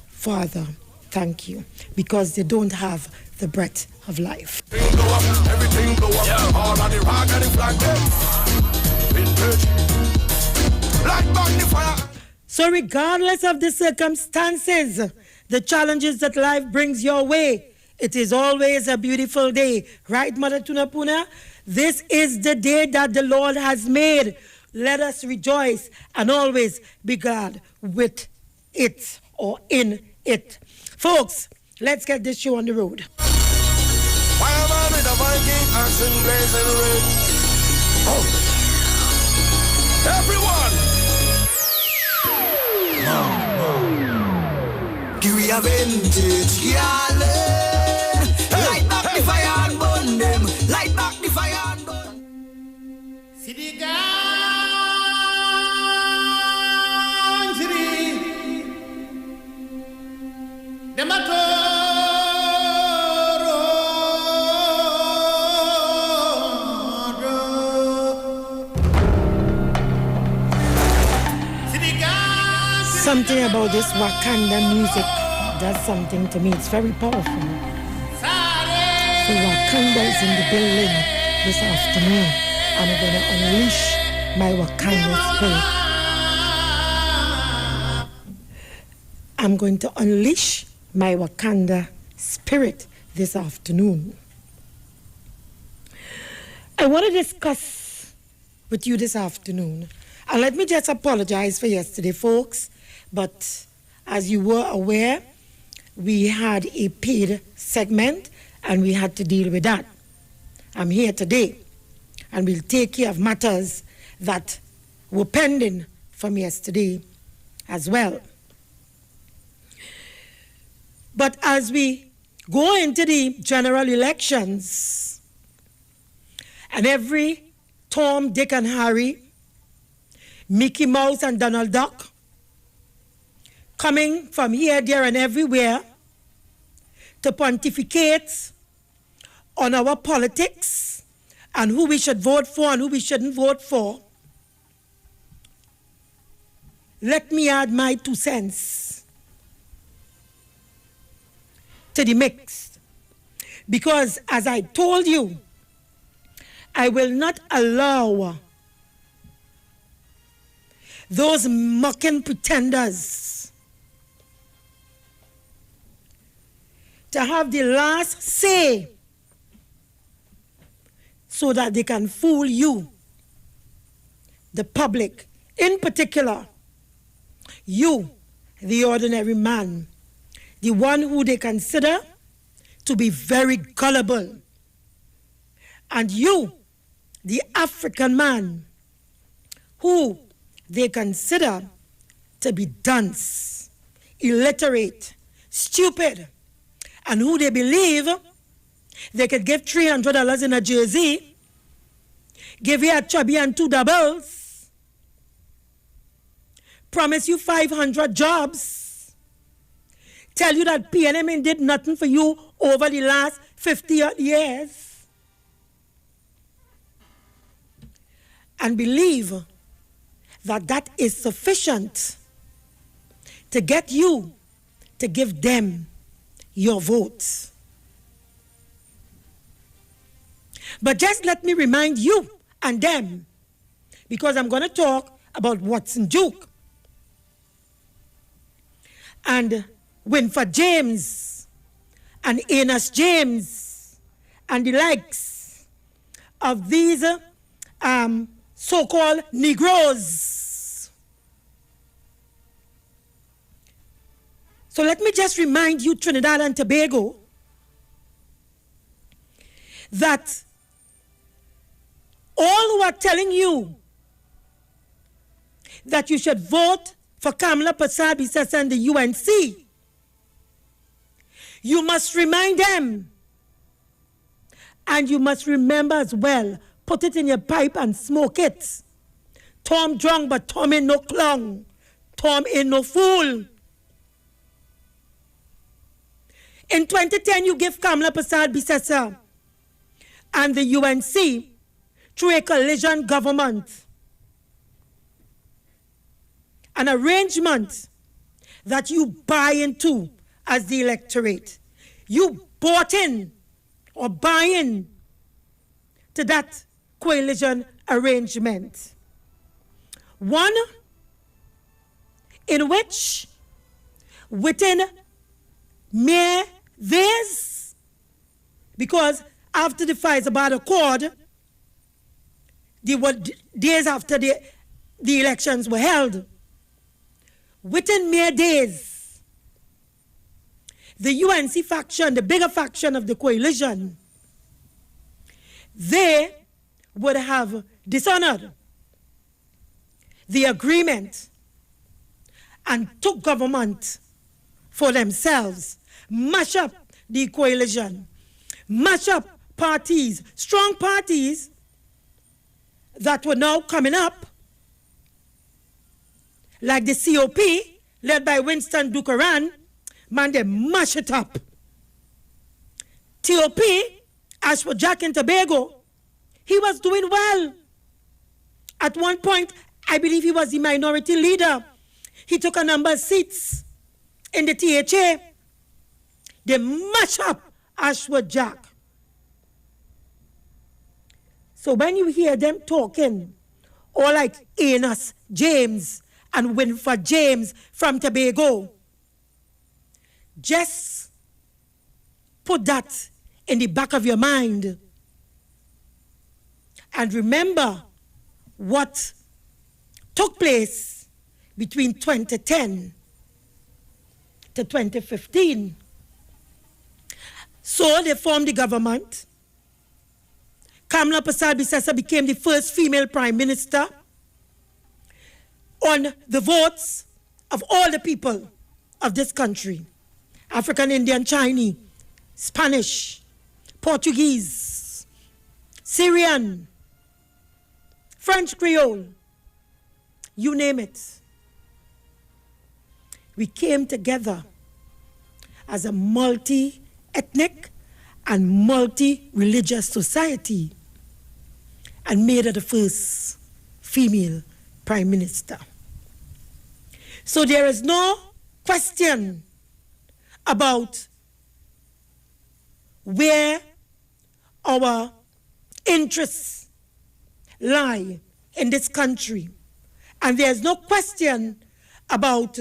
Father, thank you, because they don't have the breath of life.
Everything go up, all on the rock and the flag. Like magnifier.
So regardless of the circumstances, the challenges that life brings your way, it is always a beautiful day. Right, Mother Tunapuna? This is the day that the Lord has made. Let us rejoice and always be glad with it or in it. Folks, let's get this show on the road.
Why am I with a Viking accent blazing red? Oh. Everyone!
Give me a vintage, y'all. Light back the fire and burn them. Light back the fire and burn.
See the country. Them a
Something about this Wakanda music does something to me. It's very powerful. So Wakanda is in the building this afternoon. I'm going to unleash my Wakanda spirit. I'm going to unleash my Wakanda spirit this afternoon. I want to discuss with you this afternoon. And let me just apologize for yesterday, folks. But as you were aware, we had a paid segment and we had to deal with that. I'm here today and we'll take care of matters that were pending from yesterday as well. But as we go into the general elections, and every Tom, Dick, and Harry, Mickey Mouse, and Donald Duck, coming from here, there, and everywhere to pontificate on our politics and who we should vote for and who we shouldn't vote for, let me add my 2 cents to the mix. Because as I told you, I will not allow those mocking pretenders to have the last say so that they can fool you, the public, in particular, you, the ordinary man, the one who they consider to be very gullible, and you, the African man, who they consider to be dunce, illiterate, stupid, and who they believe they could give $300 in a jersey, give you a chubby and 2 doubles, promise you 500 jobs, tell you that PNM did nothing for you over the last 50 years, and believe that that is sufficient to get you to give them your vote. But just let me remind you and them, because I'm going to talk about Watson Duke and Winford James and Enos James and the likes of these so-called Negroes. So let me just remind you, Trinidad and Tobago, that all who are telling you that you should vote for Kamala Persad-Bissessar and the UNC, you must remind them, and you must remember as well, put it in your pipe and smoke it. Tom drunk, but Tom ain't no clown. Tom ain't no fool. In 2010, you give Kamala Persad-Bissessar and the UNC through a coalition government an arrangement that you buy into as the electorate. You bought in or buy in to that coalition arrangement. One in which within mere days, because after the Faizabad Accord, days after the elections were held, within mere days, the UNC faction, the bigger faction of the coalition, they would have dishonored the agreement and took government for themselves, mash up the coalition, mash up parties, strong parties that were now coming up, like the COP, led by Winston Dukaran. Man, they mash it up. TOP, as for Jack and Tobago, he was doing well. At one point, I believe he was the minority leader. He took a number of seats in the THA. They mash up Ashworth Jack. So when you hear them talking, or like Enos James and Winford James from Tobago, just put that in the back of your mind and remember what took place between 2010 to 2015. So they formed the government. Kamala Persad-Bissessar became the first female prime minister on the votes of all the people of this country. African, Indian, Chinese, Spanish, Portuguese, Syrian, French Creole, you name it. We came together as a multi-ethnic and multi-religious society and made her the first female prime minister. So there is no question about where our interests lie in this country. And there's no question about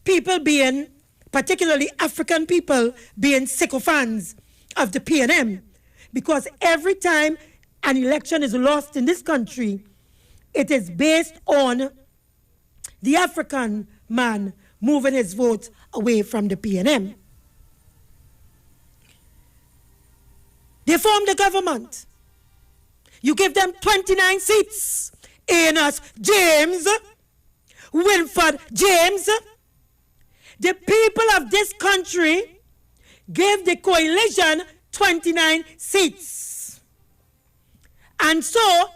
people being, particularly African people, being sycophants of the PNM. Because every time an election is lost in this country, it is based on the African man moving his vote away from the PNM. They formed the government. You give them 29 seats. Enos James, Winford James. The people of this country gave the coalition 29 seats. And so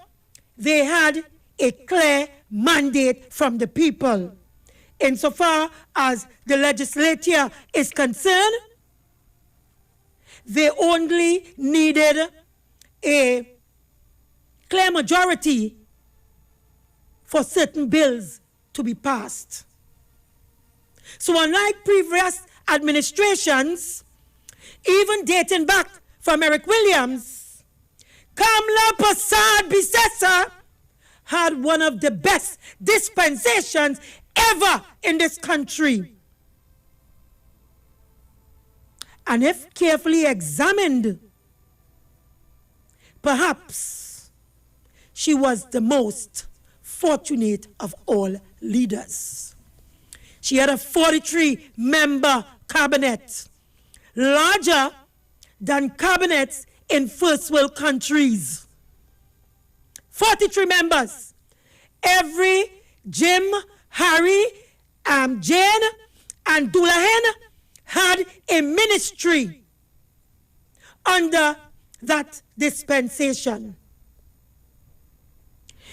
they had a clear mandate from the people. Insofar as the legislature is concerned, they only needed a clear majority for certain bills to be passed. So unlike previous administrations, even dating back from Eric Williams, Kamla Prasad Bisesa had one of the best dispensations ever in this country. And if carefully examined, perhaps she was the most fortunate of all leaders. She had a 43-member cabinet, larger than cabinets in first world countries. 43 members. Every Jim, Harry, Jane, and Dullahan had a ministry under that dispensation.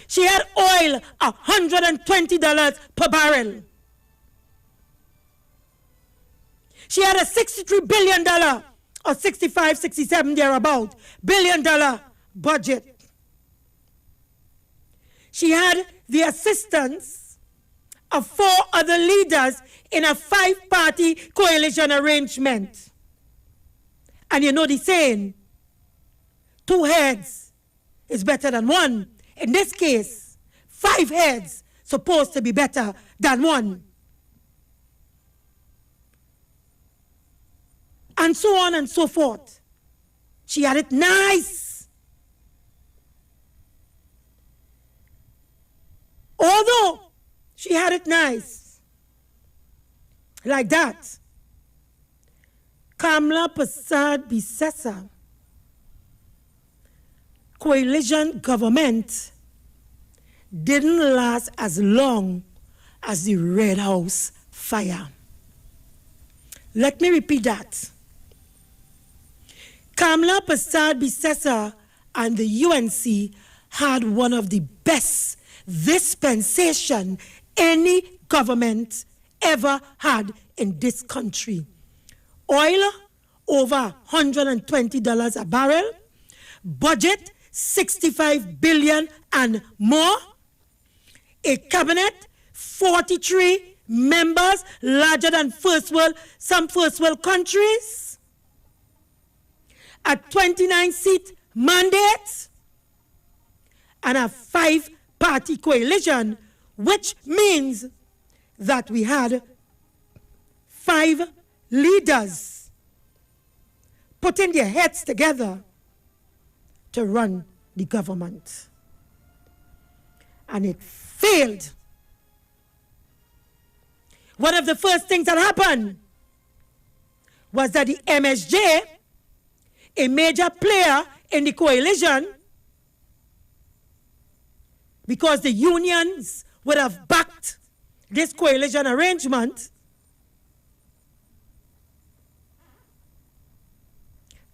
She had oil $120 per barrel. She had a $63 billion or 65, 67 thereabout billion-dollar budget. She had the assistance of 4 other leaders in a 5-party coalition arrangement. And you know the saying, 2 heads is better than 1. In this case, 5 heads supposed to be better than 1. And so on and so forth. She had it nice. Although she had it nice, like that, Kamla Prasad Bisesa coalition government didn't last as long as the Red House fire. Let me repeat that. Kamla Prasad Bisesa and the UNC had one of the best dispensation any government ever had in this country. Oil over $120 a barrel, budget $65 billion and more, a cabinet 43 members, larger than some first world countries, a 29-seat mandate, and a 5-party coalition, which means that we had 5 leaders putting their heads together to run the government. And it failed. One of the first things that happened was that the MSJ, a major player in the coalition, because the unions would have backed this coalition arrangement,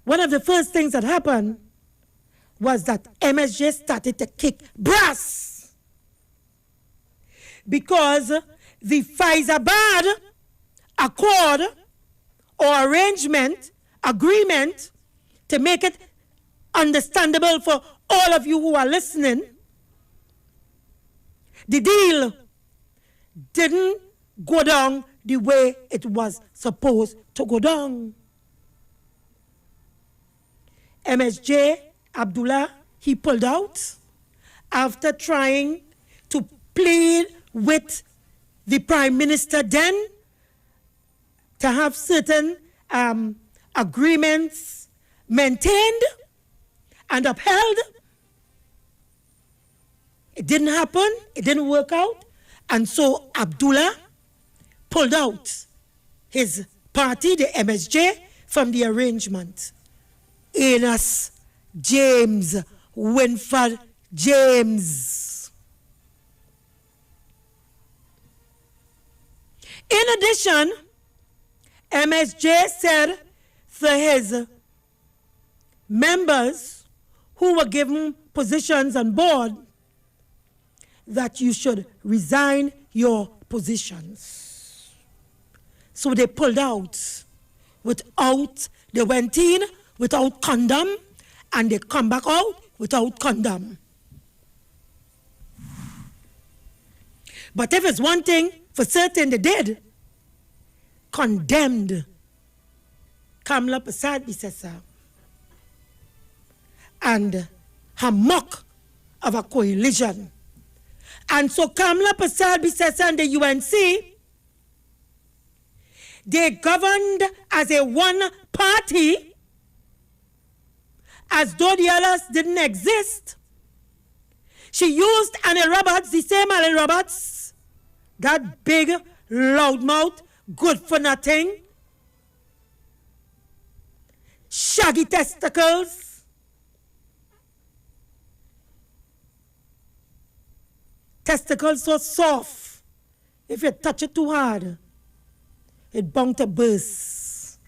one of the first things that happened was that MSJ started to kick brass because the Faizabad accord or agreement, to make it understandable for all of you who are listening, the deal didn't go down the way it was supposed to go down. MSJ Abdullah, he pulled out after trying to plead with the Prime Minister then to have certain agreements maintained and upheld. It didn't happen, it didn't work out, and so Abdullah pulled out his party, the MSJ, from the arrangement. Enos James Winford James. In addition, MSJ said for his members who were given positions on board that you should resign your positions. So they pulled out they went in without condom, and they come back out without condom. But if it's one thing for certain they did, condemned Kamla Prasad Bisesa and her mock of a coalition. And so Kamla Prasad Bisesa and the UNC, they governed as a one party, as though the others didn't exist. She used Annie Roberts, the same Annie Roberts, that big, loudmouth, good for nothing, shaggy testicles, testicles so soft, if you touch it too hard, it bound to burst.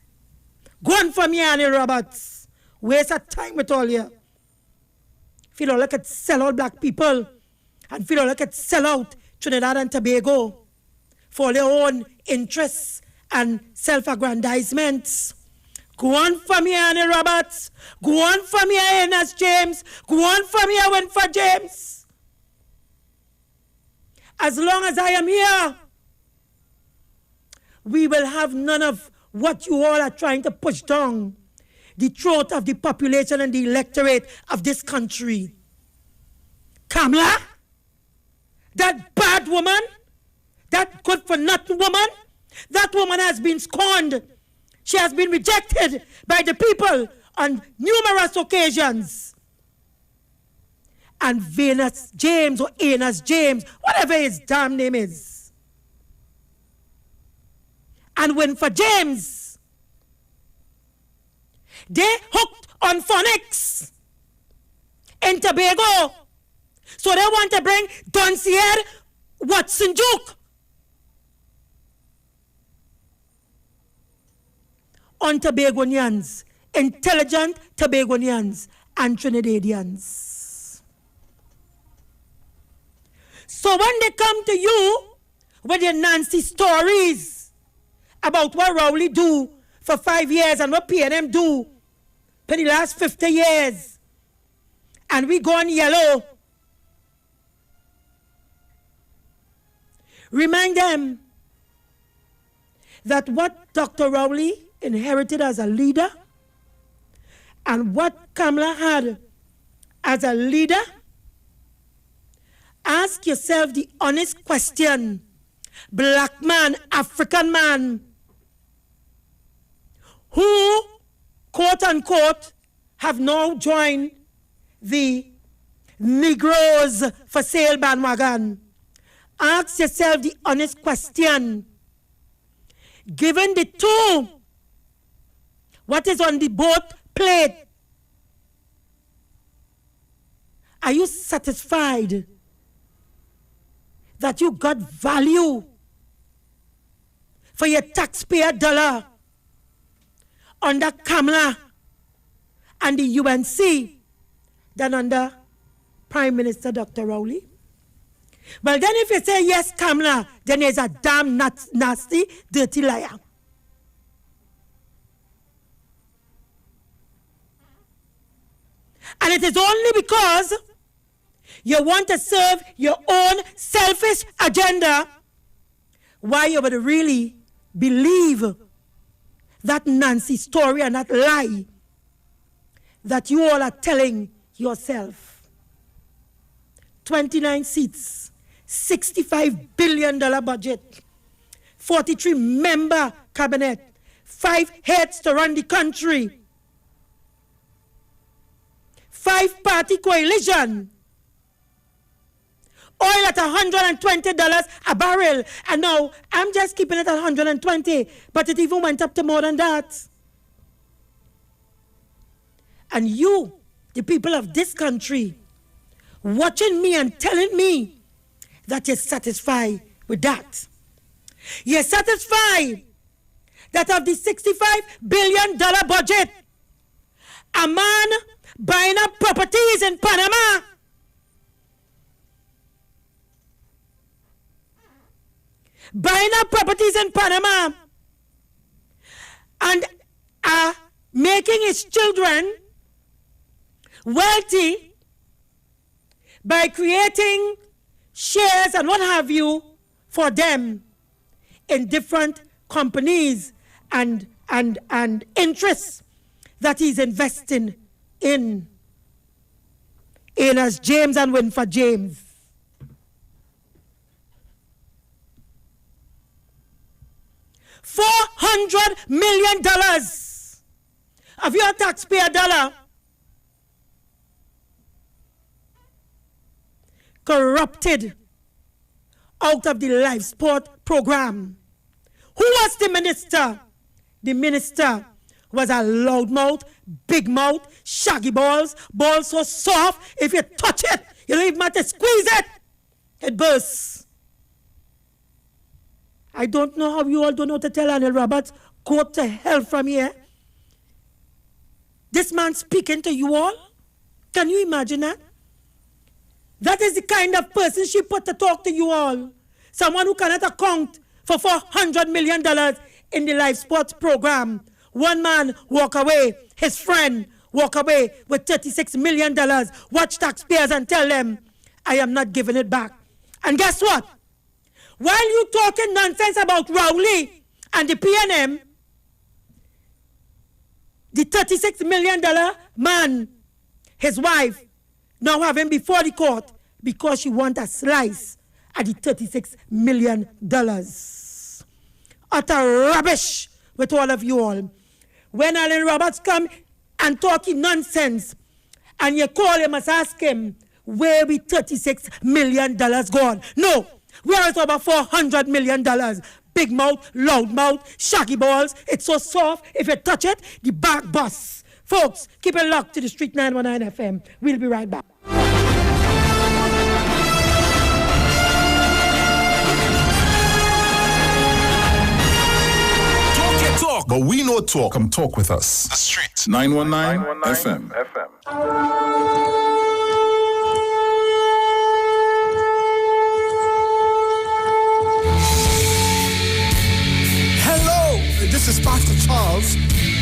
Go on for me, Annie Roberts. Waste of time with all you. Feel like it sell out black people and feel like it sell out Trinidad and Tobago for their own interests and self-aggrandizements. Go on for me, Annie Roberts. Go on for me, Enos James. Go on for me, Winford James. As long as I am here, we will have none of what you all are trying to push down the throat of the population and the electorate of this country. Kamla, that bad woman, that good-for-nothing woman, that woman has been scorned. She has been rejected by the people on numerous occasions. And Venus James or Enos James, whatever his damn name is, and Winford James, they hooked on phonics in Tobago. So they want to bring Doncier Watson Duke on Tobagonians, intelligent Tobagonians and Trinidadians. So when they come to you with their Nancy stories about what Rowley do for 5 years and what PNM do for the last 50 years, and we go on yellow, remind them that what Dr. Rowley inherited as a leader and what Kamla had as a leader, ask yourself the honest question, black man, African man, who, quote unquote, have now joined the Negroes for sale bandwagon. Ask yourself the honest question, given the two, what is on the both plate, are you satisfied that you got value for your taxpayer dollar under Kamla and the UNC than under Prime Minister Dr. Rowley? Well, then if you say yes, Kamla, then he's a damn nasty, dirty liar. And it is only because you want to serve your own selfish agenda why you would really believe that Nancy story and that lie that you all are telling yourself. 29 seats, $65 billion budget, 43-member cabinet, 5 heads to run the country, 5-party coalition, oil at $120 a barrel. And now I'm just keeping it at 120, but it even went up to more than that. And you, the people of this country, watching me and telling me that you're satisfied with that. You're satisfied that of the $65 billion budget, a man buying up properties in Panama and making his children wealthy by creating shares and what have you for them in different companies and interests that he's investing in as James and Winford James. $400 million of your taxpayer dollar corrupted out of the live sport program. Who was the minister? The minister was a loudmouth, big mouth, shaggy balls so soft, if you touch it, you don't even have to squeeze it. It bursts. I don't know how you all don't know to tell Anil Roberts, go to hell from here. This man speaking to you all? Can you imagine that? That is the kind of person she put to talk to you all. Someone who cannot account for $400 million in the live sports program. One man walk away, his friend walk away with $36 million. Watch taxpayers and tell them, I am not giving it back. And guess what? While you talking nonsense about Rowley and the PNM, the $36 million man, his wife, now have him before the court because she want a slice at the $36 million. Utter rubbish with all of you all. When Alan Roberts come and talking nonsense, and you call him and ask him, where we $36 million gone? No, we are at over $400 million. Big mouth, loud mouth, shaggy balls. It's so soft, if you touch it, the back busts. Folks, keep it locked to the Street 919 FM. We'll be right back.
Talk, but we know talk. Come talk with us.
The Street
919 FM.
Hello, this is Pastor Charles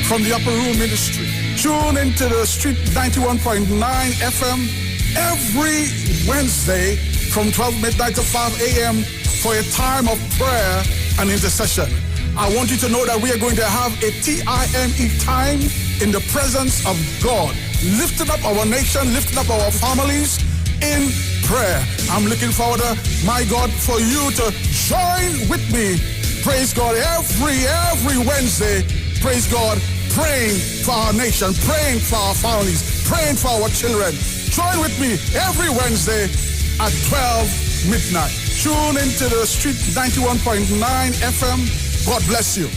from the Upper Room Ministry. Tune into the Street 91.9 FM every Wednesday from 12 midnight to 5 a.m. for a time of prayer and intercession. I want you to know that we are going to have a TIME time in the presence of God, lifting up our nation, lifting up our families in prayer. I'm looking forward to, my God, for you to join with me. Praise God, every Wednesday, praise God, praying for our nation, praying for our families, praying for our children. Join with me every Wednesday at 12 midnight. Tune into the Street 91.9 FM. God bless you.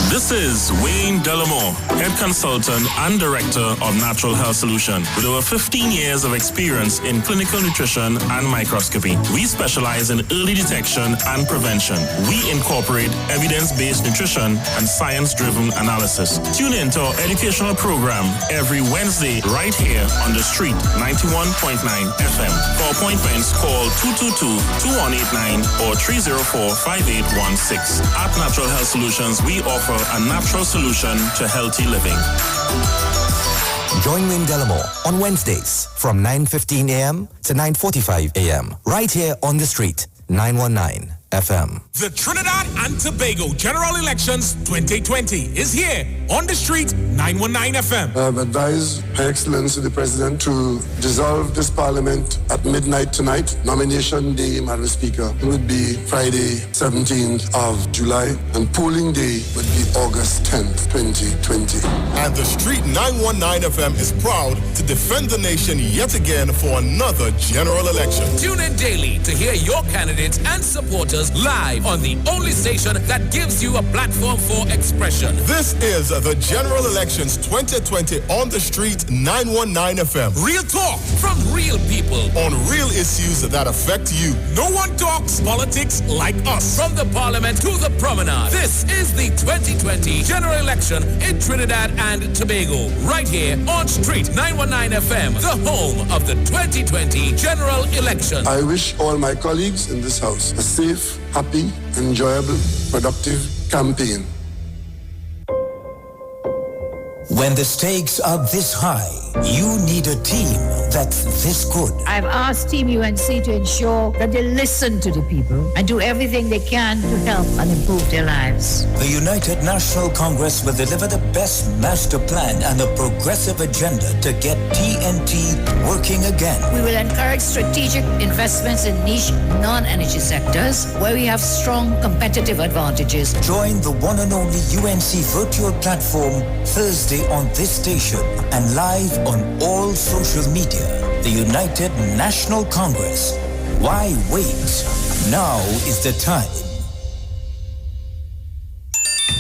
This is Wayne Delamore, Head Consultant and Director of Natural Health Solution. With over 15 years of experience in clinical nutrition and microscopy, we specialize in early detection and prevention. We incorporate evidence-based nutrition and science-driven analysis. Tune in to our educational program every Wednesday right here on the Street 91.9 FM. For appointments, call 222-2189 or 304-5816. At Natural Health Solutions, we offer a natural solution to healthy living.
Join Wayne Delamore on Wednesdays from 9:15 a.m. to 9:45 a.m. right here on the Street 919 FM.
The Trinidad and Tobago General Elections 2020 is here on the Street 919 FM.
I have advised Her Excellency the President to dissolve this Parliament at midnight tonight. Nomination day, Madam Speaker, would be Friday, 17th of July, and polling day would be August 10th, 2020.
And the Street 919 FM is proud to defend the nation yet again for another general election.
Tune in daily to hear your candidates and supporters live on the only station that gives you a platform for expression.
This is the General Elections 2020 on the Street 919 FM.
Real talk from real people
on real issues that affect you.
No one talks politics like us. From the Parliament to the Promenade, this is the 2020 General Election in Trinidad and Tobago. Right here on Street 919 FM, the home of the 2020 General Election.
I wish all my colleagues in this house a safe, happy, enjoyable, productive campaign.
When the stakes are this high, you need a team that's this good.
I've asked Team UNC to ensure that they listen to the people and do everything they can to help and improve their lives.
The United National Congress will deliver the best master plan and a progressive agenda to get TNT working again.
We will encourage strategic investments in niche non-energy sectors where we have strong competitive advantages.
Join the one and only UNC virtual platform Thursday on this station and live on all social media. The United National Congress. Why wait? Now is the time.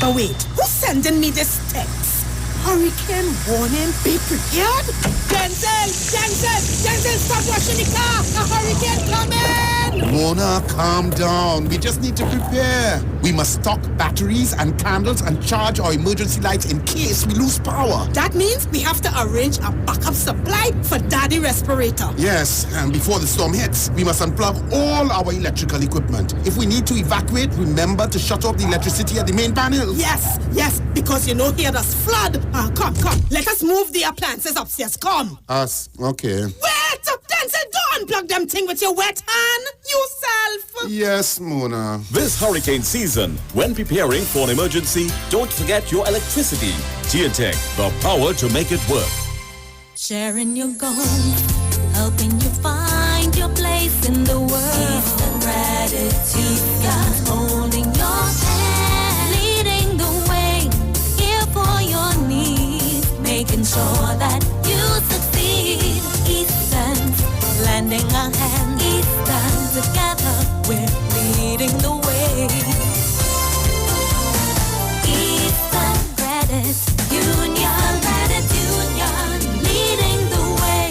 But wait, who's sending me this text? Hurricane warning, be prepared? Denzel, stop washing the car! A hurricane coming!
Mona, calm down. We just need to prepare. We must stock batteries and candles and charge our emergency lights in case we lose power.
That means we have to arrange a backup supply for Daddy respirator.
Yes, and before the storm hits, we must unplug all our electrical equipment. If we need to evacuate, remember to shut off the electricity at the main panel.
Yes, because you know here does flood. Come, let us move the appliances upstairs, come.
Us, okay.
Wait, Denzel, don't unplug them thing with your wet hand, yourself.
Yes, Mona.
This hurricane season, when preparing for an emergency, don't forget your electricity. Geotech, the power to make it work.
Sharing your goals, helping you find your place in the world. Peace and gratitude, God holding your hand, leading the way, here for your needs, making sure that you succeed. Eastern's lending a hand, Eastern together, we're leading the way. Eastern Credit Union, leading the way.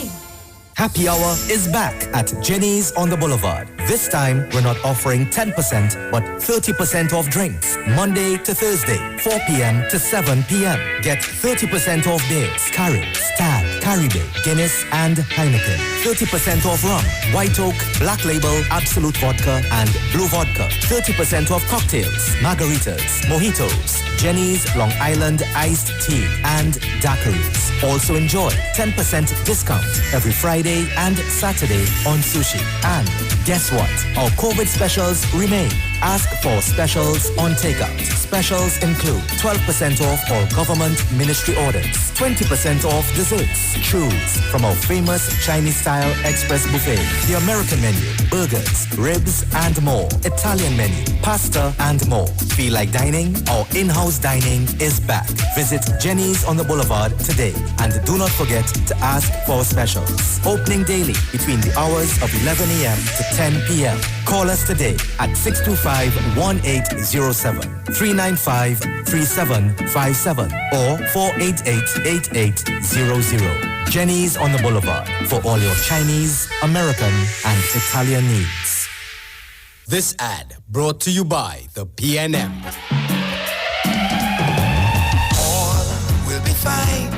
Happy Hour is back at Jenny's on the Boulevard. This time, we're not offering 10%, but 30% off drinks. Monday to Thursday, 4 p.m. to 7 p.m. Get 30% off beers, Carib, Stag, Caribbean, Guinness, and Heineken. 30% off rum, White Oak, Black Label, Absolute Vodka, and Blue Vodka. 30% off cocktails, margaritas, mojitos, Jenny's Long Island Iced Tea, and daiquiris. Also enjoy 10% discount every Friday and Saturday on sushi. And guess what? Our COVID specials remain. Ask for specials on takeout. Specials include 12% off all government ministry orders, 20% off desserts. Choose from our famous Chinese-style express buffet, the American menu, burgers, ribs, and more. Italian menu, pasta, and more. Feel like dining? Our in-house dining is back. Visit Jenny's on the Boulevard today. And do not forget to ask for specials. Opening daily between the hours of 11 a.m. to 10 p.m. Call us today at 625-1807, 395-3757, or 488-8800. Jenny's on the Boulevard for all your Chinese, American, and Italian needs.
This ad brought to you by the PNM.
All will be fine.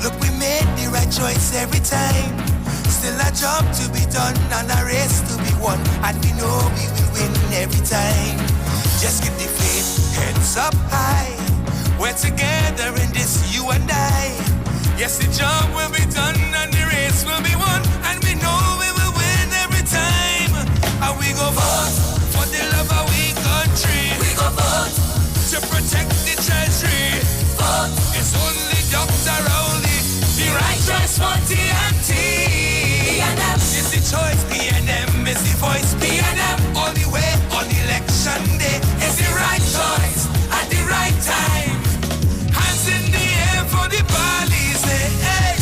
Look, we made the right choice every time. Still a job to be done and a race to be won, and we know we will win every time. Just keep the faith, heads up high. We're together in this, you and I. Yes, the job will be done and the race will be won, and we know we will win every time. And we go vote for the love of we country. We go vote to protect the treasury. Vote, it's only Dr. Rowley, the right choice for TNT. PNM is the choice, PNM is the voice, PNM all the way on election day is the right choice at the right time. Hands in the air for the police, hey.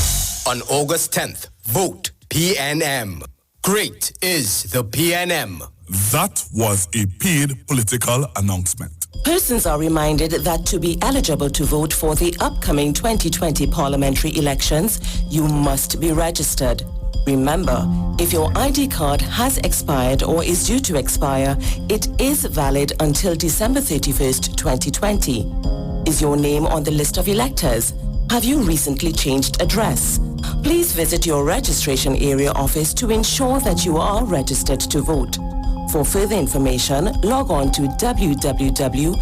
On August 10th, vote PNM. Great is the PNM.
That was a paid political announcement.
Persons are reminded that to be eligible to vote for the upcoming 2020 parliamentary elections, you must be registered. Remember, if your ID card has expired or is due to expire, it is valid until December 31st, 2020. Is your name on the list of electors? Have you recently changed address? Please visit your registration area office to ensure that you are registered to vote. For further information, log on to www.ebctt.com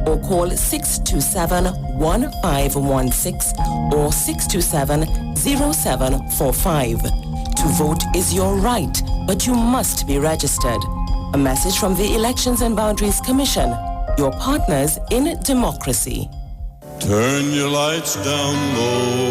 or call 627-1516 or 627-0745. To vote is your right, but you must be registered. A message from the Elections and Boundaries Commission, your partners in democracy.
Turn your lights down low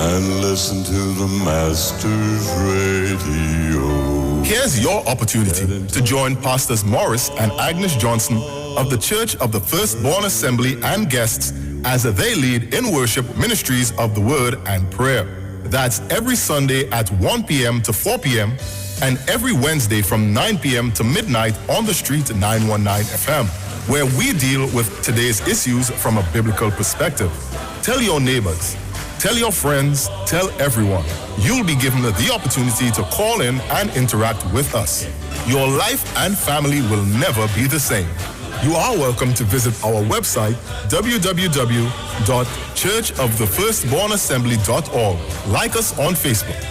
and listen to the Master's Radio.
Here's your opportunity to join Pastors Morris and Agnes Johnson of the Church of the Firstborn Assembly and guests as they lead in worship ministries of the Word and Prayer. That's every Sunday at 1 p.m. to 4 p.m. and every Wednesday from 9 p.m. to midnight on the street 919 FM, where we deal with today's issues from a biblical perspective. Tell your neighbors, tell your friends, tell everyone. You'll be given the opportunity to call in and interact with us. Your life and family will never be the same. You are welcome to visit our website, www.churchofthefirstbornassembly.org. Like us on Facebook.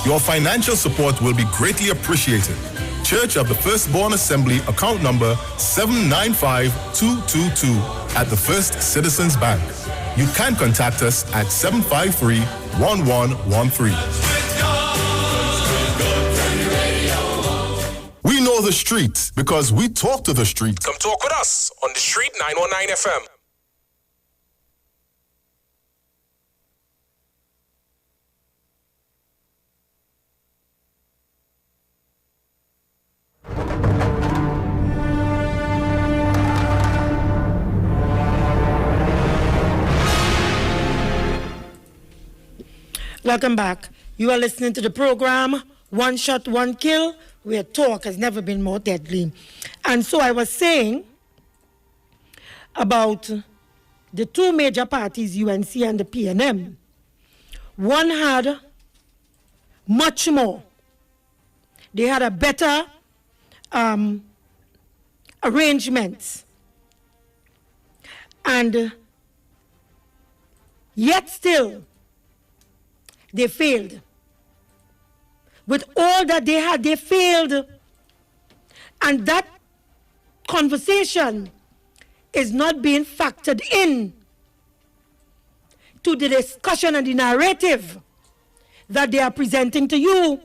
Your financial support will be greatly appreciated. Church of the Firstborn Assembly, account number 795222 at the First Citizens Bank. You can contact us at 753-1113. We know the streets because we talk to the streets.
Come talk with us on the Street 919 FM.
Welcome back. You are listening to the program One Shot, One Kill, where talk has never been more deadly. And so I was saying about the two major parties, UNC and the PNM. One had much more. They had a better arrangement. And yet still, they failed. With all that they had, they failed. And that conversation is not being factored in to the discussion and the narrative that they are presenting to you.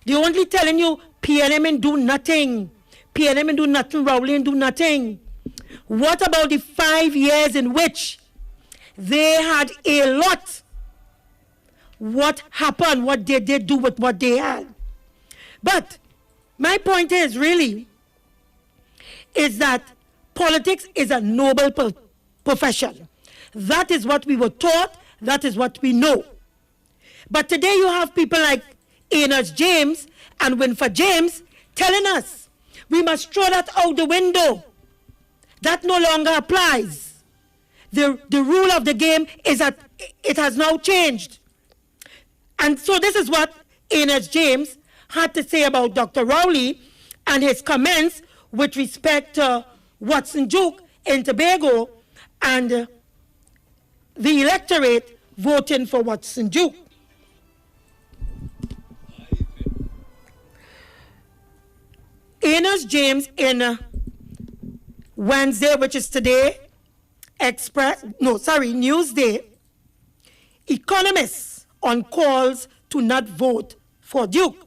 They're only telling you PNM and do nothing. PNM and do nothing, Rowley and do nothing. What about the 5 years in which they had a lot? What happened? What did they do with what they had? But my point is really is that politics is a noble profession. That is what we were taught. That is what we know. But today you have people like Enos James and Winford James telling us we must throw that out the window. That no longer applies. The rule of the game is that it has now changed. And so this is what Enos James had to say about Dr. Rowley and his comments with respect to Watson Duke in Tobago and the electorate voting for Watson Duke. Enos James in Wednesday, which is today, Newsday, economists on calls to not vote for Duke.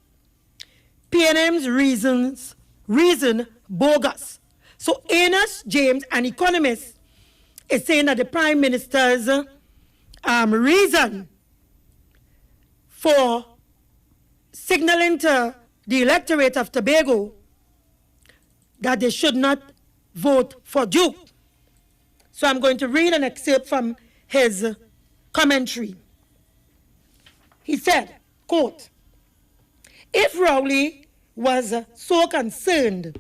PNM's reason bogus. So Enos James, an economist, is saying that the Prime Minister's reason for signaling to the electorate of Tobago that they should not vote for Duke. So I'm going to read an excerpt from his commentary. He said, quote, if Rowley was so concerned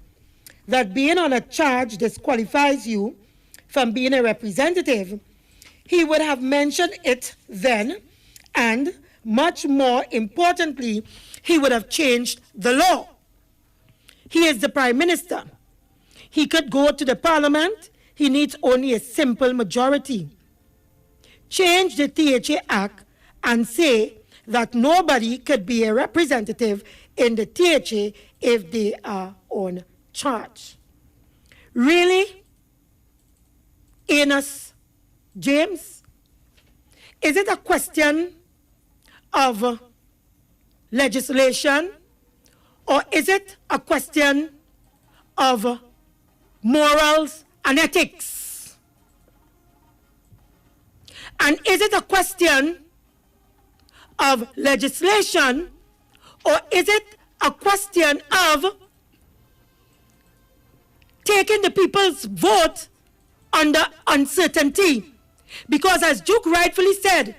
that being on a charge disqualifies you from being a representative, he would have mentioned it then, and much more importantly, he would have changed the law. He is the Prime Minister. He could go to the Parliament. He needs only a simple majority. Change the THA Act and say that nobody could be a representative in the THA if they are on charge. Really? Enos James? Is it a question of legislation, or is it a question of morals and ethics? And is it a question of legislation, or is it a question of taking the people's vote under uncertainty? Because as Duke rightfully said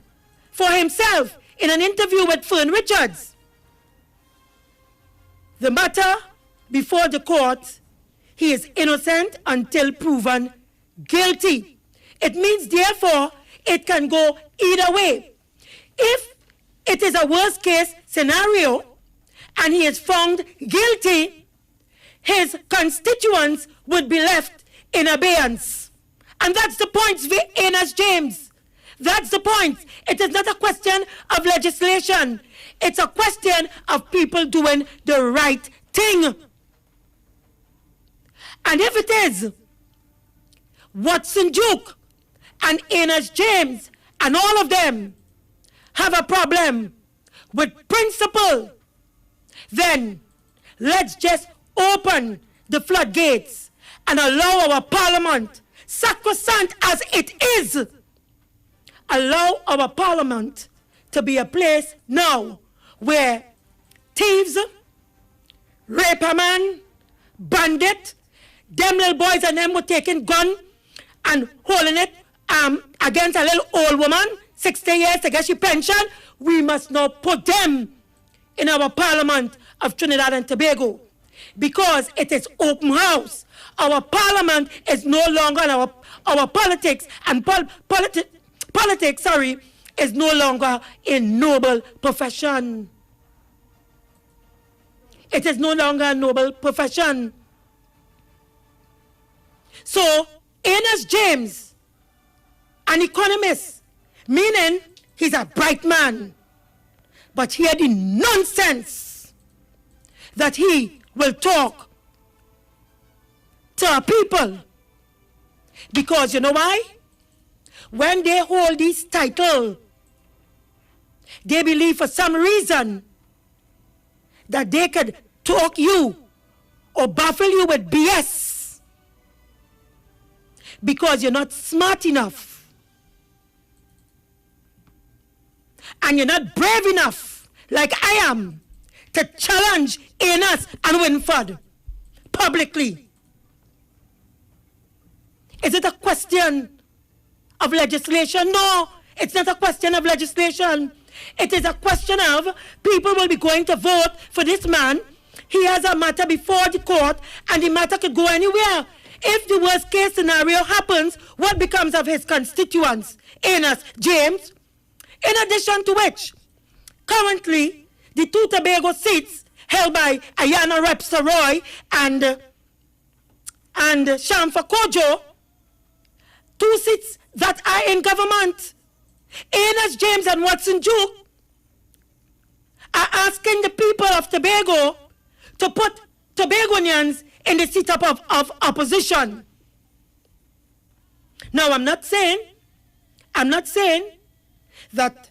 for himself in an interview with Fern Richards, the matter before the court, he is innocent until proven guilty. It means, therefore, it can go either way. If it is a worst case scenario and he is found guilty, his constituents would be left in abeyance. And that's the point, Enos James. That's the point. It is not a question of legislation. It's a question of people doing the right thing. And if it is Watson Duke and Enos James and all of them have a problem with principle, then let's just open the floodgates and allow our parliament, sacrosanct as it is, allow our parliament to be a place now where thieves, raper man, bandit, them little boys and them were taking gun and holding it against a little old woman, 60 years to get your pension. We must now put them in our parliament of Trinidad and Tobago, because it is open house. Our parliament is no longer, our politics and politics is no longer a noble profession. It is no longer a noble profession. So, Enos James, an economist, meaning he's a bright man, but hear the nonsense that he will talk to our people. Because you know why? When they hold this title, they believe for some reason that they could talk you or baffle you with BS because you're not smart enough and you're not brave enough like I am to challenge Enos and Winford publicly. Is it a question of legislation? No, it's not a question of legislation. It is a question of people will be going to vote for this man. He has a matter before the court and the matter could go anywhere. If the worst case scenario happens, what becomes of his constituents? Enos James. In addition to which, currently, the two Tobago seats held by Ayana Repsa Roy and Shamfa Kojo, two seats that are in government. Enos James and Watson Duke are asking the people of Tobago to put Tobagonians in the seat of opposition. Now, I'm not saying that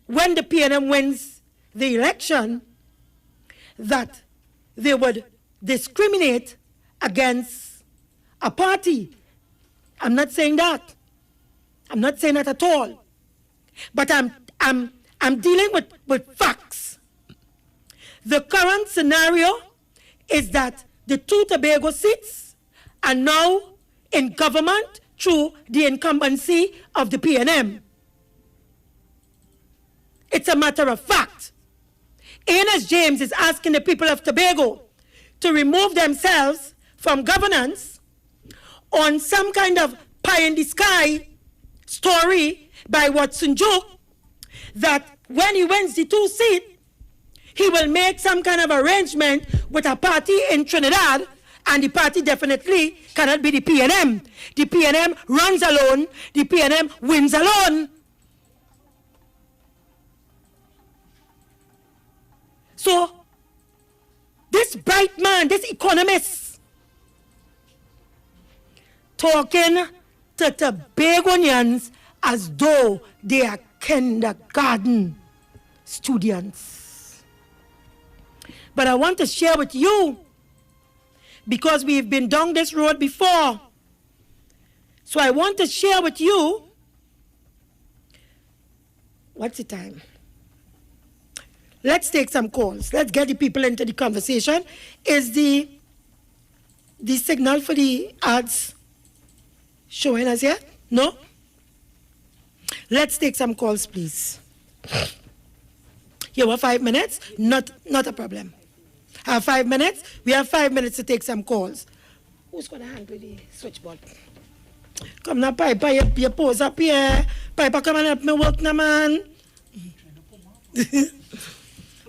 when the PNM wins the election, that they would discriminate against a party. I'm not saying that. I'm not saying that at all. But I'm dealing with facts. The current scenario is that the two Tobago seats are now in government through the incumbency of the PNM. It's a matter of fact. Enos James is asking the people of Tobago to remove themselves from governance on some kind of pie in the sky story by Watson Duke that when he wins the two seats, he will make some kind of arrangement with a party in Trinidad, and the party definitely cannot be the PNM. The PNM runs alone, the PNM wins alone. So, this bright man, this economist, talking to Tobagonians as though they are kindergarten students. But I want to share with you, because we've been down this road before. So I want to share with you, what's the time? Let's take some calls. Let's get the people into the conversation. Is the signal for the ads showing us yet? No? Let's take some calls, please. You have 5 minutes? Not a problem. 5 minutes? We have 5 minutes to take some calls. Who's going to handle the switchboard? Come now, Piper, you pose up here. Piper, come and help me work now, man.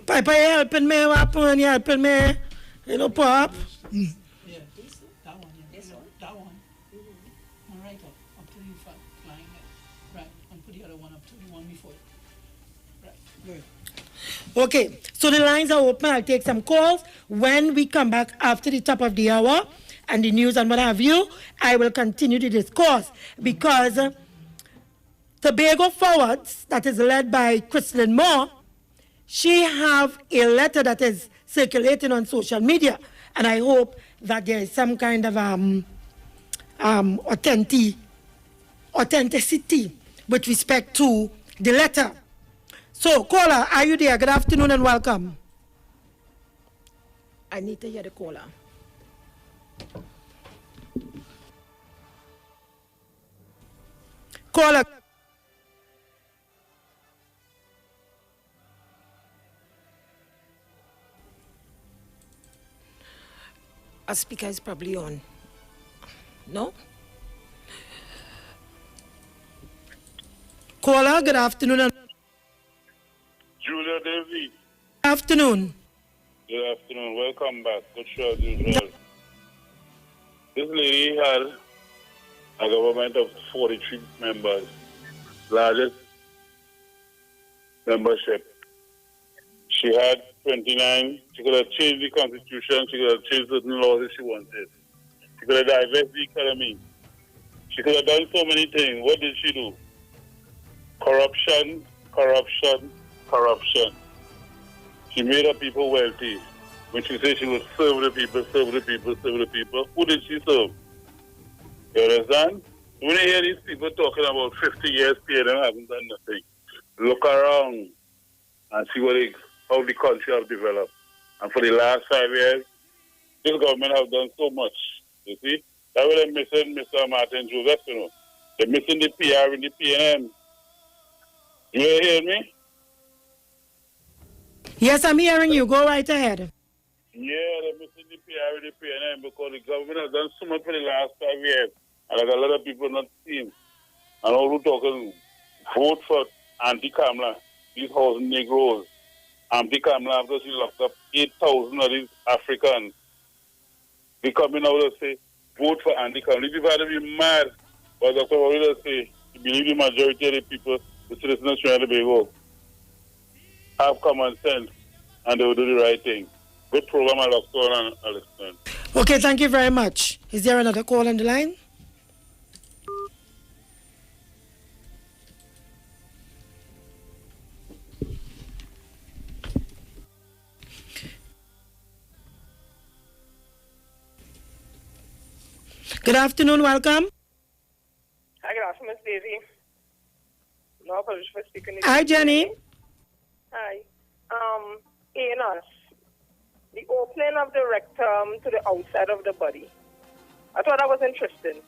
Piper, you helping me? What happened? You helping me? You know, Pop?
Yeah, that one, yeah. This one? That one. And right up to the flying head. Right, and put the other one up to the one before it. Right, good.
Okay, so the lines are open. I'll take some calls. When we come back after the top of the hour and the news and what have you, I will continue the discourse because Tobago Forwards, that is led by Christine Moore, she have a letter that is circulating on social media, and I hope that there is some kind of authenticity with respect to the letter. So, caller, are you there? Good afternoon and welcome. I need to hear the caller. Caller. A speaker is probably on. No? Caller, good afternoon.
Julia David.
Good afternoon.
Good afternoon. Welcome back. Good show as usual. This lady had a government of 43 members, largest membership. She had 29. She could have changed the constitution. She could have changed certain laws if she wanted. She could have divested the economy. She could have done so many things. What did she do? Corruption, corruption, corruption. She made her people wealthy. When she said she would serve the people, serve the people, serve the people, who did she serve? You understand? When you hear these people talking about 50 years PNM haven't done nothing, look around and see how the country has developed. And for the last 5 years, this government has done so much. You see? That's why they're missing Mr. Martin Joseph, you know. They're missing the PR and the PNM. You hear me?
Yes, I'm hearing you. Go right ahead.
Yeah, they're missing the PR and the PNM because the government has done so much for the last 5 years. And like a lot of people not seen. And all who talking, vote for anti-Kamala, these housing Negroes. Anti-Kamala, because he locked up 8,000 of these Africans. They coming out and say, vote for anti-Kamala. These people have to be mad. But that's what we say. You believe the majority of the people, the citizens of Trinidad and Tobago, have common sense and they will do the right thing. Good program, I'll listen.
Okay, thank you very much. Is there another call on the line? Good afternoon, welcome.
Hi, good afternoon, Miss Daisy. No apology for speaking.
Hi, Jenny.
Hi. Enos, the opening of the rectum to the outside of the body. I thought that was interesting.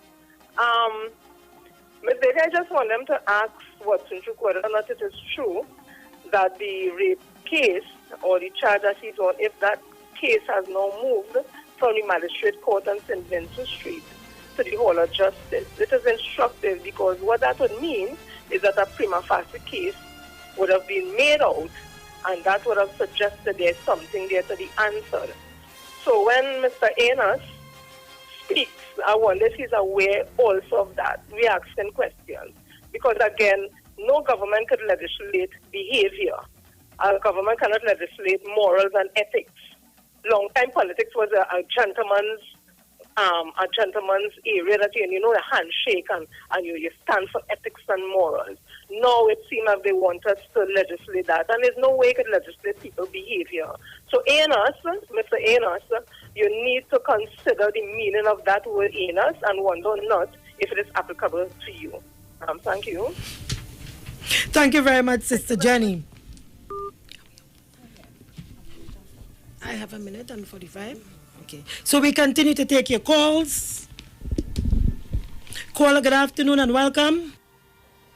Ms. Daisy, I just want them to ask Watson whether or not it is true that the rape case or the charge that he's on, if that case has now moved from the magistrate court on St. Vincent Street to the Hall of Justice. It is instructive because what that would mean is that a prima facie case would have been made out, and that would have suggested there's something there to be answered. So when Mr. Enos speaks, I wonder if he's aware also of that. We ask him questions. Because again, no government could legislate behavior. A government cannot legislate morals and ethics. Long-time politics was a gentleman's a gentleman's area that you know, a handshake and you stand for ethics and morals. Now it seems like they want us to legislate that, and there's no way you could legislate people's behavior. So anus, Mr. Anus, you need to consider the meaning of that word anus and wonder not if it is applicable to you. Thank you.
Thank you very much, Sister Jenny. I have a minute and 45. Okay. So we continue to take your calls. Caller, good afternoon and welcome.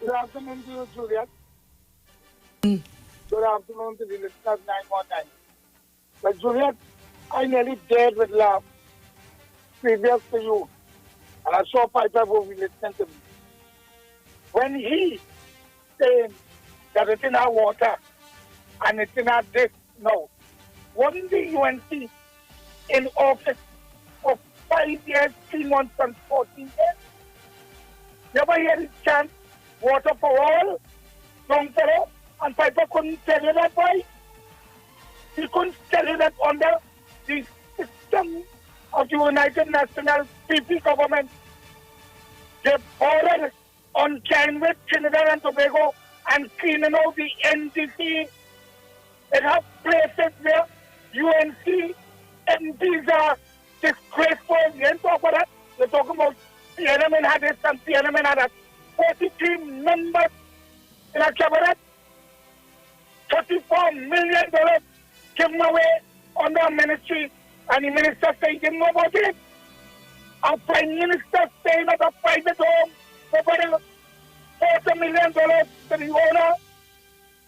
Good afternoon to you, Juliet. Good afternoon to the listeners 919. But Juliet, I nearly died with laugh previous to you. And I saw Piper will be listening to me. When he saying that it's in our water and it's in our dish, no. Wasn't the UNC in office for 5 years, 3 months, and 14 years? Never had a chance, water for all, young fellow, and Piper couldn't tell you that, boy. He couldn't tell you that under the system of the United Nations PP government. They bordered on China with Trinidad and Tobago and cleaning out the NDC. They have places where UNC MPs are disgraceful. You ain't talk about that. You're talking about PNM had this and PNM had that. 43 members in a cabinet. $34 million given away under a ministry, and the minister said he didn't know about it. Our prime minister staying at a private home for $40 million to the owner,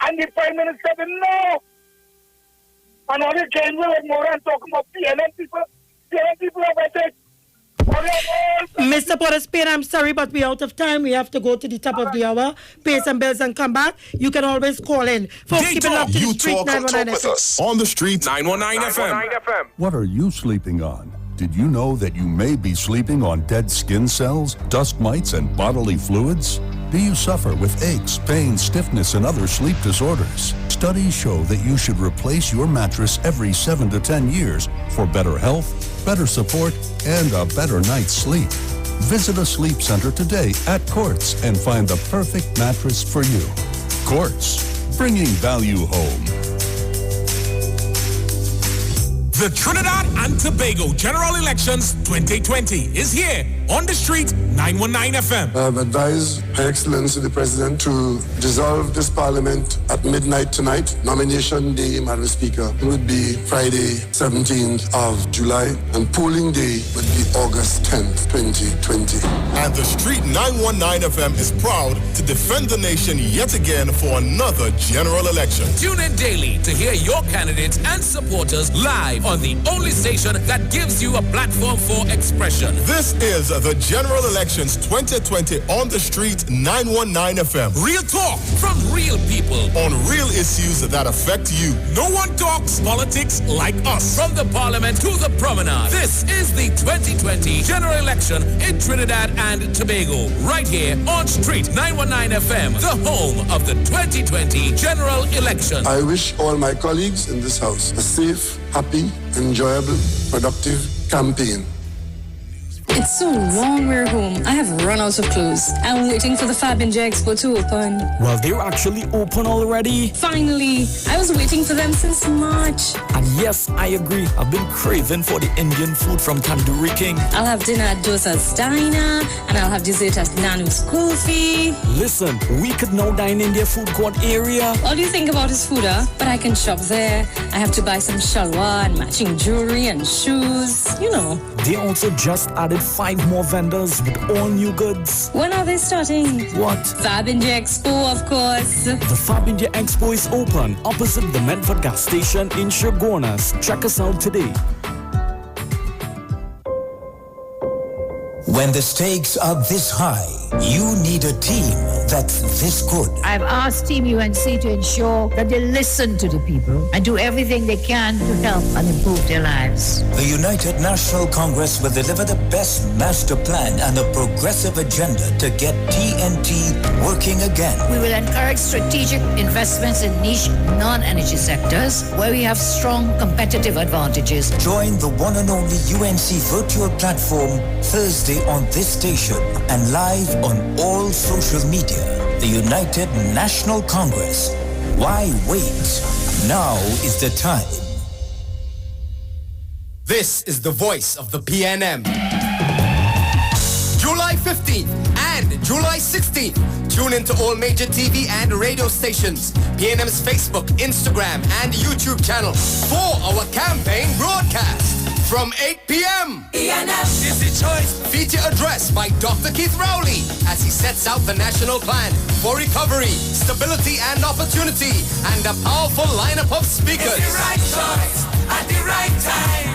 and the prime minister didn't know. And all the game with more and talking about PNM people are better.
Mr. Porter-Spain, I'm sorry, but we're out of time. We have to go to the top of the hour, pay some bills and come back. You can always call in. Folks, keep it up to the street, 919 FM.
On the street,
919 FM.
What are you sleeping on? Did you know that you may be sleeping on dead skin cells, dust mites, and bodily fluids? Do you suffer with aches, pain, stiffness, and other sleep disorders? Studies show that you should replace your mattress every 7 to 10 years for better health, better support, and a better night's sleep. Visit a sleep center today at Quartz and find the perfect mattress for you. Quartz, bringing value home.
The Trinidad and Tobago General Elections 2020 is here on the street, 919 FM.
I have advised Her Excellency the President to dissolve this Parliament at midnight tonight. Nomination day, Madam Speaker, would be Friday, 17th of July, and polling day would be August 10th, 2020.
And the street 919 FM is proud to defend the nation yet again for another general election.
Tune in daily to hear your candidates and supporters live on the only station that gives you a platform for expression.
This is the General Elections 2020 on the street 919 FM.
Real talk from real people
on real issues that affect you.
No one talks politics like us. From the Parliament to the Promenade. This is the 2020 General Election in Trinidad and Tobago. Right here on Street 919 FM, the home of the 2020 General Election.
I wish all my colleagues in this house a safe, happy, enjoyable, productive campaign.
It's so long we're home. I have run out of clothes. I'm waiting for the Fab and J Expo to open.
Well, they're actually open already.
Finally. I was waiting for them since March.
And yes, I agree. I've been craving for the Indian food from Tandoori King.
I'll have dinner at Dosa's Diner, and I'll have dessert at Nanu's Coffee.
Listen, we could now dine in their food court area.
All you think about is food, huh? But I can shop there. I have to buy some shalwar and matching jewelry and shoes. You know.
They also just added 5 more vendors with all new goods.
When are they starting?
What?
Fab India Expo, of course.
The Fab India Expo is open opposite the Medford gas station in Shogunas. Check us out today.
When the stakes are this high, you need a team that's this good.
I've asked Team UNC to ensure that they listen to the people and do everything they can to help and improve their lives.
The United National Congress will deliver the best master plan and a progressive agenda to get TNT working again.
We will encourage strategic investments in niche non-energy sectors where we have strong competitive advantages.
Join the one and only UNC virtual platform Thursday on this station and live on all social media. The United National Congress. Why wait? Now is the time.
This is the voice of the PNM. July 15th and July 16th. Tune into all major TV and radio stations, PNM's Facebook, Instagram, and YouTube channel for our campaign broadcast from 8 p.m.
PNM is the choice.
Feature address by Dr. Keith Rowley as he sets out the national plan for recovery, stability, and opportunity, and a powerful lineup of speakers.
It's the right choice at the right time.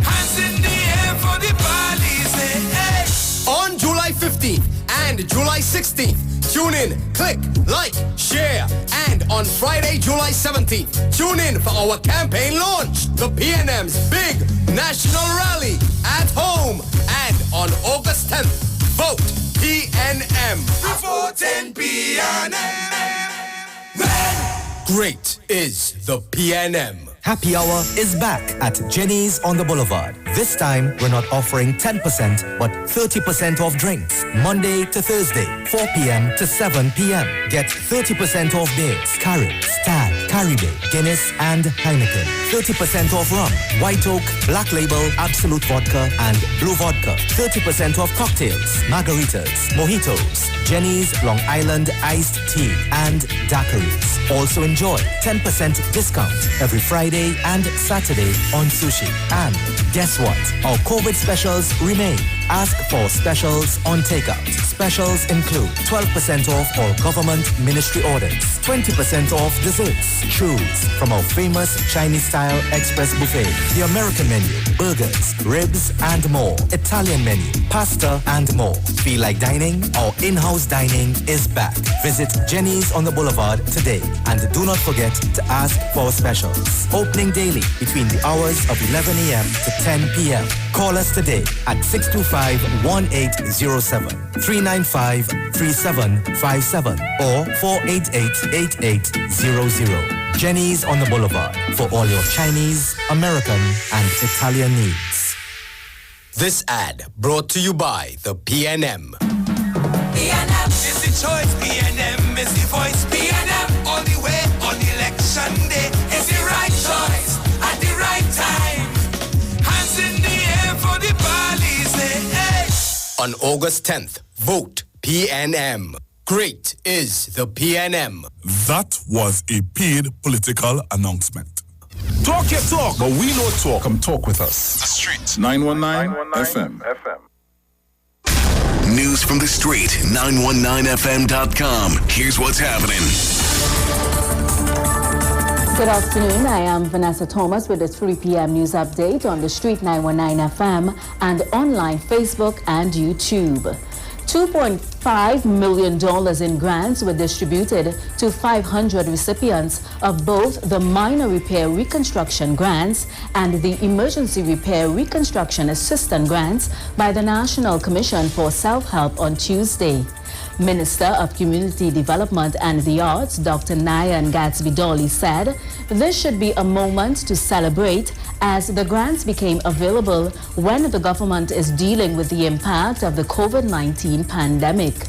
Hands in the air for the police. Hey.
On July 15th and July 16th, tune in, click, like, share, and on Friday, July 17th, tune in for our campaign launch, the PNM's big national rally at home, and on August 10th, vote PNM.
Voting PNM.
Great is the PNM.
Happy Hour is back at Jenny's on the Boulevard. This time, we're not offering 10%, but 30% off drinks. Monday to Thursday, 4 p.m. to 7 p.m. Get 30% off beers, Carib, Stag, Caribbean, Guinness, and Heineken. 30% off rum, White Oak, Black Label, Absolute Vodka, and Blue Vodka. 30% off cocktails, margaritas, mojitos, Jenny's Long Island Iced Tea, and daiquiris. Also enjoy 10% discount every Friday and Saturday on sushi. And guess what? Our COVID specials remain. Ask for specials on takeout. Specials include 12% off all government ministry orders, 20% off desserts. Choose from our famous Chinese-style express buffet, the American menu, burgers, ribs, and more. Italian menu, pasta, and more. Feel like dining? Our in-house dining is back. Visit Jenny's on the Boulevard today. And do not forget to ask for specials. Opening daily between the hours of 11 a.m. to 10 p.m. Call us today at 625-1807, 395-3757, or 488-8800. Jenny's on the Boulevard for all your Chinese, American, and Italian needs.
This ad brought to you by the PNM.
PNM is the choice. PNM is the voice. PNM all the way on election day. It's the right choice at the right time. Hands in the air for the police. Hey.
On August 10th, vote PNM. Great is the PNM.
That was a paid political announcement. Talk your talk, but we know talk. Come talk with us.
The Street.
919 FM.
News from the street. 919fm.com. Here's what's happening.
Good afternoon. I am Vanessa Thomas with the 3 p.m. news update on the Street 919 FM and online Facebook and YouTube. $2.5 million in grants were distributed to 500 recipients of both the Minor Repair Reconstruction Grants and the Emergency Repair Reconstruction Assistance Grants by the National Commission for Self-Help on Tuesday. Minister of Community Development and the Arts, Dr. Nayan Gatsby-Dolly, said this should be a moment to celebrate as the grants became available when the government is dealing with the impact of the COVID-19 pandemic.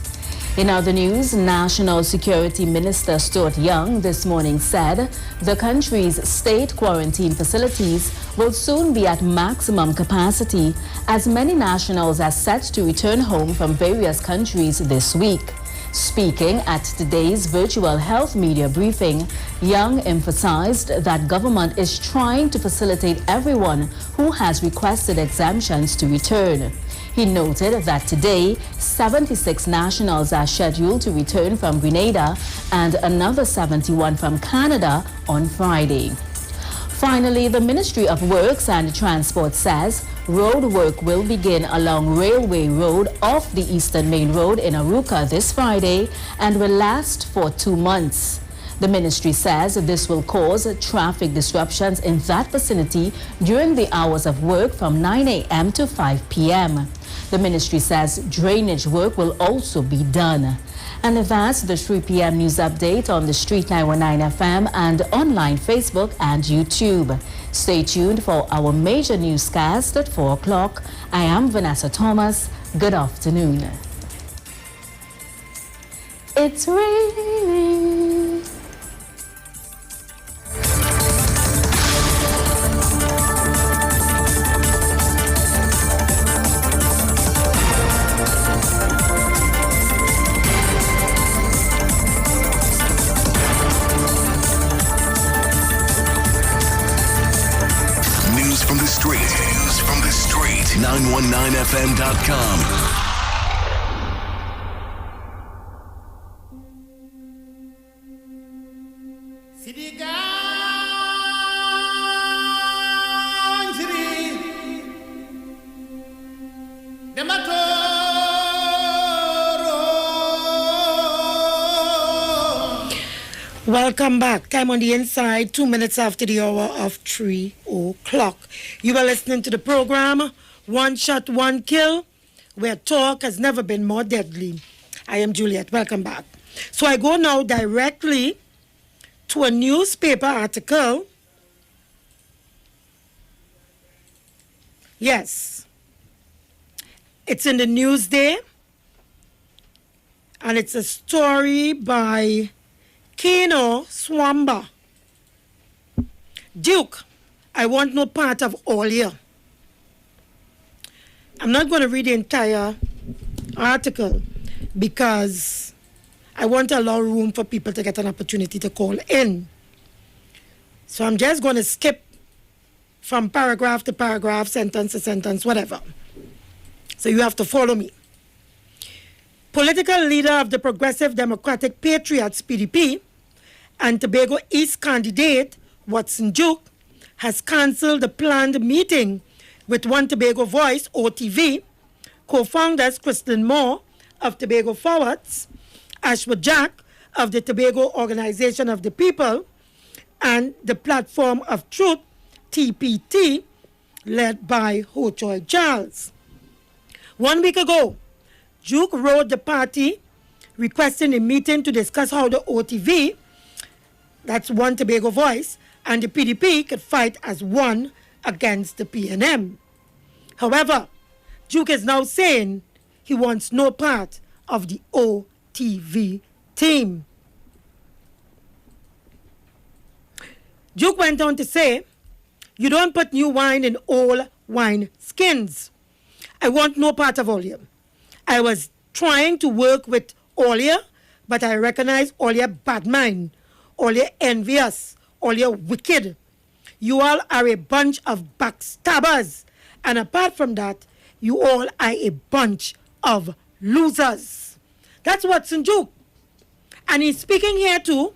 In other news, National Security Minister Stuart Young this morning said the country's state quarantine facilities will soon be at maximum capacity as many nationals are set to return home from various countries this week. Speaking at today's virtual health media briefing, Young emphasized that government is trying to facilitate everyone who has requested exemptions to return. He noted that today, 76 nationals are scheduled to return from Grenada and another 71 from Canada on Friday. Finally, the Ministry of Works and Transport says road work will begin along Railway Road off the Eastern Main Road in Aruca this Friday and will last for 2 months. The ministry says this will cause traffic disruptions in that vicinity during the hours of work from 9 a.m. to 5 p.m. The ministry says drainage work will also be done. And that's the 3 p.m. news update on the Street 919 FM and online Facebook and YouTube. Stay tuned for our major newscast at 4 o'clock. I am Vanessa Thomas. Good afternoon. It's raining.
From the street. News from the street. 919fm.com.
Welcome back. Time on the inside, 2 minutes after the hour of 3 o'clock. You are listening to the program, One Shot, One Kill, where talk has never been more deadly. I am Juliet. Welcome back. So I go now directly to a newspaper article. Yes. It's in the Newsday. And it's a story by Keno Swamba. Duke, I want no part of all here. I'm not going to read the entire article because I want to allow room for people to get an opportunity to call in. So I'm just going to skip from paragraph to paragraph, sentence to sentence, whatever. So you have to follow me. Political leader of the Progressive Democratic Patriots, PDP, and Tobago East candidate Watson Duke has cancelled the planned meeting with One Tobago Voice, OTV, co-founders Kristen Moore of Tobago Forwards, Ashwood Jack of the Tobago Organization of the People, and the Platform of Truth, TPT, led by Ho Choi Charles. 1 week ago, Duke wrote the party requesting a meeting to discuss how the OTV, that's One Tobago Voice, and the PDP could fight as one against the PNM. However, Duke is now saying he wants no part of the OTV team. Duke went on to say, you don't put new wine in old wine skins. I want no part of all you. I was trying to work with all you, but I recognize all your bad mind, all your envious, all your wicked. You all are a bunch of backstabbers. And apart from that, you all are a bunch of losers. That's Watson Duke. And he's speaking here to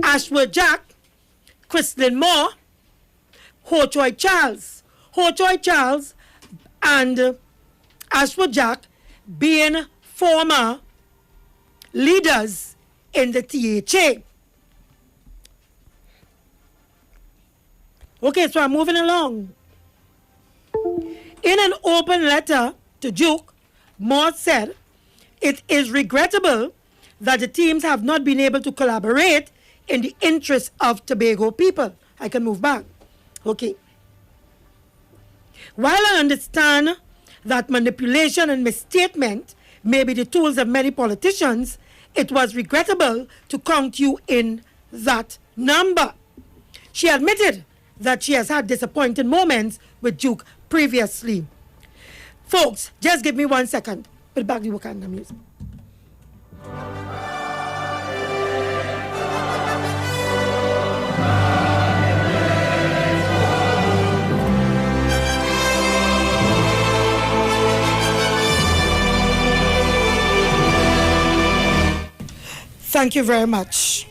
Ashwood Jack, Kristen Moore, Ho Choi Charles. Ho Choi Charles and Ashwood Jack being former leaders in the THA. Okay, so I'm moving along. In an open letter to Duke, Moore said, it is regrettable that the teams have not been able to collaborate in the interest of Tobago people. I can move back. Okay. While I understand that manipulation and misstatement may be the tools of many politicians, it was regrettable to count you in that number. She admitted that she has had disappointing moments with Duke previously. Folks, just give me 1 second. Put back the Wakanda music. Thank you very much.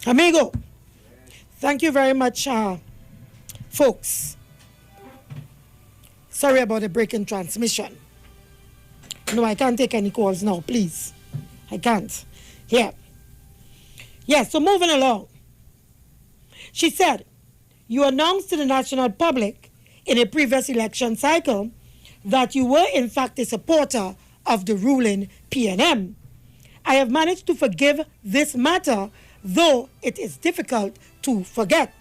Amigo, Thank you very much, folks. Sorry about the break in transmission. No, I can't take any calls now, please. I can't. Yeah. Yeah, so moving along. She said, you announced to the national public in a previous election cycle that you were in fact a supporter of the ruling PNM. I have managed to forgive this matter, though it is difficult to forget.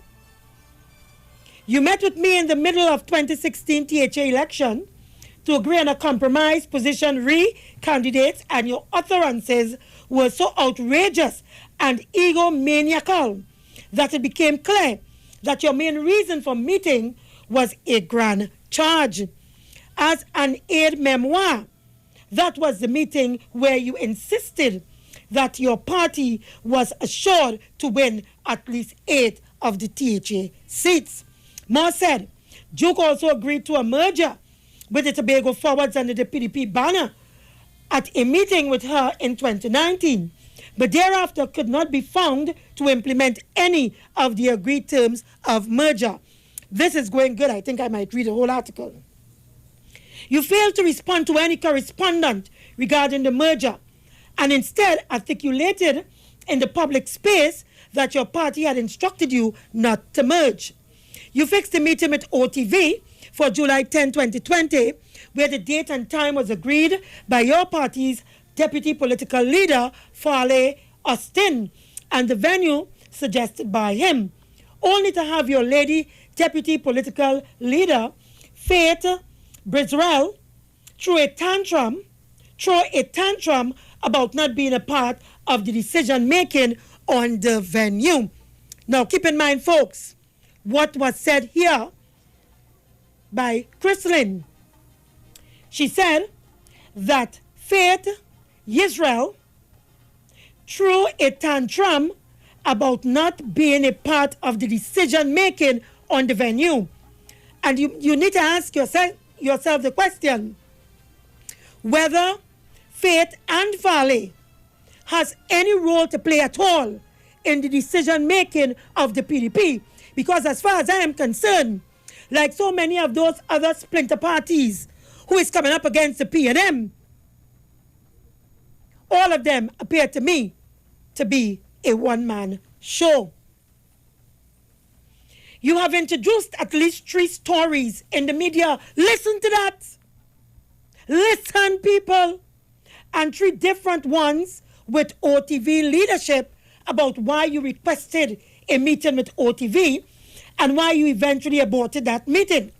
You met with me in the middle of 2016 THA election to agree on a compromise position candidates, and your utterances were so outrageous and egomaniacal that it became clear that your main reason for meeting was a grand charge. As an aide memoir, that was the meeting where you insisted that your party was assured to win at least 8 of the THA seats. Moore said, Duke also agreed to a merger with the Tobago Forwards under the PDP banner at a meeting with her in 2019, but thereafter could not be found to implement any of the agreed terms of merger. This is going good. I think I might read the whole article. You failed to respond to any correspondent regarding the merger and instead articulated in the public space that your party had instructed you not to merge. You fixed a meeting with OTV for July 10, 2020, where the date and time was agreed by your party's deputy political leader, Farley Austin, and the venue suggested by him, only to have your lady deputy political leader, Faith Briswell, throw a tantrum about not being a part of the decision-making on the venue. Now, keep in mind, folks, what was said here by Chrislyn. She said that Faith Israel threw a tantrum about not being a part of the decision-making on the venue. And you need to ask yourself the question whether Faith and Farley has any role to play at all in the decision-making of the PDP. Because as far as I am concerned, like so many of those other splinter parties who is coming up against the PNM, all of them appear to me to be a one-man show. You have introduced at least 3 stories in the media. Listen to that. Listen, people. And 3 different ones with OTV leadership about why you requested a meeting with OTV and why you eventually aborted that meeting.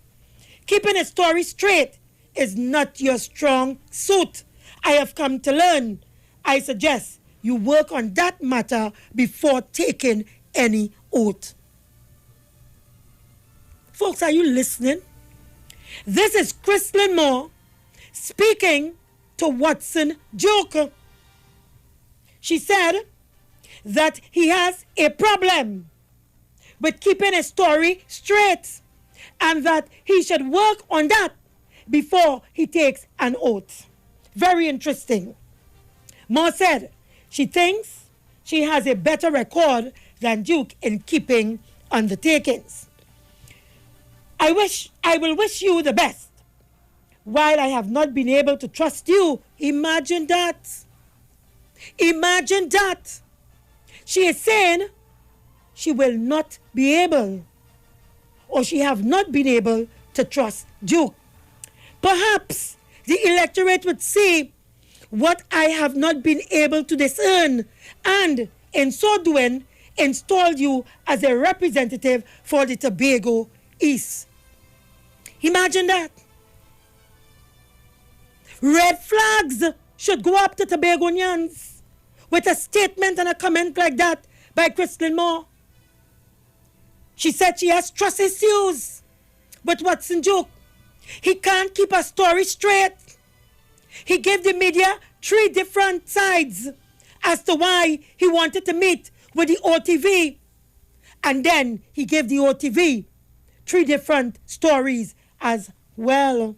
Keeping a story straight is not your strong suit. I have come to learn. I suggest you work on that matter before taking any oath. Folks, are you listening? This is Chrislyn Moore speaking to Watson Duke. She said that he has a problem with keeping a story straight and that he should work on that before he takes an oath. Very interesting. Moore said she thinks she has a better record than Duke in keeping undertakings. I will wish you the best. While I have not been able to trust you, imagine that. Imagine that. She is saying she will not be able, or she have not been able to trust Duke. Perhaps the electorate would see what I have not been able to discern, and in so doing, install you as a representative for the Tobago East. Imagine that. Red flags should go up to Tobagonians with a statement and a comment like that by Chrislyn Moore. She said she has trust issues with Watson Duke. He can't keep a story straight. He gave the media 3 different sides as to why he wanted to meet with the OTV. And then he gave the OTV 3 different stories as well.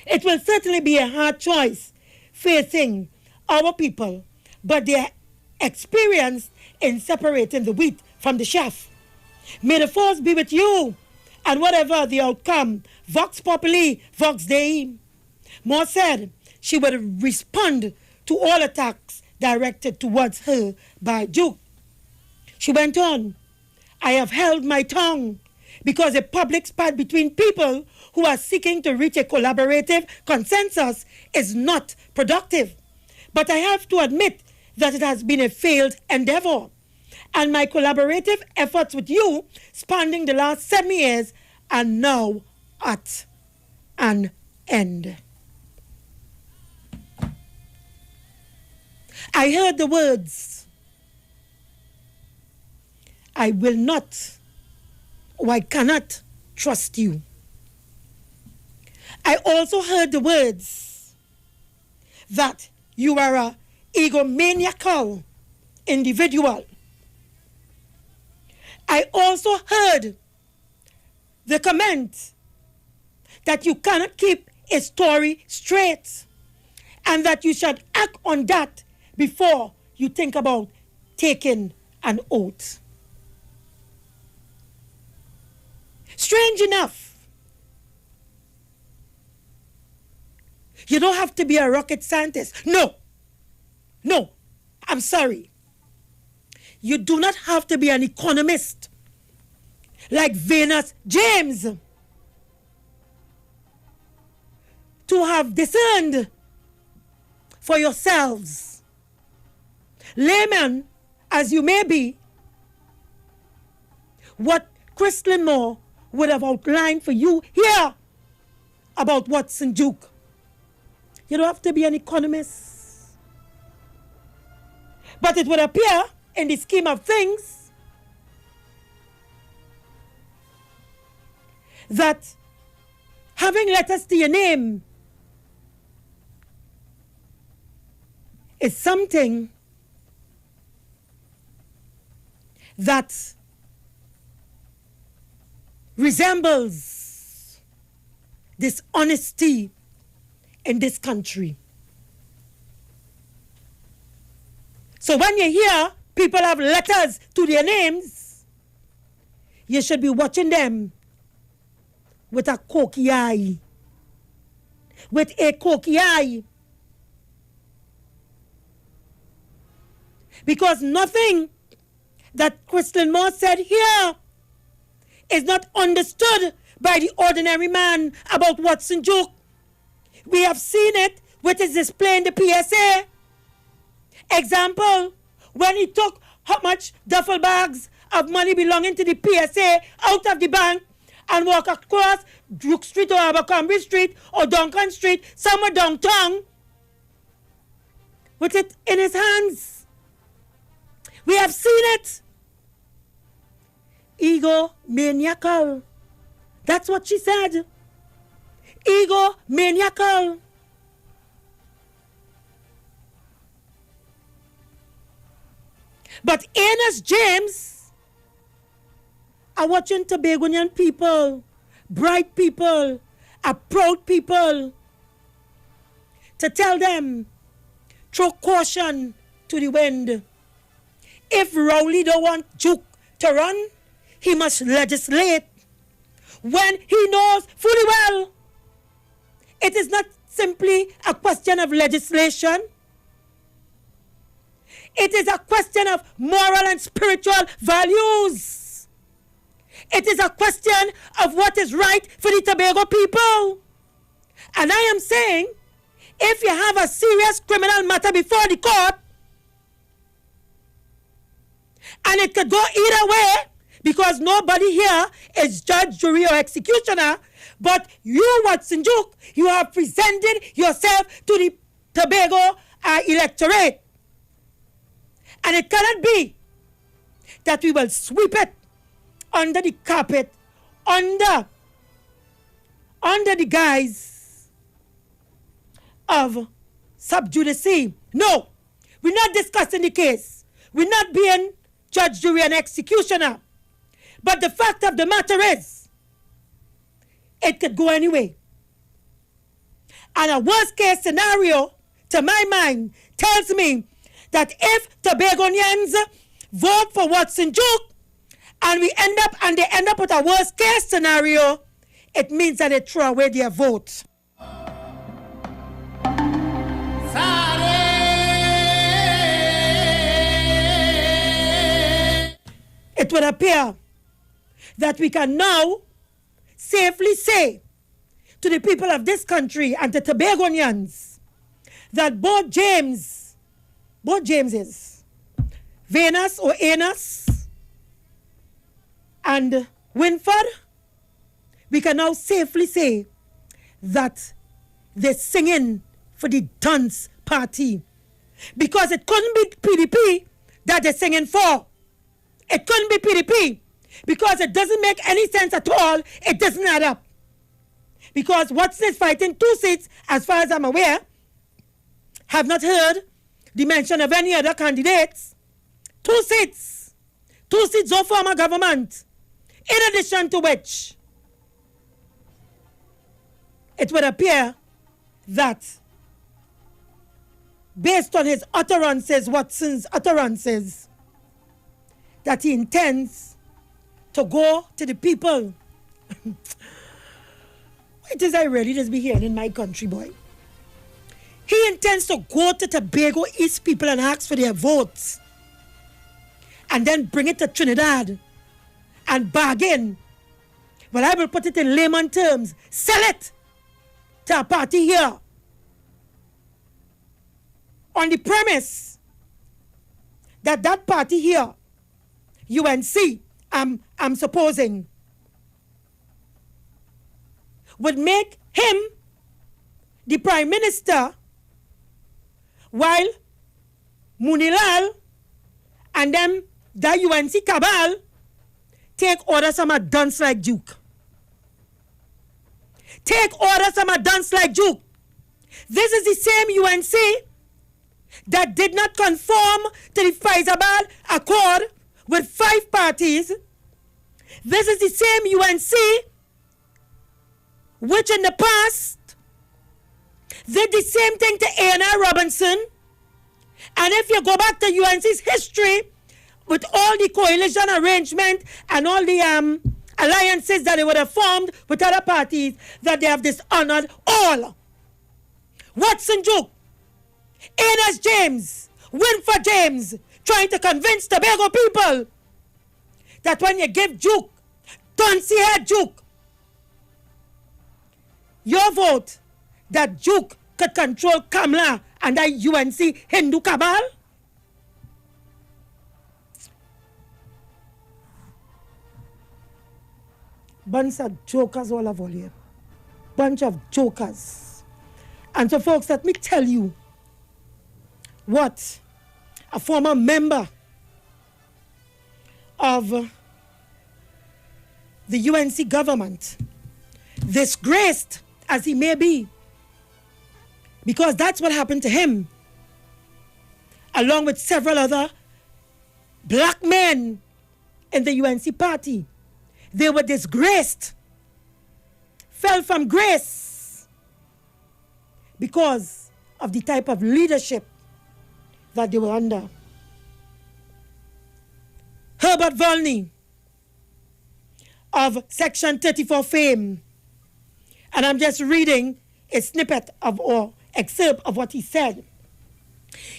It will certainly be a hard choice facing our people, but they are experienced in separating the wheat from the chef. May the force be with you, and whatever the outcome, vox populi, vox dei. Moore said she would respond to all attacks directed towards her by Duke. She went on, I have held my tongue because a public spat between people who are seeking to reach a collaborative consensus is not productive. But I have to admit that it has been a failed endeavor. And my collaborative efforts with you, spanning the last 7 years, are now at an end. I heard the words, I will not, or I cannot trust you. I also heard the words that you are a egomaniacal individual. I also heard the comment that you cannot keep a story straight and that you should act on that before you think about taking an oath. Strange enough, you don't have to be a rocket scientist. No, I'm sorry. You do not have to be an economist like Venus James to have discerned for yourselves, layman as you may be, what Crystal Moore would have outlined for you here about Watson Duke. You don't have to be an economist. But it would appear, in the scheme of things, that having letters to your name is something that resembles dishonesty in this country. So when you hear people have letters to their names, you should be watching them with a cocky eye. With a cocky eye. Because nothing that Crystal Moore said here is not understood by the ordinary man about Watson Duke. We have seen it with his display in the PSA. Example, when he took how much duffel bags of money belonging to the PSA out of the bank and walk across Duke Street or Abercrombie Street or Duncan Street, somewhere downtown, with it in his hands. We have seen it. Egomaniacal. That's what she said. Egomaniacal. But Ernest James are watching Tobagonian people, bright people, a proud people, to tell them, throw caution to the wind. If Rowley don't want Duke to run, he must legislate when he knows fully well it is not simply a question of legislation. It is a question of moral and spiritual values. It is a question of what is right for the Tobago people. And I am saying, if you have a serious criminal matter before the court, and it could go either way, because nobody here is judge, jury, or executioner, but you, Watson Duke, you have presented yourself to the Tobago electorate. And it cannot be that we will sweep it under the carpet, under the guise of sub judice. No, we're not discussing the case. We're not being judge, jury, and executioner. But the fact of the matter is, it could go anyway. And a worst case scenario, to my mind, tells me that if Tobagonians vote for Watson Duke, and they end up with a worst case scenario, it means that they throw away their vote. It would appear that we can now safely say to the people of this country and to Tobagonians that both Jameses, Venus or Anus and Winford, we can now safely say that they're singing for the Dunce Party, because it couldn't be PDP that they're singing for. It couldn't be PDP because it doesn't make any sense at all. It doesn't add up. Because Watson is fighting 2 seats, as far as I'm aware. Have not heard the mention of any other candidates. 2 seats. 2 seats of former government. In addition to which, it would appear that based on his utterances, Watson's utterances, that he intends to go to the people. It is I really just be hearing in my country, boy. He intends to go to Tobago East people and ask for their votes, and then bring it to Trinidad and bargain. But I will put it in layman terms. Sell it to a party here on the premise that that party here, UNC, I'm supposing, would make him the prime minister while Munilal and them, the UNC cabal, take orders from a dunce like Duke. Take orders from a dunce like Duke. This is the same UNC that did not conform to the Faizabad Accord with 5 parties. This is the same UNC which in the past did the same thing to A&R Robinson. And if you go back to UNC's history with all the coalition arrangement and all the alliances that they would have formed with other parties, that they have dishonored all. Watson Duke, Enos James, Winford James, trying to convince Tobago people that when you give Duke, Duncy head Duke, your vote, that Duke could control Kamla and that UNC Hindu cabal? Bunch of jokers all over here. Bunch of jokers. And so folks, let me tell you what a former member of the UNC government, disgraced as he may be, because that's what happened to him, along with several other black men in the UNC party. They were disgraced, fell from grace because of the type of leadership that they were under. Herbert Volney of Section 34 fame, and I'm just reading a snippet of or excerpt of what he said.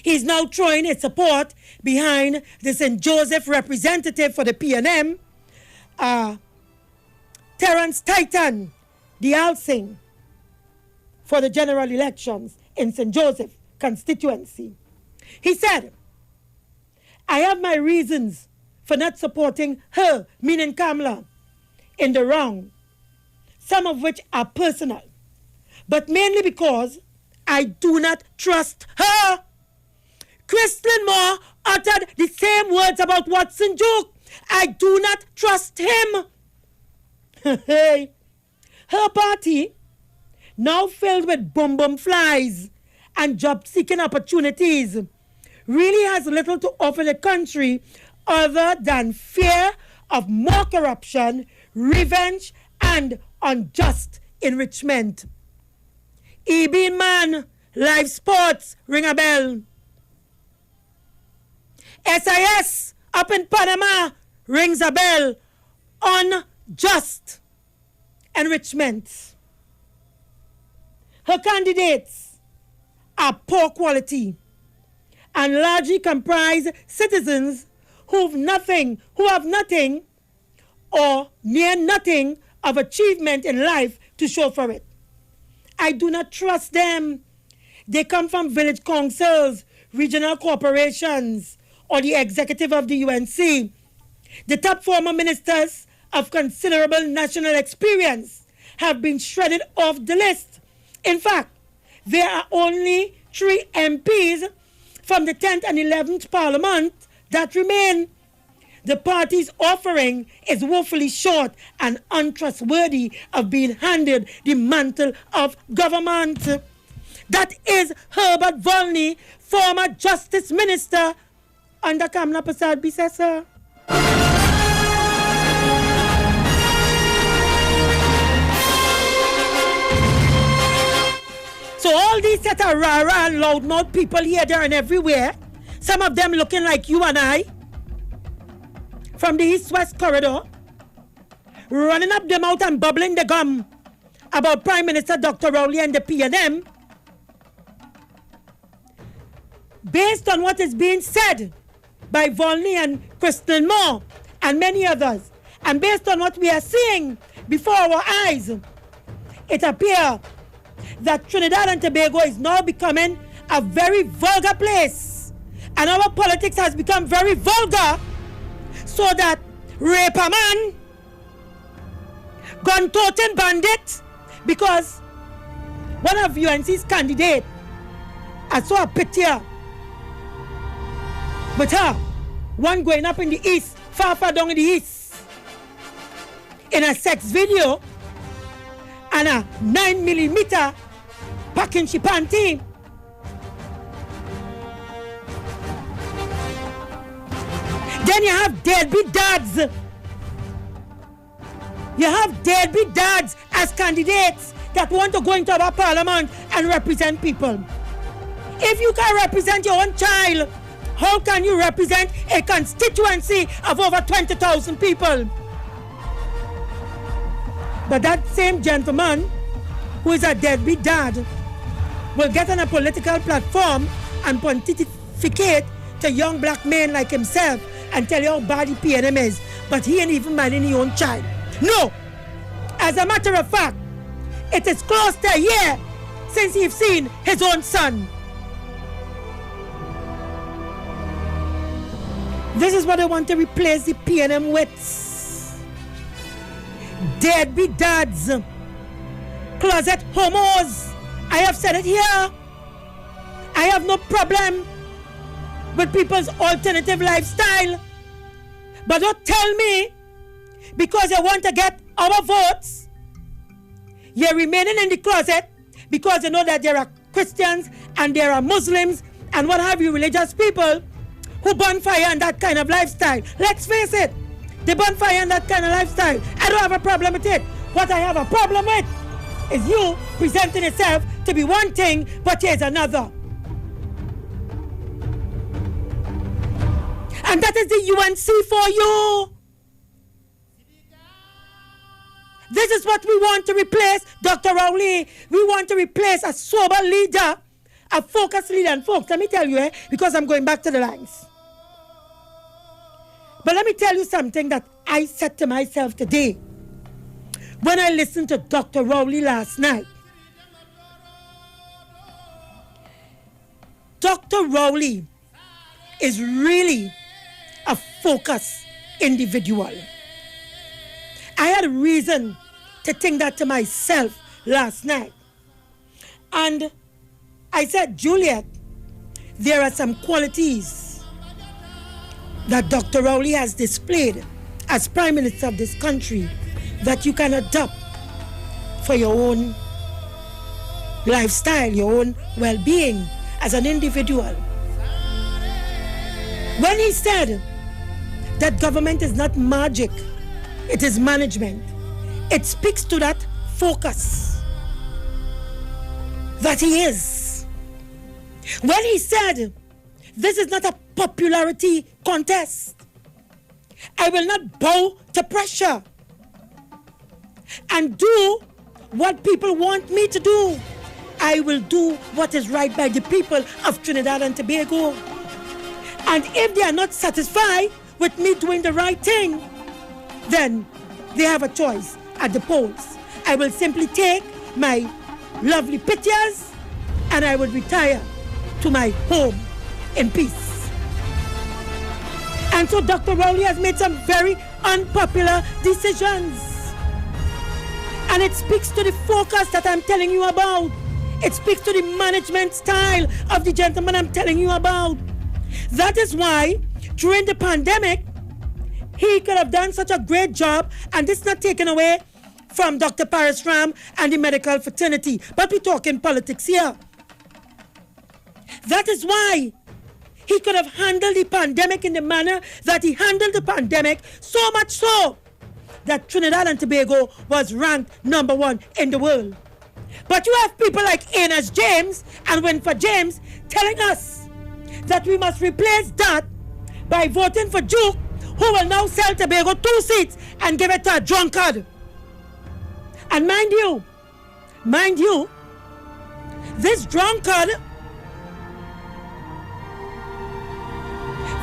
He's now throwing his support behind the St. Joseph representative for the PNM, Terence Titan, the Alsing, for the general elections in St. Joseph constituency. He said, I have my reasons for not supporting her, meaning Kamla, in the wrong, some of which are personal, but mainly because I do not trust her. Christine Moore uttered the same words about Watson Duke. I do not trust him. Her party, now filled with bum flies and job-seeking opportunities, really has little to offer the country other than fear of more corruption, revenge, and unjust enrichment. E-Bean Man, live sports, ring a bell. SIS up in Panama, rings a bell. Unjust enrichment. Her candidates are poor quality and largely comprise citizens who have nothing or near nothing of achievement in life to show for it. I do not trust them. They come from village councils, regional corporations, or the executive of the UNC. The top former ministers of considerable national experience have been shredded off the list. In fact, there are only 3 MPs from the 10th and 11th Parliament that remain. The party's offering is woefully short and untrustworthy of being handed the mantle of government. That is Herbert Volney, former Justice Minister under Kamla Prasad Bisesa. So all these set of rah-rah loudmouth people here, there and everywhere, some of them looking like you and I, from the east-west corridor, running up the mouth and bubbling the gum about Prime Minister Dr. Rowley and the PNM, based on what is being said by Volney and Crystal Moore and many others, and based on what we are seeing before our eyes, it appears that Trinidad and Tobago is now becoming a very vulgar place, and our politics has become very vulgar, so that rape a man, gun-toting bandit, because one of UNC's candidates, I saw a picture with her, one going up in the east, far down in the east, in a sex video, and a 9mm packing she panty. Then you have deadbeat dads. You have deadbeat dads as candidates that want to go into our parliament and represent people. If you can represent your own child, how can you represent a constituency of over 20,000 people? But that same gentleman, who is a deadbeat dad, will get on a political platform and pontificate to young black men like himself and tell you how bad the PNM is, but he ain't even minding his own child. No! As a matter of fact, it is close to a year since he's seen his own son. This is what I want to replace the PNM with. Deadbeat dads. Closet homos. I have said it here. I have no problem with people's alternative lifestyle. But don't tell me, because you want to get our votes, you're remaining in the closet because you know that there are Christians and there are Muslims and what have you, religious people who burn fire in that kind of lifestyle. Let's face it, they burn fire in that kind of lifestyle. I don't have a problem with it. What I have a problem with is you presenting yourself to be one thing, but here's another. And that is the UNC for you. This is what we want to replace, Dr. Rowley. We want to replace a sober leader, a focused leader. And folks, let me tell you, because I'm going back to the lines. But let me tell you something that I said to myself today when I listened to Dr. Rowley last night. Dr. Rowley is really a focused individual. I had a reason to think that to myself last night. And I said, Juliet, there are some qualities that Dr. Rowley has displayed as Prime Minister of this country that you can adopt for your own lifestyle, your own well-being as an individual. When he said that government is not magic, it is management, it speaks to that focus that he is. When he said this is not a popularity contest, I will not bow to pressure and do what people want me to do. I will do what is right by the people of Trinidad and Tobago. And if they are not satisfied with me doing the right thing, then they have a choice at the polls. I will simply take my lovely pictures and I will retire to my home in peace. And so Dr. Rowley has made some very unpopular decisions. And it speaks to the focus that I'm telling you about. It speaks to the management style of the gentleman I'm telling you about. That is why during the pandemic, he could have done such a great job, and this is not taken away from Dr. Paris Ram and the medical fraternity, but we're talking politics here. That is why he could have handled the pandemic in the manner that he handled the pandemic, so much so that Trinidad and Tobago was ranked #1 in the world. But you have people like Enos James and Winford James telling us that we must replace that by voting for Duke, who will now sell Tobago 2 seats and give it to a drunkard. And mind you, this drunkard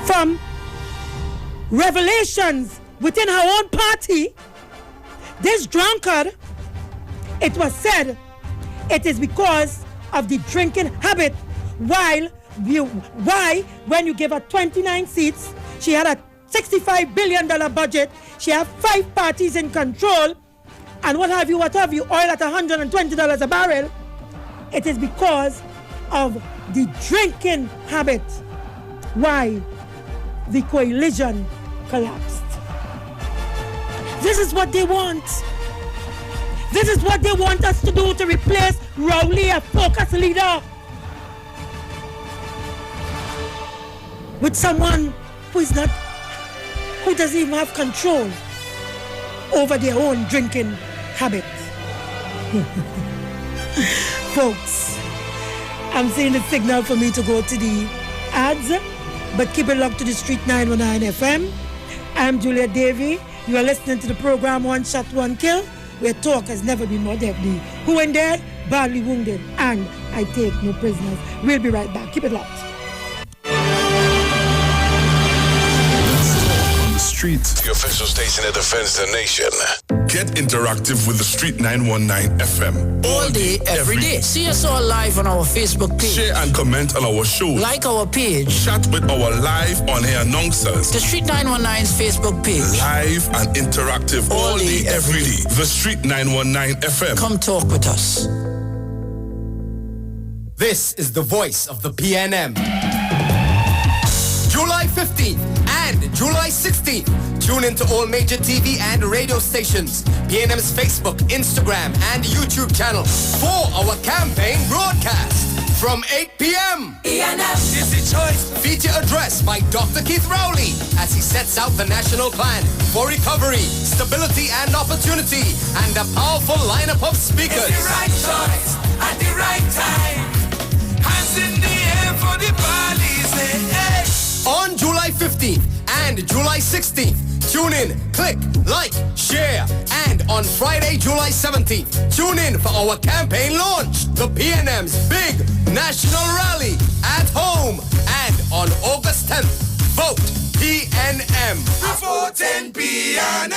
from revelations within her own party, this drunkard, it was said it is because of the drinking habit. Why when you give her 29 seats, she had a $65 billion budget, she had 5 parties in control, and what have you, oil at $120 a barrel, it is because of the drinking habit why the coalition collapsed. This is what they want. This is what they want us to do, to replace Rowley, a focus leader, with someone who doesn't even have control over their own drinking habit. Folks, I'm seeing the signal for me to go to the ads, but keep it locked to the Street 919 FM. I'm Juliet Davy. You are listening to the program One Shot, One Kill, where talk has never been more deadly. Who ain't dead, badly wounded, and I take no prisoners. We'll be right back. Keep it locked.
Street,
the official station that defends the nation.
Get interactive with the Street 919 FM.
All day, every day. See us all live on our Facebook page.
Share and comment on our show.
Like our page.
Chat with our live on-air announcers.
The Street 919's Facebook page.
Live and interactive all day, every day. The Street 919 FM.
Come talk with us.
This is the voice of the PNM. July 15th and July 16th. Tune into all major TV and radio stations, PNM's Facebook, Instagram, and YouTube channel for our campaign broadcast from 8 p.m.
PNM is the choice.
Feature address by Dr. Keith Rowley as he sets out the national plan for recovery, stability, and opportunity, and a powerful lineup of speakers.
It's the right choice at the right time. Hands in the air for the police. Hey.
On July 15th and July 16th, tune in, click, like, share, and on Friday, July 17th, tune in for our campaign launch, the PNM's big national rally at home, and on August 10th, vote PNM.
Before 10 PNM.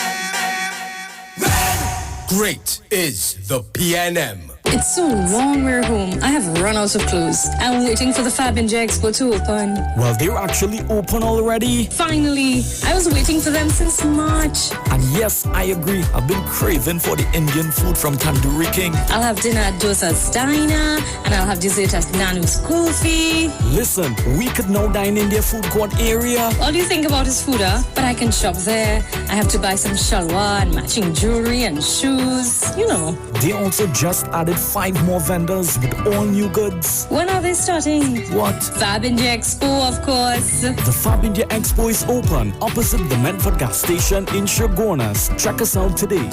Great is the PNM.
It's so long we're home. I have run out of clothes. I'm waiting for the Fab India Expo to open.
Well, they're actually open already.
Finally. I was waiting for them since March.
And yes, I agree. I've been craving for the Indian food from Tandoori King.
I'll have dinner at Dosa's Diner, and I'll have dessert at Nanu's Coffee.
Listen, we could now dine in their food court area.
All you think about is food, huh? But I can shop there. I have to buy some shalwa and matching jewelry and shoes. You know.
They also just added 5 more vendors with all new goods.
When are they starting?
What?
Fab India Expo, of course.
The Fab India Expo is open opposite the Medford gas station in Shogunas. Check us out today.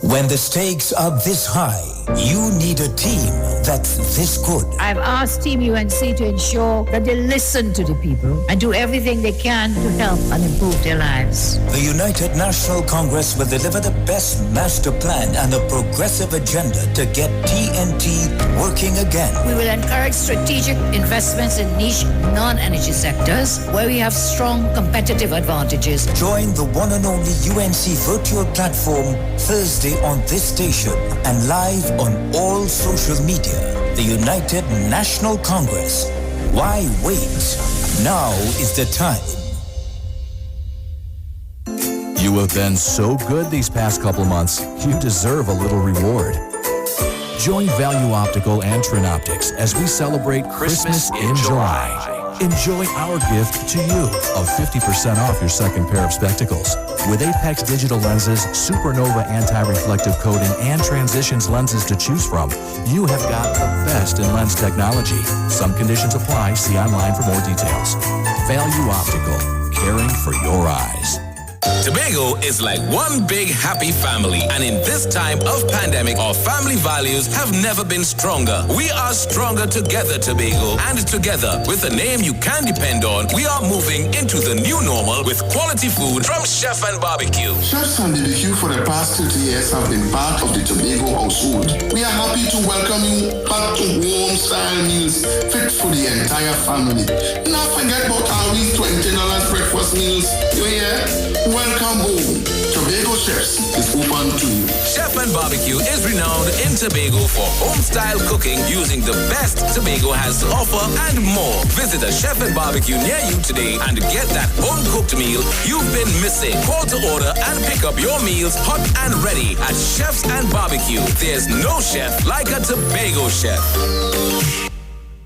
When the stakes are this high, You need a team that's this good.
I've asked Team UNC to ensure that they listen to the people and do everything they can to help and improve their lives.
The United National Congress will deliver the best master plan and a progressive agenda to get TNT working again.
We will encourage strategic investments in niche non-energy sectors where we have strong competitive advantages.
Join the one and only UNC virtual platform Thursday on this station and live on all social media. The United National Congress. Why wait? Now is the time.
You have been so good these past couple months, you deserve a little reward. Join Value Optical and Trin Optics as we celebrate Christmas in July. Enjoy our gift to you of 50% off your second pair of spectacles. With Apex digital lenses, Supernova anti-reflective coating, and Transitions lenses to choose from, you have got the best in lens technology. Some conditions apply. See online for more details. Value Optical, caring for your eyes.
Tobago is like one big happy family, and in this time of pandemic, our family values have never been stronger. We are stronger together, Tobago, and together, with a name you can depend on, we are moving into the new normal with quality food from Chef and Barbecue.
Chefs and BBQ for the past 30 years have been part of the Tobago household. We are happy to welcome you back to home-style meals fit for the entire family. Not forget about our $20 breakfast meals. You hear? Welcome home. Tobago Chefs is open to you.
Chef and Barbecue is renowned in Tobago for home-style cooking using the best Tobago has to offer and more. Visit a Chef and Barbecue near you today and get that home-cooked meal you've been missing. Call to order and pick up your meals hot and ready at Chefs and Barbecue. There's no chef like a Tobago chef.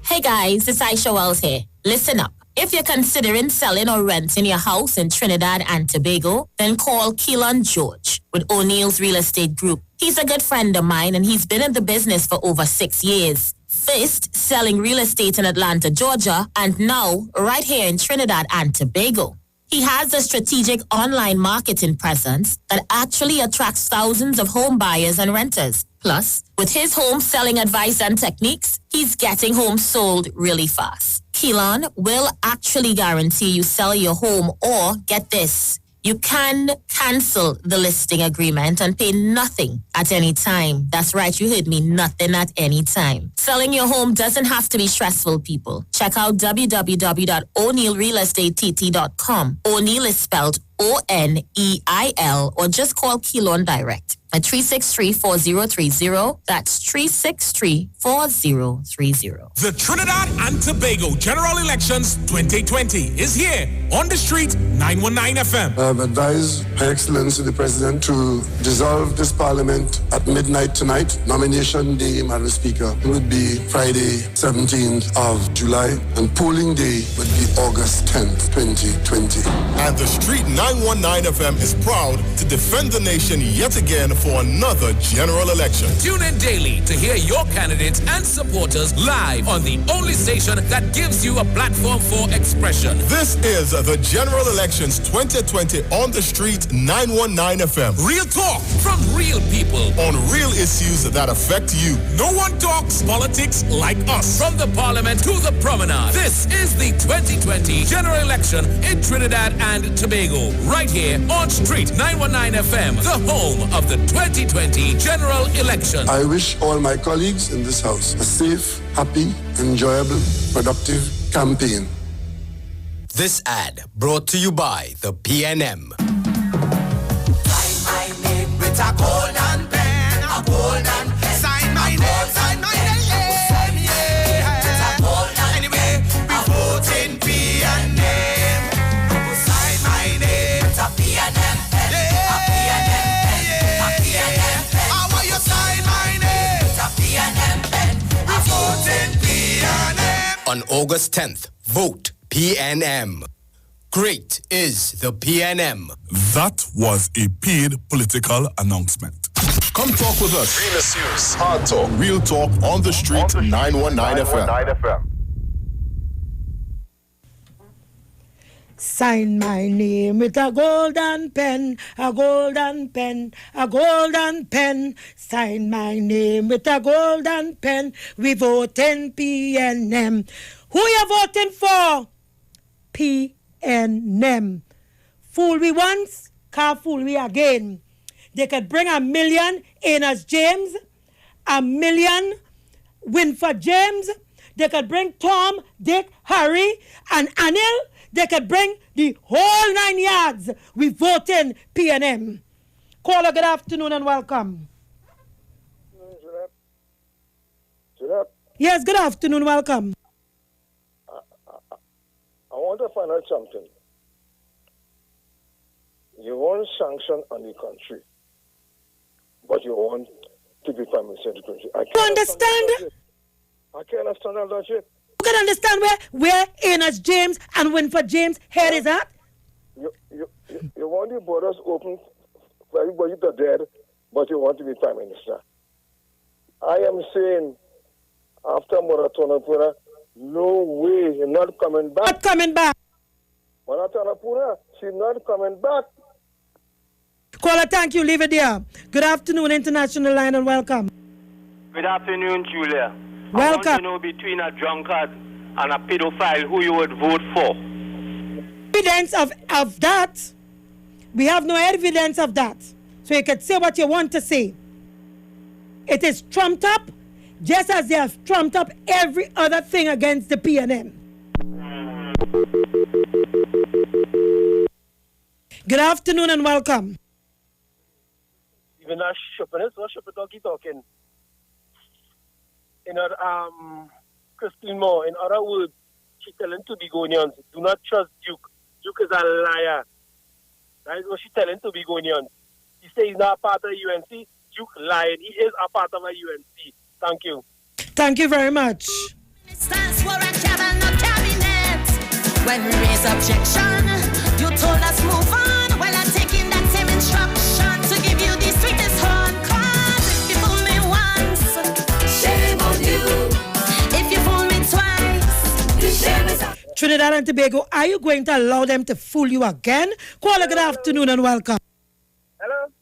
Hey guys, it's Aisha Wells here. Listen up. If you're considering selling or renting your house in Trinidad and Tobago, then call Keelan George with O'Neill's Real Estate Group. He's a good friend of mine and he's been in the business for over 6 years. First, selling real estate in Atlanta, Georgia, and now right here in Trinidad and Tobago. He has a strategic online marketing presence that actually attracts thousands of home buyers and renters. Plus, with his home selling advice and techniques, he's getting homes sold really fast. Keelan will actually guarantee you sell your home, or get this, you can cancel the listing agreement and pay nothing at any time. That's right, you heard me, nothing at any time. Selling your home doesn't have to be stressful, people. Check out www.o'neillrealestatetT.com. O'Neill is spelled O-N-E-I-L, or just call Keelan direct at 363-4030. That's 363-4030.
The Trinidad and Tobago General Elections 2020 is here on the street, 919 FM.
I have advised Her Excellency the President to dissolve this Parliament at midnight tonight. Nomination day, Madam Speaker, would be Friday, 17th of July, and polling day would be August 10th, 2020.
And the street 919 FM is proud to defend the nation yet again for another general election.
Tune in daily to hear your candidates and supporters live on the only station that gives you a platform for expression.
This is the General Elections 2020 on the street 919 FM.
Real talk from real people
on real issues that affect you.
No one talks politics like us. From the Parliament to the Promenade, this is the 2020 General Election in Trinidad and Tobago. Right here on Street 919 FM, the home of the 2020 General Election.
I wish all my colleagues in this house a safe, happy, enjoyable, productive campaign.
This ad brought to you by the PNM.
Sign my name with a golden pen, a golden pen. Sign my name, sign my name. Anyway, we vote in PNM. Sign my name, it's a PNM pen, a PNM pen, a PNM pen. How will you sign my name? It's a PNM pen, we vote in PNM.
On August 10th, vote PNM. Great is the PNM.
That was a paid political announcement.
Come talk with us. Real issues, hard talk, real talk on the street, 919 FM.
Sign my name with a golden pen, a golden pen, a golden pen. Sign my name with a golden pen. We vote in PNM. Who you voting for? PNM. Fool we once, can't fool we again. They could bring 1 million Enos James, 1 million Winford James. They could bring Tom, Dick, Harry, and Anil. They could bring the whole 9 yards. We vote in PNM. Caller, good afternoon and welcome. Yes, good afternoon, welcome.
I want to find out something. You want sanction on the country, but you want to be Prime Minister of the country. I can't
understand?
I can't understand all that shit.
You can understand where Enos James and Winford James' head is at?
You want the borders open for everybody to dead, but you want to be Prime Minister. I am saying, after Moratonapura, no way, you're not coming back.
Not coming back.
Moratonapura, she's not coming back.
Caller, thank you. Leave it there. Good afternoon, International Line, and welcome.
Good afternoon, Julia.
Welcome.
I want to know between a drunkard and a pedophile who you would vote for.
Evidence of that? We have no evidence of that. So you can say what you want to say. It is trumped up, just as they have trumped up every other thing against the PNM. Good afternoon and welcome.
Even a shepherdess or shepherd talking. In her, Christine Moore, in other words, she telling to Begonians, do not trust Duke. Duke is a liar. That is what she's telling to Begonians. He says he's not part of UNC. Duke lied. He is a part of a UNC. Thank you.
Thank you very much.
When we raise objection, you told us move on. Well, I'm taking that same instruction to give you the sweetest horn. Cause if you fool me once, shame on you. If you fool me twice, the shame is on.
Trinidad and Tobago, are you going to allow them to fool you again? Caller, good afternoon and welcome.
Hello?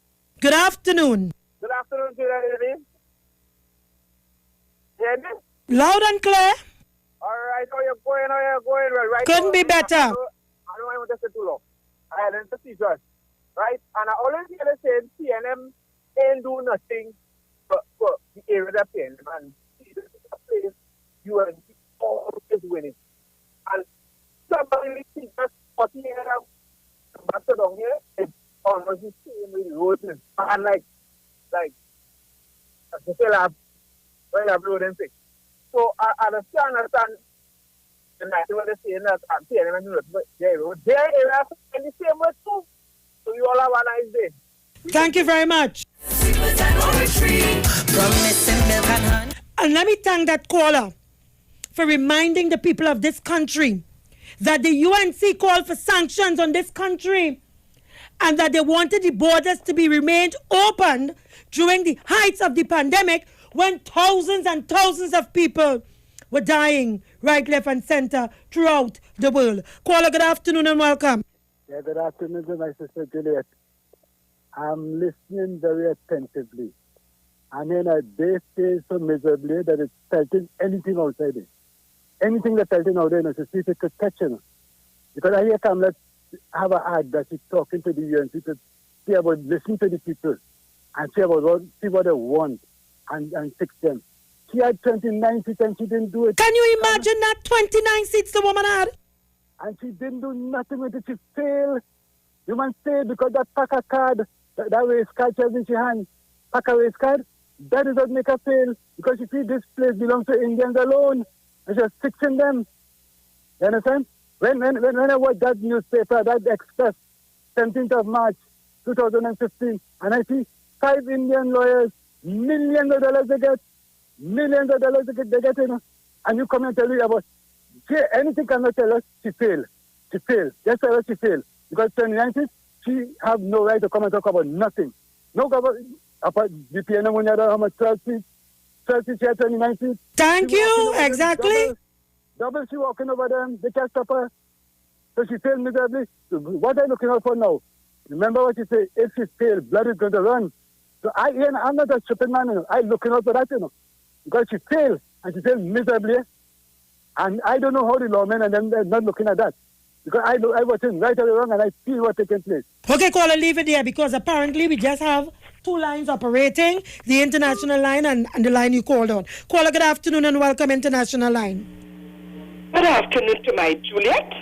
Good afternoon.
Good afternoon, Julia. Hear me?
Loud and clear.
All right, how you going? Right
Couldn't be better.
I don't want to say too long. I had to see just. Right? And I always hear the same PNM ain't do nothing for the area of PNM. And you are always winning. And somebody see just 40 years back to down here, it's almost the same with the roads. And like, I say that when I road and things. So I understand and I what they're saying that I'm saying but their area in the same way too. So you all have a nice day.
Thank you very much. And let me thank that caller for reminding the people of this country that the UNC called for sanctions on this country and that they wanted the borders to be remained open during the heights of the pandemic when thousands and thousands of people were dying right, left, and center throughout the world. Caller, good afternoon and welcome.
Yeah, good afternoon to my sister Juliet. I'm listening very attentively. I mean, they say so miserably that it's pelting anything outside it. Anything that's pelting out there, to see if it could catch him. Because I hear Kamala have an ad that she's talking to the UNC to see about, listen to the people and see what they want. And fix them. She had 29 seats and she didn't do it.
Can you imagine that 29 seats the woman had?
And she didn't do nothing with it. She failed. You must say because that Packer card, that race card she has in her hand, Packer race card, that does not make her fail. Because you see this place belongs to Indians alone. And she's fixing them. You understand? When I watch that newspaper, that Express, 17th of March, 2015, and I see 5 Indian lawyers, millions of dollars they get, and you come and tell me about, anything cannot tell us she failed. Just tell us she failed. Because 29, she have no right to come and talk about nothing. No government, apart the PNM when you how much 12 seats, she had 29 seats.
Thank you, exactly.
Double she walking over them, they can't stop her. So she failed miserably. So what are you looking out for now? Remember what you say, if she failed, blood is going to run. So I'm not a stupid man, you know. I'm looking out for that, you know. Because she failed, and she failed miserably. And I don't know how the lawmen and them, they're not looking at that. Because I was in right or wrong, and I see what's taking place.
Okay, caller, leave it there, because apparently we just have two lines operating, the international line and the line you called on. Caller, good afternoon and welcome, international line.
Good afternoon to my Juliet.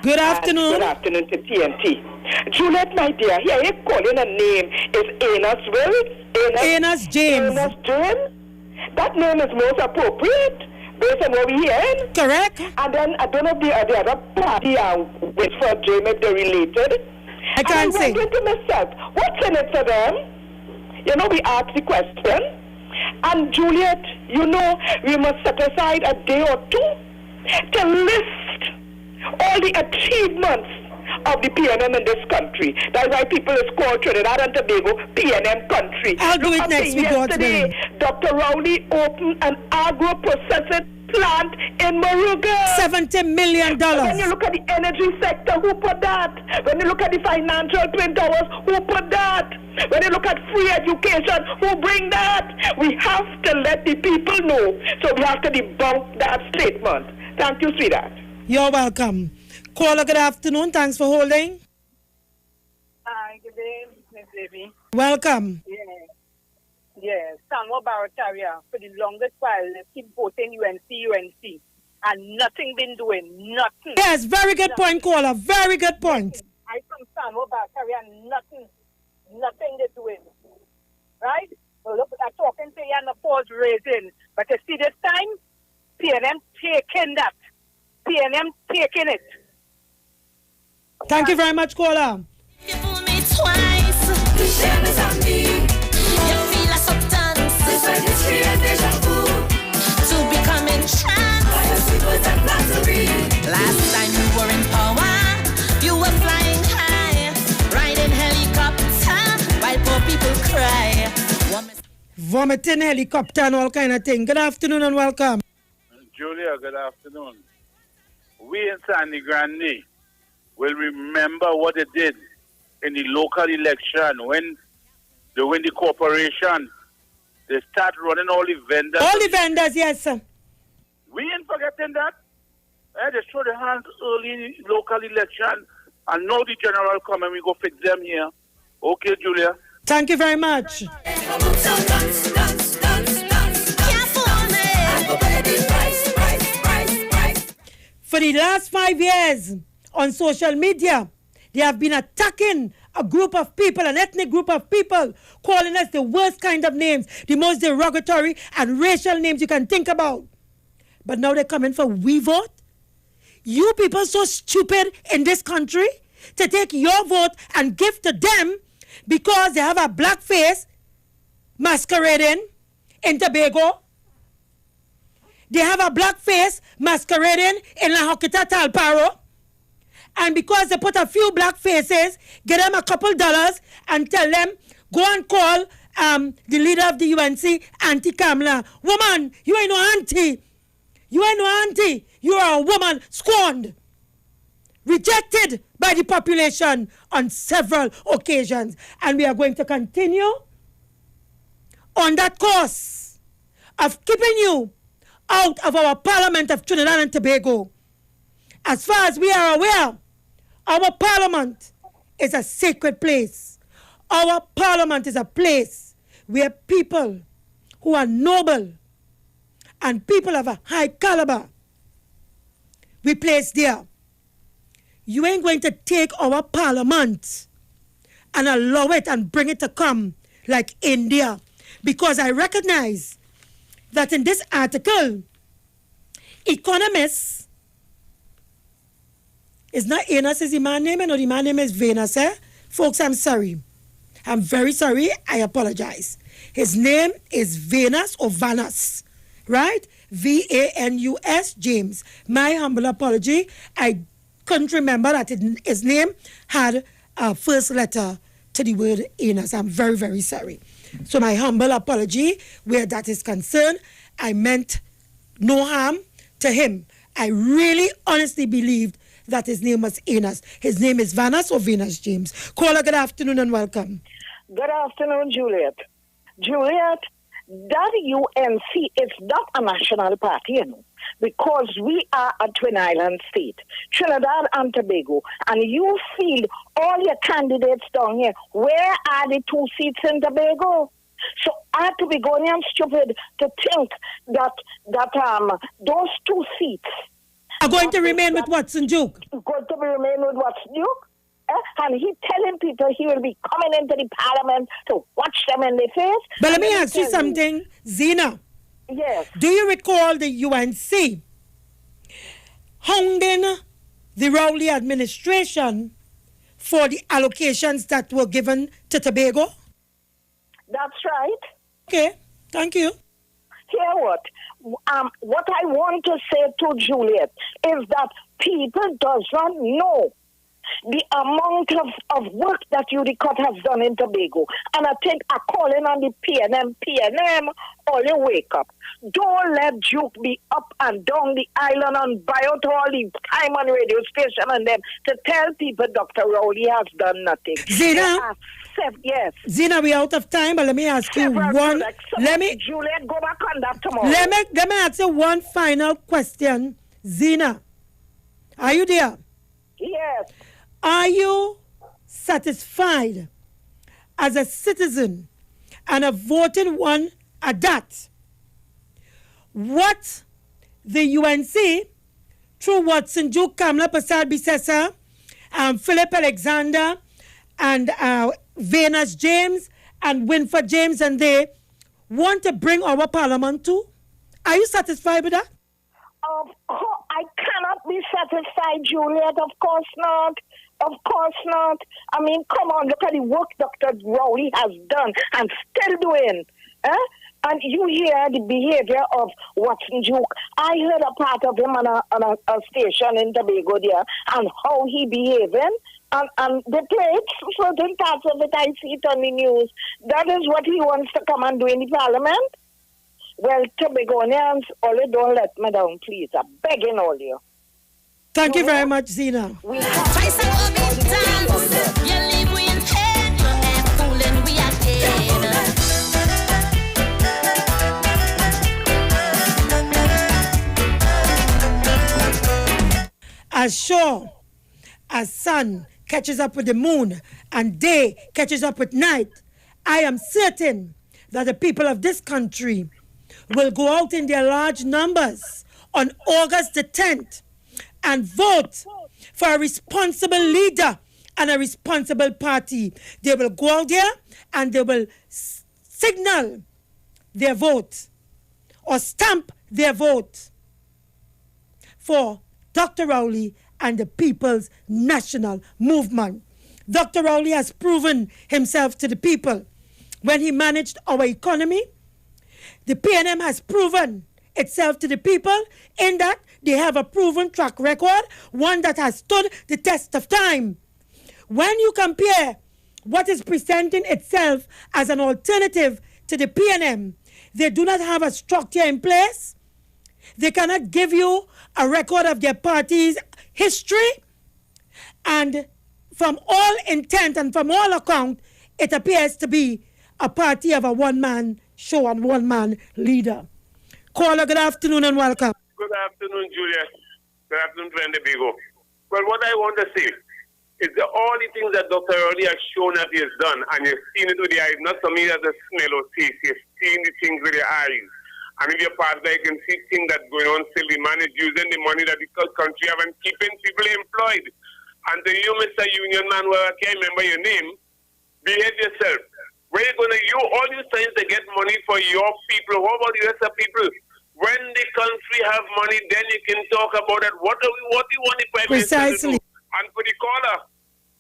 Good afternoon.
Good afternoon to TNT. Juliet, my dear, here you calling a name is
Enos James.
Enos James? That name is most appropriate based on what we hearing.
Correct.
And then I don't know if the other party which for James if they're related.
I can't say.
I'm thinking to myself, what's in it for them? You know, we ask the question. And Juliet, you know, we must set aside a day or two to list all the achievements of the PNM in this country. That's why people is called Trinidad and Tobago PNM country.
I'll do it next week,
yesterday, Dr. Rowley opened an agro-processing plant in Moruga.
$70 million.
When you look at the energy sector, who put that? When you look at the financial twin towers, who put that? When you look at free education, who bring that? We have to let the people know. So we have to debunk that statement. Thank you, sweetheart.
You're welcome. Caller, good afternoon. Thanks for holding.
Hi, good day, Miss Davy.
Welcome.
Yeah, Samuel Barataria, for the longest while, they keep voting UNC, and nothing been doing, nothing.
Yes, very good point, caller. Very good point.
I from Samuel Barataria, nothing they're doing. Right? So look, I'm talking to you and the pause raising. But you see this time, PNM taking that. PNM taking it.
Thank you very much, caller.
You fool me twice. The shame is on me. You feel a substance. This one is create deja vu. To become entranced. By your secrets and flattery. Last time you were in power, you were flying high, riding helicopter while poor people cry.
Vomiting helicopter and all kind of thing. Good afternoon and welcome.
Julia, good afternoon. We in Sandy Grande will remember what they did in the local election when they win the corporation. They start running all the vendors.
All the vendors, yes, sir.
We ain't forgetting that. They throw their hands early in the local election, and now the general come and we go fix them here. Okay, Julia.
Thank you very much. For the last 5 years on social media, they have been attacking a group of people, an ethnic group of people, calling us the worst kind of names, the most derogatory and racial names you can think about. But now they're coming for we vote. You people so stupid in this country to take your vote and give to them because they have a black face masquerading in Tobago. They have a black face masquerading in La Hoquita Talparo. And because they put a few black faces, get them a couple dollars and tell them, go and call the leader of the UNC, Auntie Kamala. Woman, you ain't no auntie. You ain't no auntie. You are a woman scorned, rejected by the population on several occasions. And we are going to continue on that course of keeping you out of our Parliament of Trinidad and Tobago. As far as we are aware, our Parliament is a sacred place. Our Parliament is a place where people who are noble and people of a high caliber, we place there. You ain't going to take our Parliament and allow it and bring it to come like India. Because I recognize that in this article, Economist is not Enos is the man name, and the man name is Venus, eh? Folks, I'm sorry. I'm very sorry. I apologize. His name is Venus or Vanus, right? V-A-N-U-S, James. My humble apology. I couldn't remember that his name had a first letter to the word Enos. I'm very, very sorry. So my humble apology where that is concerned. I meant no harm to him. I really honestly believed that his name was Enos. His name is Vanas or Venus James. Caller, good afternoon and welcome.
Good afternoon, Juliet. Juliet, that UNC is not a national party, you know, because we are a Twin Island state, Trinidad and Tobago, and you feel all your candidates down here. Where are the 2 seats in Tobago? So I to be going and stupid to think that those 2 seats
are going to remain with Watson Duke.
Going to remain with Watson Duke? And he telling people he will be coming into the parliament to watch them in the face.
But let me ask you something, Zena.
Yes.
Do you recall the UNC hounding the Rowley administration for the allocations that were given to Tobago?
That's right.
Okay, thank you.
Hear what? What I want to say to Juliet is that people does not know the amount of work that UDCOT has done in Tobago. And I think I'm calling on the PNM, all you wake up. Don't let Duke be up and down the island and buy out all the time on radio station and them to tell people Dr. Rowley has done nothing.
Zena?
Yes.
Zena, we're out of time, but let me ask you one.
Juliet, go back on that tomorrow.
Let me ask you one final question. Zena, are you there?
Yes.
Are you satisfied as a citizen and a voting one at that? What the UNC, through Watson Duke, Kamala Prasad Bisesa, Philip Alexander, and Venus James, and Winford James, and they want to bring our parliament to? Are you satisfied with that?
I cannot be satisfied, Juliet. Of course not. Of course not. I mean, come on, look at the work Dr. Rowley has done and still doing. And you hear the behavior of Watson Duke. I heard a part of him on a station in Tobago there and how he behaving. And they played certain parts of it. I see it on the news. That is what he wants to come and do in the parliament. Well, Tobagonians, all you don't let me down, please. I'm begging all you.
Thank you very much, Zena. As sure as sun catches up with the moon and day catches up with night, I am certain that the people of this country will go out in their large numbers on August the 10th and vote for a responsible leader and a responsible party. They will go out there and they will signal their vote or stamp their vote for Dr. Rowley and the People's National Movement. Dr. Rowley has proven himself to the people when he managed our economy. The PNM has proven itself to the people in that they have a proven track record, one that has stood the test of time. When you compare what is presenting itself as an alternative to the PNM, they do not have a structure in place. They cannot give you a record of their party's history. And from all intent and from all account, it appears to be a party of a one-man show and one-man leader. Caller, good afternoon and welcome.
Good afternoon, Julia. Good afternoon, friend Bigo. Well, what I want to say is that all the things that Dr. Rowley has shown that he has done, and you've seen it with the eyes, not something that a smell or taste. You've seen the things with your eyes. And if you're part there, you can see things that's going on still. The man is using the money that the country have and keeping people employed. And to you, Mr. Union Man, well, I can't remember your name, behave yourself. Where you going to, all you trying to get money for your people. What about the rest of people? When the country have money, then you can talk about it. What do you want the Prime Minister to do? And for the caller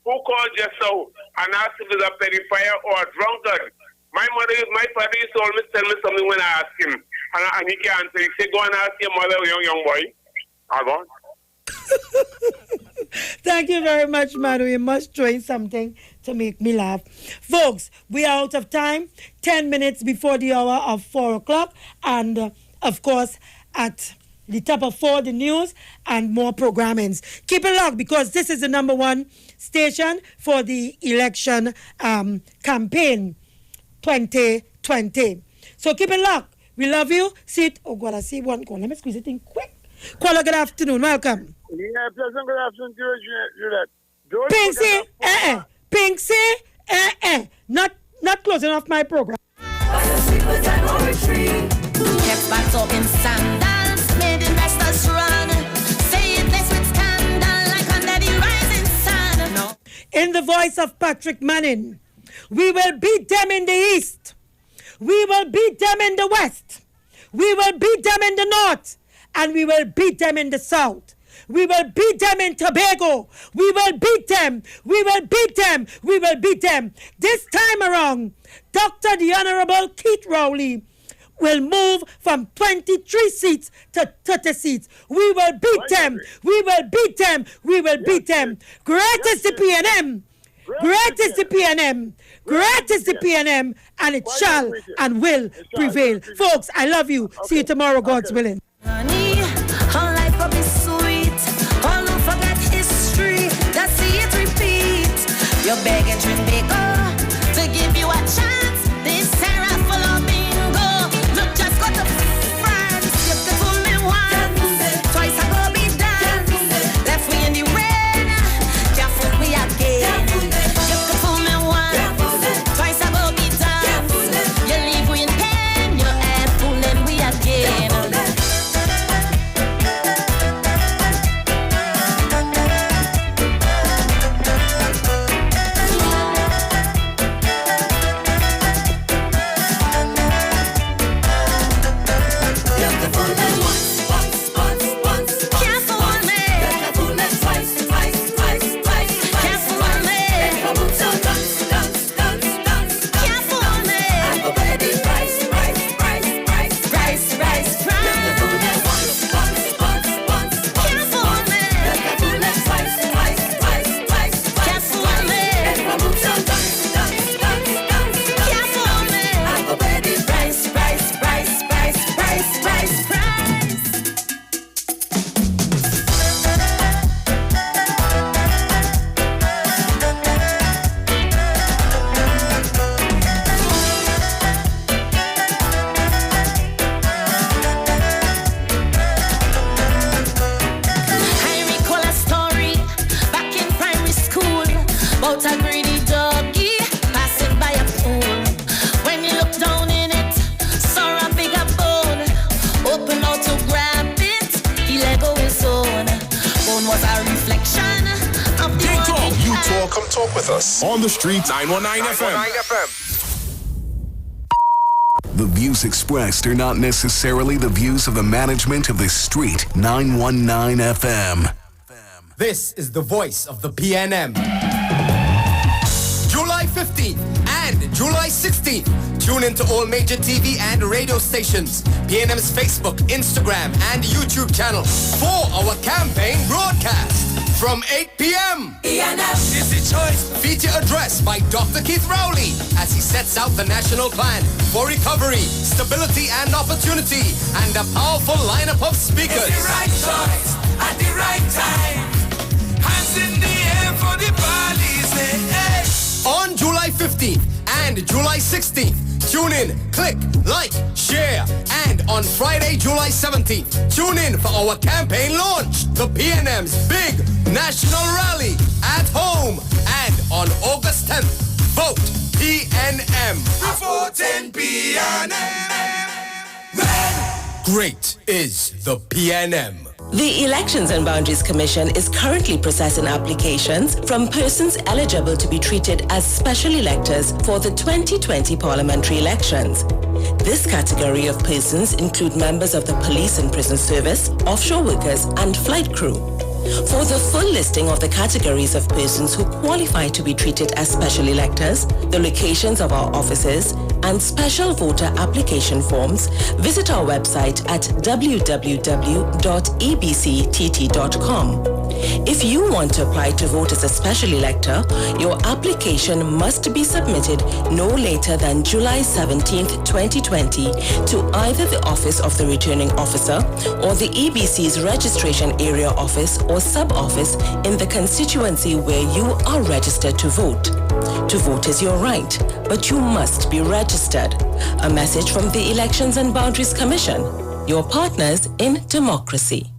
who called just now and asked if it's a pedophile or a drunkard, my father used to always tell me something when I ask him. And he can't answer. He said, go and ask your mother, young boy. I go.
Thank you very much, Manu. You must join something to make me laugh. Folks, we are out of time. 10 minutes before the hour of 4 o'clock. And, of course, at the top of 4, the news, and more programmings. Keep it locked because this is the number 1 station for the election campaign 2020. So keep it locked. We love you. See it. Oh, God, I see one call. Let me squeeze it in quick. Caller, good afternoon. Welcome.
Yeah, pleasant good afternoon to you, Juliet.
Pinksy, not closing off my program.
Kept back up in sandals, made investors run. Say it less with scandal, like under the rising sun. No.
In the voice of Patrick Manning, we will beat them in the east. We will beat them in the west. We will beat them in the north. And we will beat them in the south. We will beat them in Tobago. We will beat them. We will beat them. We will beat them. This time around, Dr. the Honorable Keith Rowley will move from 23 seats to 30 seats. We will beat them. We will beat them. We will beat them. Great is the PNM. Great is the PNM. Great is the PNM. And it shall and will prevail. Folks, I love you. See you tomorrow, God's willing.
Honey, all life will be sweet. All don't forget history. Let's see it repeat. You're begging Trinbago to give you a chance. This Sarah full of bingo. Look, just go to France. You could fool me once. Twice I go be done. Left me in the rain. Can't fool me again. You could fool me once. Twice I go be done. You leave me in pain. You ain't fooling me again.
Come talk with us on the streets.
919 FM.
The views expressed are not necessarily the views of the management of the street. 919 FM.
This is the voice of the PNM. July 15th and July 16th. Tune into all major TV and radio stations, PNM's Facebook, Instagram, and YouTube channel for our campaign broadcast from 8 p.m.
PNM
is the choice. Feature address by Dr. Keith Rowley as he sets out the national plan for recovery, stability, and opportunity, and a powerful lineup of speakers.
It's the right choice at the right time. Hands in the air for the police. Hey.
On July 15th and July 16th, tune in, click, like, share, and on Friday, July 17th, tune in for our campaign launch, the PNM's big national rally at home, and on August 10th, vote PNM.
Before 10 p.m.
Great is the PNM.
The Elections and Boundaries Commission is currently processing applications from persons eligible to be treated as special electors for the 2020 parliamentary elections. This category of persons include members of the police and prison service, offshore workers, and flight crew. For the full listing of the categories of persons who qualify to be treated as special electors, the locations of our offices, and special voter application forms, visit our website at www.ebctt.com. If you want to apply to vote as a special elector, your application must be submitted no later than July 17th, 2020 to either the Office of the Returning Officer or the EBC's Registration Area Office or Sub-Office in the constituency where you are registered to vote. To vote is your right, but you must be registered. A message from the Elections and Boundaries Commission, your partners in democracy.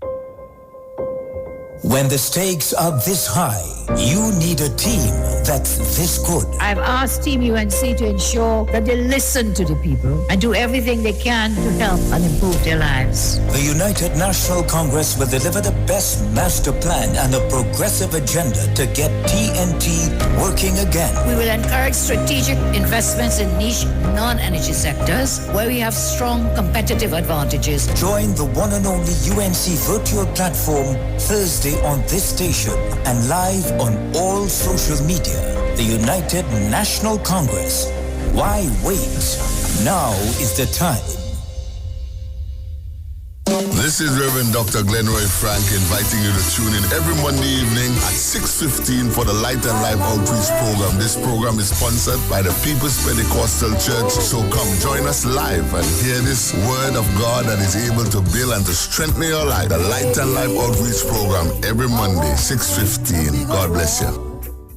When the stakes are this high, you need a team that's this good.
I've asked Team UNC to ensure that they listen to the people and do everything they can to help and improve their lives.
The United National Congress will deliver the best master plan and a progressive agenda to get TNT working again.
We will encourage strategic investments in niche non-energy sectors where we have strong competitive advantages.
Join the one and only UNC virtual platform Thursday on this station and live on all social media. The United National Congress. Why wait? Now is the time.
This is Reverend Dr. Glenroy Frank inviting you to tune in every Monday evening at 6:15 for the Light and Life Outreach Program. This program is sponsored by the People's Pentecostal Church. So come join us live and hear this word of God that is able to build and to strengthen your life. The Light and Life Outreach Program every Monday, 6:15. God bless you.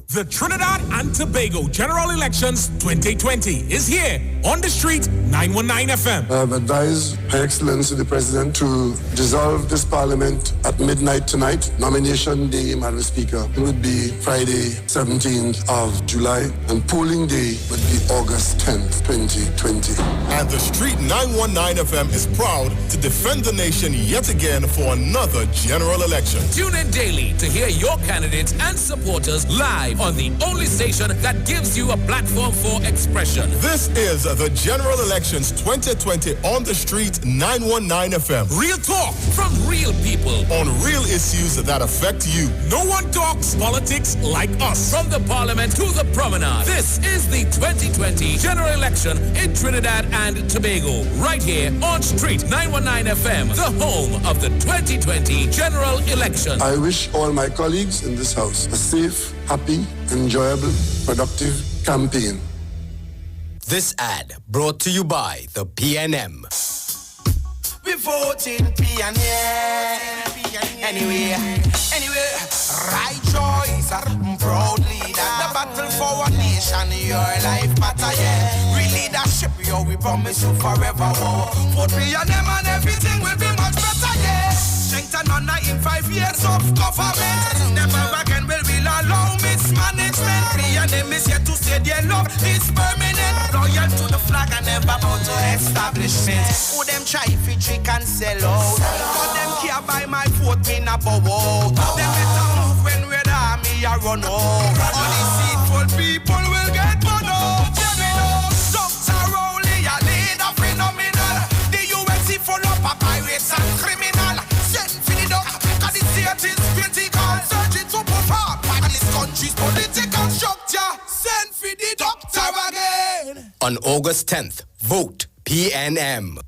The Trinidad and Tobago General Elections 2020 is here on the street, 919 FM.
I have advised Her Excellency the President to dissolve this Parliament at midnight tonight. Nomination day, Madam Speaker, would be Friday, 17th of July, and polling day would be August 10th, 2020.
And the street 919 FM is proud to defend the nation yet again for another general election.
Tune in daily to hear your candidates and supporters live on the only station that gives you a platform for expression.
This is the General Elections 2020 on the street 919 FM.
Real talk from real people
on real issues that affect you.
No one talks politics like us. From the Parliament to the Promenade, this is the 2020 General Election in Trinidad and Tobago. Right here on Street 919 FM, the home of the 2020 General Election.
I wish all my colleagues in this house a safe, happy, enjoyable, productive campaign.
This ad brought to you by the PNM.
We voting PNM. Anyway, right choice, proud leader. The battle for our nation, your life matter, yeah. Real leadership, yo, we promise you forever. Vote PNM and everything will be much better, yeah. Strength and honor in 5 years of government. Never again will we allow mismanagement. PNM is here to say their love is permanent. Loyal to the flag and never bow to establishment. Who them try if trick and sell out? But them care by my vote, me na bow out. Them better move when we're the army a run out. Only seatful people will get run out. Dr. Rowley, a leader phenomenal. The UNC full up of pirates and criminal. Send for the dog, cause the state is critical. Searching to perform, and this country's political structure. Send for the doctor again.
On August 10th, vote PNM.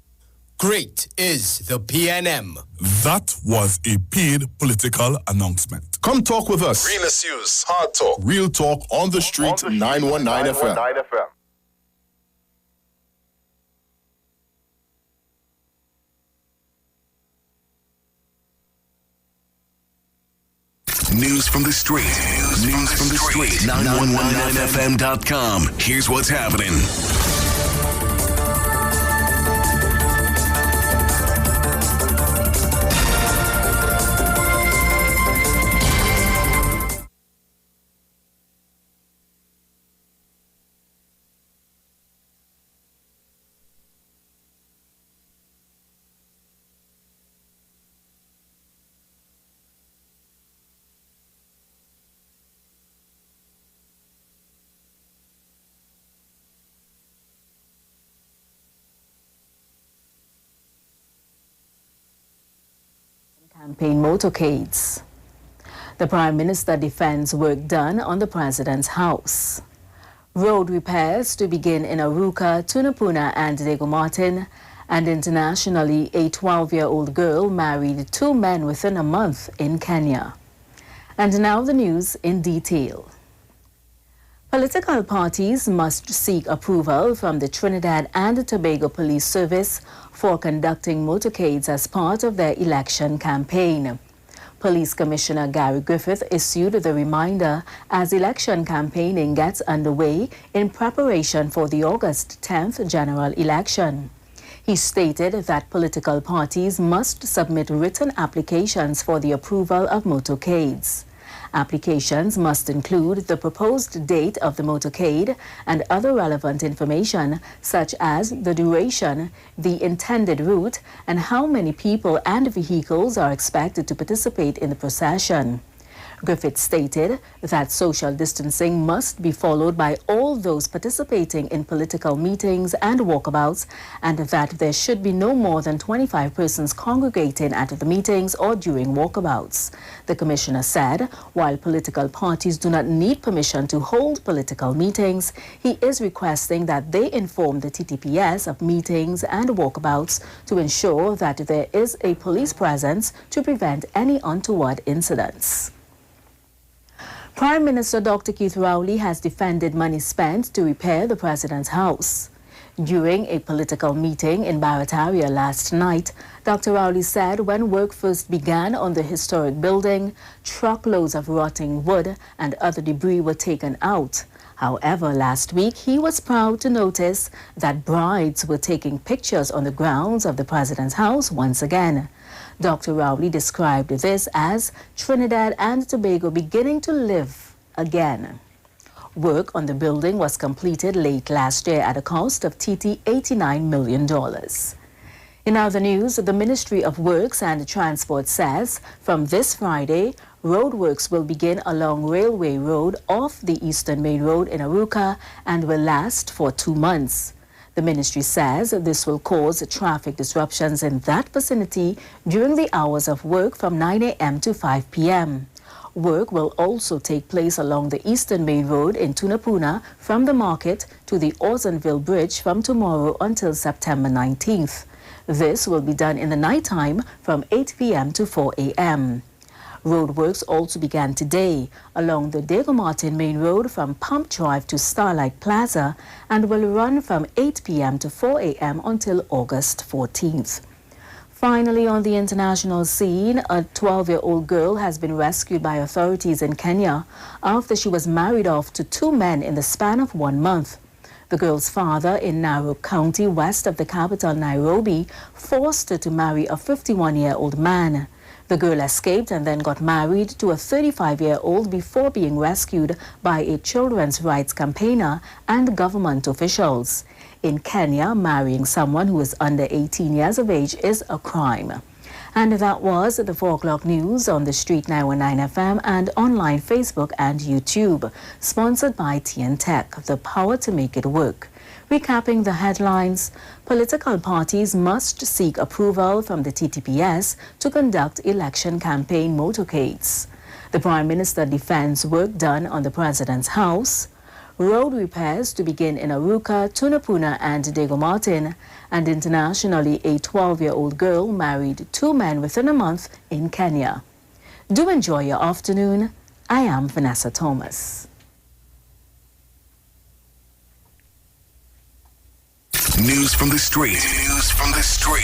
Great is the PNM.
That was a paid political announcement.
Come talk with us.
Real issues, hard talk.
Real talk on the street 919 FM.
News from the street. News from the street. 919fm.com. Here's what's happening.
Campaign motorcades. The Prime Minister defends work done on the President's house. Road repairs to begin in Aruca, Tunapuna and Diego Martin. And internationally, a 12-year-old girl married 2 men within a month in Kenya. And now the news in detail. Political parties must seek approval from the Trinidad and Tobago Police Service for conducting motorcades as part of their election campaign. Police Commissioner Gary Griffith issued the reminder as election campaigning gets underway in preparation for the August 10th general election. He stated that political parties must submit written applications for the approval of motorcades. Applications must include the proposed date of the motorcade and other relevant information such as the duration, the intended route, and how many people and vehicles are expected to participate in the procession. Griffith stated that social distancing must be followed by all those participating in political meetings and walkabouts, and that there should be no more than 25 persons congregating at the meetings or during walkabouts. The commissioner said, while political parties do not need permission to hold political meetings, he is requesting that they inform the TTPS of meetings and walkabouts to ensure that there is a police presence to prevent any untoward incidents. Prime Minister Dr. Keith Rowley has defended money spent to repair the President's house. During a political meeting in Barataria last night, Dr. Rowley said when work first began on the historic building, truckloads of rotting wood and other debris were taken out. However, last week he was proud to notice that brides were taking pictures on the grounds of the President's house once again. Dr. Rowley described this as Trinidad and Tobago beginning to live again. Work on the building was completed late last year at a cost of $89 million. In other news, the Ministry of Works and Transport says from this Friday, roadworks will begin along Railway Road off the Eastern Main Road in Aruca and will last for 2 months. The ministry says this will cause traffic disruptions in that vicinity during the hours of work from 9 a.m. to 5 p.m. Work will also take place along the Eastern Main Road in Tunapuna from the market to the Orsonville Bridge from tomorrow until September 19th. This will be done in the nighttime from 8 p.m. to 4 a.m. Roadworks also began today along the Diego Martin Main Road from Pump Drive to Starlight Plaza and will run from 8 p.m. to 4 a.m. until August 14th. Finally, on the international scene, a 12-year-old girl has been rescued by authorities in Kenya after she was married off to 2 men in the span of 1 month. The girl's father in Narok County, west of the capital Nairobi, forced her to marry a 51-year-old man. The girl escaped and then got married to a 35-year-old before being rescued by a children's rights campaigner and government officials. In Kenya, marrying someone who is under 18 years of age is a crime. And that was the 4 o'clock news on the Street 919 FM and online Facebook and YouTube, sponsored by TN Tech, the power to make it work. Recapping the headlines, political parties must seek approval from the TTPS to conduct election campaign motorcades. The Prime Minister defends work done on the President's house. Road repairs to begin in Aruca, Tunapuna and Diego Martin. And internationally, a 12-year-old girl married 2 men within a month in Kenya. Do enjoy your afternoon. I am Vanessa Thomas.
News from the street. News from the street.